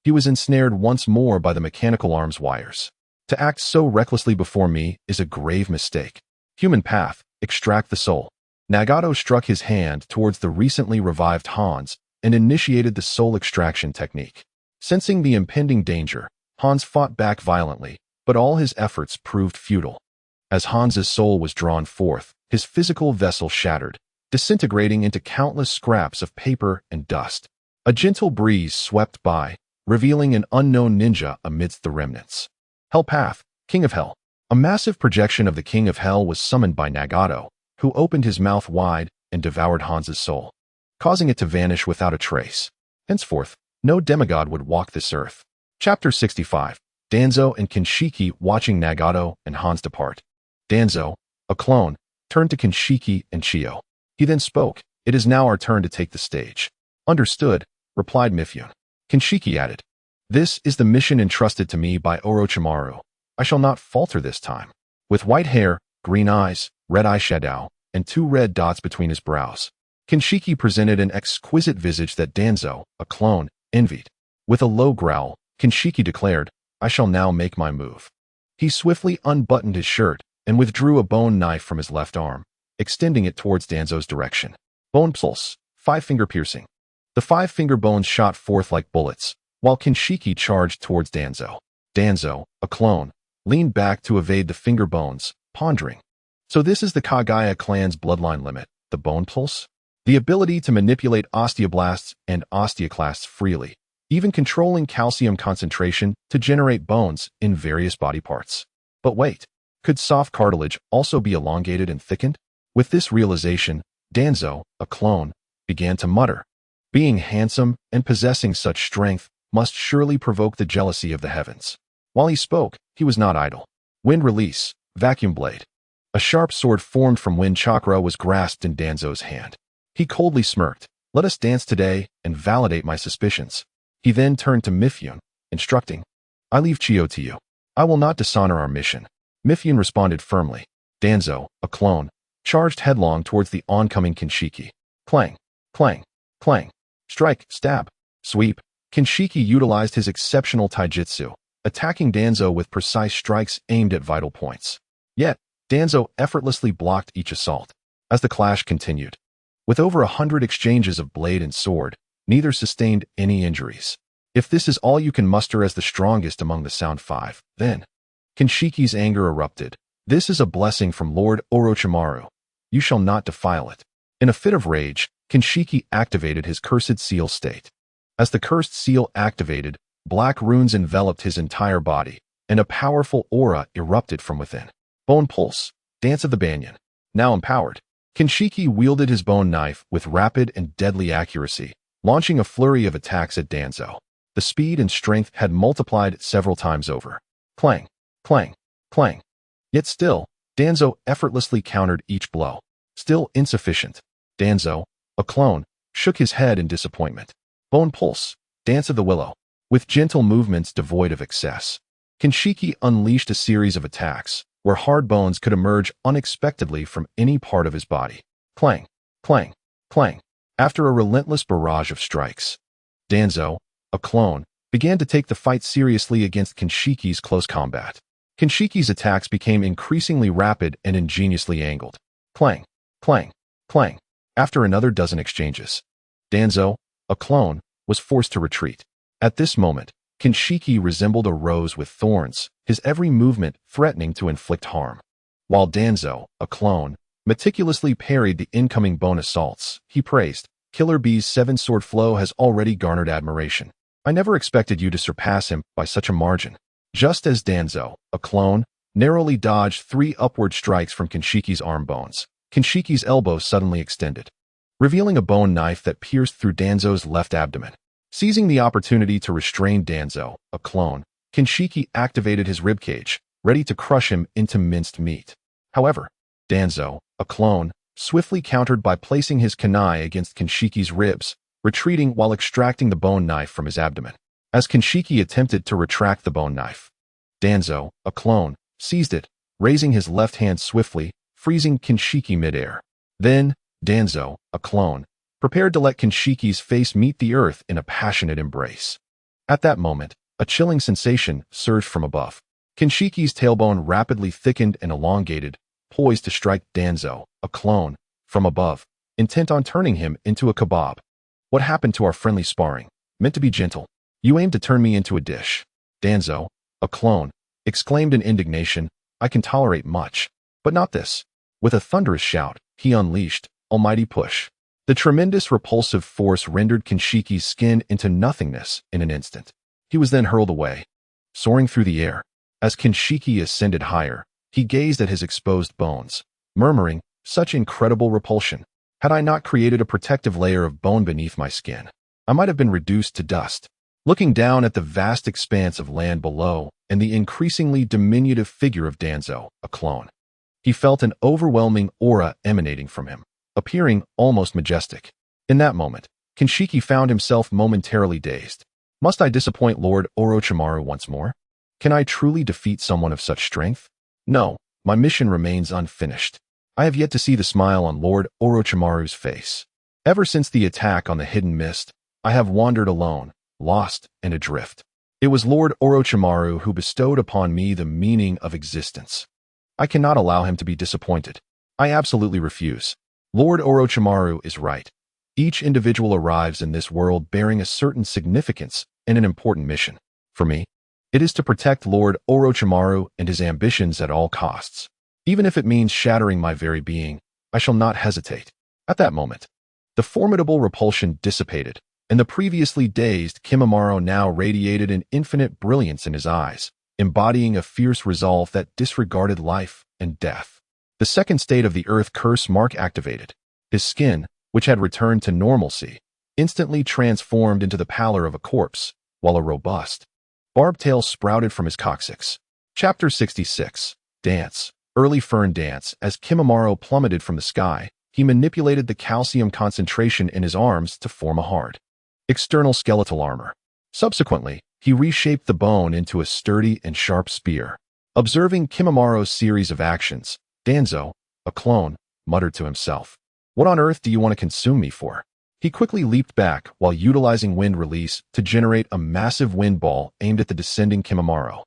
he was ensnared once more by the mechanical arm's wires. To act so recklessly before me is a grave mistake. Human path, extract the soul. Nagato struck his hand towards the recently revived Hans and initiated the soul extraction technique. Sensing the impending danger, Hans fought back violently, but all his efforts proved futile. As Hans's soul was drawn forth, his physical vessel shattered, disintegrating into countless scraps of paper and dust. A gentle breeze swept by, revealing an unknown ninja amidst the remnants. Hell Path, King of Hell. A massive projection of the King of Hell was summoned by Nagato, who opened his mouth wide and devoured Hans's soul, causing it to vanish without a trace. Henceforth, no demigod would walk this earth. Chapter 65. Danzo and Kinshiki watching Nagato and Hans depart. Danzo, a clone, turned to Kinshiki and Chiyo. He then spoke, "It is now our turn to take the stage." "Understood," replied Mifune. Kinshiki added, "This is the mission entrusted to me by Orochimaru. I shall not falter this time." With white hair, green eyes, red eyeshadow, and 2 red dots between his brows, Kinshiki presented an exquisite visage that Danzo, a clone, envied. With a low growl, Kinshiki declared, "I shall now make my move." He swiftly unbuttoned his shirt and withdrew a bone knife from his left arm, extending it towards Danzo's direction. Bone pulse, 5-finger piercing. The 5-finger bones shot forth like bullets, while Kinshiki charged towards Danzo. Danzo, a clone, leaned back to evade the finger bones, pondering. So this is the Kage clan's bloodline limit, the bone pulse? The ability to manipulate osteoblasts and osteoclasts freely, even controlling calcium concentration to generate bones in various body parts. But wait, could soft cartilage also be elongated and thickened? With this realization, Danzo, a clone, began to mutter. Being handsome and possessing such strength must surely provoke the jealousy of the heavens. While he spoke, he was not idle. Wind release, vacuum blade. A sharp sword formed from wind chakra was grasped in Danzo's hand. He coldly smirked. "Let us dance today and validate my suspicions." He then turned to Mifune, instructing, "I leave Chiyo to you. I will not dishonor our mission." Mifune responded firmly. Danzo, a clone, charged headlong towards the oncoming Kinshiki. Clang, clang, clang. Strike, stab, sweep. Kinshiki utilized his exceptional taijutsu, attacking Danzo with precise strikes aimed at vital points. Yet, Danzo effortlessly blocked each assault. As the clash continued, with over 100 exchanges of blade and sword, neither sustained any injuries. If this is all you can muster as the strongest among the Sound Five, then Kinshiki's anger erupted. "This is a blessing from Lord Orochimaru. You shall not defile it." In a fit of rage, Kinshiki activated his cursed seal state. As the cursed seal activated, black runes enveloped his entire body, and a powerful aura erupted from within. Bone pulse, dance of the banyan. Now empowered, Kinshiki wielded his bone knife with rapid and deadly accuracy, launching a flurry of attacks at Danzo. The speed and strength had multiplied several times over. Clang, clang, clang. Yet still, Danzo effortlessly countered each blow. Still insufficient. Danzo, a clone, shook his head in disappointment. Bone pulse, dance of the willow. With gentle movements devoid of excess, Kinshiki unleashed a series of attacks, where hard bones could emerge unexpectedly from any part of his body. Clang, clang, clang. After a relentless barrage of strikes, Danzo, a clone, began to take the fight seriously against Kinshiki's close combat. Kinshiki's attacks became increasingly rapid and ingeniously angled. Clang, clang, clang. After another dozen exchanges, Danzo, a clone, was forced to retreat. At this moment, Kinshiki resembled a rose with thorns, his every movement threatening to inflict harm. While Danzo, a clone, meticulously parried the incoming bone assaults, he praised, Killer Bee's seven-sword flow has already garnered admiration. I never expected you to surpass him by such a margin. Just as Danzo, a clone, narrowly dodged 3 upward strikes from Kinshiki's arm bones, Kinshiki's elbow suddenly extended, revealing a bone knife that pierced through Danzo's left abdomen. Seizing the opportunity to restrain Danzo, a clone, Kinshiki activated his ribcage, ready to crush him into minced meat. However, Danzo, a clone, swiftly countered by placing his kunai against Kinshiki's ribs, retreating while extracting the bone knife from his abdomen. As Kinshiki attempted to retract the bone knife, Danzo, a clone, seized it, raising his left hand swiftly, freezing Kinshiki midair. Then, Danzo, a clone, prepared to let Kinshiki's face meet the earth in a passionate embrace. At that moment, a chilling sensation surged from above. Kinshiki's tailbone rapidly thickened and elongated, poised to strike Danzo, a clone, from above, intent on turning him into a kebab. What happened to our friendly sparring? Meant to be gentle. You aimed to turn me into a dish. Danzo, a clone, exclaimed in indignation, I can tolerate much, but not this. With a thunderous shout, he unleashed, almighty push. The tremendous repulsive force rendered Kinshiki's skin into nothingness in an instant. He was then hurled away, soaring through the air. As Kinshiki ascended higher, he gazed at his exposed bones, murmuring, such incredible repulsion. Had I not created a protective layer of bone beneath my skin, I might have been reduced to dust. Looking down at the vast expanse of land below and the increasingly diminutive figure of Danzo, a clone, he felt an overwhelming aura emanating from him, appearing almost majestic. In that moment, Kinshiki found himself momentarily dazed. Must I disappoint Lord Orochimaru once more? Can I truly defeat someone of such strength? No, my mission remains unfinished. I have yet to see the smile on Lord Orochimaru's face. Ever since the attack on the hidden mist, I have wandered alone, lost and adrift. It was Lord Orochimaru who bestowed upon me the meaning of existence. I cannot allow him to be disappointed. I absolutely refuse. Lord Orochimaru is right. Each individual arrives in this world bearing a certain significance and an important mission. For me, it is to protect Lord Orochimaru and his ambitions at all costs. Even if it means shattering my very being, I shall not hesitate. At that moment, the formidable repulsion dissipated, and the previously dazed Kimimaro now radiated an infinite brilliance in his eyes, embodying a fierce resolve that disregarded life and death. The second state of the Earth Curse mark activated. His skin, which had returned to normalcy, instantly transformed into the pallor of a corpse, while a robust, barbed tail sprouted from his coccyx. Chapter 66. Dance. Early Fern Dance. As Kimimaro plummeted from the sky, he manipulated the calcium concentration in his arms to form a hard, external skeletal armor. Subsequently, he reshaped the bone into a sturdy and sharp spear. Observing Kimimaro's series of actions, Danzo, a clone, muttered to himself, What on earth do you want to consume me for? He quickly leaped back while utilizing wind release to generate a massive wind ball aimed at the descending Kimimaro.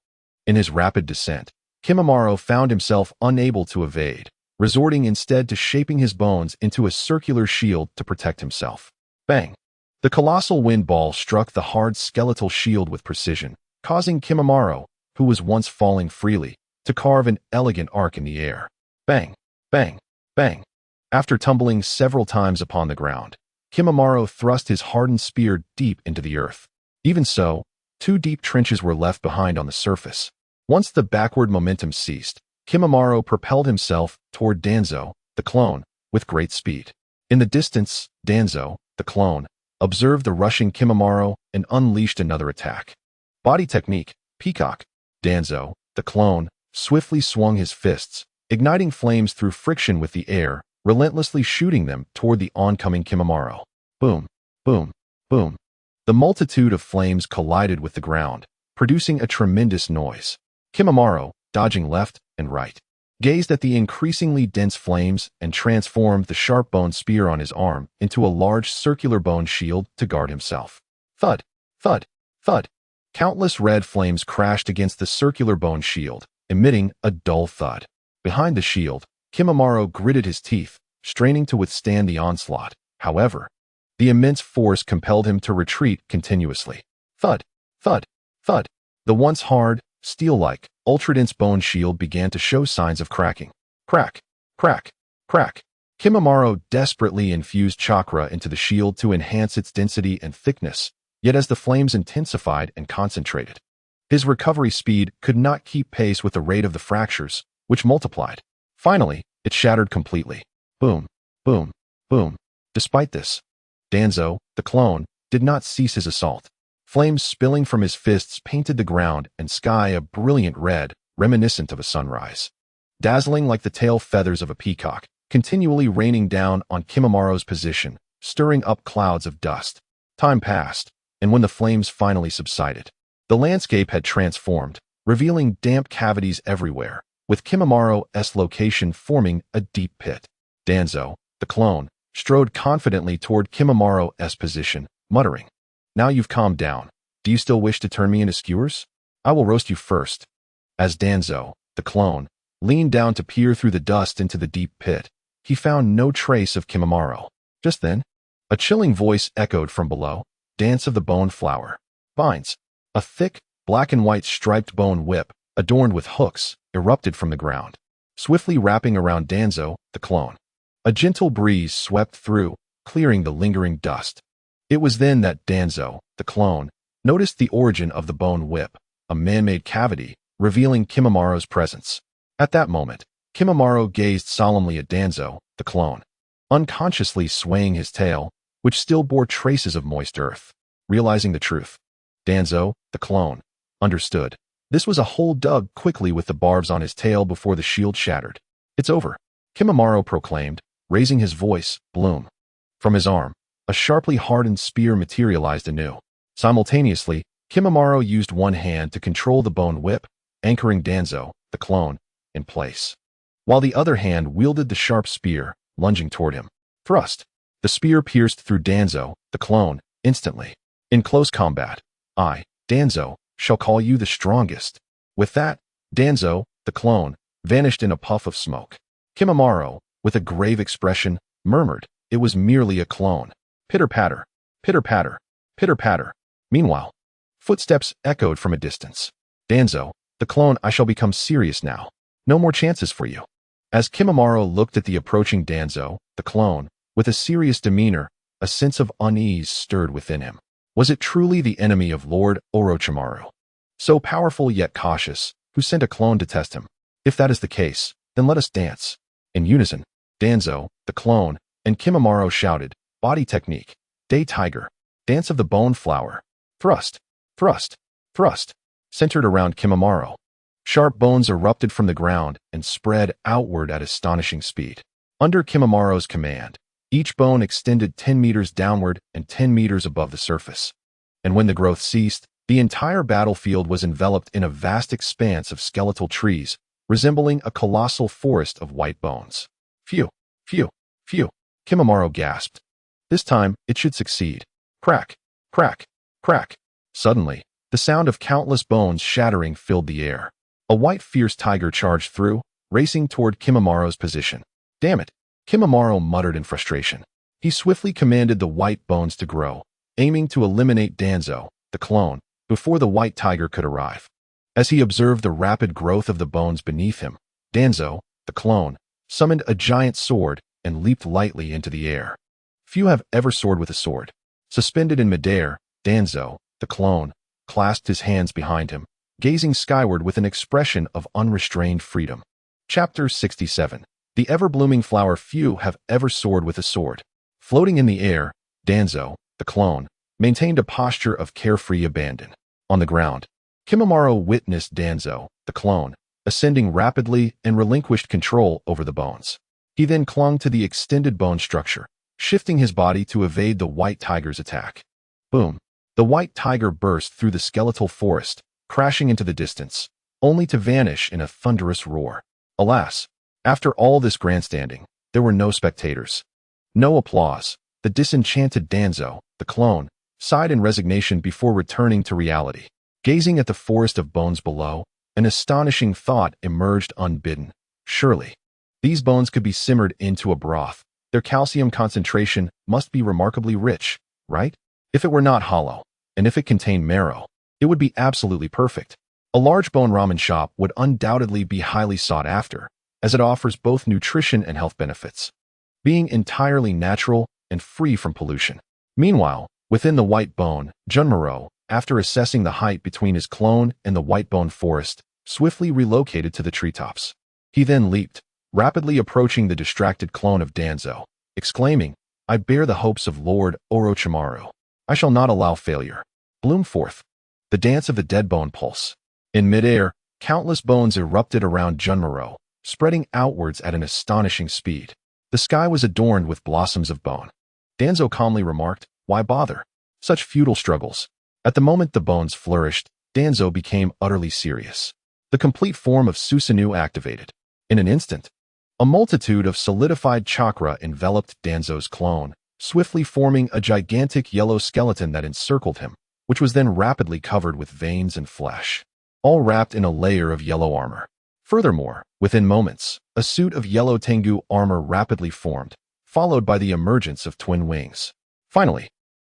In his rapid descent, Kimimaro found himself unable to evade, resorting instead to shaping his bones into a circular shield to protect himself. Bang! The colossal wind ball struck the hard skeletal shield with precision, causing Kimimaro, who was once falling freely, to carve an elegant arc in the air. Bang! Bang! Bang! After tumbling several times upon the ground, Kimimaro thrust his hardened spear deep into the earth. Even so, 2 deep trenches were left behind on the surface. Once the backward momentum ceased, Kimimaro propelled himself toward Danzo, the clone, with great speed. In the distance, Danzo, the clone, observed the rushing Kimimaro and unleashed another attack. Body technique, peacock. Danzo, the clone, swiftly swung his fists, igniting flames through friction with the air, relentlessly shooting them toward the oncoming Kimimaro. Boom, boom, boom. The multitude of flames collided with the ground, producing a tremendous noise. Kimimaro, dodging left and right, gazed at the increasingly dense flames and transformed the sharp bone spear on his arm into a large circular bone shield to guard himself. Thud, thud, thud. Countless red flames crashed against the circular bone shield, emitting a dull thud. Behind the shield, Kimimaro gritted his teeth, straining to withstand the onslaught. However, the immense force compelled him to retreat continuously. Thud, thud, thud. The once hard, steel-like, ultra-dense bone shield began to show signs of cracking. Crack, crack, crack. Kimimaro desperately infused chakra into the shield to enhance its density and thickness, yet as the flames intensified and concentrated, his recovery speed could not keep pace with the rate of the fractures, which multiplied. Finally, it shattered completely. Boom, boom, boom. Despite this, Danzo, the clone, did not cease his assault. Flames spilling from his fists painted the ground and sky a brilliant red, reminiscent of a sunrise. Dazzling like the tail feathers of a peacock, continually raining down on Kimimaro's position, stirring up clouds of dust. Time passed, and when the flames finally subsided, the landscape had transformed, revealing damp cavities everywhere, with Kimimaro's location forming a deep pit. Danzo, the clone, strode confidently toward Kimimaro's position, muttering, "Now you've calmed down. Do you still wish to turn me into skewers? I will roast you first." As Danzo, the clone, leaned down to peer through the dust into the deep pit, he found no trace of Kimimaro. Just then, a chilling voice echoed from below, "Dance of the Bone Flower. Vines." A thick, black and white striped bone whip, adorned with hooks, erupted from the ground, swiftly wrapping around Danzo, the clone. A gentle breeze swept through, clearing the lingering dust. It was then that Danzo, the clone, noticed the origin of the bone whip, a man-made cavity, revealing Kimimaro's presence. At that moment, Kimimaro gazed solemnly at Danzo, the clone, unconsciously swaying his tail, which still bore traces of moist earth. Realizing the truth, Danzo, the clone, understood. This was a hole dug quickly with the barbs on his tail before the shield shattered. "It's over," Kimimaro proclaimed, raising his voice. Bloom. From his arm, a sharply hardened spear materialized anew. Simultaneously, Kimimaro used one hand to control the bone whip, anchoring Danzo, the clone, in place, while the other hand wielded the sharp spear, lunging toward him. Thrust. The spear pierced through Danzo, the clone, instantly. In close combat, I, Danzo, shall call you the strongest. With that, Danzo, the clone, vanished in a puff of smoke. Kimimaro, with a grave expression, murmured, "It was merely a clone." Pitter-patter, pitter-patter, pitter-patter. Meanwhile, footsteps echoed from a distance. "Danzo, the clone, I shall become serious now. No more chances for you." As Kimimaro looked at the approaching Danzo, the clone, with a serious demeanor, a sense of unease stirred within him. Was it truly the enemy of Lord Orochimaru, so powerful yet cautious, who sent a clone to test him? If that is the case, then let us dance. In unison, Danzo, the clone, and Kimimaro shouted, "Body technique, Day Tiger, Dance of the Bone Flower, Thrust, Thrust, Thrust," centered around Kimimaro. Sharp bones erupted from the ground and spread outward at astonishing speed. Under Kimimaro's command, each bone extended 10 meters downward and 10 meters above the surface. And when the growth ceased, the entire battlefield was enveloped in a vast expanse of skeletal trees, resembling a colossal forest of white bones. Phew, phew, phew, Kimimaro gasped. This time, it should succeed. Crack, crack, crack. Suddenly, the sound of countless bones shattering filled the air. A white fierce tiger charged through, racing toward Kimimaro's position. "Damn it," Kimimaro muttered in frustration. He swiftly commanded the white bones to grow, aiming to eliminate Danzo, the clone, before the white tiger could arrive. As he observed the rapid growth of the bones beneath him, Danzo, the clone, summoned a giant sword and leaped lightly into the air. Few have ever soared with a sword. Suspended in midair, Danzo, the clone, clasped his hands behind him, gazing skyward with an expression of unrestrained freedom. Chapter 67. The ever-blooming flower. Few have ever soared with a sword. Floating in the air, Danzo, the clone, maintained a posture of carefree abandon. On the ground, Kimimaro witnessed Danzo, the clone, ascending rapidly and relinquished control over the bones. He then clung to the extended bone structure, shifting his body to evade the white tiger's attack. Boom! The white tiger burst through the skeletal forest, crashing into the distance, only to vanish in a thunderous roar. Alas, after all this grandstanding, there were no spectators. No applause. The disenchanted Danzo, the clone, sighed in resignation before returning to reality. Gazing at the forest of bones below, an astonishing thought emerged unbidden. Surely, These bones could be simmered into a broth. Their calcium concentration must be remarkably rich, right? If it were not hollow, and if it contained marrow, it would be absolutely perfect. A large bone ramen shop would undoubtedly be highly sought after, as it offers both nutrition and health benefits, being entirely natural and free from pollution. Meanwhile, within the white bone, Junmaro, after assessing the height between his clone and the white bone forest, swiftly relocated to the treetops. He then leaped, rapidly approaching the distracted clone of Danzo, exclaiming, "I bear the hopes of Lord Orochimaru. I shall not allow failure. Bloom forth." The dance of the dead bone pulse. In midair, countless bones erupted around Junmaro, spreading outwards at an astonishing speed. The sky was adorned with blossoms of bone. Danzo calmly remarked, "Why bother? Such futile struggles." At the moment the bones flourished, Danzo became utterly serious. The complete form of Susanoo activated. In an instant, a multitude of solidified chakra enveloped Danzo's clone, swiftly forming a gigantic yellow skeleton that encircled him, which was then rapidly covered with veins and flesh, all wrapped in a layer of yellow armor. Furthermore, within moments, a suit of yellow Tengu armor rapidly formed, followed by the emergence of twin wings. Finally,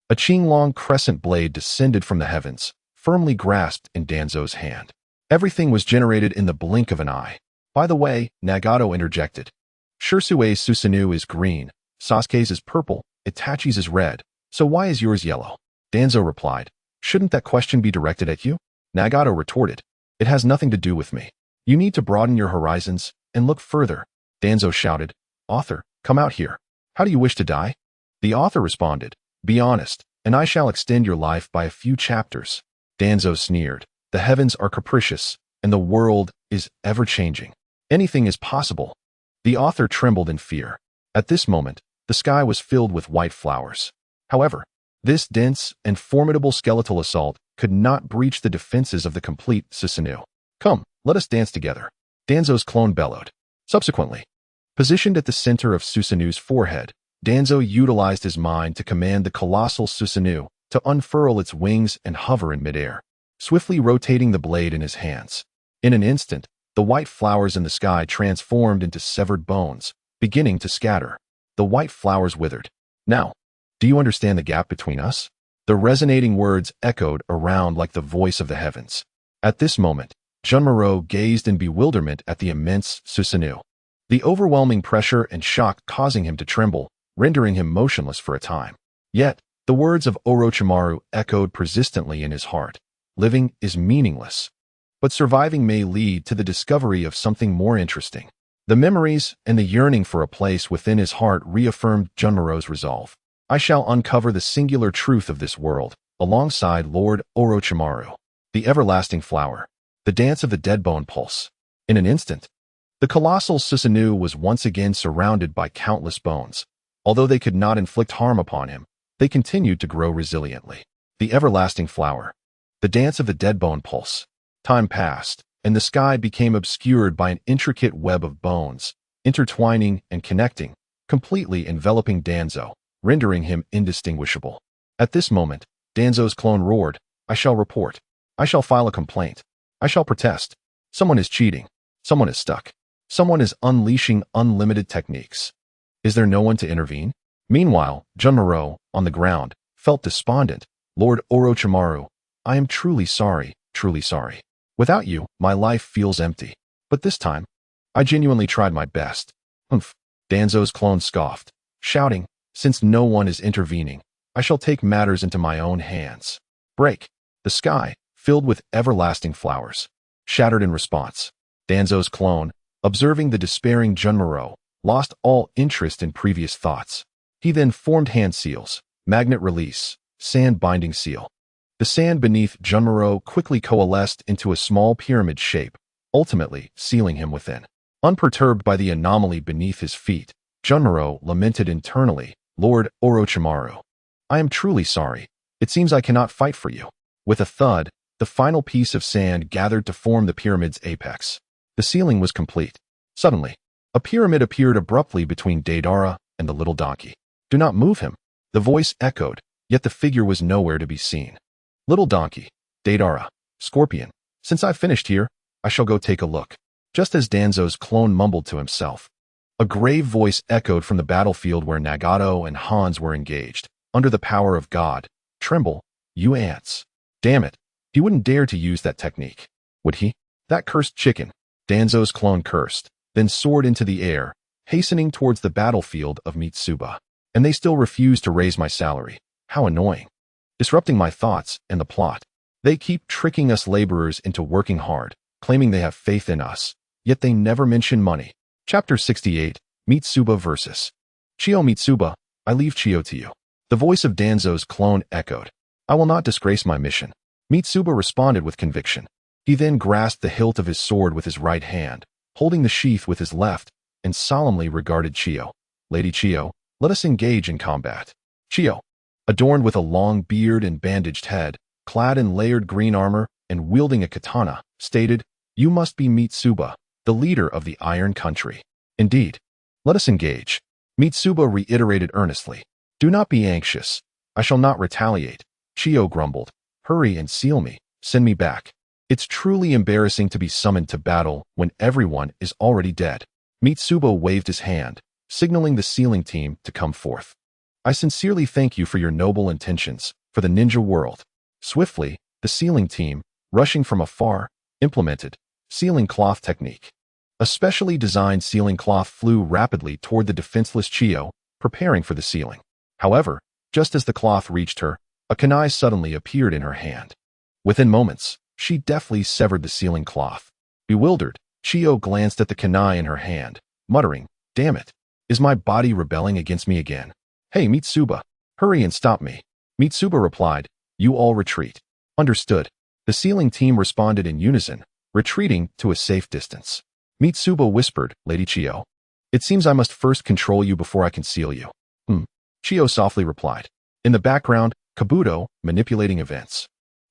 a Qinglong crescent blade descended from the heavens, firmly grasped in Danzo's hand. Everything was generated in the blink of an eye. By the way, Nagato interjected, "Shirsue's Susanoo is green, Sasuke's is purple, Itachi's is red, so why is yours yellow?" Danzo replied, "Shouldn't that question be directed at you?" Nagato retorted, "It has nothing to do with me. You need to broaden your horizons and look further." Danzo shouted, "Author, come out here. How do you wish to die?" The author responded, "Be honest, and I shall extend your life by a few chapters." Danzo sneered, "The heavens are capricious, and the world is ever-changing. Anything is possible." The author trembled in fear. At this moment, the sky was filled with white flowers. However, this dense and formidable skeletal assault could not breach the defenses of the complete Susanoo. "Come, let us dance together," Danzo's clone bellowed. Subsequently, positioned at the center of Susanoo's forehead, Danzo utilized his mind to command the colossal Susanoo to unfurl its wings and hover in midair, swiftly rotating the blade in his hands. In an instant, the white flowers in the sky transformed into severed bones, beginning to scatter. The white flowers withered. "Now, do you understand the gap between us?" The resonating words echoed around like the voice of the heavens. At this moment, Junmaro gazed in bewilderment at the immense Susanoo, the overwhelming pressure and shock causing him to tremble, rendering him motionless for a time. Yet, the words of Orochimaru echoed persistently in his heart. Living is meaningless, but surviving may lead to the discovery of something more interesting. The memories and the yearning for a place within his heart reaffirmed Junmaro's resolve. "I shall uncover the singular truth of this world, alongside Lord Orochimaru." The everlasting flower. The dance of the dead bone pulse. In an instant, the colossal Susanoo was once again surrounded by countless bones. Although they could not inflict harm upon him, they continued to grow resiliently. The everlasting flower. The dance of the dead bone pulse. Time passed, and the sky became obscured by an intricate web of bones, intertwining and connecting, completely enveloping Danzo, rendering him indistinguishable. At this moment, Danzo's clone roared, "I shall report. I shall file a complaint. I shall protest. Someone is cheating. Someone is stuck. Someone is unleashing unlimited techniques. Is there no one to intervene?" Meanwhile, Junmaro, on the ground, felt despondent. "Lord Orochimaru, I am truly sorry, truly sorry. Without you, my life feels empty. But this time, I genuinely tried my best." "Humph." Danzo's clone scoffed, shouting, "Since no one is intervening, I shall take matters into my own hands." Break. The sky, filled with everlasting flowers, shattered in response. Danzo's clone, observing the despairing Junmaro, lost all interest in previous thoughts. He then formed hand seals, magnet release, sand binding seal. The sand beneath Junmaro quickly coalesced into a small pyramid shape, ultimately sealing him within. Unperturbed by the anomaly beneath his feet, Junmaro lamented internally, "Lord Orochimaru, I am truly sorry. It seems I cannot fight for you." With a thud, the final piece of sand gathered to form the pyramid's apex. The ceiling was complete. Suddenly, a pyramid appeared abruptly between Deidara and the little donkey. "Do not move him," the voice echoed, yet the figure was nowhere to be seen. "Little donkey, Deidara, Scorpion, since I've finished here, I shall go take a look." Just as Danzo's clone mumbled to himself, A grave voice echoed from the battlefield where Nagato and Hans were engaged. Under the power of God, tremble, you ants. Damn it, he wouldn't dare to use that technique, would he? That cursed chicken. Danzo's clone cursed, then soared into the air, hastening towards the battlefield of Mitsuba. And they still refuse to raise my salary. How annoying. Disrupting my thoughts and the plot. They keep tricking us laborers into working hard, claiming they have faith in us, yet they never mention money. Chapter 68, Mitsuba versus Chiyo. Mitsuba, I leave Chiyo to you. The voice of Danzo's clone echoed. I will not disgrace my mission. Mitsuba responded with conviction. He then grasped the hilt of his sword with his right hand, holding the sheath with his left, and solemnly regarded Chiyo. Lady Chiyo, let us engage in combat. Chiyo, adorned with a long beard and bandaged head, clad in layered green armor and wielding a katana, stated, You must be Mitsuba, the leader of the Iron Country. Indeed. Let us engage. Mitsuba reiterated earnestly. Do not be anxious. I shall not retaliate. Chiyo grumbled. Hurry and seal me. Send me back. It's truly embarrassing to be summoned to battle when everyone is already dead. Mitsuba waved his hand, signaling the sealing team to come forth. I sincerely thank you for your noble intentions for the ninja world. Swiftly, the sealing team, rushing from afar, implemented sealing cloth technique. A specially designed sealing cloth flew rapidly toward the defenseless Chiyo, preparing for the sealing. However, just as the cloth reached her, a kunai suddenly appeared in her hand. Within moments, she deftly severed the sealing cloth. Bewildered, Chiyo glanced at the kunai in her hand, muttering, Damn it, is my body rebelling against me again? Hey Mitsuba, hurry and stop me. Mitsuba replied, You all retreat. Understood. The sealing team responded in unison, retreating to a safe distance. Mitsuba whispered, Lady Chiyo, it seems I must first control you before I can seal you. Chiyo softly replied. In the background, Kabuto, manipulating events.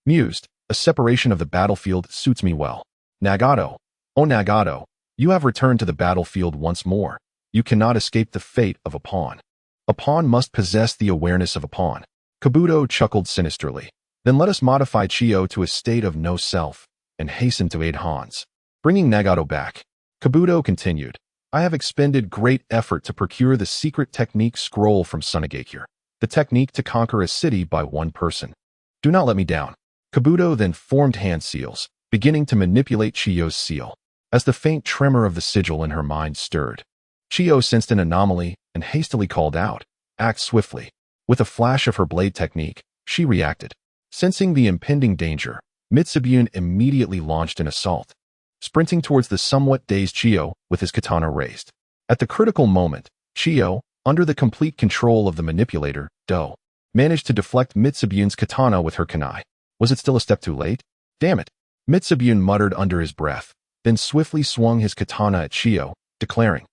Mused, a separation of the battlefield suits me well. Nagato, oh Nagato, you have returned to the battlefield once more. You cannot escape the fate of a pawn. A pawn must possess the awareness of a pawn. Kabuto chuckled sinisterly. Then let us modify Chiyo to a state of no self, and hasten to aid Hans. Bringing Nagato back. Kabuto continued. I have expended great effort to procure the secret technique scroll from Sunagakure, the technique to conquer a city by one person. Do not let me down. Kabuto then formed hand seals, beginning to manipulate Chiyo's seal. As the faint tremor of the sigil in her mind stirred, Chiyo sensed an anomaly and hastily called out, Act swiftly. With a flash of her blade technique, she reacted. Sensing the impending danger, Mitsubune immediately launched an assault, sprinting towards the somewhat dazed Chiyo with his katana raised. At the critical moment, Chiyo, under the complete control of the manipulator, Do, managed to deflect Mitsubune's katana with her kunai. Was it still a step too late? Damn it! Mitsubune muttered under his breath, then swiftly swung his katana at Chiyo, declaring,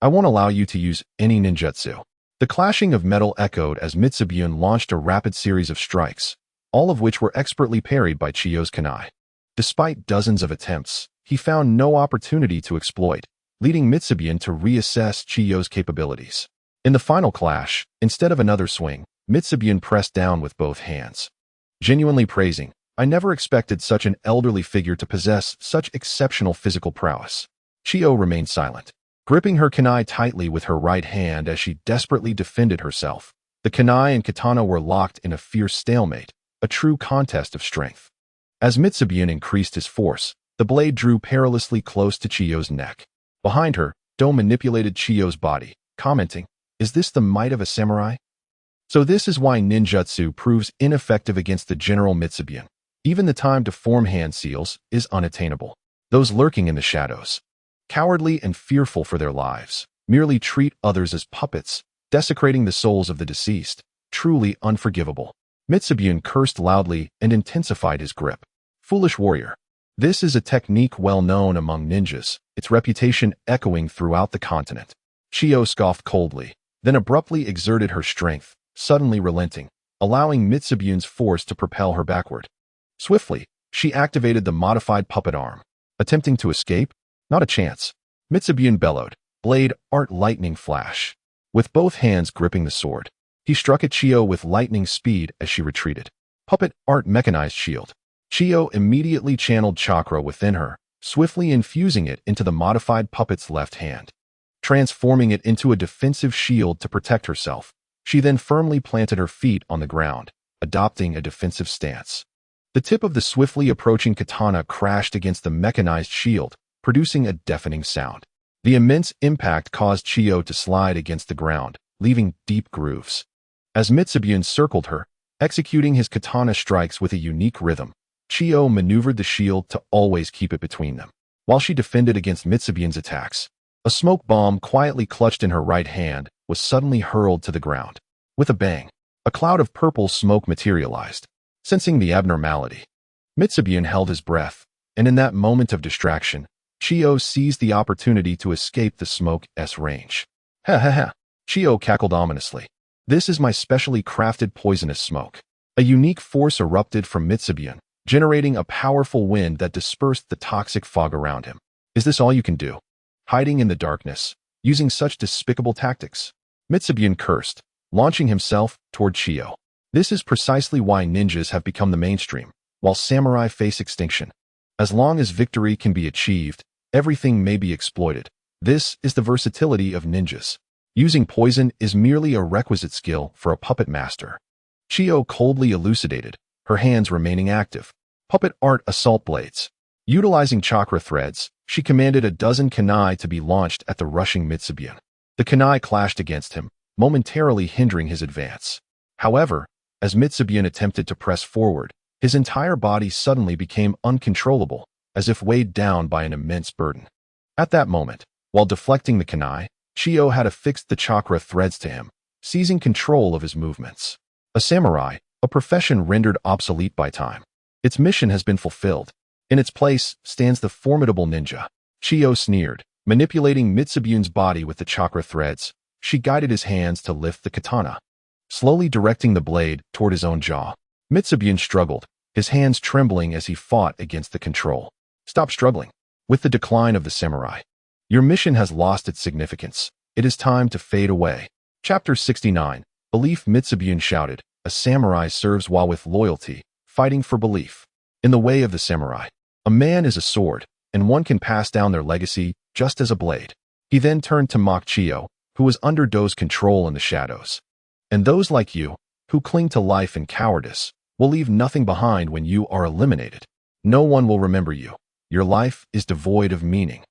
I won't allow you to use any ninjutsu. The clashing of metal echoed as Mitsubune launched a rapid series of strikes, all of which were expertly parried by Chiyo's kunai. Despite dozens of attempts, he found no opportunity to exploit, leading Mitsubune to reassess Chiyo's capabilities. In the final clash, instead of another swing, Mitsubune pressed down with both hands. Genuinely praising, I never expected such an elderly figure to possess such exceptional physical prowess. Chiyo remained silent, gripping her kunai tightly with her right hand as she desperately defended herself. The kunai and katana were locked in a fierce stalemate, a true contest of strength. As Mitsubune increased his force, the blade drew perilously close to Chiyo's neck. Behind her, Do manipulated Chiyo's body, commenting, Is this the might of a samurai? So this is why ninjutsu proves ineffective against the General Mitsubune. Even the time to form hand seals is unattainable. Those lurking in the shadows, cowardly and fearful for their lives, merely treat others as puppets, desecrating the souls of the deceased. Truly unforgivable. Mitsubune cursed loudly and intensified his grip. Foolish warrior. This is a technique well known among ninjas, its reputation echoing throughout the continent. Chiyo scoffed coldly, then abruptly exerted her strength, suddenly relenting, allowing Mitsubune's force to propel her backward. Swiftly, she activated the modified puppet arm. Attempting to escape? Not a chance. Mitsubune bellowed, blade art lightning flash. With both hands gripping the sword, he struck at Chiyo with lightning speed as she retreated. Puppet art mechanized shield. Chiyo immediately channeled chakra within her, swiftly infusing it into the modified puppet's left hand. transforming it into a defensive shield to protect herself. She then firmly planted her feet on the ground, adopting a defensive stance. The tip of the swiftly approaching katana crashed against the mechanized shield, producing a deafening sound. The immense impact caused Chiyo to slide against the ground, leaving deep grooves. As Mitsubun circled her, executing his katana strikes with a unique rhythm, Chiyo maneuvered the shield to always keep it between them. While she defended against Mitsubun's attacks, a smoke bomb quietly clutched in her right hand was suddenly hurled to the ground. With a bang, a cloud of purple smoke materialized. Sensing the abnormality, Mitsubun held his breath, and in that moment of distraction, Chiyo seized the opportunity to escape the smoke's range. Ha ha ha, Chiyo cackled ominously. This is my specially crafted poisonous smoke. A unique force erupted from Mitsubun, generating a powerful wind that dispersed the toxic fog around him. Is this all you can do? Hiding in the darkness, using such despicable tactics? Mitsubun cursed, launching himself toward Chiyo. This is precisely why ninjas have become the mainstream, while samurai face extinction. As long as victory can be achieved, everything may be exploited. This is the versatility of ninjas. Using poison is merely a requisite skill for a puppet master. Chiyo coldly elucidated, her hands remaining active. Puppet art assault blades. Utilizing chakra threads, she commanded a dozen kunai to be launched at the rushing Mitsubun. The kunai clashed against him, momentarily hindering his advance. However, as Mitsubun attempted to press forward, his entire body suddenly became uncontrollable, as if weighed down by an immense burden. At that moment, while deflecting the kunai, Chiyo had affixed the chakra threads to him, seizing control of his movements. A samurai, a profession rendered obsolete by time. Its mission has been fulfilled. In its place stands the formidable ninja. Chiyo sneered, manipulating Mitsubun's body with the chakra threads. She guided his hands to lift the katana, slowly directing the blade toward his own jaw. Mitsubun struggled, his hands trembling as he fought against the control. Stop struggling. With the decline of the samurai, your mission has lost its significance. It is time to fade away. Chapter 69. Belief. Mitsubun shouted, a samurai serves while with loyalty, fighting for belief. In the way of the samurai, a man is a sword, and one can pass down their legacy just as a blade. He then turned to mock Chiyo, who was under Do's control in the shadows. And those like you, who cling to life in cowardice, will leave nothing behind when you are eliminated. No one will remember you. Your life is devoid of meaning.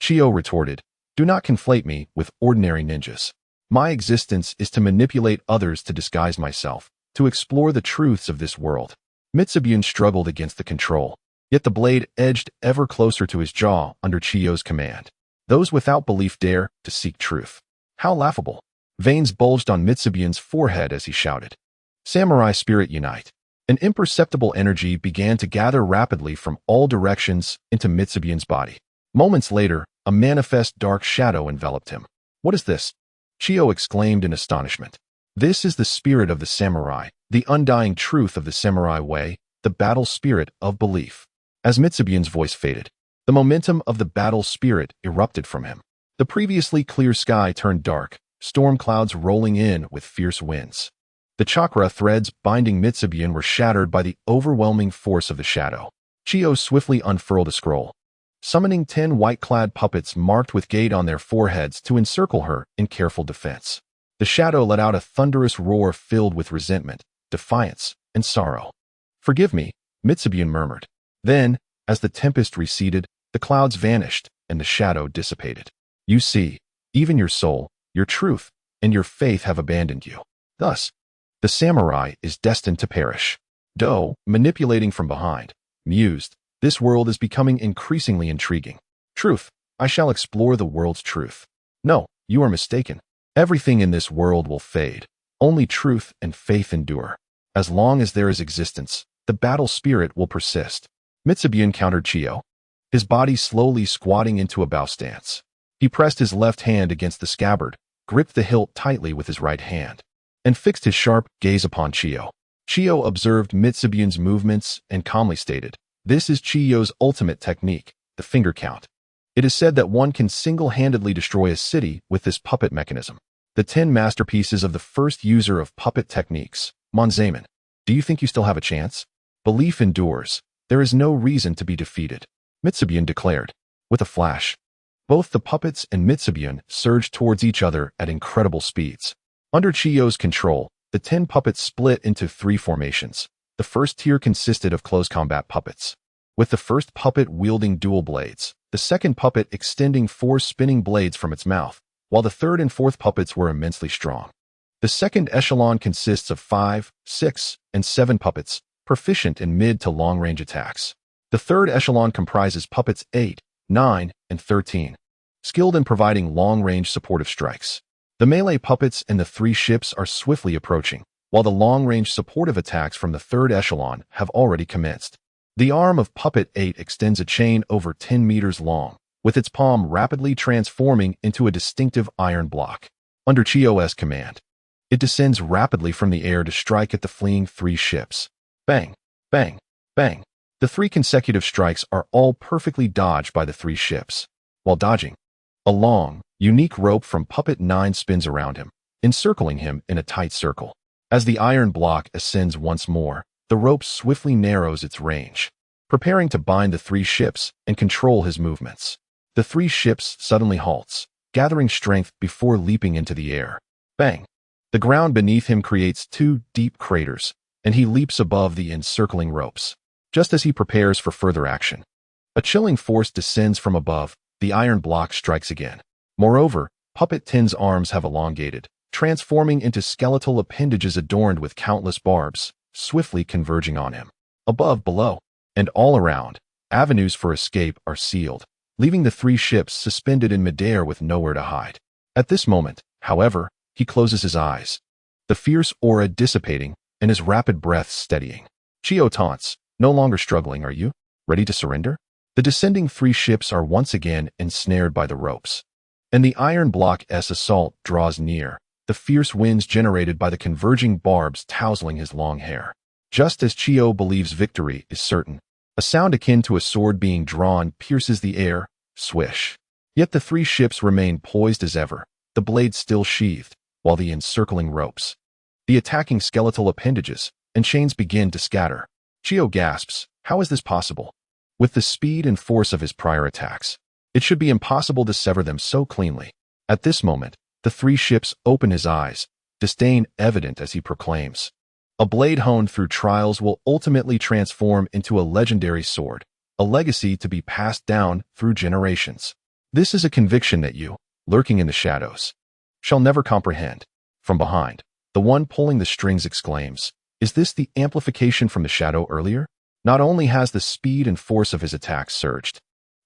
Chiyo retorted, do not conflate me with ordinary ninjas. My existence is to manipulate others to disguise myself, to explore the truths of this world. Mitsubun struggled against the control, yet the blade edged ever closer to his jaw under Chiyo's command. Those without belief dare to seek truth. How laughable. Veins bulged on Mitsubun's forehead as he shouted. Samurai spirit unite. An imperceptible energy began to gather rapidly from all directions into Mitsubun's body. Moments later, a manifest dark shadow enveloped him. What is this? Chiyo exclaimed in astonishment. This is the spirit of the samurai, the undying truth of the samurai way, the battle spirit of belief. As Mitsubun's voice faded, the momentum of the battle spirit erupted from him. The previously clear sky turned dark, storm clouds rolling in with fierce winds. The chakra threads binding Mitsubun were shattered by the overwhelming force of the shadow. Chiyo swiftly unfurled a scroll, summoning 10 white-clad puppets marked with gate on their foreheads to encircle her in careful defense. The shadow let out a thunderous roar filled with resentment, defiance, and sorrow. Forgive me, Mitsubun murmured. Then, as the tempest receded, the clouds vanished and the shadow dissipated. You see, even your soul, your truth, and your faith have abandoned you. Thus, the samurai is destined to perish. Do, manipulating from behind, mused, this world is becoming increasingly intriguing. Truth, I shall explore the world's truth. No, you are mistaken. Everything in this world will fade. Only truth and faith endure. As long as there is existence, the battle spirit will persist. Mitsubun countered Chiyo, his body slowly squatting into a bow stance. He pressed his left hand against the scabbard, gripped the hilt tightly with his right hand, and fixed his sharp gaze upon Chiyo. Chiyo observed Mitsubun's movements and calmly stated, this is Chiyo's ultimate technique, the finger count. It is said that one can single-handedly destroy a city with this puppet mechanism. The 10 masterpieces of the first user of puppet techniques, Monzaman. Do you think you still have a chance? Belief endures. There is no reason to be defeated, Mitsubun declared. With a flash, Both the puppets and Mitsubian surged towards each other at incredible speeds. Under Chiyo's control, the 10 puppets split into 3 formations. The first tier consisted of close combat puppets, with the first puppet wielding dual blades, the second puppet extending 4 spinning blades from its mouth, while the third and fourth puppets were immensely strong. The second echelon consists of 5, 6, and 7 puppets, proficient in mid to long-range attacks. The third echelon comprises puppets 8, 9, and 13, skilled in providing long-range supportive strikes. The melee puppets and the 3 ships are swiftly approaching, while the long-range supportive attacks from the third echelon have already commenced. The arm of Puppet 8 extends a chain over 10 meters long, with its palm rapidly transforming into a distinctive iron block. Under Chiyo's command, it descends rapidly from the air to strike at the fleeing 3 ships. Bang, bang, bang. The 3 consecutive strikes are all perfectly dodged by the 3 ships. While dodging, a long, unique rope from Puppet 9 spins around him, encircling him in a tight circle. As the iron block ascends once more, the rope swiftly narrows its range, preparing to bind the 3 ships and control his movements. The 3 ships suddenly halts, gathering strength before leaping into the air. Bang! The ground beneath him creates 2 deep craters, and he leaps above the encircling ropes. Just as he prepares for further action, a chilling force descends from above. The iron block strikes again. Moreover, Puppet 10's arms have elongated, transforming into skeletal appendages adorned with countless barbs, swiftly converging on him. Above, below, and all around, avenues for escape are sealed, leaving the 3 ships suspended in midair with nowhere to hide. At this moment, however, he closes his eyes, the fierce aura dissipating and his rapid breath steadying. Chiyo taunts, "No longer struggling, are you? Ready to surrender?" The descending 3 ships are once again ensnared by the ropes, and the iron block's assault draws near, the fierce winds generated by the converging barbs tousling his long hair. Just as Chiyo believes victory is certain, a sound akin to a sword being drawn pierces the air, swish. Yet the 3 ships remain poised as ever, the blades still sheathed, while the encircling ropes, the attacking skeletal appendages, and chains begin to scatter. Chiyo gasps, "How is this possible?" With the speed and force of his prior attacks, it should be impossible to sever them so cleanly. At this moment, the 3 ships open his eyes, disdain evident as he proclaims, "A blade honed through trials will ultimately transform into a legendary sword, a legacy to be passed down through generations. This is a conviction that you, lurking in the shadows, shall never comprehend." From behind, the one pulling the strings exclaims, "Is this the amplification from the shadow earlier?" Not only has the speed and force of his attacks surged,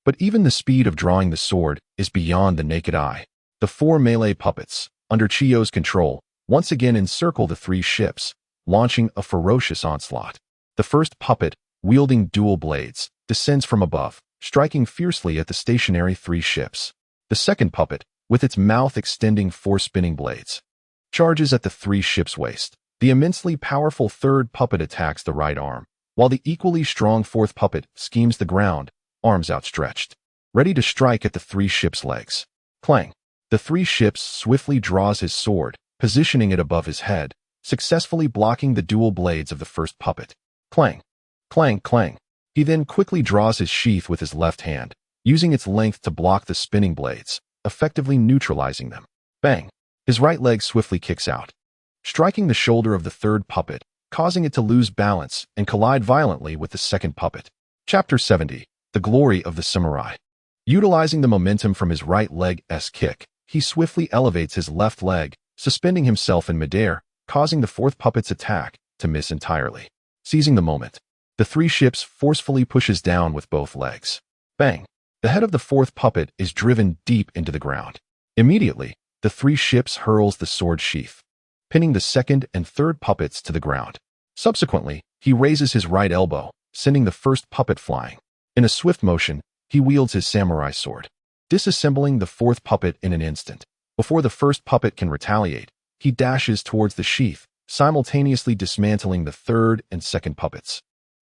but even the speed of drawing the sword is beyond the naked eye. The 4 melee puppets, under Chiyo's control, once again encircle the 3 ships, launching a ferocious onslaught. The first puppet, wielding dual blades, descends from above, striking fiercely at the stationary 3 ships. The second puppet, with its mouth extending 4 spinning blades, charges at the 3 ships' waist. The immensely powerful third puppet attacks the right arm, while the equally strong fourth puppet schemes the ground, arms outstretched, ready to strike at the 3 ships' legs. Clang! The 3 ships swiftly draws his sword, positioning it above his head, successfully blocking the dual blades of the first puppet. Clang! Clang! Clang! He then quickly draws his sheath with his left hand, using its length to block the spinning blades, effectively neutralizing them. Bang! His right leg swiftly kicks out, striking the shoulder of the third puppet, causing it to lose balance and collide violently with the second puppet. Chapter 70. The Glory of the Samurai. Utilizing the momentum from his right leg's kick, he swiftly elevates his left leg, suspending himself in midair, causing the fourth puppet's attack to miss entirely. Seizing the moment, the 3 ships forcefully pushes down with both legs. Bang! The head of the fourth puppet is driven deep into the ground. Immediately, the 3 ships hurls the sword sheath, pinning the second and third puppets to the ground. Subsequently, he raises his right elbow, sending the first puppet flying. In a swift motion, he wields his samurai sword, disassembling the fourth puppet in an instant. Before the first puppet can retaliate, he dashes towards the sheath, simultaneously dismantling the third and second puppets.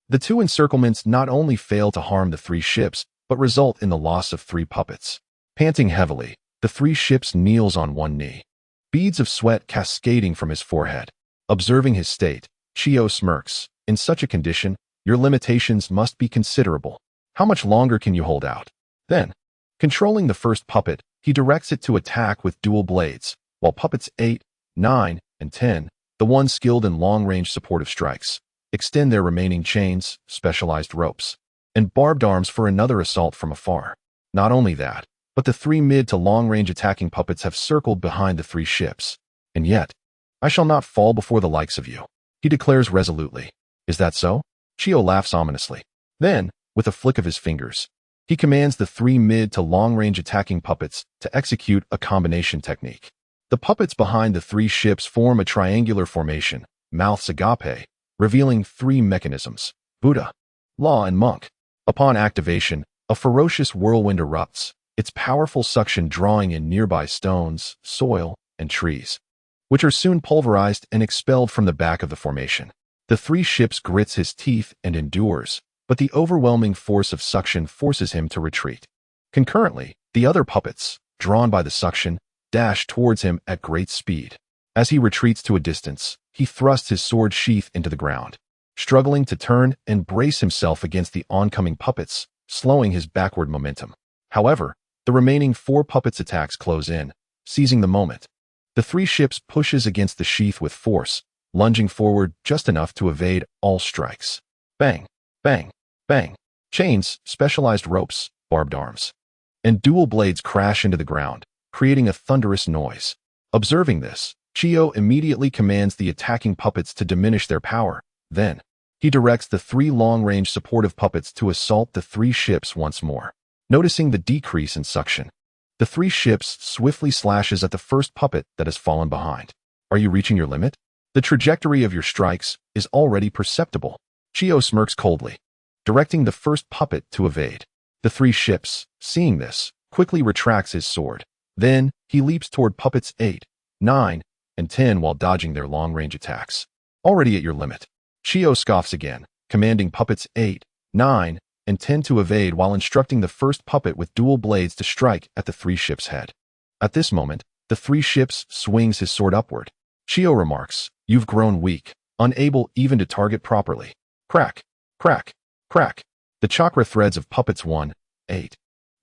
The 2 encirclements not only fail to harm the 3 ships, but result in the loss of 3 puppets. Panting heavily, the 3 ships kneels on one knee, beads of sweat cascading from his forehead. Observing his state, Chiyo smirks. "In such a condition, your limitations must be considerable. How much longer can you hold out?" Then, Controlling the first puppet, he directs it to attack with dual blades, while puppets 8, 9, and 10, the ones skilled in long-range supportive strikes, extend their remaining chains, specialized ropes, and barbed arms for another assault from afar. Not only that, but the 3 mid to long-range attacking puppets have circled behind the 3 ships. And yet, I shall not fall before the likes of you, he declares resolutely. Is that so? Chio laughs ominously. Then, with a flick of his fingers, he commands the 3 mid to long-range attacking puppets to execute a combination technique. The puppets behind the 3 ships form a triangular formation, mouths agape, revealing 3 mechanisms, Buddha, Law, and Monk. Upon activation, a ferocious whirlwind erupts, its powerful suction drawing in nearby stones, soil, and trees, which are soon pulverized and expelled from the back of the formation. The 3 ships grits his teeth and endures, but the overwhelming force of suction forces him to retreat. Concurrently, the other puppets, drawn by the suction, dash towards him at great speed. As he retreats to a distance, he thrusts his sword sheath into the ground, struggling to turn and brace himself against the oncoming puppets, slowing his backward momentum. However, the remaining 4 puppets' attacks close in, seizing the moment. The 3 ships pushes against the sheath with force, lunging forward just enough to evade all strikes. Bang, bang, bang. Chains, specialized ropes, barbed arms, and dual blades crash into the ground, creating a thunderous noise. Observing this, Chio immediately commands the attacking puppets to diminish their power. Then, he directs the 3 long-range supportive puppets to assault the 3 ships once more. Noticing the decrease in suction, the 3 ships swiftly slashes at the first puppet that has fallen behind. Are you reaching your limit? The trajectory of your strikes is already perceptible. Chio smirks coldly, directing the first puppet to evade. The 3 ships, seeing this, quickly retracts his sword. Then, he leaps toward puppets 8, 9, and 10 while dodging their long-range attacks. Already at your limit. Chio scoffs again, commanding puppets 8, 9, and 10 to evade while instructing the first puppet with dual blades to strike at the 3 ships' head. At this moment, the 3 ships swings his sword upward. Chio remarks, "You've grown weak, unable even to target properly." Crack, crack, crack. The chakra threads of puppets 1, 8,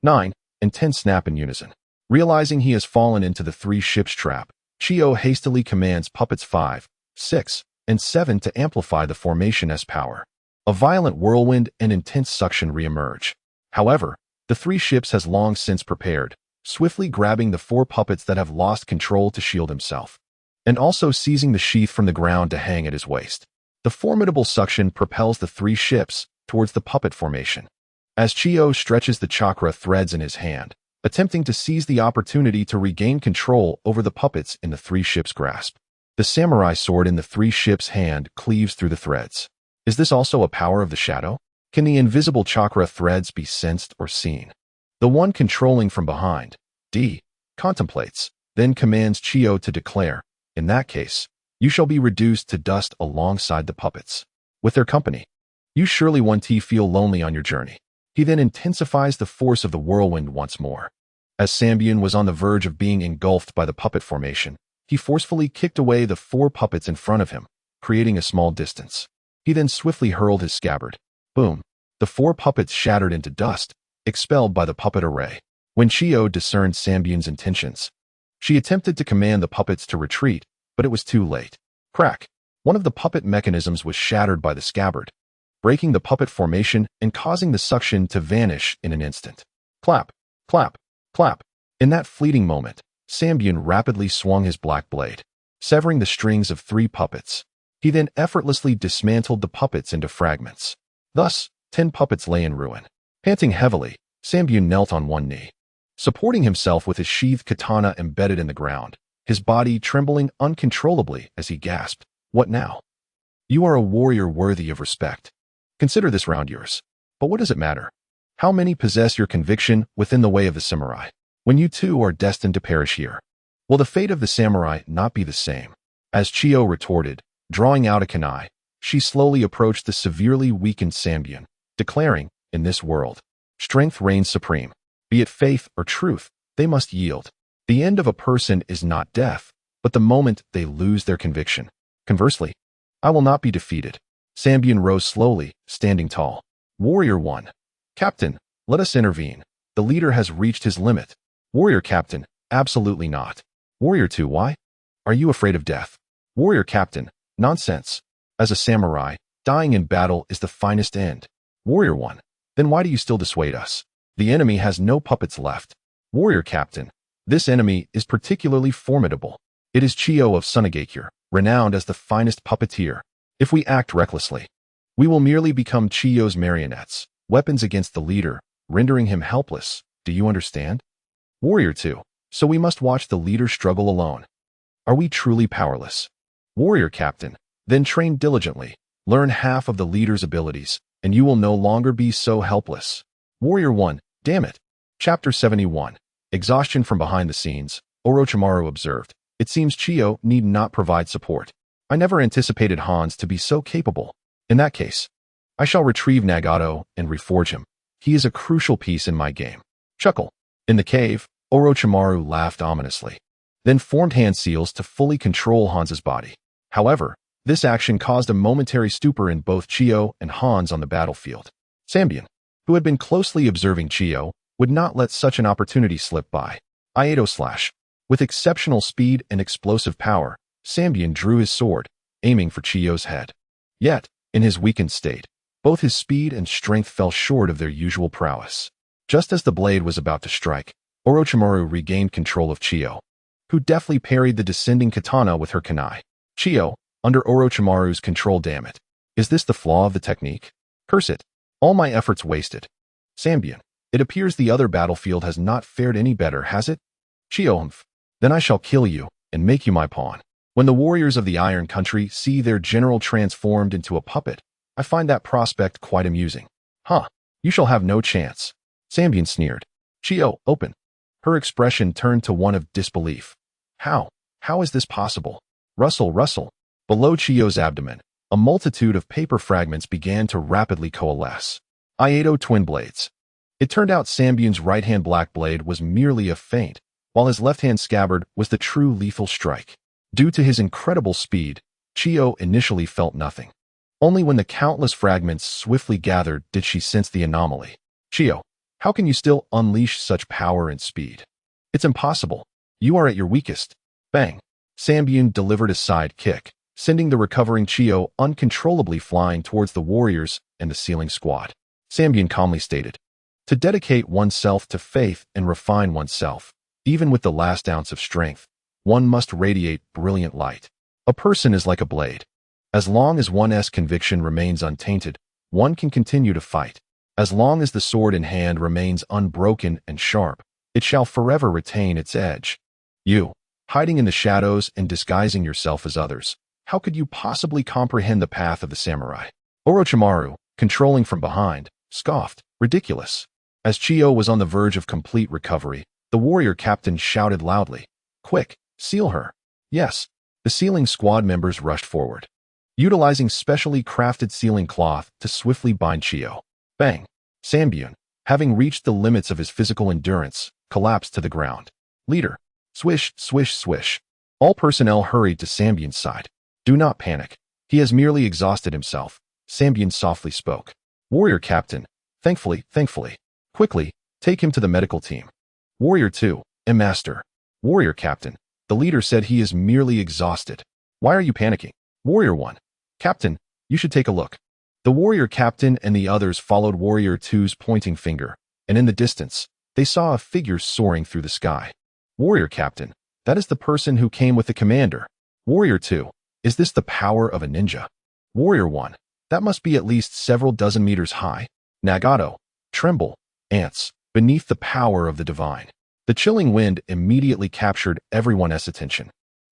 9, and 10 snap in unison. Realizing he has fallen into the 3 ships' trap, Chio hastily commands puppets 5, 6, and 7 to amplify the formation's power. A violent whirlwind and intense suction reemerge. However, the 3 ships has long since prepared, swiftly grabbing the 4 puppets that have lost control to shield himself, and also seizing the sheath from the ground to hang at his waist. The formidable suction propels the 3 ships towards the puppet formation. As Chio stretches the chakra threads in his hand, attempting to seize the opportunity to regain control over the puppets in the 3 ships' grasp, the samurai sword in the 3 ships' hand cleaves through the threads. Is this also a power of the shadow? Can the invisible chakra threads be sensed or seen? The one controlling from behind, D, contemplates, then commands Chio to declare, "In that case, you shall be reduced to dust alongside the puppets. With their company, you surely won't feel lonely on your journey." He then intensifies the force of the whirlwind once more. As Samui was on the verge of being engulfed by the puppet formation, he forcefully kicked away the 4 puppets in front of him, creating a small distance. He then swiftly hurled his scabbard. Boom! The 4 puppets shattered into dust, expelled by the puppet array. When Chio discerned Samui's intentions, she attempted to command the puppets to retreat, but it was too late. Crack! One of the puppet mechanisms was shattered by the scabbard, breaking the puppet formation and causing the suction to vanish in an instant. Clap! Clap! Clap! In that fleeting moment, Samui rapidly swung his black blade, severing the strings of 3 puppets. He then effortlessly dismantled the puppets into fragments. Thus, 10 puppets lay in ruin. Panting heavily, Samui knelt on one knee, supporting himself with his sheathed katana embedded in the ground, his body trembling uncontrollably as he gasped, "What now? You are a warrior worthy of respect. Consider this round yours. But what does it matter? How many possess your conviction within the way of the samurai, when you too are destined to perish here? Will the fate of the samurai not be the same?" As Chio retorted, drawing out a kunai, she slowly approached the severely weakened Samui, declaring, "In this world, strength reigns supreme. Be it faith or truth, they must yield. The end of a person is not death, but the moment they lose their conviction. Conversely, I will not be defeated." Samui rose slowly, standing tall. "Warrior 1. Captain, let us intervene. The leader has reached his limit. Warrior Captain, absolutely not. Warrior 2, why? Are you afraid of death? Warrior Captain, nonsense. As a samurai, dying in battle is the finest end. Warrior 1, then why do you still dissuade us? The enemy has no puppets left. Warrior Captain, this enemy is particularly formidable. It is Chiyo of Sunagakure, renowned as the finest puppeteer. If we act recklessly, we will merely become Chiyo's marionettes, weapons against the leader, rendering him helpless. Do you understand? Warrior 2, so we must watch the leader struggle alone. Are we truly powerless? Warrior Captain, then train diligently, learn half of the leader's abilities, and you will no longer be so helpless. Warrior 1, damn it. Chapter 71. Exhaustion from behind the scenes. Orochimaru observed. It seems Chiyo need not provide support. I never anticipated Hans to be so capable. In that case, I shall retrieve Nagato and reforge him. He is a crucial piece in my game. Chuckle. In the cave, Orochimaru laughed ominously, then formed hand seals to fully control Hans's body. However, this action caused a momentary stupor in both Chiyo and Hans on the battlefield. Sambian, who had been closely observing Chiyo, would not let such an opportunity slip by. Iato slash. With exceptional speed and explosive power, Sambian drew his sword, aiming for Chiyo's head. Yet, in his weakened state, both his speed and strength fell short of their usual prowess. Just as the blade was about to strike, Orochimaru regained control of Chiyo, who deftly parried the descending katana with her kunai. Chiyo, under Orochimaru's control, damn it. Is this the flaw of the technique? Curse it. All my efforts wasted. Sambian, it appears the other battlefield has not fared any better, has it? Chiyo, humph. Then I shall kill you and make you my pawn. When the warriors of the Iron Country see their general transformed into a puppet, I find that prospect quite amusing. Huh, you shall have no chance. Sambian sneered. Chiyo, open. Her expression turned to one of disbelief. How? How is this possible? Rustle, rustle. Below Chiyo's abdomen, a multitude of paper fragments began to rapidly coalesce. Iato twin blades. It turned out Sambian's right-hand black blade was merely a feint, while his left-hand scabbard was the true lethal strike. Due to his incredible speed, Chiyo initially felt nothing. Only when the countless fragments swiftly gathered did she sense the anomaly. Chiyo, how can you still unleash such power and speed? It's impossible. You are at your weakest. Bang. Sambian delivered a side kick, sending the recovering Chiyo uncontrollably flying towards the warriors and the ceiling squad. Sambian calmly stated, to dedicate oneself to faith and refine oneself, even with the last ounce of strength, one must radiate brilliant light. A person is like a blade. As long as one's conviction remains untainted, one can continue to fight. As long as the sword in hand remains unbroken and sharp, it shall forever retain its edge. You, hiding in the shadows and disguising yourself as others, how could you possibly comprehend the path of the samurai? Orochimaru, controlling from behind, scoffed, ridiculous. As Chiyo was on the verge of complete recovery, the warrior captain shouted loudly, quick, seal her. Yes, the sealing squad members rushed forward, utilizing specially crafted sealing cloth to swiftly bind Chiyo. Bang! Sambian, having reached the limits of his physical endurance, collapsed to the ground. Leader. Swish, swish, swish. All personnel hurried to Sambian's side. Do not panic. He has merely exhausted himself. Sambian softly spoke. Warrior Captain. Thankfully. Quickly, take him to the medical team. Warrior 2. Master. Warrior Captain. The leader said he is merely exhausted. Why are you panicking? Warrior 1. Captain, you should take a look. The warrior captain and the others followed Warrior 2's pointing finger, and in the distance, they saw a figure soaring through the sky. Warrior Captain, that is the person who came with the commander. Warrior 2, is this the power of a ninja? Warrior 1, that must be at least several dozen meters high. Nagato, tremble, ants, beneath the power of the divine. The chilling wind immediately captured everyone's attention.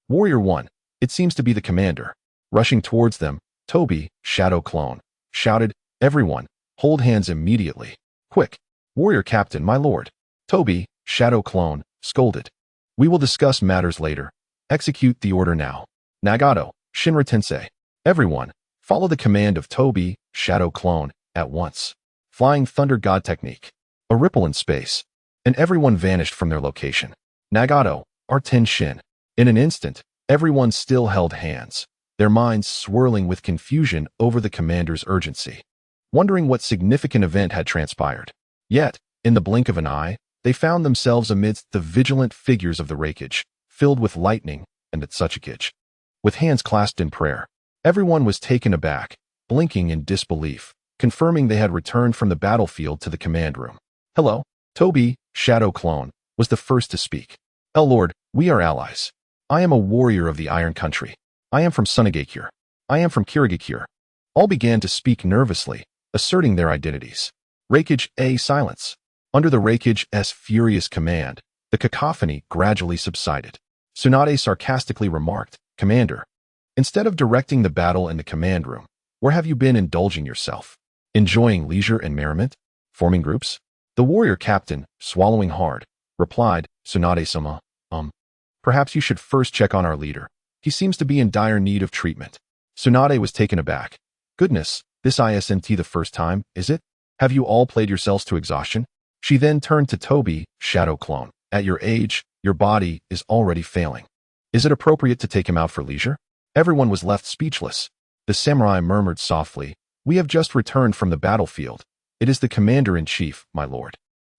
Warrior 1, it seems to be the commander. Rushing towards them, Toby, shadow clone, shouted, everyone, hold hands immediately. Quick. Warrior Captain, my lord. Toby, shadow clone, scolded. We will discuss matters later. Execute the order now. Nagato, Shinra Tensei. Everyone, follow the command of Toby, shadow clone, at once. Flying Thunder God technique. A ripple in space. And everyone vanished from their location. Nagato, Arten Shin. In an instant, everyone still held hands, their minds swirling with confusion over the commander's urgency, wondering what significant event had transpired. Yet, In the blink of an eye, they found themselves amidst the vigilant figures of the Kage, filled with lightning and Taijutsu. With hands clasped in prayer, everyone was taken aback, blinking in disbelief, confirming they had returned from the battlefield to the command room. Hello, Toby, Shadow Clone, was the first to speak. Lord, we are allies. I am a warrior of the Iron Country. I am from Sunagakure. I am from Kirigakure. All began to speak nervously, asserting their identities. Kage, silence. Under the Kage's furious command, the cacophony gradually subsided. Tsunade sarcastically remarked, Commander, instead of directing the battle in the command room, where have you been indulging yourself? Enjoying leisure and merriment? Forming groups? The warrior captain, swallowing hard, replied, Tsunade-sama, perhaps you should first check on our leader. He seems to be in dire need of treatment. Tsunade was taken aback. Goodness, this isn't the first time, is it? Have you all played yourselves to exhaustion? She then turned to Toby, Shadow Clone. At your age, your body is already failing. Is it appropriate to take him out for leisure? Everyone was left speechless. The samurai murmured softly, We have just returned from the battlefield. It is the commander-in-chief, my lord.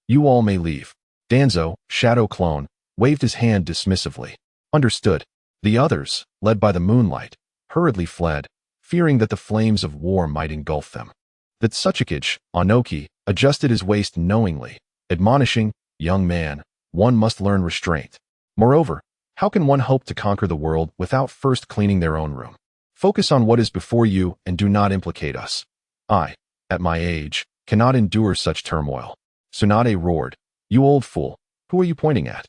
You all may leave. Danzo, Shadow Clone, waved his hand dismissively. Understood. The others, led by the moonlight, hurriedly fled, fearing that the flames of war might engulf them. The Taijutsu, Anoki, adjusted his waist knowingly, admonishing, Young man, one must learn restraint. Moreover, how can one hope to conquer the world without first cleaning their own room? Focus on what is before you and do not implicate us. I, at my age, cannot endure such turmoil. Tsunade roared, You old fool, who are you pointing at?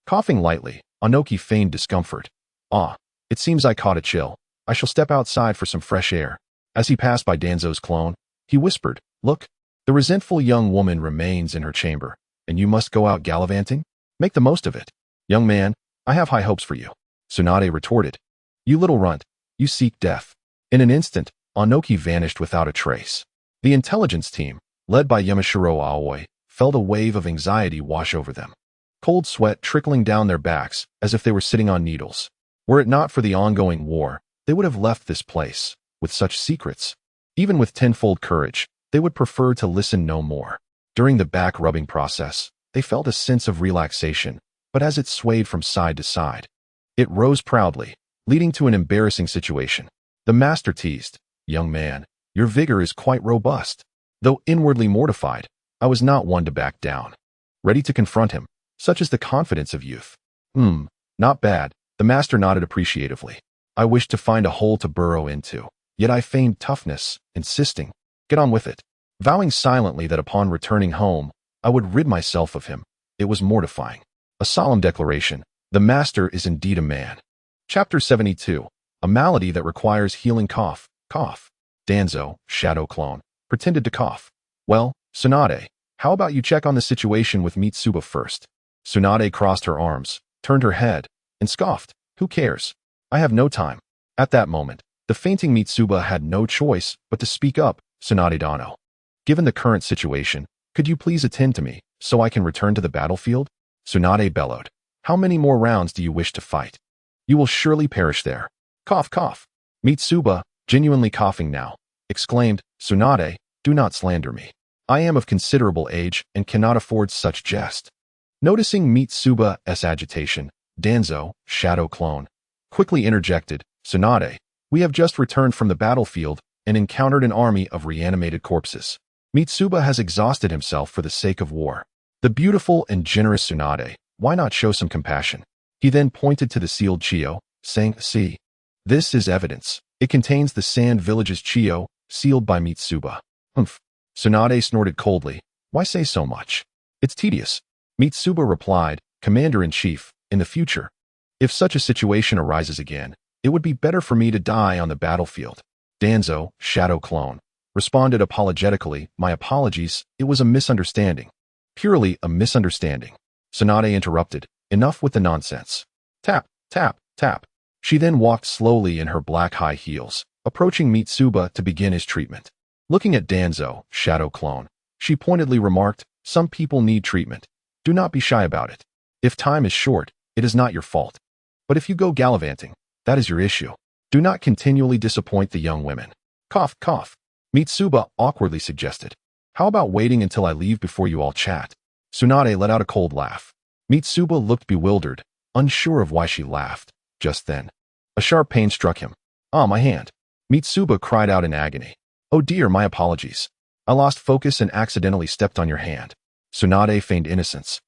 Coughing lightly, Anoki feigned discomfort. It seems I caught a chill. I shall step outside for some fresh air. As he passed by Danzo's clone, he whispered, Look, the resentful young woman remains in her chamber, and you must go out gallivanting? Make the most of it. Young man, I have high hopes for you. Tsunade retorted. You little runt, you seek death. In an instant, Anoki vanished without a trace. The intelligence team, led by Yamashiro Aoi, felt a wave of anxiety wash over them. Cold sweat trickling down their backs as if they were sitting on needles. Were it not for the ongoing war, they would have left this place, with such secrets. Even with tenfold courage, they would prefer to listen no more. During the back-rubbing process, they felt a sense of relaxation, but as it swayed from side to side, it rose proudly, leading to an embarrassing situation. The master teased, Young man, your vigor is quite robust. Though inwardly mortified, I was not one to back down. Ready to confront him, such is the confidence of youth. Not bad, the master nodded appreciatively. I wished to find a hole to burrow into, yet I feigned toughness, insisting, Get on with it. Vowing silently that upon returning home, I would rid myself of him. It was mortifying. A solemn declaration. The master is indeed a man. Chapter 72. A malady that requires healing cough. Danzo, Shadow Clone, pretended to cough. Well, Tsunade, how about you check on the situation with Mitsuba first? Tsunade crossed her arms, turned her head, and scoffed. Who cares? I have no time. At that moment, the fainting Mitsuba had no choice but to speak up, Tsunade Dano. Given the current situation, could you please attend to me, so I can return to the battlefield? Tsunade bellowed. How many more rounds do you wish to fight? You will surely perish there. Cough. Mitsuba, genuinely coughing now, exclaimed, Tsunade, do not slander me. I am of considerable age and cannot afford such jest. Noticing Mitsuba's agitation, Danzo, Shadow Clone, quickly interjected, Tsunade, we have just returned from the battlefield and encountered an army of reanimated corpses. Mitsuba has exhausted himself for the sake of war. The beautiful and generous Tsunade, why not show some compassion? He then pointed to the sealed Chiyo, saying, See. This is evidence. It contains the Sand Village's Chiyo, sealed by Mitsuba. Tsunade snorted coldly. Why say so much? It's tedious. Mitsuba replied, Commander-in-Chief, in the future, if such a situation arises again, it would be better for me to die on the battlefield. Danzo, Shadow Clone, responded apologetically, My apologies, it was a misunderstanding. Purely a misunderstanding. Tsunade interrupted, Enough with the nonsense. Tap. She then walked slowly in her black high heels, approaching Mitsuba to begin his treatment. Looking at Danzo, Shadow Clone, she pointedly remarked, Some people need treatment. Do not be shy about it. If time is short, it is not your fault. But if you go gallivanting, that is your issue. Do not continually disappoint the young women. Cough. Mitsuba awkwardly suggested. How about waiting until I leave before you all chat? Tsunade let out a cold laugh. Mitsuba looked bewildered, unsure of why she laughed. Just then, a sharp pain struck him. Ah, my hand. Mitsuba cried out in agony. Oh dear, my apologies. I lost focus and accidentally stepped on your hand. Tsunade feigned innocence,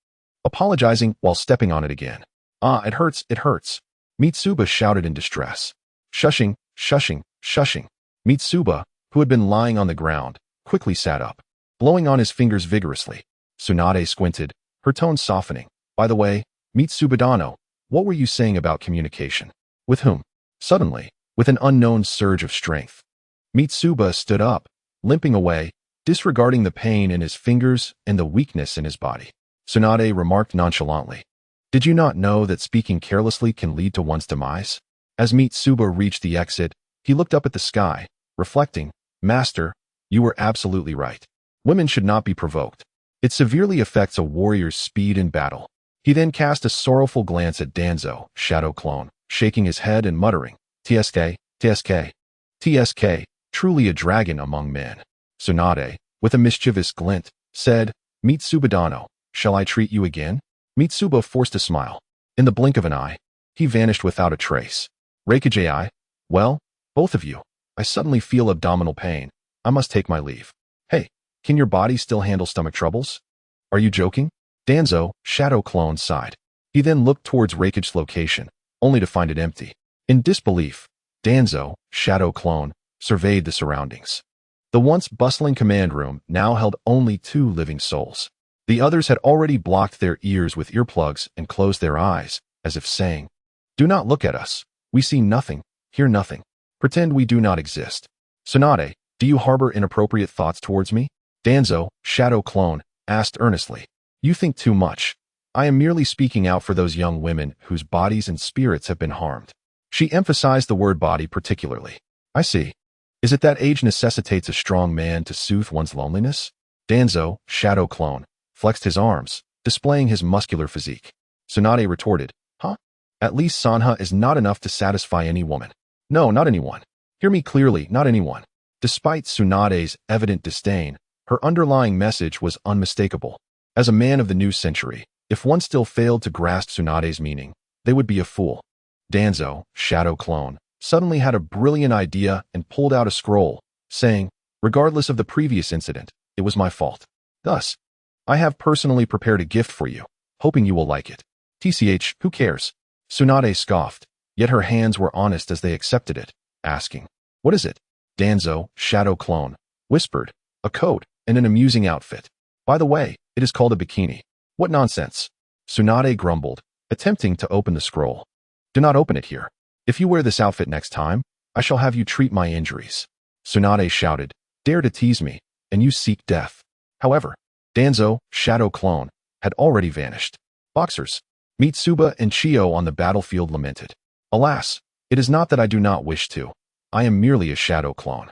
apologizing while stepping on it again. Ah, it hurts, it hurts. Mitsuba shouted in distress. Shushing, shushing, shushing. Mitsuba, who had been lying on the ground, quickly sat up, blowing on his fingers vigorously. Tsunade squinted, her tone softening. By the way, Mitsubadano, what were you saying about communication? With whom? Suddenly, with an unknown surge of strength, Mitsuba stood up, limping away, disregarding the pain in his fingers and the weakness in his body. Tsunade remarked nonchalantly, "Did you not know that speaking carelessly can lead to one's demise?" As Mitsuba reached the exit, he looked up at the sky, reflecting, "Master, you were absolutely right. Women should not be provoked. It severely affects a warrior's speed in battle." He then cast a sorrowful glance at Danzo, shadow clone, shaking his head and muttering, "TSK, TSK, TSK, truly a dragon among men." Tsunade, with a mischievous glint, said, "Mitsubadano, shall I treat you again?" Mitsuba forced a smile. In the blink of an eye, he vanished without a trace. Kage, well, both of you, I suddenly feel abdominal pain. I must take my leave. Hey, can your body still handle stomach troubles? Are you joking? Danzo, shadow clone, sighed. He then looked towards Raikage's location, only to find it empty. In disbelief, Danzo, shadow clone, surveyed the surroundings. The once bustling command room now held only 2 living souls. The others had already blocked their ears with earplugs and closed their eyes, as if saying, "Do not look at us. We see nothing, hear nothing. Pretend we do not exist." Tsunade, do you harbor inappropriate thoughts towards me? Danzo, shadow clone, asked earnestly. You think too much. I am merely speaking out for those young women whose bodies and spirits have been harmed. She emphasized the word body particularly. I see. Is it that age necessitates a strong man to soothe one's loneliness? Danzo, shadow clone, flexed his arms, displaying his muscular physique. Tsunade retorted, huh? At least Sanha is not enough to satisfy any woman. No, not anyone. Hear me clearly, not anyone. Despite Tsunade's evident disdain, her underlying message was unmistakable. As a man of the new century, if one still failed to grasp Tsunade's meaning, they would be a fool. Danzo, shadow clone, suddenly had a brilliant idea and pulled out a scroll, saying, regardless of the previous incident, it was my fault. Thus, I have personally prepared a gift for you, hoping you will like it. TCH, who cares? Tsunade scoffed, yet her hands were honest as they accepted it, asking, what is it? Danzo, shadow clone, whispered, a coat and an amusing outfit. By the way, it is called a bikini. What nonsense. Tsunade grumbled, attempting to open the scroll. Do not open it here. If you wear this outfit next time, I shall have you treat my injuries. Tsunade shouted, dare to tease me, and you seek death. However, Danzo, shadow clone, had already vanished. Boxers, Mitsuba and Chio on the battlefield lamented. Alas, it is not that I do not wish to. I am merely a shadow clone.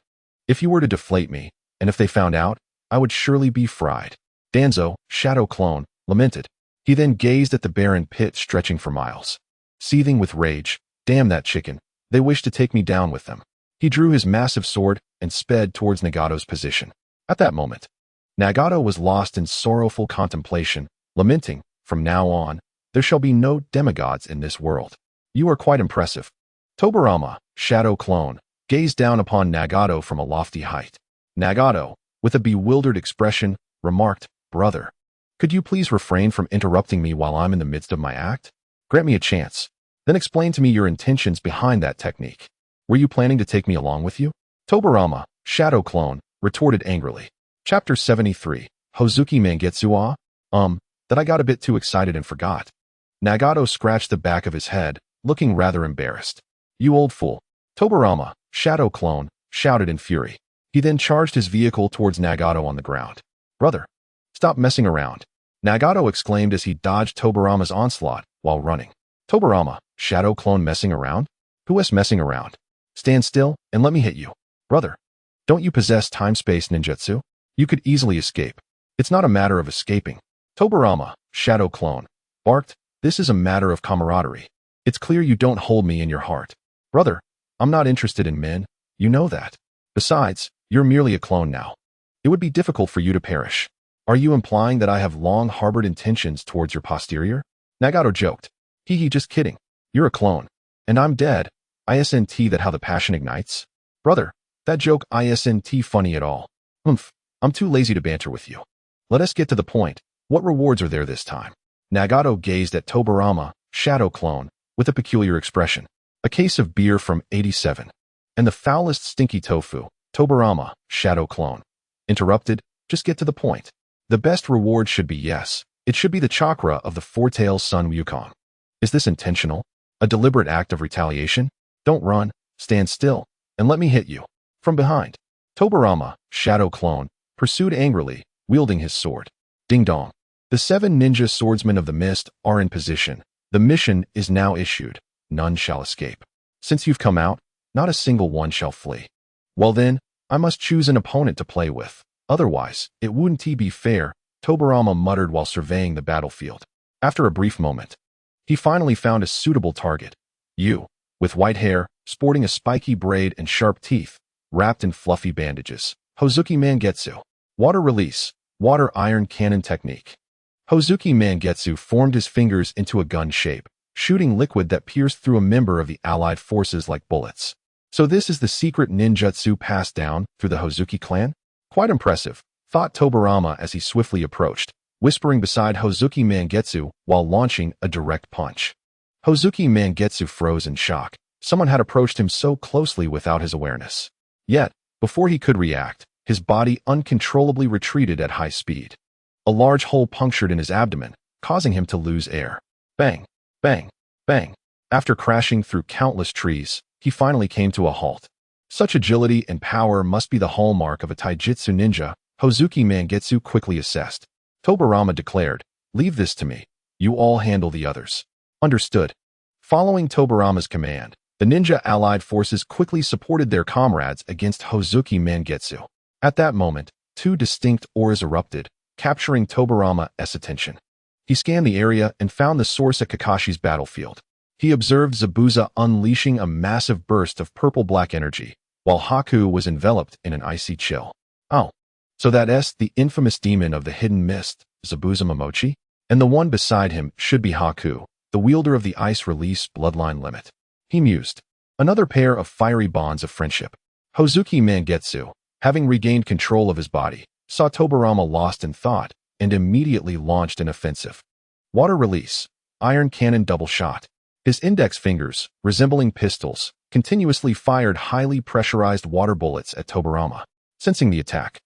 If you were to deflate me, and if they found out, I would surely be fried. Danzo, shadow clone, lamented. He then gazed at the barren pit stretching for miles. Seething with rage, damn that chicken, they wish to take me down with them. He drew his massive sword and sped towards Nagato's position. At that moment, Nagato was lost in sorrowful contemplation, lamenting, from now on, there shall be no demigods in this world. You are quite impressive. Tobarama, shadow clone, gazed down upon Nagato from a lofty height. Nagato, with a bewildered expression, remarked, brother, could you please refrain from interrupting me while I'm in the midst of my act? Grant me a chance. Then explain to me your intentions behind that technique. Were you planning to take me along with you? Tobarama, shadow clone, retorted angrily. Chapter 73, Hozuki Mangetsu wa? That I got a bit too excited and forgot. Nagato scratched the back of his head, looking rather embarrassed. You old fool. Tobarama, shadow clone, shouted in fury. He then charged his vehicle towards Nagato on the ground. Brother, stop messing around. Nagato exclaimed as he dodged Tobarama's onslaught while running. Tobarama, shadow clone messing around? Who is messing around? Stand still and let me hit you. Brother, don't you possess time-space ninjutsu? You could easily escape. It's not a matter of escaping. Tobarama, shadow clone, barked, this is a matter of camaraderie. It's clear you don't hold me in your heart. Brother, I'm not interested in men, you know that. Besides, you're merely a clone now. It would be difficult for you to perish. Are you implying that I have long harbored intentions towards your posterior? Nagato joked. Hee, just kidding. You're a clone. And I'm dead. Isn't that how the passion ignites? Brother, that joke isn't funny at all. I'm too lazy to banter with you. Let us get to the point. What rewards are there this time? Nagato gazed at Tobarama, shadow clone, with a peculiar expression. A case of beer from 87. And the foulest stinky tofu, Tobarama, shadow clone. Interrupted, just get to the point. The best reward should be yes. It should be the chakra of the four-tailed sun Wukong. Is this intentional? A deliberate act of retaliation? Don't run, stand still, and let me hit you. From behind. Tobarama, shadow clone, pursued angrily, wielding his sword. Ding dong. The 7 ninja swordsmen of the mist are in position. The mission is now issued. None shall escape. Since you've come out, not a single one shall flee. Well then, I must choose an opponent to play with. Otherwise, it wouldn't be fair, Tobarama muttered while surveying the battlefield. After a brief moment, he finally found a suitable target. You, with white hair, sporting a spiky braid and sharp teeth, wrapped in fluffy bandages. Hozuki Mangetsu. Water release. Water iron cannon technique. Hozuki Mangetsu formed his fingers into a gun shape, shooting liquid that pierced through a member of the allied forces like bullets. So this is the secret ninjutsu passed down through the Hozuki clan? Quite impressive, thought Tobarama as he swiftly approached, whispering beside Hozuki Mangetsu while launching a direct punch. Hozuki Mangetsu froze in shock. Someone had approached him so closely without his awareness. Yet, before he could react, his body uncontrollably retreated at high speed. A large hole punctured in his abdomen, causing him to lose air. Bang, bang, bang. After crashing through countless trees, he finally came to a halt. Such agility and power must be the hallmark of a taijutsu ninja, Hozuki Mangetsu quickly assessed. Tobarama declared, leave this to me. You all handle the others. Understood. Following Tobarama's command, the ninja allied forces quickly supported their comrades against Hozuki Mangetsu. At that moment, 2 distinct auras erupted, capturing Tobarama's attention. He scanned the area and found the source at Kakashi's battlefield. He observed Zabuza unleashing a massive burst of purple-black energy, while Haku was enveloped in an icy chill. Oh, so that's the infamous demon of the hidden mist, Zabuza Momochi? And the one beside him should be Haku, the wielder of the ice release bloodline limit. He mused. Another pair of fiery bonds of friendship. Hozuki Mangetsu, having regained control of his body, saw Tobarama lost in thought and immediately launched an offensive. Water release. Iron cannon double shot. His index fingers, resembling pistols, continuously fired highly pressurized water bullets at Tobarama. Sensing the attack,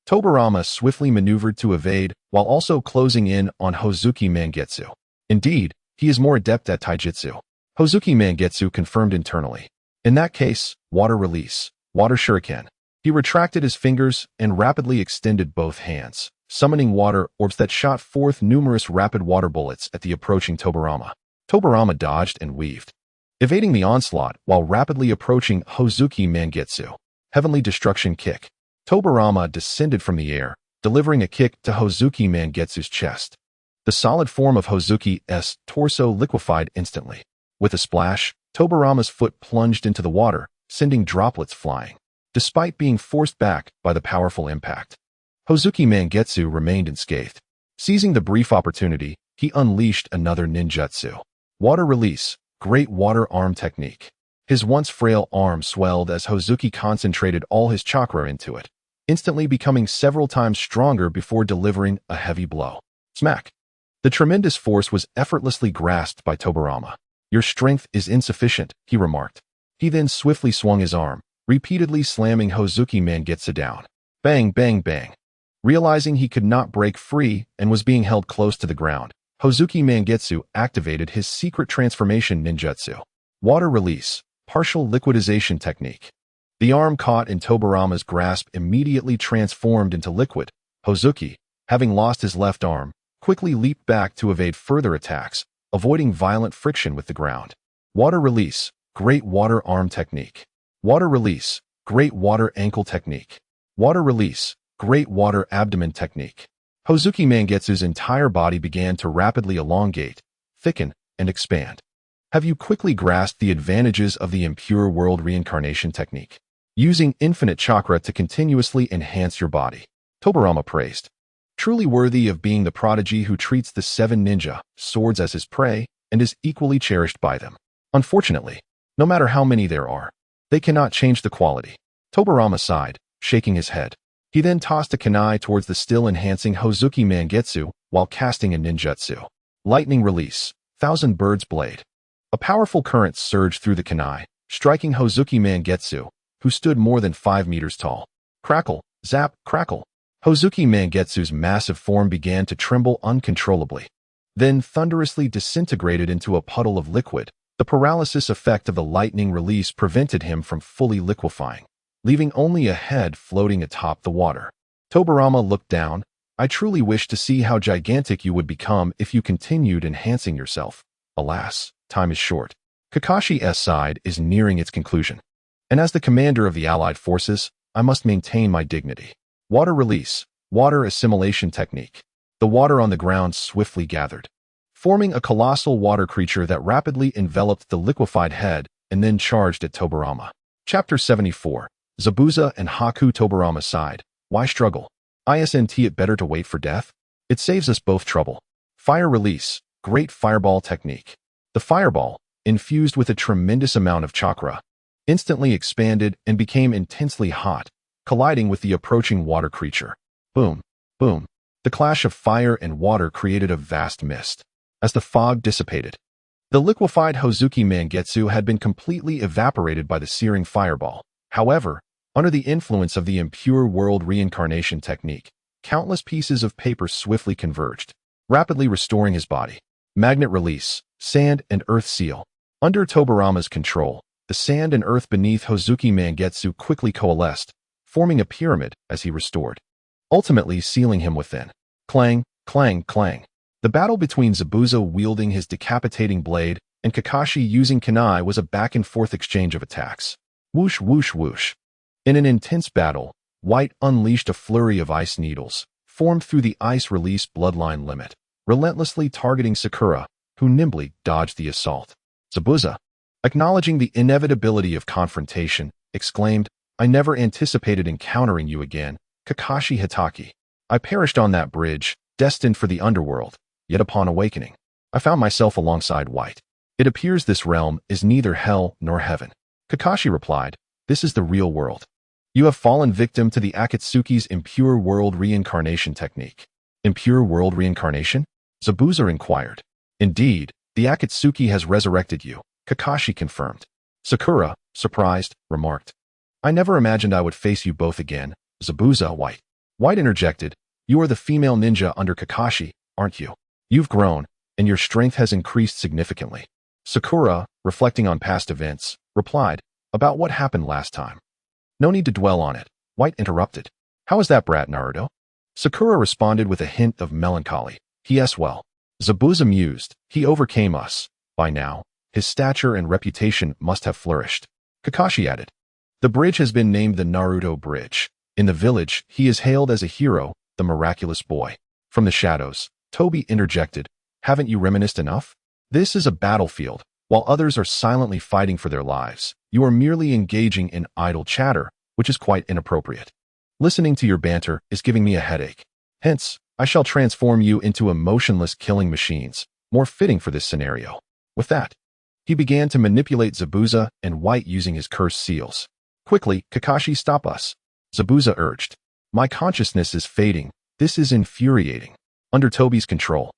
Tobarama swiftly maneuvered to evade while also closing in on Hozuki Mangetsu. Indeed, he is more adept at taijutsu. Hozuki Mangetsu confirmed internally. In that case, water release. Water shuriken. He retracted his fingers and rapidly extended both hands, summoning water orbs that shot forth numerous rapid water bullets at the approaching Tobarama. Tobarama dodged and weaved, evading the onslaught while rapidly approaching Hozuki Mangetsu. Heavenly Destruction Kick. Tobarama descended from the air, delivering a kick to Hozuki Mangetsu's chest. The solid form of Hozuki's torso liquefied instantly. With a splash, Tobarama's foot plunged into the water, sending droplets flying. Despite being forced back by the powerful impact, Hozuki Mangetsu remained unscathed. Seizing the brief opportunity, he unleashed another ninjutsu. Water release, great water arm technique. His once frail arm swelled as Hozuki concentrated all his chakra into it, instantly becoming several times stronger before delivering a heavy blow. Smack. The tremendous force was effortlessly grasped by Tobarama. Your strength is insufficient, he remarked. He then swiftly swung his arm, repeatedly slamming Hozuki Mangetsu down. Bang, bang, bang. Realizing he could not break free and was being held close to the ground, Hozuki Mangetsu activated his secret transformation ninjutsu. Water release, partial liquidization technique. The arm caught in Tobarama's grasp immediately transformed into liquid. Hozuki, having lost his left arm, quickly leaped back to evade further attacks, avoiding violent friction with the ground. Water release, great water arm technique. Water release, great water ankle technique. Water release, great water abdomen technique. Hozuki Mangetsu's entire body began to rapidly elongate, thicken, and expand. Have you quickly grasped the advantages of the impure world reincarnation technique? Using infinite chakra to continuously enhance your body. Tobarama praised. truly worthy of being the prodigy who treats the 7 ninja swords as his prey and is equally cherished by them. Unfortunately, no matter how many there are, they cannot change the quality. Tobirama sighed, shaking his head. He then tossed a kunai towards the still-enhancing Hozuki Mangetsu while casting a ninjutsu. Lightning release, Thousand Birds Blade. A powerful current surged through the kunai, striking Hozuki Mangetsu, who stood more than 5 meters tall. Crackle, zap, crackle. Hozuki Mangetsu's massive form began to tremble uncontrollably, then thunderously disintegrated into a puddle of liquid. The paralysis effect of the lightning release prevented him from fully liquefying, leaving only a head floating atop the water. Tobirama looked down. I truly wish to see how gigantic you would become if you continued enhancing yourself. Alas, time is short. Kakashi's side is nearing its conclusion, and as the commander of the allied forces, I must maintain my dignity. Water release, water assimilation technique. The water on the ground swiftly gathered, forming a colossal water creature that rapidly enveloped the liquefied head and then charged at Tobirama. Chapter 74. Zabuza and Haku. Tobirama sighed. Why struggle? Isn't it better to wait for death? It saves us both trouble. Fire release, great fireball technique. The fireball, infused with a tremendous amount of chakra, instantly expanded and became intensely hot, colliding with the approaching water creature. Boom, boom. The clash of fire and water created a vast mist. As the fog dissipated, the liquefied Hozuki Mangetsu had been completely evaporated by the searing fireball. However, under the influence of the impure world reincarnation technique, countless pieces of paper swiftly converged, rapidly restoring his body. Magnet release, sand and earth seal. Under Tobirama's control, the sand and earth beneath Hozuki Mangetsu quickly coalesced, forming a pyramid as he restored, ultimately sealing him within. Clang, clang, clang. The battle between Zabuza wielding his decapitating blade and Kakashi using kunai was a back-and-forth exchange of attacks. Whoosh, whoosh, whoosh. In an intense battle, White unleashed a flurry of ice needles, formed through the ice release bloodline limit, relentlessly targeting Sakura, who nimbly dodged the assault. Zabuza, acknowledging the inevitability of confrontation, exclaimed, I never anticipated encountering you again, Kakashi Hitaki. I perished on that bridge, destined for the underworld, yet upon awakening, I found myself alongside White. It appears this realm is neither hell nor heaven. Kakashi replied, this is the real world. You have fallen victim to the Akatsuki's impure world reincarnation technique. Impure world reincarnation? Zabuza inquired. Indeed, the Akatsuki has resurrected you, Kakashi confirmed. Sakura, surprised, remarked. I never imagined I would face you both again, Zabuza. White. White interjected, you are the female ninja under Kakashi, aren't you? You've grown, and your strength has increased significantly. Sakura, reflecting on past events, replied, about what happened last time. No need to dwell on it, White interrupted. How is that brat, Naruto? Sakura responded with a hint of melancholy. Yes, well. Zabuza mused, he overcame us. By now, his stature and reputation must have flourished. Kakashi added, the bridge has been named the Naruto Bridge. In the village, he is hailed as a hero, the miraculous boy. From the shadows, Toby interjected, haven't you reminisced enough? This is a battlefield. While others are silently fighting for their lives, you are merely engaging in idle chatter, which is quite inappropriate. Listening to your banter is giving me a headache. Hence, I shall transform you into emotionless killing machines, more fitting for this scenario. With that, he began to manipulate Zabuza and White using his cursed seals. Quickly, Kakashi, stop us. Zabuza urged. My consciousness is fading. This is infuriating. Under Toby's control,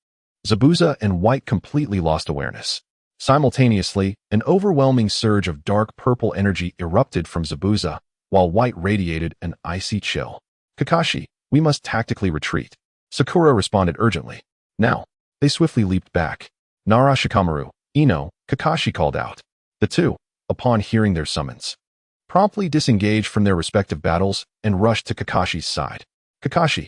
Zabuza and White completely lost awareness. Simultaneously, an overwhelming surge of dark purple energy erupted from Zabuza, while White radiated an icy chill. Kakashi, we must tactically retreat. Sakura responded urgently. Now, they swiftly leaped back. Nara Shikamaru, Ino, Kakashi called out. The two, upon hearing their summons, promptly disengaged from their respective battles and rushed to Kakashi's side. Kakashi,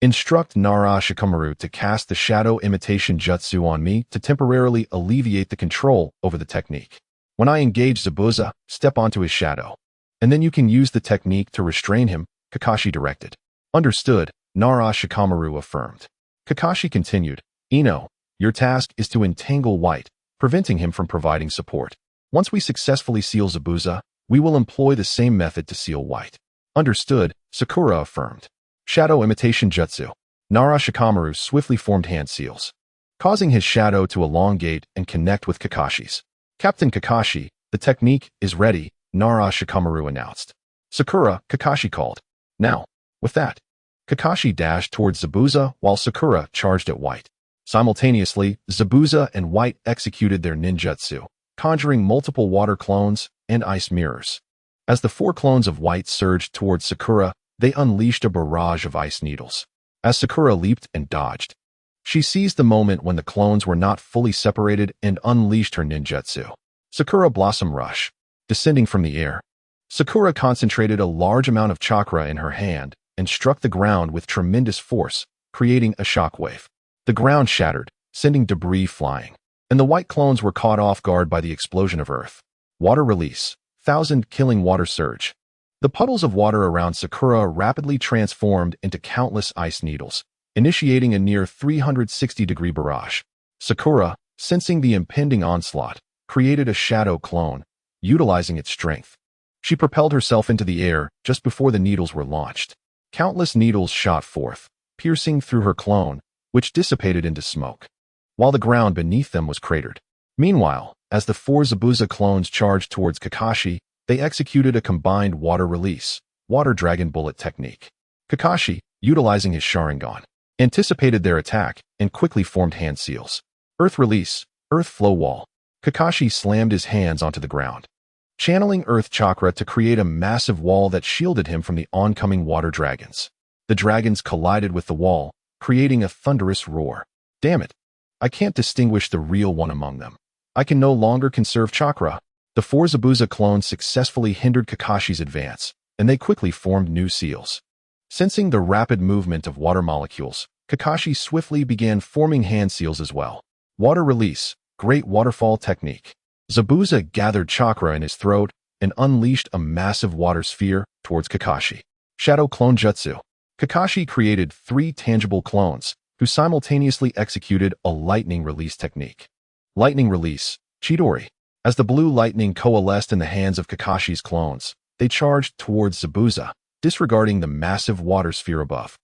instruct Nara Shikamaru to cast the shadow imitation jutsu on me to temporarily alleviate the control over the technique. When I engage Zabuza, step onto his shadow, and then you can use the technique to restrain him, Kakashi directed. Understood, Nara Shikamaru affirmed. Kakashi continued, Ino, your task is to entangle White, preventing him from providing support. Once we successfully seal Zabuza, we will employ the same method to seal White. Understood, Sakura affirmed. Shadow imitation jutsu. Nara Shikamaru swiftly formed hand seals, causing his shadow to elongate and connect with Kakashi's. Captain Kakashi, the technique is ready, Nara Shikamaru announced. Sakura, Kakashi called. Now. With that, Kakashi dashed towards Zabuza while Sakura charged at White. Simultaneously, Zabuza and White executed their ninjutsu, conjuring multiple water clones and ice mirrors. As the 4 clones of White surged towards Sakura, they unleashed a barrage of ice needles. As Sakura leaped and dodged, she seized the moment when the clones were not fully separated and unleashed her ninjutsu. Sakura Blossom Rush. Descending from the air, Sakura concentrated a large amount of chakra in her hand and struck the ground with tremendous force, creating a shockwave. The ground shattered, sending debris flying, and the White clones were caught off guard by the explosion of earth. Water release. 1,000 killing water surge. The puddles of water around Sakura rapidly transformed into countless ice needles, initiating a near 360-degree barrage. Sakura, sensing the impending onslaught, created a shadow clone, utilizing its strength. She propelled herself into the air just before the needles were launched. Countless needles shot forth, piercing through her clone, which dissipated into smoke, while the ground beneath them was cratered. Meanwhile, as the 4 Zabuza clones charged towards Kakashi, they executed a combined water release, water dragon bullet technique. Kakashi, utilizing his Sharingan, anticipated their attack and quickly formed hand seals. Earth release, earth flow wall. Kakashi slammed his hands onto the ground, channeling earth chakra to create a massive wall that shielded him from the oncoming water dragons. The dragons collided with the wall, creating a thunderous roar. Damn it! I can't distinguish the real one among them. I can no longer conserve chakra. The 4 Zabuza clones successfully hindered Kakashi's advance, and they quickly formed new seals. Sensing the rapid movement of water molecules, Kakashi swiftly began forming hand seals as well. Water release, great waterfall technique. Zabuza gathered chakra in his throat and unleashed a massive water sphere towards Kakashi. Shadow clone jutsu. Kakashi created 3 tangible clones, who simultaneously executed a lightning release technique. Lightning release, Chidori. As the blue lightning coalesced in the hands of Kakashi's clones, they charged towards Zabuza, disregarding the massive water sphere above.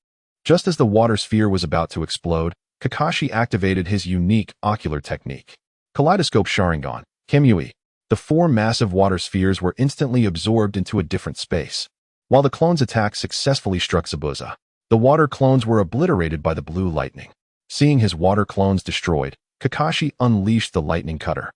Just as the water sphere was about to explode, Kakashi activated his unique ocular technique. Kaleidoscope Sharingan, Kamui. The 4 massive water spheres were instantly absorbed into a different space. While the clones' attack successfully struck Zabuza, the water clones were obliterated by the blue lightning. Seeing his water clones destroyed, Kakashi unleashed the lightning cutter,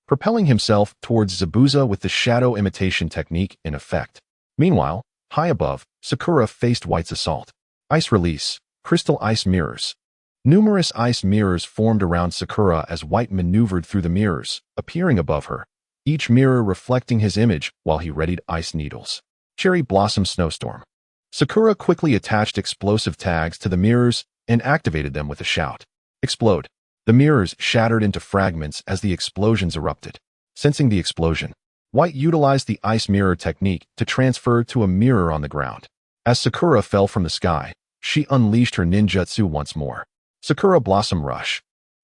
propelling himself towards Zabuza with the shadow imitation technique in effect. Meanwhile, high above, Sakura faced White's assault. Ice release, crystal ice mirrors. Numerous ice mirrors formed around Sakura as White maneuvered through the mirrors, appearing above her, each mirror reflecting his image while he readied ice needles. Cherry Blossom Snowstorm. Sakura quickly attached explosive tags to the mirrors and activated them with a shout. Explode. The mirrors shattered into fragments as the explosions erupted. Sensing the explosion, White utilized the ice mirror technique to transfer to a mirror on the ground. As Sakura fell from the sky, she unleashed her ninjutsu once more. Sakura Blossom Rush.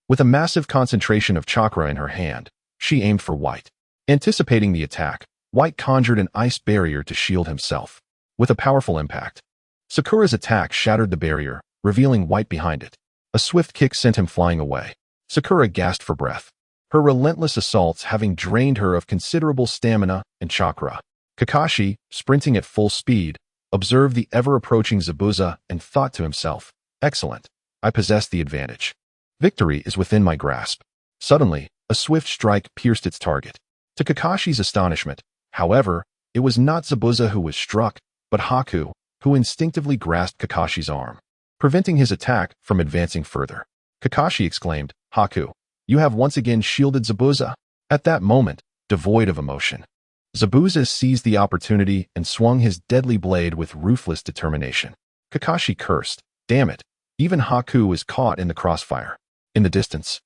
With a massive concentration of chakra in her hand, she aimed for White. Anticipating the attack, White conjured an ice barrier to shield himself. With a powerful impact, Sakura's attack shattered the barrier, revealing White behind it. A swift kick sent him flying away. Sakura gasped for breath, her relentless assaults having drained her of considerable stamina and chakra. Kakashi, sprinting at full speed, observed the ever-approaching Zabuza and thought to himself, "Excellent. I possess the advantage. Victory is within my grasp." Suddenly, a swift strike pierced its target. To Kakashi's astonishment, however, it was not Zabuza who was struck, but Haku, who instinctively grasped Kakashi's arm, preventing his attack from advancing further. Kakashi exclaimed, "Haku, you have once again shielded Zabuza." At that moment, devoid of emotion, Zabuza seized the opportunity and swung his deadly blade with ruthless determination. Kakashi cursed, "Damn it, even Haku was caught in the crossfire." In the distance,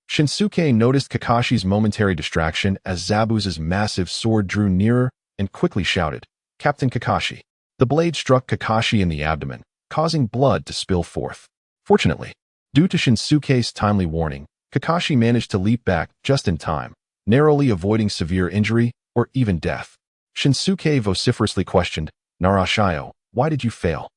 Shinsuke noticed Kakashi's momentary distraction as Zabuza's massive sword drew nearer and quickly shouted, "Captain Kakashi." The blade struck Kakashi in the abdomen, causing blood to spill forth. Fortunately, due to Shinsuke's timely warning, Kakashi managed to leap back just in time, narrowly avoiding severe injury or even death. Shinsuke vociferously questioned, "Narashio, why did you fail?"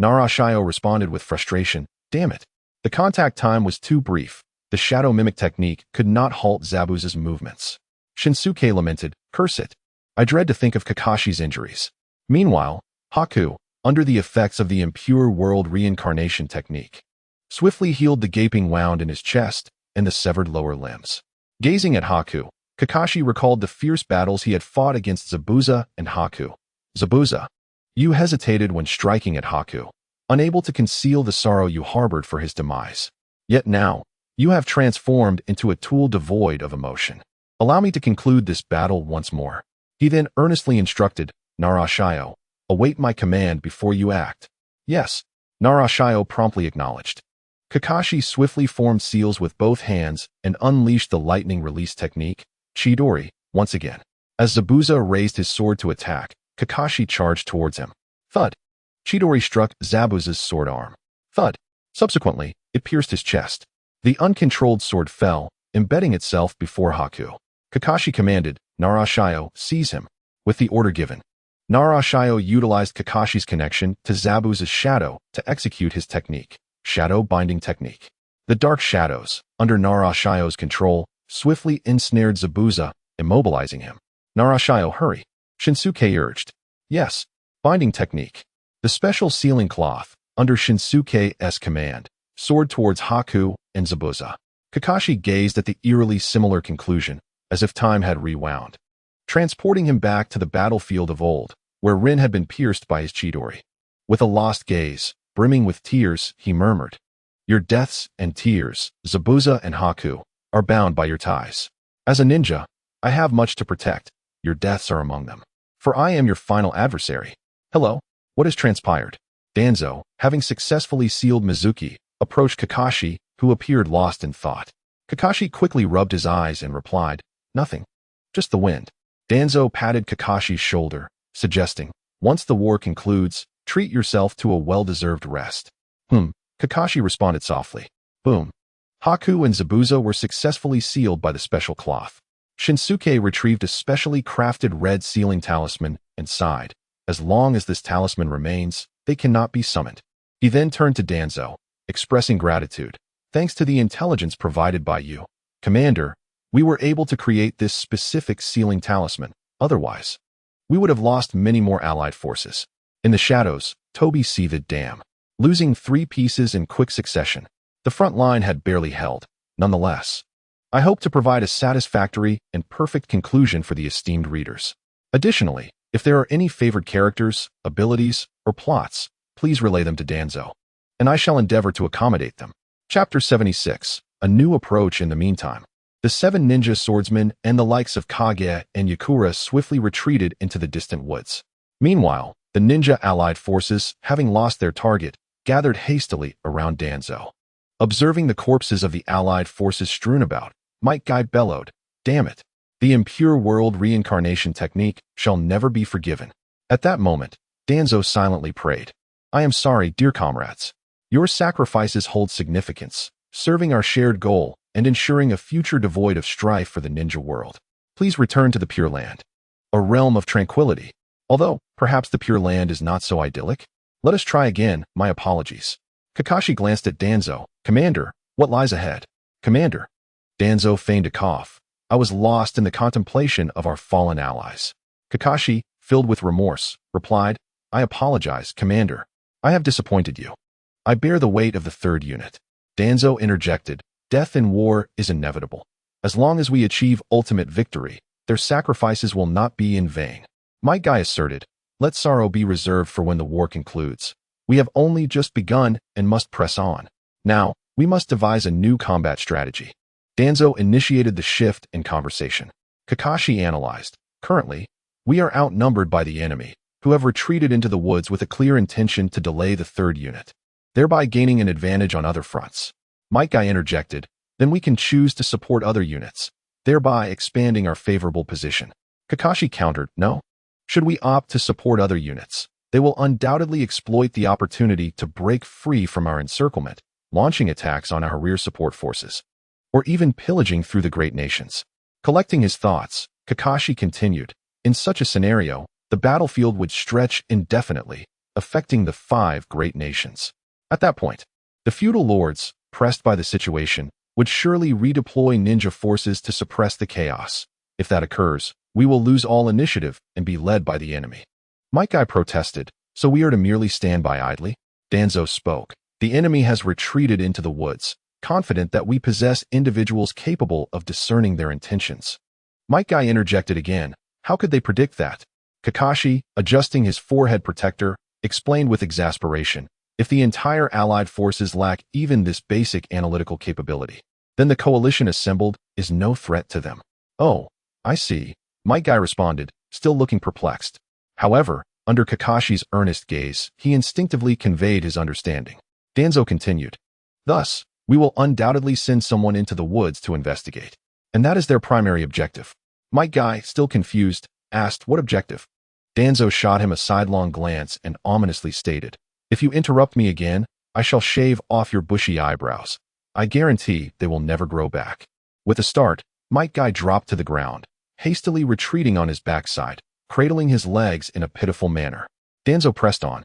Narashio responded with frustration, Damn it. The contact time was too brief. The shadow mimic technique could not halt Zabuza's movements. Shinsuke lamented, curse it. I dread to think of Kakashi's injuries. Meanwhile, Haku, under the effects of the impure world reincarnation technique, swiftly healed the gaping wound in his chest and the severed lower limbs. Gazing at Haku, Kakashi recalled the fierce battles he had fought against Zabuza and Haku. Zabuza, you hesitated when striking at Haku, unable to conceal the sorrow you harbored for his demise. Yet now, you have transformed into a tool devoid of emotion. Allow me to conclude this battle once more. He then earnestly instructed, Narashio, await my command before you act. Yes, Narashio promptly acknowledged. Kakashi swiftly formed seals with both hands and unleashed the lightning release technique, Chidori, once again. As Zabuza raised his sword to attack, Kakashi charged towards him. Thud. Chidori struck Zabuza's sword arm. Thud. Subsequently, it pierced his chest. The uncontrolled sword fell, embedding itself before Haku. Kakashi commanded, Narashio, seize him. With the order given, Narashio utilized Kakashi's connection to Zabuza's shadow to execute his technique, shadow binding technique. The dark shadows, under Narashio's control, swiftly ensnared Zabuza, immobilizing him. Narashio, hurry. Shinsuke urged. Yes, binding technique. The special sealing cloth, under Shinsuke's command, soared towards Haku and Zabuza. Kakashi gazed at the eerily similar conclusion, as if time had rewound, transporting him back to the battlefield of old, where Rin had been pierced by his Chidori. With a lost gaze, brimming with tears, he murmured, your deaths and tears, Zabuza and Haku, are bound by your ties. As a ninja, I have much to protect. Your deaths are among them. For I am your final adversary. Hello, what has transpired? Danzo, having successfully sealed Mizuki, approached Kakashi, who appeared lost in thought. Kakashi quickly rubbed his eyes and replied, nothing. Just the wind. Danzo patted Kakashi's shoulder, suggesting, once the war concludes, treat yourself to a well-deserved rest. Kakashi responded softly. Boom. Haku and Zabuza were successfully sealed by the special cloth. Shinsuke retrieved a specially crafted red sealing talisman and sighed. As long as this talisman remains, they cannot be summoned. He then turned to Danzo, expressing gratitude. Thanks to the intelligence provided by you, Commander, we were able to create this specific sealing talisman. Otherwise, we would have lost many more allied forces. In the shadows, Toby seethed, damn. Losing 3 pieces in quick succession. The front line had barely held. Nonetheless, I hope to provide a satisfactory and perfect conclusion for the esteemed readers. Additionally, if there are any favored characters, abilities, or plots, please relay them to Danzo, and I shall endeavor to accommodate them. Chapter 76. A new approach. In the meantime, the 7 ninja swordsmen and the likes of Kage and Yakura swiftly retreated into the distant woods. Meanwhile, the ninja allied forces, having lost their target, gathered hastily around Danzo. Observing the corpses of the allied forces strewn about, Might Guy bellowed, damn it. The impure world reincarnation technique shall never be forgiven. At that moment, Danzo silently prayed. I am sorry, dear comrades. Your sacrifices hold significance, serving our shared goal and ensuring a future devoid of strife for the ninja world. Please return to the Pure Land, a realm of tranquility. Although, perhaps the Pure Land is not so idyllic. Let us try again, my apologies. Kakashi glanced at Danzo. Commander, what lies ahead? Commander. Danzo feigned a cough. I was lost in the contemplation of our fallen allies. Kakashi, filled with remorse, replied, I apologize, Commander. I have disappointed you. I bear the weight of the 3rd unit. Danzo interjected, death in war is inevitable. As long as we achieve ultimate victory, their sacrifices will not be in vain. Might Guy asserted, let sorrow be reserved for when the war concludes. We have only just begun and must press on. Now, we must devise a new combat strategy. Danzo initiated the shift in conversation. Kakashi analyzed, currently, we are outnumbered by the enemy, who have retreated into the woods with a clear intention to delay the 3rd unit, thereby gaining an advantage on other fronts. Might Guy interjected, then we can choose to support other units, thereby expanding our favorable position. Kakashi countered, no. Should we opt to support other units, they will undoubtedly exploit the opportunity to break free from our encirclement, launching attacks on our rear support forces, or even pillaging through the great nations. Collecting his thoughts, Kakashi continued, in such a scenario, the battlefield would stretch indefinitely, affecting the 5 great nations. At that point, The feudal lords, pressed by the situation, would surely redeploy ninja forces to suppress the chaos. If that occurs, we will lose all initiative and be led by the enemy. Might Guy protested, so we are to merely stand by idly? Danzo spoke. The enemy has retreated into the woods, confident that we possess individuals capable of discerning their intentions. Might Guy interjected again. How could they predict that? Kakashi, adjusting his forehead protector, explained with exasperation. If the entire allied forces lack even this basic analytical capability, then the coalition assembled is no threat to them. Oh, I see, Might Guy responded, still looking perplexed. However, under Kakashi's earnest gaze, he instinctively conveyed his understanding. Danzo continued. Thus, we will undoubtedly send someone into the woods to investigate. And that is their primary objective. Might Guy, still confused, asked what objective. Danzo shot him a sidelong glance and ominously stated, if you interrupt me again, I shall shave off your bushy eyebrows. I guarantee they will never grow back. With a start, Might Guy dropped to the ground, hastily retreating on his backside, cradling his legs in a pitiful manner. Danzo pressed on.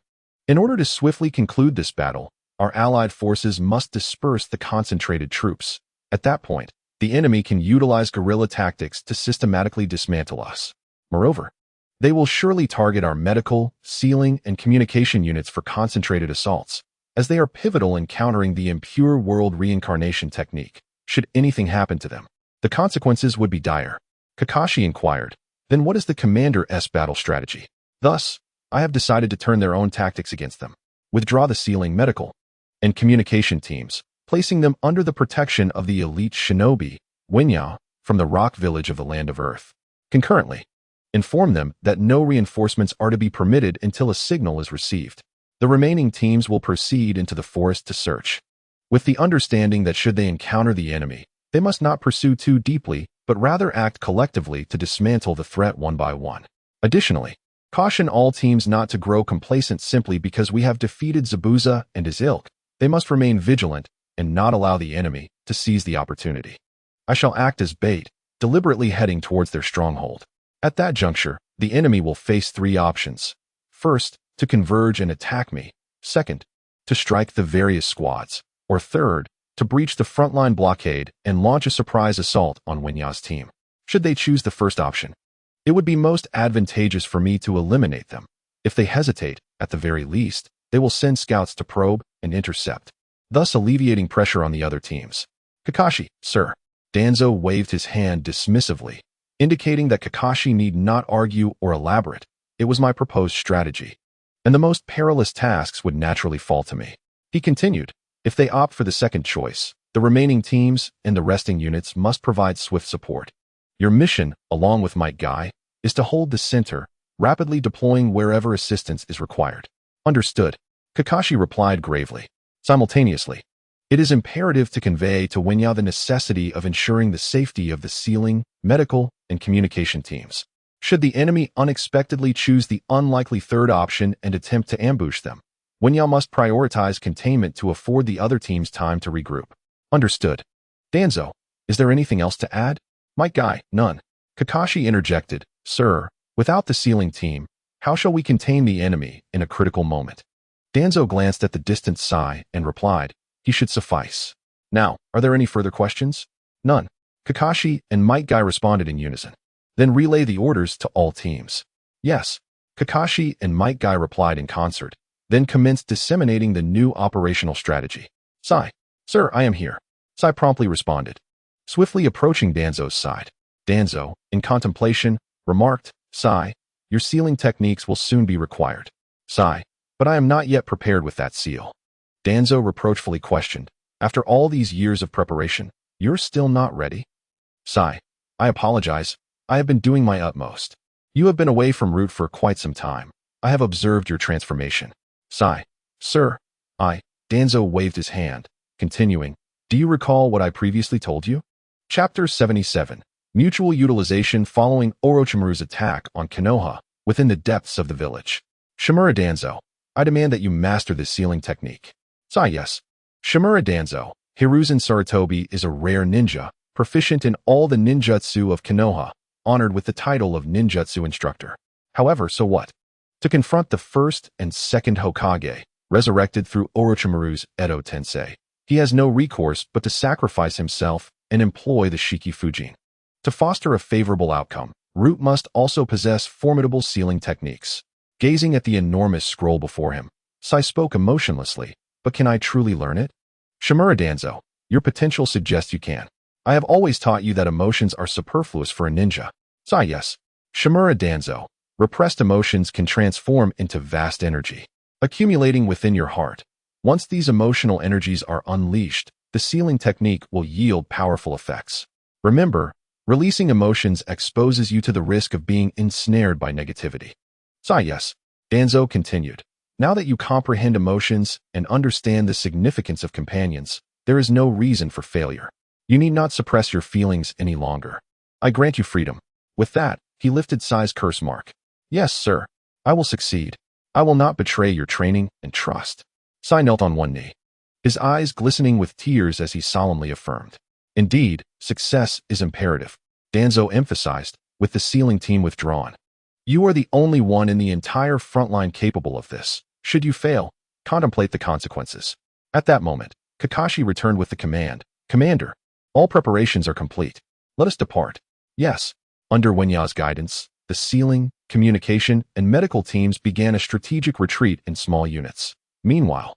In order to swiftly conclude this battle, our allied forces must disperse the concentrated troops. At that point, the enemy can utilize guerrilla tactics to systematically dismantle us. Moreover, they will surely target our medical, sealing, and communication units for concentrated assaults, as they are pivotal in countering the impure world reincarnation technique. Should anything happen to them, the consequences would be dire. Kakashi inquired, then what is the Commander's battle strategy? Thus, I have decided to turn their own tactics against them. Withdraw the sealing, medical, and communication teams, placing them under the protection of the elite shinobi, Winyao, from the rock village of the Land of Earth. Concurrently, inform them that no reinforcements are to be permitted until a signal is received. The remaining teams will proceed into the forest to search, with the understanding that should they encounter the enemy, they must not pursue too deeply, but rather act collectively to dismantle the threat one by one. Additionally, caution all teams not to grow complacent simply because we have defeated Zabuza and his ilk. They must remain vigilant and not allow the enemy to seize the opportunity. I shall act as bait, deliberately heading towards their stronghold. At that juncture, the enemy will face three options. First, to converge and attack me. Second, to strike the various squads. Or third, to breach the frontline blockade and launch a surprise assault on Winya's team. Should they choose the first option, it would be most advantageous for me to eliminate them. If they hesitate, at the very least, they will send scouts to probe and intercept, thus alleviating pressure on the other teams. Kakashi, sir. Danzo waved his hand dismissively, indicating that Kakashi need not argue or elaborate. It was my proposed strategy, and the most perilous tasks would naturally fall to me. He continued, if they opt for the second choice, the remaining teams and the resting units must provide swift support. Your mission, along with Might Guy, is to hold the center, rapidly deploying wherever assistance is required. Understood, Kakashi replied gravely. Simultaneously, it is imperative to convey to Winya the necessity of ensuring the safety of the sealing, medical, and communication teams. Should the enemy unexpectedly choose the unlikely third option and attempt to ambush them, Winya must prioritize containment to afford the other teams time to regroup. Understood. Danzo, is there anything else to add? Might Guy, none. Kakashi interjected, sir, without the sealing team, how shall we contain the enemy in a critical moment? Danzo glanced at the distant Sai and replied, he should suffice. Now, are there any further questions? None. Kakashi and Might Guy responded in unison. Then relay the orders to all teams. Yes. Kakashi and Might Guy replied in concert, then commenced disseminating the new operational strategy. Sai. Sir, I am here. Sai promptly responded, swiftly approaching Danzo's side. Danzo, in contemplation, remarked, Sai, your sealing techniques will soon be required. Sai, but I am not yet prepared with that seal. Danzo reproachfully questioned, after all these years of preparation, you're still not ready? Sai, I apologize. I have been doing my utmost. You have been away from Root for quite some time. I have observed your transformation. Sai, sir, Danzo waved his hand, continuing, do you recall what I previously told you? Chapter 77, Mutual Utilization Following Orochimaru's attack on Konoha within the depths of the village. Shimura Danzo, I demand that you master this sealing technique. Sai, yes. Shimura Danzo, Hiruzen Sarutobi is a rare ninja, proficient in all the ninjutsu of Konoha, honored with the title of ninjutsu instructor. However, so what? To confront the first and second Hokage, resurrected through Orochimaru's Edo Tensei. He has no recourse but to sacrifice himself and employ the Shiki Fujin. To foster a favorable outcome, Root must also possess formidable sealing techniques. Gazing at the enormous scroll before him, Sai spoke emotionlessly, but can I truly learn it? Shimura Danzo, your potential suggests you can. I have always taught you that emotions are superfluous for a ninja. Sai, yes. Shimura Danzo, repressed emotions can transform into vast energy, accumulating within your heart. Once these emotional energies are unleashed, the sealing technique will yield powerful effects. Remember, releasing emotions exposes you to the risk of being ensnared by negativity. Sai, yes. Danzo continued. Now that you comprehend emotions and understand the significance of companions, there is no reason for failure. You need not suppress your feelings any longer. I grant you freedom. With that, he lifted Sai's curse mark. Yes, sir. I will succeed. I will not betray your training and trust. Sai knelt on one knee, his eyes glistening with tears as he solemnly affirmed. Indeed, success is imperative, Danzo emphasized, with the sealing team withdrawn. You are the only one in the entire front line capable of this. Should you fail, contemplate the consequences. At that moment, Kakashi returned with the command. Commander, all preparations are complete. Let us depart. Yes. Under Wenya's guidance, the sealing, communication, and medical teams began a strategic retreat in small units. Meanwhile,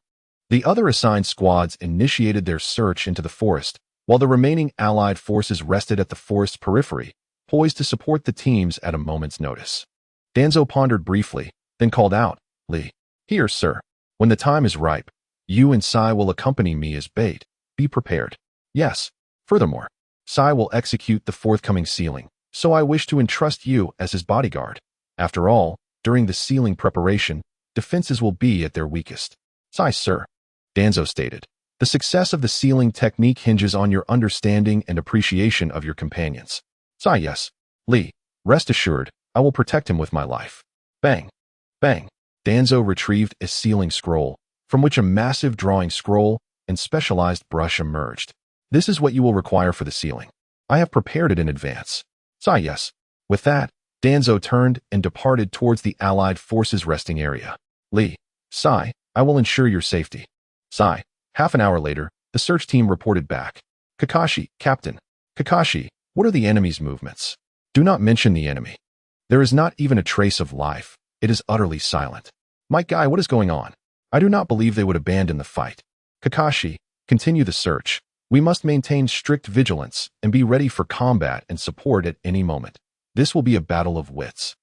the other assigned squads initiated their search into the forest, while the remaining allied forces rested at the forest's periphery, poised to support the teams at a moment's notice. Danzo pondered briefly, then called out, Lee. Here, sir. When the time is ripe, you and Sai will accompany me as bait. Be prepared. Yes. Furthermore, Sai will execute the forthcoming sealing, so I wish to entrust you as his bodyguard. After all, during the sealing preparation, defenses will be at their weakest. Sai, sir. Danzo stated. The success of the sealing technique hinges on your understanding and appreciation of your companions. Sai, yes. Lee, rest assured, I will protect him with my life. Bang. Bang. Danzo retrieved a sealing scroll, from which a massive drawing scroll and specialized brush emerged. This is what you will require for the sealing. I have prepared it in advance. Sai, yes. With that, Danzo turned and departed towards the Allied forces' resting area. Lee, Sai, I will ensure your safety. Sai. Half an hour later, the search team reported back. Kakashi, Captain. Kakashi, what are the enemy's movements? Do not mention the enemy. There is not even a trace of life. It is utterly silent. My guy, what is going on? I do not believe they would abandon the fight. Kakashi, continue the search. We must maintain strict vigilance and be ready for combat and support at any moment. This will be a battle of wits.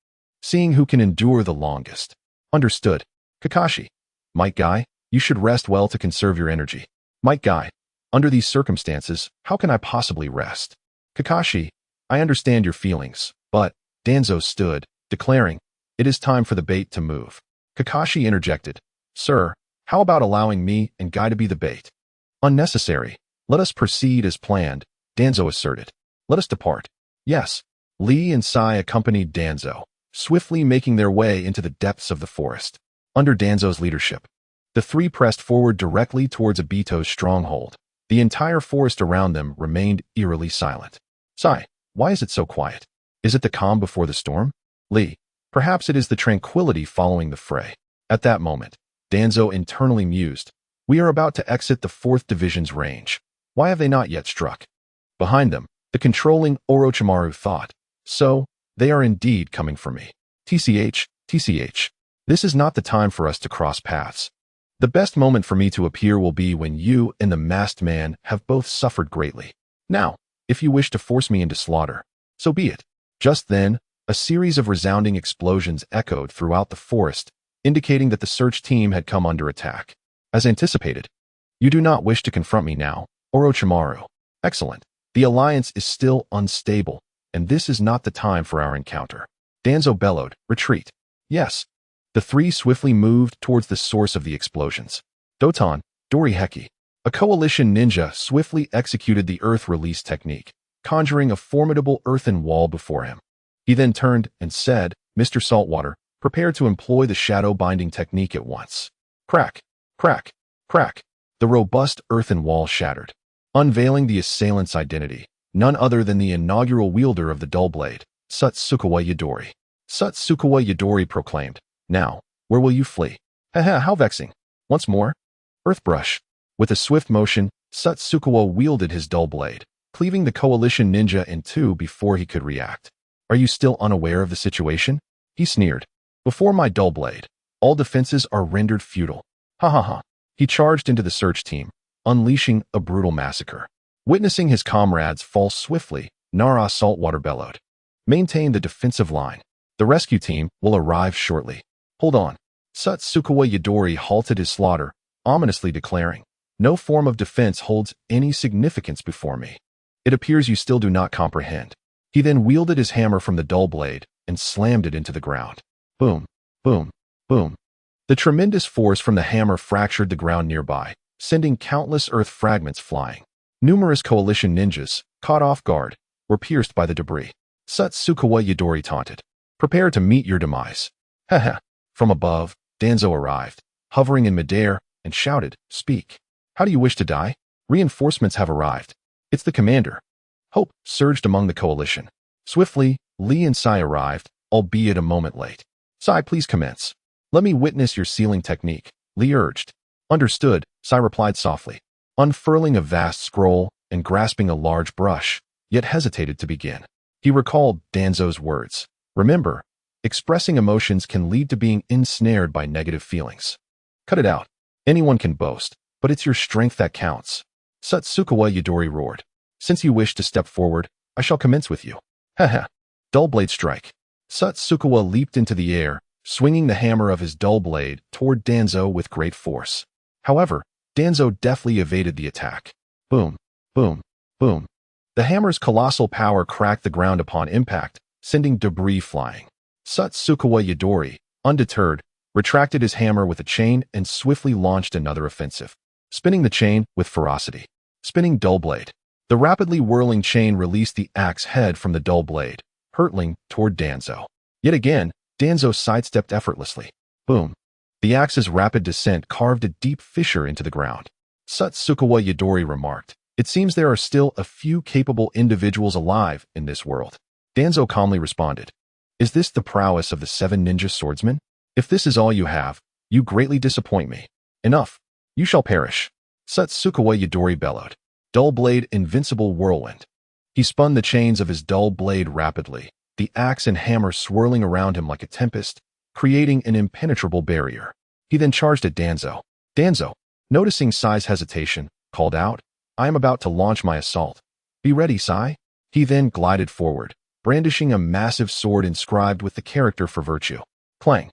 Seeing who can endure the longest. Understood. Kakashi. Might Guy, you should rest well to conserve your energy. Might Guy, under these circumstances, how can I possibly rest? Kakashi, I understand your feelings, but Danzo stood, declaring, it is time for the bait to move. Kakashi interjected. Sir, how about allowing me and Guy to be the bait? Unnecessary. Let us proceed as planned, Danzo asserted. Let us depart. Yes. Lee and Sai accompanied Danzo, swiftly making their way into the depths of the forest. Under Danzo's leadership, the three pressed forward directly towards Obito's stronghold. The entire forest around them remained eerily silent. Sai, why is it so quiet? Is it the calm before the storm? Lee, perhaps it is the tranquility following the fray. At that moment, Danzo internally mused, we are about to exit the 4th Division's range. Why have they not yet struck? Behind them, the controlling Orochimaru thought, so, they are indeed coming for me. TCH, this is not the time for us to cross paths. The best moment for me to appear will be when you and the masked man have both suffered greatly. Now, if you wish to force me into slaughter, so be it. Just then, a series of resounding explosions echoed throughout the forest, indicating that the search team had come under attack. As anticipated, you do not wish to confront me now, Orochimaru. Excellent. The alliance is still unstable, and this is not the time for our encounter. Danzo bellowed, retreat. Yes. The three swiftly moved towards the source of the explosions. Doton, Doriheki, a coalition ninja, swiftly executed the earth release technique, conjuring a formidable earthen wall before him. He then turned and said, Mr. Saltwater, prepare to employ the shadow binding technique at once. Crack, crack, crack. The robust earthen wall shattered, unveiling the assailant's identity, none other than the inaugural wielder of the dull blade, Satsukawa Yadori. Satsukawa Yadori proclaimed, now, where will you flee? Haha, how vexing. Once more, Earth Brush. With a swift motion, Satsukawa wielded his dull blade, cleaving the coalition ninja in two before he could react. Are you still unaware of the situation? He sneered. Before my dull blade, all defenses are rendered futile. Ha ha ha. He charged into the search team, unleashing a brutal massacre. Witnessing his comrades fall swiftly, Nara Saltwater bellowed. Maintain the defensive line. The rescue team will arrive shortly. Hold on. Satsukawa Yadori halted his slaughter, ominously declaring, no form of defense holds any significance before me. It appears you still do not comprehend. He then wielded his hammer from the dull blade and slammed it into the ground. Boom, boom, boom. The tremendous force from the hammer fractured the ground nearby, sending countless earth fragments flying. Numerous coalition ninjas, caught off guard, were pierced by the debris. Satsukawa Yadori taunted. Prepare to meet your demise. Haha. From above, Danzo arrived, hovering in midair, and shouted, Speak. How do you wish to die? Reinforcements have arrived. It's the commander. Hope surged among the coalition. Swiftly, Lee and Sai arrived, albeit a moment late. Sai, please commence. Let me witness your sealing technique, Lee urged. Understood, Sai replied softly, unfurling a vast scroll and grasping a large brush, yet hesitated to begin. He recalled Danzo's words. Remember, expressing emotions can lead to being ensnared by negative feelings. Cut it out. Anyone can boast, but it's your strength that counts. Satsukawa Yadori roared. Since you wish to step forward, I shall commence with you. Haha. Dull blade strike. Satsukawa leaped into the air, swinging the hammer of his dull blade toward Danzo with great force. However, Danzo deftly evaded the attack. Boom, boom, boom. The hammer's colossal power cracked the ground upon impact, sending debris flying. Satsukawa Yadori, undeterred, retracted his hammer with a chain and swiftly launched another offensive, spinning the chain with ferocity. Spinning dull blade. The rapidly whirling chain released the axe head from the dull blade, hurtling toward Danzo. Yet again, Danzo sidestepped effortlessly. Boom. The axe's rapid descent carved a deep fissure into the ground. Satsukawa Yadori remarked, It seems there are still a few capable individuals alive in this world. Danzo calmly responded, Is this the prowess of the 7 ninja swordsmen? If this is all you have, you greatly disappoint me. Enough. You shall perish. Satsukawa Yadori bellowed. Dull blade invincible whirlwind. He spun the chains of his dull blade rapidly, the axe and hammer swirling around him like a tempest, creating an impenetrable barrier. He then charged at Danzo. Danzo, noticing Sai's hesitation, called out, I am about to launch my assault. Be ready, Sai. He then glided forward, brandishing a massive sword inscribed with the character for virtue. Clang.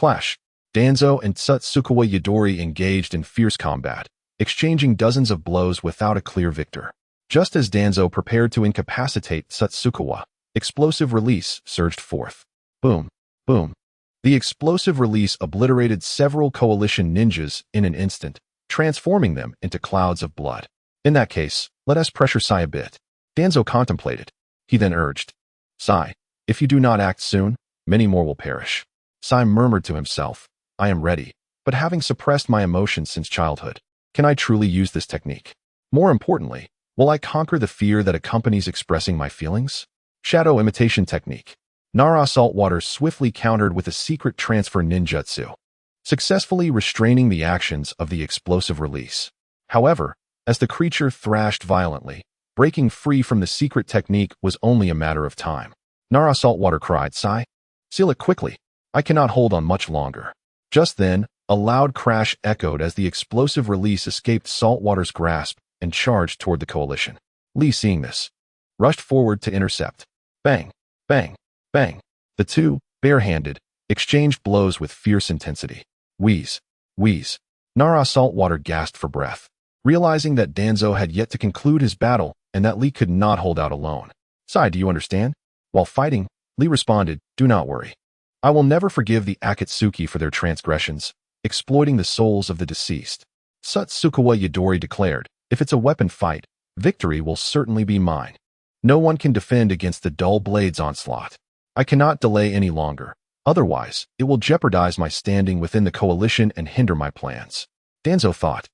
Clash. Danzo and Satsukawa Yadori engaged in fierce combat, exchanging dozens of blows without a clear victor. Just as Danzo prepared to incapacitate Satsukawa, explosive release surged forth. Boom, boom. The explosive release obliterated several coalition ninjas in an instant, transforming them into clouds of blood. In that case, let us pressure Sai a bit. Danzo contemplated. He then urged, Sai, if you do not act soon, many more will perish. Sai murmured to himself, I am ready, but having suppressed my emotions since childhood, can I truly use this technique? More importantly, will I conquer the fear that accompanies expressing my feelings? Shadow imitation technique. Nara Saltwater swiftly countered with a secret transfer ninjutsu, successfully restraining the actions of the explosive release. However, as the creature thrashed violently, breaking free from the secret technique was only a matter of time. Nara Saltwater cried, Sai, seal it quickly. I cannot hold on much longer. Just then, a loud crash echoed as the explosive release escaped Saltwater's grasp and charged toward the coalition. Lee, seeing this, rushed forward to intercept. Bang, bang, bang. The two, barehanded, exchanged blows with fierce intensity. Wheeze, wheeze. Nara Saltwater gasped for breath, realizing that Danzo had yet to conclude his battle and that Lee could not hold out alone. Sai, do you understand? While fighting, Lee responded, Do not worry. I will never forgive the Akatsuki for their transgressions, exploiting the souls of the deceased. Satsukawa Yadori declared, If it's a weapon fight, victory will certainly be mine. No one can defend against the dull blade's onslaught. I cannot delay any longer, otherwise it will jeopardize my standing within the coalition and hinder my plans. Danzo thought,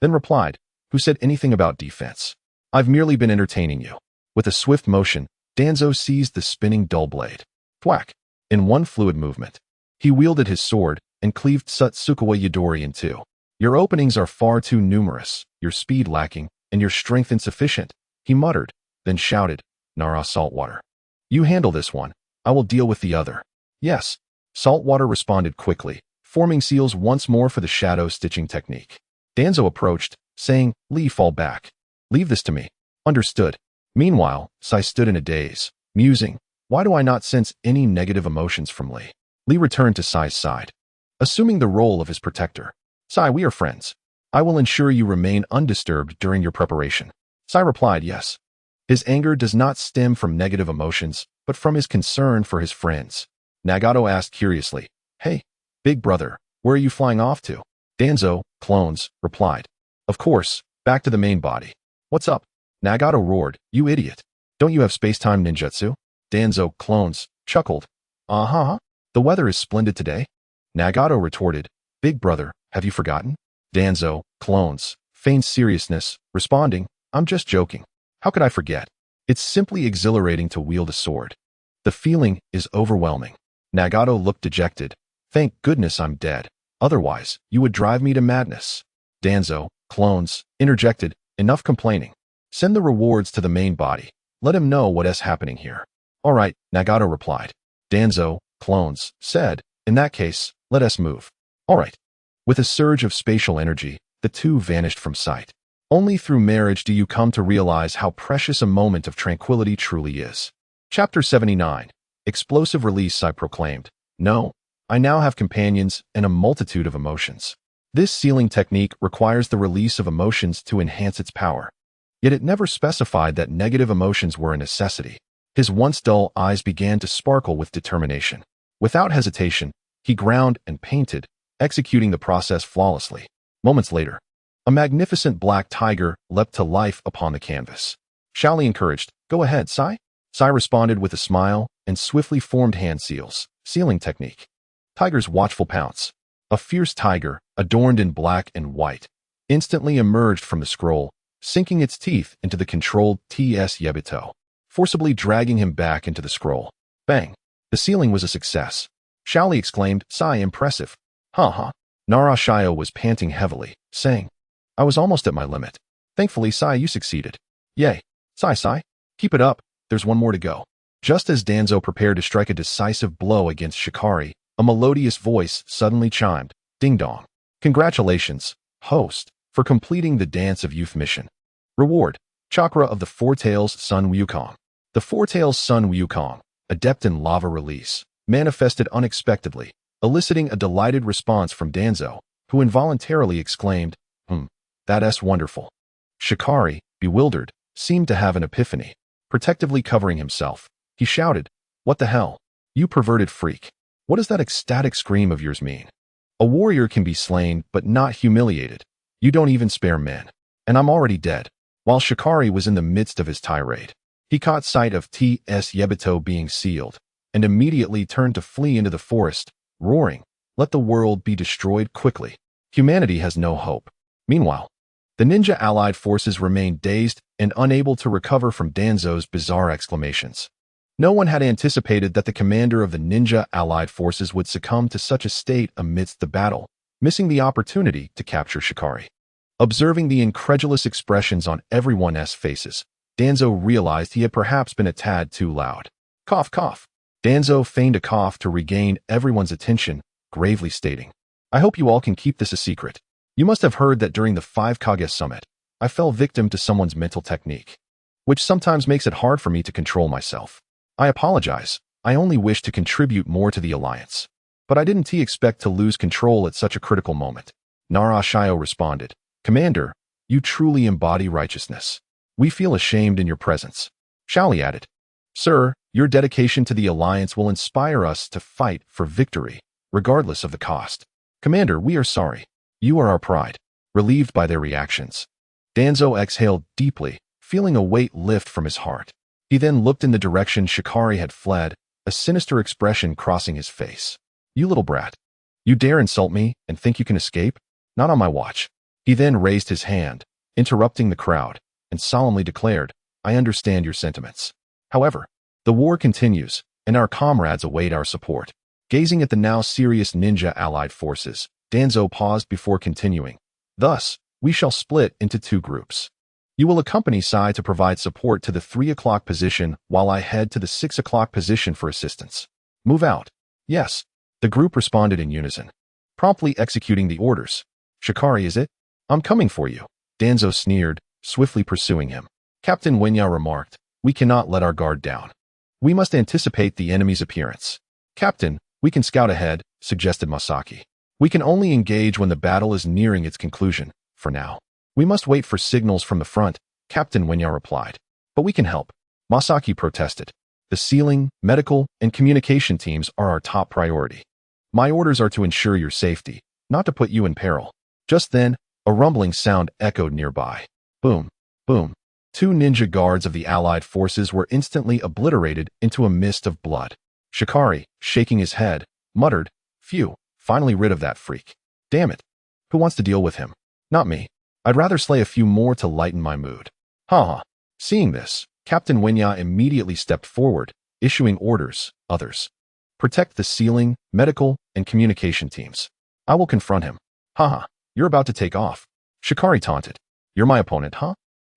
then replied, Who said anything about defense? I've merely been entertaining you. With a swift motion, Danzo seized the spinning dull blade. Thwack! In one fluid movement, he wielded his sword and cleaved Satsukawa Yadori in two. Your openings are far too numerous, your speed lacking, and your strength insufficient, he muttered, then shouted, Nara Saltwater. You handle this one, I will deal with the other. Yes. Saltwater responded quickly, forming seals once more for the shadow stitching technique. Danzo approached, saying, Lee, fall back. Leave this to me. Understood. Meanwhile, Sai stood in a daze, musing, why do I not sense any negative emotions from Lee? Lee returned to Sai's side, assuming the role of his protector. Sai, we are friends. I will ensure you remain undisturbed during your preparation. Sai replied, yes. His anger does not stem from negative emotions, but from his concern for his friends. Nagato asked curiously, hey, big brother, where are you flying off to? Danzo, clones, replied, of course, back to the main body. What's up? Nagato roared, you idiot. Don't you have space-time ninjutsu? Danzo, clones, chuckled. Uh-huh. The weather is splendid today. Nagato retorted, big brother, have you forgotten? Danzo, clones, feigned seriousness, responding, I'm just joking. How could I forget? It's simply exhilarating to wield a sword. The feeling is overwhelming. Nagato looked dejected. Thank goodness I'm dead. Otherwise, you would drive me to madness. Danzo, clones, interjected, enough complaining. Send the rewards to the main body. Let him know what's happening here. All right, Nagato replied. Danzo, clones, said, in that case, let us move. All right. With a surge of spatial energy, the two vanished from sight. Only through marriage do you come to realize how precious a moment of tranquility truly is. Chapter 79. Explosive release, I proclaimed. No, I now have companions and a multitude of emotions. This sealing technique requires the release of emotions to enhance its power. Yet it never specified that negative emotions were a necessity. His once dull eyes began to sparkle with determination. Without hesitation, he ground and painted, executing the process flawlessly. Moments later, a magnificent black tiger leapt to life upon the canvas. Shaoli encouraged, go ahead, Sai. Sai responded with a smile and swiftly formed hand seals. Sealing technique. Tiger's watchful pounce. A fierce tiger, adorned in black and white, instantly emerged from the scroll, sinking its teeth into the controlled Ts Yebito, forcibly dragging him back into the scroll. Bang! The sealing was a success. Shaoli exclaimed, Sai, impressive. Ha. Nara Shio was panting heavily, saying, I was almost at my limit. Thankfully, Sai, you succeeded. Yay. Sai, keep it up, there's one more to go. Just as Danzo prepared to strike a decisive blow against Shikari, a melodious voice suddenly chimed, Ding dong. Congratulations, host, for completing the Dance of Youth mission. Reward, Chakra of the Four Tails Sun Wukong. The Four Tails Sun Wukong, adept in lava release, manifested unexpectedly, eliciting a delighted response from Danzo, who involuntarily exclaimed, that's wonderful. Shikari, bewildered, seemed to have an epiphany. Protectively covering himself, he shouted, what the hell? You perverted freak. What does that ecstatic scream of yours mean? A warrior can be slain but not humiliated. You don't even spare men. And I'm already dead. While Shikari was in the midst of his tirade, he caught sight of Ts Yebito being sealed, and immediately turned to flee into the forest, roaring, let the world be destroyed quickly. Humanity has no hope. Meanwhile, the ninja allied forces remained dazed and unable to recover from Danzo's bizarre exclamations. No one had anticipated that the commander of the ninja allied forces would succumb to such a state amidst the battle, missing the opportunity to capture Shikari. Observing the incredulous expressions on everyone's faces, Danzo realized he had perhaps been a tad too loud. Cough, cough. Danzo feigned a cough to regain everyone's attention, gravely stating, I hope you all can keep this a secret. You must have heard that during the 5 Kage summit, I fell victim to someone's mental technique, which sometimes makes it hard for me to control myself. I apologize. I only wish to contribute more to the alliance. But I didn't expect to lose control at such a critical moment. Nara Shio responded, Commander, you truly embody righteousness. We feel ashamed in your presence. Shaoli added, Sir, your dedication to the alliance will inspire us to fight for victory, regardless of the cost. Commander, we are sorry. You are our pride. Relieved by their reactions, Danzo exhaled deeply, feeling a weight lift from his heart. He then looked in the direction Shikari had fled, a sinister expression crossing his face. You little brat. You dare insult me and think you can escape? Not on my watch. He then raised his hand, interrupting the crowd, and solemnly declared, I understand your sentiments. However, the war continues, and our comrades await our support. Gazing at the now serious ninja allied forces, Danzo paused before continuing, Thus, we shall split into 2 groups. You will accompany Sai to provide support to the 3 o'clock position while I head to the 6 o'clock position for assistance. Move out. Yes. The group responded in unison, promptly executing the orders. Shikari, is it? I'm coming for you. Danzo sneered, swiftly pursuing him. Captain Wenya remarked, we cannot let our guard down. We must anticipate the enemy's appearance. Captain, we can scout ahead, suggested Masaki. We can only engage when the battle is nearing its conclusion, for now. We must wait for signals from the front, Captain Wenya replied. But we can help. Masaki protested. The sealing, medical, and communication teams are our top priority. My orders are to ensure your safety, not to put you in peril. Just then, a rumbling sound echoed nearby. Boom, boom. 2 ninja guards of the Allied forces were instantly obliterated into a mist of blood. Shikari, shaking his head, muttered, Phew, finally rid of that freak. Damn it. Who wants to deal with him? Not me. I'd rather slay a few more to lighten my mood. Haha. Seeing this, Captain Wenya immediately stepped forward, issuing orders, others. Protect the sealing, medical, and communication teams. I will confront him. Haha. You're about to take off. Shikari taunted. You're my opponent, huh?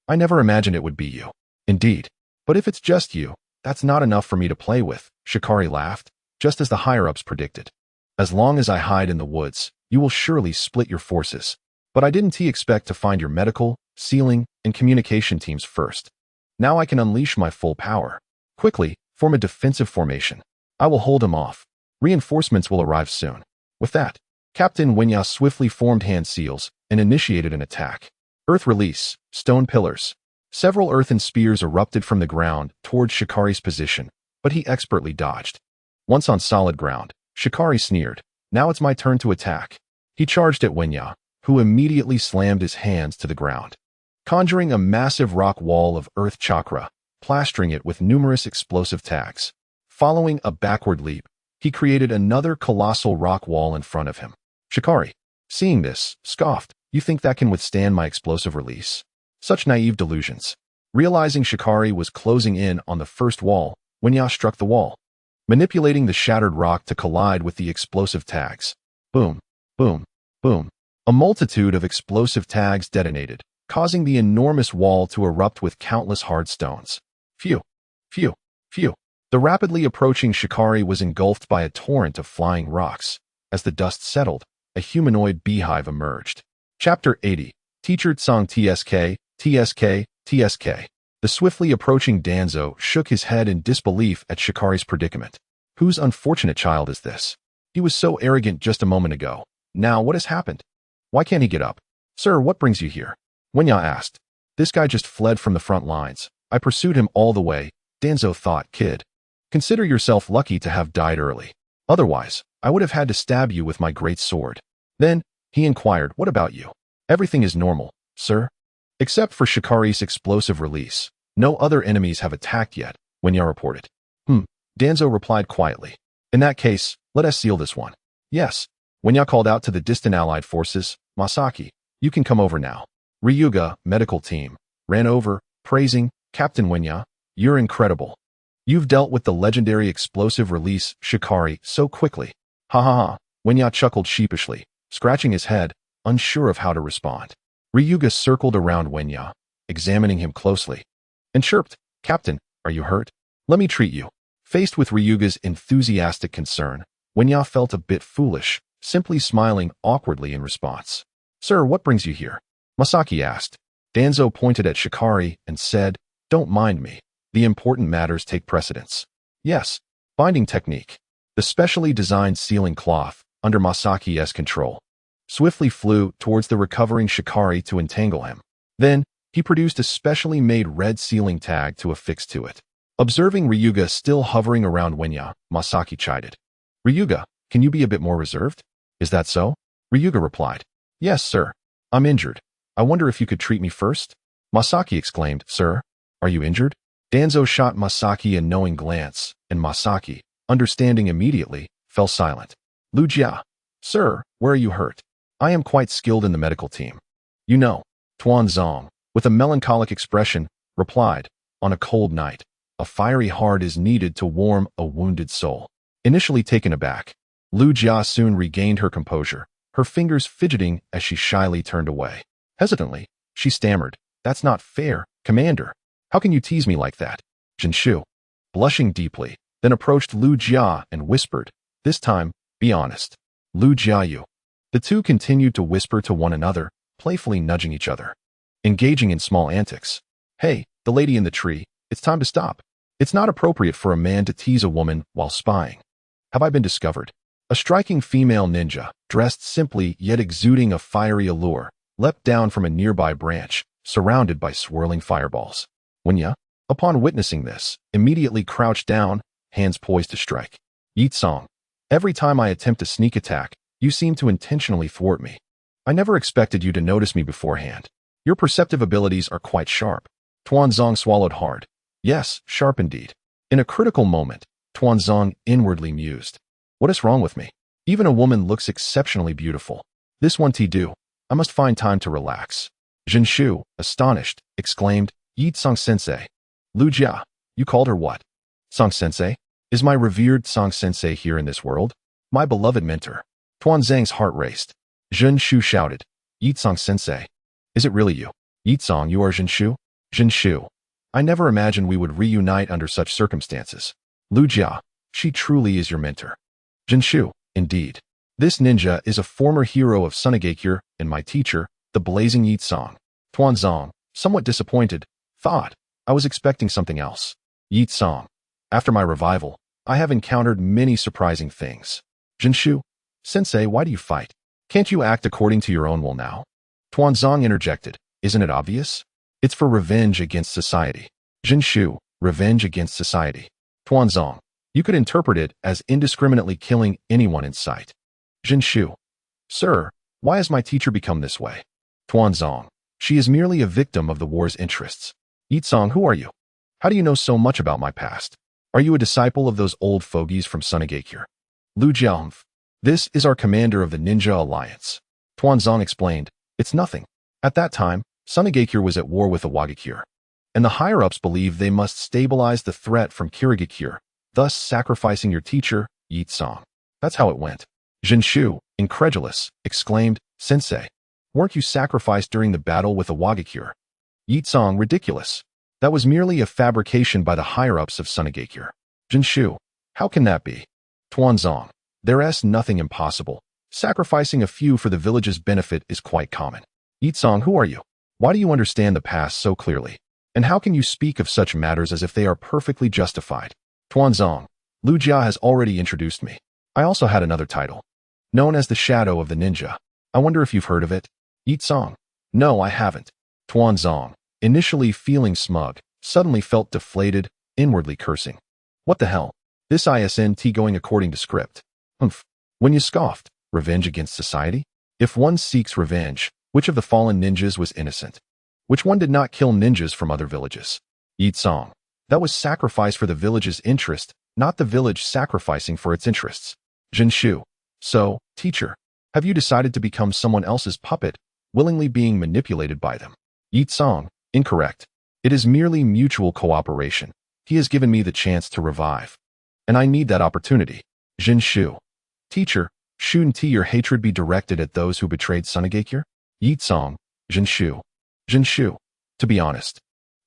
I never imagined it would be you. Indeed. But if it's just you, that's not enough for me to play with, Shikari laughed, just as the higher-ups predicted. As long as I hide in the woods, you will surely split your forces. But I didn't expect to find your medical, sealing, and communication teams first. Now I can unleash my full power. Quickly, form a defensive formation. I will hold him off. Reinforcements will arrive soon. With that, Captain Wenya swiftly formed hand seals and initiated an attack. Earth release, stone pillars. Several earthen spears erupted from the ground towards Shikari's position, but he expertly dodged. Once on solid ground, Shikari sneered. Now it's my turn to attack. He charged at Wenya, who immediately slammed his hands to the ground, conjuring a massive rock wall of earth chakra, plastering it with numerous explosive tags. Following a backward leap, he created another colossal rock wall in front of him. Shikari, seeing this, scoffed, You think that can withstand my explosive release? Such naive delusions. Realizing Shikari was closing in on the first wall, Wenya struck the wall, manipulating the shattered rock to collide with the explosive tags. Boom, boom, boom. A multitude of explosive tags detonated, causing the enormous wall to erupt with countless hard stones. Phew, phew, phew. The rapidly approaching Shikari was engulfed by a torrent of flying rocks. As the dust settled, a humanoid beehive emerged. Chapter 80. Teacher Tsang TSK, TSK, TSK. The swiftly approaching Danzo shook his head in disbelief at Shikari's predicament. Whose unfortunate child is this? He was so arrogant just a moment ago. Now what has happened? Why can't he get up? Sir, what brings you here? Wenya asked. This guy just fled from the front lines. I pursued him all the way. Danzo thought, Kid. Consider yourself lucky to have died early. Otherwise, I would have had to stab you with my great sword. Then, he inquired, What about you? Everything is normal, sir. Except for Shikari's explosive release. No other enemies have attacked yet, Wenya reported. Danzo replied quietly. In that case, let us seal this one. Yes. Wenya called out to the distant allied forces, Masaki, you can come over now. Ryuga, medical team, ran over, praising, Captain Wenya, you're incredible. You've dealt with the legendary explosive release, Shikari, so quickly. Ha ha ha. Wenya chuckled sheepishly, scratching his head, unsure of how to respond. Ryuga circled around Wenya, examining him closely, and chirped, Captain, are you hurt? Let me treat you. Faced with Ryuga's enthusiastic concern, Wenya felt a bit foolish, simply smiling awkwardly in response. Sir, what brings you here? Masaki asked. Danzo pointed at Shikari and said, Don't mind me. The important matters take precedence. Yes, binding technique. The specially designed sealing cloth, under Masaki's control, swiftly flew towards the recovering Shikari to entangle him. Then, he produced a specially made red sealing tag to affix to it. Observing Ryuga still hovering around Wenya, Masaki chided. Ryuga, can you be a bit more reserved? Is that so? Ryuga replied. Yes, sir. I'm injured. I wonder if you could treat me first? Masaki exclaimed, Sir, are you injured? Danzo shot Masaki a knowing glance, and Masaki, understanding immediately, fell silent. Lu Jia, Sir, where are you hurt? I am quite skilled in the medical team. You know, Tuan Zong, with a melancholic expression, replied, On a cold night, a fiery heart is needed to warm a wounded soul. Initially taken aback, Lu Jia soon regained her composure, her fingers fidgeting as she shyly turned away. Hesitantly, she stammered, "That's not fair, Commander. How can you tease me like that?" Jinshu, blushing deeply, then approached Lu Jia and whispered, "This time, be honest." Lu Jiayu. The two continued to whisper to one another, playfully nudging each other, engaging in small antics. "Hey, the lady in the tree, it's time to stop. It's not appropriate for a man to tease a woman while spying. Have I been discovered?" A striking female ninja, dressed simply yet exuding a fiery allure, leapt down from a nearby branch, surrounded by swirling fireballs. Wenya, upon witnessing this, immediately crouched down, hands poised to strike. "Yitsong, every time I attempt a sneak attack, you seem to intentionally thwart me. I never expected you to notice me beforehand. Your perceptive abilities are quite sharp." Tuanzong swallowed hard. Yes, sharp indeed. In a critical moment, Tuanzong inwardly mused. What is wrong with me? Even a woman looks exceptionally beautiful. This one do. I must find time to relax. Jinshu, astonished, exclaimed, "Yitsong sensei." Lu Jia, you called her what? Song sensei? Is my revered Song sensei here in this world? My beloved mentor. Tuanzang's heart raced. Jinshu shouted, "Yitsong sensei. Is it really you? Yitsong, you are Jinshu?" Jinshu, I never imagined we would reunite under such circumstances. Lu Jia, she truly is your mentor. Jinshu, indeed. This ninja is a former hero of Sunigakure and my teacher, the blazing Yitsong. Tuanzong, somewhat disappointed, thought, I was expecting something else. Yitsong, after my revival, I have encountered many surprising things. Jinshu, sensei, why do you fight? Can't you act according to your own will now? Tuanzong interjected, isn't it obvious? It's for revenge against society. Jinshu, revenge against society. Tuanzong, you could interpret it as indiscriminately killing anyone in sight. Jinshu, sir, why has my teacher become this way? Tuanzong, she is merely a victim of the war's interests. Yitsong, who are you? How do you know so much about my past? Are you a disciple of those old fogies from Sunigakure? Lu Jiaohmf, this is our commander of the Ninja Alliance. Tuanzong explained, it's nothing. At that time, Sunigakure was at war with the Wagakure, and the higher-ups believed they must stabilize the threat from Kirigakure, thus sacrificing your teacher, Yitsong. That's how it went. Jinshu, incredulous, exclaimed, Sensei, weren't you sacrificed during the battle with the Wagakure? Yitsong, ridiculous. That was merely a fabrication by the higher-ups of Sunigakure. Jinshu, how can that be? Tuanzong, there's nothing impossible. Sacrificing a few for the village's benefit is quite common. Yitsong, who are you? Why do you understand the past so clearly? And how can you speak of such matters as if they are perfectly justified? Tuanzong, Lu Jia has already introduced me. I also had another title, known as the Shadow of the Ninja. I wonder if you've heard of it? Yitsong, no, I haven't. Tuanzong, initially feeling smug, suddenly felt deflated, inwardly cursing. What the hell? This isn't going according to script. Humph. When you scoffed, revenge against society? If one seeks revenge, which of the fallen ninjas was innocent? Which one did not kill ninjas from other villages? Yitsong, that was sacrifice for the village's interest, not the village sacrificing for its interests. Jinshu, so, teacher, have you decided to become someone else's puppet, willingly being manipulated by them? Yitsong, incorrect. It is merely mutual cooperation. He has given me the chance to revive, and I need that opportunity. Jinshu, teacher, shouldn't your hatred be directed at those who betrayed Sunigakure? Yitsong, Jinshu, to be honest,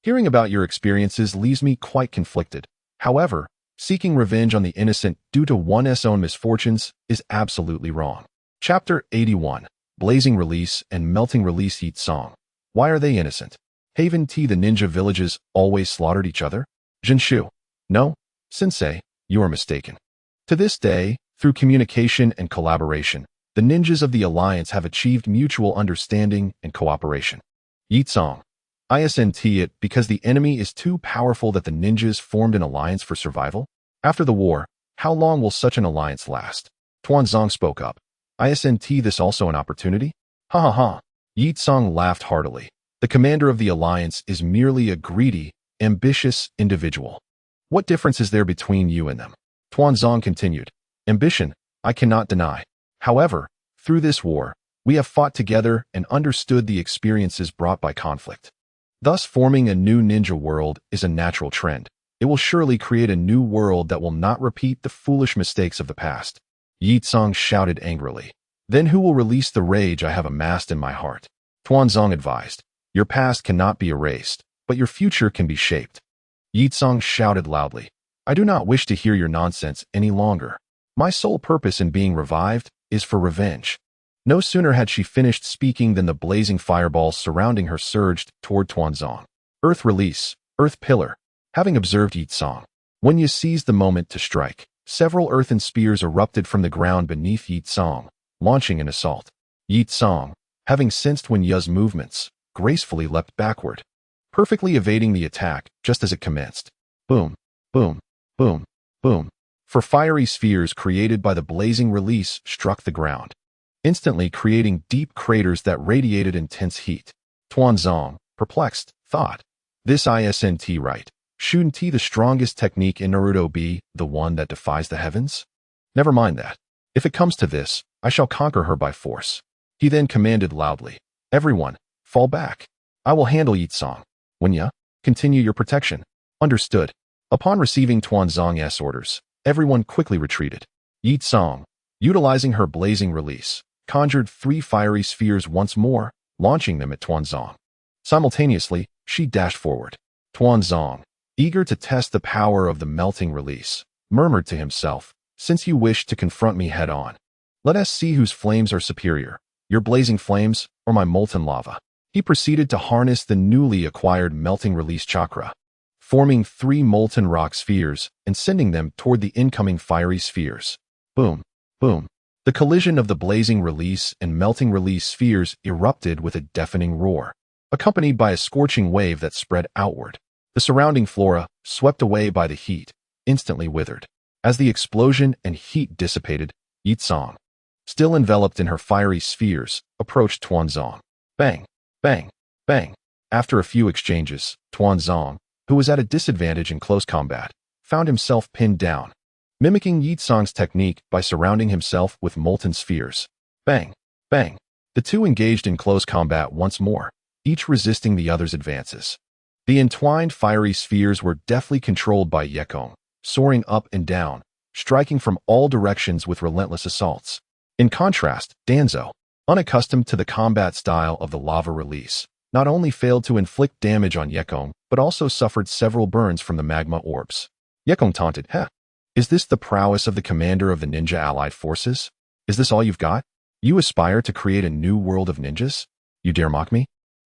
hearing about your experiences leaves me quite conflicted. However, seeking revenge on the innocent due to one's own misfortunes is absolutely wrong. Chapter 81, Blazing Release and Melting Release. Yitsong, why are they innocent? Haven't the ninja villages always slaughtered each other? Jinshu, no, sensei, you are mistaken. To this day, through communication and collaboration, the ninjas of the Alliance have achieved mutual understanding and cooperation. Yitsong, isn't it because the enemy is too powerful that the ninjas formed an alliance for survival? After the war, how long will such an alliance last? Tuanzong spoke up. Isn't this also an opportunity? Ha ha ha. Yitsong laughed heartily. The commander of the Alliance is merely a greedy, ambitious individual. What difference is there between you and them? Tuanzong continued. Ambition, I cannot deny. However, through this war, we have fought together and understood the experiences brought by conflict. Thus, forming a new ninja world is a natural trend. It will surely create a new world that will not repeat the foolish mistakes of the past. Yitsong shouted angrily. Then who will release the rage I have amassed in my heart? Tuanzong advised. Your past cannot be erased, but your future can be shaped. Yitsong shouted loudly. I do not wish to hear your nonsense any longer. My sole purpose in being revived is for revenge. No sooner had she finished speaking than the blazing fireballs surrounding her surged toward Tuanzong. Earth release, earth pillar. Having observed Yitsong, Wenya seized the moment to strike. Several earthen spears erupted from the ground beneath Yitsong, launching an assault. Yitsong, having sensed Wenya's movements, gracefully leapt backward, perfectly evading the attack just as it commenced. Boom, boom, boom, boom. For fiery spheres created by the blazing release struck the ground, instantly creating deep craters that radiated intense heat. Tuanzong, perplexed, thought, this isn't right. Shouldn't the strongest technique in Naruto be the one that defies the heavens? Never mind that. If it comes to this, I shall conquer her by force. He then commanded loudly, everyone, fall back. I will handle Yitsong. Wenya, continue your protection. Understood. Upon receiving Tuanzong's orders, everyone quickly retreated. Yitsong, utilizing her blazing release, conjured 3 fiery spheres once more, launching them at Tuanzong. Simultaneously, she dashed forward. Tuanzong, eager to test the power of the melting release, murmured to himself, since you wish to confront me head-on, let us see whose flames are superior, your blazing flames or my molten lava. He proceeded to harness the newly acquired melting release chakra, forming 3 molten rock spheres and sending them toward the incoming fiery spheres. Boom, boom. The collision of the blazing release and melting release spheres erupted with a deafening roar, accompanied by a scorching wave that spread outward. The surrounding flora, swept away by the heat, instantly withered. As the explosion and heat dissipated, Yitsong, still enveloped in her fiery spheres, approached Tuanzong. Bang, bang, bang. After a few exchanges, Tuanzong, who was at a disadvantage in close combat, found himself pinned down, mimicking Yitsong's technique by surrounding himself with molten spheres. Bang, bang. The two engaged in close combat once more, each resisting the other's advances. The entwined fiery spheres were deftly controlled by Yekong, soaring up and down, striking from all directions with relentless assaults. In contrast, Danzo, unaccustomed to the combat style of the lava release, not only failed to inflict damage on Yekong, but also suffered several burns from the magma orbs. Yekong taunted, Heh, is this the prowess of the commander of the ninja allied forces? Is this all you've got? You aspire to create a new world of ninjas? You dare mock me?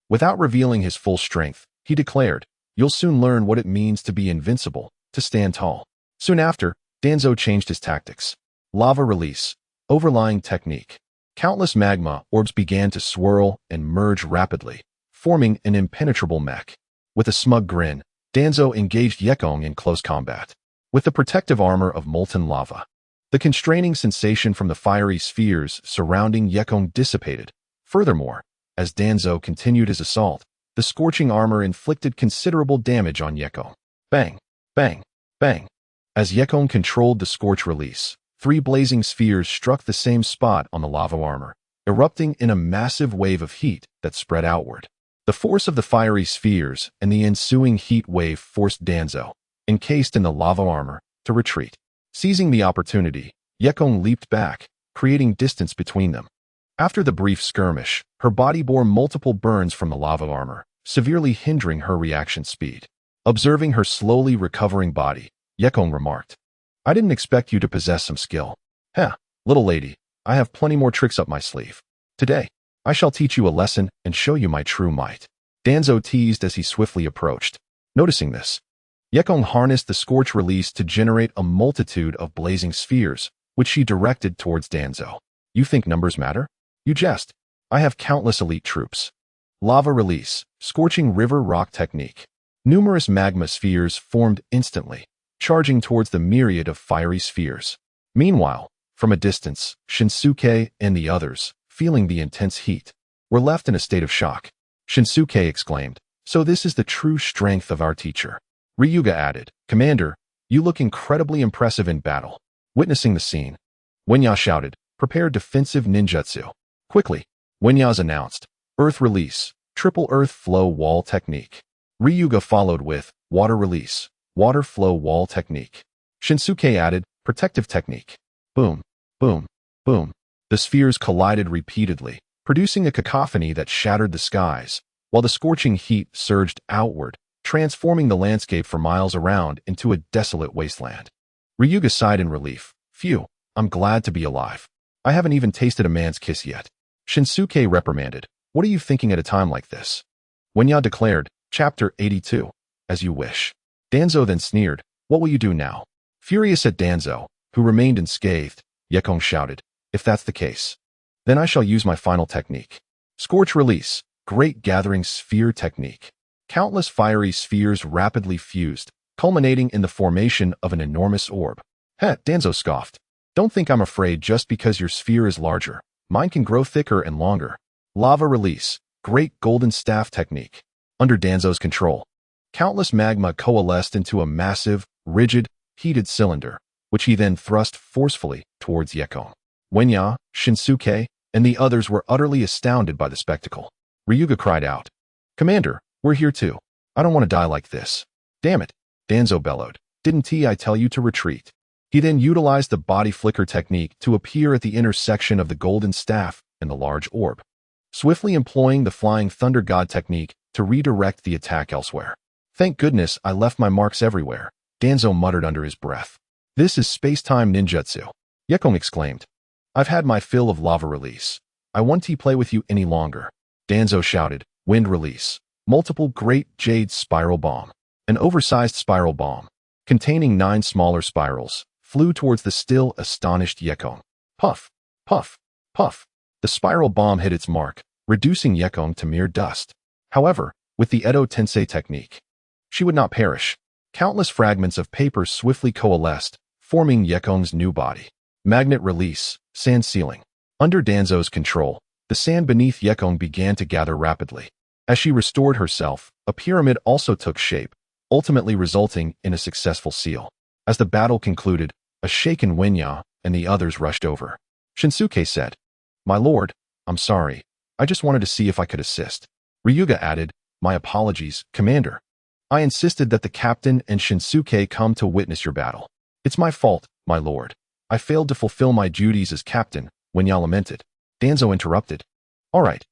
Without revealing his full strength, he declared, you'll soon learn what it means to be invincible, to stand tall. Soon after, Danzo changed his tactics. Lava release, overlying technique. Countless magma orbs began to swirl and merge rapidly, forming an impenetrable mech. With a smug grin, Danzo engaged Yekong in close combat. With the protective armor of molten lava, the constraining sensation from the fiery spheres surrounding Yekong dissipated. Furthermore, as Danzo continued his assault, the scorching armor inflicted considerable damage on Yekong. Bang, bang, bang. As Yekong controlled the scorch release, 3 blazing spheres struck the same spot on the lava armor, erupting in a massive wave of heat that spread outward. The force of the fiery spheres and the ensuing heat wave forced Danzo, encased in the lava armor, to retreat. Seizing the opportunity, Yekong leaped back, creating distance between them. After the brief skirmish, her body bore multiple burns from the lava armor, severely hindering her reaction speed. Observing her slowly recovering body, Yekong remarked, I didn't expect you to possess some skill. Heh, little lady, I have plenty more tricks up my sleeve. Today, I shall teach you a lesson and show you my true might. Danzo teased as he swiftly approached. Noticing this, Yekong harnessed the scorch release to generate a multitude of blazing spheres, which she directed towards Danzo. You think numbers matter? You jest. I have countless elite troops. Lava release, scorching river rock technique. Numerous magma spheres formed instantly, charging towards the myriad of fiery spheres. Meanwhile, from a distance, Shinsuke and the others, feeling the intense heat, were left in a state of shock. Shinsuke exclaimed, so this is the true strength of our teacher. Ryuga added, Commander, you look incredibly impressive in battle. Witnessing the scene, Wenya shouted, prepare defensive ninjutsu. Quickly, Wenya's announced, Earth release, triple earth flow wall technique. Ryuga followed with, water release, water flow wall technique. Shinsuke added, protective technique. Boom, boom, boom. The spheres collided repeatedly, producing a cacophony that shattered the skies, while the scorching heat surged outward, transforming the landscape for miles around into a desolate wasteland. Ryuga sighed in relief. Phew, I'm glad to be alive. I haven't even tasted a man's kiss yet. Shinsuke reprimanded. What are you thinking at a time like this? Wenya declared, Chapter 82. As you wish. Danzo then sneered. What will you do now? Furious at Danzo, who remained unscathed, Yekong shouted. If that's the case, then I shall use my final technique. Scorch Release, Great Gathering Sphere Technique. Countless fiery spheres rapidly fused, culminating in the formation of an enormous orb. Heh, Danzo scoffed. Don't think I'm afraid just because your sphere is larger. Mine can grow thicker and longer. Lava Release, Great Golden Staff Technique. Under Danzo's control, countless magma coalesced into a massive, rigid, heated cylinder, which he then thrust forcefully towards Yekong. Wenya, Shinsuke, and the others were utterly astounded by the spectacle. Ryuga cried out, Commander, we're here too. I don't want to die like this. Damn it, Danzo bellowed. Didn't I tell you to retreat? He then utilized the body flicker technique to appear at the intersection of the golden staff and the large orb, swiftly employing the flying thunder god technique to redirect the attack elsewhere. Thank goodness I left my marks everywhere, Danzo muttered under his breath. This is space-time ninjutsu, Yekong exclaimed. I've had my fill of lava release. I won't play with you any longer. Danzo shouted, Wind Release, Multiple Great Jade Spiral Bomb. An oversized spiral bomb, containing 9 smaller spirals, flew towards the still astonished Yekong. Puff, puff, puff. The spiral bomb hit its mark, reducing Yekong to mere dust. However, with the Edo Tensei technique, she would not perish. Countless fragments of paper swiftly coalesced, forming Yekong's new body. Magnet Release, Sand Sealing. Under Danzo's control, the sand beneath Yekong began to gather rapidly. As she restored herself, a pyramid also took shape, ultimately resulting in a successful seal. As the battle concluded, a shaken Wenya and the others rushed over. Shinsuke said, My lord, I'm sorry. I just wanted to see if I could assist. Ryuga added, My apologies, Commander. I insisted that the captain and Shinsuke come to witness your battle. It's my fault, my lord. I failed to fulfill my duties as captain, Wenya lamented. Danzo interrupted. All right,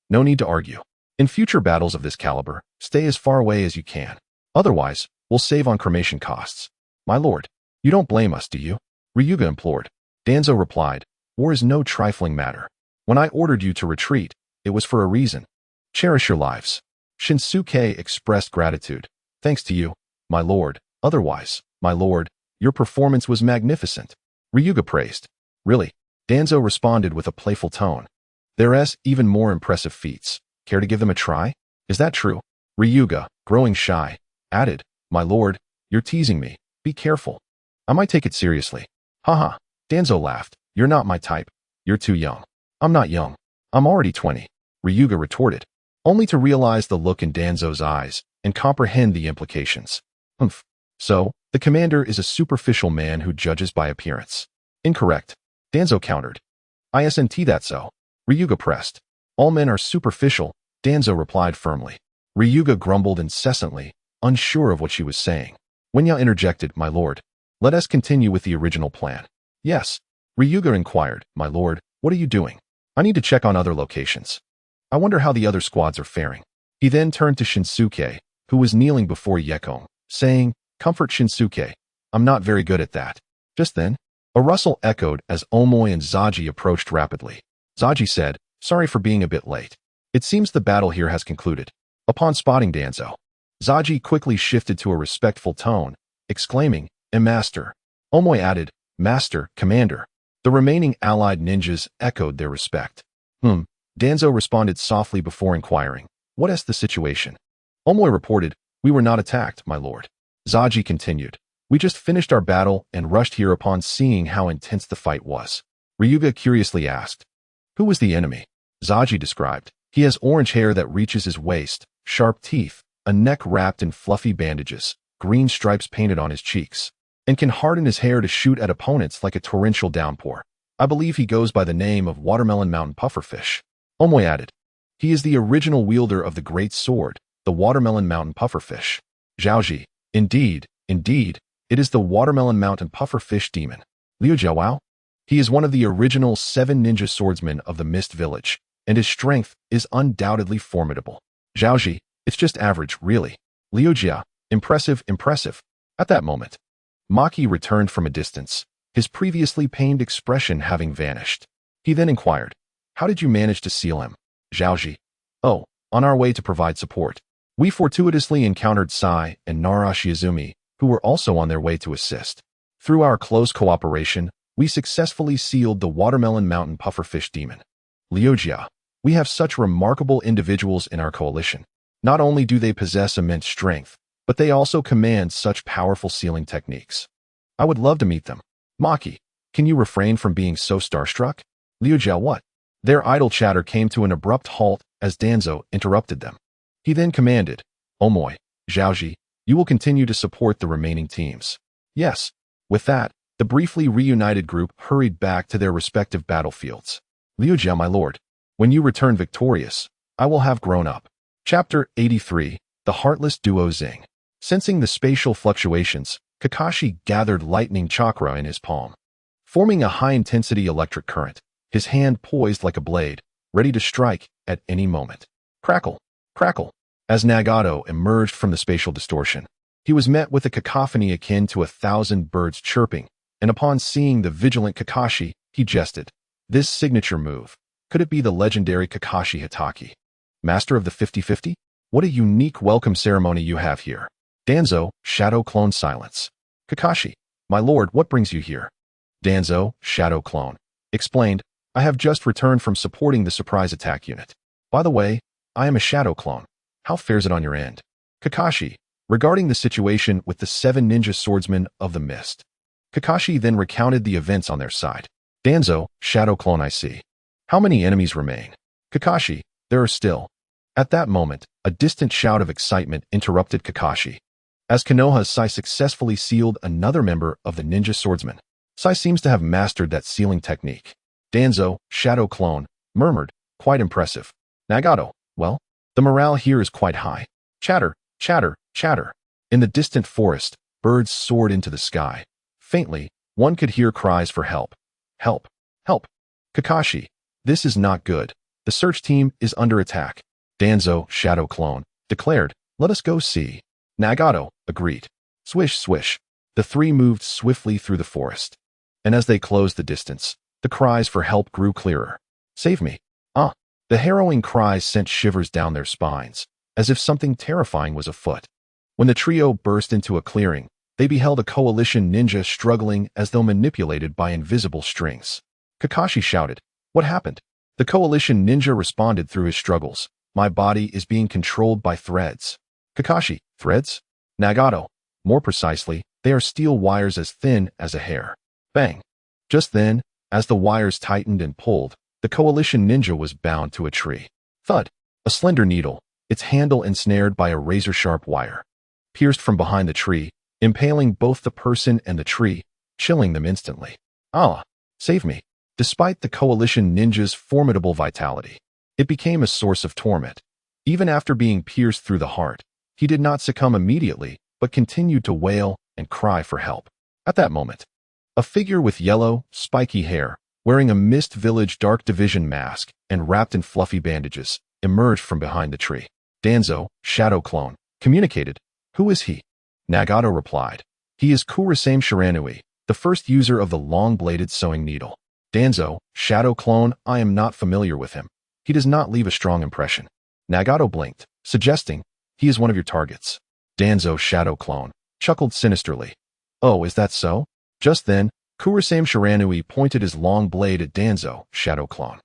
no need to argue. In future battles of this caliber, stay as far away as you can. Otherwise, we'll save on cremation costs. My lord, you don't blame us, do you? Ryuga implored. Danzo replied, War is no trifling matter. When I ordered you to retreat, it was for a reason. Cherish your lives. Shinsuke expressed gratitude. Thanks to you, my lord. Otherwise, my lord, your performance was magnificent. Ryuga praised. Really? Danzo responded with a playful tone. There's even more impressive feats. Care to give them a try? Is that true? Ryuga, growing shy, added, My lord, you're teasing me. Be careful. I might take it seriously. Haha. Danzo laughed. You're not my type. You're too young. I'm not young. I'm already 20. Ryuga retorted, only to realize the look in Danzo's eyes and comprehend the implications. Humph. So, the commander is a superficial man who judges by appearance. Incorrect. Danzo countered. Isn't that so? Ryuga pressed. All men are superficial, Danzo replied firmly. Ryuga grumbled incessantly, unsure of what she was saying. Wenya interjected, My lord. Let us continue with the original plan. Yes. Ryuga inquired, My lord, what are you doing? I need to check on other locations. I wonder how the other squads are faring. He then turned to Shinsuke, who was kneeling before Yekong, saying, Comfort Shinsuke. I'm not very good at that. Just then, a rustle echoed as Omoi and Zaji approached rapidly. Zaji said, Sorry for being a bit late. It seems the battle here has concluded. Upon spotting Danzo, Zaji quickly shifted to a respectful tone, exclaiming, Master. Omoi added, Master, Commander. The remaining allied ninjas echoed their respect. Danzo responded softly before inquiring, What is the situation? Omoi reported, We were not attacked, my lord. Zaji continued, We just finished our battle and rushed here upon seeing how intense the fight was. Ryuga curiously asked, Who was the enemy? Zaji described, He has orange hair that reaches his waist, sharp teeth, a neck wrapped in fluffy bandages, green stripes painted on his cheeks, and can harden his hair to shoot at opponents like a torrential downpour. I believe he goes by the name of Watermelon Mountain Pufferfish. Omoi added, He is the original wielder of the great sword, the Watermelon Mountain Pufferfish. Zhaoji, indeed, it is the Watermelon Mountain Pufferfish demon. Liu Jiaowao? He is one of the original 7 ninja swordsmen of the Mist Village, and his strength is undoubtedly formidable. Zhaoji, it's just average, really. Liujia, impressive, impressive. At that moment, Maki returned from a distance, his previously pained expression having vanished. He then inquired, how did you manage to seal him? Zhaoji, oh, on our way to provide support. We fortuitously encountered Sai and Nara Shiizumi, who were also on their way to assist. Through our close cooperation, we successfully sealed the Watermelon Mountain Pufferfish Demon. Liujia, we have such remarkable individuals in our coalition. Not only do they possess immense strength, but they also command such powerful sealing techniques. I would love to meet them. Maki, can you refrain from being so starstruck? Liujia, what? Their idle chatter came to an abrupt halt as Danzo interrupted them. He then commanded, Omoy, Zhaoji, you will continue to support the remaining teams. Yes. With that, the briefly reunited group hurried back to their respective battlefields. Liujia, my lord, when you return victorious, I will have grown up. Chapter 83, The Heartless Duo Zing. Sensing the spatial fluctuations, Kakashi gathered lightning chakra in his palm. Forming a high-intensity electric current, his hand poised like a blade, ready to strike at any moment. Crackle, crackle. As Nagato emerged from the spatial distortion, he was met with a cacophony akin to 1,000 birds chirping, and upon seeing the vigilant Kakashi, he jested. This signature move, could it be the legendary Kakashi Hitaki? Master of the 50-50? What a unique welcome ceremony you have here. Danzo, Shadow Clone silence. Kakashi, my lord, what brings you here? Danzo, Shadow Clone, explained, I have just returned from supporting the surprise attack unit. By the way, I am a Shadow Clone. How fares it on your end? Kakashi, regarding the situation with the 7 ninja swordsmen of the mist. Kakashi then recounted the events on their side. Danzo, Shadow Clone, I see. How many enemies remain? Kakashi, there are still. At that moment, a distant shout of excitement interrupted Kakashi. As Konoha's Sai successfully sealed another member of the ninja swordsmen. Sai seems to have mastered that sealing technique. Danzo, Shadow Clone, murmured, quite impressive. Nagato, well, the morale here is quite high. Chatter, chatter, chatter. In the distant forest, birds soared into the sky. Faintly, one could hear cries for help. Help, help. Kakashi, this is not good. The search team is under attack. Danzo, Shadow Clone, declared, let us go see. Nagato agreed. Swish, swish. The three moved swiftly through the forest. And as they closed the distance, the cries for help grew clearer. Save me. Ah. The harrowing cries sent shivers down their spines, as if something terrifying was afoot. When the trio burst into a clearing, they beheld a coalition ninja struggling as though manipulated by invisible strings. Kakashi shouted, what happened? The coalition ninja responded through his struggles. My body is being controlled by threads. Kakashi, threads? Nagato, more precisely, they are steel wires as thin as a hair. Bang. Just then, as the wires tightened and pulled, the coalition ninja was bound to a tree. Thud. A slender needle, its handle ensnared by a razor-sharp wire, pierced from behind the tree, impaling both the person and the tree, chilling them instantly. Ah, save me. Despite the coalition ninja's formidable vitality, it became a source of torment. Even after being pierced through the heart, he did not succumb immediately, but continued to wail and cry for help. At that moment, a figure with yellow, spiky hair, wearing a Mist Village Dark Division mask and wrapped in fluffy bandages, emerged from behind the tree. Danzo, Shadow Clone, communicated, who is he? Nagato replied, he is Kurasame Shiranui, the first user of the long-bladed sewing needle. Danzo, Shadow Clone, I am not familiar with him. He does not leave a strong impression. Nagato blinked, suggesting, he is one of your targets. Danzo, Shadow Clone, chuckled sinisterly. Oh, is that so? Just then, Kurasame Shiranui pointed his long blade at Danzo, Shadow Clone,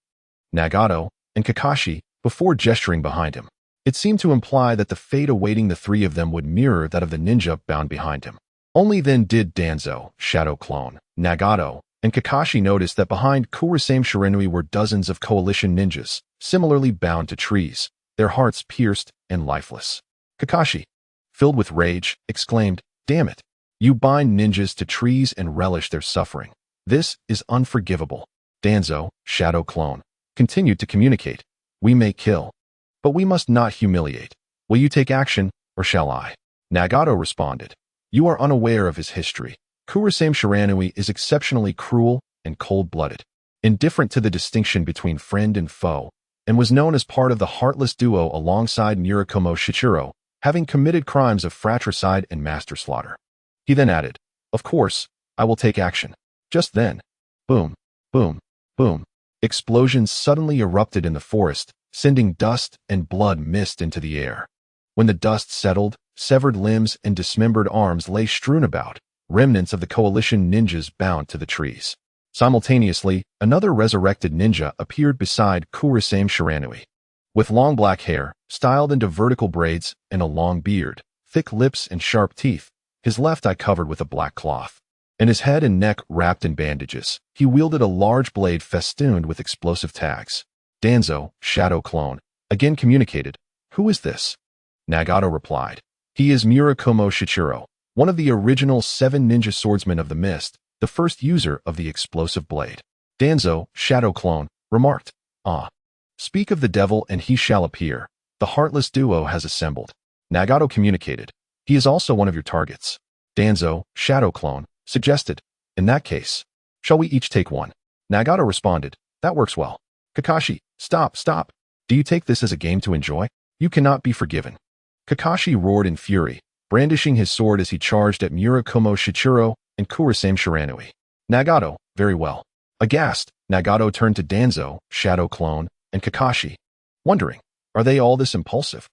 Nagato, and Kakashi before gesturing behind him. It seemed to imply that the fate awaiting the three of them would mirror that of the ninja bound behind him. Only then did Danzo, Shadow Clone, Nagato, and Kakashi notice that behind Kurasame Shiranui were dozens of coalition ninjas, similarly bound to trees, their hearts pierced and lifeless. Kakashi, filled with rage, exclaimed, damn it. You bind ninjas to trees and relish their suffering. This is unforgivable. Danzo, Shadow Clone, continued to communicate. We may kill, but we must not humiliate. Will you take action, or shall I? Nagato responded. You are unaware of his history. Kurasame Shiranui is exceptionally cruel and cold-blooded, indifferent to the distinction between friend and foe, and was known as part of the heartless duo alongside Murakumo Shichiro, having committed crimes of fratricide and master slaughter. He then added, "Of course, I will take action." Just then, boom, boom, boom, explosions suddenly erupted in the forest, sending dust and blood mist into the air. When the dust settled, severed limbs and dismembered arms lay strewn about, remnants of the coalition ninjas bound to the trees. Simultaneously, another resurrected ninja appeared beside Kurasame Shiranui. With long black hair, styled into vertical braids, and a long beard, thick lips and sharp teeth, his left eye covered with a black cloth, and his head and neck wrapped in bandages, he wielded a large blade festooned with explosive tags. Danzo, shadow clone, again communicated, "Who is this?" Nagato replied, "He is Murakumo Shichiro, one of the original 7 ninja swordsmen of the mist, the first user of the explosive blade." Danzo, shadow clone, remarked, "Ah. Speak of the devil and he shall appear. The heartless duo has assembled." Nagato communicated, "He is also one of your targets." Danzo, shadow clone, suggested, "In that case, shall we each take one?" Nagato responded, "That works well." Kakashi, stop. Do you take this as a game to enjoy? You cannot be forgiven." Kakashi roared in fury, brandishing his sword as he charged at Murakumo Shichiro and Kurasame Shiranui. Nagato, very well. Aghast, Nagato turned to Danzo, shadow clone, and Kakashi, wondering, are they all this impulsive?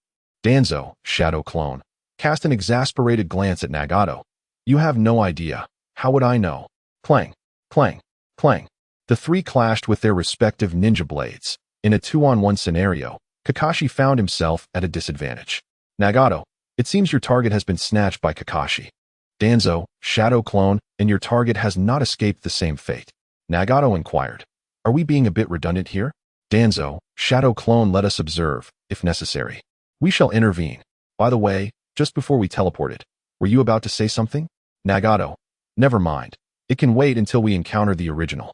Danzo, shadow clone, cast an exasperated glance at Nagato. "You have no idea. How would I know?" Clang, clang, clang. The three clashed with their respective ninja blades. In a 2-on-1 scenario, Kakashi found himself at a disadvantage. Nagato, it seems your target has been snatched by Kakashi. Danzo, shadow clone, and your target has not escaped the same fate. Nagato inquired, "Are we being a bit redundant here?" Danzo, shadow clone, let us observe, if necessary. We shall intervene. By the way, just before we teleported, were you about to say something? Nagato, never mind. It can wait until we encounter the original.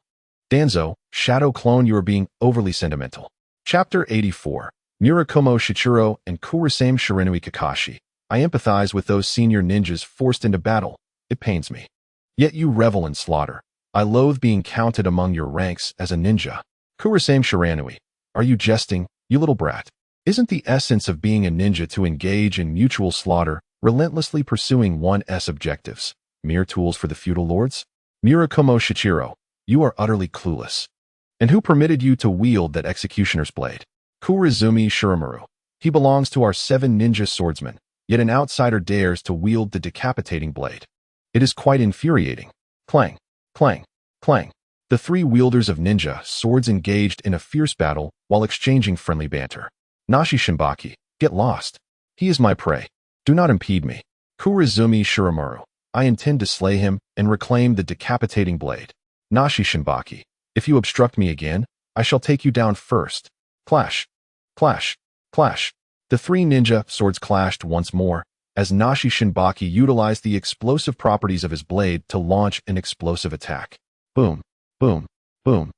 Danzo, shadow clone, you are being overly sentimental. Chapter 84. Murakumo Shichiro and Kurasame Shiranui. Kakashi, I empathize with those senior ninjas forced into battle. It pains me. Yet you revel in slaughter. I loathe being counted among your ranks as a ninja. Kurasame Shiranui, are you jesting, you little brat? Isn't the essence of being a ninja to engage in mutual slaughter, relentlessly pursuing one's objectives, mere tools for the feudal lords? Murakumo Shichiro, you are utterly clueless. And who permitted you to wield that executioner's blade? Kurazumi Shiramaru. He belongs to our 7 ninja swordsmen, yet an outsider dares to wield the decapitating blade. It is quite infuriating. Clang, clang, clang. The 3 wielders of ninja swords engaged in a fierce battle while exchanging friendly banter. Nashi Shimbaki, get lost. He is my prey. Do not impede me. Kurazumi Shiramaru, I intend to slay him and reclaim the decapitating blade. Nashi Shimbaki, if you obstruct me again, I shall take you down first. Clash, clash, clash. The 3 ninja swords clashed once more, as Nashi Shimbaki utilized the explosive properties of his blade to launch an explosive attack. Boom, boom, boom.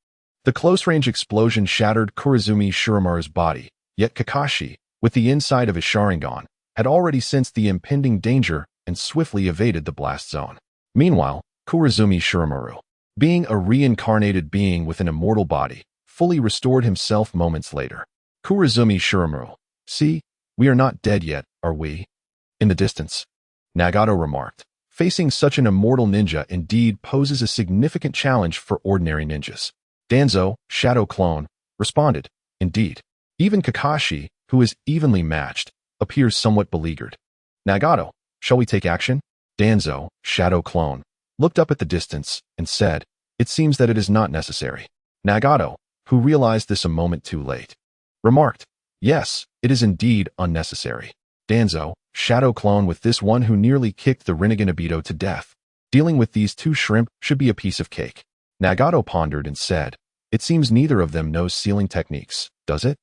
The close-range explosion shattered Kurazumi Shiramaru's body, yet Kakashi, with the inside of his Sharingan, had already sensed the impending danger and swiftly evaded the blast zone. Meanwhile, Kurazumi Shiramaru, being a reincarnated being with an immortal body, fully restored himself moments later. Kurazumi Shiramaru, see, we are not dead yet, are we? In the distance, Nagato remarked, facing such an immortal ninja indeed poses a significant challenge for ordinary ninjas. Danzo, shadow clone, responded, indeed. Even Kakashi, who is evenly matched, appears somewhat beleaguered. Nagato, shall we take action? Danzo, shadow clone, looked up at the distance and said, it seems that it is not necessary. Nagato, who realized this a moment too late, remarked, yes, it is indeed unnecessary. Danzo, shadow clone, with this one who nearly kicked the Rinnegan Obito to death. Dealing with these 2 shrimp should be a piece of cake. Nagato pondered and said, it seems neither of them knows sealing techniques, does it?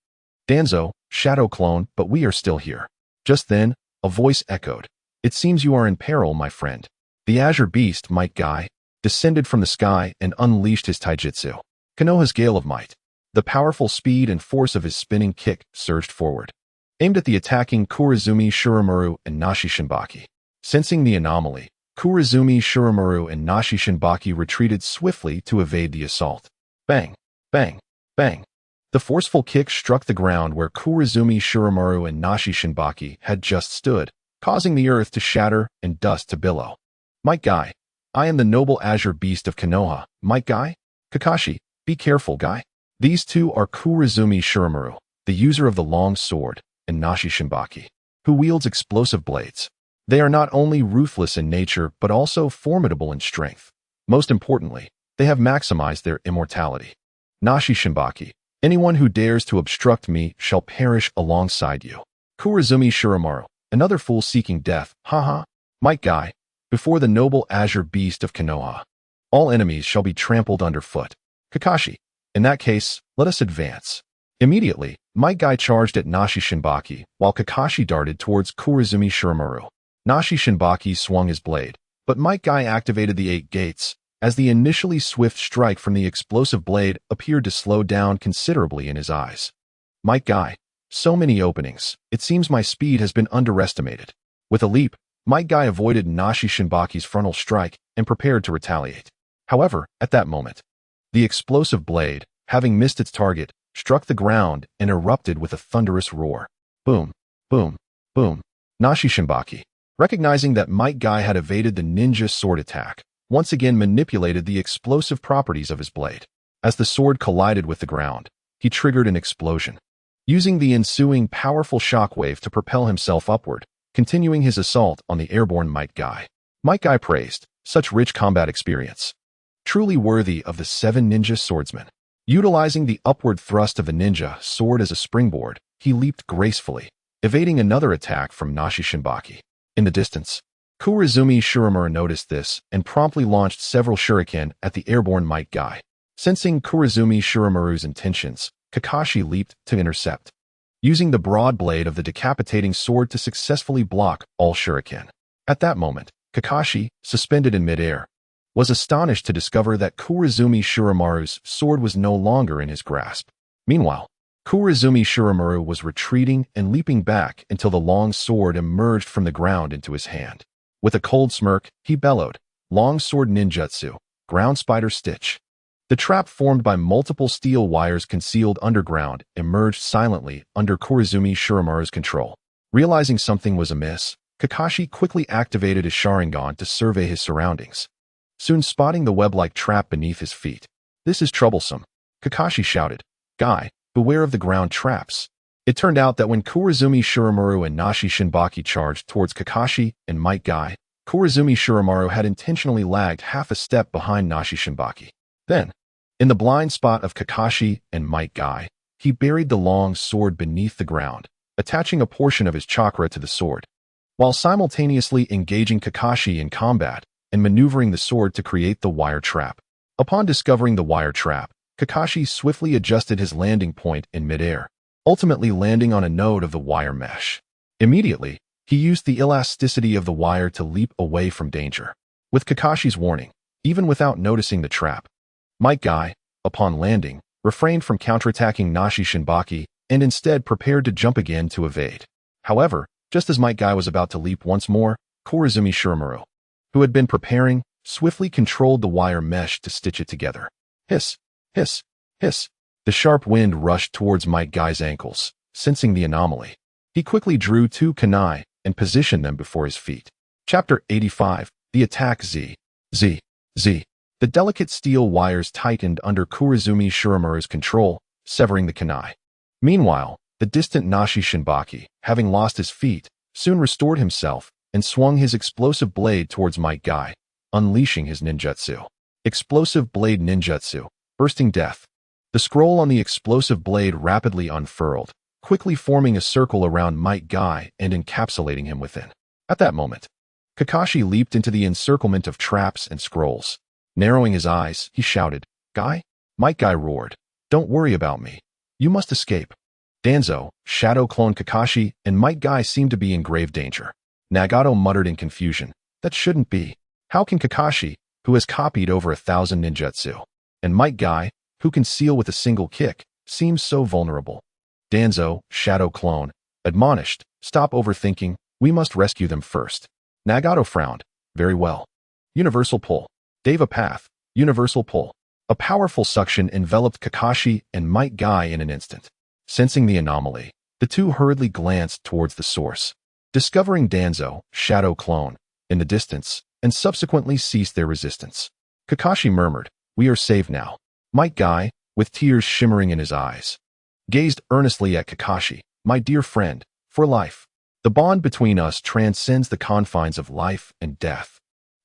Danzo, shadow clone, but we are still here. Just then, a voice echoed, it seems you are in peril, my friend. The Azure Beast, Might Guy, descended from the sky and unleashed his taijutsu, Konoha's Gale of Might. The powerful speed and force of his spinning kick surged forward, aimed at the attacking Kurazumi Shiramaru and Nashi Shimbaki. Sensing the anomaly, Kurizumi Shiramaru and Nashi Shinbaki retreated swiftly to evade the assault. Bang! Bang! Bang! The forceful kick struck the ground where Kurizumi Shiramaru and Nashi Shinbaki had just stood, causing the earth to shatter and dust to billow. Might Guy, I am the noble azure beast of Konoha. Might Guy? Kakashi, be careful, Guy. These two are Kurizumi Shiramaru, the user of the long sword, and Nashi Shinbaki, who wields explosive blades. They are not only ruthless in nature, but also formidable in strength. Most importantly, they have maximized their immortality. Nashi Shinbaki, anyone who dares to obstruct me shall perish alongside you. Kurizumi Shiramaru, another fool seeking death, haha. Might Guy, before the noble azure beast of Konoha, all enemies shall be trampled underfoot. Kakashi, in that case, let us advance. Immediately, Might Guy charged at Nashi Shinbaki, while Kakashi darted towards Kurizumi Shiramaru. Nashi Shinbaki swung his blade, but Might Guy activated the 8 gates, as the initially swift strike from the explosive blade appeared to slow down considerably in his eyes. Might Guy, so many openings, it seems my speed has been underestimated. With a leap, Might Guy avoided Nashi Shinbaki's frontal strike and prepared to retaliate. However, at that moment, the explosive blade, having missed its target, struck the ground and erupted with a thunderous roar. Boom, boom, boom. Nashi Shinbaki, recognizing that Might Guy had evaded the ninja sword attack, once again manipulated the explosive properties of his blade. As the sword collided with the ground, he triggered an explosion, using the ensuing powerful shockwave to propel himself upward, continuing his assault on the airborne Might Guy. Might Guy praised, such rich combat experience. Truly worthy of the 7 ninja swordsmen. Utilizing the upward thrust of the ninja sword as a springboard, he leaped gracefully, evading another attack from Nashi Shinbaki. In the distance, Kurizumi Shiramaru noticed this and promptly launched several shuriken at the airborne Might Guy. Sensing Kurizumi Shiramaru's intentions, Kakashi leaped to intercept, using the broad blade of the decapitating sword to successfully block all shuriken. At that moment, Kakashi, suspended in midair, was astonished to discover that Kurizumi Shiramaru's sword was no longer in his grasp. Meanwhile, Kurizumi Shiramaru was retreating and leaping back until the long sword emerged from the ground into his hand. With a cold smirk, he bellowed, "Long sword ninjutsu, ground spider stitch." The trap formed by multiple steel wires concealed underground emerged silently under Kurizumi Shiramaru's control. Realizing something was amiss, Kakashi quickly activated his Sharingan to survey his surroundings, soon spotting the web-like trap beneath his feet. "This is troublesome," Kakashi shouted. "Guy, beware of the ground traps." It turned out that when Kurizumi Shiramaru and Nashi Shinbaki charged towards Kakashi and Might Guy, Kurizumi Shiramaru had intentionally lagged half a step behind Nashi Shinbaki. Then, in the blind spot of Kakashi and Might Guy, he buried the long sword beneath the ground, attaching a portion of his chakra to the sword, while simultaneously engaging Kakashi in combat and maneuvering the sword to create the wire trap. Upon discovering the wire trap, Kakashi swiftly adjusted his landing point in midair, ultimately landing on a node of the wire mesh. Immediately, he used the elasticity of the wire to leap away from danger. With Kakashi's warning, even without noticing the trap, Might Guy, upon landing, refrained from counterattacking Nashi Shinbaki and instead prepared to jump again to evade. However, just as Might Guy was about to leap once more, Kurizumi Shiramaru, who had been preparing, swiftly controlled the wire mesh to stitch it together. Hiss, hiss, hiss. The sharp wind rushed towards Might Guy's ankles. Sensing the anomaly, he quickly drew 2 kunai and positioned them before his feet. Chapter 85, The Attack Z. Z. The delicate steel wires tightened under Kurizumi Shiramaru's control, severing the kunai. Meanwhile, the distant Nashi Shinbaki, having lost his feet, soon restored himself and swung his explosive blade towards Might Guy, unleashing his ninjutsu. Explosive blade ninjutsu, bursting death. The scroll on the explosive blade rapidly unfurled, quickly forming a circle around Might Guy and encapsulating him within. At that moment, Kakashi leaped into the encirclement of traps and scrolls. Narrowing his eyes, he shouted, "Guy?" Might Guy roared, "Don't worry about me. You must escape." Danzo, shadow clone Kakashi, and Might Guy seemed to be in grave danger. Nagato muttered in confusion, "That shouldn't be. How can Kakashi, who has copied over 1,000 ninjutsu, and Might Guy, who can seal with a single kick, seems so vulnerable?" Danzo, shadow clone, admonished, "Stop overthinking. We must rescue them first." Nagato frowned. "Very well. Universal pull. Deva path. Universal pull. A powerful suction enveloped Kakashi and Might Guy in an instant. Sensing the anomaly, the two hurriedly glanced towards the source, discovering Danzo, shadow clone, in the distance, and subsequently ceased their resistance. Kakashi murmured, "We are saved now." Might Guy, with tears shimmering in his eyes, gazed earnestly at Kakashi. "My dear friend, for life. The bond between us transcends the confines of life and death."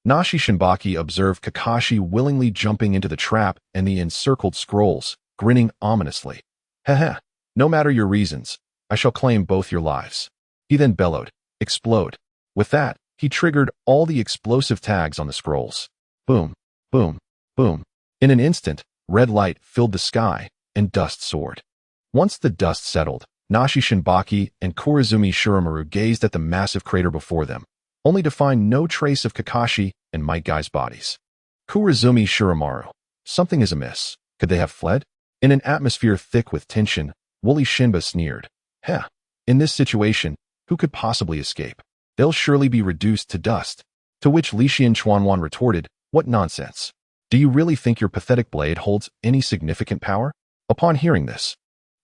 Nashi Shinbaki observed Kakashi willingly jumping into the trap and the encircled scrolls, grinning ominously. "Heh, no matter your reasons, I shall claim both your lives." He then bellowed, "Explode." With that, he triggered all the explosive tags on the scrolls. Boom, boom, boom. In an instant, red light filled the sky, and dust soared. Once the dust settled, Nashi Shinbaki and Korizumi Shiramaru gazed at the massive crater before them, only to find no trace of Kakashi and Might Guy's bodies. Korizumi Shiramaru. Something is amiss. Could they have fled? In an atmosphere thick with tension, Wooly Shinba sneered. "Heh, in this situation, who could possibly escape? They'll surely be reduced to dust." To which Lixian Chuanwan retorted, "What nonsense. Do you really think your pathetic blade holds any significant power?" Upon hearing this,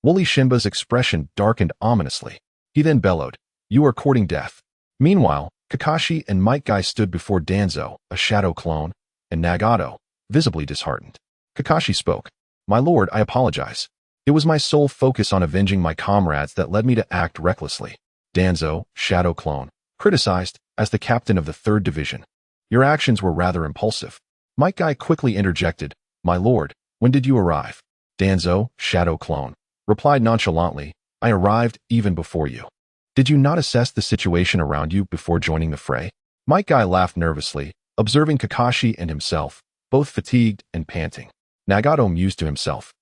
Wooly Shinba's expression darkened ominously. He then bellowed, "You are courting death." Meanwhile, Kakashi and Might Guy stood before Danzo, a shadow clone, and Nagato, visibly disheartened. Kakashi spoke. "My lord, I apologize. It was my sole focus on avenging my comrades that led me to act recklessly." Danzo, shadow clone, criticized, as the captain of the 3rd Division. "Your actions were rather impulsive." Might Guy quickly interjected, "My lord, when did you arrive?" Danzo, shadow clone, replied nonchalantly, "I arrived even before you." "Did you not assess the situation around you before joining the fray?" Might Guy laughed nervously, observing Kakashi and himself, both fatigued and panting. Nagato mused to himself.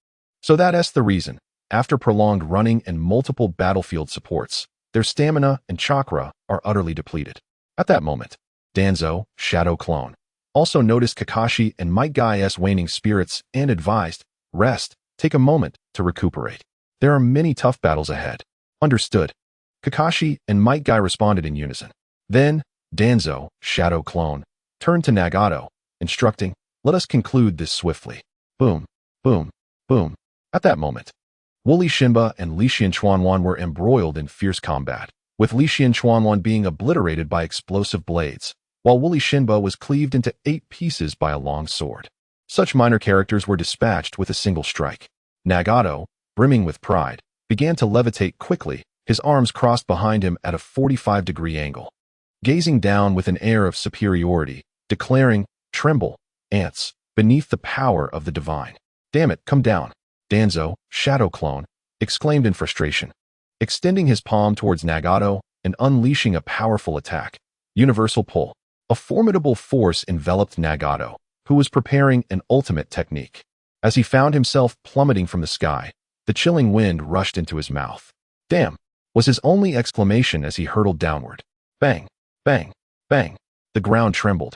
"So that's the reason. After prolonged running and multiple battlefield supports, their stamina and chakra are utterly depleted." At that moment, Danzo, shadow clone, also noticed Kakashi and Might Guy's waning spirits and advised, "Rest, take a moment to recuperate. There are many tough battles ahead." "Understood." Kakashi and Might Guy responded in unison. Then, Danzo, shadow clone, turned to Nagato, instructing, "Let us conclude this swiftly." Boom, boom, boom. At that moment, Wooly Shinba and Lixian Chuanwan were embroiled in fierce combat, with Lixian Chuanwan being obliterated by explosive blades, while Wooly Shinba was cleaved into 8 pieces by a long sword. Such minor characters were dispatched with a single strike. Nagato, brimming with pride, began to levitate quickly, his arms crossed behind him at a 45-degree angle, gazing down with an air of superiority, declaring, "Tremble, ants, beneath the power of the divine." "Damn it, come down." Danzo, shadow clone, exclaimed in frustration, extending his palm towards Nagato and unleashing a powerful attack. Universal pull. A formidable force enveloped Nagato, who was preparing an ultimate technique. As he found himself plummeting from the sky, the chilling wind rushed into his mouth. "Damn," was his only exclamation as he hurtled downward. Bang, bang, bang. The ground trembled,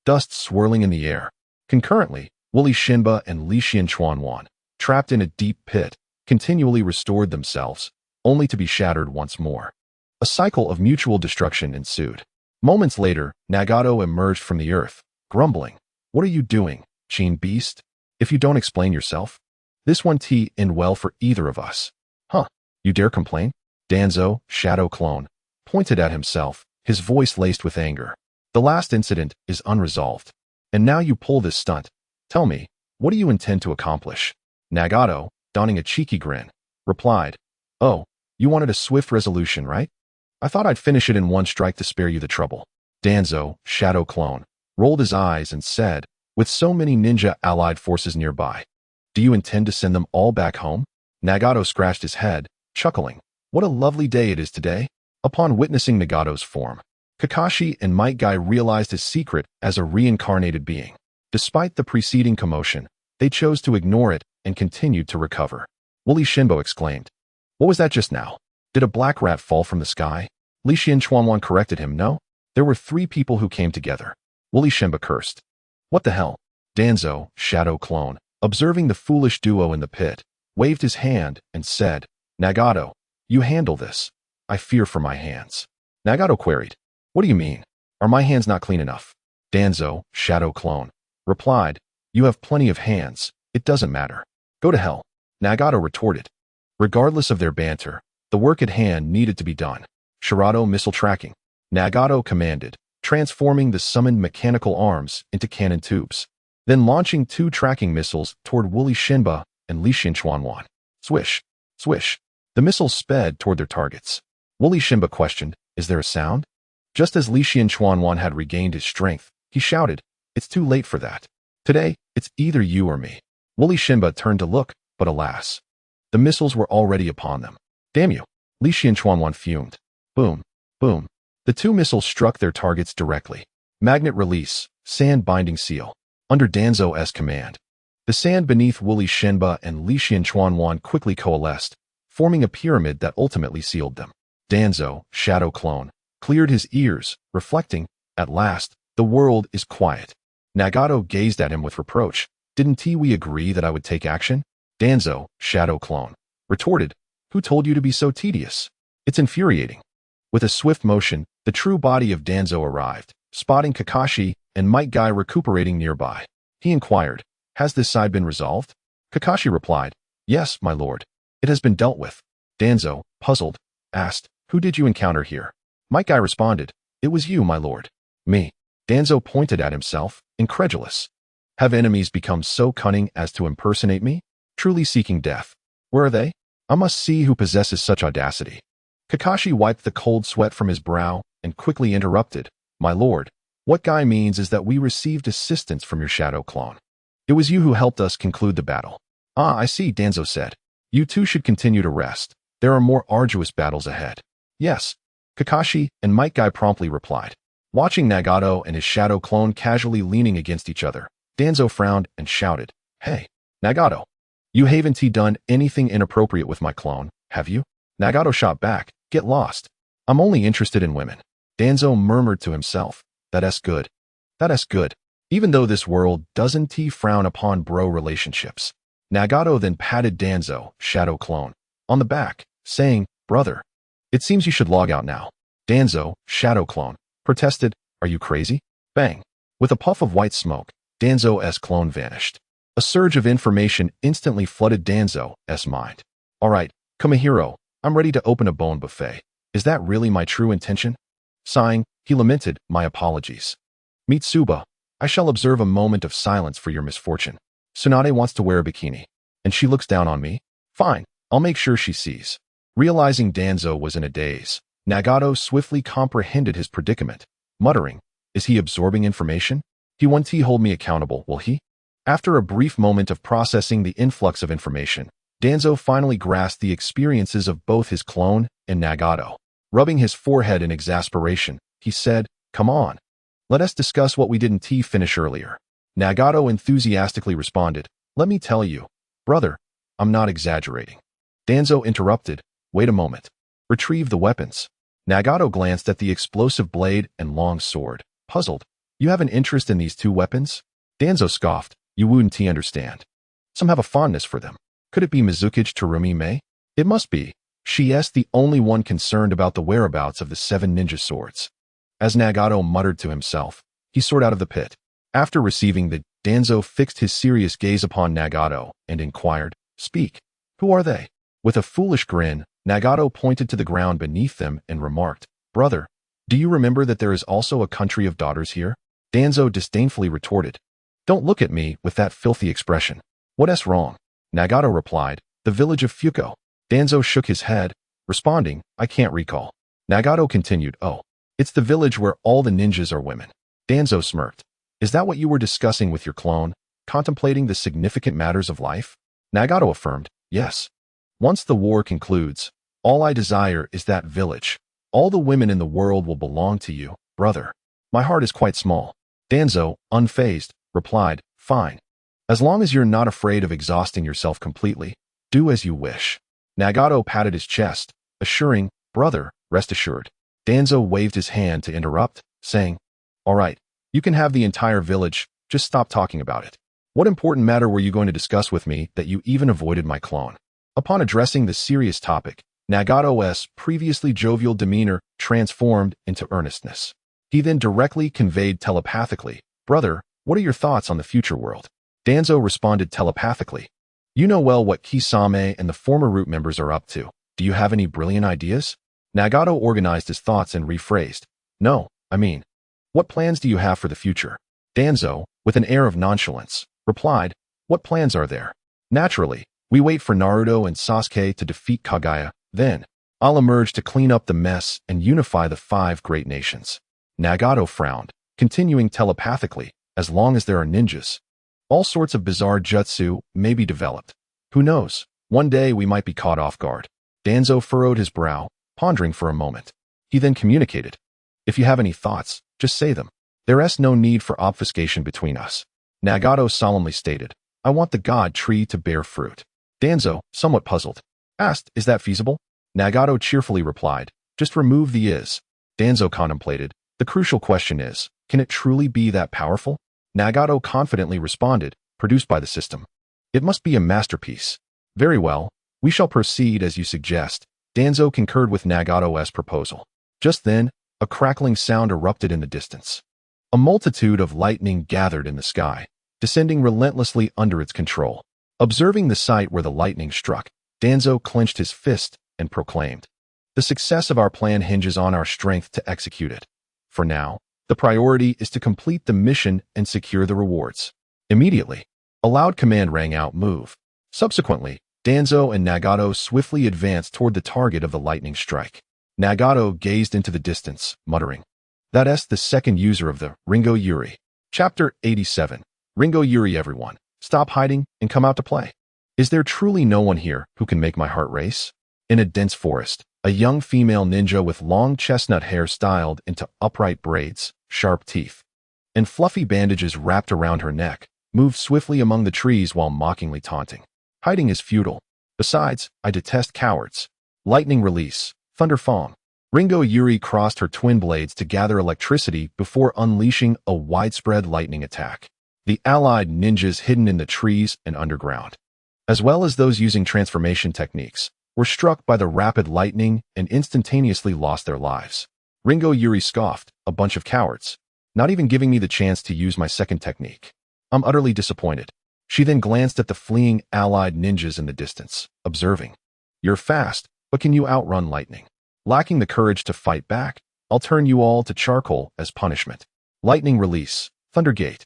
dust swirling in the air. Concurrently, Wooly Shinba and Lixian Chuanwan, trapped in a deep pit, continually restored themselves, only to be shattered once more. A cycle of mutual destruction ensued. Moments later, Nagato emerged from the earth, grumbling, "What are you doing, Qin beast? If you don't explain yourself, this won't end well for either of us." "Huh, you dare complain?" Danzo, shadow clone, pointed at himself, his voice laced with anger. "The last incident is unresolved, and now you pull this stunt. Tell me, what do you intend to accomplish?" Nagato, donning a cheeky grin, replied, "Oh, you wanted a swift resolution, right? I thought I'd finish it in one strike to spare you the trouble." Danzo, shadow clone, rolled his eyes and said, "With so many ninja allied forces nearby, do you intend to send them all back home?" Nagato scratched his head, chuckling, "What a lovely day it is today." Upon witnessing Nagato's form, Kakashi and Might Guy realized his secret as a reincarnated being. Despite the preceding commotion, they chose to ignore it and continued to recover. Wooly Shinbo exclaimed, "What was that just now? Did a black rat fall from the sky?" Lixian Chuanwan corrected him, "No, there were 3 people who came together." Wooly Shinba cursed. "What the hell?" Danzo, shadow clone, observing the foolish duo in the pit, waved his hand and said, "Nagato, you handle this. I fear for my hands." Nagato queried, "What do you mean? Are my hands not clean enough?" Danzo, shadow clone, replied, "You have plenty of hands. It doesn't matter. Go to hell." Nagato retorted. Regardless of their banter, the work at hand needed to be done. Shirato missile tracking. Nagato commanded, transforming the summoned mechanical arms into cannon tubes, then launching 2 tracking missiles toward Wooly Shinba and Lixin Chuanwan. Swish, swish. The missiles sped toward their targets. Wooly Shinba questioned, "Is there a sound?" Just as Lixin Chuanwan had regained his strength, he shouted, "It's too late for that. Today, it's either you or me." Wooly Shinba turned to look, but alas, the missiles were already upon them. "Damn you!" Lixin Chuanwan fumed. Boom, boom. The 2 missiles struck their targets directly. Magnet release, sand binding seal. Under Danzo's command, the sand beneath Wooly Shinba and Lixin Chuanwan quickly coalesced, forming a pyramid that ultimately sealed them. Danzo, shadow clone, cleared his ears, reflecting, "At last, the world is quiet." Nagato gazed at him with reproach. "Didn't we agree that I would take action?" Danzo, shadow clone, retorted, "Who told you to be so tedious? It's infuriating." With a swift motion, the true body of Danzo arrived, spotting Kakashi and Might Guy recuperating nearby. He inquired, "Has this side been resolved?" Kakashi replied, "Yes, my lord. It has been dealt with." Danzo, puzzled, asked, "Who did you encounter here?" Might Guy responded, "It was you, my lord." "Me?" Danzo pointed at himself, incredulous. "Have enemies become so cunning as to impersonate me? Truly seeking death. Where are they? I must see who possesses such audacity." Kakashi wiped the cold sweat from his brow and quickly interrupted, "My lord, what Guy means is that we received assistance from your shadow clone. It was you who helped us conclude the battle." "Ah, I see," Danzo said. "You two should continue to rest. There are more arduous battles ahead." "Yes," Kakashi and Might Guy promptly replied. Watching Nagato and his shadow clone casually leaning against each other, Danzo frowned and shouted, "Hey, Nagato, you haven't done anything inappropriate with my clone, have you?" Nagato shot back, "Get lost. I'm only interested in women." Danzo murmured to himself, That's good. That's good. Even though this world doesn't frown upon bro relationships." Nagato then patted Danzo, shadow clone, on the back, saying, "Brother, it seems you should log out now." Danzo, shadow clone, protested, "Are you crazy?" Bang. With a puff of white smoke, Danzo's clone vanished. A surge of information instantly flooded Danzo's mind. "All right, Kamihiro, I'm ready to open a bone buffet. Is that really my true intention?" Sighing, he lamented, "My apologies. Mitsuba, I shall observe a moment of silence for your misfortune. Tsunade wants to wear a bikini, and she looks down on me. Fine, I'll make sure she sees." Realizing Danzo was in a daze, Nagato swiftly comprehended his predicament, muttering, "Is he absorbing information? He won't hold me accountable, will he?" After a brief moment of processing the influx of information, Danzo finally grasped the experiences of both his clone and Nagato. Rubbing his forehead in exasperation, he said, "Come on. Let us discuss what we didn't finish earlier." Nagato enthusiastically responded, "Let me tell you, brother, I'm not exaggerating." Danzo interrupted, "Wait a moment. Retrieve the weapons." Nagato glanced at the explosive blade and long sword, puzzled. "You have an interest in these 2 weapons?" Danzo scoffed, "You wouldn't understand. Some have a fondness for them. Could it be Mizukage Terumi Mei? It must be. She's the only one concerned about the whereabouts of the 7 ninja swords." As Nagato muttered to himself, he soared out of the pit. After receiving the, Danzo fixed his serious gaze upon Nagato and inquired, "Speak. Who are they?" With a foolish grin, Nagato pointed to the ground beneath them and remarked, "Brother, do you remember that there is also a country of daughters here?" Danzo disdainfully retorted, "Don't look at me with that filthy expression. What's wrong?" Nagato replied, "The village of Fuko." Danzo shook his head, responding, "I can't recall." Nagato continued, "Oh, it's the village where all the ninjas are women." Danzo smirked. "Is that what you were discussing with your clone, contemplating the significant matters of life?" Nagato affirmed, "Yes. Once the war concludes, all I desire is that village. All the women in the world will belong to you, brother." "My heart is quite small." Danzo, unfazed, replied, "Fine. As long as you're not afraid of exhausting yourself completely, do as you wish." Nagato patted his chest, assuring, "Brother, rest assured." Danzo waved his hand to interrupt, saying, "All right, you can have the entire village, just stop talking about it. What important matter were you going to discuss with me that you even avoided my clone?" Upon addressing the serious topic, Nagato's previously jovial demeanor transformed into earnestness. He then directly conveyed telepathically, "Brother, what are your thoughts on the future world?" Danzo responded telepathically, "You know well what Kisame and the former root members are up to. Do you have any brilliant ideas?" Nagato organized his thoughts and rephrased, "No, I mean, what plans do you have for the future?" Danzo, with an air of nonchalance, replied, "What plans are there? Naturally, we wait for Naruto and Sasuke to defeat Kage, then I'll emerge to clean up the mess and unify the 5 great nations." Nagato frowned, continuing telepathically, "As long as there are ninjas, all sorts of bizarre jutsu may be developed. Who knows, one day we might be caught off guard." Danzo furrowed his brow, pondering for a moment. He then communicated, "If you have any thoughts, just say them. There's no need for obfuscation between us." Nagato solemnly stated, "I want the god tree to bear fruit." Danzo, somewhat puzzled, asked, "Is that feasible?" Nagato cheerfully replied, "Just remove the is." Danzo contemplated, "The crucial question is, can it truly be that powerful?" Nagato confidently responded, "Produced by the system. It must be a masterpiece." "Very well, we shall proceed as you suggest." Danzo concurred with Nagato's proposal. Just then, a crackling sound erupted in the distance. A multitude of lightning gathered in the sky, descending relentlessly under its control. Observing the site where the lightning struck, Danzo clenched his fist and proclaimed, "The success of our plan hinges on our strength to execute it. For now, the priority is to complete the mission and secure the rewards." Immediately, a loud command rang out, "Move." Subsequently, Danzo and Nagato swiftly advanced toward the target of the lightning strike. Nagato gazed into the distance, muttering, "That's the second user of the Ringo Yuri." Chapter 87. Ringo Yuri. Everyone, stop hiding and come out to play. Is there truly no one here who can make my heart race? In a dense forest, a young female ninja with long chestnut hair styled into upright braids, sharp teeth, and fluffy bandages wrapped around her neck, moved swiftly among the trees while mockingly taunting. "Hiding is futile. Besides, I detest cowards." Lightning release, thunder fong. Ringo Yuri crossed her twin blades to gather electricity before unleashing a widespread lightning attack. The allied ninjas hidden in the trees and underground, as well as those using transformation techniques, were struck by the rapid lightning and instantaneously lost their lives. Ringo Yuri scoffed, "A bunch of cowards. Not even giving me the chance to use my second technique. I'm utterly disappointed." She then glanced at the fleeing allied ninjas in the distance, observing, "You're fast, but can you outrun lightning? Lacking the courage to fight back, I'll turn you all to charcoal as punishment." Lightning release, Thundergate.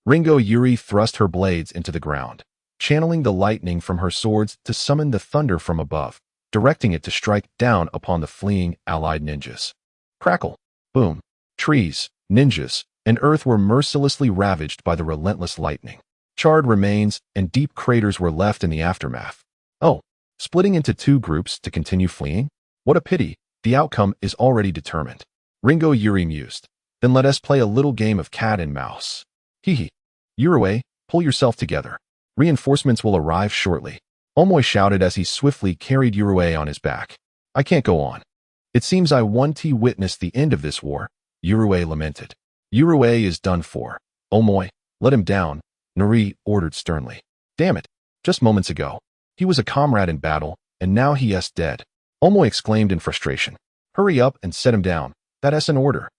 Ringo Yuri thrust her blades into the ground, channeling the lightning from her swords to summon the thunder from above, directing it to strike down upon the fleeing allied ninjas. Crackle, boom. Trees, ninjas, and earth were mercilessly ravaged by the relentless lightning. Charred remains and deep craters were left in the aftermath. Oh, splitting into 2 groups to continue fleeing? What a pity, the outcome is already determined. Ringo Yuri mused. Then let us play a little game of cat and mouse. Hee. Yurue, pull yourself together. Reinforcements will arrive shortly. Omoi shouted as he swiftly carried Yurue on his back. I can't go on. It seems I want to witness the end of this war, Yurue lamented. Yurue is done for. Omoi, let him down, Nari ordered sternly. Damn it, just moments ago, he was a comrade in battle, and now he is dead. Omoi exclaimed in frustration. Hurry up and set him down, that's an order.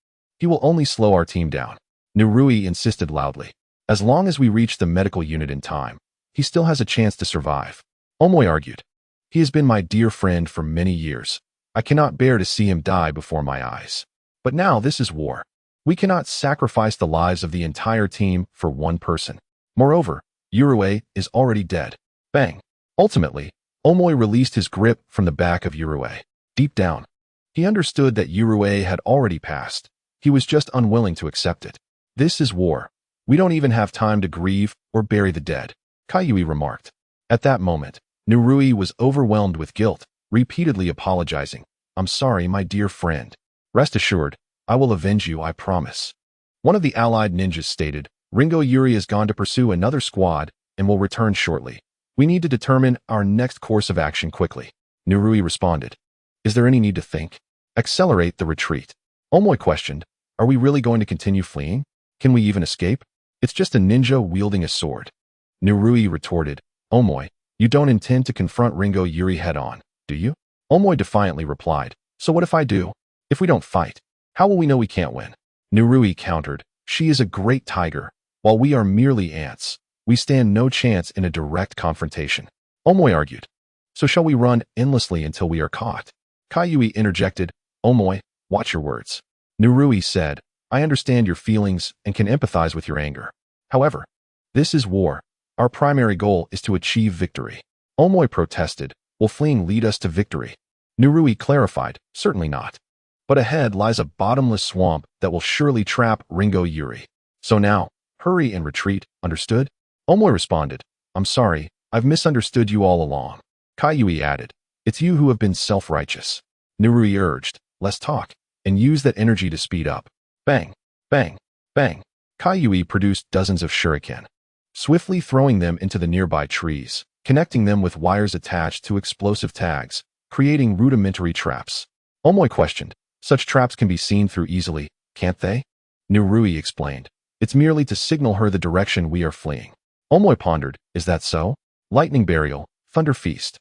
He will only slow our team down. Nurui insisted loudly. As long as we reach the medical unit in time, he still has a chance to survive. Omoi argued. He has been my dear friend for many years. I cannot bear to see him die before my eyes. But now this is war. We cannot sacrifice the lives of the entire team for one person. Moreover, Yurue is already dead. Bang. Ultimately, Omoi released his grip from the back of Yurue. Deep down, he understood that Yurue had already passed. He was just unwilling to accept it. This is war. We don't even have time to grieve or bury the dead, Kayui remarked. At that moment, Nurui was overwhelmed with guilt, repeatedly apologizing. I'm sorry, my dear friend. Rest assured, I will avenge you, I promise. One of the allied ninjas stated, Ringo Yuri has gone to pursue another squad and will return shortly. We need to determine our next course of action quickly. Nurui responded. Is there any need to think? Accelerate the retreat. Omoi questioned, are we really going to continue fleeing? Can we even escape? It's just a ninja wielding a sword. Nurui retorted, Omoi, you don't intend to confront Ringo Yuri head-on, do you? Omoi defiantly replied, so what if I do? If we don't fight, how will we know we can't win? Nurui countered. She is a great tiger, while we are merely ants. We stand no chance in a direct confrontation. Omoi argued. So shall we run endlessly until we are caught? Kayui interjected. Omoi, watch your words. Nurui said, I understand your feelings and can empathize with your anger. However, this is war. Our primary goal is to achieve victory. Omoi protested. Will fleeing lead us to victory? Nurui clarified, certainly not. But ahead lies a bottomless swamp that will surely trap Ringo Yuri. So now, hurry and retreat, understood? Omoi responded, I'm sorry, I've misunderstood you all along. Kayui added, it's you who have been self-righteous. Nurui urged, let's talk, and use that energy to speed up. Bang, bang, bang. Kayui produced dozens of shuriken, swiftly throwing them into the nearby trees, connecting them with wires attached to explosive tags, creating rudimentary traps. Omoi questioned, such traps can be seen through easily, can't they? Nurui explained, it's merely to signal her the direction we are fleeing. Omoi pondered, is that so? Lightning burial, thunder feast.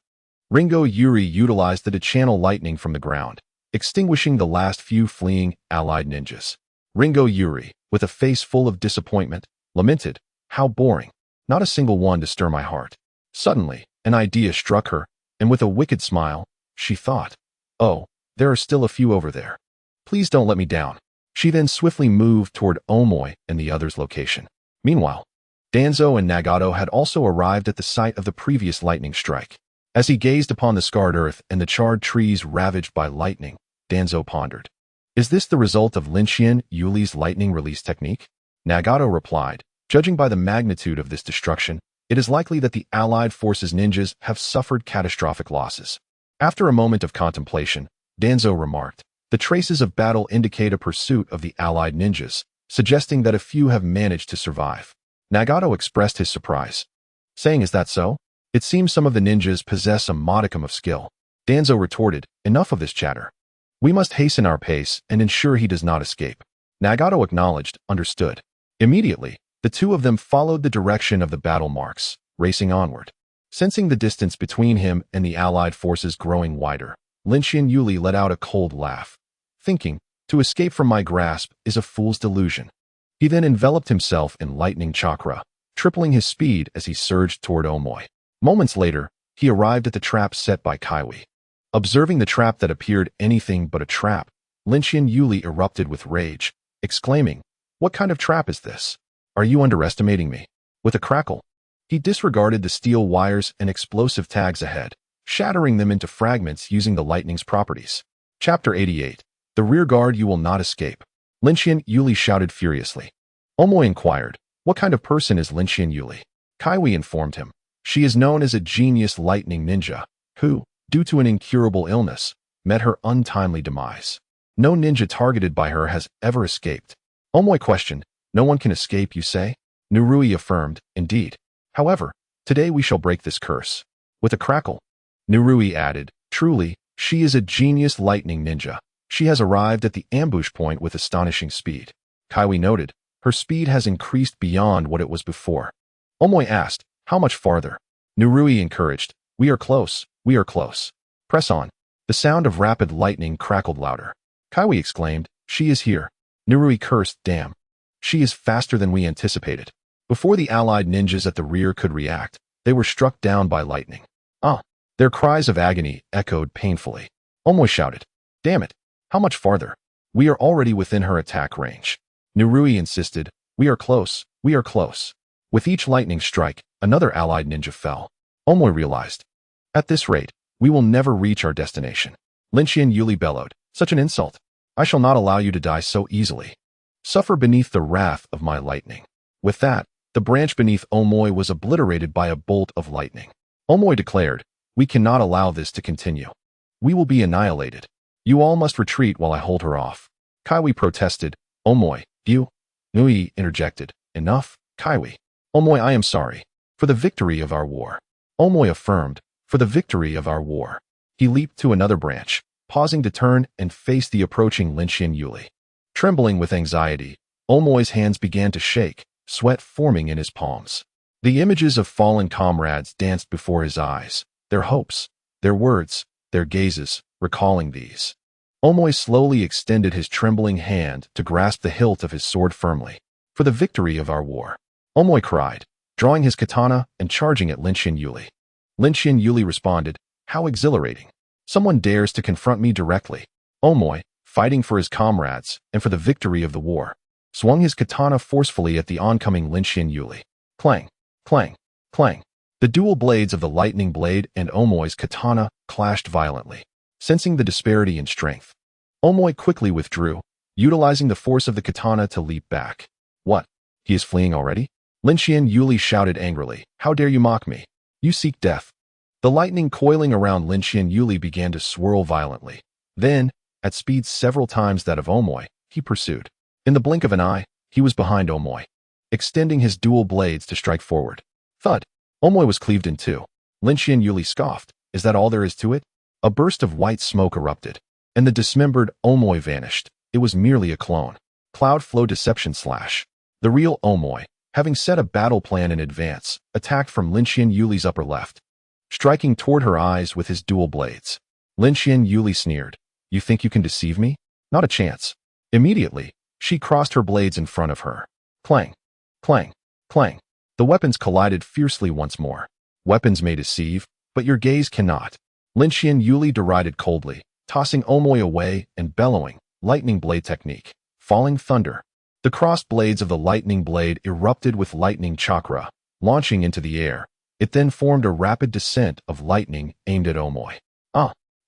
Ringo Yuri utilized the to channel lightning from the ground, extinguishing the last few fleeing allied ninjas. Ringo Yuri, with a face full of disappointment, lamented, how boring, not a single one to stir my heart. Suddenly, an idea struck her, and with a wicked smile, she thought, oh, there are still a few over there. Please don't let me down. She then swiftly moved toward Omoi and the other's location. Meanwhile, Danzo and Nagato had also arrived at the site of the previous lightning strike. As he gazed upon the scarred earth and the charred trees ravaged by lightning, Danzo pondered. Is this the result of Lin Yuli's lightning release technique? Nagato replied, judging by the magnitude of this destruction, it is likely that the Allied forces ninjas have suffered catastrophic losses. After a moment of contemplation, Danzo remarked, the traces of battle indicate a pursuit of the Allied ninjas, suggesting that a few have managed to survive. Nagato expressed his surprise, saying, is that so? It seems some of the ninjas possess a modicum of skill. Danzo retorted, enough of this chatter. We must hasten our pace and ensure he does not escape. Nagato acknowledged, understood. Immediately, the two of them followed the direction of the battle marks, racing onward. Sensing the distance between him and the Allied forces growing wider, Lin Yuli let out a cold laugh, thinking, to escape from my grasp is a fool's delusion. He then enveloped himself in lightning chakra, tripling his speed as he surged toward Omoi. Moments later, he arrived at the trap set by Kaiwi. Observing the trap that appeared anything but a trap, Lin Yuli erupted with rage, exclaiming, what kind of trap is this? Are you underestimating me? With a crackle, he disregarded the steel wires and explosive tags ahead, shattering them into fragments using the lightning's properties. Chapter 88. The rear guard you will not escape. Lin Yuli shouted furiously. Omoi inquired, what kind of person is Lin Yuli? Kaiwi informed him. She is known as a genius lightning ninja, who, due to an incurable illness, met her untimely demise. No ninja targeted by her has ever escaped. Omoi questioned, no one can escape, you say? Nurui affirmed, indeed. However, today we shall break this curse. With a crackle, Nurui added, truly, she is a genius lightning ninja. She has arrived at the ambush point with astonishing speed. Kaiwi noted, her speed has increased beyond what it was before. Omoi asked, how much farther? Nurui encouraged, we are close, we are close. Press on. The sound of rapid lightning crackled louder. Kaiwi exclaimed, she is here. Nurui cursed, damn. She is faster than we anticipated. Before the Allied ninjas at the rear could react, they were struck down by lightning. Ah! Their cries of agony echoed painfully. Omoi shouted, damn it, how much farther? We are already within her attack range. Nurui insisted, we are close, we are close. With each lightning strike, another Allied ninja fell. Omoi realized, at this rate, we will never reach our destination. Lin Yuli bellowed, such an insult. I shall not allow you to die so easily. Suffer beneath the wrath of my lightning. With that, the branch beneath Omoi was obliterated by a bolt of lightning. Omoi declared, we cannot allow this to continue. We will be annihilated. You all must retreat while I hold her off. Kaiwi protested, Omoi, you? Nui interjected, enough, Kaiwi. Omoi, I am sorry. For the victory of our war. Omoi affirmed, for the victory of our war. He leaped to another branch, pausing to turn and face the approaching Lin Yuli. Trembling with anxiety, Omoi's hands began to shake, sweat forming in his palms. The images of fallen comrades danced before his eyes, their hopes, their words, their gazes, recalling these. Omoi slowly extended his trembling hand to grasp the hilt of his sword firmly. For the victory of our war. Omoi cried, drawing his katana and charging at Lin Yuli. Lin Yuli responded, how exhilarating. Someone dares to confront me directly. Omoi, fighting for his comrades and for the victory of the war, swung his katana forcefully at the oncoming Lin Yuli. Clang, clang, clang. The dual blades of the lightning blade and Omoi's katana clashed violently. Sensing the disparity in strength, Omoi quickly withdrew, utilizing the force of the katana to leap back. What? He is fleeing already? Lin Yuli shouted angrily, how dare you mock me? You seek death. The lightning coiling around Lin Yuli began to swirl violently. Then, at speed several times that of Omoi, he pursued. In the blink of an eye, he was behind Omoi, extending his dual blades to strike forward. Thud! Omoi was cleaved in two. Lin Yuli scoffed, is that all there is to it? A burst of white smoke erupted, and the dismembered Omoi vanished. It was merely a clone. Cloud Flow Deception Slash. The real Omoi, having set a battle plan in advance, attacked from Lin Yuli's upper left, striking toward her eyes with his dual blades. Lin Yuli sneered, you think you can deceive me? Not a chance. Immediately, she crossed her blades in front of her. Clang, clang, clang. The weapons collided fiercely once more. Weapons may deceive, but your gaze cannot. Lin Yuli derided coldly, tossing Omoi away and bellowing, lightning blade technique, falling thunder. The crossed blades of the lightning blade erupted with lightning chakra, launching into the air. It then formed a rapid descent of lightning aimed at Omoi.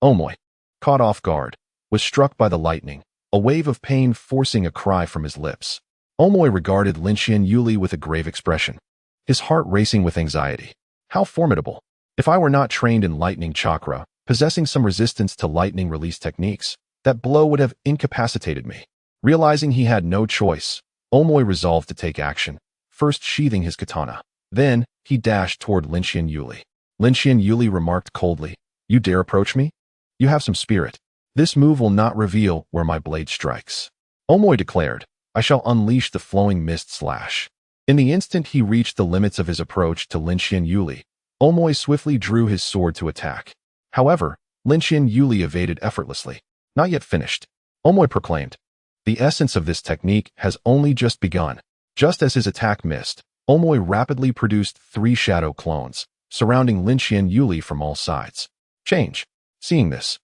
Omoi, caught off guard, was struck by the lightning, a wave of pain forcing a cry from his lips. Omoi regarded Lin Yuli with a grave expression, his heart racing with anxiety. How formidable! If I were not trained in lightning chakra, possessing some resistance to lightning release techniques, that blow would have incapacitated me. Realizing he had no choice, Omoi resolved to take action, first sheathing his katana. Then, he dashed toward Lin Yuli. Lin Yuli remarked coldly, you dare approach me? You have some spirit. This move will not reveal where my blade strikes. Omoi declared, I shall unleash the flowing mist slash. In the instant he reached the limits of his approach to Lin Yuli, Omoi swiftly drew his sword to attack. However, Lin Yuli evaded effortlessly. Not yet finished. Omoi proclaimed, the essence of this technique has only just begun. Just as his attack missed, Omoi rapidly produced 3 shadow clones, surrounding Lin Yuli from all sides. Change. Seeing this,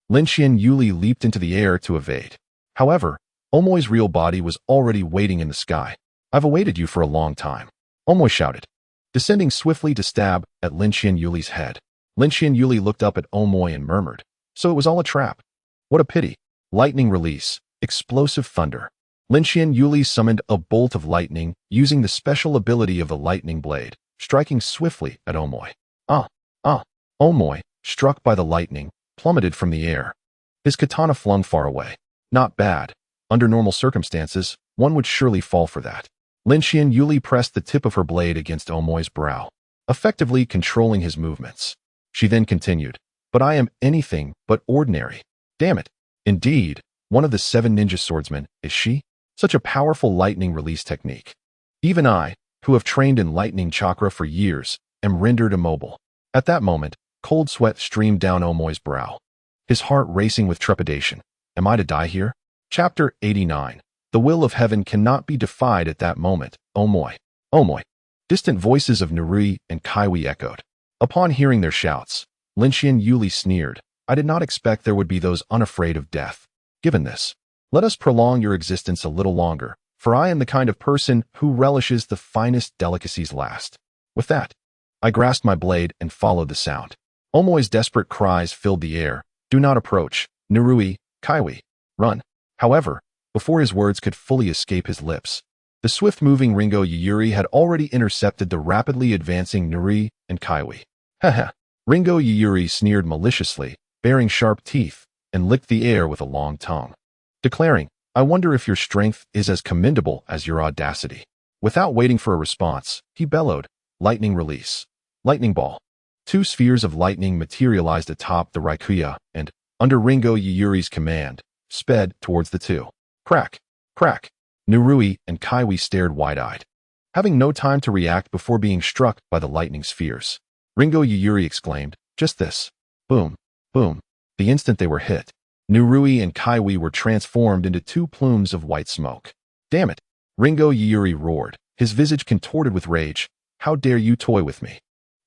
Lin Yuli leaped into the air to evade. However, Omoi's real body was already waiting in the sky. I've awaited you for a long time. Omoi shouted, descending swiftly to stab at Lin Yuli's head. Lin Yuli looked up at Omoi and murmured, so it was all a trap. What a pity. Lightning release. Explosive thunder. Lin Yuli summoned a bolt of lightning using the special ability of the lightning blade, striking swiftly at Omoi. Omoi, struck by the lightning, plummeted from the air. His katana flung far away. Not bad. Under normal circumstances, one would surely fall for that. Lin Yuli pressed the tip of her blade against Omoi's brow, effectively controlling his movements. She then continued, but I am anything but ordinary. Damn it. Indeed, one of the 7 ninja swordsmen, is she? Such a powerful lightning release technique. Even I, who have trained in lightning chakra for years, am rendered immobile. At that moment, cold sweat streamed down Omoi's brow, his heart racing with trepidation. Am I to die here? Chapter 89. The will of heaven cannot be defied at that moment. Omoi. Distant voices of Naruto and Kage echoed. Upon hearing their shouts, Lin Yuli sneered. I did not expect there would be those unafraid of death. Given this, let us prolong your existence a little longer, for I am the kind of person who relishes the finest delicacies last. With that, I grasped my blade and followed the sound. Omoi's desperate cries filled the air. Do not approach. Naruto, Kage. Run. However, before his words could fully escape his lips, the swift-moving Ringo Yuyuri had already intercepted the rapidly advancing Naruto and Kage. Haha. Ringo Yuyuri sneered maliciously, baring sharp teeth, and licked the air with a long tongue, declaring, I wonder if your strength is as commendable as your audacity. Without waiting for a response, he bellowed, lightning release. Lightning ball. 2 spheres of lightning materialized atop the Raikuya and, under Ringo Yuyuri's command, sped towards the 2. Crack, crack. Naruto and Kage stared wide-eyed, having no time to react before being struck by the lightning spheres. Ringo Yuyuri exclaimed, just this. Boom, boom. The instant they were hit, Nurui and Kaiwi were transformed into two plumes of white smoke. Damn it! Ringo Yuri roared, his visage contorted with rage. How dare you toy with me?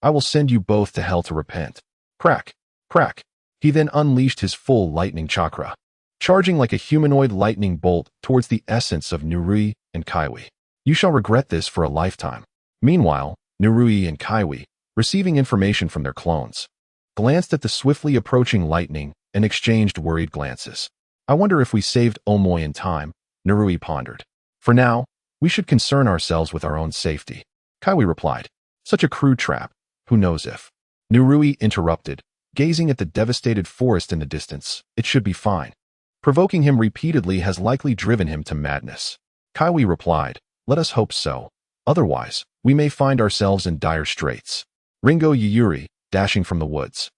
I will send you both to hell to repent. Crack! Crack! He then unleashed his full lightning chakra, charging like a humanoid lightning bolt towards the essence of Nurui and Kaiwi. You shall regret this for a lifetime. Meanwhile, Nurui and Kaiwi, receiving information from their clones, glanced at the swiftly approaching lightning and exchanged worried glances. I wonder if we saved Omoy in time, Nurui pondered. For now, we should concern ourselves with our own safety. Kaiwi replied, such a crude trap, who knows if. Nurui interrupted, gazing at the devastated forest in the distance. It should be fine. Provoking him repeatedly has likely driven him to madness. Kaiwi replied, let us hope so. Otherwise, we may find ourselves in dire straits. Ringo Yuri, dashing from the woods,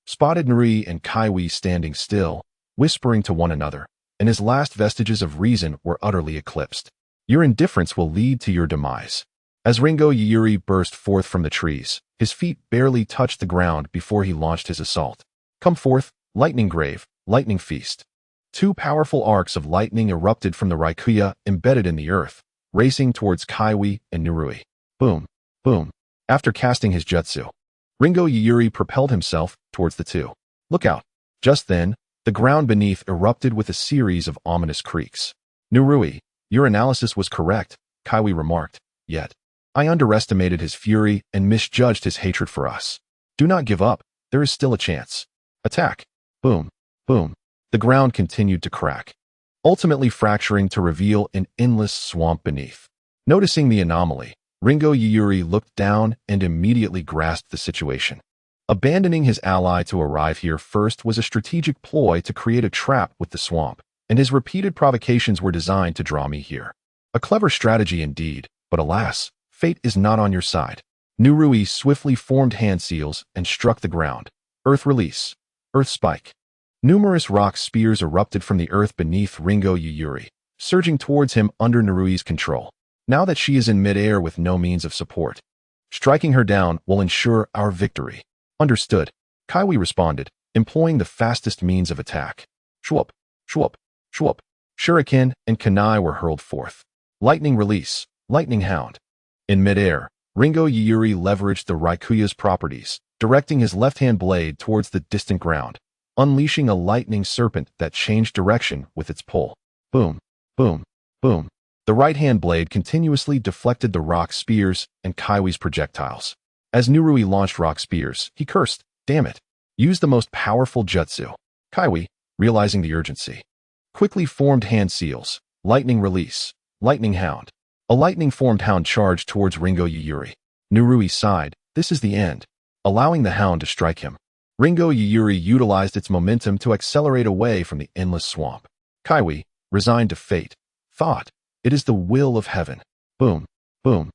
spotted Nurui and Kaiwi standing still, whispering to one another, and his last vestiges of reason were utterly eclipsed. Your indifference will lead to your demise. As Ringo Yuri burst forth from the trees, his feet barely touched the ground before he launched his assault. Come forth, lightning grave, lightning feast. Two powerful arcs of lightning erupted from the Raikuya embedded in the earth, racing towards Kaiwi and Nurui. Boom, boom. After casting his jutsu, Ringo Yuri propelled himself towards the two. Look out. Just then, the ground beneath erupted with a series of ominous creaks. Nurui, your analysis was correct, Kaiwi remarked, yet I underestimated his fury and misjudged his hatred for us. Do not give up, there is still a chance. Attack. Boom, boom. The ground continued to crack, ultimately fracturing to reveal an endless swamp beneath. Noticing the anomaly, Ringo Yuri looked down and immediately grasped the situation. Abandoning his ally to arrive here first was a strategic ploy to create a trap with the swamp, and his repeated provocations were designed to draw me here. A clever strategy indeed, but alas, fate is not on your side. Nurui swiftly formed hand seals and struck the ground. Earth release. Earth spike. Numerous rock spears erupted from the earth beneath Ringo Yuri, surging towards him under Nurui's control. Now that she is in midair with no means of support, striking her down will ensure our victory. Understood. Kaiwi responded, employing the fastest means of attack. Shwoop, shwoop, shwoop. Shuriken and kunai were hurled forth. Lightning release. Lightning hound. In midair, Ringo Yuri leveraged the Raikuya's properties, directing his left-hand blade towards the distant ground, unleashing a lightning serpent that changed direction with its pull. Boom, boom, boom. The right-hand blade continuously deflected the rock spears and Kaiwi's projectiles. As Nurui launched rock spears, he cursed, damn it. Use the most powerful jutsu. Kaiwi, realizing the urgency, quickly formed hand seals. Lightning release. Lightning hound. A lightning-formed hound charged towards Ringo Yuri. Nurui sighed, this is the end, allowing the hound to strike him. Ringo Yuri utilized its momentum to accelerate away from the endless swamp. Kaiwi, resigned to fate, thought, it is the will of heaven. Boom, boom.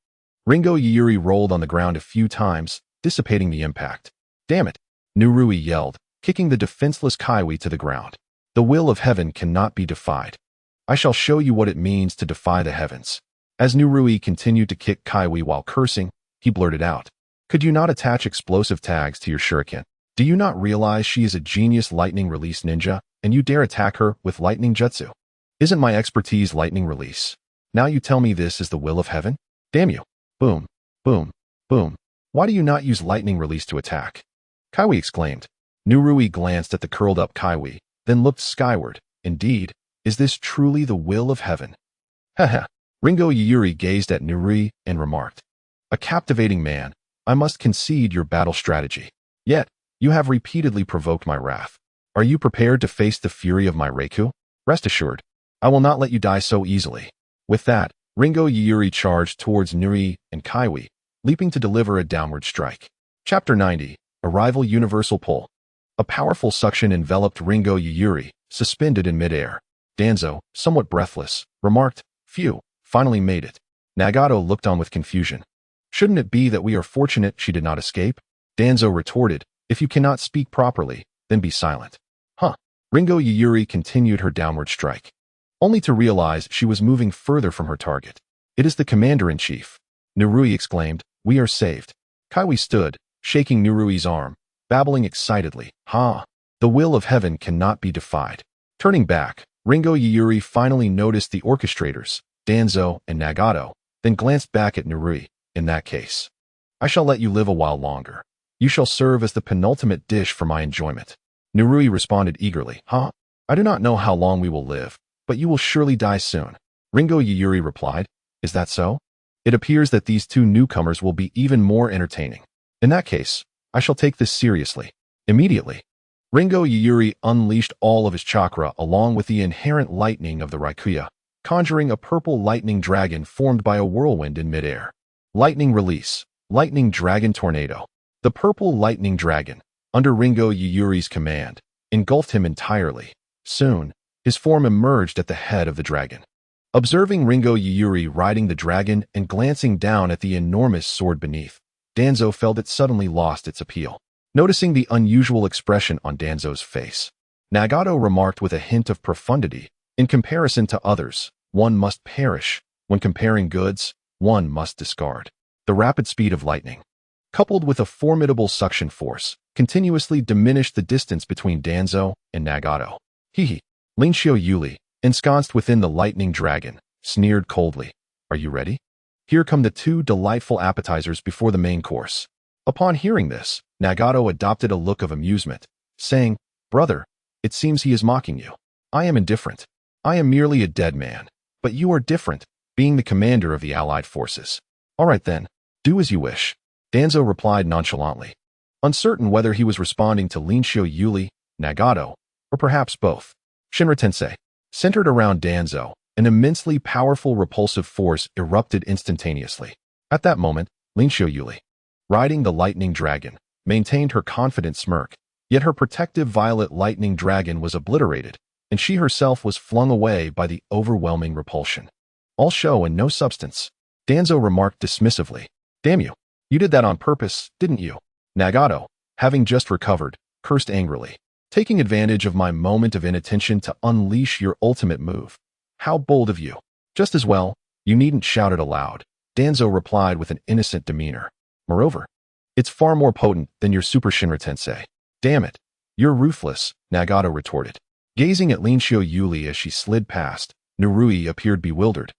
Ringo Yuri rolled on the ground a few times, dissipating the impact. Damn it, Nurui yelled, kicking the defenseless Kaiwi to the ground. The will of heaven cannot be defied. I shall show you what it means to defy the heavens. As Nurui continued to kick Kaiwi while cursing, he blurted out, could you not attach explosive tags to your shuriken? Do you not realize she is a genius lightning release ninja, and you dare attack her with lightning jutsu? Isn't my expertise lightning release? Now you tell me this is the will of heaven? Damn you. Boom, boom, boom. Why do you not use lightning release to attack? Kaiwi exclaimed. Nurui glanced at the curled-up Kaiwi, then looked skyward. Indeed, is this truly the will of heaven? Haha. Ringo Yuri gazed at Nurui and remarked, a captivating man, I must concede your battle strategy. Yet, you have repeatedly provoked my wrath. Are you prepared to face the fury of my Reiku? Rest assured, I will not let you die so easily. With that, Ringo Yuri charged towards Nurui and Kaiwi, leaping to deliver a downward strike. Chapter 90, Arrival Universal Pull. A powerful suction enveloped Ringo Yuri, suspended in midair. Danzo, somewhat breathless, remarked, phew, finally made it. Nagato looked on with confusion. Shouldn't it be that we are fortunate she did not escape? Danzo retorted, if you cannot speak properly, then be silent. Huh. Ringo Yuri continued her downward strike, only to realize she was moving further from her target. It is the commander-in-chief. Nurui exclaimed, we are saved. Kaiwi stood, shaking Nurui's arm, babbling excitedly, ha! The will of heaven cannot be defied. Turning back, Ringo Yuyuri finally noticed the orchestrators, Danzo and Nagato, then glanced back at Narui. In that case, I shall let you live a while longer. You shall serve as the penultimate dish for my enjoyment. Narui responded eagerly. Huh? I do not know how long we will live, but you will surely die soon. Ringo Yuyuri replied. Is that so? It appears that these two newcomers will be even more entertaining. In that case, I shall take this seriously. Immediately, Ringo Yuyuri unleashed all of his chakra along with the inherent lightning of the Raikuya, conjuring a purple lightning dragon formed by a whirlwind in midair. Lightning release. Lightning dragon tornado. The purple lightning dragon, under Ringo Yuyuri's command, engulfed him entirely. Soon, his form emerged at the head of the dragon. Observing Ringo Yuyuri riding the dragon and glancing down at the enormous sword beneath, Danzo felt it suddenly lost its appeal. Noticing the unusual expression on Danzo's face, Nagato remarked with a hint of profundity, in comparison to others, one must perish. When comparing goods, one must discard. The rapid speed of lightning, coupled with a formidable suction force, continuously diminished the distance between Danzo and Nagato. Hehe. Linshio Yuli, ensconced within the lightning dragon, sneered coldly. Are you ready? Here come the two delightful appetizers before the main course. Upon hearing this, Nagato adopted a look of amusement, saying, Brother, it seems he is mocking you. I am indifferent. I am merely a dead man, but you are different, being the commander of the allied forces. All right then, do as you wish. Danzo replied nonchalantly, uncertain whether he was responding to Linshio Yuli, Nagato, or perhaps both. Shinra Tensei. Centered around Danzo, an immensely powerful repulsive force erupted instantaneously. At that moment, Linshio Yuli, riding the lightning dragon, maintained her confident smirk, yet her protective violet lightning dragon was obliterated, and she herself was flung away by the overwhelming repulsion. All show and no substance. Danzo remarked dismissively. Damn you. You did that on purpose, didn't you? Nagato, having just recovered, cursed angrily. Taking advantage of my moment of inattention to unleash your ultimate move. How bold of you. Just as well, you needn't shout it aloud. Danzo replied with an innocent demeanor. Moreover, it's far more potent than your Super Shinra Tensei. Damn it. You're ruthless, Nagato retorted. Gazing at Linshio Yuli as she slid past, Narui appeared bewildered.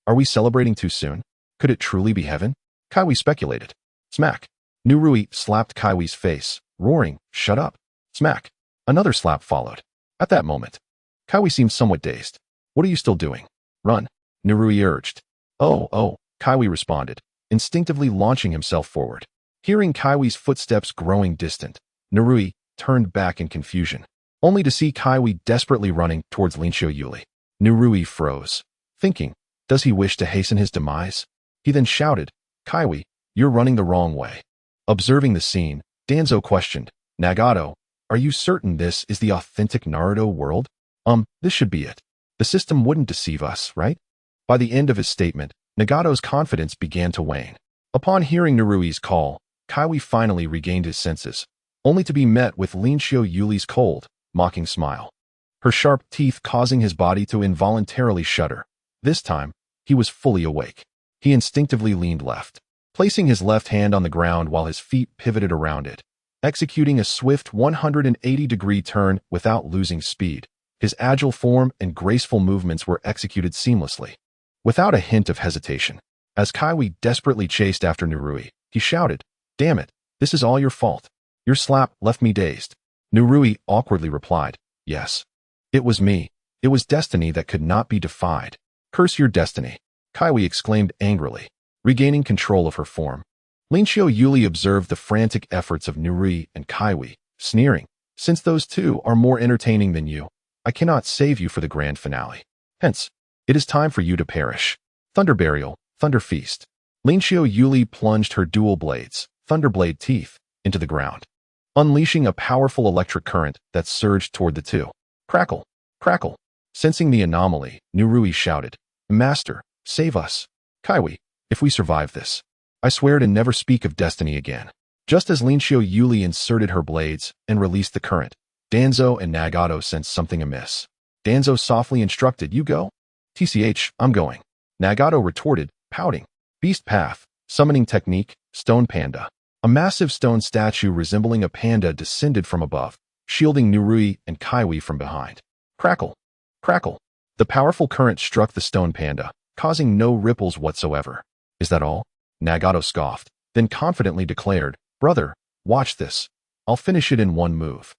Are we celebrating too soon? Could it truly be heaven? Kaiwi speculated. Smack. Narui slapped Kaiwi's face, roaring, Shut up. Smack. Another slap followed. At that moment, Kaiwi seemed somewhat dazed. What are you still doing? Run. Narui urged. Oh, Kaiwi responded, instinctively launching himself forward. Hearing Kaiwi's footsteps growing distant, Narui turned back in confusion, only to see Kaiwi desperately running towards Linshio Yuli. Narui froze, thinking, does he wish to hasten his demise? He then shouted, Kaiwi, you're running the wrong way. Observing the scene, Danzo questioned, Nagato, are you certain this is the authentic Naruto world? This should be it. The system wouldn't deceive us, right? By the end of his statement, Nagato's confidence began to wane. Upon hearing Narui's call, Kaiwi finally regained his senses, only to be met with Linshio Yuli's cold, mocking smile. Her sharp teeth causing his body to involuntarily shudder. This time, he was fully awake. He instinctively leaned left, placing his left hand on the ground while his feet pivoted around it, executing a swift 180-degree turn without losing speed. His agile form and graceful movements were executed seamlessly, without a hint of hesitation. As Kaiwi desperately chased after Narui, he shouted, Damn it, this is all your fault. Your slap left me dazed. Narui awkwardly replied, Yes. It was me. It was destiny that could not be defied. Curse your destiny, Kaiwi exclaimed angrily, regaining control of her form. Linshio Yuli observed the frantic efforts of Narui and Kaiwi, sneering, Since those two are more entertaining than you, I cannot save you for the grand finale. Hence, it is time for you to perish. Thunder Burial, Thunder Feast. Linshio Yuli plunged her dual blades, Thunderblade teeth, into the ground, unleashing a powerful electric current that surged toward the two. Crackle, crackle. Sensing the anomaly, Narui shouted, Master, save us. Kaiwi, if we survive this, I swear to never speak of destiny again. Just as Linshio Yuli inserted her blades and released the current, Danzo and Nagato sensed something amiss. Danzo softly instructed, You go? TCH, I'm going. Nagato retorted, pouting. Beast Path, Summoning Technique, Stone Panda. A massive stone statue resembling a panda descended from above, shielding Narui and Kaiwi from behind. Crackle. Crackle. The powerful current struck the stone panda, causing no ripples whatsoever. Is that all? Nagato scoffed, then confidently declared, Brother, watch this. I'll finish it in one move.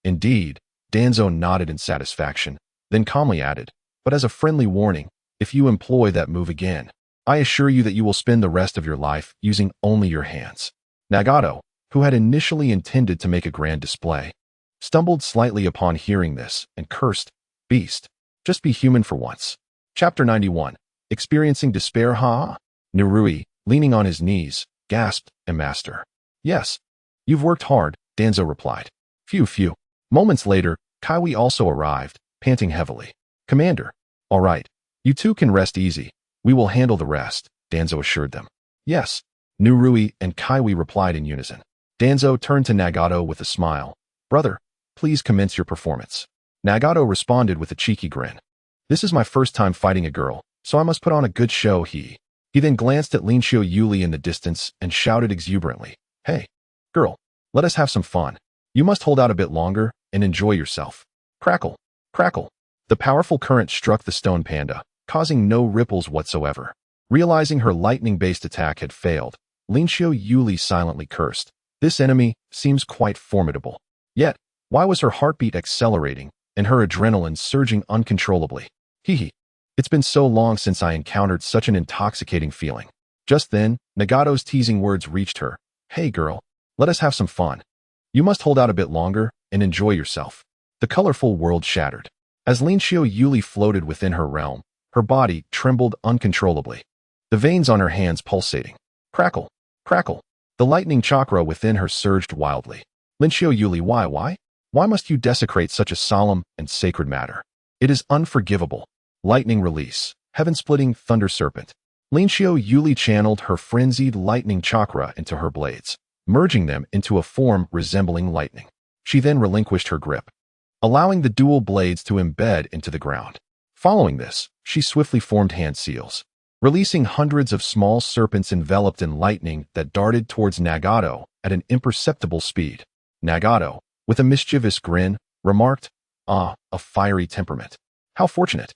Indeed. Danzo nodded in satisfaction, then calmly added, but as a friendly warning, if you employ that move again, I assure you that you will spend the rest of your life using only your hands. Nagato, who had initially intended to make a grand display, stumbled slightly upon hearing this and cursed, Beast, just be human for once. Chapter 91. Experiencing despair, ha? Narui, leaning on his knees, gasped, Master. Yes. You've worked hard, Danzo replied. Phew. Moments later, Kaiwi also arrived, panting heavily. Commander. All right. You two can rest easy. We will handle the rest, Danzo assured them. Yes. Narui and Kaiwi replied in unison. Danzo turned to Nagato with a smile. Brother, please commence your performance. Nagato responded with a cheeky grin. This is my first time fighting a girl, so I must put on a good show, He then glanced at Linshio Yuli in the distance and shouted exuberantly, Hey, girl, let us have some fun. You must hold out a bit longer and enjoy yourself. Crackle. Crackle. The powerful current struck the stone panda, causing no ripples whatsoever. Realizing her lightning-based attack had failed, Linshio Yuli silently cursed. This enemy seems quite formidable. Yet, why was her heartbeat accelerating and her adrenaline surging uncontrollably? It's been so long since I encountered such an intoxicating feeling. Just then, Nagato's teasing words reached her. Hey girl, let us have some fun. You must hold out a bit longer and enjoy yourself. The colorful world shattered. As Linshio Yuli floated within her realm, her body trembled uncontrollably. The veins on her hands pulsating. Crackle. Crackle. The lightning chakra within her surged wildly. Linshio Yuli, why? Why must you desecrate such a solemn and sacred matter? It is unforgivable. Lightning release. Heaven-splitting thunder serpent. Linshio Yuli channeled her frenzied lightning chakra into her blades, merging them into a form resembling lightning. She then relinquished her grip, allowing the dual blades to embed into the ground. Following this, she swiftly formed hand seals, releasing hundreds of small serpents enveloped in lightning that darted towards Nagato at an imperceptible speed. Nagato, with a mischievous grin, remarked, a fiery temperament. How fortunate.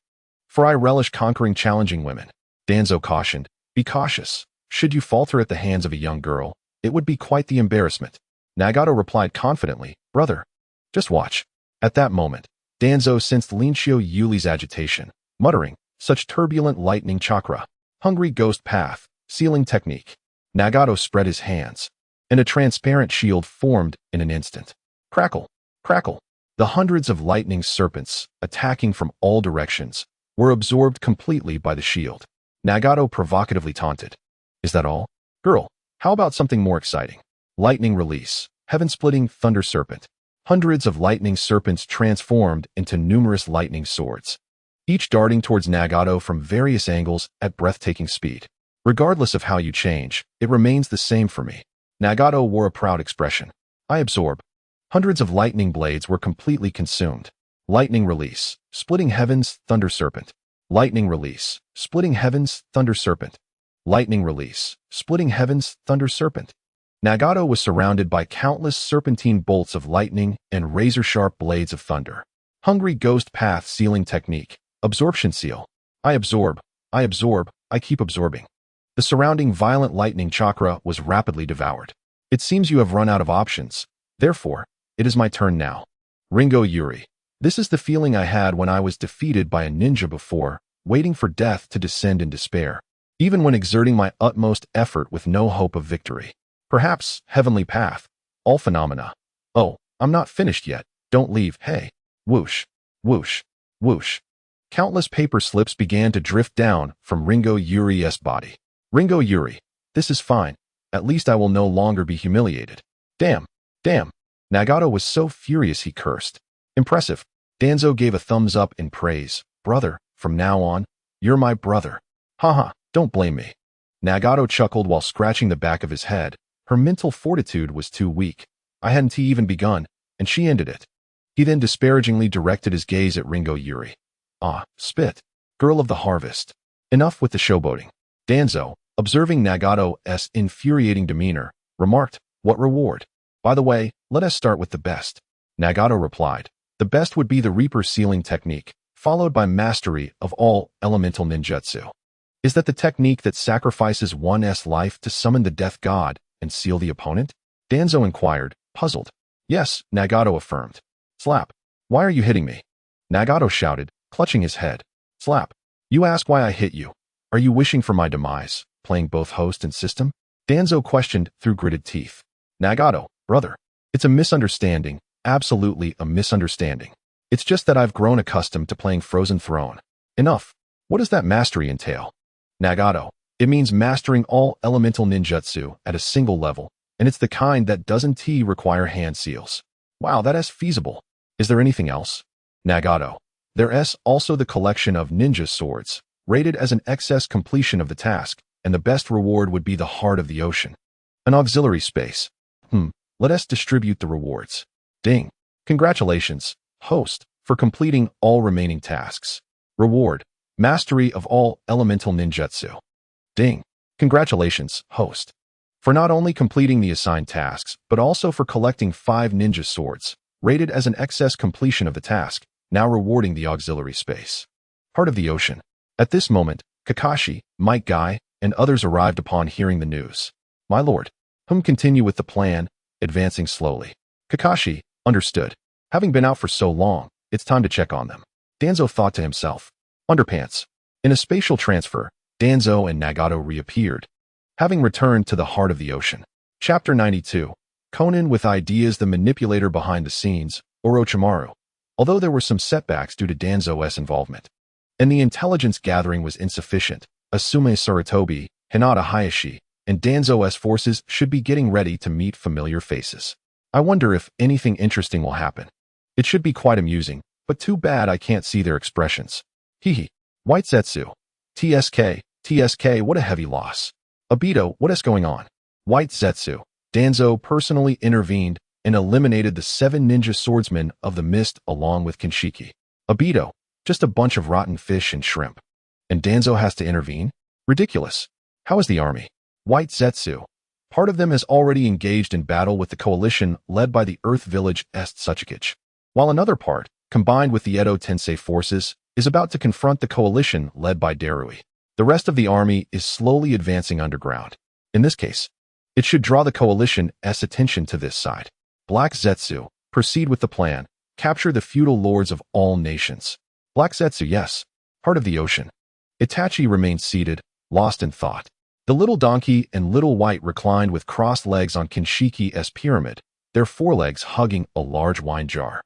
For I relish conquering challenging women. Danzo cautioned, be cautious. Should you falter at the hands of a young girl, it would be quite the embarrassment. Nagato replied confidently, Brother, just watch. At that moment, Danzo sensed Linshio Yuli's agitation, muttering, such turbulent lightning chakra, hungry ghost path, sealing technique. Nagato spread his hands, and a transparent shield formed in an instant. Crackle. Crackle. The hundreds of lightning serpents, attacking from all directions, were absorbed completely by the shield. Nagato provocatively taunted. Is that all? Girl, how about something more exciting? Lightning release. Heaven-splitting thunder serpent. Hundreds of lightning serpents transformed into numerous lightning swords, each darting towards Nagato from various angles at breathtaking speed. Regardless of how you change, it remains the same for me. Nagato wore a proud expression. I absorb. Hundreds of lightning blades were completely consumed. Lightning release. Splitting heavens, thunder serpent. Lightning release. Splitting heavens, thunder serpent. Lightning release. Splitting heavens, thunder serpent. Nagato was surrounded by countless serpentine bolts of lightning and razor-sharp blades of thunder. Hungry ghost path sealing technique. Absorption seal. I absorb. I keep absorbing. The surrounding violent lightning chakra was rapidly devoured. It seems you have run out of options. Therefore, it is my turn now. Ringo Yuri. This is the feeling I had when I was defeated by a ninja before, waiting for death to descend in despair, even when exerting my utmost effort with no hope of victory. Perhaps, heavenly path. All phenomena. Oh, I'm not finished yet. Don't leave. Hey. Whoosh. Whoosh. Whoosh. Countless paper slips began to drift down from Ringo Yuri's body. Ringo Yuri. This is fine. At least I will no longer be humiliated. Damn. Nagato was so furious he cursed. Impressive. Danzo gave a thumbs up in praise. Brother, from now on, you're my brother. Haha, don't blame me. Nagato chuckled while scratching the back of his head. Her mental fortitude was too weak. I hadn't even begun, and she ended it. He then disparagingly directed his gaze at Ringo Yuri. Spit. Girl of the harvest. Enough with the showboating. Danzo, observing Nagato's infuriating demeanor, remarked, what reward? By the way, let us start with the best. Nagato replied, The best would be the Reaper sealing technique, followed by mastery of all elemental ninjutsu. Is that the technique that sacrifices one's life to summon the death god and seal the opponent? Danzo inquired, puzzled. Yes, Nagato affirmed. Slap. Why are you hitting me? Nagato shouted, clutching his head. Slap. You ask why I hit you. Are you wishing for my demise, playing both host and system? Danzo questioned through gritted teeth. Nagato, brother. It's a misunderstanding, absolutely a misunderstanding. It's just that I've grown accustomed to playing Frozen Throne. Enough. What does that mastery entail? Nagato. It means mastering all elemental ninjutsu at a single level, and it's the kind that doesn't require hand seals. Wow, that is feasible. Is there anything else? Nagato. There's also the collection of ninja swords, rated as an excess completion of the task, and the best reward would be the heart of the ocean. An auxiliary space. Let us distribute the rewards. Ding. Congratulations, host, for completing all remaining tasks. Reward. Mastery of all elemental ninjutsu. Ding. Congratulations, host, for not only completing the assigned tasks, but also for collecting 5 ninja swords, rated as an excess completion of the task, now rewarding the auxiliary space. Heart of the ocean. At this moment, Kakashi, Might Guy, and others arrived upon hearing the news. My lord. Continue with the plan, advancing slowly. Kakashi, understood. Having been out for so long, it's time to check on them. Danzo thought to himself. Underpants. In a spatial transfer, Danzo and Nagato reappeared, having returned to the heart of the ocean. Chapter 92. Conan with ideas, the manipulator behind the scenes, Orochimaru. Although there were some setbacks due to Danzo's involvement, and the intelligence gathering was insufficient, Asume Sarutobi, Hinata Hayashi, and Danzo's forces should be getting ready to meet familiar faces. I wonder if anything interesting will happen. It should be quite amusing, but too bad I can't see their expressions. Hehe. White Zetsu. TSK, what a heavy loss. Obito, what is going on? White Zetsu. Danzo personally intervened and eliminated the 7 ninja swordsmen of the mist along with Kinshiki. Obito, just a bunch of rotten fish and shrimp. And Danzo has to intervene? Ridiculous. How is the army? White Zetsu. Part of them has already engaged in battle with the coalition led by the Earth Village Est Tsuchikage, while another part, combined with the Edo Tensei forces, is about to confront the coalition led by Darui. The rest of the army is slowly advancing underground. In this case, it should draw the coalition's attention to this side. Black Zetsu, proceed with the plan, capture the feudal lords of all nations. Black Zetsu, yes. Heart of the ocean. Itachi remained seated, lost in thought. The little donkey and little white reclined with crossed legs on Kinshiki's pyramid, their forelegs hugging a large wine jar.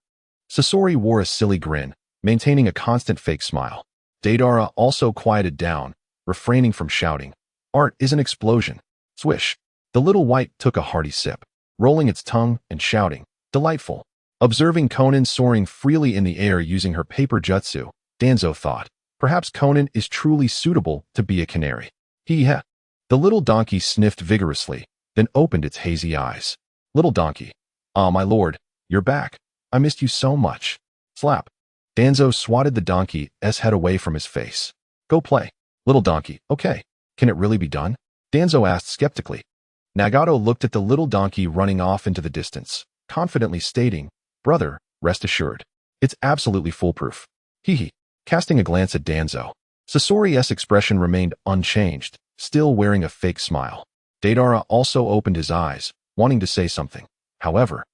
Sasori wore a silly grin, maintaining a constant fake smile. Deidara also quieted down, refraining from shouting. Art is an explosion. Swish. The little white took a hearty sip, rolling its tongue and shouting, delightful. Observing Conan soaring freely in the air using her paper jutsu, Danzo thought, perhaps Conan is truly suitable to be a canary. Hee-heh. The little donkey sniffed vigorously, then opened its hazy eyes. Little donkey. Ah, my lord, you're back. I missed you so much. Slap. Danzo swatted the donkey's head away from his face. Go play. Little donkey, okay. Can it really be done? Danzo asked skeptically. Nagato looked at the little donkey running off into the distance, confidently stating, brother, rest assured. It's absolutely foolproof. Hee. Casting a glance at Danzo, Sasori's expression remained unchanged, still wearing a fake smile. Deidara also opened his eyes, wanting to say something. However,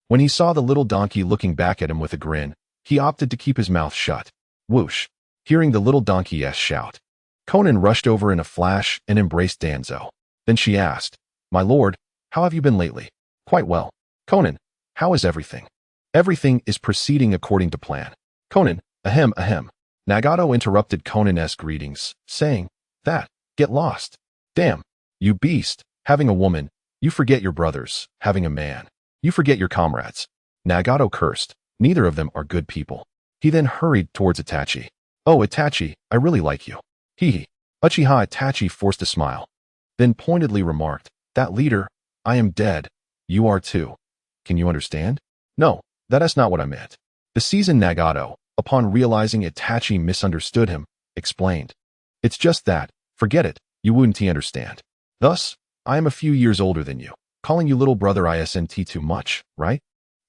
when he saw the little donkey looking back at him with a grin, he opted to keep his mouth shut. Whoosh. Hearing the little donkey's shout, Conan rushed over in a flash and embraced Danzo. Then she asked, my lord, how have you been lately? Quite well. Conan, how is everything? Everything is proceeding according to plan. Conan, ahem. Nagato interrupted Conan's greetings, saying, that, get lost. Damn, you beast, having a woman, you forget your brothers, having a man, you forget your comrades. Nagato cursed, neither of them are good people. He then hurried towards Itachi. Oh, Itachi, I really like you. Hee. Uchiha Itachi forced a smile, then pointedly remarked, that leader, I am dead. You are too. Can you understand? No, that is not what I meant. The seasoned Nagato, upon realizing Itachi misunderstood him, explained. It's just that, forget it, you wouldn't understand. Thus, I am a few years older than you. Calling you little brother isn't too much, right?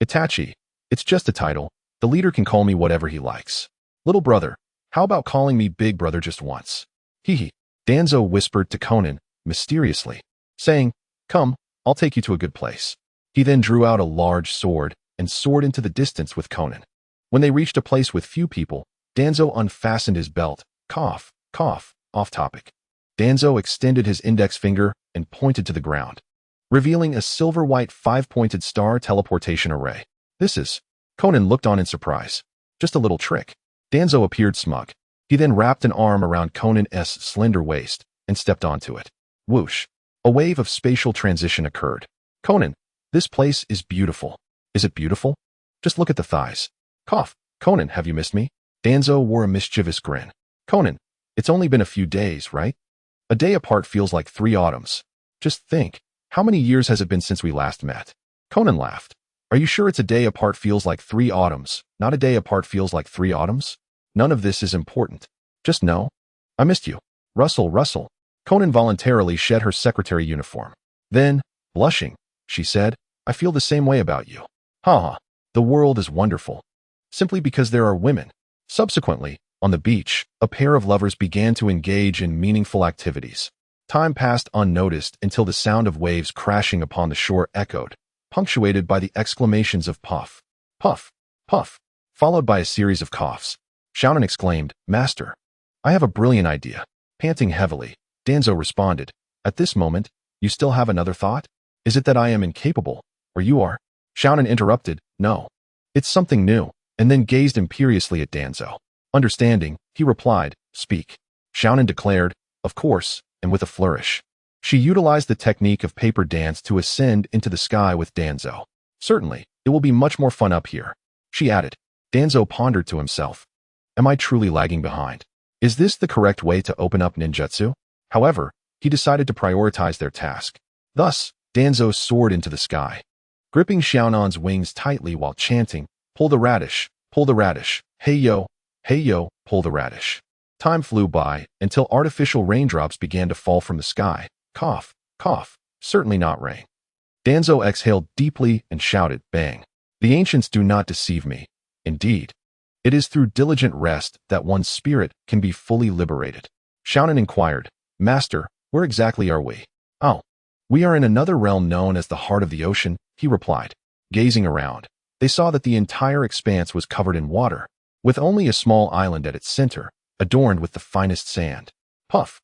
Itachi, it's just a title. The leader can call me whatever he likes. Little brother, how about calling me big brother just once? Hee. Danzo whispered to Conan, mysteriously, saying, come, I'll take you to a good place. He then drew out a large sword and soared into the distance with Conan. When they reached a place with few people, Danzo unfastened his belt. Cough, off topic. Danzo extended his index finger and pointed to the ground, revealing a silver-white 5-pointed star teleportation array. This is... Conan looked on in surprise. Just a little trick. Danzo appeared smug. He then wrapped an arm around Conan's slender waist and stepped onto it. Whoosh. A wave of spatial transition occurred. Conan, this place is beautiful. Is it beautiful? Just look at the thighs. Cough. Conan, have you missed me? Danzo wore a mischievous grin. Conan, it's only been a few days, right? A day apart feels like 3 autumns. Just think, how many years has it been since we last met? Conan laughed. Are you sure it's a day apart feels like 3 autumns, not a day apart feels like 3 autumns? None of this is important. Just know, I missed you. Russell. Conan voluntarily shed her secretary uniform. Then, blushing, she said, I feel the same way about you. Ha. The world is wonderful. Simply because there are women. Subsequently, on the beach, a pair of lovers began to engage in meaningful activities. Time passed unnoticed until the sound of waves crashing upon the shore echoed, punctuated by the exclamations of puff, puff, puff, followed by a series of coughs. Xiaonan exclaimed, Master, I have a brilliant idea. Panting heavily, Danzo responded, At this moment, you still have another thought? Is it that I am incapable, or you are? Xiaonan interrupted, No. It's something new, and then gazed imperiously at Danzo. Understanding, he replied, Speak. Xiaonan declared, Of course, and with a flourish. She utilized the technique of paper dance to ascend into the sky with Danzo. Certainly, it will be much more fun up here, she added. Danzo pondered to himself. Am I truly lagging behind? Is this the correct way to open up ninjutsu? However, he decided to prioritize their task. Thus, Danzo soared into the sky, gripping Xiaonan's wings tightly while chanting, Pull the radish, hey yo, pull the radish. Time flew by until artificial raindrops began to fall from the sky. Cough, certainly not rain. Danzo exhaled deeply and shouted, Bang. The ancients do not deceive me. Indeed, it is through diligent rest that one's spirit can be fully liberated. Xiaonan inquired, Master, where exactly are we? Oh, we are in another realm known as the heart of the ocean, he replied. Gazing around, they saw that the entire expanse was covered in water, with only a small island at its center, adorned with the finest sand. Puff.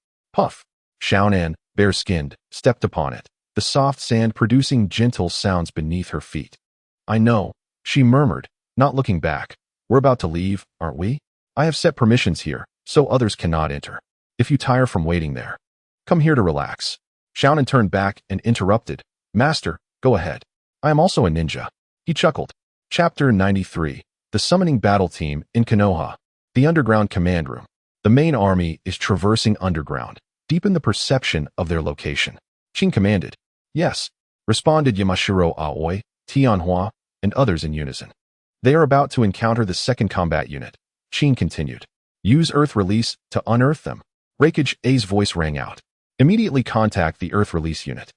Xiaonan, bare-skinned, stepped upon it, the soft sand producing gentle sounds beneath her feet. I know, she murmured, not looking back. We're about to leave, aren't we? I have set permissions here, so others cannot enter. If you tire from waiting there, come here to relax. Xiaonan turned back and interrupted. Master, go ahead. I am also a ninja. He chuckled. Chapter 93. The Summoning Battle Team in Konoha. The Underground Command Room. The main army is traversing underground, deepen the perception of their location. Qin commanded. Yes, responded Yamashiro Aoi, Tianhua, and others in unison. They are about to encounter the second combat unit. Qin continued. Use Earth Release to unearth them. Reikage A's voice rang out. Immediately contact the Earth Release unit.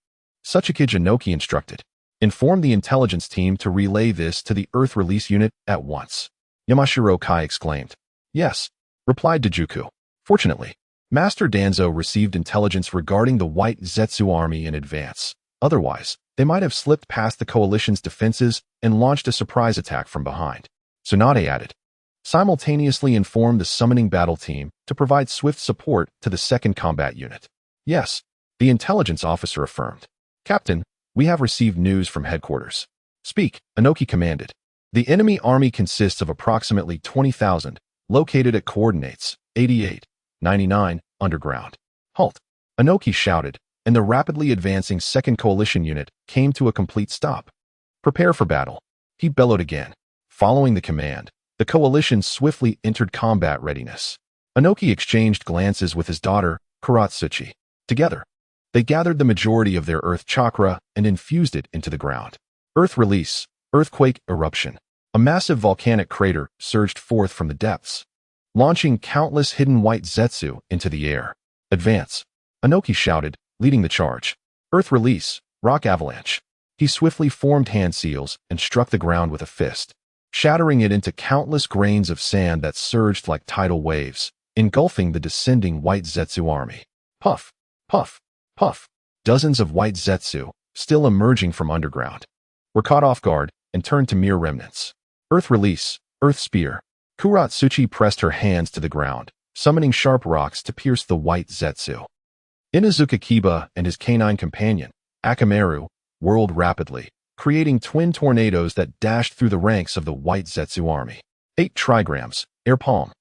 Suchikage Inoki instructed. Inform the intelligence team to relay this to the Earth Release unit at once. Yamashiro Kai exclaimed. Yes, replied Dajuku. Fortunately, Master Danzo received intelligence regarding the White Zetsu army in advance. Otherwise, they might have slipped past the coalition's defenses and launched a surprise attack from behind. Tsunade added. Simultaneously inform the summoning battle team to provide swift support to the second combat unit. Yes, the intelligence officer affirmed. Captain, we have received news from headquarters. Speak, Inoki commanded. The enemy army consists of approximately 20,000, located at coordinates 88, 99, underground. Halt! Inoki shouted, and the rapidly advancing second coalition unit came to a complete stop. Prepare for battle, he bellowed again. Following the command, the coalition swiftly entered combat readiness. Inoki exchanged glances with his daughter, Karatsuchi. Together, they gathered the majority of their earth chakra and infused it into the ground. Earth release, earthquake eruption. A massive volcanic crater surged forth from the depths, launching countless hidden white zetsu into the air. Advance, Inoki shouted, leading the charge. Earth release, rock avalanche. He swiftly formed hand seals and struck the ground with a fist. shattering it into countless grains of sand that surged like tidal waves, engulfing the descending white Zetsu army. Puff, puff, puff. Dozens of white Zetsu, still emerging from underground, were caught off guard and turned to mere remnants. Earth release, earth spear. Kuratsuchi pressed her hands to the ground, summoning sharp rocks to pierce the white Zetsu. Inuzuka Kiba and his canine companion, Akamaru, whirled rapidly, creating twin tornadoes that dashed through the ranks of the white Zetsu army. 8 trigrams, air palm.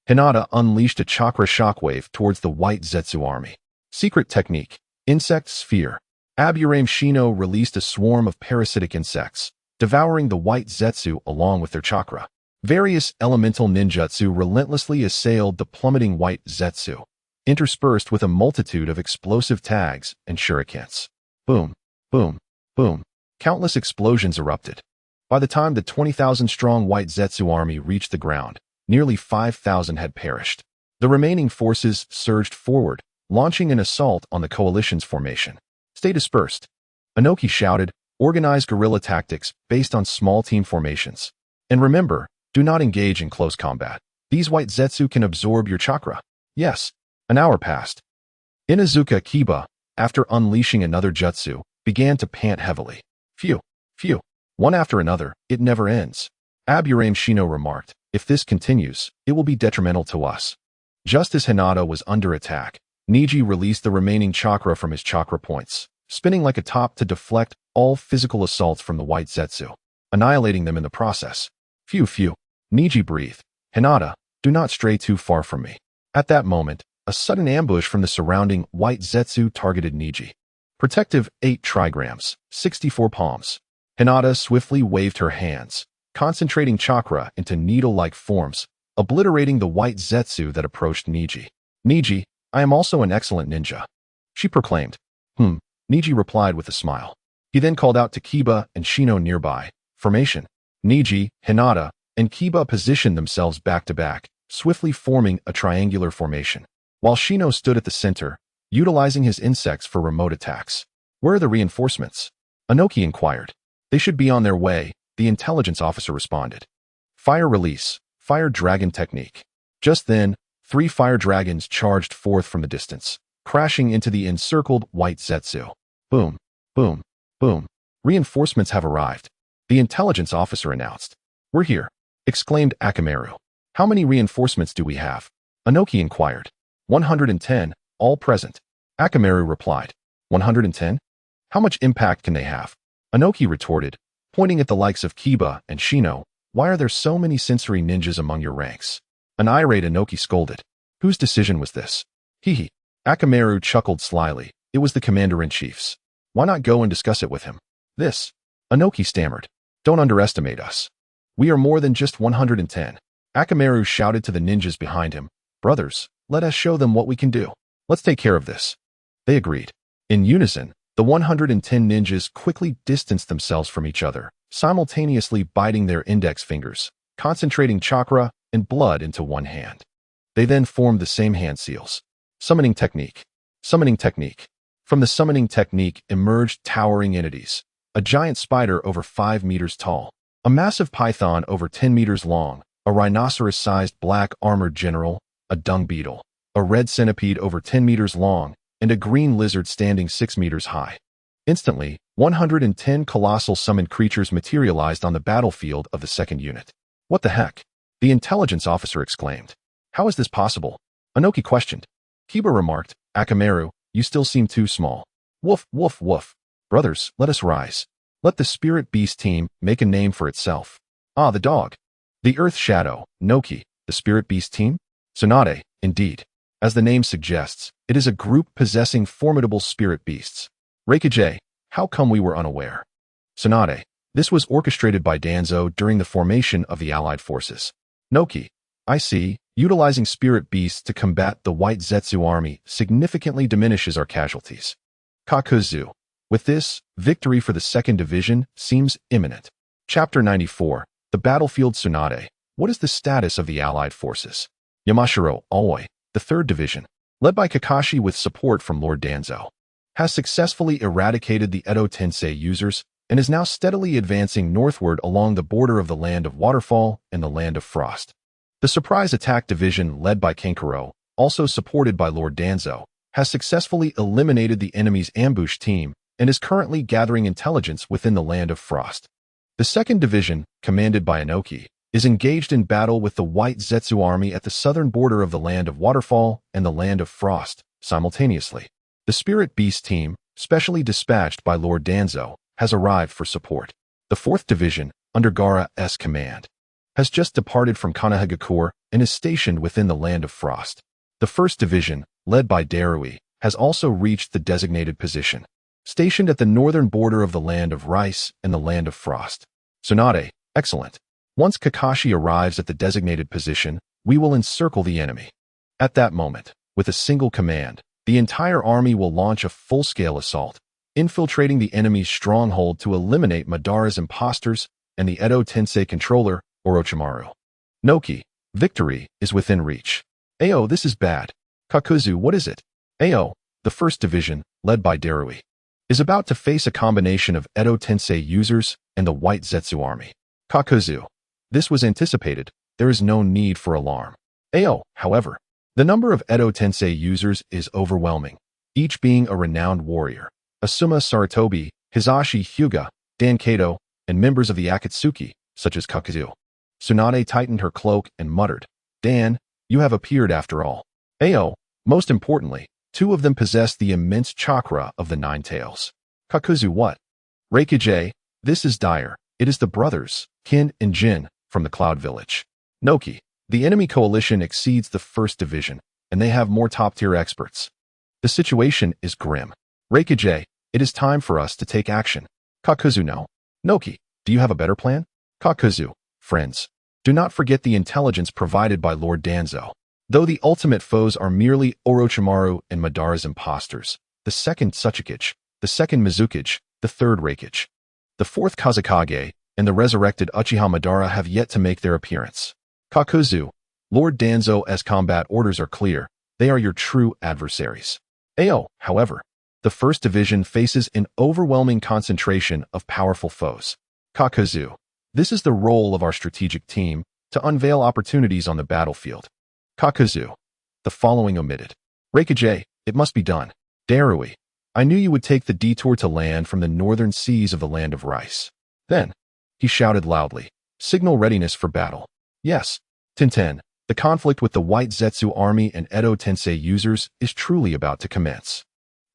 Hinata unleashed a chakra shockwave towards the white Zetsu army. Secret technique, insect sphere. Aburame Shino released a swarm of parasitic insects, devouring the white Zetsu along with their chakra. Various elemental ninjutsu relentlessly assailed the plummeting white Zetsu, interspersed with a multitude of explosive tags and shurikens. Boom, boom, boom. Countless explosions erupted. By the time the 20,000-strong white Zetsu army reached the ground, nearly 5,000 had perished. The remaining forces surged forward, launching an assault on the coalition's formation. Stay dispersed. Inoki shouted, organize guerrilla tactics based on small team formations. And remember, do not engage in close combat. These white Zetsu can absorb your chakra. Yes. An hour passed. Inuzuka Kiba, after unleashing another jutsu, began to pant heavily. Phew, phew. One after another, it never ends. Aburame Shino remarked, if this continues, it will be detrimental to us. Just as Hinata was under attack, Niji released the remaining chakra from his chakra points, spinning like a top to deflect all physical assaults from the white Zetsu, annihilating them in the process. Phew, phew. Niji breathed. Hinata, do not stray too far from me. At that moment, a sudden ambush from the surrounding white Zetsu targeted Niji. Protective 8 trigrams, 64 palms. Hinata swiftly waved her hands, concentrating chakra into needle-like forms, obliterating the white Zetsu that approached Niji. Niji, I am also an excellent ninja, she proclaimed. Niji replied with a smile. He then called out to Kiba and Shino nearby. Formation. Niji, Hinata, and Kiba positioned themselves back-to-back, swiftly forming a triangular formation, while Shino stood at the center, utilizing his insects for remote attacks. Where are the reinforcements? Inoki inquired. They should be on their way, the intelligence officer responded. Fire release, fire dragon technique. Just then, 3 fire dragons charged forth from the distance, crashing into the encircled white Zetsu. Boom, boom, boom. Reinforcements have arrived, the intelligence officer announced. We're here, exclaimed Akamaru. How many reinforcements do we have? Inoki inquired. 110, all present. Akamaru replied. 110? How much impact can they have? Inoki retorted, pointing at the likes of Kiba and Shino. Why are there so many sensory ninjas among your ranks? An irate Inoki scolded. Whose decision was this? Hee. Akamaru chuckled slyly. It was the commander-in-chief's. Why not go and discuss it with him? This. Inoki stammered. Don't underestimate us. We are more than just 110. Akamaru shouted to the ninjas behind him. Brothers, let us show them what we can do. Let's take care of this. They agreed. In unison, the 110 ninjas quickly distanced themselves from each other, simultaneously biting their index fingers, concentrating chakra and blood into one hand. They then formed the same hand seals. Summoning technique. Summoning technique. From the summoning technique emerged towering entities. A giant spider over 5 meters tall, a massive python over 10 meters long, a rhinoceros-sized black armored general, a dung beetle, a red centipede over 10 meters long, and a green lizard standing 6 meters high. Instantly, 110 colossal summoned creatures materialized on the battlefield of the second unit. What the heck? The intelligence officer exclaimed. How is this possible? Inoki questioned. Kiba remarked, Akamaru, you still seem too small. Woof, woof, woof. Brothers, let us rise. Let the spirit beast team make a name for itself. Ah, the dog. The earth shadow, Noki, the spirit beast team? Tsunade, indeed. As the name suggests, it is a group possessing formidable spirit beasts. Reikage, how come we were unaware? Tsunade, this was orchestrated by Danzo during the formation of the allied forces. Noki, I see, utilizing spirit beasts to combat the white Zetsu army significantly diminishes our casualties. Kakuzu, with this, victory for the 2nd Division seems imminent. Chapter 94, The Battlefield. Tsunade, what is the status of the allied forces? Yamashiro Aoi, the 3rd Division, led by Kakashi with support from Lord Danzo, has successfully eradicated the Edo Tensei users, and is now steadily advancing northward along the border of the land of waterfall and the land of frost. The surprise attack division led by Kankuro, also supported by Lord Danzo, has successfully eliminated the enemy's ambush team and is currently gathering intelligence within the land of frost. The second division, commanded by Inoki, is engaged in battle with the White Zetsu army at the southern border of the land of waterfall and the land of frost simultaneously. The Spirit Beast team, specially dispatched by Lord Danzo, has arrived for support. The 4th Division, under Gaara's command, has just departed from Konoha and is stationed within the land of frost. The 1st Division, led by Darui, has also reached the designated position, stationed at the northern border of the land of rice and the land of frost. Tsunade, excellent. Once Kakashi arrives at the designated position, we will encircle the enemy. At that moment, with a single command, the entire army will launch a full-scale assault, infiltrating the enemy's stronghold to eliminate Madara's imposters and the Edo Tensei controller, Orochimaru. Noki, victory is within reach. Ao, this is bad. Kakuzu, what is it? Ao, the 1st Division, led by Darui, is about to face a combination of Edo Tensei users and the White Zetsu army. Kakuzu, this was anticipated. There is no need for alarm. Ao, however, the number of Edo Tensei users is overwhelming, each being a renowned warrior. Asuma Saratobi, Hisashi Hyuga, Dan Kato, and members of the Akatsuki, such as Kakuzu. Tsunade tightened her cloak and muttered, Dan, you have appeared after all. Ao, most importantly, 2 of them possess the immense chakra of the 9 tails. Kakuzu, what? Reikage, this is dire. It is the brothers, Qin and Jin, from the Cloud Village. Noki, the enemy coalition exceeds the 1st Division, and they have more top-tier experts. The situation is grim. Reikage, it is time for us to take action. Kakuzu, no. Noki, do you have a better plan? Kakuzu, friends, do not forget the intelligence provided by Lord Danzo. Though the ultimate foes are merely Orochimaru and Madara's imposters, the 2nd Tsuchikage, the 2nd Mizukage, the 3rd Reikage, the 4th Kazekage, and the resurrected Uchiha Madara have yet to make their appearance. Kakuzu, Lord Danzo's combat orders are clear. They are your true adversaries. Ao, however, the 1st Division faces an overwhelming concentration of powerful foes. Kakuzu, this is the role of our strategic team, to unveil opportunities on the battlefield. Kakuzu, the following omitted. Reikage, it must be done. Darui, I knew you would take the detour to land from the northern seas of the land of rice. Then, he shouted loudly, signal readiness for battle. Yes, Tinten, the conflict with the White Zetsu army and Edo Tensei users is truly about to commence.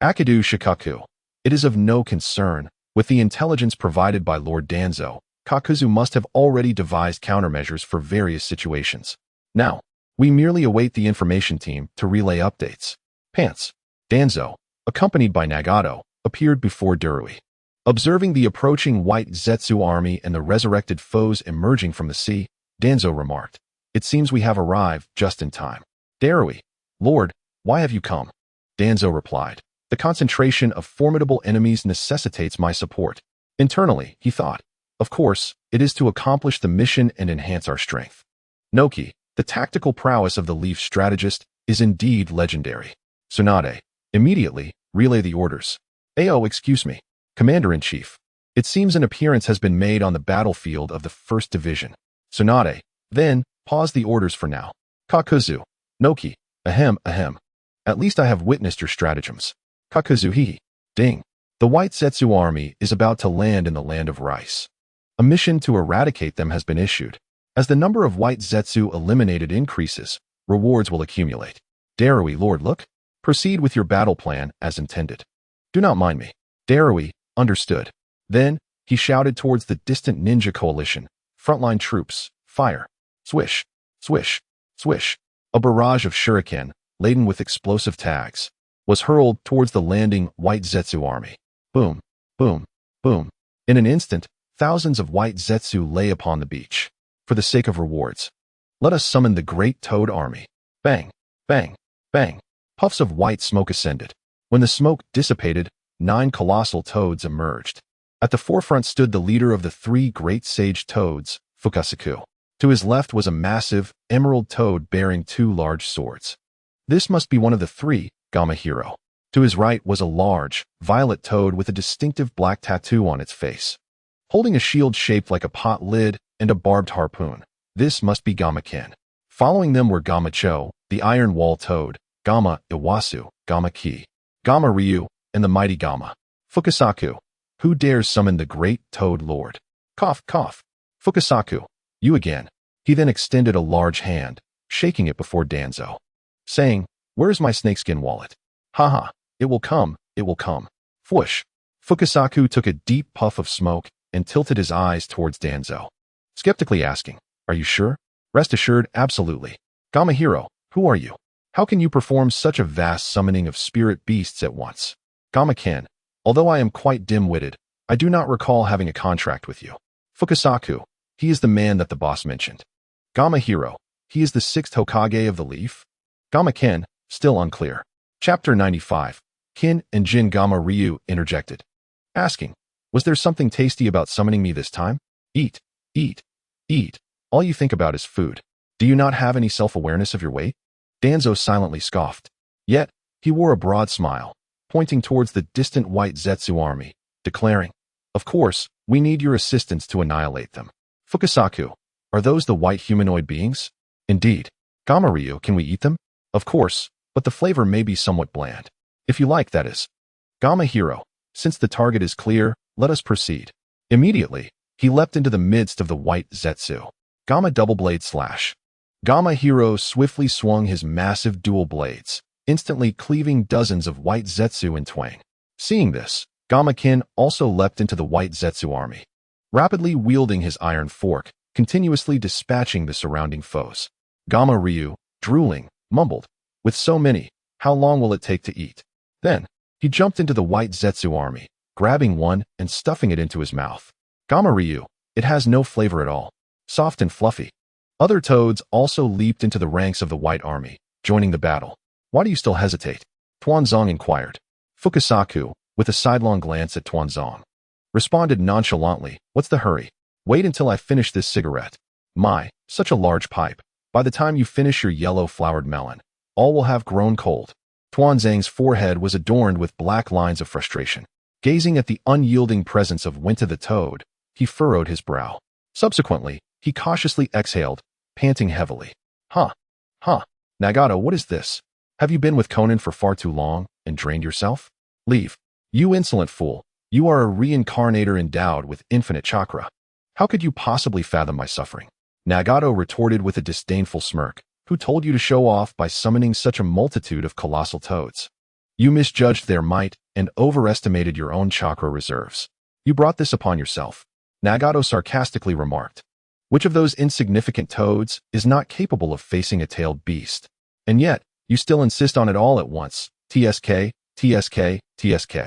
Akadu Shikaku, it is of no concern. With the intelligence provided by Lord Danzo, Kakuzu must have already devised countermeasures for various situations. Now, we merely await the information team to relay updates. Pants. Danzo, accompanied by Nagato, appeared before Darui. Observing the approaching White Zetsu army and the resurrected foes emerging from the sea, Danzo remarked, it seems we have arrived just in time. Darui, Lord, why have you come? Danzo replied, the concentration of formidable enemies necessitates my support. Internally, he thought, of course, it is to accomplish the mission and enhance our strength. Noki, the tactical prowess of the Leaf strategist, is indeed legendary. Tsunade, immediately, relay the orders. Ao, excuse me. Commander-in-Chief, it seems an appearance has been made on the battlefield of the 1st Division. Tsunade, then, pause the orders for now. Kakuzu, Noki, ahem. At least I have witnessed your stratagems. Kakuzu, hee. Ding. The White Zetsu army is about to land in the land of rice. A mission to eradicate them has been issued. As the number of White Zetsu eliminated increases, rewards will accumulate. Darui, Lord, look. Proceed with your battle plan as intended. Do not mind me. Darui, understood. Then, he shouted towards the distant ninja coalition. Frontline troops, fire. Swish, swish, swish. A barrage of shuriken, laden with explosive tags, was hurled towards the landing White Zetsu army. Boom, boom, boom. In an instant, thousands of White Zetsu lay upon the beach. For the sake of rewards, let us summon the great Toad army. Bang, bang, bang. Puffs of white smoke ascended. When the smoke dissipated, 9 colossal toads emerged. At the forefront stood the leader of the 3 great sage toads, Fukasaku. To his left was a massive, emerald toad bearing 2 large swords. This must be one of the 3, Gamahiro. To his right was a large, violet toad with a distinctive black tattoo on its face. holding a shield shaped like a pot lid and a barbed harpoon. This must be Gama-kin. Following them were Gama-cho, the Iron Wall Toad, Gama-iwasu, Gama-ki, Gama-ryu, and the mighty Gama. Fukasaku. Who dares summon the great Toad Lord? Cough, cough. Fukasaku. You again. He then extended a large hand, shaking it before Danzo, saying, Where's my snakeskin wallet? Haha, it will come, it will come. Fwoosh. Fukasaku took a deep puff of smoke and tilted his eyes towards Danzo, skeptically asking, Are you sure? Rest assured, absolutely. Gama Hero, who are you? How can you perform such a vast summoning of spirit beasts at once? Gama-kin, although I am quite dim-witted, I do not recall having a contract with you. Fukasaku, he is the man that the boss mentioned. Gama Hero, he is the 6th Hokage of the Leaf? Gama-kin, still unclear. Chapter 95. Qin and Jin Gama Ryu interjected, asking, Was there something tasty about summoning me this time? Eat, eat, eat. All you think about is food. Do you not have any self-awareness of your weight? Danzo silently scoffed. Yet, he wore a broad smile, pointing towards the distant white Zetsu army, declaring, Of course, we need your assistance to annihilate them. Fukasaku, are those the white humanoid beings? Indeed. Gama Ryu, can we eat them? Of course, but the flavor may be somewhat bland. If you like, that is. Gama Hero, since the target is clear, let us proceed. Immediately, he leapt into the midst of the white Zetsu. Gama Double Blade Slash. Gama Hero swiftly swung his massive dual blades, instantly cleaving dozens of white Zetsu in twain. Seeing this, Gama-kin also leapt into the white Zetsu army, rapidly wielding his iron fork, continuously dispatching the surrounding foes. Gama Ryu, drooling, mumbled, With so many, how long will it take to eat? Then, he jumped into the white Zetsu army, grabbing one and stuffing it into his mouth. Gama Ryu, it has no flavor at all. Soft and fluffy. Other toads also leaped into the ranks of the white army, joining the battle. Why do you still hesitate? Tuanzong inquired. Fukasaku, with a sidelong glance at Tuanzong, responded nonchalantly, What's the hurry? Wait until I finish this cigarette. My, such a large pipe. By the time you finish your yellow-flowered melon, all will have grown cold. Tuanzang's forehead was adorned with black lines of frustration. Gazing at the unyielding presence of Winter the Toad, he furrowed his brow. Subsequently, he cautiously exhaled, panting heavily. Huh. Nagato, what is this? Have you been with Conan for far too long and drained yourself? Leave. You insolent fool. You are a reincarnator endowed with infinite chakra. How could you possibly fathom my suffering? Nagato retorted with a disdainful smirk. Who told you to show off by summoning such a multitude of colossal toads? You misjudged their might and overestimated your own chakra reserves. You brought this upon yourself. Nagato sarcastically remarked. Which of those insignificant toads is not capable of facing a tailed beast? And yet, you still insist on it all at once. TSK, TSK, TSK.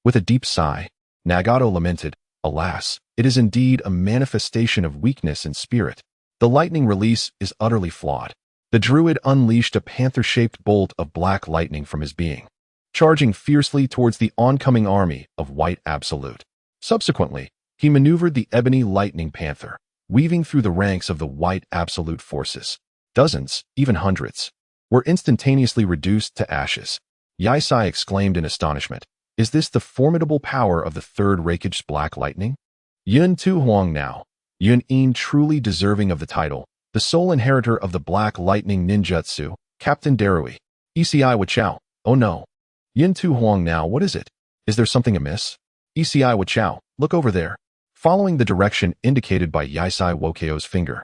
With a deep sigh, Nagato lamented, Alas, it is indeed a manifestation of weakness in spirit. The lightning release is utterly flawed. The druid unleashed a panther-shaped bolt of black lightning from his being, charging fiercely towards the oncoming army of White Absolute. Subsequently, he maneuvered the ebony lightning panther, weaving through the ranks of the White Absolute forces. Dozens, even hundreds, were instantaneously reduced to ashes. Yaisai exclaimed in astonishment, Is this the formidable power of the third Raikage's black lightning? Yun Tu Huang now, Yun In truly deserving of the title, the sole inheritor of the black lightning ninjutsu, Captain Darui. Eci Wachao, oh no. Yun Tu Huang now, what is it? Is there something amiss? Eci Wachao, look over there. Following the direction indicated by Yaisai Wokeo's finger,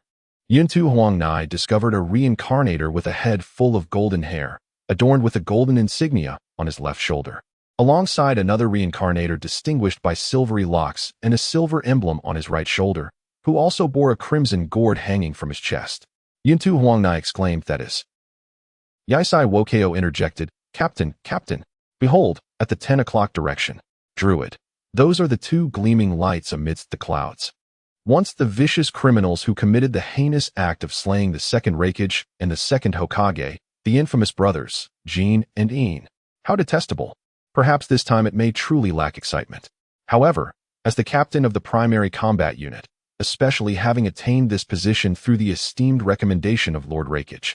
Yuntu Huangnai discovered a reincarnator with a head full of golden hair, adorned with a golden insignia on his left shoulder, alongside another reincarnator distinguished by silvery locks and a silver emblem on his right shoulder, who also bore a crimson gourd hanging from his chest. Yuntu Huangnai exclaimed, That is. Yaisai Wokeo interjected, Captain, behold, at the 10 o'clock direction. Druid. Those are the two gleaming lights amidst the clouds. Once the vicious criminals who committed the heinous act of slaying the second Raikage and the second Hokage, the infamous brothers, Jin and In. How detestable. Perhaps this time it may truly lack excitement. However, as the captain of the primary combat unit, especially having attained this position through the esteemed recommendation of Lord Raikage,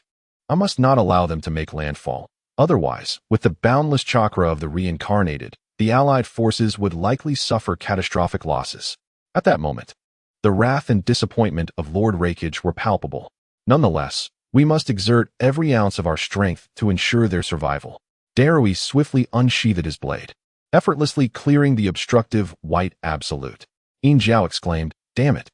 I must not allow them to make landfall. Otherwise, with the boundless chakra of the reincarnated, the Allied forces would likely suffer catastrophic losses. At that moment, the wrath and disappointment of Lord Rakage were palpable. Nonetheless, we must exert every ounce of our strength to ensure their survival. Darui swiftly unsheathed his blade, effortlessly clearing the obstructive white absolute. Yin Jiao exclaimed, "Damn it!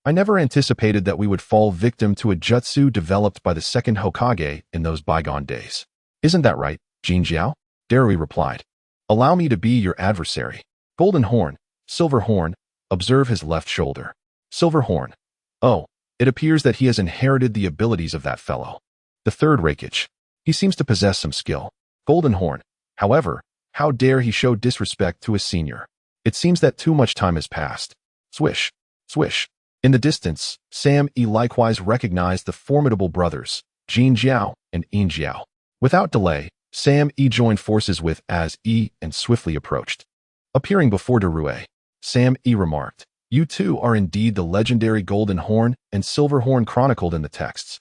I never anticipated that we would fall victim to a jutsu developed by the second Hokage in those bygone days." "Isn't that right, Jin Jiao?" Darui replied. "Allow me to be your adversary." Golden Horn, Silver Horn, observe his left shoulder. Silver Horn. Oh, it appears that he has inherited the abilities of that fellow. The third Rakage. He seems to possess some skill. Golden Horn. However, how dare he show disrespect to his senior? It seems that too much time has passed. Swish, swish. In the distance, Samui likewise recognized the formidable brothers, Jin Jiao and Yin Jiao. Without delay, Samui joined forces with As-e and swiftly approached. Appearing before Darui, Samui remarked, "You two are indeed the legendary Golden Horn and Silver Horn chronicled in the texts.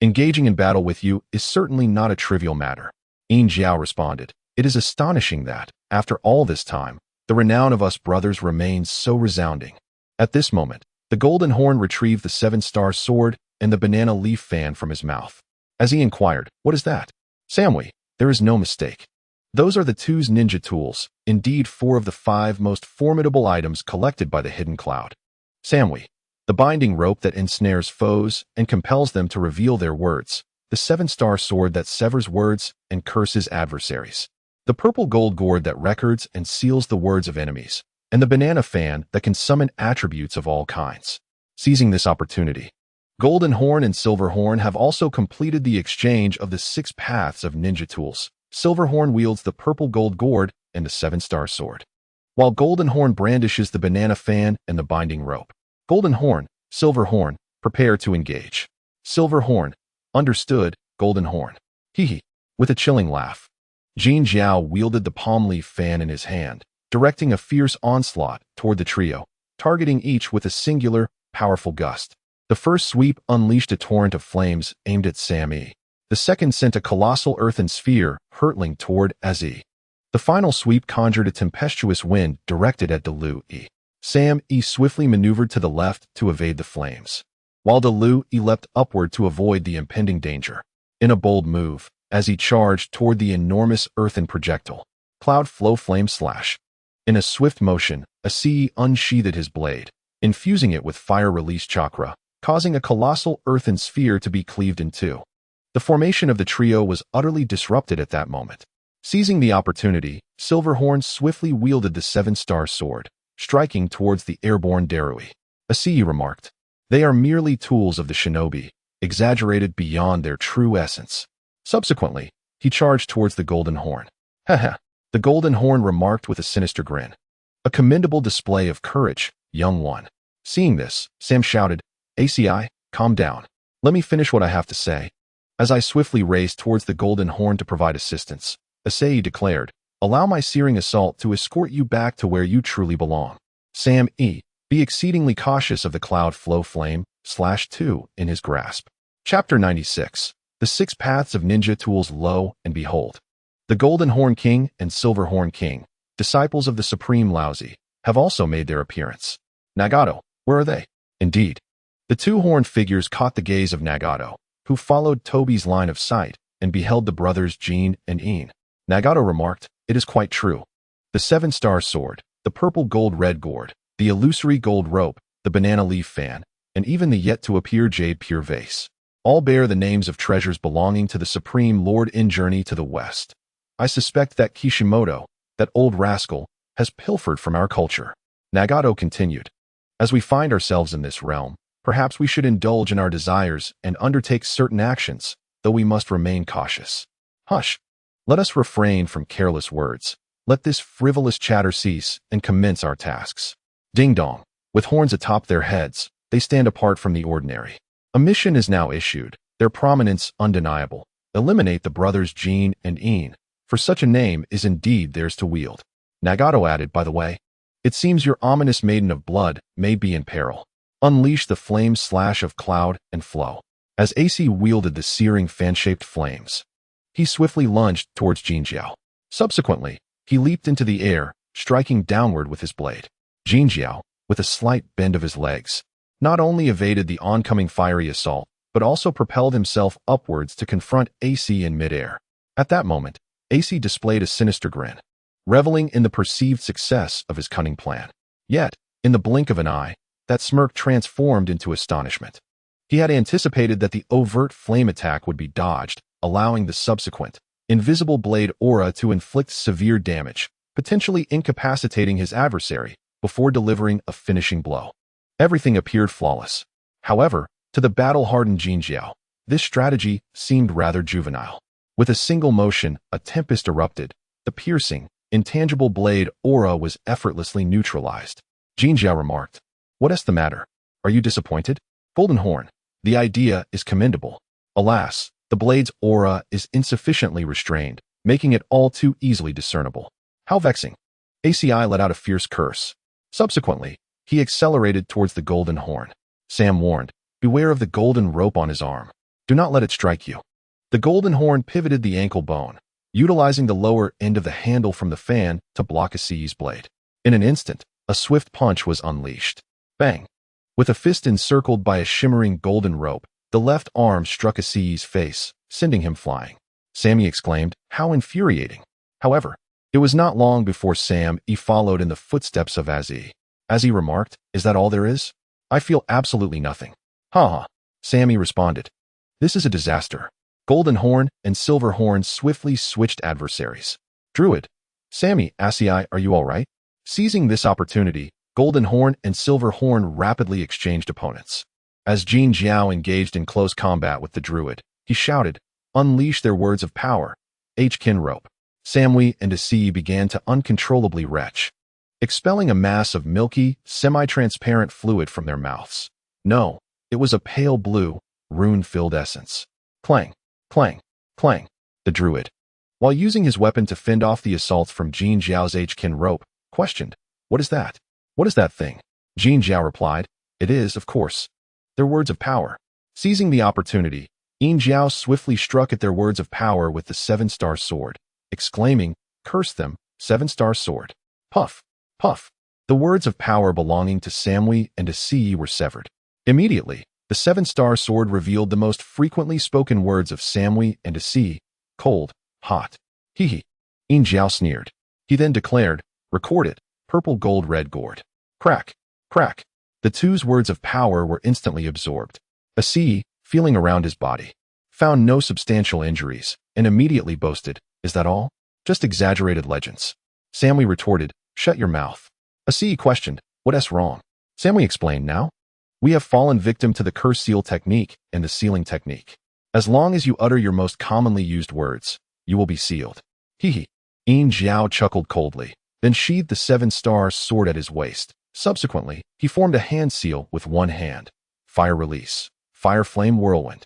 Engaging in battle with you is certainly not a trivial matter." Yin Jiao responded, "It is astonishing that, after all this time, the renown of us brothers remains so resounding." At this moment, the Golden Horn retrieved the seven-star sword and the banana leaf fan from his mouth. As he inquired, "What is that?" "Samui, there is no mistake. Those are the two's ninja tools, indeed 4 of the 5 most formidable items collected by the Hidden Cloud. Samui, the binding rope that ensnares foes and compels them to reveal their words, the 7-star sword that severs words and curses adversaries, the purple gold gourd that records and seals the words of enemies, and the banana fan that can summon attributes of all kinds." Seizing this opportunity, Golden Horn and Silver Horn have also completed the exchange of the 6 paths of ninja tools. Silver Horn wields the purple gold gourd and the 7-star sword, while Golden Horn brandishes the banana fan and the binding rope. Golden Horn, Silver Horn, prepare to engage. Silver Horn, understood, Golden Horn. Hee. With a chilling laugh, Jin Jiao wielded the palm leaf fan in his hand, directing a fierce onslaught toward the trio, targeting each with a singular, powerful gust. The first sweep unleashed a torrent of flames aimed at Samui. The second sent a colossal earthen sphere hurtling toward As-e. The final sweep conjured a tempestuous wind directed at Darui. Samui swiftly maneuvered to the left to evade the flames, while Darui leapt upward to avoid the impending danger. In a bold move, as he charged toward the enormous earthen projectile, Cloud Flow Flame Slash. In a swift motion, As-e unsheathed his blade, infusing it with fire release chakra, causing a colossal earthen sphere to be cleaved in two. The formation of the trio was utterly disrupted at that moment. Seizing the opportunity, Silverhorn swiftly wielded the 7-star sword, striking towards the airborne Darui. As-e remarked, "They are merely tools of the shinobi, exaggerated beyond their true essence." Subsequently, he charged towards the Golden Horn. "Haha," the Golden Horn remarked with a sinister grin. "A commendable display of courage, young one." Seeing this, Sam shouted, "ACI, calm down. Let me finish what I have to say." As I swiftly raced towards the Golden Horn to provide assistance, As-e declared, "Allow my searing assault to escort you back to where you truly belong." Samui, be exceedingly cautious of the Cloud Flow Flame /2 in his grasp. Chapter 96. The 6 Paths of Ninja Tools. Lo and behold, the Golden Horn King and Silver Horn King, disciples of the Supreme Laozi, have also made their appearance. Nagato, where are they? Indeed, the 2 horned figures caught the gaze of Nagato, who followed Tobi's line of sight and beheld the brothers Jin and Yin. Nagato remarked, "It is quite true. The 7-star sword, the purple gold-red gourd, the illusory gold rope, the banana leaf fan, and even the yet-to-appear jade pure vase, all bear the names of treasures belonging to the Supreme Lord in Journey to the West. I suspect that Kishimoto, that old rascal, has pilfered from our culture." Nagato continued, "As we find ourselves in this realm, perhaps we should indulge in our desires and undertake certain actions, though we must remain cautious. Hush! Let us refrain from careless words. Let this frivolous chatter cease and commence our tasks." Ding-dong. With horns atop their heads, they stand apart from the ordinary. A mission is now issued, their prominence undeniable. Eliminate the brothers Jin and Yin, for such a name is indeed theirs to wield. Nagato added, "By the way, it seems your ominous maiden of blood may be in peril. Unleash the flame slash of cloud and flow." As AC wielded the searing fan-shaped flames, he swiftly lunged towards Jin Jiao. Subsequently, he leaped into the air, striking downward with his blade. Jin Jiao, with a slight bend of his legs, not only evaded the oncoming fiery assault, but also propelled himself upwards to confront AC in midair. At that moment, AC displayed a sinister grin, reveling in the perceived success of his cunning plan. Yet, in the blink of an eye, that smirk transformed into astonishment. He had anticipated that the overt flame attack would be dodged, allowing the subsequent, invisible blade aura to inflict severe damage, potentially incapacitating his adversary before delivering a finishing blow. Everything appeared flawless. However, to the battle-hardened Jin Jiao, this strategy seemed rather juvenile. With a single motion, a tempest erupted. The piercing, intangible blade aura was effortlessly neutralized. Jin Jiao remarked, "What's the matter? Are you disappointed? Golden Horn, the idea is commendable. Alas, the blade's aura is insufficiently restrained, making it all too easily discernible. How vexing." ACI let out a fierce curse. Subsequently, he accelerated towards the Golden Horn. Sam warned, "Beware of the golden rope on his arm. Do not let it strike you." The Golden Horn pivoted the ankle bone, utilizing the lower end of the handle from the fan to block ACI's blade. In an instant, a swift punch was unleashed. Bang! With a fist encircled by a shimmering golden rope, the left arm struck ACI's face, sending him flying. Sammy exclaimed, "How infuriating." However, it was not long before Sam followed in the footsteps of Azzy. As he remarked, "Is that all there is? I feel absolutely nothing." "Ha!" Sammy responded. "This is a disaster." Golden Horn and Silver Horn swiftly switched adversaries. "Druid, Sammy, Asii, are you all right?" Seizing this opportunity, Golden Horn and Silver Horn rapidly exchanged opponents. As Jin Jiao engaged in close combat with the Druid, he shouted, "Unleash their words of power." Kin rope. Samui and Asii began to uncontrollably retch, expelling a mass of milky, semi-transparent fluid from their mouths. No, it was a pale blue, rune-filled essence. Clang, clang, clang. The Druid, while using his weapon to fend off the assaults from Jin Jiao's Kin rope, questioned, "What is that? What is that thing?" Jin Jiao replied, "It is, of course, their words of power." Seizing the opportunity, Yin Jiao swiftly struck at their words of power with the seven-star sword, exclaiming, "Curse them, seven-star sword." Puff, puff. The words of power belonging to Samui and Asii were severed. Immediately, the seven-star sword revealed the most frequently spoken words of Samui and Asii: cold, hot. Hee. Yin Jiao sneered. He then declared, "Record it, purple gold red gourd." Crack, crack. The two's words of power were instantly absorbed. Asii, feeling around his body, found no substantial injuries, and immediately boasted, "Is that all? Just exaggerated legends." Samui retorted, "Shut your mouth." Asii questioned, "What's wrong?" Samui explained, "Now, we have fallen victim to the curse seal technique and the sealing technique. As long as you utter your most commonly used words, you will be sealed." Hee. Yin Jiao chuckled coldly, then sheathed the seven-star sword at his waist. Subsequently, he formed a hand seal with one hand. Fire release. Fire flame whirlwind.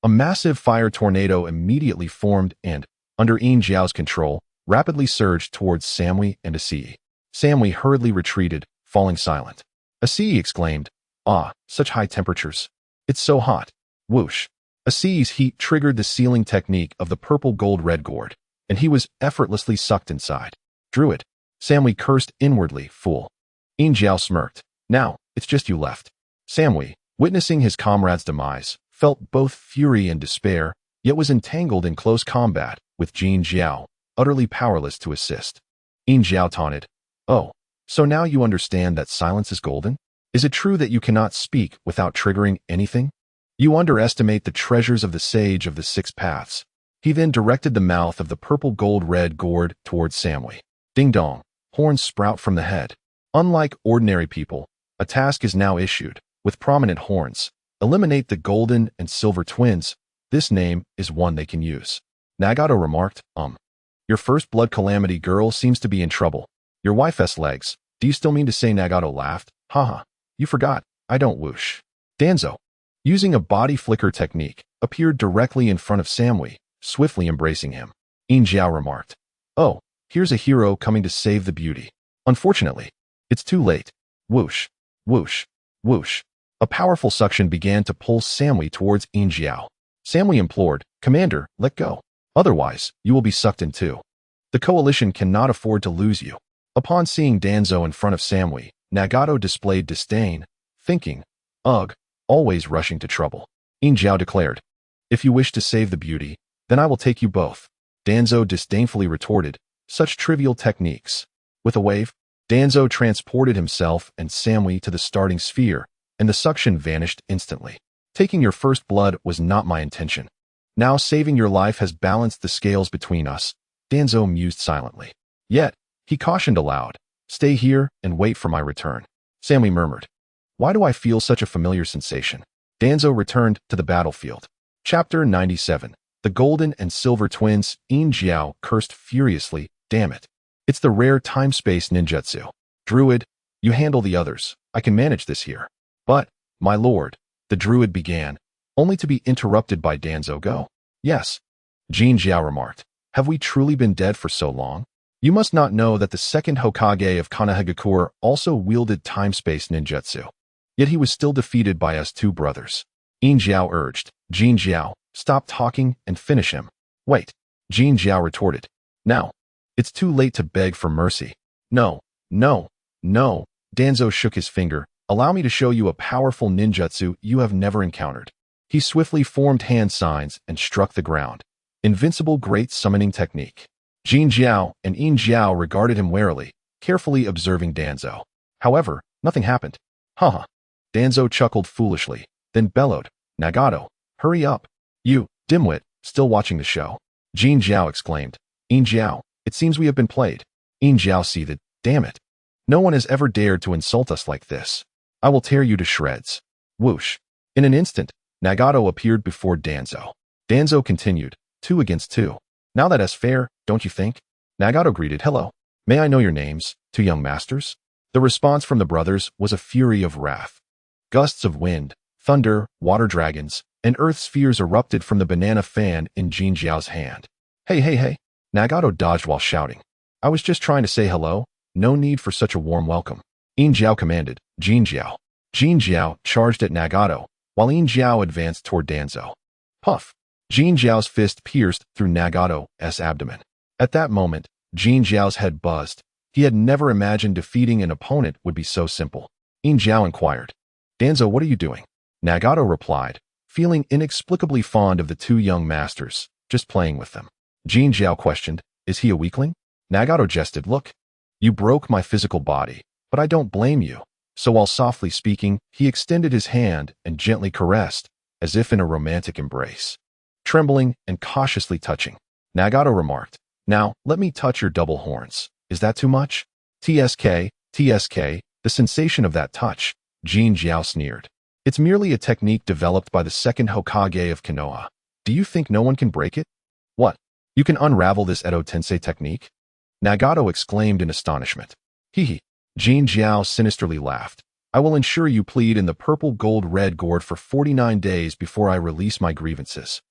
A massive fire tornado immediately formed and, under Yin Jiao's control, rapidly surged towards Samui and Asii. Samui hurriedly retreated, falling silent. Asii exclaimed, "Ah, such high temperatures. It's so hot." Whoosh. Asii's heat triggered the sealing technique of the purple gold red gourd, and he was effortlessly sucked inside. "Druid." Samui cursed inwardly, "Fool." Yin Jiao smirked. "Now, it's just you left." Samui, witnessing his comrade's demise, felt both fury and despair, yet was entangled in close combat with Jin Jiao, utterly powerless to assist. Yin Jiao taunted, "Oh, so now you understand that silence is golden? Is it true that you cannot speak without triggering anything? You underestimate the treasures of the sage of the six paths." He then directed the mouth of the purple gold red gourd towards Samui. Ding dong, horns sprout from the head. Unlike ordinary people, a task is now issued, with prominent horns. Eliminate the golden and silver twins. This name is one they can use. Nagato remarked, Your first blood calamity girl seems to be in trouble. Your wife's legs. Do you still mean to say?" Nagato laughed. "Haha, you forgot. I don't whoosh." Danzo, using a body flicker technique, appeared directly in front of Samui, swiftly embracing him. Yin Jiao remarked, "Oh, here's a hero coming to save the beauty. Unfortunately, it's too late." Whoosh, whoosh, whoosh. A powerful suction began to pull Samui towards Yin Jiao. Samui implored, "Commander, let go. Otherwise, you will be sucked in too. The coalition cannot afford to lose you." Upon seeing Danzo in front of Samui, Nagato displayed disdain, thinking, ugh, always rushing to trouble. Yin Jiao declared, if you wish to save the beauty, then I will take you both. Danzo disdainfully retorted, such trivial techniques. With a wave, Danzo transported himself and Samui to the starting sphere, and the suction vanished instantly. Taking your first blood was not my intention. Now saving your life has balanced the scales between us, Danzo mused silently. Yet, he cautioned aloud, stay here and wait for my return. Samui murmured, why do I feel such a familiar sensation? Danzo returned to the battlefield. Chapter 97. The Golden and Silver Twins. Yin Jiao cursed furiously, damn it. It's the rare time-space ninjutsu. Druid, you handle the others. I can manage this here. But, my lord, the druid began, only to be interrupted by Danzo. Go. Yes. Yin Jiao remarked, have we truly been dead for so long? You must not know that the second Hokage of Konoha also wielded time-space ninjutsu. Yet he was still defeated by us two brothers. Yin Jiao urged, Yin Jiao, stop talking and finish him. Wait. Yin Jiao retorted, now. It's too late to beg for mercy. No, no, no. Danzo shook his finger, allow me to show you a powerful ninjutsu you have never encountered. He swiftly formed hand signs and struck the ground. Invincible great summoning technique. Yin Jiao and Yin Jiao regarded him warily, carefully observing Danzo. However, nothing happened. Haha. Danzo chuckled foolishly, then bellowed, Nagato, hurry up. You, dimwit, still watching the show? Yin Jiao exclaimed, Yin Jiao, it seems we have been played. Yin Jiao seethed, damn it. No one has ever dared to insult us like this. I will tear you to shreds. Whoosh. In an instant, Nagato appeared before Danzo. Danzo continued, 2 against 2. Now that's fair, don't you think? Nagato greeted, hello. May I know your names, 2 young masters? The response from the brothers was a fury of wrath. Gusts of wind, thunder, water dragons, and earth spheres erupted from the banana fan in Yin Jiao's hand. Hey. Nagato dodged while shouting. I was just trying to say hello, no need for such a warm welcome. Yin Jiao commanded, Yin Jiao. Yin Jiao charged at Nagato, while Yin Jiao advanced toward Danzo. Puff. Yin Jiao's fist pierced through Nagato's abdomen. At that moment, Yin Jiao's head buzzed. He had never imagined defeating an opponent would be so simple. Yin Jiao inquired, Danzo, what are you doing? Nagato replied, feeling inexplicably fond of the 2 young masters, just playing with them. Yin Jiao questioned, is he a weakling? Nagato jested, look. You broke my physical body, but I don't blame you. So while softly speaking, he extended his hand and gently caressed, as if in a romantic embrace. Trembling and cautiously touching, Nagato remarked, now, let me touch your double horns. Is that too much? TSK, the sensation of that touch, Yin Jiao sneered. It's merely a technique developed by the second Hokage of Konoha. Do you think no one can break it? What? You can unravel this Edo Tensei technique? Nagato exclaimed in astonishment. Yin Jiao sinisterly laughed. I will ensure you plead in the purple gold red gourd for 49 days before I release my grievances.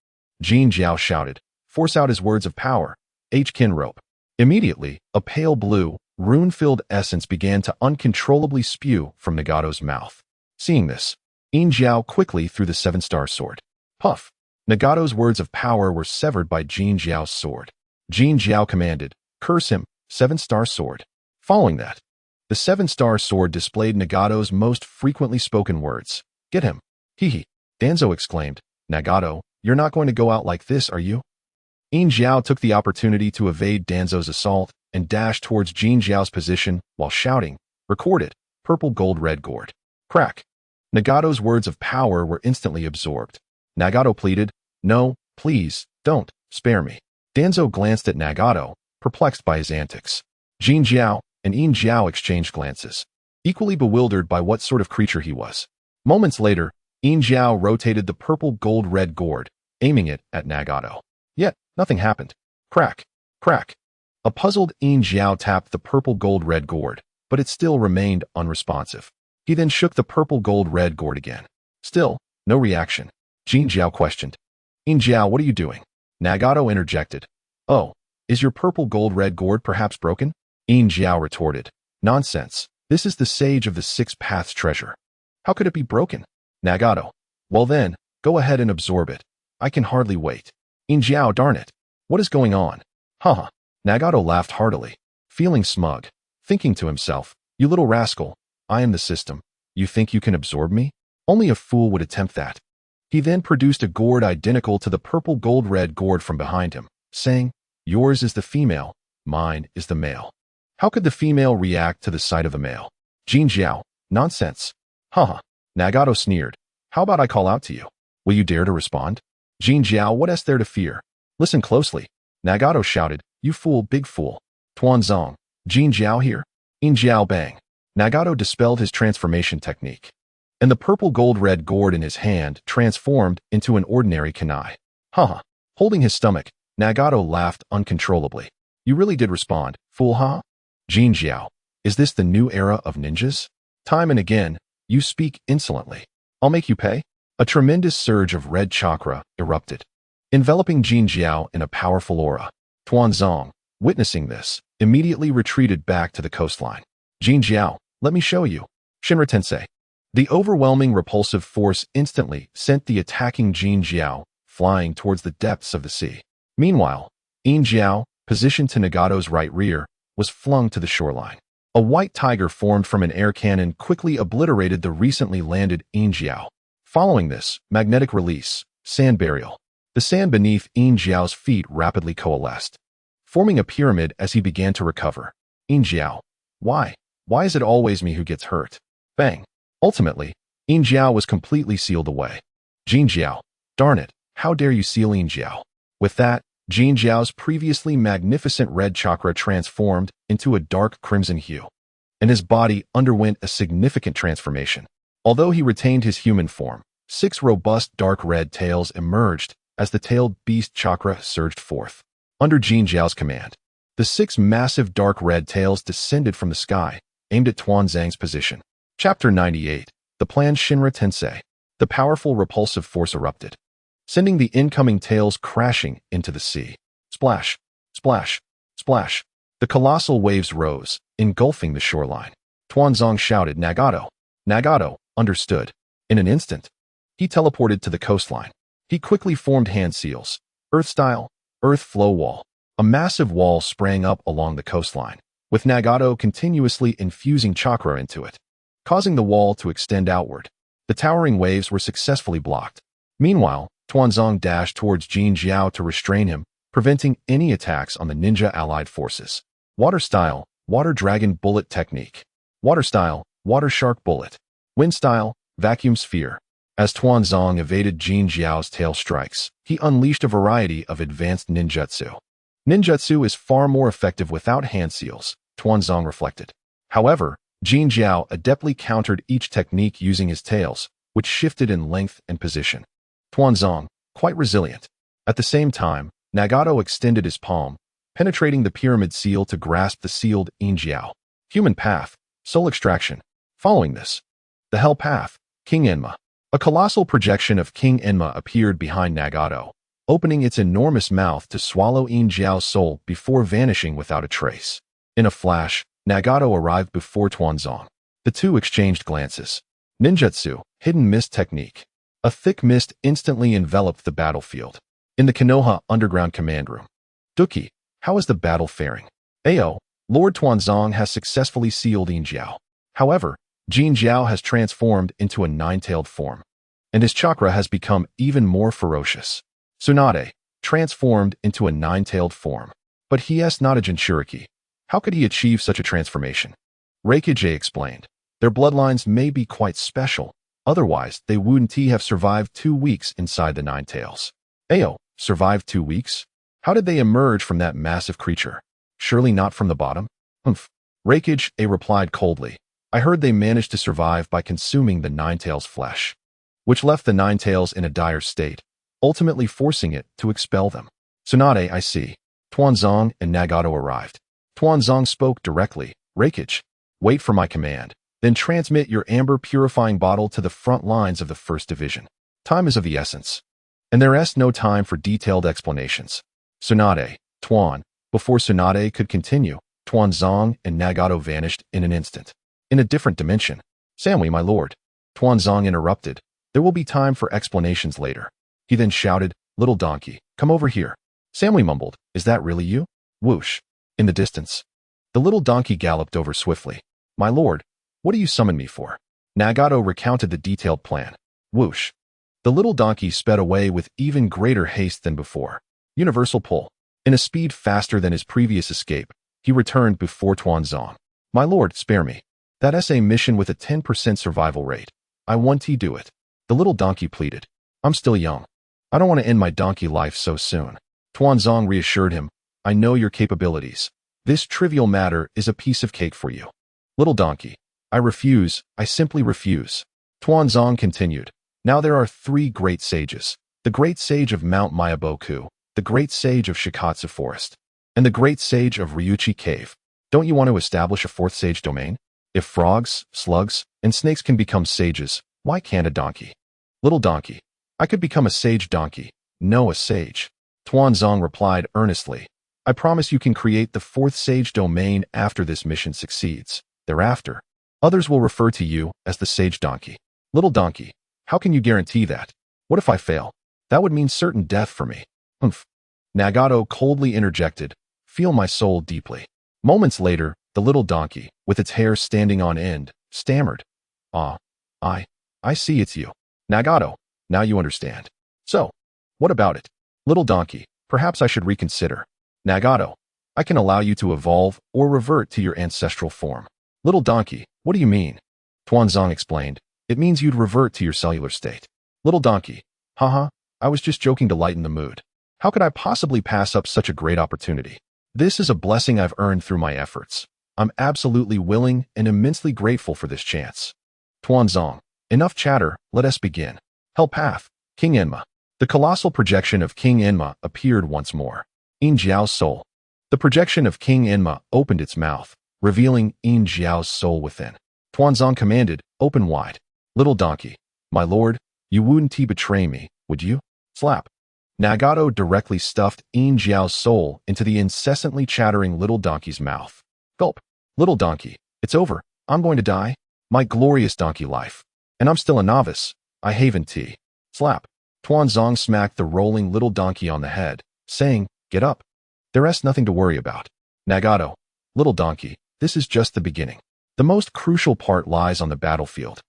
Yin Jiao shouted, force out his words of power. Qin rope. Immediately, a pale blue, rune-filled essence began to uncontrollably spew from Nagato's mouth. Seeing this, Yin Jiao quickly threw the 7-star sword. Puff. Nagato's words of power were severed by Yin Jiao's sword. Yin Jiao commanded, curse him, 7-star sword. Following that, the 7-star sword displayed Nagato's most frequently spoken words. Get him. Danzo exclaimed, Nagato, you're not going to go out like this, are you? Yin Jiao took the opportunity to evade Danzo's assault and dashed towards Yin Jiao's position while shouting, recorded, purple gold red gourd. Crack. Nagato's words of power were instantly absorbed. Nagato pleaded, no, please, don't, spare me. Danzo glanced at Nagato, perplexed by his antics. Yin Jiao and Yin Jiao exchanged glances, equally bewildered by what sort of creature he was. Moments later, Yin Jiao rotated the purple gold red gourd, aiming it at Nagato. Yet, nothing happened. Crack. A puzzled Yin Jiao tapped the purple gold red gourd, but it still remained unresponsive. He then shook the purple gold red gourd again. Still, no reaction. Yin Jiao questioned, Yin Jiao, what are you doing? Nagato interjected, oh, is your purple gold red gourd perhaps broken? Yin Jiao retorted, nonsense. This is the Sage of the 6 Paths treasure. How could it be broken? Nagato, well then, go ahead and absorb it. I can hardly wait. Yin Jiao, darn it. What is going on? Haha. Nagato laughed heartily, feeling smug, thinking to himself, you little rascal, I am the system. You think you can absorb me? Only a fool would attempt that. He then produced a gourd identical to the purple gold-red gourd from behind him, saying, yours is the female, mine is the male. How could the female react to the sight of the male? Jin Jiao, nonsense. Haha. Nagato sneered. How about I call out to you? Will you dare to respond? Jin Jiao, what is there to fear? Listen closely. Nagato shouted, you fool, big fool. Tuanzong, Jin Jiao here? In Jiao bang. Nagato dispelled his transformation technique, and the purple gold-red gourd in his hand transformed into an ordinary kunai. Haha. Holding his stomach, Nagato laughed uncontrollably. You really did respond, fool, huh? Jin Jiao, is this the new era of ninjas? Time and again, you speak insolently. I'll make you pay? A tremendous surge of red chakra erupted, enveloping Jin Jiao in a powerful aura. Tuanzong, witnessing this, immediately retreated back to the coastline. Jin Jiao, let me show you. Shinra Tensei. The overwhelming repulsive force instantly sent the attacking Jin Jiao flying towards the depths of the sea. Meanwhile, In Jiao, positioned to Nagato's right rear, was flung to the shoreline. A white tiger formed from an air cannon quickly obliterated the recently landed In Jiao. Following this, magnetic release, sand burial. The sand beneath In Jiao's feet rapidly coalesced, forming a pyramid as he began to recover. In Jiao, why? Why is it always me who gets hurt? Bang. Ultimately, In Jiao was completely sealed away. Jin Jiao, darn it, how dare you seal In Jiao? With that, Jin Jiao's previously magnificent red chakra transformed into a dark crimson hue, and his body underwent a significant transformation. Although he retained his human form, 6 robust dark red tails emerged as the tailed beast chakra surged forth. Under Jin Jiao's command, the 6 massive dark red tails descended from the sky, aimed at Tuanzang's position. Chapter 98. The planned Shinra Tensei. The powerful repulsive force erupted, sending the incoming tails crashing into the sea. Splash, splash, splash. The colossal waves rose, engulfing the shoreline. Tuanzong shouted, Nagato. Nagato understood. In an instant, he teleported to the coastline. He quickly formed hand seals, earth-style, earth flow wall. A massive wall sprang up along the coastline, with Nagato continuously infusing chakra into it, causing the wall to extend outward. The towering waves were successfully blocked. Meanwhile, Tuanzong dashed towards Jin Jiao to restrain him, preventing any attacks on the ninja allied forces. Water style, water dragon bullet technique. Water style, water shark bullet. Wind style, vacuum sphere. As Tuanzong evaded Jin Jiao's tail strikes, he unleashed a variety of advanced ninjutsu. Ninjutsu is far more effective without hand seals, Tuanzong reflected. However, Jin Jiao adeptly countered each technique using his tails, which shifted in length and position. Tuanzong, quite resilient. At the same time, Nagato extended his palm, penetrating the pyramid seal to grasp the sealed In Jiao. Human path, soul extraction. Following this, the hell path, King Enma. A colossal projection of King Enma appeared behind Nagato, opening its enormous mouth to swallow In Jiao's soul before vanishing without a trace. In a flash, Nagato arrived before Tuanzong. The two exchanged glances. Ninjutsu, hidden mist technique. A thick mist instantly enveloped the battlefield. In the Konoha underground command room. Duki, how is the battle faring? Ao, Lord Tuanzong has successfully sealed In Jiao. However, Jin Jiao has transformed into a 9-tailed form, and his chakra has become even more ferocious. Tsunade, transformed into a 9-tailed form. But he is not a Jinchuriki. How could he achieve such a transformation? Kage explained. Their bloodlines may be quite special, otherwise they wouldn't have survived 2 weeks inside the 9 tails. Ao, survived 2 weeks? How did they emerge from that massive creature? Surely not from the bottom? Humph. Kage replied coldly. I heard they managed to survive by consuming the 9 tails' flesh, which left the 9 tails in a dire state, ultimately forcing it to expel them. Tsunade, I see. Tuanzong and Nagato arrived. Tuanzong spoke directly. Kage, wait for my command, then transmit your amber purifying bottle to the front lines of the 1st Division. Time is of the essence, and there is no time for detailed explanations. Tsunade, Tuan. Before Tsunade could continue, Tuanzong and Nagato vanished in an instant. In a different dimension. Samui, my lord. Tuanzong interrupted. There will be time for explanations later. He then shouted, little donkey, come over here. Samui mumbled, is that really you? Whoosh. In the distance, the little donkey galloped over swiftly. My lord, What do you summon me for? Nagato recounted the detailed plan. Whoosh. The little donkey sped away with even greater haste than before. Universal pull. In a speed faster than his previous escape, he returned before Tuanzong. My lord, spare me. That SA mission with a 10% survival rate. I want to do it. The little donkey pleaded. I'm still young. I don't want to end my donkey life so soon. Tuanzong reassured him. I know your capabilities. This trivial matter is a piece of cake for you. Little donkey. I refuse. I simply refuse. Tuanzong continued. Now there are 3 great sages. The great sage of Mount Mayaboku, the great sage of Shikatsu Forest, and the great sage of Ryuchi Cave. Don't you want to establish a 4th sage domain? If frogs, slugs, and snakes can become sages, why can't a donkey? Little donkey. I could become a sage donkey, no a sage. Tuanzong replied earnestly. I promise you can create the 4th sage domain after this mission succeeds. Thereafter, others will refer to you as the sage donkey. Little donkey. How can you guarantee that? What if I fail? That would mean certain death for me. Humph. Nagato coldly interjected. Feel my soul deeply. Moments later, the little donkey, with its hair standing on end, stammered. I see it's you. Nagato, now you understand. So, what about it? Little donkey, perhaps I should reconsider. Nagato, I can allow you to evolve or revert to your ancestral form. Little donkey, what do you mean? Tuanzong explained. It means you'd revert to your cellular state. Little donkey, haha, I was just joking to lighten the mood. How could I possibly pass up such a great opportunity? This is a blessing I've earned through my efforts. I'm absolutely willing and immensely grateful for this chance. Tuanzong, enough chatter, let us begin. Hell Path, King Enma. The colossal projection of King Enma appeared once more. Yin Jiao's soul. The projection of King Enma opened its mouth, revealing Yin Jiao's soul within. Tuanzong commanded, open wide. Little donkey, my lord, you wouldn't betray me, would you? Slap. Nagato directly stuffed Yin Jiao's soul into the incessantly chattering little donkey's mouth. Gulp. Little donkey, it's over. I'm going to die. My glorious donkey life. And I'm still a novice. I haven tea. Slap. Tuanzong smacked the rolling little donkey on the head, saying, get up. There's nothing to worry about. Nagato, little donkey, this is just the beginning. The most crucial part lies on the battlefield.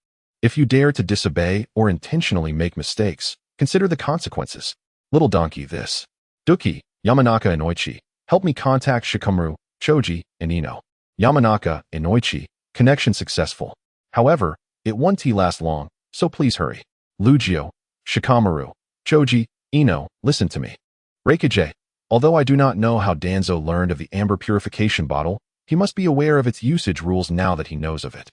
If you dare to disobey or intentionally make mistakes, consider the consequences. Little donkey this. Duki, Yamanaka and Oichi, help me contact Shikamaru, Choji, and Ino. Yamanaka and Oichi, connection successful. However, it won't last long, so please hurry. Lugio, Shikamaru, Choji, Ino, listen to me. Reikage, although I do not know how Danzo learned of the amber purification bottle, he must be aware of its usage rules now that he knows of it.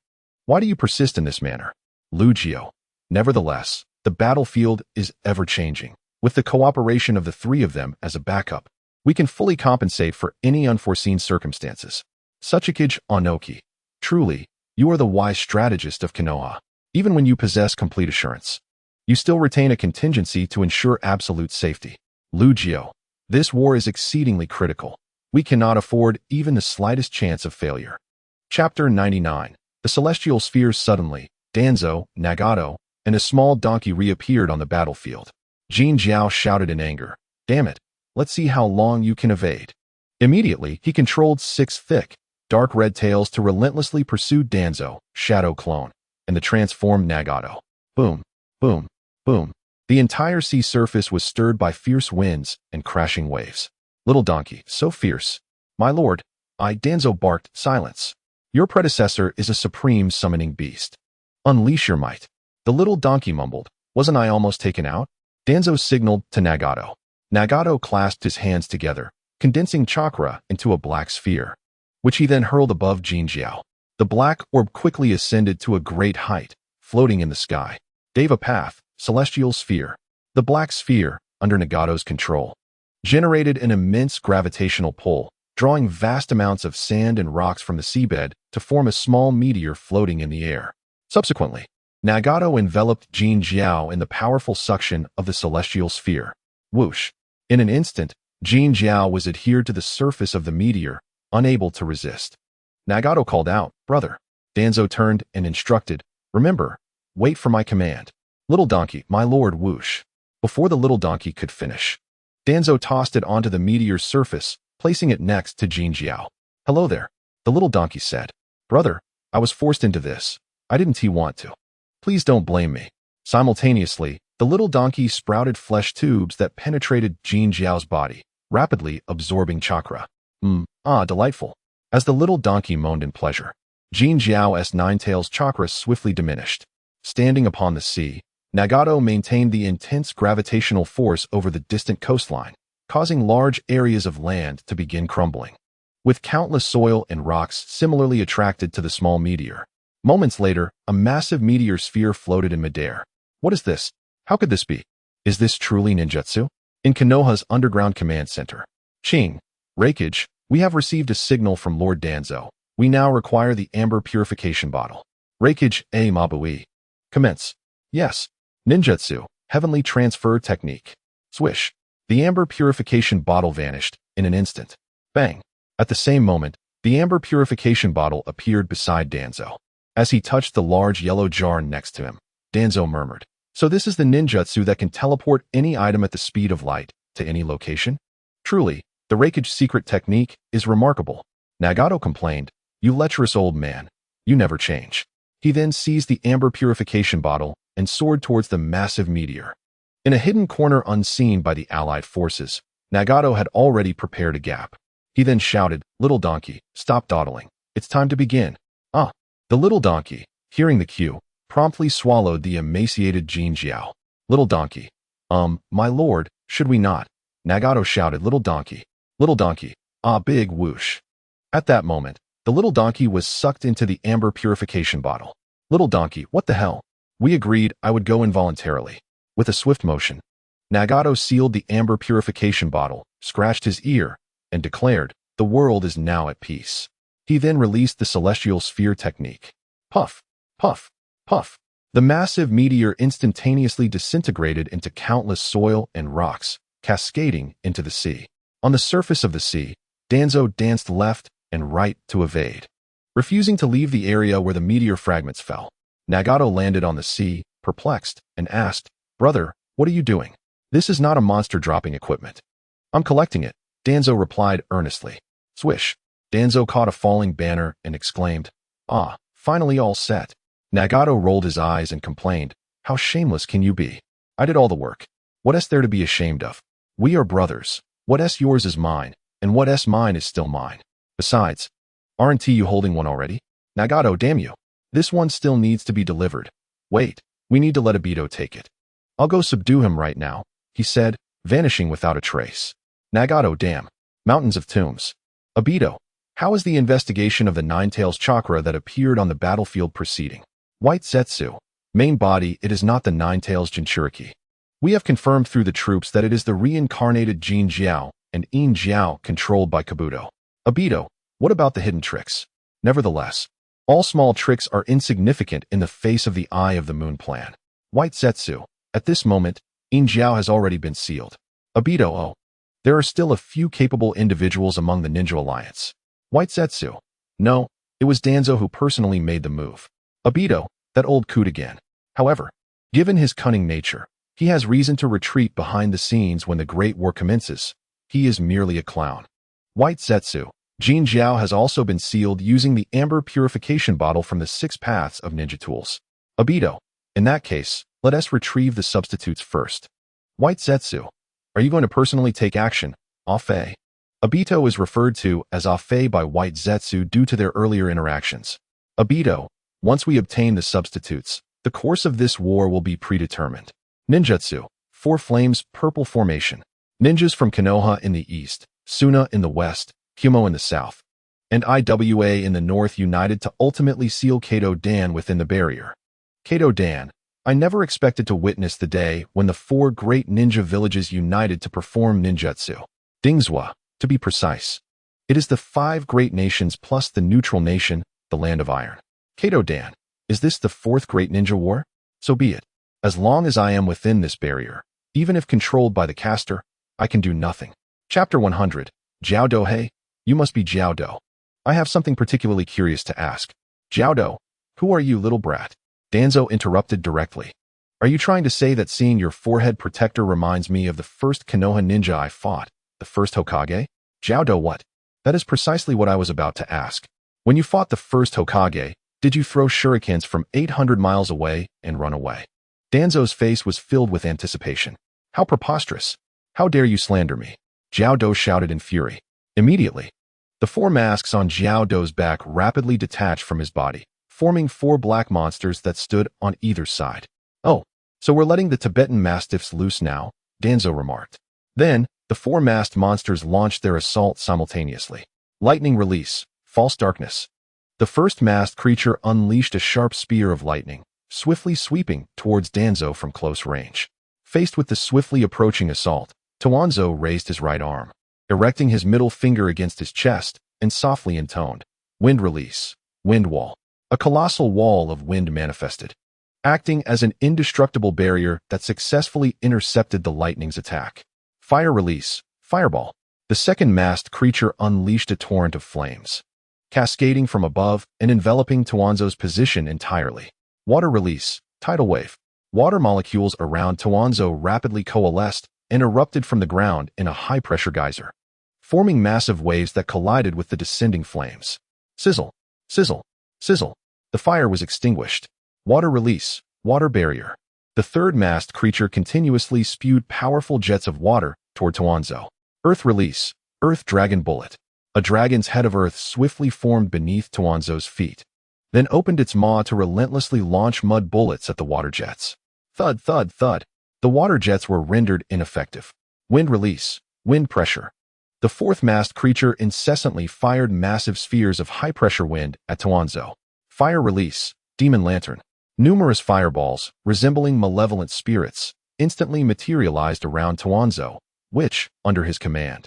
Why do you persist in this manner? Lugio. Nevertheless, the battlefield is ever-changing. With the cooperation of the 3 of them as a backup, we can fully compensate for any unforeseen circumstances. Suchikage Onoki. Truly, you are the wise strategist of Konoha. Even when you possess complete assurance, you still retain a contingency to ensure absolute safety. Lugio. This war is exceedingly critical. We cannot afford even the slightest chance of failure. Chapter 99. The celestial spheres suddenly. Danzo, Nagato, and a small donkey reappeared on the battlefield. Jin Jiao shouted in anger. Damn it, let's see how long you can evade. Immediately, he controlled 6 thick, dark red tails to relentlessly pursue Danzo, Shadow Clone, and the transformed Nagato. Boom, boom, boom. The entire sea surface was stirred by fierce winds and crashing waves. Little donkey, so fierce. My lord, Danzo barked, silence. Your predecessor is a supreme summoning beast. Unleash your might. The little donkey mumbled. Wasn't I almost taken out? Danzo signaled to Nagato. Nagato clasped his hands together, condensing chakra into a black sphere, which he then hurled above Jin Jiao. The black orb quickly ascended to a great height, floating in the sky. Deva Path, celestial sphere. The black sphere, under Nagato's control, generated an immense gravitational pull, drawing vast amounts of sand and rocks from the seabed to form a small meteor floating in the air. Subsequently, Nagato enveloped Jin Jiao in the powerful suction of the celestial sphere. Whoosh! In an instant, Jin Jiao was adhered to the surface of the meteor, unable to resist. Nagato called out, brother. Danzo turned and instructed, remember, wait for my command. Little donkey, my lord, whoosh. Before the little donkey could finish, Danzo tossed it onto the meteor's surface, placing it next to Jin Jiao. Hello there, the little donkey said. Brother, I was forced into this. I didn't want to. Please don't blame me. Simultaneously, the little donkey sprouted flesh tubes that penetrated Jin Jiao's body, rapidly absorbing chakra. Delightful. As the little donkey moaned in pleasure, Jin Jiao's nine-tails chakra swiftly diminished. Standing upon the sea, Nagato maintained the intense gravitational force over the distant coastline, causing large areas of land to begin crumbling, with countless soil and rocks similarly attracted to the small meteor. Moments later, a massive meteor sphere floated in midair. What is this? How could this be? Is this truly ninjutsu? In Konoha's underground command center. Qing, Kage, we have received a signal from Lord Danzo. We now require the amber purification bottle. Kage, Mabui. Commence. Yes. Ninjutsu, heavenly transfer technique. Swish. The amber purification bottle vanished in an instant. Bang. At the same moment, the amber purification bottle appeared beside Danzo. As he touched the large yellow jar next to him, Danzo murmured, "So this is the ninjutsu that can teleport any item at the speed of light to any location? Truly, the Kage secret technique is remarkable." Nagato complained, "You lecherous old man, you never change." He then seized the amber purification bottle and soared towards the massive meteor. In a hidden corner unseen by the allied forces, Nagato had already prepared a gap. He then shouted, "Little donkey, stop dawdling. It's time to begin." The little donkey, hearing the cue, promptly swallowed the emaciated Jin Jiao. "Little donkey. My lord, should we not?" Nagato shouted, little donkey, big whoosh." At that moment, the little donkey was sucked into the amber purification bottle. "Little donkey, what the hell?" We agreed I would go involuntarily. With a swift motion, Nagato sealed the amber purification bottle, scratched his ear, and declared, "The world is now at peace." He then released the celestial sphere technique. Puff, puff, puff. The massive meteor instantaneously disintegrated into countless soil and rocks, cascading into the sea. On the surface of the sea, Danzo danced left and right to evade. Refusing to leave the area where the meteor fragments fell, Nagato landed on the sea, perplexed, and asked, "Brother, what are you doing? This is not a monster dropping equipment." "I'm collecting it," Danzo replied earnestly. Swish. Danzo caught a falling banner and exclaimed, Finally all set." Nagato rolled his eyes and complained, "How shameless can you be? I did all the work. What is there to be ashamed of? We are brothers. What is yours is mine, and what is mine is still mine. Besides, aren't you holding one already? Nagato, damn you. This one still needs to be delivered. Wait, we need to let Obito take it." "I'll go subdue him right now," he said, vanishing without a trace. Nagato, damn. Mountains of tombs. Obito, how is the investigation of the nine-tails chakra that appeared on the battlefield proceeding? White Zetsu. Main body, it is not the nine-tails Jinchuriki. We have confirmed through the troops that it is the reincarnated Jin Jiao and In Jiao controlled by Kabuto. Obito, what about the hidden tricks? Nevertheless, all small tricks are insignificant in the face of the Eye of the Moon plan. White Zetsu. At this moment, In Jiao has already been sealed. Obito, there are still a few capable individuals among the Ninja Alliance. White Zetsu. No, it was Danzo who personally made the move. Obito, that old coot again. However, given his cunning nature, he has reason to retreat behind the scenes when the Great War commences. He is merely a clown. White Zetsu. Jin Jiao has also been sealed using the amber purification bottle from the 6 paths of ninja tools. Obito, in that case, let us retrieve the substitutes first. White Zetsu. Are you going to personally take action, Afe? Obito is referred to as Afe by White Zetsu due to their earlier interactions. Obito, once we obtain the substitutes, the course of this war will be predetermined. Ninjutsu. 4 flames, purple formation. Ninjas from Konoha in the east, Suna in the west, Kumo in the south, and Iwa in the north united to ultimately seal Kato Dan within the barrier. Kato Dan. I never expected to witness the day when the 4 great ninja villages united to perform ninjutsu. Dingzwa, to be precise. It is the 5 great nations plus the neutral nation, the Land of Iron. Kato Dan. Is this the 4th great ninja war? So be it. As long as I am within this barrier, even if controlled by the caster, I can do nothing. Chapter 100. Jiao Dohei. You must be Jiao Do. I have something particularly curious to ask. Jiao Do, who are you, little brat? Danzo interrupted directly. Are you trying to say that seeing your forehead protector reminds me of the first Konoha ninja I fought, the first Hokage? Jiao Do, what? That is precisely what I was about to ask. When you fought the first Hokage, Did you throw shurikens from 800 miles away and run away? Danzo's face was filled with anticipation. How preposterous! How dare you slander me? Jiao Do shouted in fury. Immediately, the four masks on Jiao Do's back rapidly detached from his body, forming four black monsters that stood on either side. Oh, so we're letting the Tibetan mastiffs loose now, Danzo remarked. Then, the four masked monsters launched their assault simultaneously. Lightning release, false darkness. The first masked creature unleashed a sharp spear of lightning, swiftly sweeping towards Danzo from close range. Faced with the swiftly approaching assault, Tuanzo raised his right arm, erecting his middle finger against his chest, and softly intoned, "Wind release, wind wall." A colossal wall of wind manifested, acting as an indestructible barrier that successfully intercepted the lightning's attack. Fire release, fireball. The second masked creature unleashed a torrent of flames, cascading from above and enveloping Tuanzo's position entirely. Water release, tidal wave. Water molecules around Tuanzo rapidly coalesced and erupted from the ground in a high-pressure geyser, forming massive waves that collided with the descending flames. Sizzle, sizzle, sizzle. The fire was extinguished. Water release, water barrier. The third masked creature continuously spewed powerful jets of water toward Tuanzo. Earth release, earth dragon bullet. A dragon's head of earth swiftly formed beneath Tuanzo's feet, then opened its maw to relentlessly launch mud bullets at the water jets. Thud, thud, thud. The water jets were rendered ineffective. Wind release, wind pressure. The fourth masked creature incessantly fired massive spheres of high-pressure wind at Tuanzo. Fire release, demon lantern. Numerous fireballs, resembling malevolent spirits, instantly materialized around Tuanzo, which, under his command,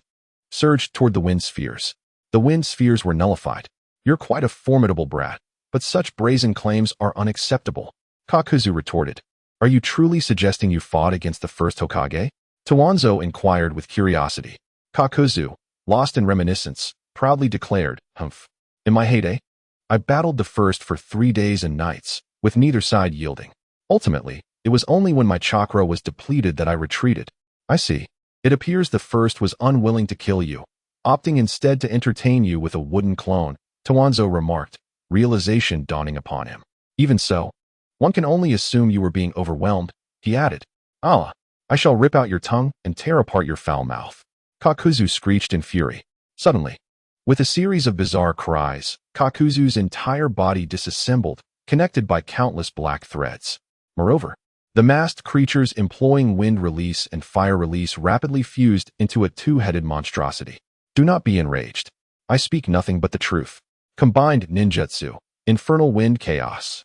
surged toward the wind spheres. The wind spheres were nullified. You're quite a formidable brat, but such brazen claims are unacceptable, Kakuzu retorted. Are you truly suggesting you fought against the first Hokage? Tuanzo inquired with curiosity. Kakuzu, lost in reminiscence, proudly declared, "Humph. In my heyday, I battled the first for 3 days and nights, with neither side yielding. Ultimately, it was only when my chakra was depleted that I retreated." I see. It appears the first was unwilling to kill you, opting instead to entertain you with a wooden clone, Tuanzo remarked, realization dawning upon him. Even so, one can only assume you were being overwhelmed, he added. Allah, I shall rip out your tongue and tear apart your foul mouth. Kakuzu screeched in fury. Suddenly, with a series of bizarre cries, Kakuzu's entire body disassembled, connected by countless black threads. Moreover, the masked creatures employing wind release and fire release rapidly fused into a two-headed monstrosity. Do not be enraged. I speak nothing but the truth. Combined ninjutsu, infernal wind chaos.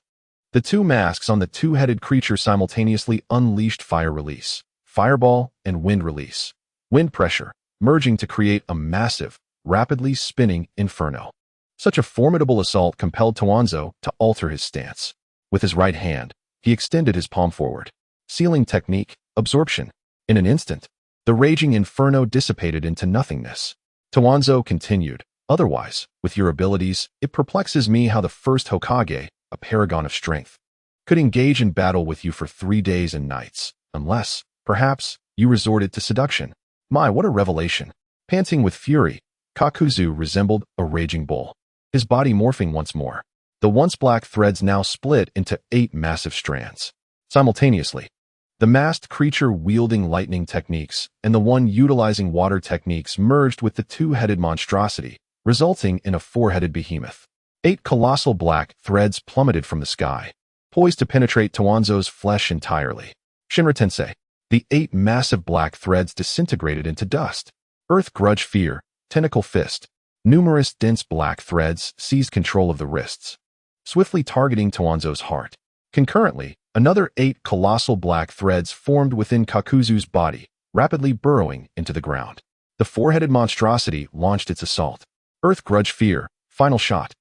The two masks on the two-headed creature simultaneously unleashed fire release, fireball, and wind release. Wind pressure, merging to create a massive, rapidly spinning inferno. Such a formidable assault compelled Tuanzo to alter his stance. With his right hand, he extended his palm forward. Sealing technique, absorption. In an instant, the raging inferno dissipated into nothingness. Tuanzo continued, otherwise, with your abilities, it perplexes me how the first Hokage, a paragon of strength, could engage in battle with you for 3 days and nights, unless, perhaps, you resorted to seduction. My, what a revelation. Panting with fury, Kakuzu resembled a raging bull, his body morphing once more. The once black threads now split into 8 massive strands. Simultaneously, the masked creature wielding lightning techniques and the one utilizing water techniques merged with the two-headed monstrosity, resulting in a 4-headed behemoth. 8 colossal black threads plummeted from the sky, poised to penetrate Tuanzo's flesh entirely. Shinra Tensei. The 8 massive black threads disintegrated into dust. Earth grudge fear, tentacle fist. Numerous dense black threads seized control of the wrists, swiftly targeting Tuanzo's heart. Concurrently, another 8 colossal black threads formed within Kakuzu's body, rapidly burrowing into the ground. The 4-headed monstrosity launched its assault. Earth grudge fear, final shot.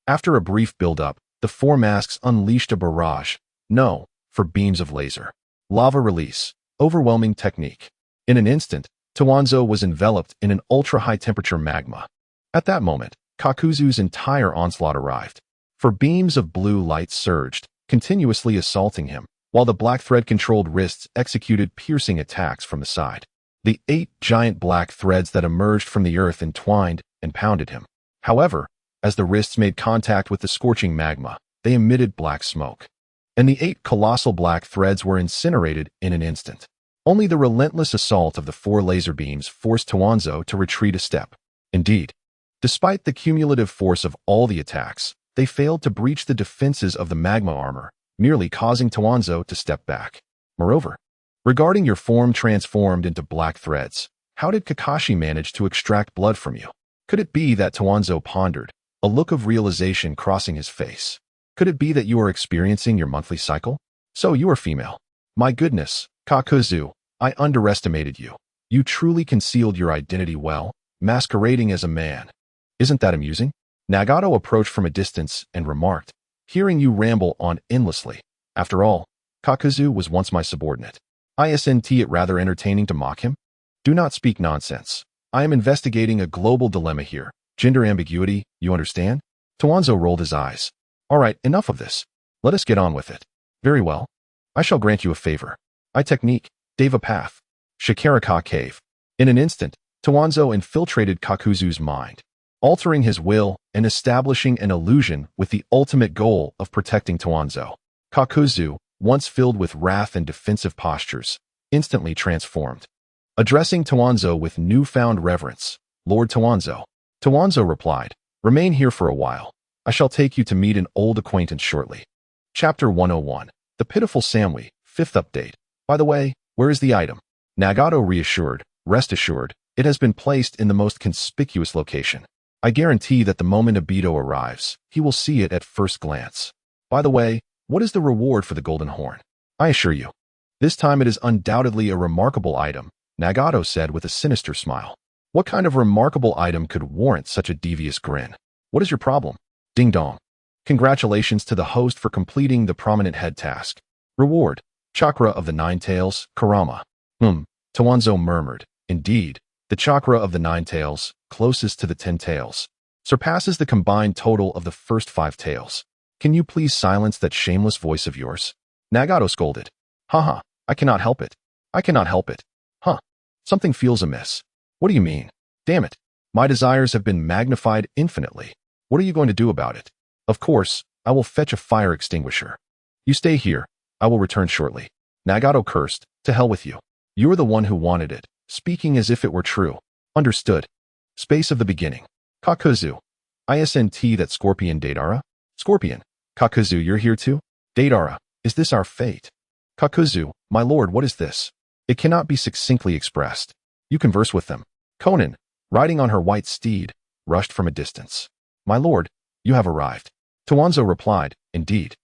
After a brief build-up, the 4 masks unleashed a barrage, for beams of laser. Lava release, overwhelming technique. In an instant, Tuanzo was enveloped in an ultra-high-temperature magma. At that moment, Kakuzu's entire onslaught arrived. For beams of blue light surged, continuously assaulting him, while the black thread-controlled wrists executed piercing attacks from the side. The 8 giant black threads that emerged from the earth entwined and pounded him. However, as the wrists made contact with the scorching magma, they emitted black smoke. And the 8 colossal black threads were incinerated in an instant. Only the relentless assault of the 4 laser beams forced Danzo to retreat a step. Indeed, despite the cumulative force of all the attacks, they failed to breach the defenses of the magma armor, merely causing Danzo to step back. Moreover, regarding your form transformed into black threads, how did Kakashi manage to extract blood from you? Could it be that Danzo pondered, a look of realization crossing his face? Could it be that you are experiencing your monthly cycle? So you are female. My goodness, Kakuzu, I underestimated you. You truly concealed your identity well, masquerading as a man. Isn't that amusing? Nagato approached from a distance and remarked, hearing you ramble on endlessly. After all, Kakuzu was once my subordinate. Isn't it rather entertaining to mock him? Do not speak nonsense. I am investigating a global dilemma here. Gender ambiguity, you understand? Danzo rolled his eyes. All right, enough of this. Let us get on with it. Very well. I shall grant you a favor. I technique, Deva path, Shikaraka cave. In an instant, Danzo infiltrated Kakuzu's mind, altering his will and establishing an illusion with the ultimate goal of protecting Danzo. Kakuzu, once filled with wrath and defensive postures, instantly transformed. Addressing Danzo with newfound reverence, Lord Danzo. Danzo replied, remain here for a while. I shall take you to meet an old acquaintance shortly. Chapter 101. The Pitiful Samui, 5th update. By the way, where is the item? Nagato reassured, rest assured, it has been placed in the most conspicuous location. I guarantee that the moment Obito arrives, he will see it at first glance. By the way, what is the reward for the golden horn? I assure you, this time it is undoubtedly a remarkable item, Nagato said with a sinister smile. What kind of remarkable item could warrant such a devious grin? What is your problem? Ding dong. Congratulations to the host for completing the prominent head task. Reward, Chakra of the 9 Tails, Kurama. Danzo murmured. Indeed, the Chakra of the 9 Tails, closest to the 10 tails, surpasses the combined total of the first 5 tails. Can you please silence that shameless voice of yours? Nagato scolded. Haha, I cannot help it. I cannot help it. Huh. Something feels amiss. What do you mean? Damn it. My desires have been magnified infinitely. What are you going to do about it? Of course, I will fetch a fire extinguisher. You stay here. I will return shortly. Nagato cursed. To hell with you. You are the one who wanted it, speaking as if it were true. Understood. Space of the beginning. Kakuzu. Isn't that Scorpion Deidara? Scorpion. Kakuzu, you're here too? Deidara, is this our fate? Kakuzu, my lord, what is this? It cannot be succinctly expressed. You converse with them. Conan, riding on her white steed, rushed from a distance. My lord, you have arrived. Danzo replied, indeed.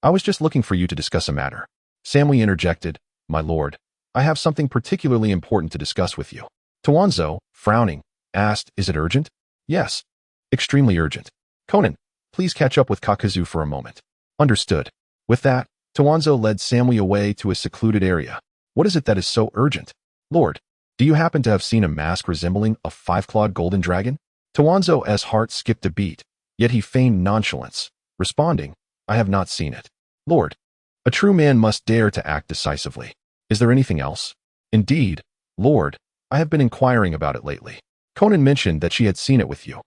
I was just looking for you to discuss a matter. Samui interjected, my lord, I have something particularly important to discuss with you. Danzo, frowning, asked, is it urgent? Yes. Extremely urgent. Conan, please catch up with Kakuzu for a moment. Understood. With that, Danzo led Samui away to a secluded area. What is it that is so urgent? Lord, do you happen to have seen a mask resembling a 5-clawed golden dragon? Danzo's heart skipped a beat, yet he feigned nonchalance, responding, I have not seen it. Lord, a true man must dare to act decisively. Is there anything else? Indeed, Lord, I have been inquiring about it lately. Conan mentioned that she had seen it with you.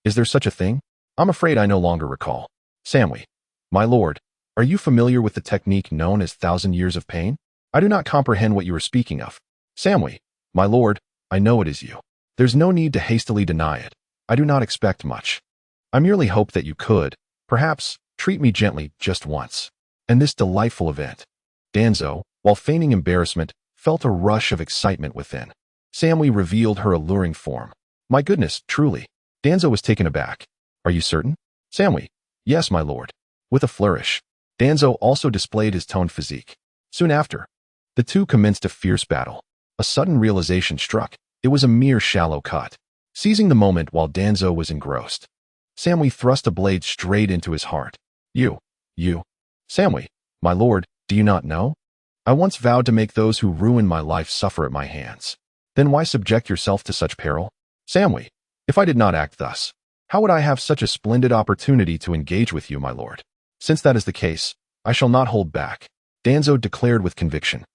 Is there such a thing? I'm afraid I no longer recall. Samui, my lord, are you familiar with the technique known as 1,000 Years of Pain? I do not comprehend what you are speaking of. Samui, my lord, I know it is you. There's no need to hastily deny it. I do not expect much. I merely hope that you could, perhaps, treat me gently just once. And this delightful event. Danzo, while feigning embarrassment, felt a rush of excitement within. Samui revealed her alluring form. My goodness, truly. Danzo was taken aback. Are you certain? Samui, yes, my lord. With a flourish. Danzo also displayed his toned physique. Soon after, the two commenced a fierce battle. A sudden realization struck. It was a mere shallow cut. Seizing the moment while Danzo was engrossed, Samui thrust a blade straight into his heart. You. Samui, my lord, do you not know? I once vowed to make those who ruin my life suffer at my hands. Then why subject yourself to such peril? Samui, if I did not act thus, how would I have such a splendid opportunity to engage with you, my lord? Since that is the case, I shall not hold back, Danzo declared with conviction.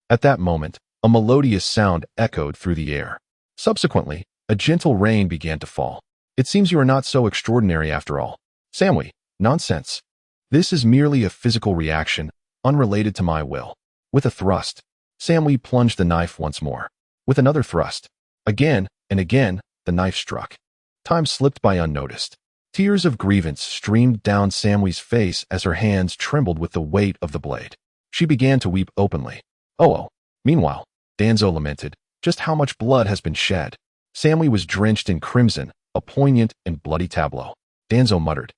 At that moment, a melodious sound echoed through the air. Subsequently, a gentle rain began to fall. It seems you are not so extraordinary after all. Samui, nonsense. This is merely a physical reaction, unrelated to my will. With a thrust, Samui plunged the knife once more. With another thrust, again and again, the knife struck. Time slipped by unnoticed. Tears of grievance streamed down Samui's face as her hands trembled with the weight of the blade. She began to weep openly. Oh. Meanwhile, Danzo lamented, just how much blood has been shed. Samui was drenched in crimson, a poignant and bloody tableau. Danzo muttered,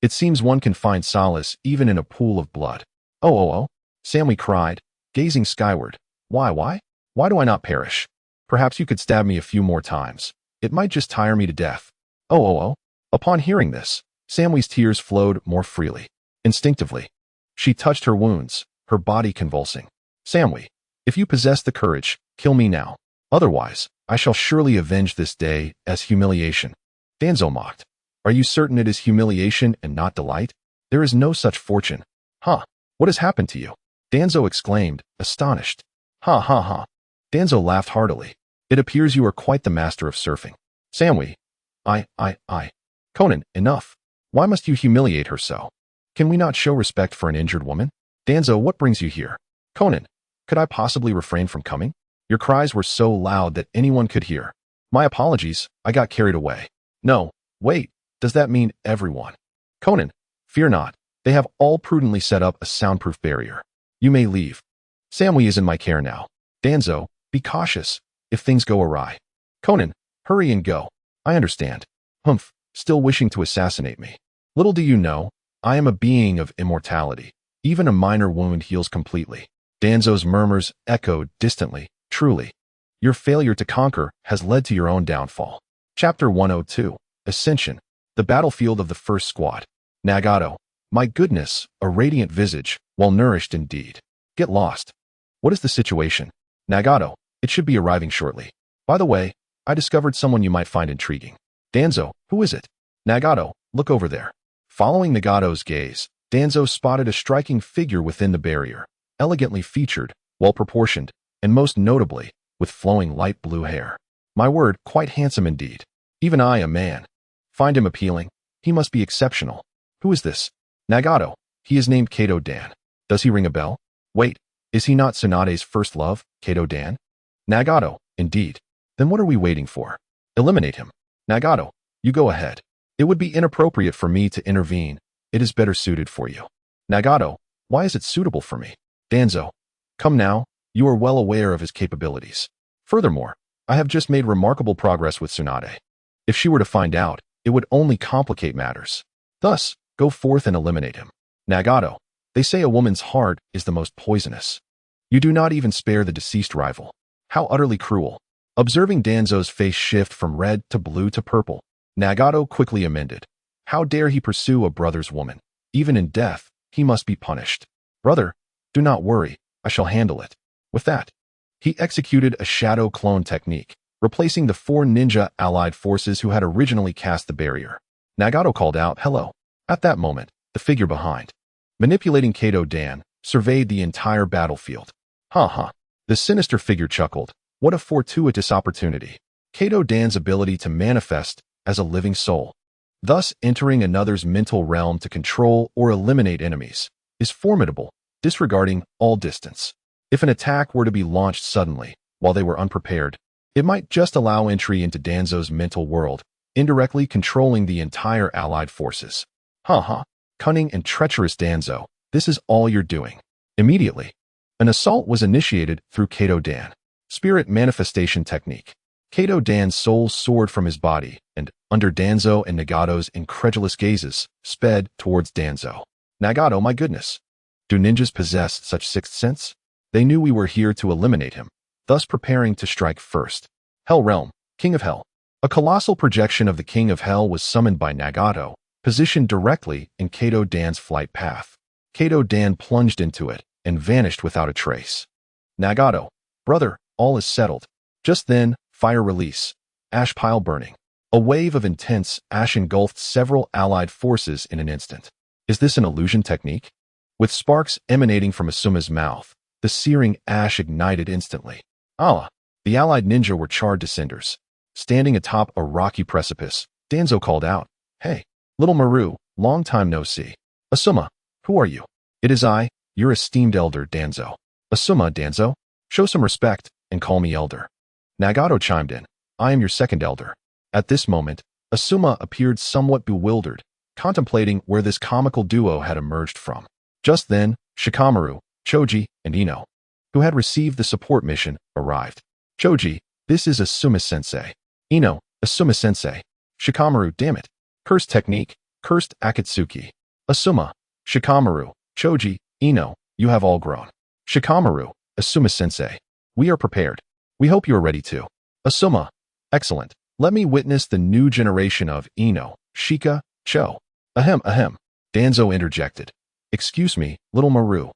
it seems one can find solace even in a pool of blood. Oh. Samui cried, gazing skyward. Why do I not perish? Perhaps you could stab me a few more times. It might just tire me to death. Oh. Upon hearing this, Samui's tears flowed more freely. Instinctively, she touched her wounds, her body convulsing. Samui, if you possess the courage, kill me now. Otherwise, I shall surely avenge this day as humiliation. Danzo mocked. Are you certain it is humiliation and not delight? There is no such fortune. Huh? What has happened to you? Danzo exclaimed, astonished. Ha. Danzo laughed heartily. It appears you are quite the master of surfing. Samui. I. Conan, enough. Why must you humiliate her so? Can we not show respect for an injured woman? Danzo, what brings you here? Conan, could I possibly refrain from coming? Your cries were so loud that anyone could hear. My apologies, I got carried away. No, wait, does that mean everyone? Conan, fear not. They have all prudently set up a soundproof barrier. You may leave. Samui is in my care now. Danzo, be cautious if things go awry. Conan, hurry and go. I understand. Humph, still wishing to assassinate me. Little do you know, I am a being of immortality. Even a minor wound heals completely. Danzo's murmurs echoed distantly. Truly, your failure to conquer has led to your own downfall. Chapter 102, Ascension, the battlefield of the first squad. Nagato, my goodness, a radiant visage, well-nourished indeed. Get lost. What is the situation? Nagato, it should be arriving shortly. By the way, I discovered someone you might find intriguing. Danzo, who is it? Nagato, look over there. Following Nagato's gaze, Danzo spotted a striking figure within the barrier, elegantly featured, well-proportioned, and most notably, with flowing light blue hair. My word, quite handsome indeed. Even I, a man, find him appealing. He must be exceptional. Who is this? Nagato. He is named Kato Dan. Does he ring a bell? Wait, is he not Tsunade's first love, Kato Dan? Nagato, indeed. Then what are we waiting for? Eliminate him. Nagato, you go ahead. It would be inappropriate for me to intervene. It is better suited for you. Nagato, why is it suitable for me? Danzo, come now. You are well aware of his capabilities. Furthermore, I have just made remarkable progress with Tsunade. If she were to find out, it would only complicate matters. Thus, go forth and eliminate him. Nagato, they say a woman's heart is the most poisonous. You do not even spare the deceased rival. How utterly cruel. Observing Danzo's face shift from red to blue to purple, Nagato quickly amended. How dare he pursue a brother's woman? Even in death, he must be punished. Brother, do not worry, I shall handle it. With that, he executed a shadow clone technique, replacing the 4 ninja allied forces who had originally cast the barrier. Nagato called out, hello. At that moment, the figure behind, manipulating Kato Dan, surveyed the entire battlefield. The sinister figure chuckled. What a fortuitous opportunity. Kato Dan's ability to manifest as a living soul, thus entering another's mental realm to control or eliminate enemies, is formidable, disregarding all distance. If an attack were to be launched suddenly, while they were unprepared, it might just allow entry into Danzo's mental world, indirectly controlling the entire allied forces. Cunning and treacherous Danzo, this is all you're doing. Immediately, an assault was initiated through Kato Dan. Spirit manifestation technique. Kato Dan's soul soared from his body and, under Danzo and Nagato's incredulous gazes, sped towards Danzo. Nagato, my goodness. Do ninjas possess such sixth sense? They knew we were here to eliminate him, thus preparing to strike first. Hell Realm, King of Hell. A colossal projection of the King of Hell was summoned by Nagato, positioned directly in Kato Dan's flight path. Kato Dan plunged into it and vanished without a trace. Nagato, brother, all is settled. Just then, fire release, ash pile burning. A wave of intense ash engulfed several allied forces in an instant. Is this an illusion technique? With sparks emanating from Asuma's mouth, the searing ash ignited instantly. The allied ninja were charred to cinders. Standing atop a rocky precipice, Danzo called out, Hey, little Maru, long time no see. Asuma, Who are you? It is I, your esteemed elder, Danzo. Asuma, Danzo? Show some respect and call me elder. Nagato chimed in. I am your second elder. At this moment, Asuma appeared somewhat bewildered, contemplating where this comical duo had emerged from. Just then, Shikamaru, Choji, and Ino, who had received the support mission, arrived. Choji, this is Asuma-sensei. Ino, Asuma-sensei. Shikamaru, damn it. Cursed technique, cursed Akatsuki. Asuma, Shikamaru, Choji, Ino, you have all grown. Shikamaru, Asuma-sensei. We are prepared. We hope you are ready too. Asuma, excellent. Let me witness the new generation of Ino, Shika, Cho. Ahem, ahem. Danzo interjected. Excuse me, little Maru.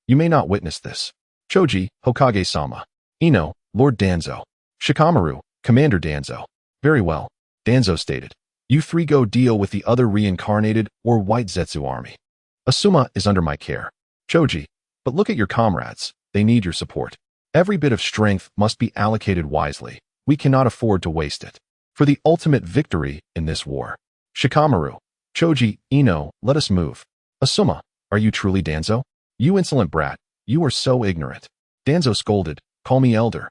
You may not witness this. Choji, Hokage-sama. Ino, Lord Danzo. Shikamaru, Commander Danzo. Very well, Danzo stated. You three go deal with the other reincarnated or white Zetsu army. Asuma is under my care. Choji, but look at your comrades. They need your support. Every bit of strength must be allocated wisely. We cannot afford to waste it. For the ultimate victory in this war. Shikamaru, Choji, Ino, let us move. Asuma, are you truly Danzo? You insolent brat, you are so ignorant. Danzo scolded, call me elder.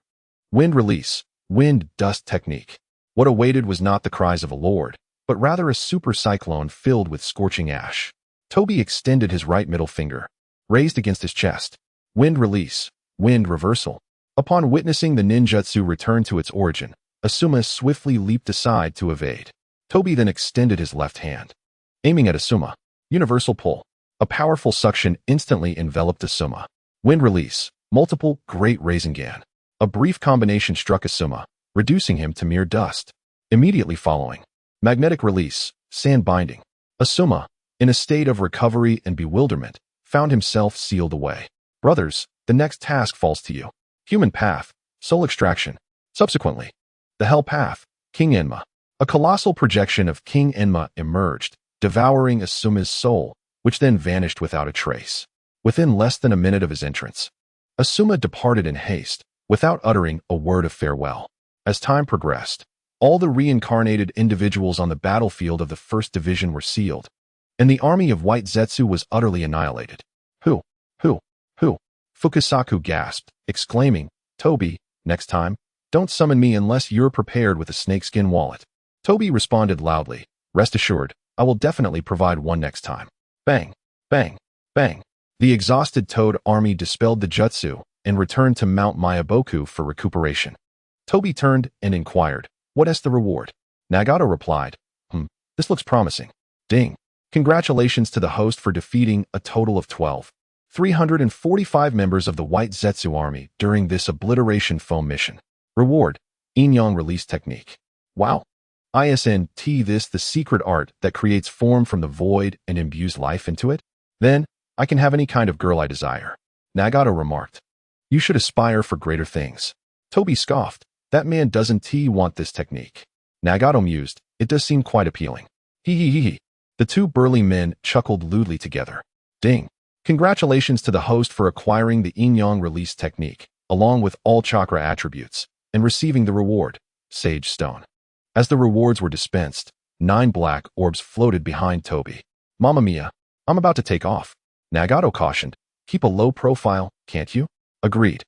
Wind release, wind dust technique. What awaited was not the cries of a lord, but rather a super cyclone filled with scorching ash. Toby extended his right middle finger, raised against his chest. Wind release, wind reversal. Upon witnessing the ninjutsu return to its origin, Asuma swiftly leaped aside to evade. Toby then extended his left hand, aiming at Asuma. Universal pull. A powerful suction instantly enveloped Asuma. Wind release, multiple great Rasengan. A brief combination struck Asuma, reducing him to mere dust. Immediately following, magnetic release, sand binding. Asuma, in a state of recovery and bewilderment, found himself sealed away. Brothers, the next task falls to you. Human path, soul extraction. Subsequently, the hell path, King Enma. A colossal projection of King Enma emerged, devouring Asuma's soul, which then vanished without a trace. Within less than a minute of his entrance, Asuma departed in haste, without uttering a word of farewell. As time progressed, all the reincarnated individuals on the battlefield of the First Division were sealed, and the army of White Zetsu was utterly annihilated. Who? Fukusaku gasped, exclaiming, Toby, next time, don't summon me unless you're prepared with a snakeskin wallet. Toby responded loudly, rest assured, I will definitely provide one next time. Bang, bang, bang. The exhausted Toad army dispelled the jutsu and returned to Mount Mayaboku for recuperation. Toby turned and inquired, what is the reward? Nagato replied, this looks promising. Ding. Congratulations to the host for defeating a total of 345 members of the White Zetsu army during this obliteration foam mission. Reward, Yin-Yang release technique. Wow. ISNT this the secret art that creates form from the void and imbues life into it? Then, I can have any kind of girl I desire. Nagato remarked. You should aspire for greater things. Toby scoffed. That man doesn't want this technique. Nagato mused. It does seem quite appealing. Hee. The two burly men chuckled lewdly together. Ding. Congratulations to the host for acquiring the Yin-Yang release technique, along with all chakra attributes, and receiving the reward, Sage Stone. As the rewards were dispensed, 9 black orbs floated behind Toby. Mamma mia, I'm about to take off. Nagato cautioned. Keep a low profile, can't you? Agreed.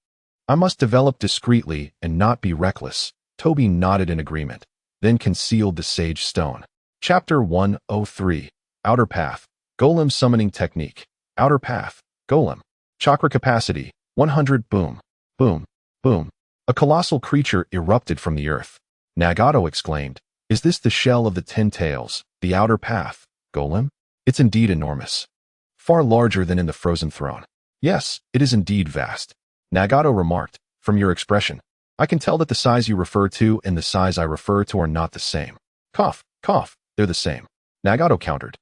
I must develop discreetly and not be reckless. Toby nodded in agreement, then concealed the Sage Stone. Chapter 103, Outer Path, Golem Summoning Technique. Outer Path, Golem. Chakra capacity, 100 boom, boom, boom. A colossal creature erupted from the earth. Nagato exclaimed, is this the shell of the 10 tails, the Outer Path, Golem? It's indeed enormous. Far larger than in the Frozen Throne. Yes, it is indeed vast. Nagato remarked, from your expression, I can tell that the size you refer to and the size I refer to are not the same. Cough, they're the same. Nagato countered.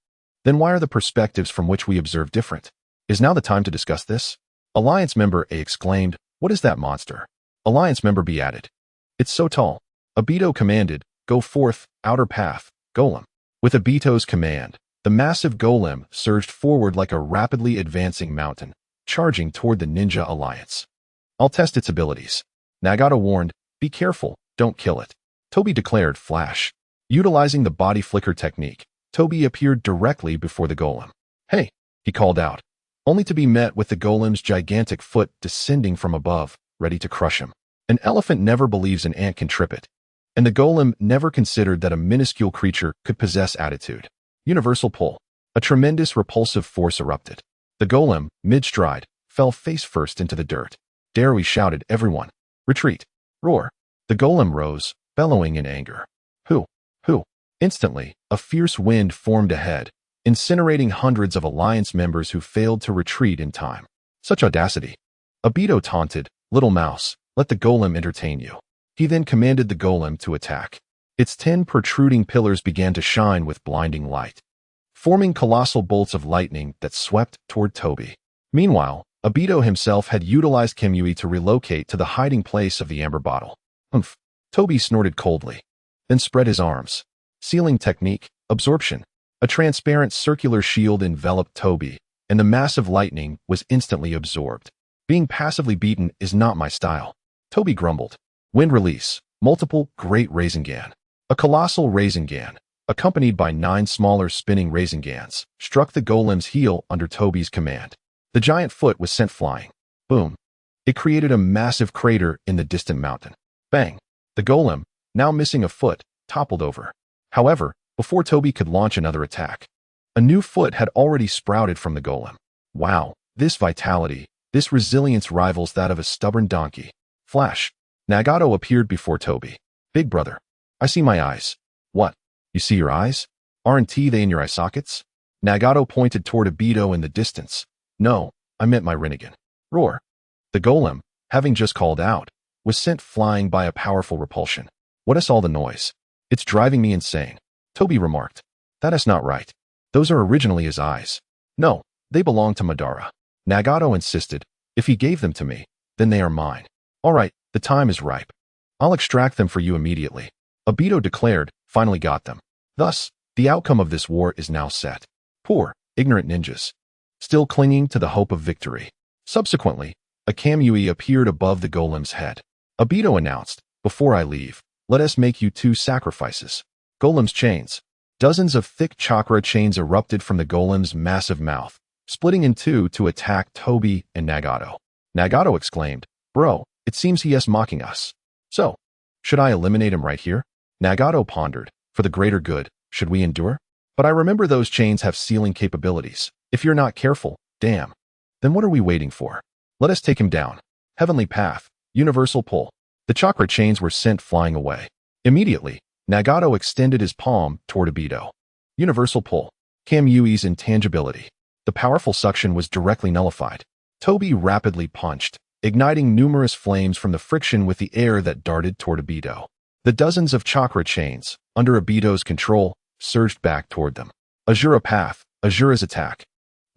Then why are the perspectives from which we observe different? Is now the time to discuss this? Alliance member A exclaimed, what is that monster? Alliance member B added, it's so tall. Obito commanded, go forth, Outer Path, Golem. With Obito's command, the massive golem surged forward like a rapidly advancing mountain, charging toward the Ninja Alliance. I'll test its abilities. Nagato warned, be careful, don't kill it. Toby declared flash. Utilizing the body flicker technique, Toby appeared directly before the golem. Hey, he called out, only to be met with the golem's gigantic foot descending from above, ready to crush him. An elephant never believes an ant can trip it, and the golem never considered that a minuscule creature could possess attitude. Universal pull. A tremendous repulsive force erupted. The golem, mid-stride, fell face first into the dirt. Dare we shouted, everyone. Retreat. Roar. The golem rose, bellowing in anger. Who? Instantly, a fierce wind formed ahead, incinerating hundreds of alliance members who failed to retreat in time. Such audacity. Obito taunted, little mouse, let the golem entertain you. He then commanded the golem to attack. Its 10 protruding pillars began to shine with blinding light, forming colossal bolts of lightning that swept toward Toby. Meanwhile, Obito himself had utilized Kamui to relocate to the hiding place of the amber bottle. Humph. Toby snorted coldly, then spread his arms. Sealing technique, absorption. A transparent circular shield enveloped Toby, and the massive lightning was instantly absorbed. Being passively beaten is not my style. Toby grumbled. Wind release, multiple great Rasengan. A colossal Rasengan, accompanied by 9 smaller spinning Rasengans, struck the golem's heel under Toby's command. The giant foot was sent flying. Boom. It created a massive crater in the distant mountain. Bang. The golem, now missing a foot, toppled over. However, before Toby could launch another attack, a new foot had already sprouted from the golem. Wow, this vitality, this resilience rivals that of a stubborn donkey. Flash. Nagato appeared before Toby. Big brother. I see my eyes. What? You see your eyes? Aren't they in your eye sockets? Nagato pointed toward Obito in the distance. No, I meant my Rinnegan. Roar. The golem, having just called out, was sent flying by a powerful repulsion. What is all the noise? It's driving me insane. Toby remarked. That is not right. Those are originally his eyes. No, they belong to Madara. Nagato insisted. If he gave them to me, then they are mine. All right, the time is ripe. I'll extract them for you immediately. Obito declared, finally got them. Thus, the outcome of this war is now set. Poor, ignorant ninjas. Still clinging to the hope of victory. Subsequently, a Kamui appeared above the golem's head. Obito announced, before I leave, let us make you 2 sacrifices. Golem's chains. Dozens of thick chakra chains erupted from the golem's massive mouth, splitting in 2 to attack Toby and Nagato. Nagato exclaimed, Bro, it seems he is mocking us. So, should I eliminate him right here? Nagato pondered, for the greater good, should we endure? But I remember those chains have sealing capabilities. If you're not careful, damn. Then what are we waiting for? Let us take him down. Heavenly path, universal pull. The chakra chains were sent flying away. Immediately, Nagato extended his palm toward Obito. Universal pull. Kamui's intangibility. The powerful suction was directly nullified. Toby rapidly punched, igniting numerous flames from the friction with the air that darted toward Obito. The dozens of chakra chains, under Obito's control, surged back toward them. Azura path, Azura's attack.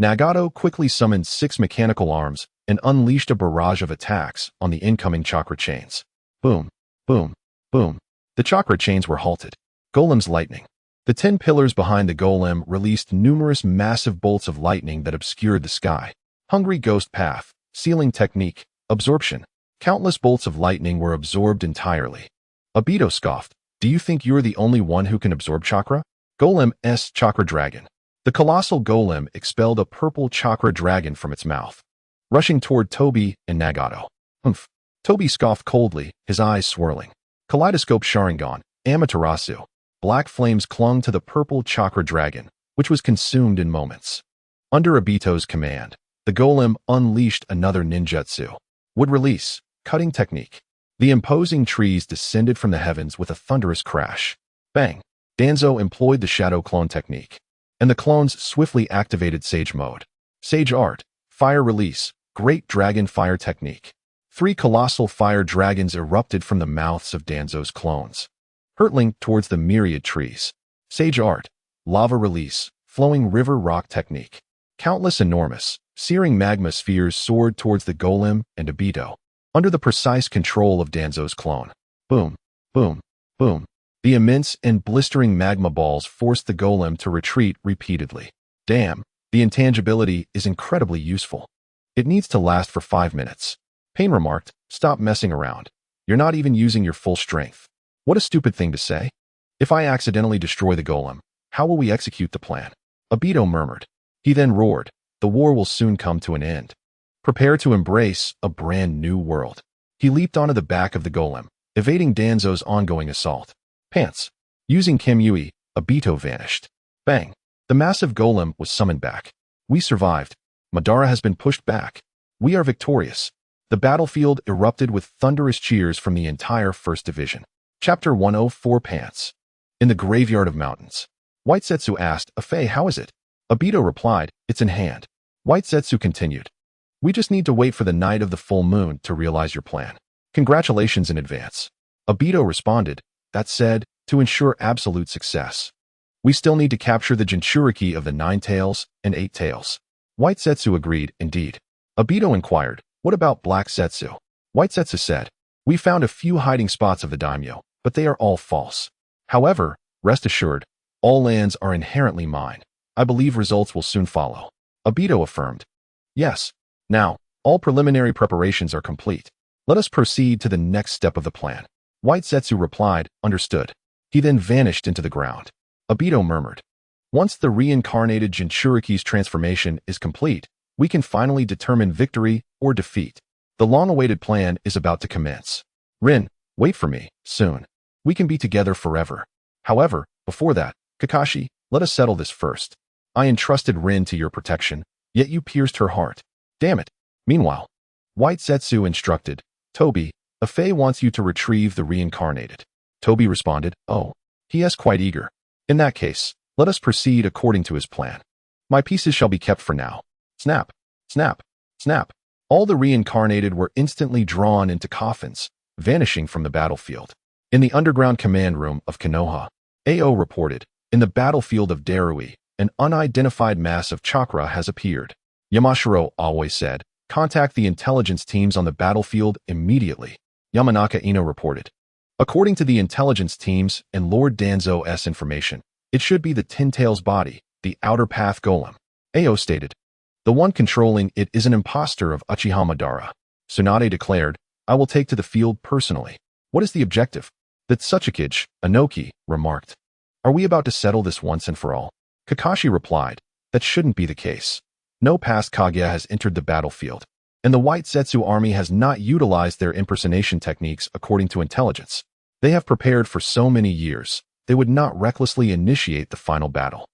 Nagato quickly summoned 6 mechanical arms and unleashed a barrage of attacks on the incoming chakra chains. Boom, boom, boom. The chakra chains were halted. Golem's lightning. The 10 pillars behind the golem released numerous massive bolts of lightning that obscured the sky. Hungry ghost path, sealing technique, absorption. Countless bolts of lightning were absorbed entirely. Obito scoffed. Do you think you're the only one who can absorb chakra? Golem's chakra dragon. The colossal golem expelled a purple chakra dragon from its mouth, rushing toward Toby and Nagato. Humph. Toby scoffed coldly, his eyes swirling. Kaleidoscope Sharingan, Amaterasu. Black flames clung to the purple chakra dragon, which was consumed in moments. Under Obito's command, the golem unleashed another ninjutsu. Wood release, cutting technique. The imposing trees descended from the heavens with a thunderous crash. Bang! Danzo employed the shadow clone technique, and the clones swiftly activated Sage mode. Sage art, fire release, great dragon fire technique. 3 colossal fire dragons erupted from the mouths of Danzo's clones, hurtling towards the myriad trees. Sage art, lava release, flowing river rock technique. Countless enormous, searing magma spheres soared towards the golem and Obito, under the precise control of Danzo's clone. Boom, boom, boom. The immense and blistering magma balls forced the golem to retreat repeatedly. Damn, the intangibility is incredibly useful. It needs to last for 5 minutes. Pain remarked, stop messing around. You're not even using your full strength. What a stupid thing to say. If I accidentally destroy the golem, how will we execute the plan? Obito murmured. He then roared, The war will soon come to an end. Prepare to embrace a brand new world. He leaped onto the back of the golem, evading Danzo's ongoing assault. Pants. Using Kim Yui, Obito vanished. Bang. The massive golem was summoned back. We survived. Madara has been pushed back. We are victorious. The battlefield erupted with thunderous cheers from the entire First Division. Chapter 104 Pants. In the Graveyard of Mountains. White Zetsu asked, Afei, how is it? Obito replied, it's in hand. White Zetsu continued. We just need to wait for the night of the full moon to realize your plan. Congratulations in advance. Obito responded, that said, to ensure absolute success. We still need to capture the Jinchuriki of the 9 tails and 8 tails. White Zetsu agreed, indeed. Obito inquired, what about Black Zetsu? White Zetsu said, we found a few hiding spots of the daimyo, but they are all false. However, rest assured, all lands are inherently mine. I believe results will soon follow. Obito affirmed. Yes. Now, all preliminary preparations are complete. Let us proceed to the next step of the plan. White Zetsu replied, understood. He then vanished into the ground. Obito murmured. Once the reincarnated Jinchuriki's transformation is complete, we can finally determine victory or defeat. The long-awaited plan is about to commence. Rin, wait for me, soon. We can be together forever. However, before that, Kakashi, let us settle this first. I entrusted Rin to your protection, yet you pierced her heart. Damn it. Meanwhile, White Zetsu instructed, Toby, Afei wants you to retrieve the reincarnated. Toby responded, oh, he is quite eager. In that case, let us proceed according to his plan. My pieces shall be kept for now. Snap, snap, snap. All the reincarnated were instantly drawn into coffins, vanishing from the battlefield. In the underground command room of Konoha, AO reported, in the battlefield of Darui, an unidentified mass of chakra has appeared. Yamashiro always said, contact the intelligence teams on the battlefield immediately. Yamanaka Ino reported. According to the intelligence teams and Lord Danzo's information, it should be the Ten Tails body, the outer path golem. AO stated. The one controlling it is an imposter of Uchiha Madara. Tsunade declared, I will take to the field personally. What is the objective? That Tsuchikage, Inoki, remarked. Are we about to settle this once and for all? Kakashi replied, that shouldn't be the case. No past Kage has entered the battlefield, and the White Zetsu army has not utilized their impersonation techniques according to intelligence. They have prepared for so many years, they would not recklessly initiate the final battle.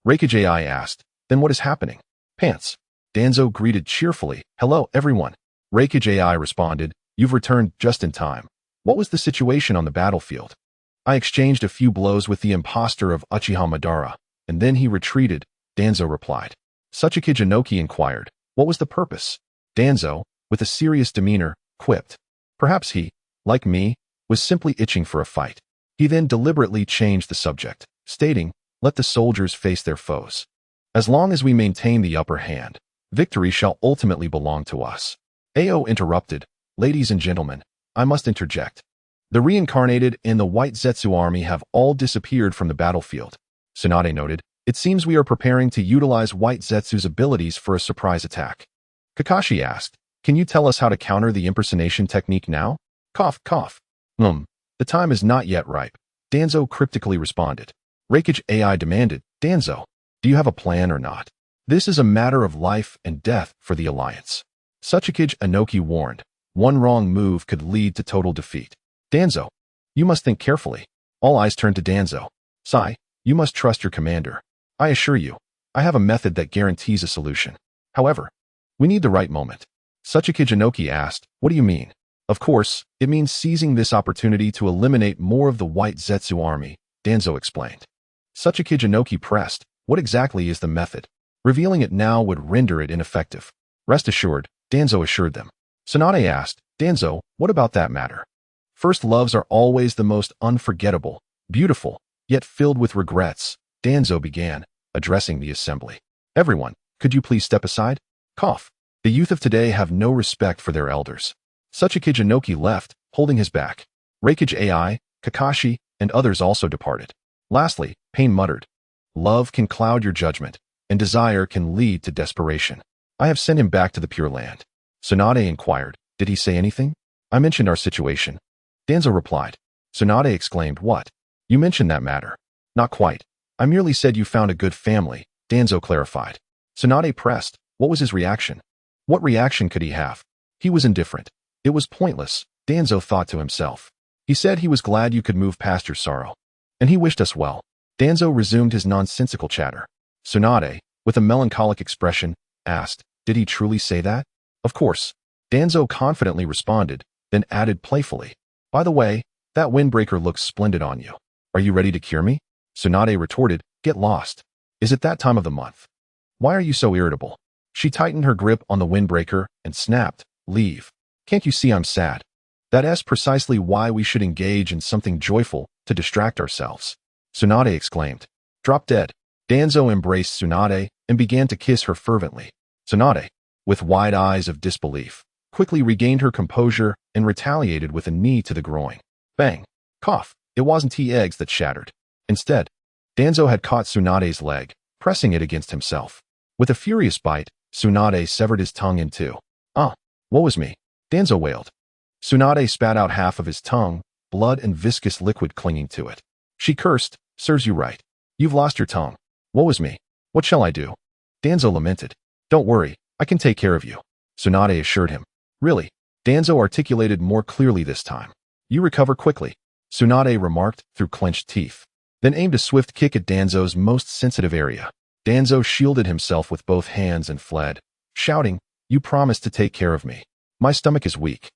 Reikage asked, then what is happening? Pants. Danzo greeted cheerfully, hello everyone. Reikage responded, you've returned just in time. What was the situation on the battlefield? I exchanged a few blows with the imposter of Uchiha Madara, and then he retreated, Danzo replied. Tsuchikage Inoki inquired, what was the purpose? Danzo, with a serious demeanor, quipped. Perhaps he, like me, was simply itching for a fight. He then deliberately changed the subject, stating, let the soldiers face their foes. As long as we maintain the upper hand, victory shall ultimately belong to us. AO interrupted, ladies and gentlemen, I must interject. The reincarnated and the White Zetsu army have all disappeared from the battlefield. Tsunade noted, it seems we are preparing to utilize White Zetsu's abilities for a surprise attack. Kakashi asked, can you tell us how to counter the impersonation technique now? Cough, cough. The time is not yet ripe. Danzo cryptically responded. Reikage demanded, Danzo, do you have a plan or not? This is a matter of life and death for the Alliance. Tsuchikage Inoki warned, one wrong move could lead to total defeat. Danzo, you must think carefully. All eyes turned to Danzo. Sai, you must trust your commander. I assure you, I have a method that guarantees a solution. However, we need the right moment. Tsuchikage Inoki asked, what do you mean? Of course, it means seizing this opportunity to eliminate more of the White Zetsu army, Danzo explained. Tsuchikage Inoki pressed, what exactly is the method? Revealing it now would render it ineffective. Rest assured, Danzo assured them. Tsunade asked, Danzo, what about that matter? First loves are always the most unforgettable, beautiful, yet filled with regrets, Danzo began, addressing the assembly. Everyone, could you please step aside? Cough. The youth of today have no respect for their elders. Tsuchikage Inoki left, holding his back. Reikage Kakashi, and others also departed. Lastly, Pain muttered, love can cloud your judgment, and desire can lead to desperation. I have sent him back to the Pure Land. Tsunade inquired, did he say anything? I mentioned our situation. Danzo replied. Tsunade exclaimed, what? You mentioned that matter. Not quite. I merely said you found a good family, Danzo clarified. Tsunade pressed, What was his reaction? What reaction could he have? He was indifferent. It was pointless, Danzo thought to himself. He said he was glad you could move past your sorrow. And he wished us well. Danzo resumed his nonsensical chatter. Tsunade, with a melancholic expression, asked, did he truly say that? Of course. Danzo confidently responded, then added playfully, by the way, that windbreaker looks splendid on you. Are you ready to cure me? Tsunade retorted, get lost. Is it that time of the month? Why are you so irritable? She tightened her grip on the windbreaker and snapped, leave. Can't you see I'm sad? That's precisely why we should engage in something joyful to distract ourselves. Tsunade exclaimed. Drop dead. Danzo embraced Tsunade and began to kiss her fervently. Tsunade, with wide eyes of disbelief, quickly regained her composure and retaliated with a knee to the groin. Bang! Cough! It wasn't tea eggs that shattered. Instead, Danzo had caught Tsunade's leg, pressing it against himself. With a furious bite, Tsunade severed his tongue in two. Ah! Woe is me! Danzo wailed. Tsunade spat out half of his tongue, blood and viscous liquid clinging to it. She cursed, serves you right. You've lost your tongue. Woe is me! What shall I do? Danzo lamented. Don't worry, I can take care of you. Tsunade assured him. Really? Danzo articulated more clearly this time. You recover quickly, Tsunade remarked through clenched teeth, then aimed a swift kick at Danzo's most sensitive area. Danzo shielded himself with both hands and fled, shouting, you promised to take care of me. My stomach is weak.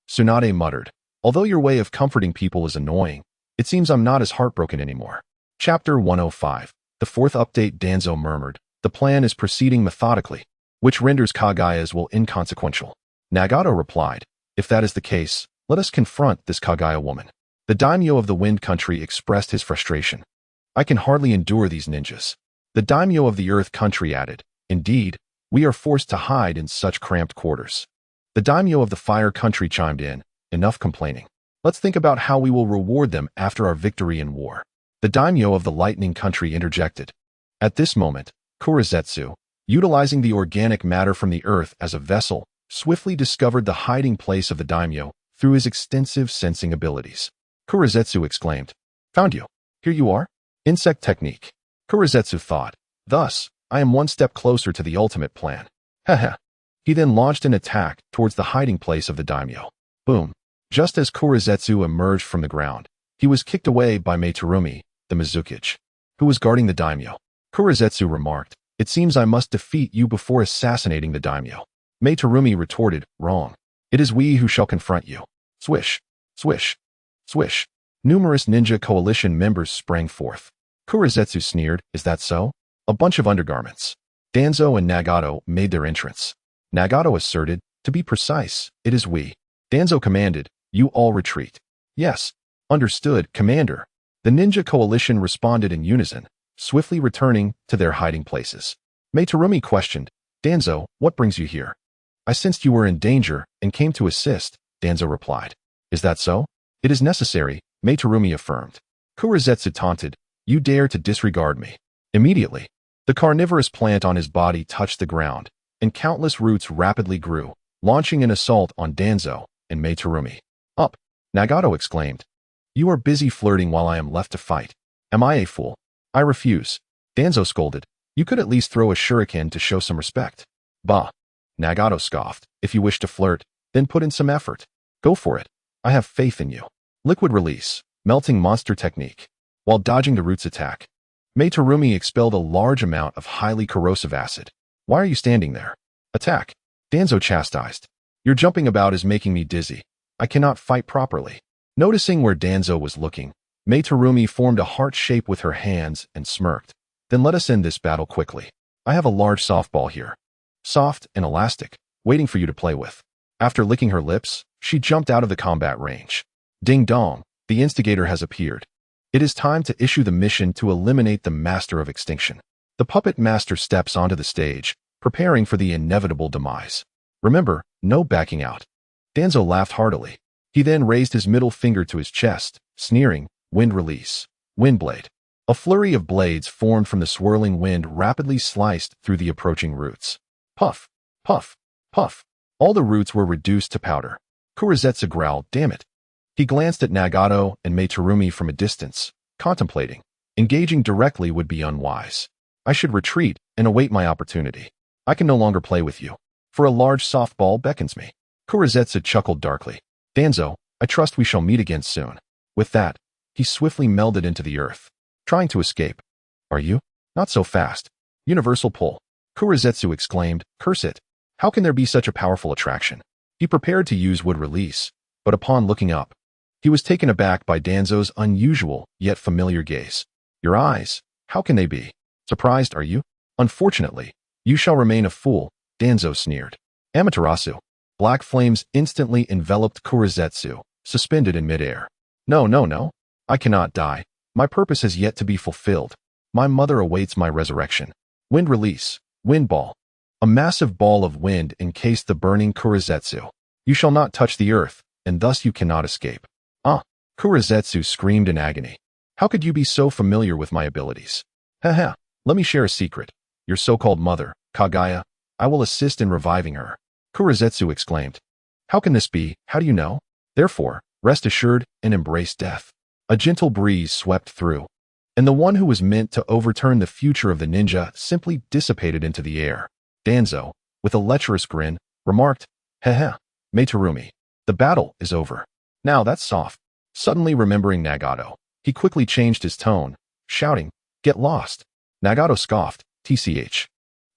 Tsunade muttered, although your way of comforting people is annoying, it seems I'm not as heartbroken anymore. Chapter 105. The fourth update. Danzo murmured, the plan is proceeding methodically, which renders Kagaya's will inconsequential. Nagato replied, if that is the case, let us confront this Kagaya woman. The daimyo of the Wind Country expressed his frustration. I can hardly endure these ninjas. The daimyo of the Earth Country added, indeed, we are forced to hide in such cramped quarters. The daimyo of the Fire Country chimed in, enough complaining. Let's think about how we will reward them after our victory in war. The daimyo of the Lightning Country interjected. At this moment, Kurizetsu, utilizing the organic matter from the earth as a vessel, swiftly discovered the hiding place of the daimyo through his extensive sensing abilities. Kurizetsu exclaimed, found you. Here you are? Insect technique. Kurizetsu thought, thus, I am one step closer to the ultimate plan. Haha. He then launched an attack towards the hiding place of the daimyo. Boom. Just as Kurizetsu emerged from the ground, he was kicked away by Meitarumi, the Mizukage, who was guarding the daimyo. Kurizetsu remarked, it seems I must defeat you before assassinating the daimyo. Meitarumi retorted, wrong. It is we who shall confront you. Swish, swish, swish. Numerous ninja coalition members sprang forth. Kurizetsu sneered, is that so? A bunch of undergarments. Danzo and Nagato made their entrance. Nagato asserted, to be precise, it is we. Danzo commanded, you all retreat. Yes. Understood, Commander. The ninja coalition responded in unison, swiftly returning to their hiding places. Meitarumi questioned, Danzo, what brings you here? I sensed you were in danger and came to assist, Danzo replied. Is that so? It is necessary, Meitarumi affirmed. Kurizetsu taunted, you dare to disregard me. Immediately, the carnivorous plant on his body touched the ground, and countless roots rapidly grew, launching an assault on Danzo and Meitarumi. Up! Nagato exclaimed. You are busy flirting while I am left to fight. Am I a fool? I refuse. Danzo scolded. You could at least throw a shuriken to show some respect. Bah! Nagato scoffed. If you wish to flirt, then put in some effort. Go for it. I have faith in you. Liquid release, melting monster technique. While dodging the root's attack, Meitarumi expelled a large amount of highly corrosive acid. Why are you standing there? Attack! Danzo chastised. Your jumping about is making me dizzy. I cannot fight properly. Noticing where Danzo was looking, Meitarumi formed a heart shape with her hands and smirked. Then let us end this battle quickly. I have a large softball here. Soft and elastic, waiting for you to play with. After licking her lips, she jumped out of the combat range. Ding dong, the instigator has appeared. It is time to issue the mission to eliminate the Master of Extinction. The puppet master steps onto the stage, preparing for the inevitable demise. Remember, no backing out. Danzo laughed heartily. He then raised his middle finger to his chest, sneering, wind release, wind blade. A flurry of blades formed from the swirling wind rapidly sliced through the approaching roots. Puff, puff, puff. All the roots were reduced to powder. Kurizetsu growled, damn it. He glanced at Nagato and Meitarumi from a distance, contemplating. Engaging directly would be unwise. I should retreat and await my opportunity. I can no longer play with you, for a large soft ball beckons me. Kurizetsu chuckled darkly. Danzo, I trust we shall meet again soon. With that, he swiftly melded into the earth, trying to escape. Are you? Not so fast. Universal pull. Kurizetsu exclaimed, curse it. How can there be such a powerful attraction? He prepared to use would release, but upon looking up, he was taken aback by Danzo's unusual yet familiar gaze. Your eyes, how can they be? Surprised, are you? Unfortunately, you shall remain a fool, Danzo sneered. Amaterasu. Black flames instantly enveloped Kurizetsu, suspended in midair. No, no, no. I cannot die. My purpose has yet to be fulfilled. My mother awaits my resurrection. Wind release. Wind ball. A massive ball of wind encased the burning Kurizetsu. You shall not touch the earth, and thus you cannot escape. Ah! Kurizetsu screamed in agony. How could you be so familiar with my abilities? Haha, let me share a secret. Your so-called mother, Kage, I will assist in reviving her. Kurizetsu exclaimed. How can this be? How do you know? Therefore, rest assured and embrace death. A gentle breeze swept through, and the one who was meant to overturn the future of the ninja simply dissipated into the air. Danzo, with a lecherous grin, remarked, Haha, Meiterumi, the battle is over. Now that's soft. Suddenly remembering Nagato, he quickly changed his tone, shouting, Get lost. Nagato scoffed, TCH.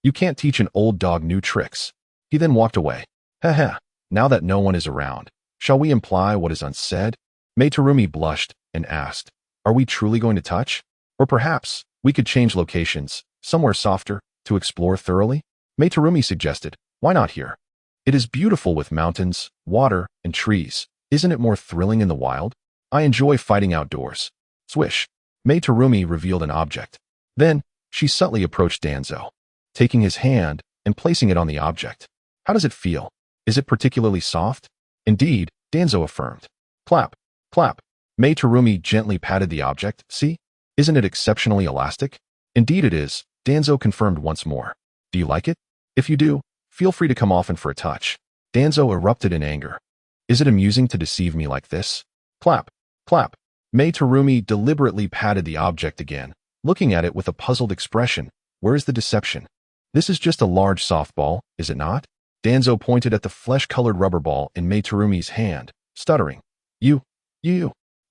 You can't teach an old dog new tricks. He then walked away. Haha, now that no one is around, shall we imply what is unsaid? Meiterumi blushed and asked, Are we truly going to touch? Or perhaps, we could change locations, somewhere softer, to explore thoroughly? Meiterumi suggested, Why not here? It is beautiful with mountains, water, and trees. Isn't it more thrilling in the wild? I enjoy fighting outdoors. Swish. Meiterumi revealed an object. Then, she subtly approached Danzo, taking his hand and placing it on the object. How does it feel? Is it particularly soft? Indeed, Danzo affirmed. Clap, clap. Meiterumi gently patted the object. See? Isn't it exceptionally elastic? Indeed it is, Danzo confirmed once more. Do you like it? If you do, feel free to come often for a touch. Danzo erupted in anger. Is it amusing to deceive me like this? Clap, clap. Meiterumi deliberately patted the object again, looking at it with a puzzled expression. Where is the deception? This is just a large softball, is it not? Danzo pointed at the flesh-colored rubber ball in Meiterumi's hand, stuttering. You.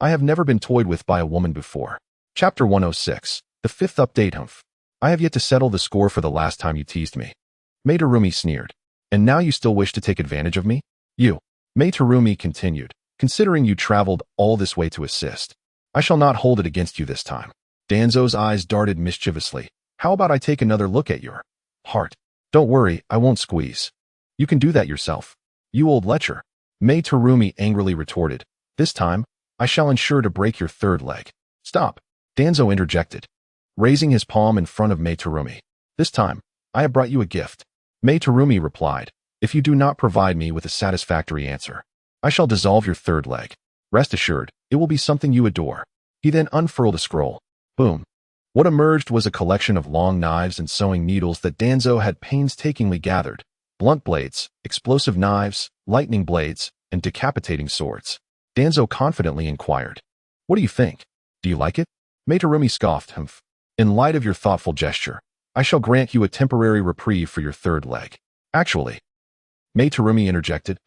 I have never been toyed with by a woman before. Chapter 106, the fifth update. I have yet to settle the score for the last time you teased me. Meiterumi sneered. And now you still wish to take advantage of me? You. Meiterumi continued. Considering you traveled all this way to assist, I shall not hold it against you this time. Danzo's eyes darted mischievously. How about I take another look at your heart? Don't worry, I won't squeeze. You can do that yourself. You old lecher. Meiterumi angrily retorted. This time, I shall ensure to break your third leg. Stop. Danzo interjected, raising his palm in front of Meiterumi. This time, I have brought you a gift. Meiterumi replied. If you do not provide me with a satisfactory answer, I shall dissolve your third leg. Rest assured, it will be something you adore. He then unfurled a scroll. Boom. What emerged was a collection of long knives and sewing needles that Danzo had painstakingly gathered. Blunt blades, explosive knives, lightning blades, and decapitating swords. Danzo confidently inquired. What do you think? Do you like it? Meiterumi scoffed. Humph. In light of your thoughtful gesture, I shall grant you a temporary reprieve for your third leg. Actually, Meiterumi interjected.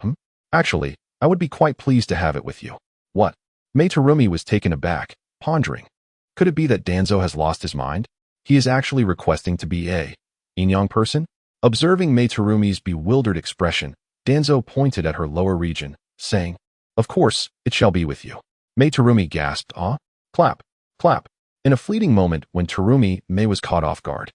Actually, I would be quite pleased to have it with you. What? Meiterumi was taken aback, pondering. Could it be that Danzo has lost his mind? He is actually requesting to be a yin-yang person? Observing Meiterumi's bewildered expression, Danzo pointed at her lower region, saying, Of course, it shall be with you. Meiterumi gasped, Ah? Clap, clap. In a fleeting moment when Terumi Mei was caught off guard,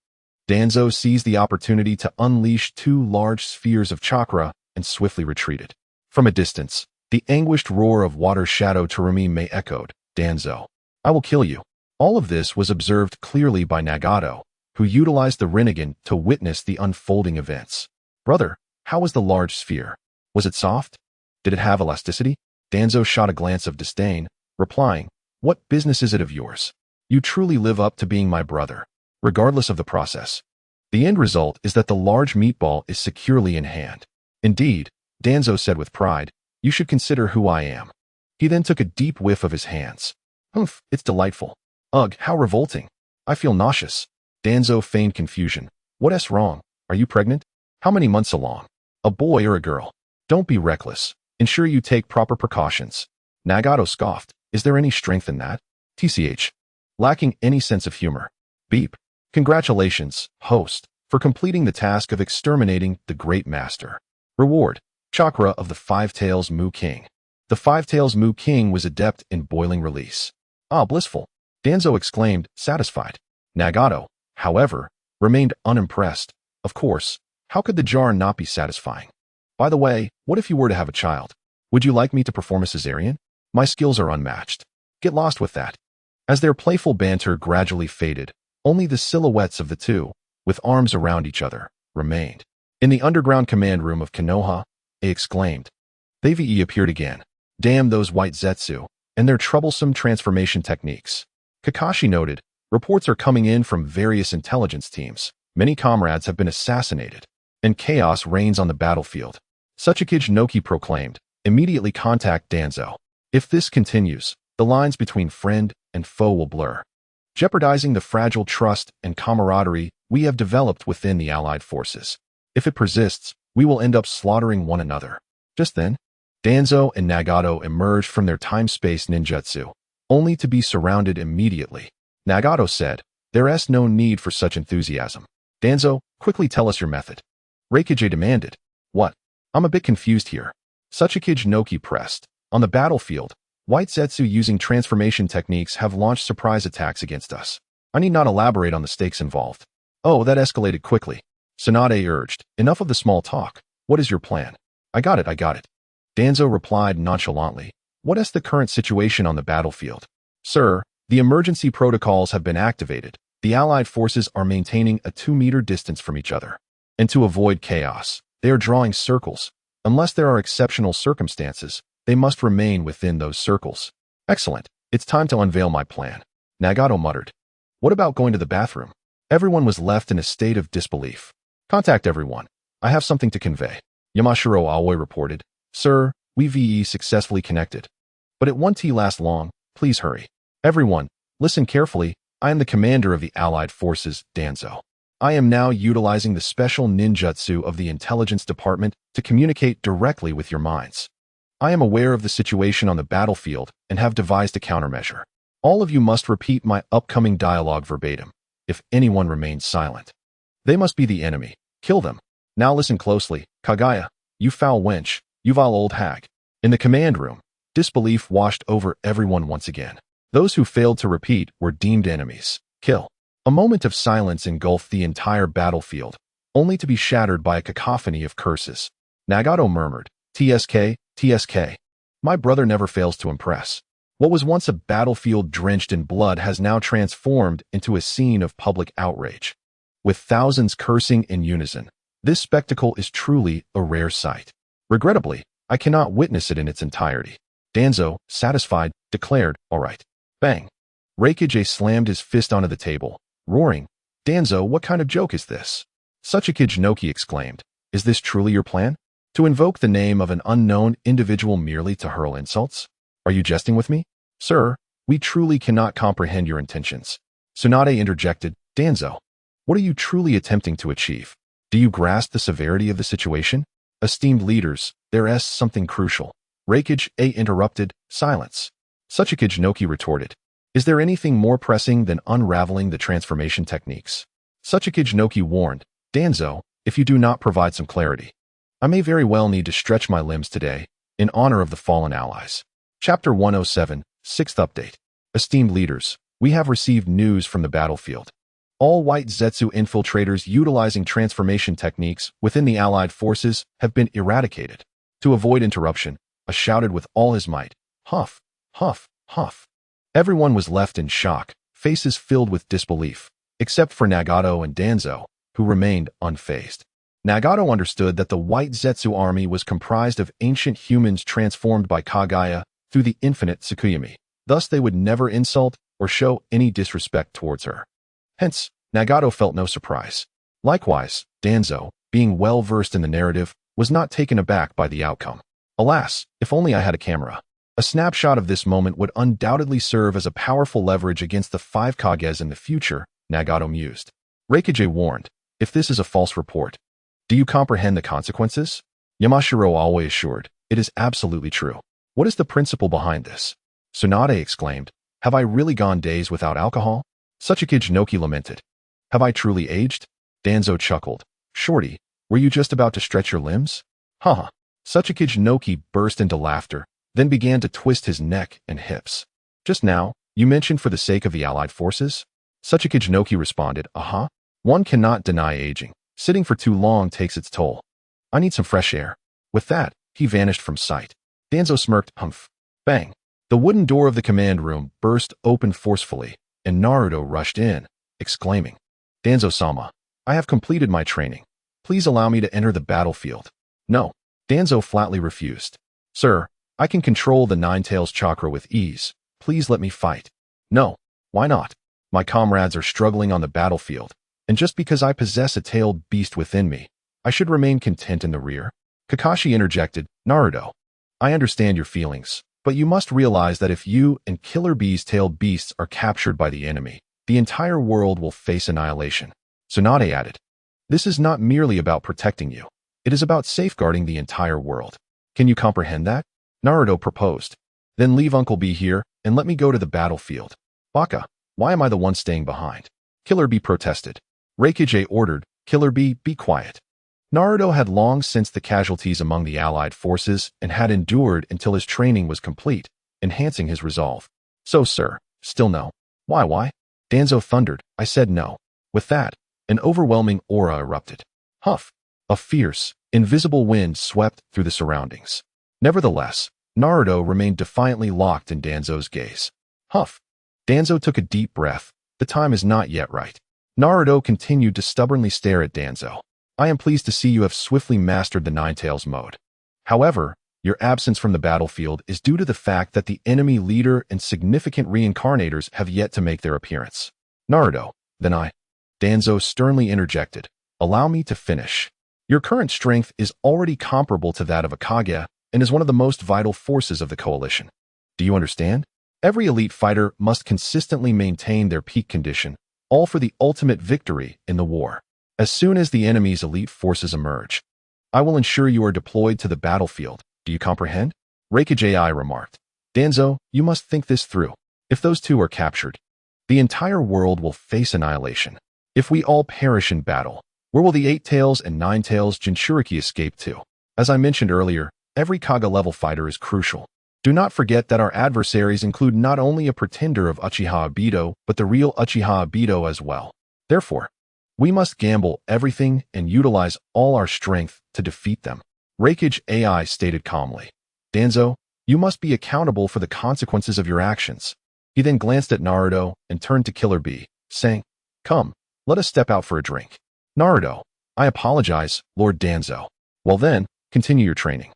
Danzo seized the opportunity to unleash two large spheres of chakra and swiftly retreated. From a distance, the anguished roar of water shadow Terumi Mei echoed, Danzo, I will kill you. All of this was observed clearly by Nagato, who utilized the Rinnegan to witness the unfolding events. Brother, how was the large sphere? Was it soft? Did it have elasticity? Danzo shot a glance of disdain, replying, What business is it of yours? You truly live up to being my brother, regardless of the process. The end result is that the large meatball is securely in hand. Indeed, Danzo said with pride, You should consider who I am. He then took a deep whiff of his hands. Humph, it's delightful. Ugh, how revolting. I feel nauseous. Danzo feigned confusion. What's wrong? Are you pregnant? How many months along? A boy or a girl? Don't be reckless. Ensure you take proper precautions. Nagato scoffed. Is there any strength in that? TCH. Lacking any sense of humor. Beep. Congratulations, host, for completing the task of exterminating the Great Master. Reward. Chakra of the Five Tails Mu King. The Five Tails Mu King was adept in boiling release. Ah, blissful. Danzo exclaimed, satisfied. Nagato, however, remained unimpressed. Of course, how could the jar not be satisfying? By the way, what if you were to have a child? Would you like me to perform a cesarean? My skills are unmatched. Get lost with that. As their playful banter gradually faded, only the silhouettes of the two, with arms around each other, remained. In the underground command room of Konoha, they exclaimed. They appeared again. Damn those white Zetsu, and their troublesome transformation techniques. Kakashi noted, reports are coming in from various intelligence teams. Many comrades have been assassinated, and chaos reigns on the battlefield. Suchikage Noki proclaimed, immediately contact Danzo. If this continues, the lines between friend and foe will blur, jeopardizing the fragile trust and camaraderie we have developed within the Allied forces. If it persists, we will end up slaughtering one another. Just then, Danzo and Nagato emerged from their time-space ninjutsu, only to be surrounded immediately. Nagato said, there's no need for such enthusiasm. Danzo, quickly tell us your method. Reikage demanded. What? I'm a bit confused here. Suchikage Noki pressed. On the battlefield, white Zetsu using transformation techniques have launched surprise attacks against us. I need not elaborate on the stakes involved. Oh, that escalated quickly. Tsunade urged, enough of the small talk. What is your plan? I got it. Danzo replied nonchalantly. What is the current situation on the battlefield? Sir, the emergency protocols have been activated. The Allied forces are maintaining a 2-meter distance from each other. And to avoid chaos, they are drawing circles. Unless there are exceptional circumstances, they must remain within those circles. Excellent. It's time to unveil my plan. Nagato muttered. What about going to the bathroom? Everyone was left in a state of disbelief. Contact everyone. I have something to convey. Yamashiro Aoi reported. Sir, we successfully connected. But it won't last long. Please hurry. Everyone, listen carefully. I am the commander of the Allied forces, Danzo. I am now utilizing the special ninjutsu of the intelligence department to communicate directly with your minds. I am aware of the situation on the battlefield and have devised a countermeasure. All of you must repeat my upcoming dialogue verbatim. If anyone remains silent, they must be the enemy. Kill them. Now listen closely. Kage, you foul wench, you vile old hag. In the command room, disbelief washed over everyone once again. Those who failed to repeat were deemed enemies. Kill. A moment of silence engulfed the entire battlefield, only to be shattered by a cacophony of curses. Nagato murmured, TSK, TSK. My brother never fails to impress. What was once a battlefield drenched in blood has now transformed into a scene of public outrage. With thousands cursing in unison, this spectacle is truly a rare sight. Regrettably, I cannot witness it in its entirety. Danzo, satisfied, declared, all right. Bang. Reikage slammed his fist onto the table, roaring, Danzo, what kind of joke is this? Suchikage Noki exclaimed, is this truly your plan? To invoke the name of an unknown individual merely to hurl insults? Are you jesting with me? Sir, we truly cannot comprehend your intentions. Tsunade interjected, Danzo, what are you truly attempting to achieve? Do you grasp the severity of the situation? Esteemed leaders, there is something crucial. Reikage interrupted, silence. Suchikage Noki retorted, is there anything more pressing than unraveling the transformation techniques? Suchikage Noki warned, Danzo, if you do not provide some clarity, I may very well need to stretch my limbs today, in honor of the fallen allies. Chapter 107, 6th Update. Esteemed leaders, we have received news from the battlefield. All white Zetsu infiltrators utilizing transformation techniques within the Allied forces have been eradicated. To avoid interruption, I shouted with all his might, huff, huff, huff. Everyone was left in shock, faces filled with disbelief, except for Nagato and Danzo, who remained unfazed. Nagato understood that the white Zetsu army was comprised of ancient humans transformed by Kage through the infinite Tsukuyami. Thus they would never insult or show any disrespect towards her. Hence, Nagato felt no surprise. Likewise, Danzo, being well versed in the narrative, was not taken aback by the outcome. Alas, if only I had a camera. A snapshot of this moment would undoubtedly serve as a powerful leverage against the 5 Kages in the future, Nagato mused. Reikage warned, if this is a false report. Do you comprehend the consequences? Yamashiro always assured, it is absolutely true. What is the principle behind this? Tsunade exclaimed, have I really gone days without alcohol? Sachikage Noki lamented. Have I truly aged? Danzo chuckled. Shorty, were you just about to stretch your limbs? Haha. Sachikage Noki burst into laughter, then began to twist his neck and hips. Just now, you mentioned for the sake of the Allied forces? Sachikage Noki responded, uh-huh. One cannot deny aging. Sitting for too long takes its toll. I need some fresh air. With that, he vanished from sight. Danzo smirked, humph. Bang. The wooden door of the command room burst open forcefully, and Naruto rushed in, exclaiming, Danzo-sama, I have completed my training. Please allow me to enter the battlefield. No. Danzo flatly refused. Sir, I can control the Nine-Tails chakra with ease. Please let me fight. No. Why not? My comrades are struggling on the battlefield, and just because I possess a tailed beast within me, I should remain content in the rear. Kakashi interjected, Naruto, I understand your feelings, but you must realize that if you and Killer Bee's tailed beasts are captured by the enemy, the entire world will face annihilation. Tsunade added, this is not merely about protecting you. It is about safeguarding the entire world. Can you comprehend that? Naruto proposed. Then leave Uncle B here and let me go to the battlefield. Baka, why am I the one staying behind? Killer Bee protested. Reikage ordered, Killer Bee, be quiet. Naruto had long sensed the casualties among the Allied forces and had endured until his training was complete, enhancing his resolve. So, sir, still no. Why? Danzo thundered, I said no. With that, an overwhelming aura erupted. Huff! A fierce, invisible wind swept through the surroundings. Nevertheless, Naruto remained defiantly locked in Danzo's gaze. Huff! Danzo took a deep breath. The time is not yet right. Naruto continued to stubbornly stare at Danzo. I am pleased to see you have swiftly mastered the Nine-Tails mode. However, your absence from the battlefield is due to the fact that the enemy leader and significant reincarnators have yet to make their appearance. Naruto, then Danzo sternly interjected. Allow me to finish. Your current strength is already comparable to that of a Kage and is one of the most vital forces of the coalition. Do you understand? Every elite fighter must consistently maintain their peak condition, all for the ultimate victory in the war. As soon as the enemy's elite forces emerge, I will ensure you are deployed to the battlefield. Do you comprehend? Reikage remarked. Danzo, you must think this through. If those two are captured, the entire world will face annihilation. If we all perish in battle, where will the Eight-Tails and Nine-Tails Jinchuriki escape to? As I mentioned earlier, every Kage-level fighter is crucial. Do not forget that our adversaries include not only a pretender of Uchiha Obito, but the real Uchiha Obito as well. Therefore, we must gamble everything and utilize all our strength to defeat them. Reikage stated calmly. Danzo, you must be accountable for the consequences of your actions. He then glanced at Naruto and turned to Killer Bee, saying, Come, let us step out for a drink. Naruto, I apologize, Lord Danzo. Well then, continue your training.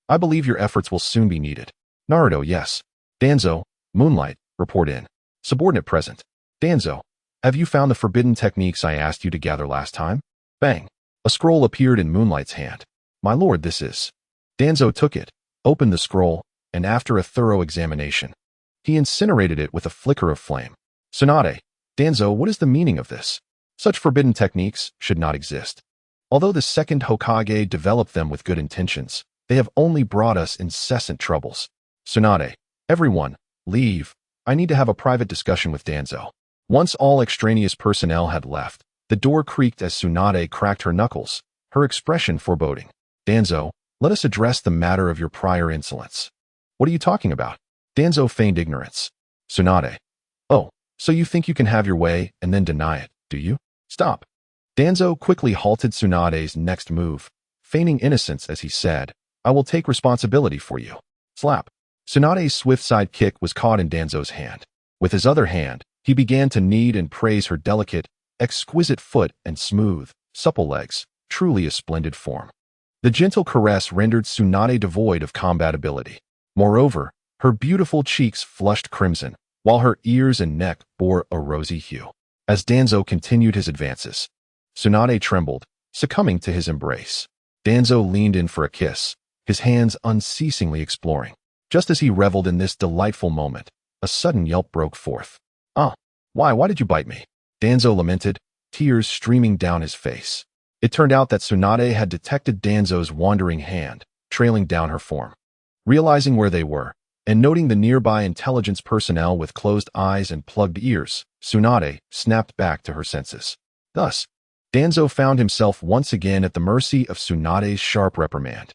I believe your efforts will soon be needed. Naruto, yes. Danzo, Moonlight, report in. Subordinate present. Danzo, have you found the forbidden techniques I asked you to gather last time? Bang. A scroll appeared in Moonlight's hand. My lord, this is. Danzo took it, opened the scroll, and after a thorough examination, he incinerated it with a flicker of flame. Tsunade, Danzo, what is the meaning of this? Such forbidden techniques should not exist. Although the second Hokage developed them with good intentions, they have only brought us incessant troubles. Tsunade, everyone, leave. I need to have a private discussion with Danzo. Once all extraneous personnel had left, the door creaked as Tsunade cracked her knuckles, her expression foreboding. Danzo, let us address the matter of your prior insolence. What are you talking about? Danzo feigned ignorance. Tsunade, oh, so you think you can have your way and then deny it, do you? Stop. Danzo quickly halted Tsunade's next move, feigning innocence as he said, I will take responsibility for you. Slap. Tsunade's swift side kick was caught in Danzo's hand. With his other hand, he began to knead and praise her delicate, exquisite foot and smooth, supple legs, truly a splendid form. The gentle caress rendered Tsunade devoid of combat ability. Moreover, her beautiful cheeks flushed crimson, while her ears and neck bore a rosy hue. As Danzo continued his advances, Tsunade trembled, succumbing to his embrace. Danzo leaned in for a kiss, his hands unceasingly exploring. Just as he reveled in this delightful moment, a sudden yelp broke forth. Why did you bite me? Danzo lamented. tears streaming down his face. It turned out that Tsunade had detected Danzo's wandering hand, trailing down her form. Realizing where they were, and noting the nearby intelligence personnel with closed eyes and plugged ears, Tsunade snapped back to her senses. Thus, Danzo found himself once again at the mercy of Tsunade's sharp reprimand.